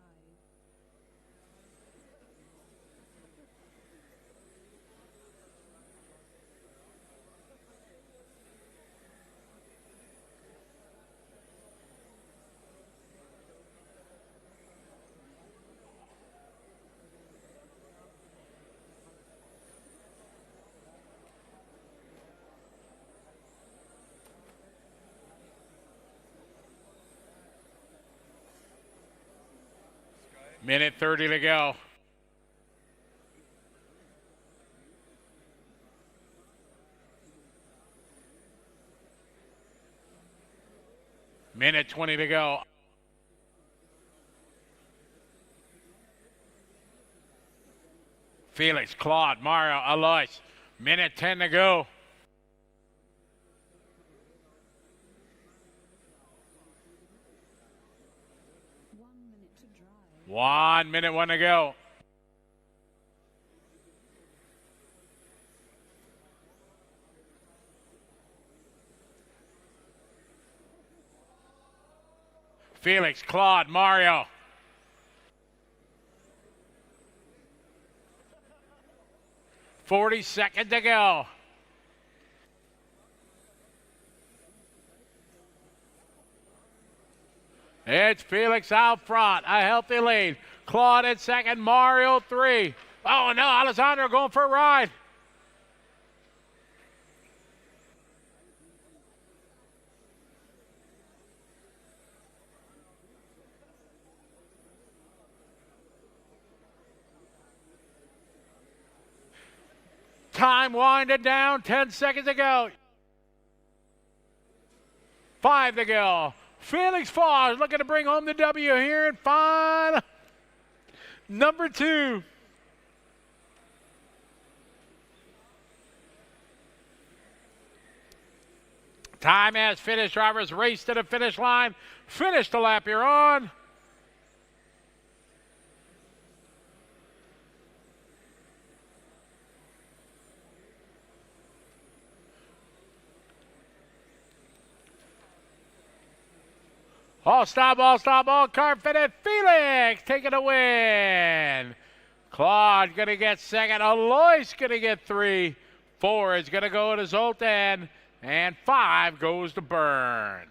S3: Minute 30 to go. Minute 20 to go. Felix, Claude, Mario, Alois. Minute 10 to go. One minute, one to go. Felix, Claude, Mario. $40 to go. It's Felix out front, a healthy lead. Claude in second, Mario 3. Oh no, Alessandro going for a ride. Time winding down, 10 seconds to go. 5 to go. Felix Foss looking to bring home the W here in final number 2. Time has finished. Drivers race to the finish line. Finish the lap you're on. All car fitted. Felix taking a win. Claude going to get second. Alois going to get 3. 4 is going to go to Zoltan. And 5 goes to Burnt.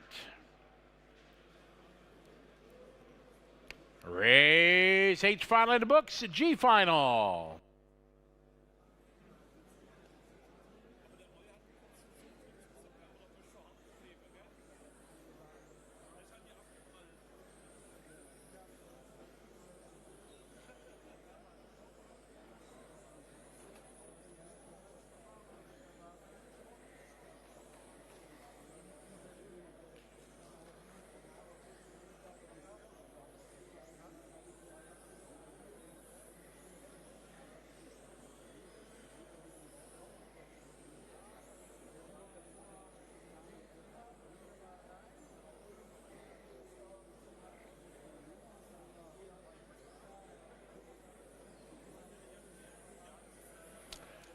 S3: Race H final in the books. G final.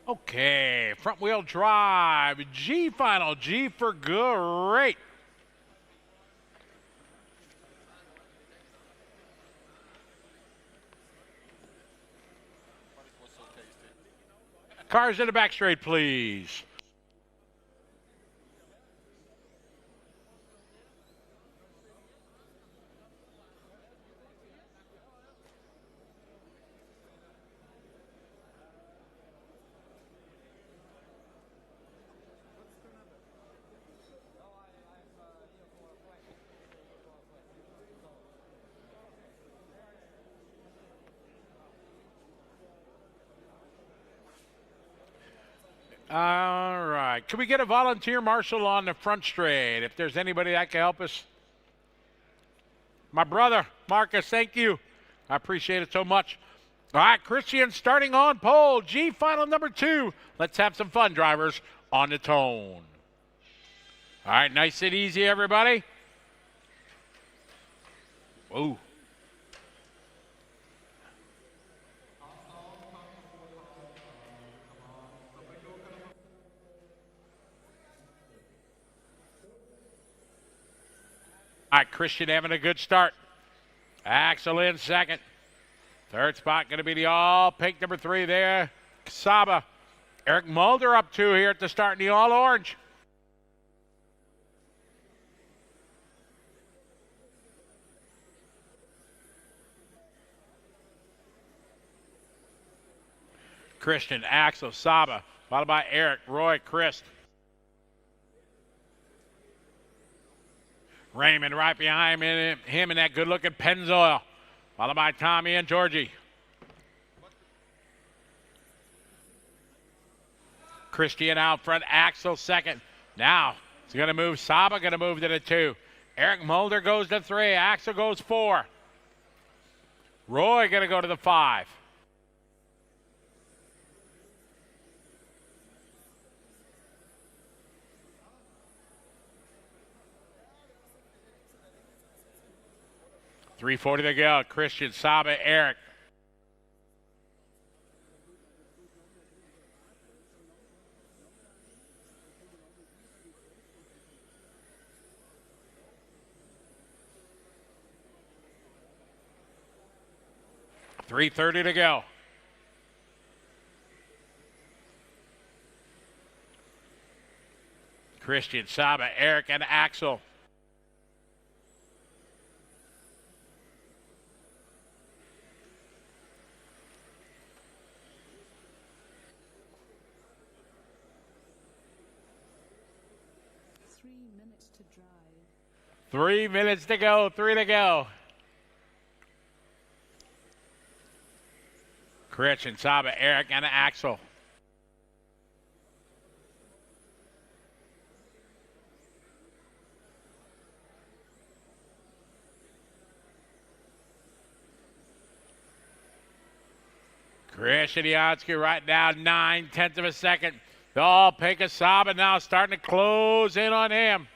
S3: Okay, front wheel drive, G final, G for great. Cars in the back straight, please. All right. Can we get a volunteer marshal on the front straight if there's anybody that can help us? My brother, Marcus, thank you. I appreciate it so much. All right, Christian starting on pole. G final number 2. Let's have some fun, drivers, on the tone. All right, nice and easy, everybody. Ooh. All right, Christian having a good start. Axel in second. Third spot going to be the all-pink number 3 there, Saba. Eric Mulder up 2 here at the start in the all-orange. Christian, Axel, Saba, followed by Eric, Roy, Chris. Raymond right behind him in that good-looking Pennzoil, followed by Tommy and Georgie. Christian out front, Axel second. Now he's going to move, Saba going to move to the 2. Eric Mulder goes to 3, Axel goes 4. Roy going to go to the 5. .340 to go. Christian, Saba, Eric. .330 to go. Christian, Saba, Eric, and Axel.
S5: To drive.
S3: 3 minutes to go, 3 to go. Christian, Saba, Eric, and Axel. Christian Yansky right now, 9/10 of a second. Oh, Pink Saba now starting to close in on him.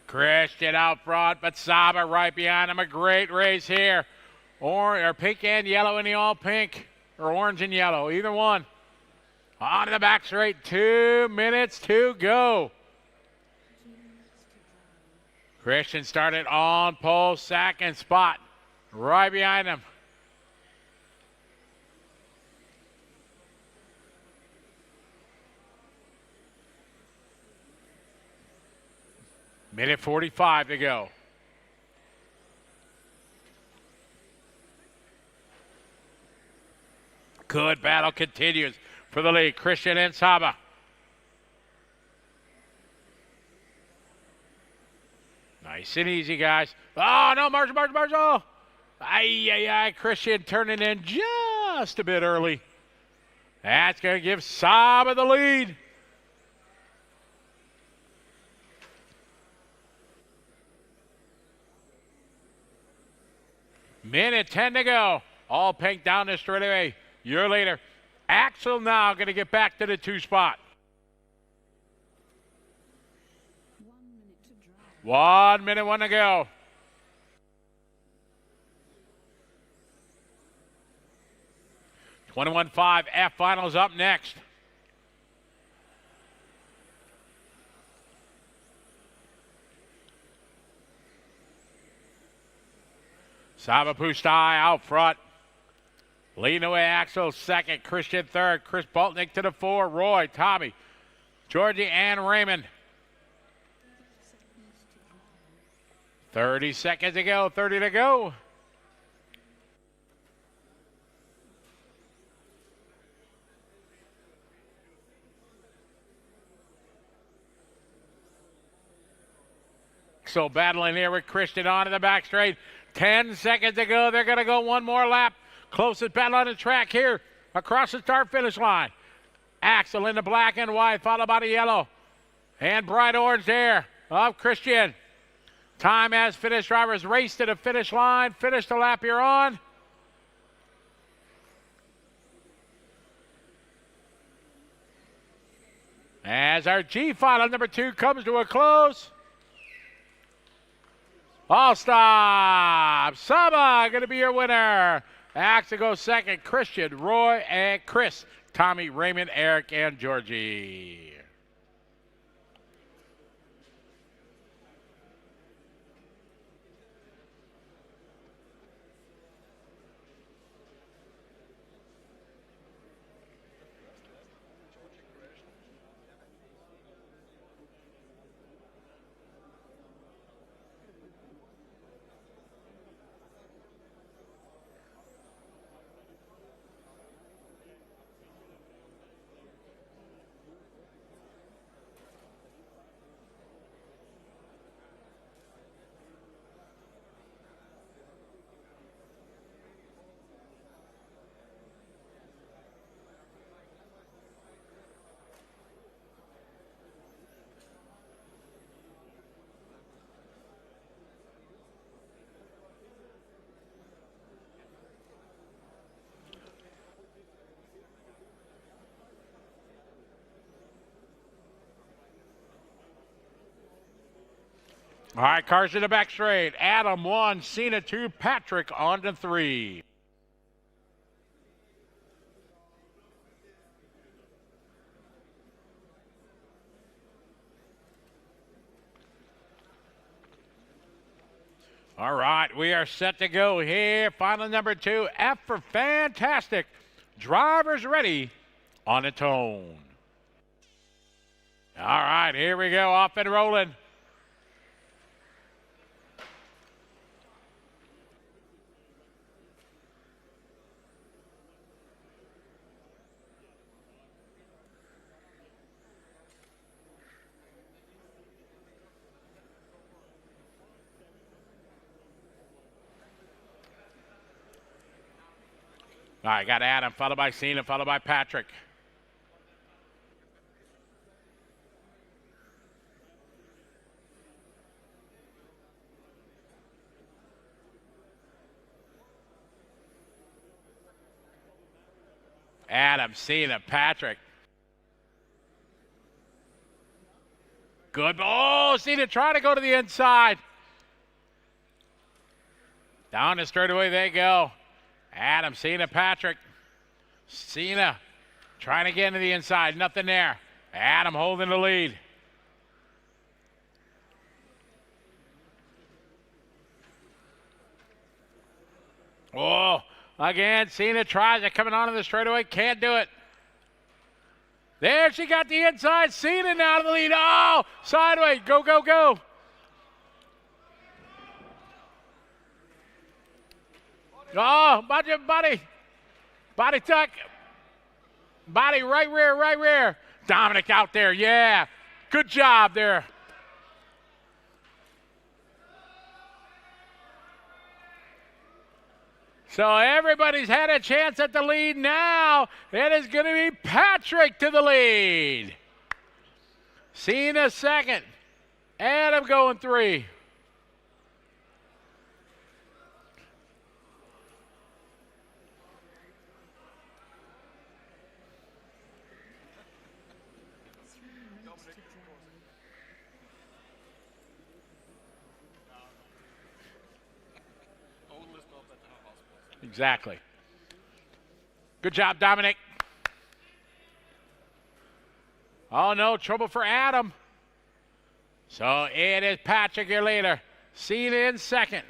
S3: Christian out front, but Saba right behind him. A great race here. Or pink and yellow in the all pink, or orange and yellow, either one. On to the back straight, 2 minutes to go. Christian started on pole, second spot, right behind him. Minute 45 to go. Good battle continues for the lead. Christian and Saba. Nice and easy, guys. Oh, no, Marshall. Ay. Christian turning in just a bit early. That's going to give Saba the lead. Minute 10 to go. All pink down the straightaway. Year later. Axel now going to get back to the 2 spot.
S5: 1 minute to drive.
S3: 1 minute, 1 to go. .21.5 F finals up next. Saba Pustai out front. Leading away, Axel second, Christian third, Chris Boltnick to the 4, Roy, Tommy, Georgie, and Raymond. 30 seconds to go, 30 to go. So battling here with Christian onto the back straight. 10 seconds to go. They're going to go one more lap. Closest battle on the track here across the start-finish line. Axel in the black and white, followed by the yellow and bright orange there of Christian. Time has finished. Drivers race to the finish line. Finish the lap you're on. As our G final number 2 comes to a close. All stop. Saba going to be your winner. Axel goes second. Christian, Roy, and Chris. Tommy, Raymond, Eric, and Georgie. All right, cars in the back straight. Adam 1, Cena 2, Patrick on to 3. All right, we are set to go here. Final number 2, F for fantastic. Drivers ready on its own. All right, here we go, off and rolling. All right, got Adam, followed by Cena, followed by Patrick. Adam, Cena, Patrick. Good. Oh, Cena trying to go to the inside. Down the straightaway they go. Adam, Cena, Patrick. Cena trying to get into the inside. Nothing there. Adam holding the lead. Oh, again, Cena tries it coming onto the straightaway. Can't do it. There she got the inside. Cena now to the lead. Oh, sideways. Go, go, go. Oh, buddy. Body tuck. Body right rear, right rear. Dominic out there, yeah. Good job there. So everybody's had a chance at the lead now. It is going to be Patrick to the lead. Cena second. Adam going 3. Exactly. Good job, Dominic. Oh, no trouble for Adam. So it is Patrick your leader. Cena in second.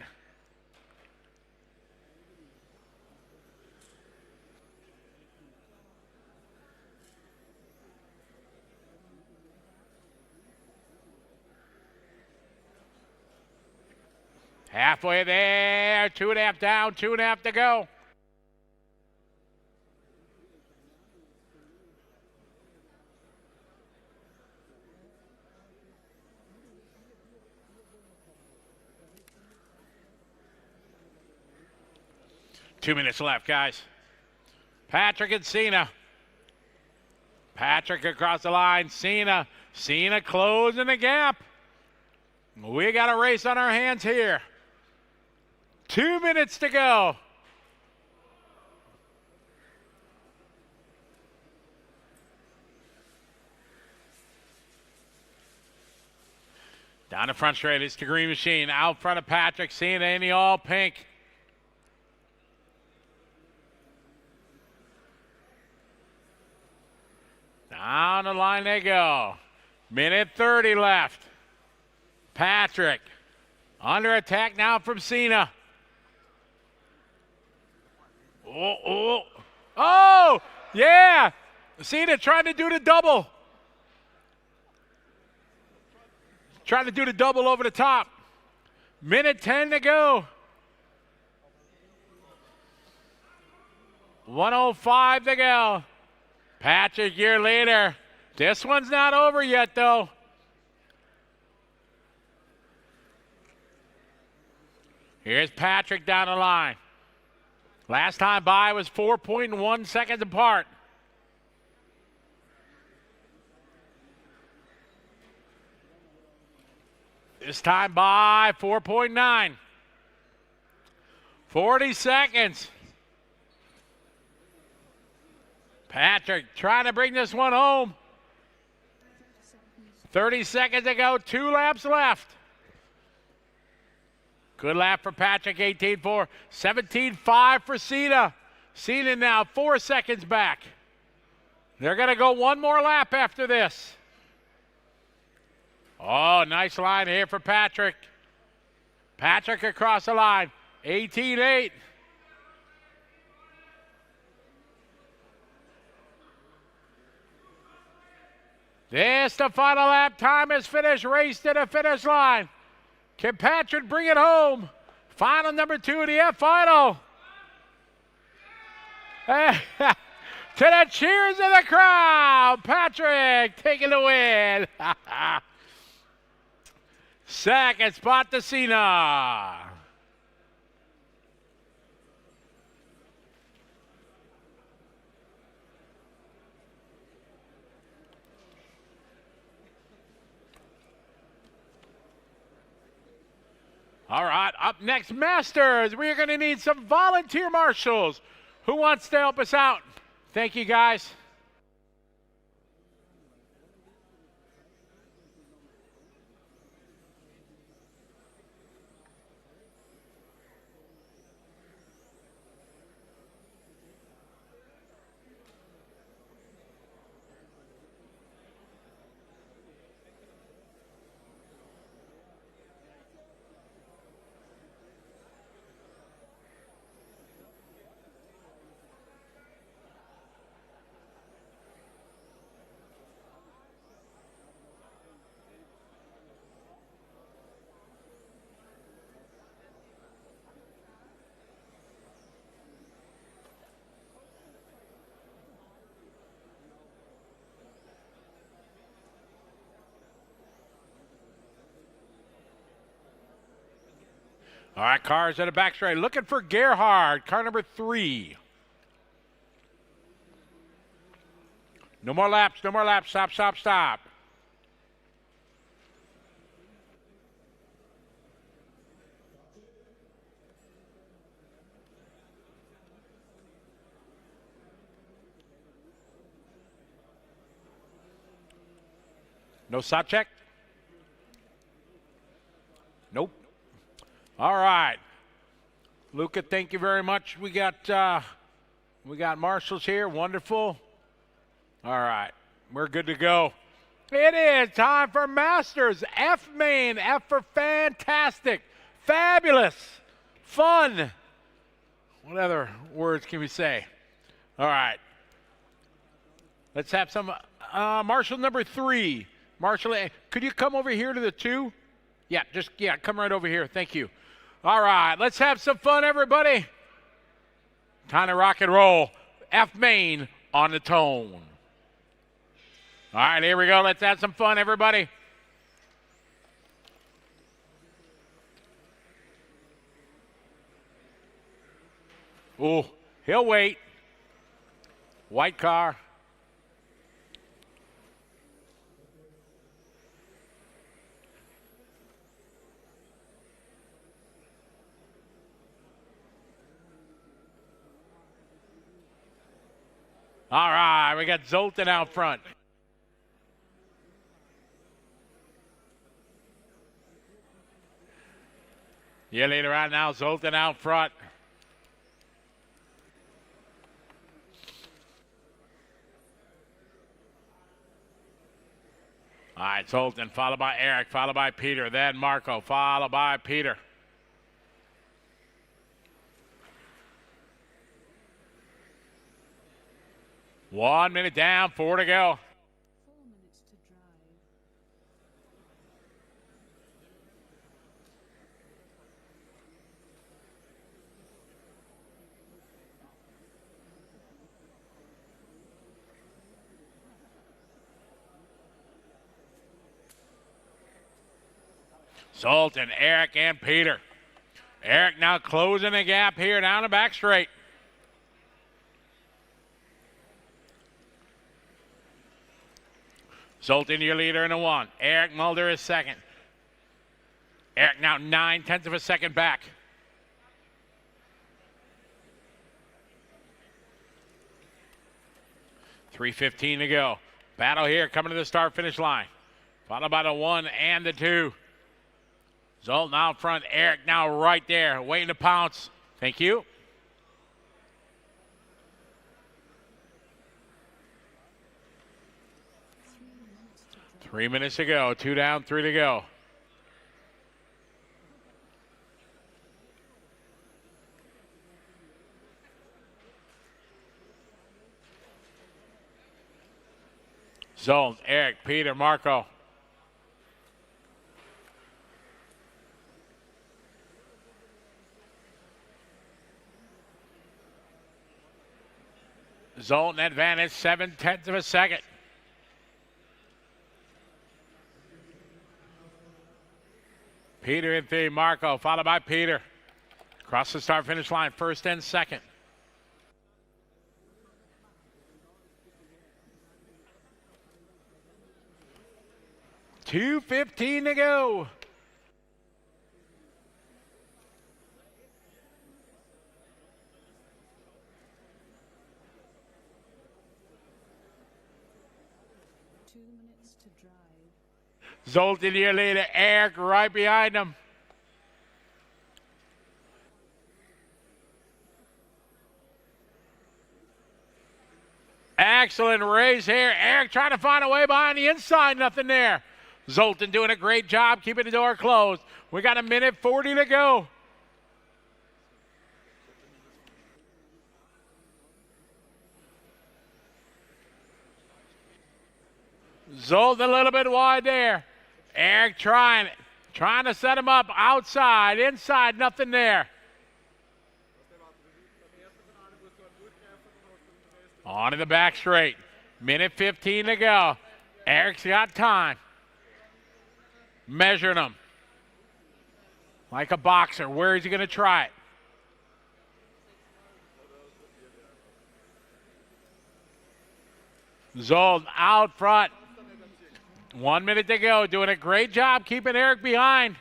S3: Halfway there, 2.5 down, 2.5 to go. Two minutes left, guys. Patrick and Cena. Patrick across the line, Cena. Cena closing the gap. We got a race on our hands here. 2 minutes to go. Down the front straight, it's the Green Machine. Out front of Patrick, seeing it in the all pink. Down the line they go. Minute 30 left. Patrick under attack now from Cena. Oh, yeah. Cena trying to do the double. Trying to do the double over the top. Minute 10 to go. 1:05 to go. Patrick, year later. This one's not over yet, though. Here's Patrick down the line. Last time by was 4.1 seconds apart. This time by 4.9. 40 seconds. Patrick trying to bring this one home. 30 seconds to go, 2 laps left. Good lap for Patrick, 18.4. 17.5 for Cena. Cena now 4 seconds back. They're going to go one more lap after this. Oh, nice line here for Patrick. Patrick across the line, 18.8. This, the final lap. Time is finished. Race to the finish line. Can Patrick bring it home? Final number 2 of the F final. To the cheers of the crowd. Patrick taking the win. Second spot to Cena. All right, up next, Masters. We're going to need some volunteer marshals. Who wants to help us out? Thank you, guys. All right, cars at the back straight. Looking for Gerhard, car number 3. No more laps, no more laps. Stop, stop, stop. No stop check? Nope. All right. Luca, thank you very much. We got marshals here. Wonderful. All right. We're good to go. It is time for Masters. F main. F for fantastic. Fabulous. Fun. What other words can we say? All right. Let's have some marshal number 3. Marshal, could you come over here to the 2? Yeah, come right over here. Thank you. All right, let's have some fun, everybody. Time to rock and roll. F main on the tone. All right, here we go. Let's have some fun, everybody. Oh, he'll wait. White car. All right, we got Zoltan out front. Your leader right now, Zoltan out front. All right, Zoltan, followed by Eric, followed by Peter, then Marco, followed by Peter. One minute down, 4 to go.
S5: 4 minutes to drive.
S3: Zoltan, Eric, and Peter. Eric now closing the gap here down the back straight. Zoltan, your leader in the 1. Eric Mulder is second. Eric now 9/10 of a second back. .315 to go. Battle here coming to the start-finish line. Followed by the 1 and the 2. Zoltan out front. Eric now right there, waiting to pounce. Thank you. Three minutes to go. 2 down, 3 to go. Zones, Eric, Peter, Marco. Zoltan advantage, 7/10 of a second. Peter in 3, Marco, followed by Peter. Across the start-finish line, first and second. .215 to go. Zoltan your leader, Eric right behind him. Excellent race here. Eric trying to find a way behind the inside, nothing there. Zoltan doing a great job keeping the door closed. We got 1:40 to go. Zoltan a little bit wide there. Eric trying to set him up outside, inside, nothing there. On to the back straight. 1:15 to go. Eric's got time. Measuring him. Like a boxer. Where is he going to try it? Zoltan out front. 1 minute to go. Doing a great job keeping Eric behind.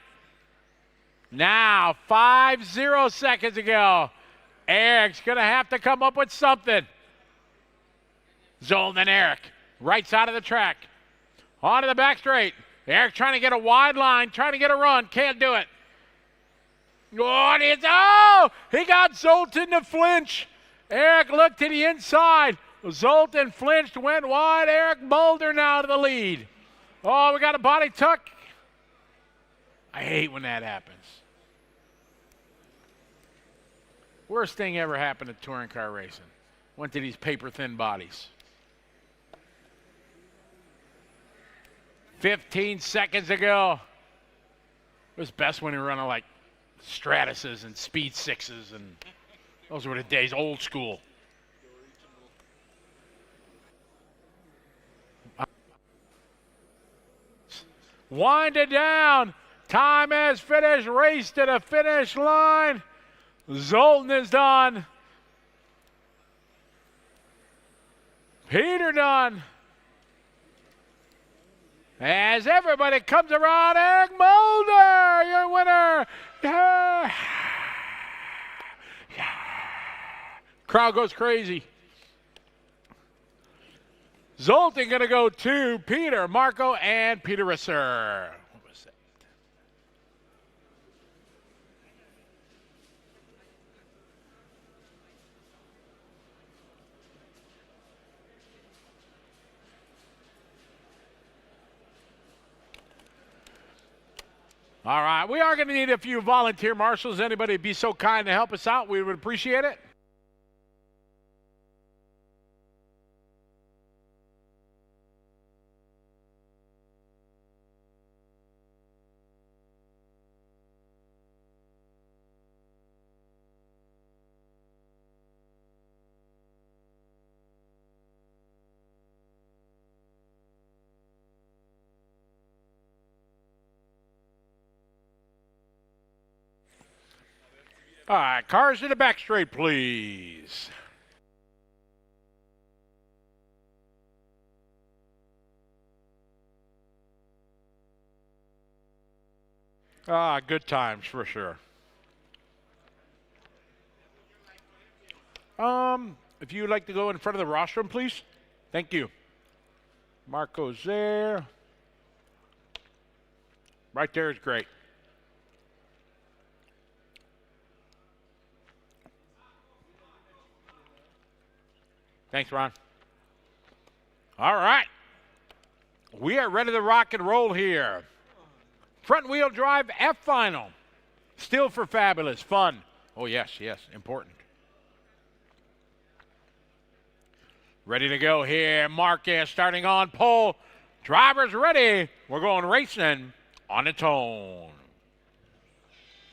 S3: Now, 5 seconds to go. Eric's going to have to come up with something. Zoltan and Eric. Right side of the track. Onto the back straight. Eric trying to get a wide line, trying to get a run. Can't do it. He got Zoltan to flinch. Eric looked to the inside. Zoltan flinched, went wide. Eric Mulder now to the lead. Oh, we got a body tuck. I hate when that happens. Worst thing ever happened to touring car racing. Went to these paper-thin bodies. 15 seconds to go. It was best when we were running like Stratuses and Speed 6s, and those were the days, old school. Wind it down. Time has finished. Race to the finish line. Zoltan is done. Peter done. As everybody comes around, Eric Mulder, your winner. Yeah. Crowd goes crazy. Zoltan going to go to Peter, Marco, and Peter Risser. What was that? All right, we are going to need a few volunteer marshals. Anybody be so kind to help us out? We would appreciate it. All right, cars to the back straight, please. Good times for sure. If you would like to go in front of the rostrum, please. Thank you. Marco's there. Right there is great. Thanks, Ron. All right. We are ready to rock and roll here. Front wheel drive F final. Still for fabulous. Fun. Oh, yes, important. Ready to go here. Marquez starting on pole. Drivers ready. We're going racing on its own.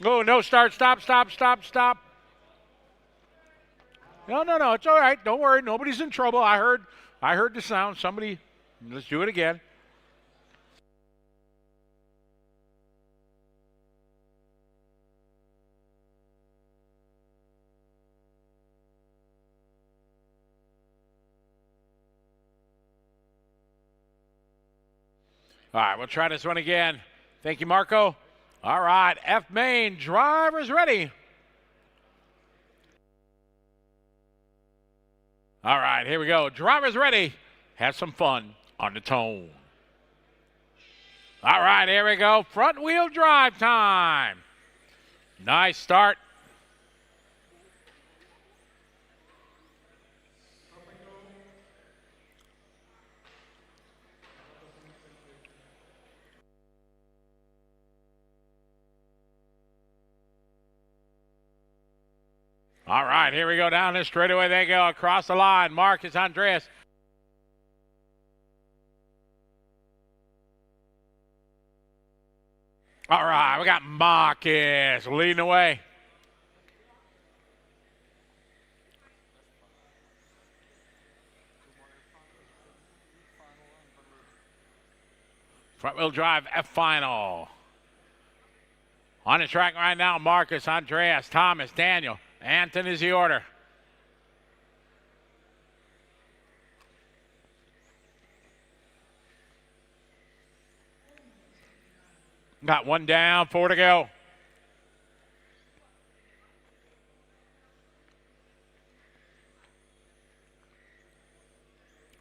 S3: Oh, no start. Stop. No, it's all right. Don't worry. Nobody's in trouble. I heard the sound. Somebody, let's do it again. All right, we'll try this one again. Thank you, Marco. All right, F main, drivers ready. All right, here we go. Drivers ready. Have some fun on the tone. All right, here we go. Front wheel drive time. Nice start. All right, here we go down this straightaway. They go across the line. Marcus Andreas. All right, we got Marcus leading the way. Front wheel drive F final. On the track right now, Marcus Andreas, Thomas, Daniel. Anton is the order. Got one down, 4 to go.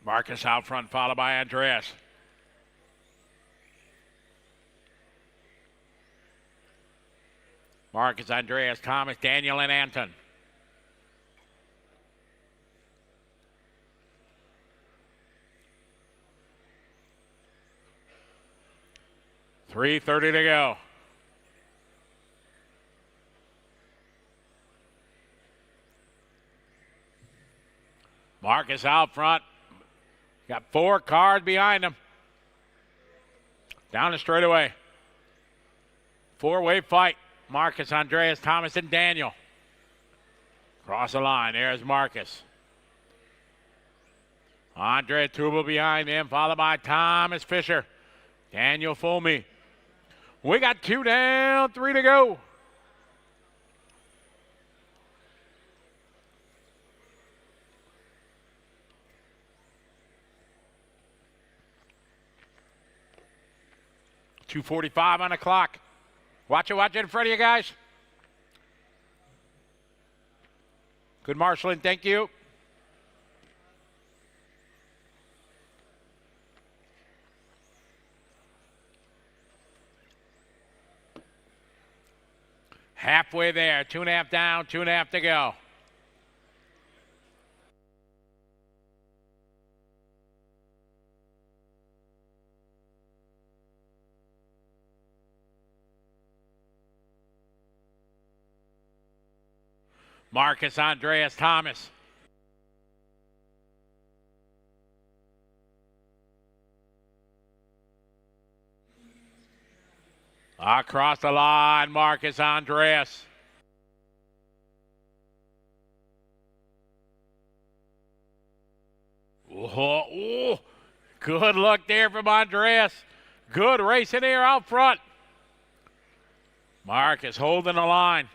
S3: Marcus out front, followed by Andreas. Marcus, Andreas, Thomas, Daniel, and Anton. .330 to go. Marcus out front. Got 4 cars behind him. Down the straightaway. 4-way fight. Marcus, Andreas, Thomas, and Daniel. Cross the line. There's Marcus. Andre Tubal behind him, followed by Thomas Fisher. Daniel Fulmy. We got 2 down, 3 to go. .245 on the clock. Watch it in front of you guys. Good marshaling, thank you. Halfway there, 2.5 down, 2.5 to go. Marcus Andreas Thomas. Across the line, Marcus Andreas. Oh, good look there from Andreas. Good racing here out front. Marcus holding the line.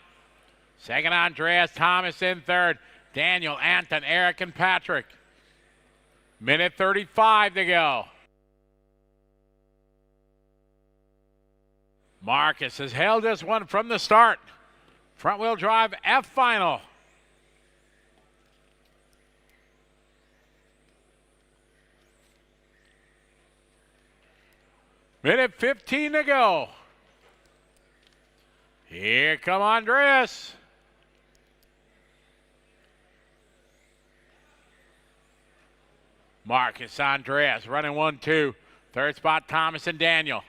S3: Second, Andreas Thomas in third. Daniel, Anton, Eric, and Patrick. Minute 35 to go. Marcus has held this one from the start. Front wheel drive F final. Minute 15 to go. Here come Andreas. Marcus Andreas running 1-2. Third spot, Thomas and Daniel.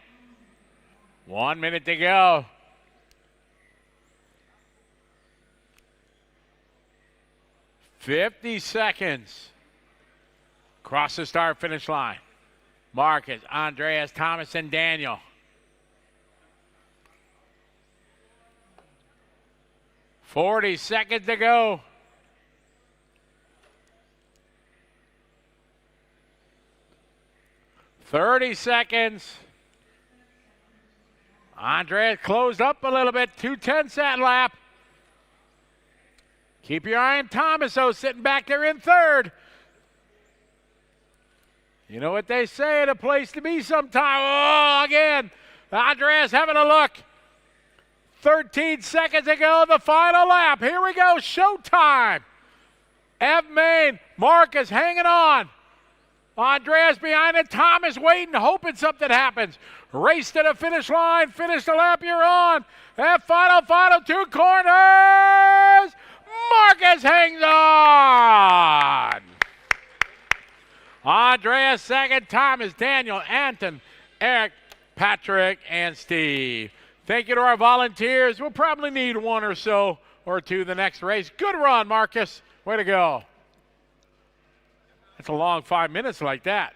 S3: 1 minute to go. $50 seconds. Cross the start finish line. Marcus, Andreas, Thomas, and Daniel. $40 seconds to go. $30 seconds. Andreas closed up a little bit. 2:10 that lap. Keep your eye on Thomas, though, sitting back there in third. You know what they say, the place to be sometime. Oh, again, Andreas having a look. 13 seconds to go, the final lap. Here we go, showtime. F main, Marcus hanging on. Andreas behind it, Thomas waiting, hoping something happens. Race to the finish line, finish the lap you're on. That final 2 corners. Marcus hangs on. Andreas second, Thomas, Daniel, Anton, Eric, Patrick, and Steve. Thank you to our volunteers. We'll probably need 1 or so or 2 the next race. Good run, Marcus. Way to go. That's a long 5 minutes like that.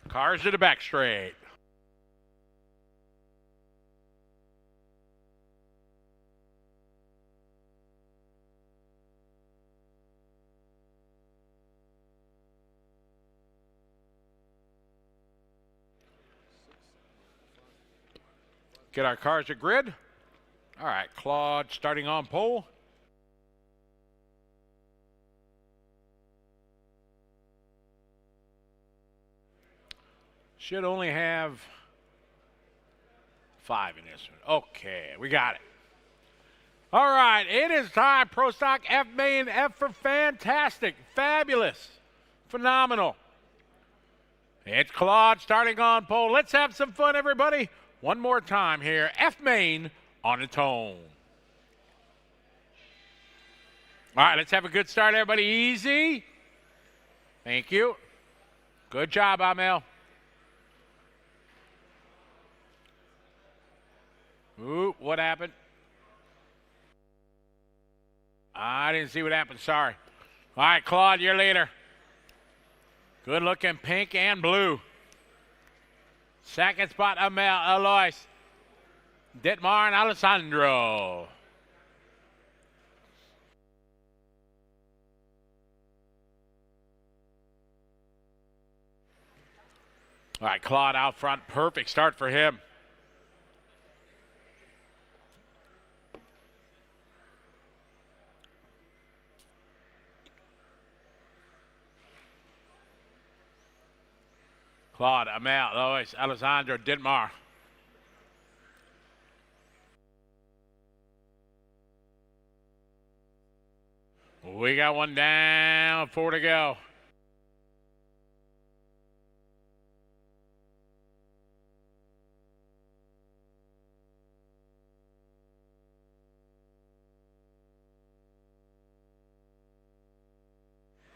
S3: Cars to the back straight. Get our cars to grid. All right, Claude starting on pole. Should only have 5 in this one. Okay, we got it. All right, it is time. Pro Stock F main, F for fantastic, fabulous, phenomenal. It's Claude starting on pole. Let's have some fun, everybody. One more time here. F main on its own. All right, let's have a good start, everybody. Easy. Thank you. Good job, Amel. Ooh, what happened? I didn't see what happened, sorry. All right, Claude, your leader. Good looking pink and blue. Second spot, Alois. Dietmar and Alessandro. All right, Claude out front. Perfect start for him. Claude, Amel, Lois, Alessandro, Dietmar. We got one down, 4 to go.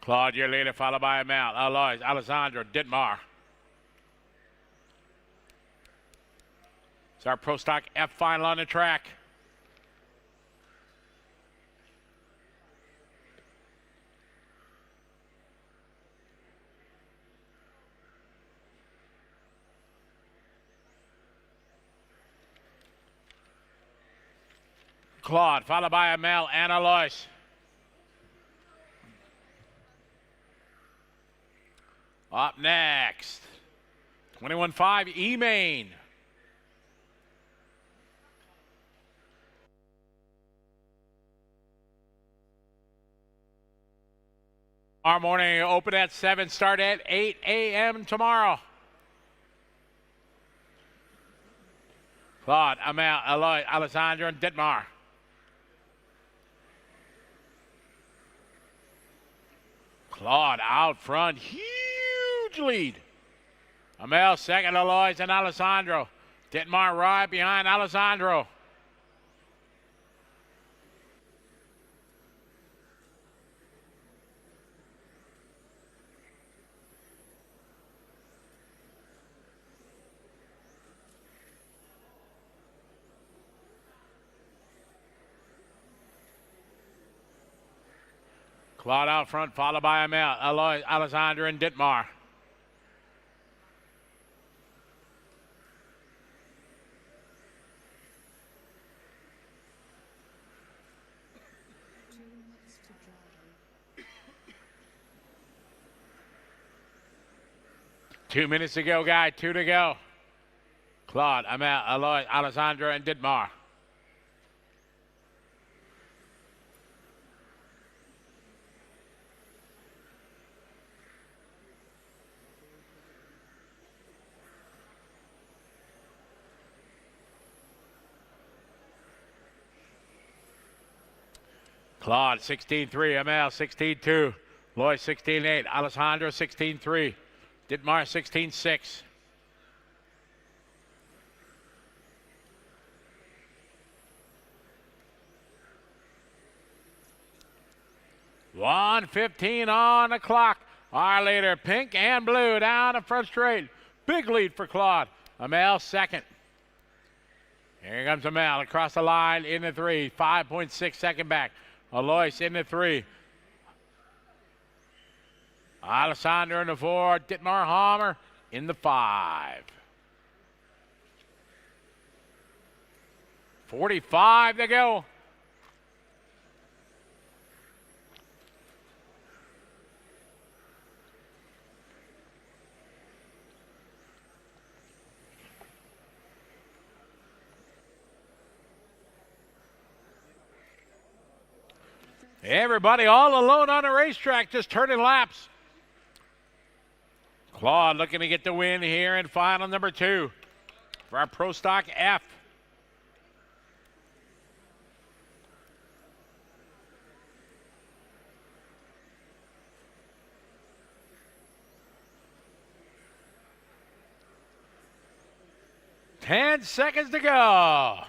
S3: Claude, your leader, followed by Amel, Alois, Alessandro, Dietmar. It's our Pro Stock F final on the track. Claude, followed by Amel and Alois. Up next, 21.5 E-Main. Our morning open at 7, start at 8 a.m. tomorrow. Claude, Amel, Alois, Alessandro, and Dietmar. Claude out front, huge lead. Amel second, Alois and Alessandro. Dietmar right behind Alessandro. Claude out front, followed by Amel, Alois, Alessandro, and Dietmar. Two minutes to go, guy. 2 to go. Claude, Amel, Alois, Alessandro, and Dietmar. Claude, 16-3. Amel, 16-2. Lois, 16-8. Alessandro, 16-3. Dietmar, 16-6. $1:15 on the clock. Our leader, pink and blue, down the front straight. Big lead for Claude. Amel, second. Here comes Amel across the line in the 3. 5.6 second back. Alois in the 3. Alessandro in the 4. Dietmar Hammer in the 5. 45 to go. Everybody all alone on the racetrack, just turning laps. Claude looking to get the win here in final number 2 for our Pro Stock F. Ten seconds to go.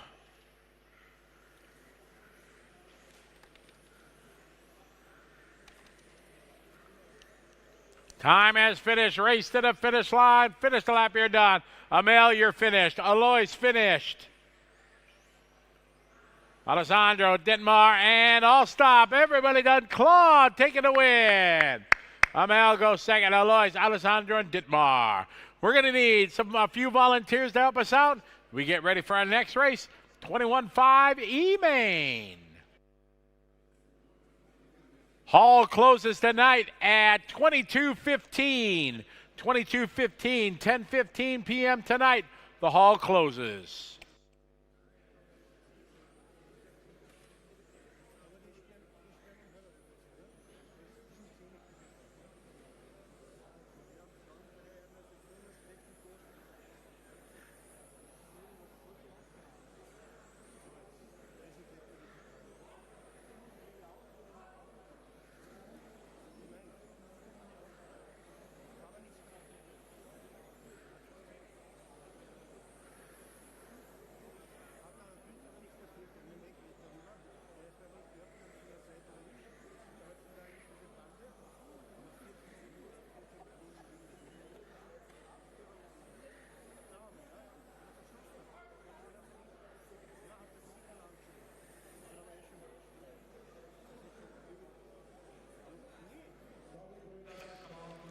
S3: Time has finished. Race to the finish line. Finish the lap, you're done. Amel, you're finished. Alois finished. Alessandro, Dittmar, and all stop. Everybody done. Claude taking the win. Amel goes second. Alois, Alessandro, and Dittmar. We're going to need a few volunteers to help us out. We get ready for our next race, 21.5 E-Main. Hall closes tonight at 22:15. 22:15, 10:15 p.m. tonight. The hall closes.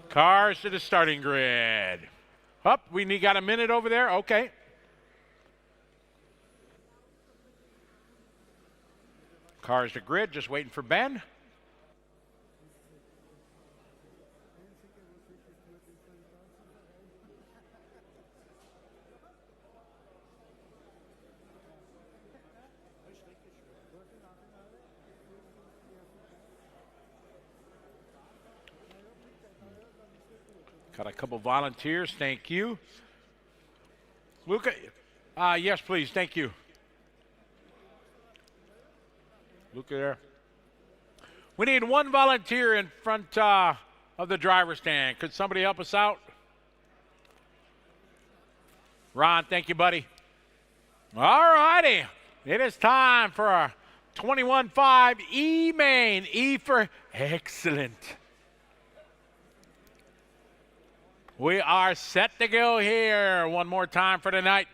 S3: Cars to the starting grid. Up, got a minute over there? Okay. Cars to grid, just waiting for Ben. Got a couple volunteers, thank you. Luca, yes, please, thank you. Luca there. We need one volunteer in front of the driver's stand. Could somebody help us out? Ron, thank you, buddy. All righty. It is time for our 21.5 E-Main. E for excellent. We are set to go here. One more time for tonight.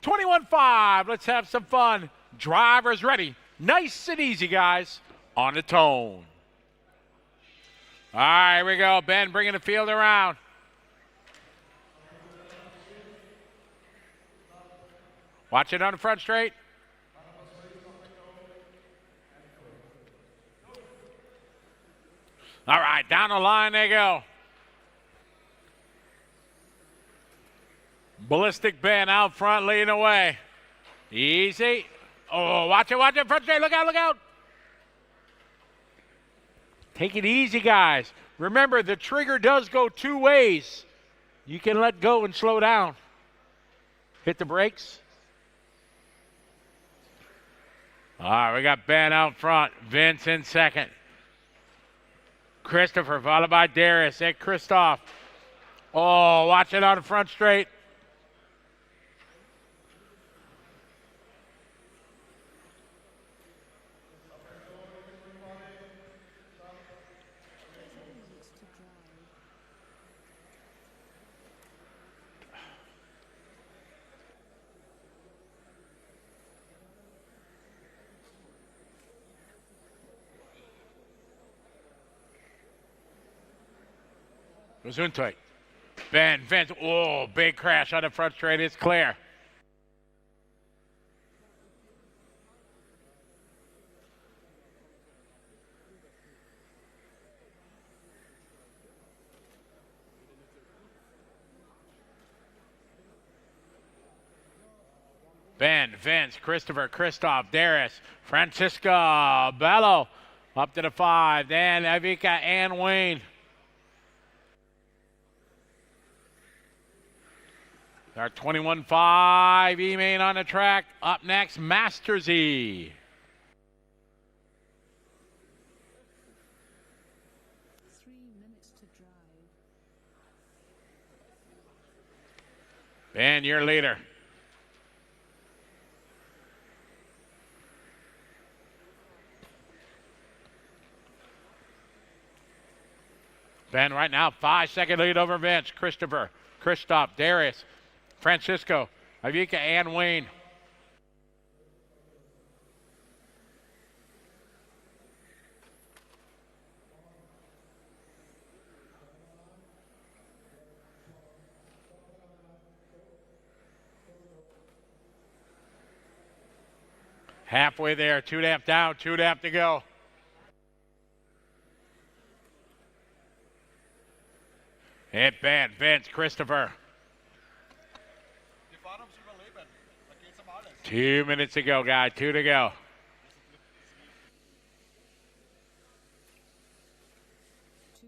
S3: 21.5. Let's have some fun. Drivers ready. Nice and easy, guys. On the tone. All right, here we go. Ben bringing the field around. Watch it on the front straight. All right, down the line they go. Ballistic Ben out front leading the way. Easy. Oh, watch it, front straight, look out. Take it easy, guys. Remember, the trigger does go two ways. You can let go and slow down. Hit the brakes. All right, we got Ben out front. Vince in second. Christopher, followed by Darius. Hey, Christoph. Oh, watch it on the front straight. Gesundheit. Ben, Vince, oh, big crash on the front straight. It's clear. Ben, Vince, Christopher, Christoph, Darius, Francisco, Bello, up to the 5. Then Evika and Wayne. Our 21.5 E-Main on the track. Up next, Master Z.
S5: 3 minutes to drive.
S3: Ben, your leader. Ben right now, 5-second lead over Vince. Christopher, Christoph, Darius, Francisco, Avika, and Wayne. Halfway there, 2.5 down, 2.5 to go. Hit Ben, Vince, Christopher. 2 minutes to go, guys, 2 to go.
S5: To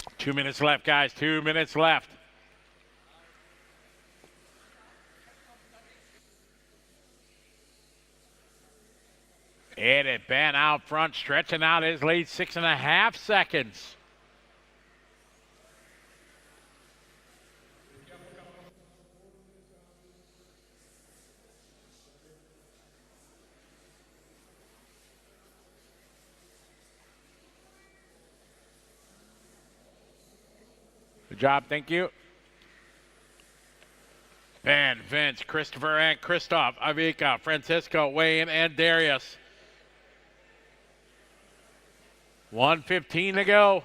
S5: drive.
S3: 2 minutes left, guys, 2 minutes left. Hit it, Ben out front, stretching out his lead, 6.5 seconds. Good job, thank you. Ben, Vince, Christopher, and Christoph, Avika, Francisco, Wayne, and Darius. 1:15 to go.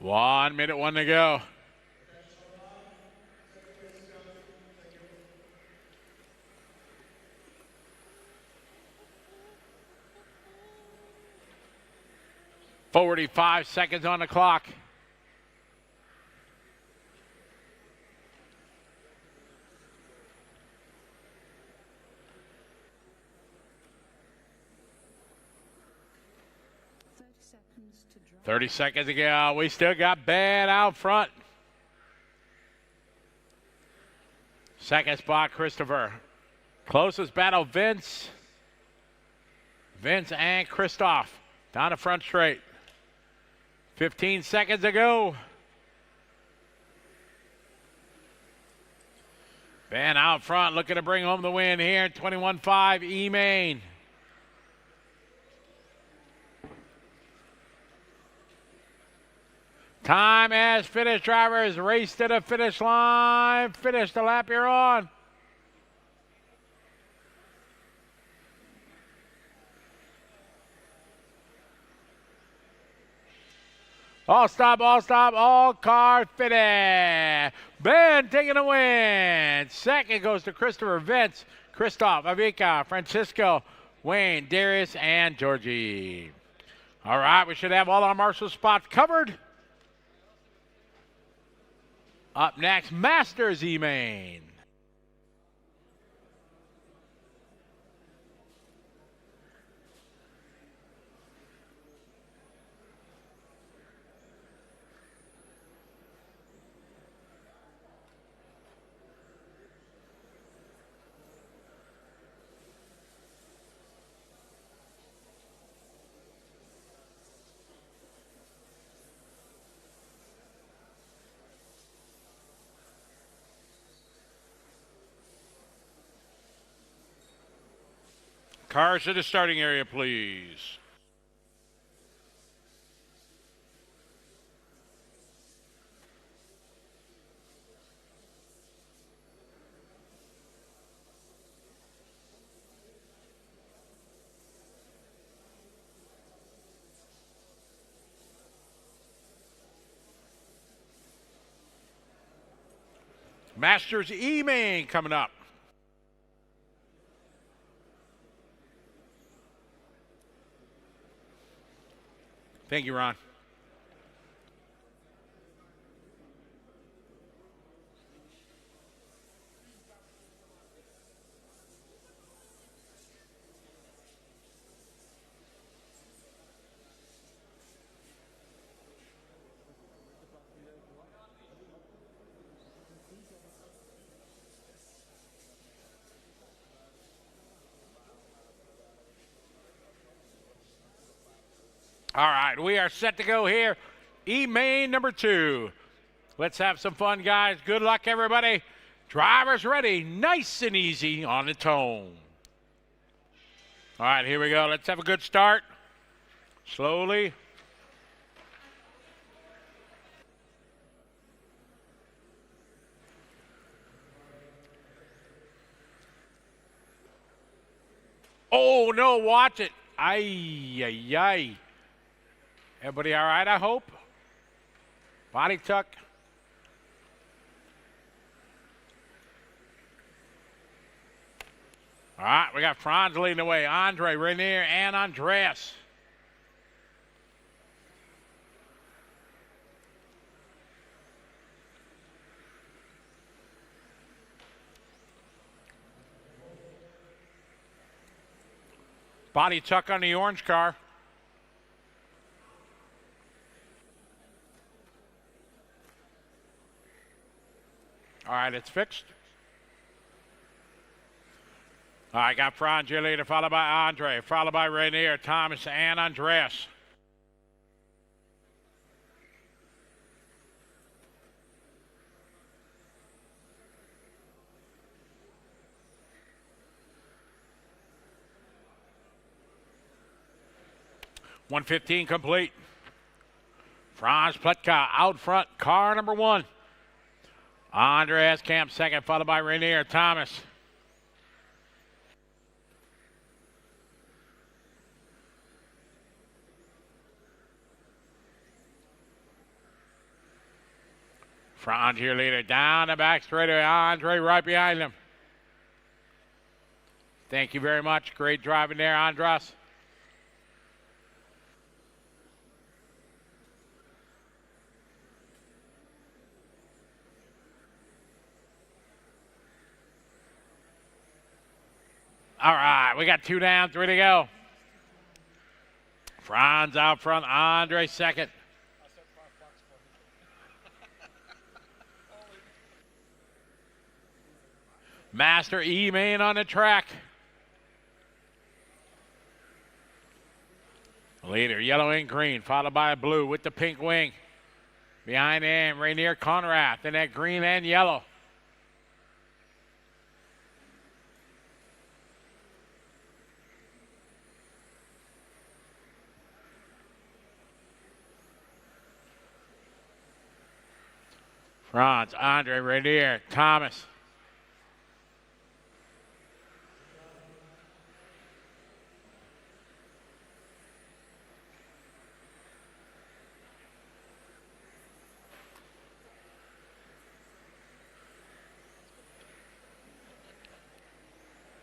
S3: One minute, 1 to go. "45 seconds on the clock.
S5: Seconds to drive.
S3: 30 seconds to go. We still got Ben out front. Second spot, Christopher. Closest battle, Vince. Vince and Christoph. Down the front straight. 15 seconds to go. Ben out front looking to bring home the win here. 21.5 E-Main. Time has finished, drivers. Race to the finish line. Finish the lap you're on. All stop, all car finish. Ben taking the win. Second goes to Christopher, Vince, Christoph, Avika, Francisco, Wayne, Darius, and Georgie. All right, we should have all our marshal spots covered. Up next, Masters E-Main. Cars to the starting area, please. Masters E-Main coming up. Thank you, Ron. All right, we are set to go here. E-Main number 2. Let's have some fun, guys. Good luck, everybody. Drivers ready, nice and easy on the tone. All right, here we go. Let's have a good start. Slowly. Oh, no, watch it. Ay, ay, ay. Everybody all right, I hope? Body tuck. All right, we got Franz leading the way. Andre, Rainier, and Andreas. Body tuck on the orange car. All right, it's fixed. All right, got Franz your leader, followed by Andre, followed by Rainier, Thomas, and Andreas. .115 complete. Franz Pletka out front, car number 1. Andreas Camp second, followed by Rainier, Thomas. Franz your leader, down the back straightaway. Andre right behind him. Thank you very much. Great driving there, Andras. All right, we got 2 down, 3 to go. Franz out front, Andre second. Master E-Main on the track. Leader, yellow and green, followed by a blue with the pink wing. Behind him, Rainier Conrath in that green and yellow. Franz, Andre, Rainier, Thomas.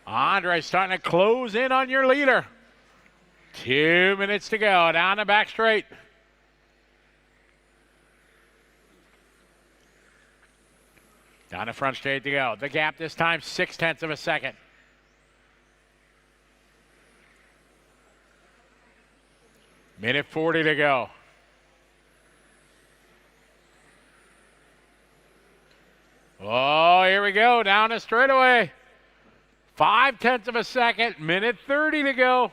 S3: Andre starting to close in on your leader. 2 minutes to go, down the back straight. Down the front straight to go. The gap this time, 0.6 of a second. Minute 40 to go. Oh, here we go, down the straightaway. 0.5 of a second, minute 30 to go.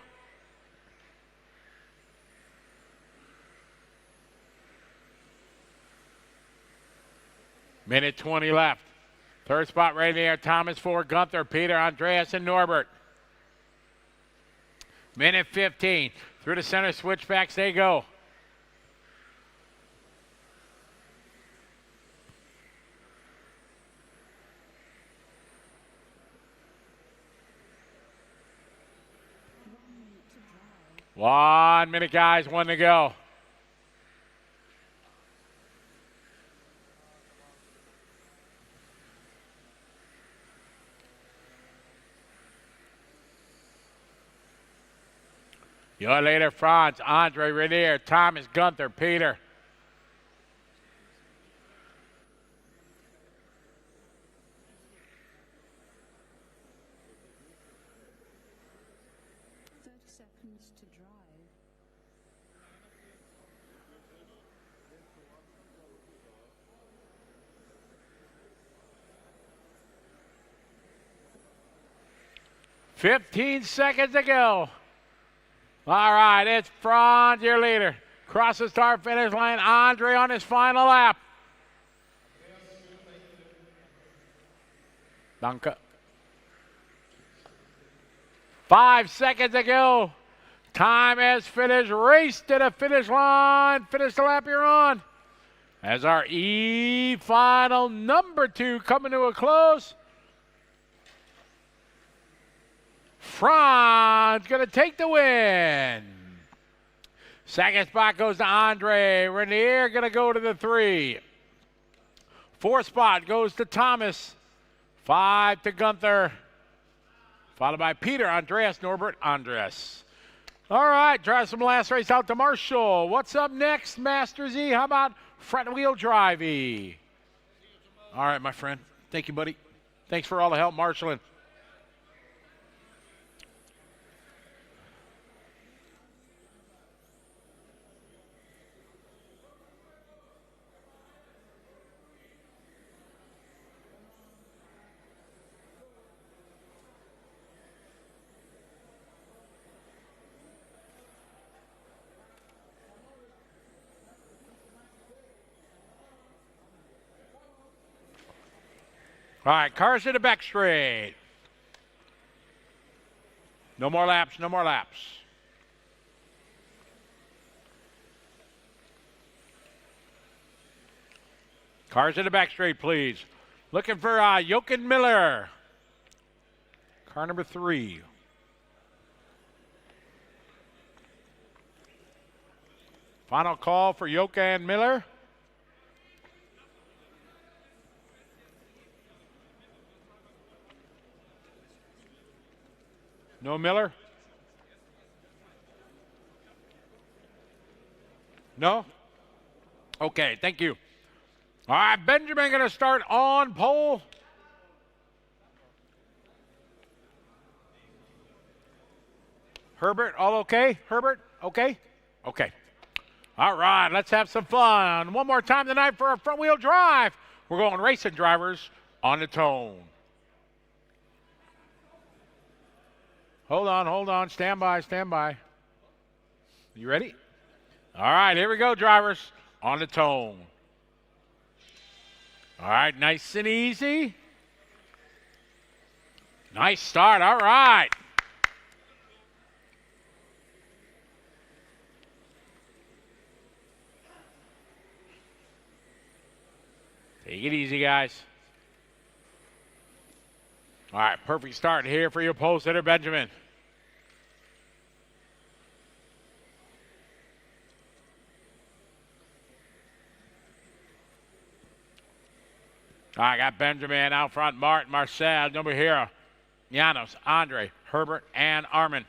S3: Minute 20 left. Third spot right there, Thomas, 4, Gunther, Peter, Andreas, and Norbert. Minute 15. Through the center switchbacks they go. One minute, guys, 1 to go. Your leader, Franz, Andre, Rainier, Thomas, Gunther, Peter.
S5: Seconds to drive.
S3: $15 seconds to go. All right, it's Franz, your leader. Cross the start finish line. Andre on his final lap. Danke. 5 seconds to go. Time has finished. Race to the finish line. Finish the lap you're on. As our E final number 2 coming to a close. Franz going to take the win. Second spot goes to Andre. Renier going to go to the 3. Fourth spot goes to Thomas. 5 to Gunther. Followed by Peter, Andreas, Norbert, Andres. All right, drive some last race out to Marshall. What's up next, Master Z? How about front wheel drive E? All right, my friend. Thank you, buddy. Thanks for all the help, marshalling. All right, cars to the back straight. No more laps, no more laps. Cars to the back straight, please. Looking for Jochen Miller. Car number 3. Final call for Jochen Miller. No Miller? No? Okay, thank you. All right, Benjamin going to start on pole. Herbert, all okay? Herbert, okay? Okay. All right, let's have some fun. One more time tonight for a front wheel drive. We're going racing drivers on the tone. Hold on. Stand by. You ready? All right, here we go, drivers. On the tone. All right, nice and easy. Nice start, all right. Take it easy, guys. All right, perfect start here for your pole sitter, Benjamin. I got Benjamin out front, Martin, Marcel, number here, Janos, Andre, Herbert, and Armin.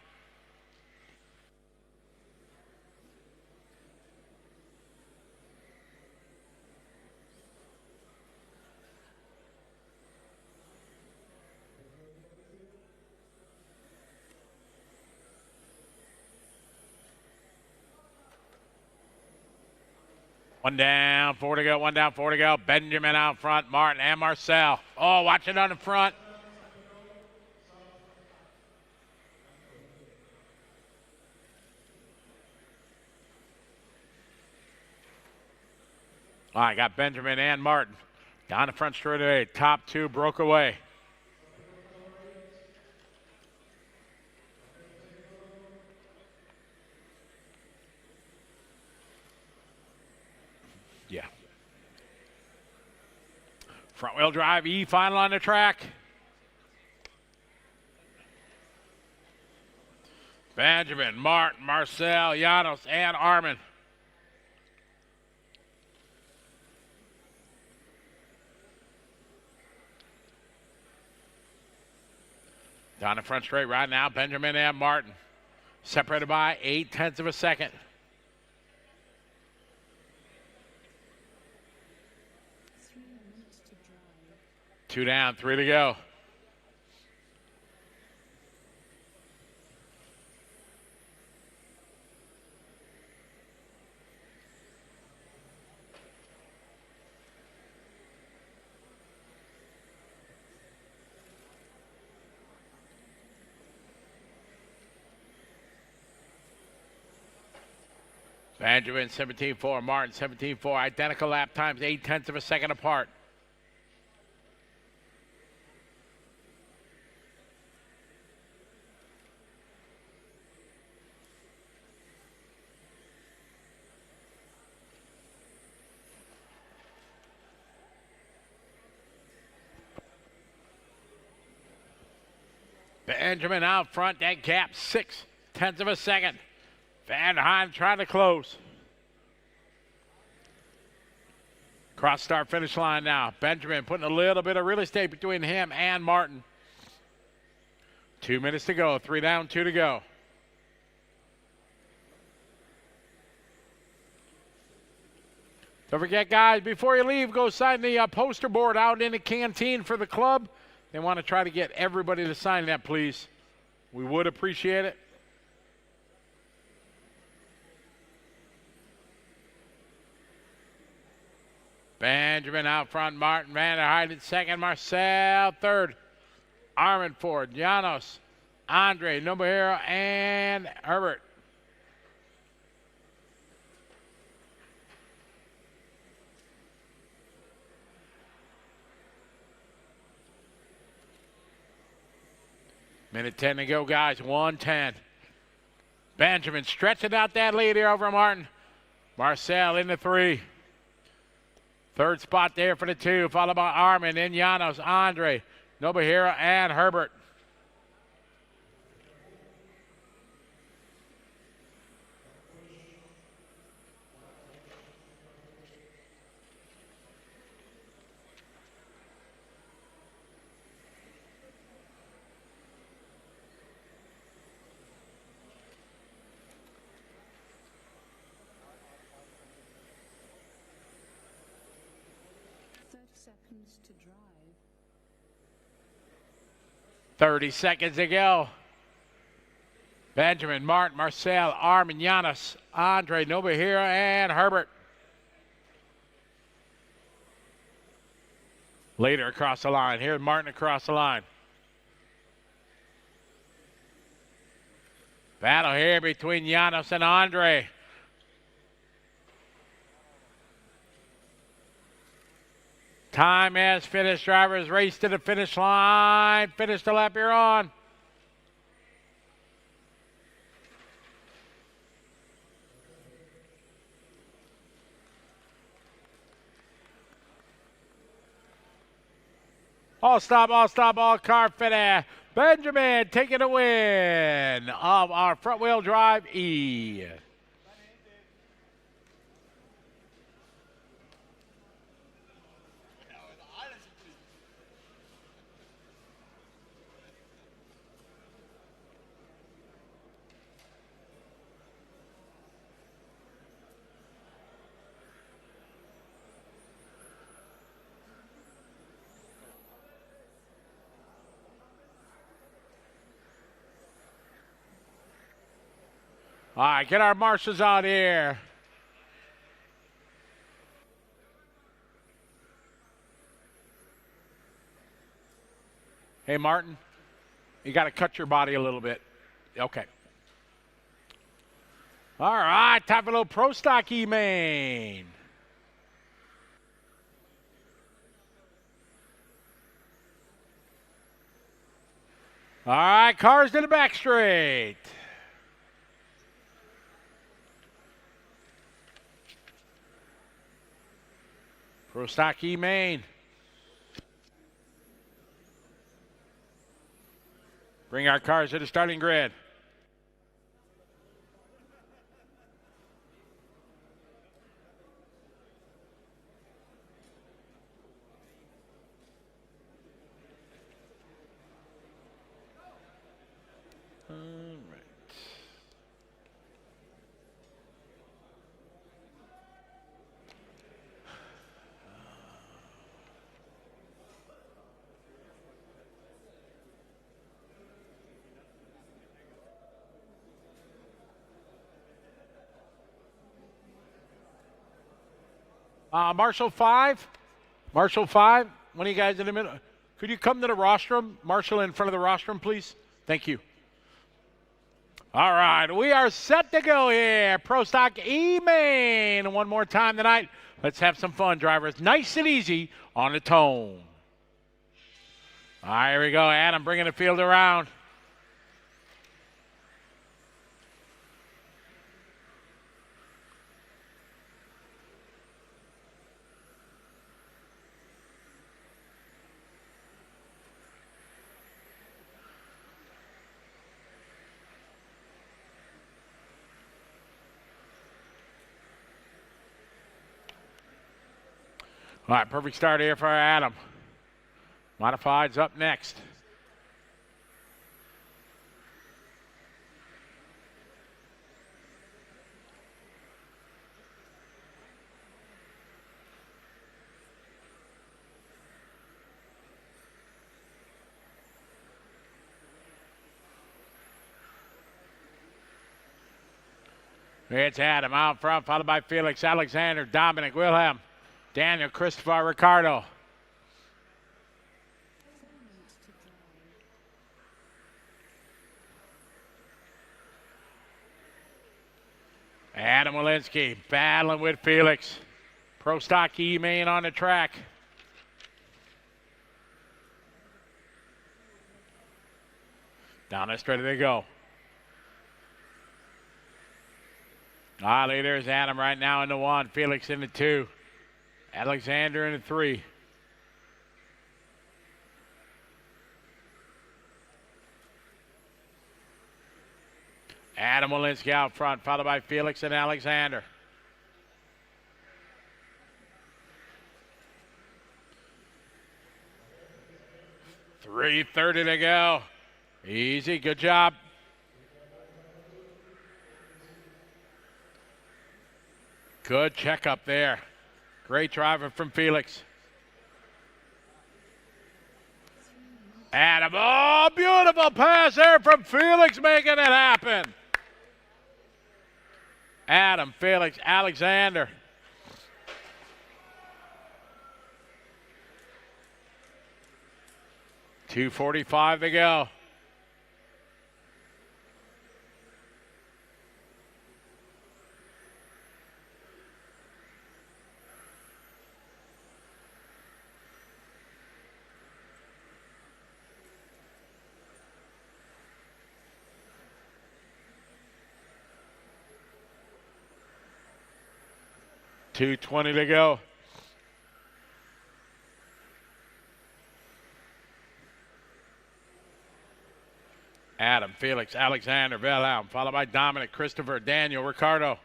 S3: One down, 4 to go. Benjamin out front, Martin and Marcel. Oh, watch it on the front. All right, got Benjamin and Martin. Down the front straightaway. Top 2 broke away. Yeah. Front wheel drive, E final on the track. Benjamin, Martin, Marcel, Janos, and Armin. Down the front straight right now, Benjamin and Martin. Separated by 0.8 of a second. Two down, 3 to go. Benjamin 17.4, Martin 17.4, identical lap times, 0.8 of a second apart. Benjamin out front, that gap 0.6 of a second. Van Heim trying to close. Cross start finish line now. Benjamin putting a little bit of real estate between him and Martin. 2 minutes to go, 3 down, 2 to go. Don't forget, guys, before you leave, go sign the poster board out in the canteen for the club. They want to try to get everybody to sign that, please. We would appreciate it. Benjamin out front, Martin Van der Heijden second, Marcel third, Armin Ford, Janos, Andre, Nobuhiro, and Herbert. Minute 10 to go, guys. 1:10. Benjamin stretching out that lead here over Martin. Marcel in the 3. Third spot there for the 2, followed by Armin, then Janos, Andre, Nobuhiro, and Herbert.
S5: Seconds to drive.
S3: 30 seconds to go. Benjamin, Martin, Marcel, Armin, Janos, Andre, Nobuhiro, and Herbert. Later across the line. Here's Martin across the line. Battle here between Janos and Andre. Time has finished. Drivers race to the finish line. Finish the lap you're on. All car finish. Benjamin taking a win of our front wheel drive E. All right, get our marshals out here. Hey, Martin, you got to cut your body a little bit. Okay. All right, time for a little Pro Stock E-Main. All right, cars to the back straight. Pro Stock E-Main. Bring our cars to the starting grid. Marshall 5. Marshall 5. One of you guys in the middle. Could you come to the rostrum? Marshall in front of the rostrum, please. Thank you. All right, we are set to go here. Pro Stock E-Main. One more time tonight. Let's have some fun, drivers. Nice and easy on the tone. All right, here we go. Adam bringing the field around. All right, perfect start here for Adam. Modified's up next. It's Adam out front, followed by Felix, Alexander, Dominic, Wilhelm, Daniel, Christopher, Ricardo. Adam Walensky battling with Felix. Pro Stock E-Main on the track. Down the straight they go. There's Adam right now in the 1, Felix in the 2, Alexander in the 3. Adam Walensky out front, followed by Felix and Alexander. .330 to go. Easy, good job. Good check up there. Great driving from Felix. Adam, oh, beautiful pass there from Felix, making it happen. Adam, Felix, Alexander. .245 to go. .220 to go. Adam, Felix, Alexander, Wilhelm, followed by Dominic, Christopher, Daniel, Ricardo.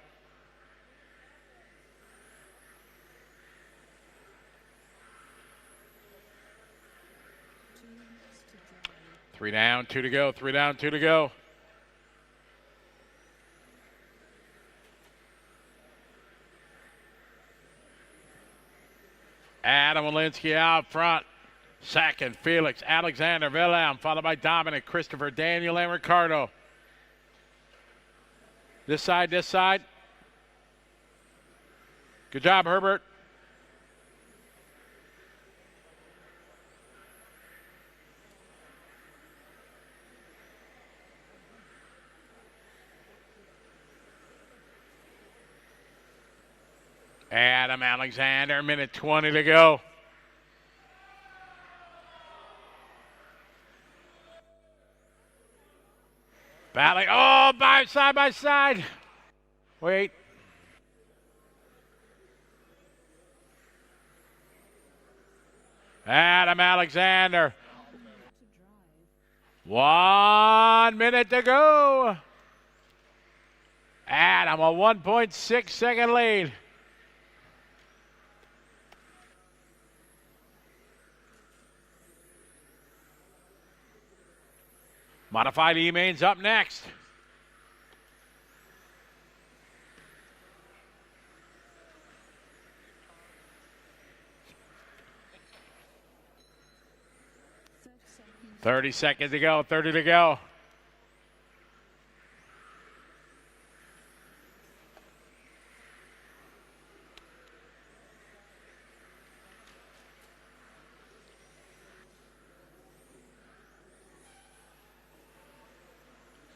S3: Three down, 2 to go. 3 down, 2 to go. Adam Walensky out front. Second, Felix, Alexander, Wilhelm, followed by Dominic, Christopher, Daniel, and Ricardo. This side, this side. Good job, Herbert. Adam Alexander, minute 20 to go. Battling, oh, side by side. Wait. Adam Alexander. 1 minute to go. Adam, a 1.6 second lead. Modified E-Mains up next. .30 seconds to go, 30 to go.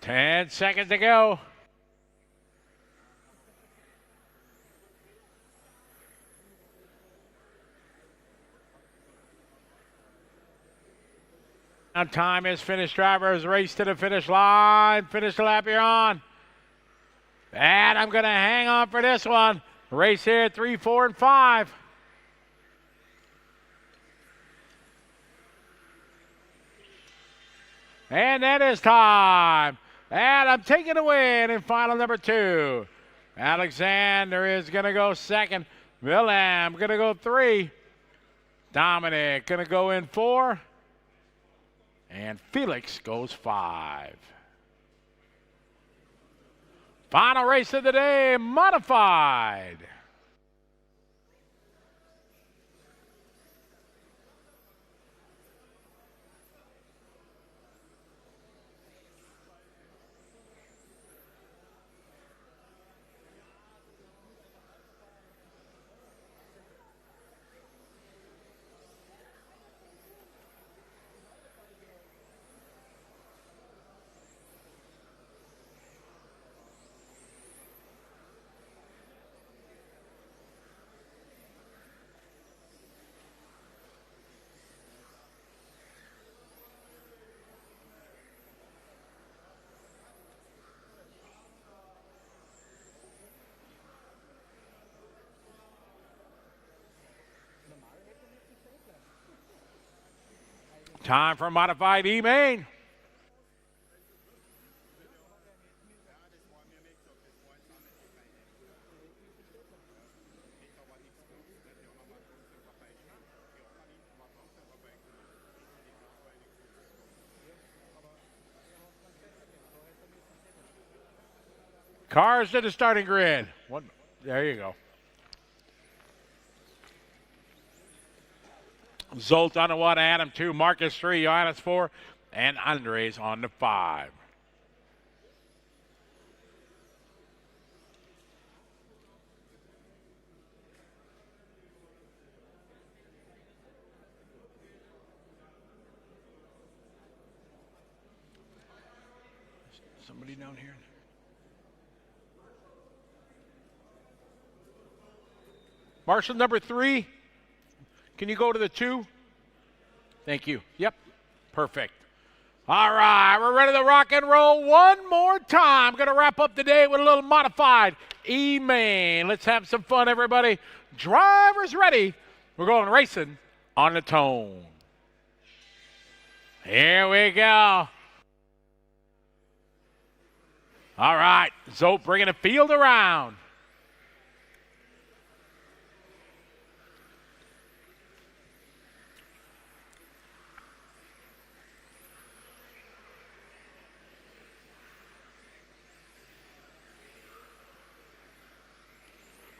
S3: Ten seconds to go. Now time is finished. Drivers race to the finish line. Finish the lap you're on. And I'm going to hang on for this one. Race here, 3, 4, and 5. And that is time. And I'm taking away in final number 2. Alexander is going to go second. Wilhelm going to go 3. Dominic gonna go in 4. And Felix goes 5. Final race of the day, modified. Time for modified E-main. Cars to the starting grid. There you go. Zolt on the 1, Adam 2, Marcus 3, Johannes 4, and Andres on the 5. Somebody down here? Marshall number 3. Can you go to the 2? Thank you. Yep. Perfect. All right, we're ready to rock and roll one more time. Going to wrap up the day with a little modified E-main. Let's have some fun, everybody. Drivers ready. We're going racing on the tone. Here we go. All right, Zolt bringing the field around.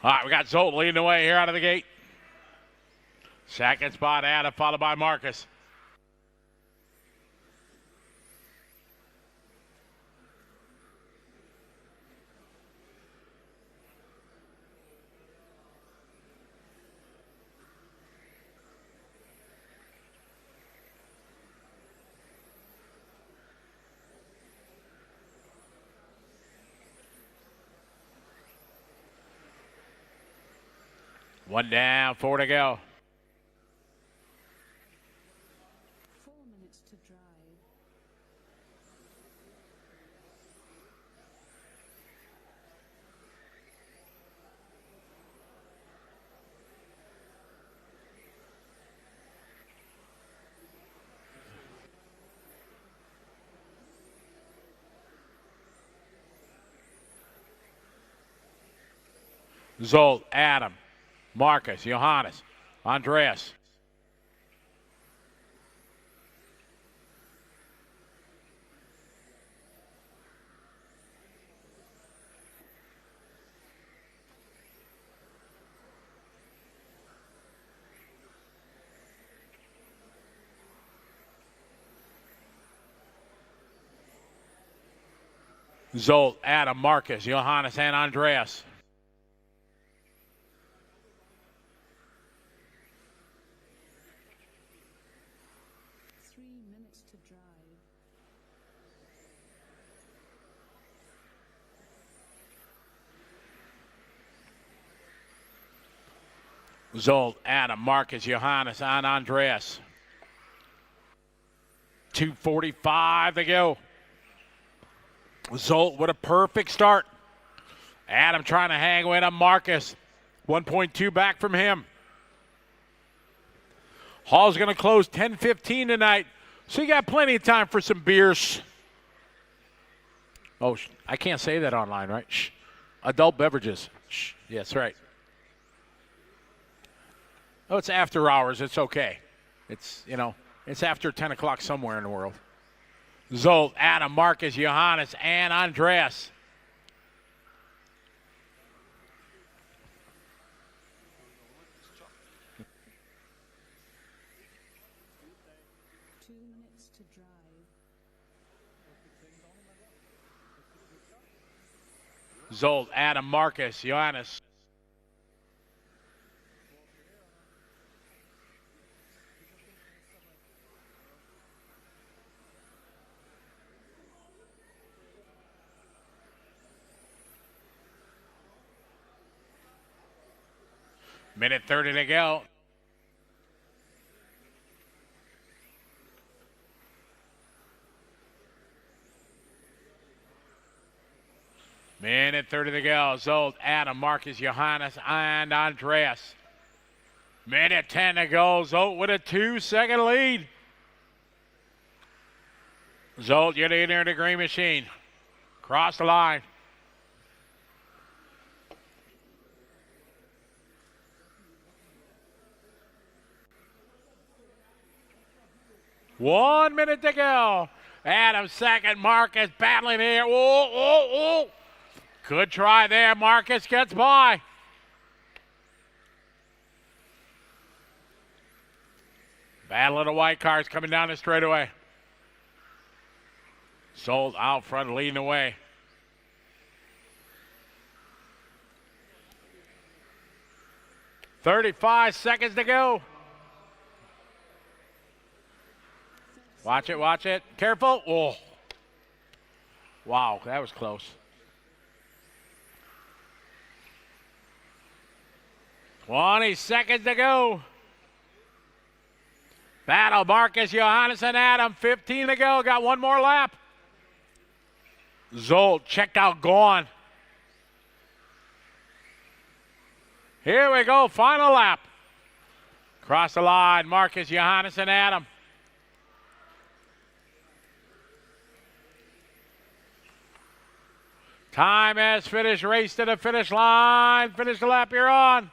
S3: All right, we got Zolt leading the way here out of the gate. Second spot, Adam, followed by Marcus. One down, 4 to go.
S5: 4 minutes to drive.
S3: Zolt, Adam, Marcus, Johannes, Andreas. Zolt, Adam, Marcus, Johannes, and Andreas. Zolt, Adam, Marcus, Johannes, and Andreas. 2:45 to go. Zolt with a perfect start. Adam trying to hang with him. Marcus, 1.2 back from him. Hall's going to close 10:15 tonight, so you got plenty of time for some beers. Oh, I can't say that online, right? Shh. Adult beverages. Shh. Yes, right. Oh, it's after hours. It's okay. It's, you know, it's after 10 o'clock somewhere in the world. Zolt, Adam, Marcus, Johannes, and Andreas.
S5: To drive.
S3: Zolt, Adam, Marcus, Johannes. Minute 30 to go. Minute 30 to go. Zolt, Adam, Marcus, Johannes, and Andreas. Minute 10 to go. Zolt with a 2-second lead. Zolt, you're in there in the green machine. Cross the line. One minute to go. Adam second. Marcus battling here. Whoa, whoa, whoa. Good try there. Marcus gets by. Battle of the white cars coming down the straightaway. Zolt out front leading the way. "35 seconds to go. Watch it, watch it. Careful. Oh. Wow, that was close. 20 seconds to go. Battle, Marcus, Johannes, and Adam. 15 to go. Got one more lap. Zolt checked out, gone. Here we go, final lap. Cross the line, Marcus, Johannes, and Adam. Time has finished. Race to the finish line. Finish the lap you're on.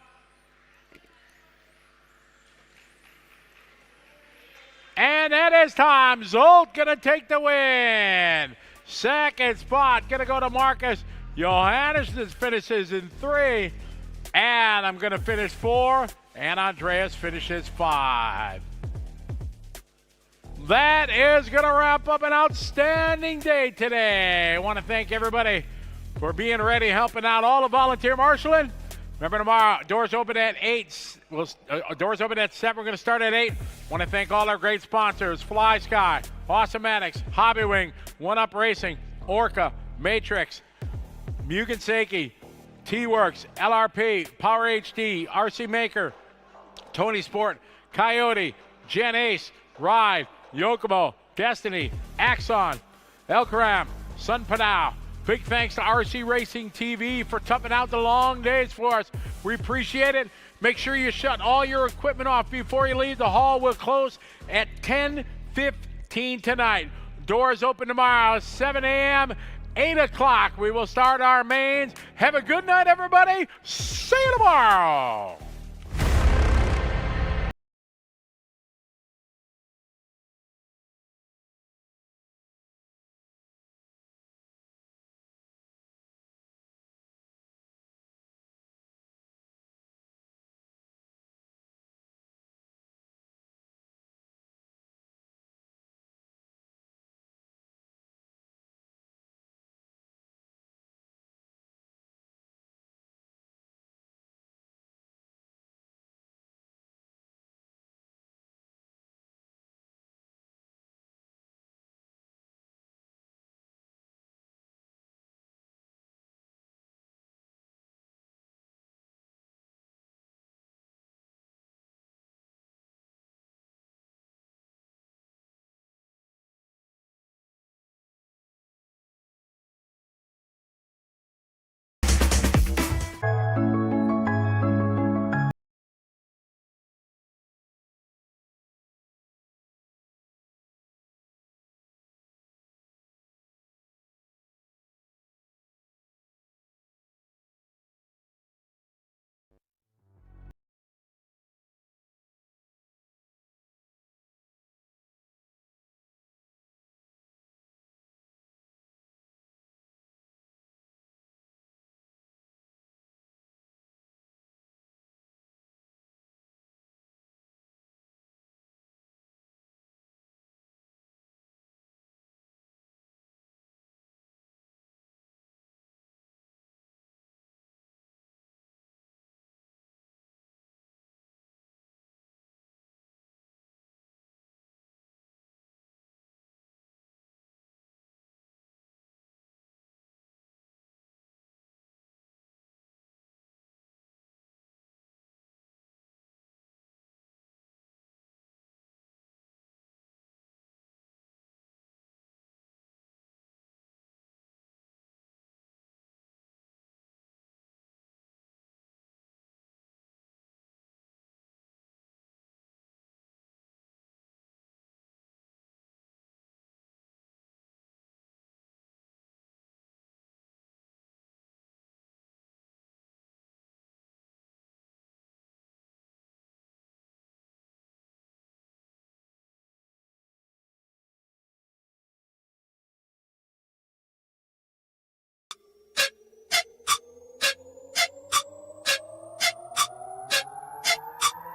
S3: And that is time. Zolt gonna take the win. Second spot gonna go to Marcus. Johannes finishes in 3. And I'm gonna finish 4. And Andreas finishes 5. That is gonna wrap up an outstanding day today. I want to thank everybody for being ready, helping out all the volunteer marshalling. Remember tomorrow, doors open at 8. Doors open at 7. We're going to start at 8. Want to thank all our great sponsors: Fly Sky, Awesomatics, Hobby Wing, One Up Racing, Orca, Matrix, Mugen Seiki, T-Works, LRP, Power HD, RC Maker, Tony Sport, Coyote, Gen Ace, Ride, Yokomo, Destiny, Axon, Elkaram, Sun Padao. Big thanks to RC Racing TV for toughing out the long days for us. We appreciate it. Make sure you shut all your equipment off before you leave. The hall will close at 10:15 tonight. Doors open tomorrow, 7 a.m., 8 o'clock. We will start our mains. Have a good night, everybody. See you tomorrow.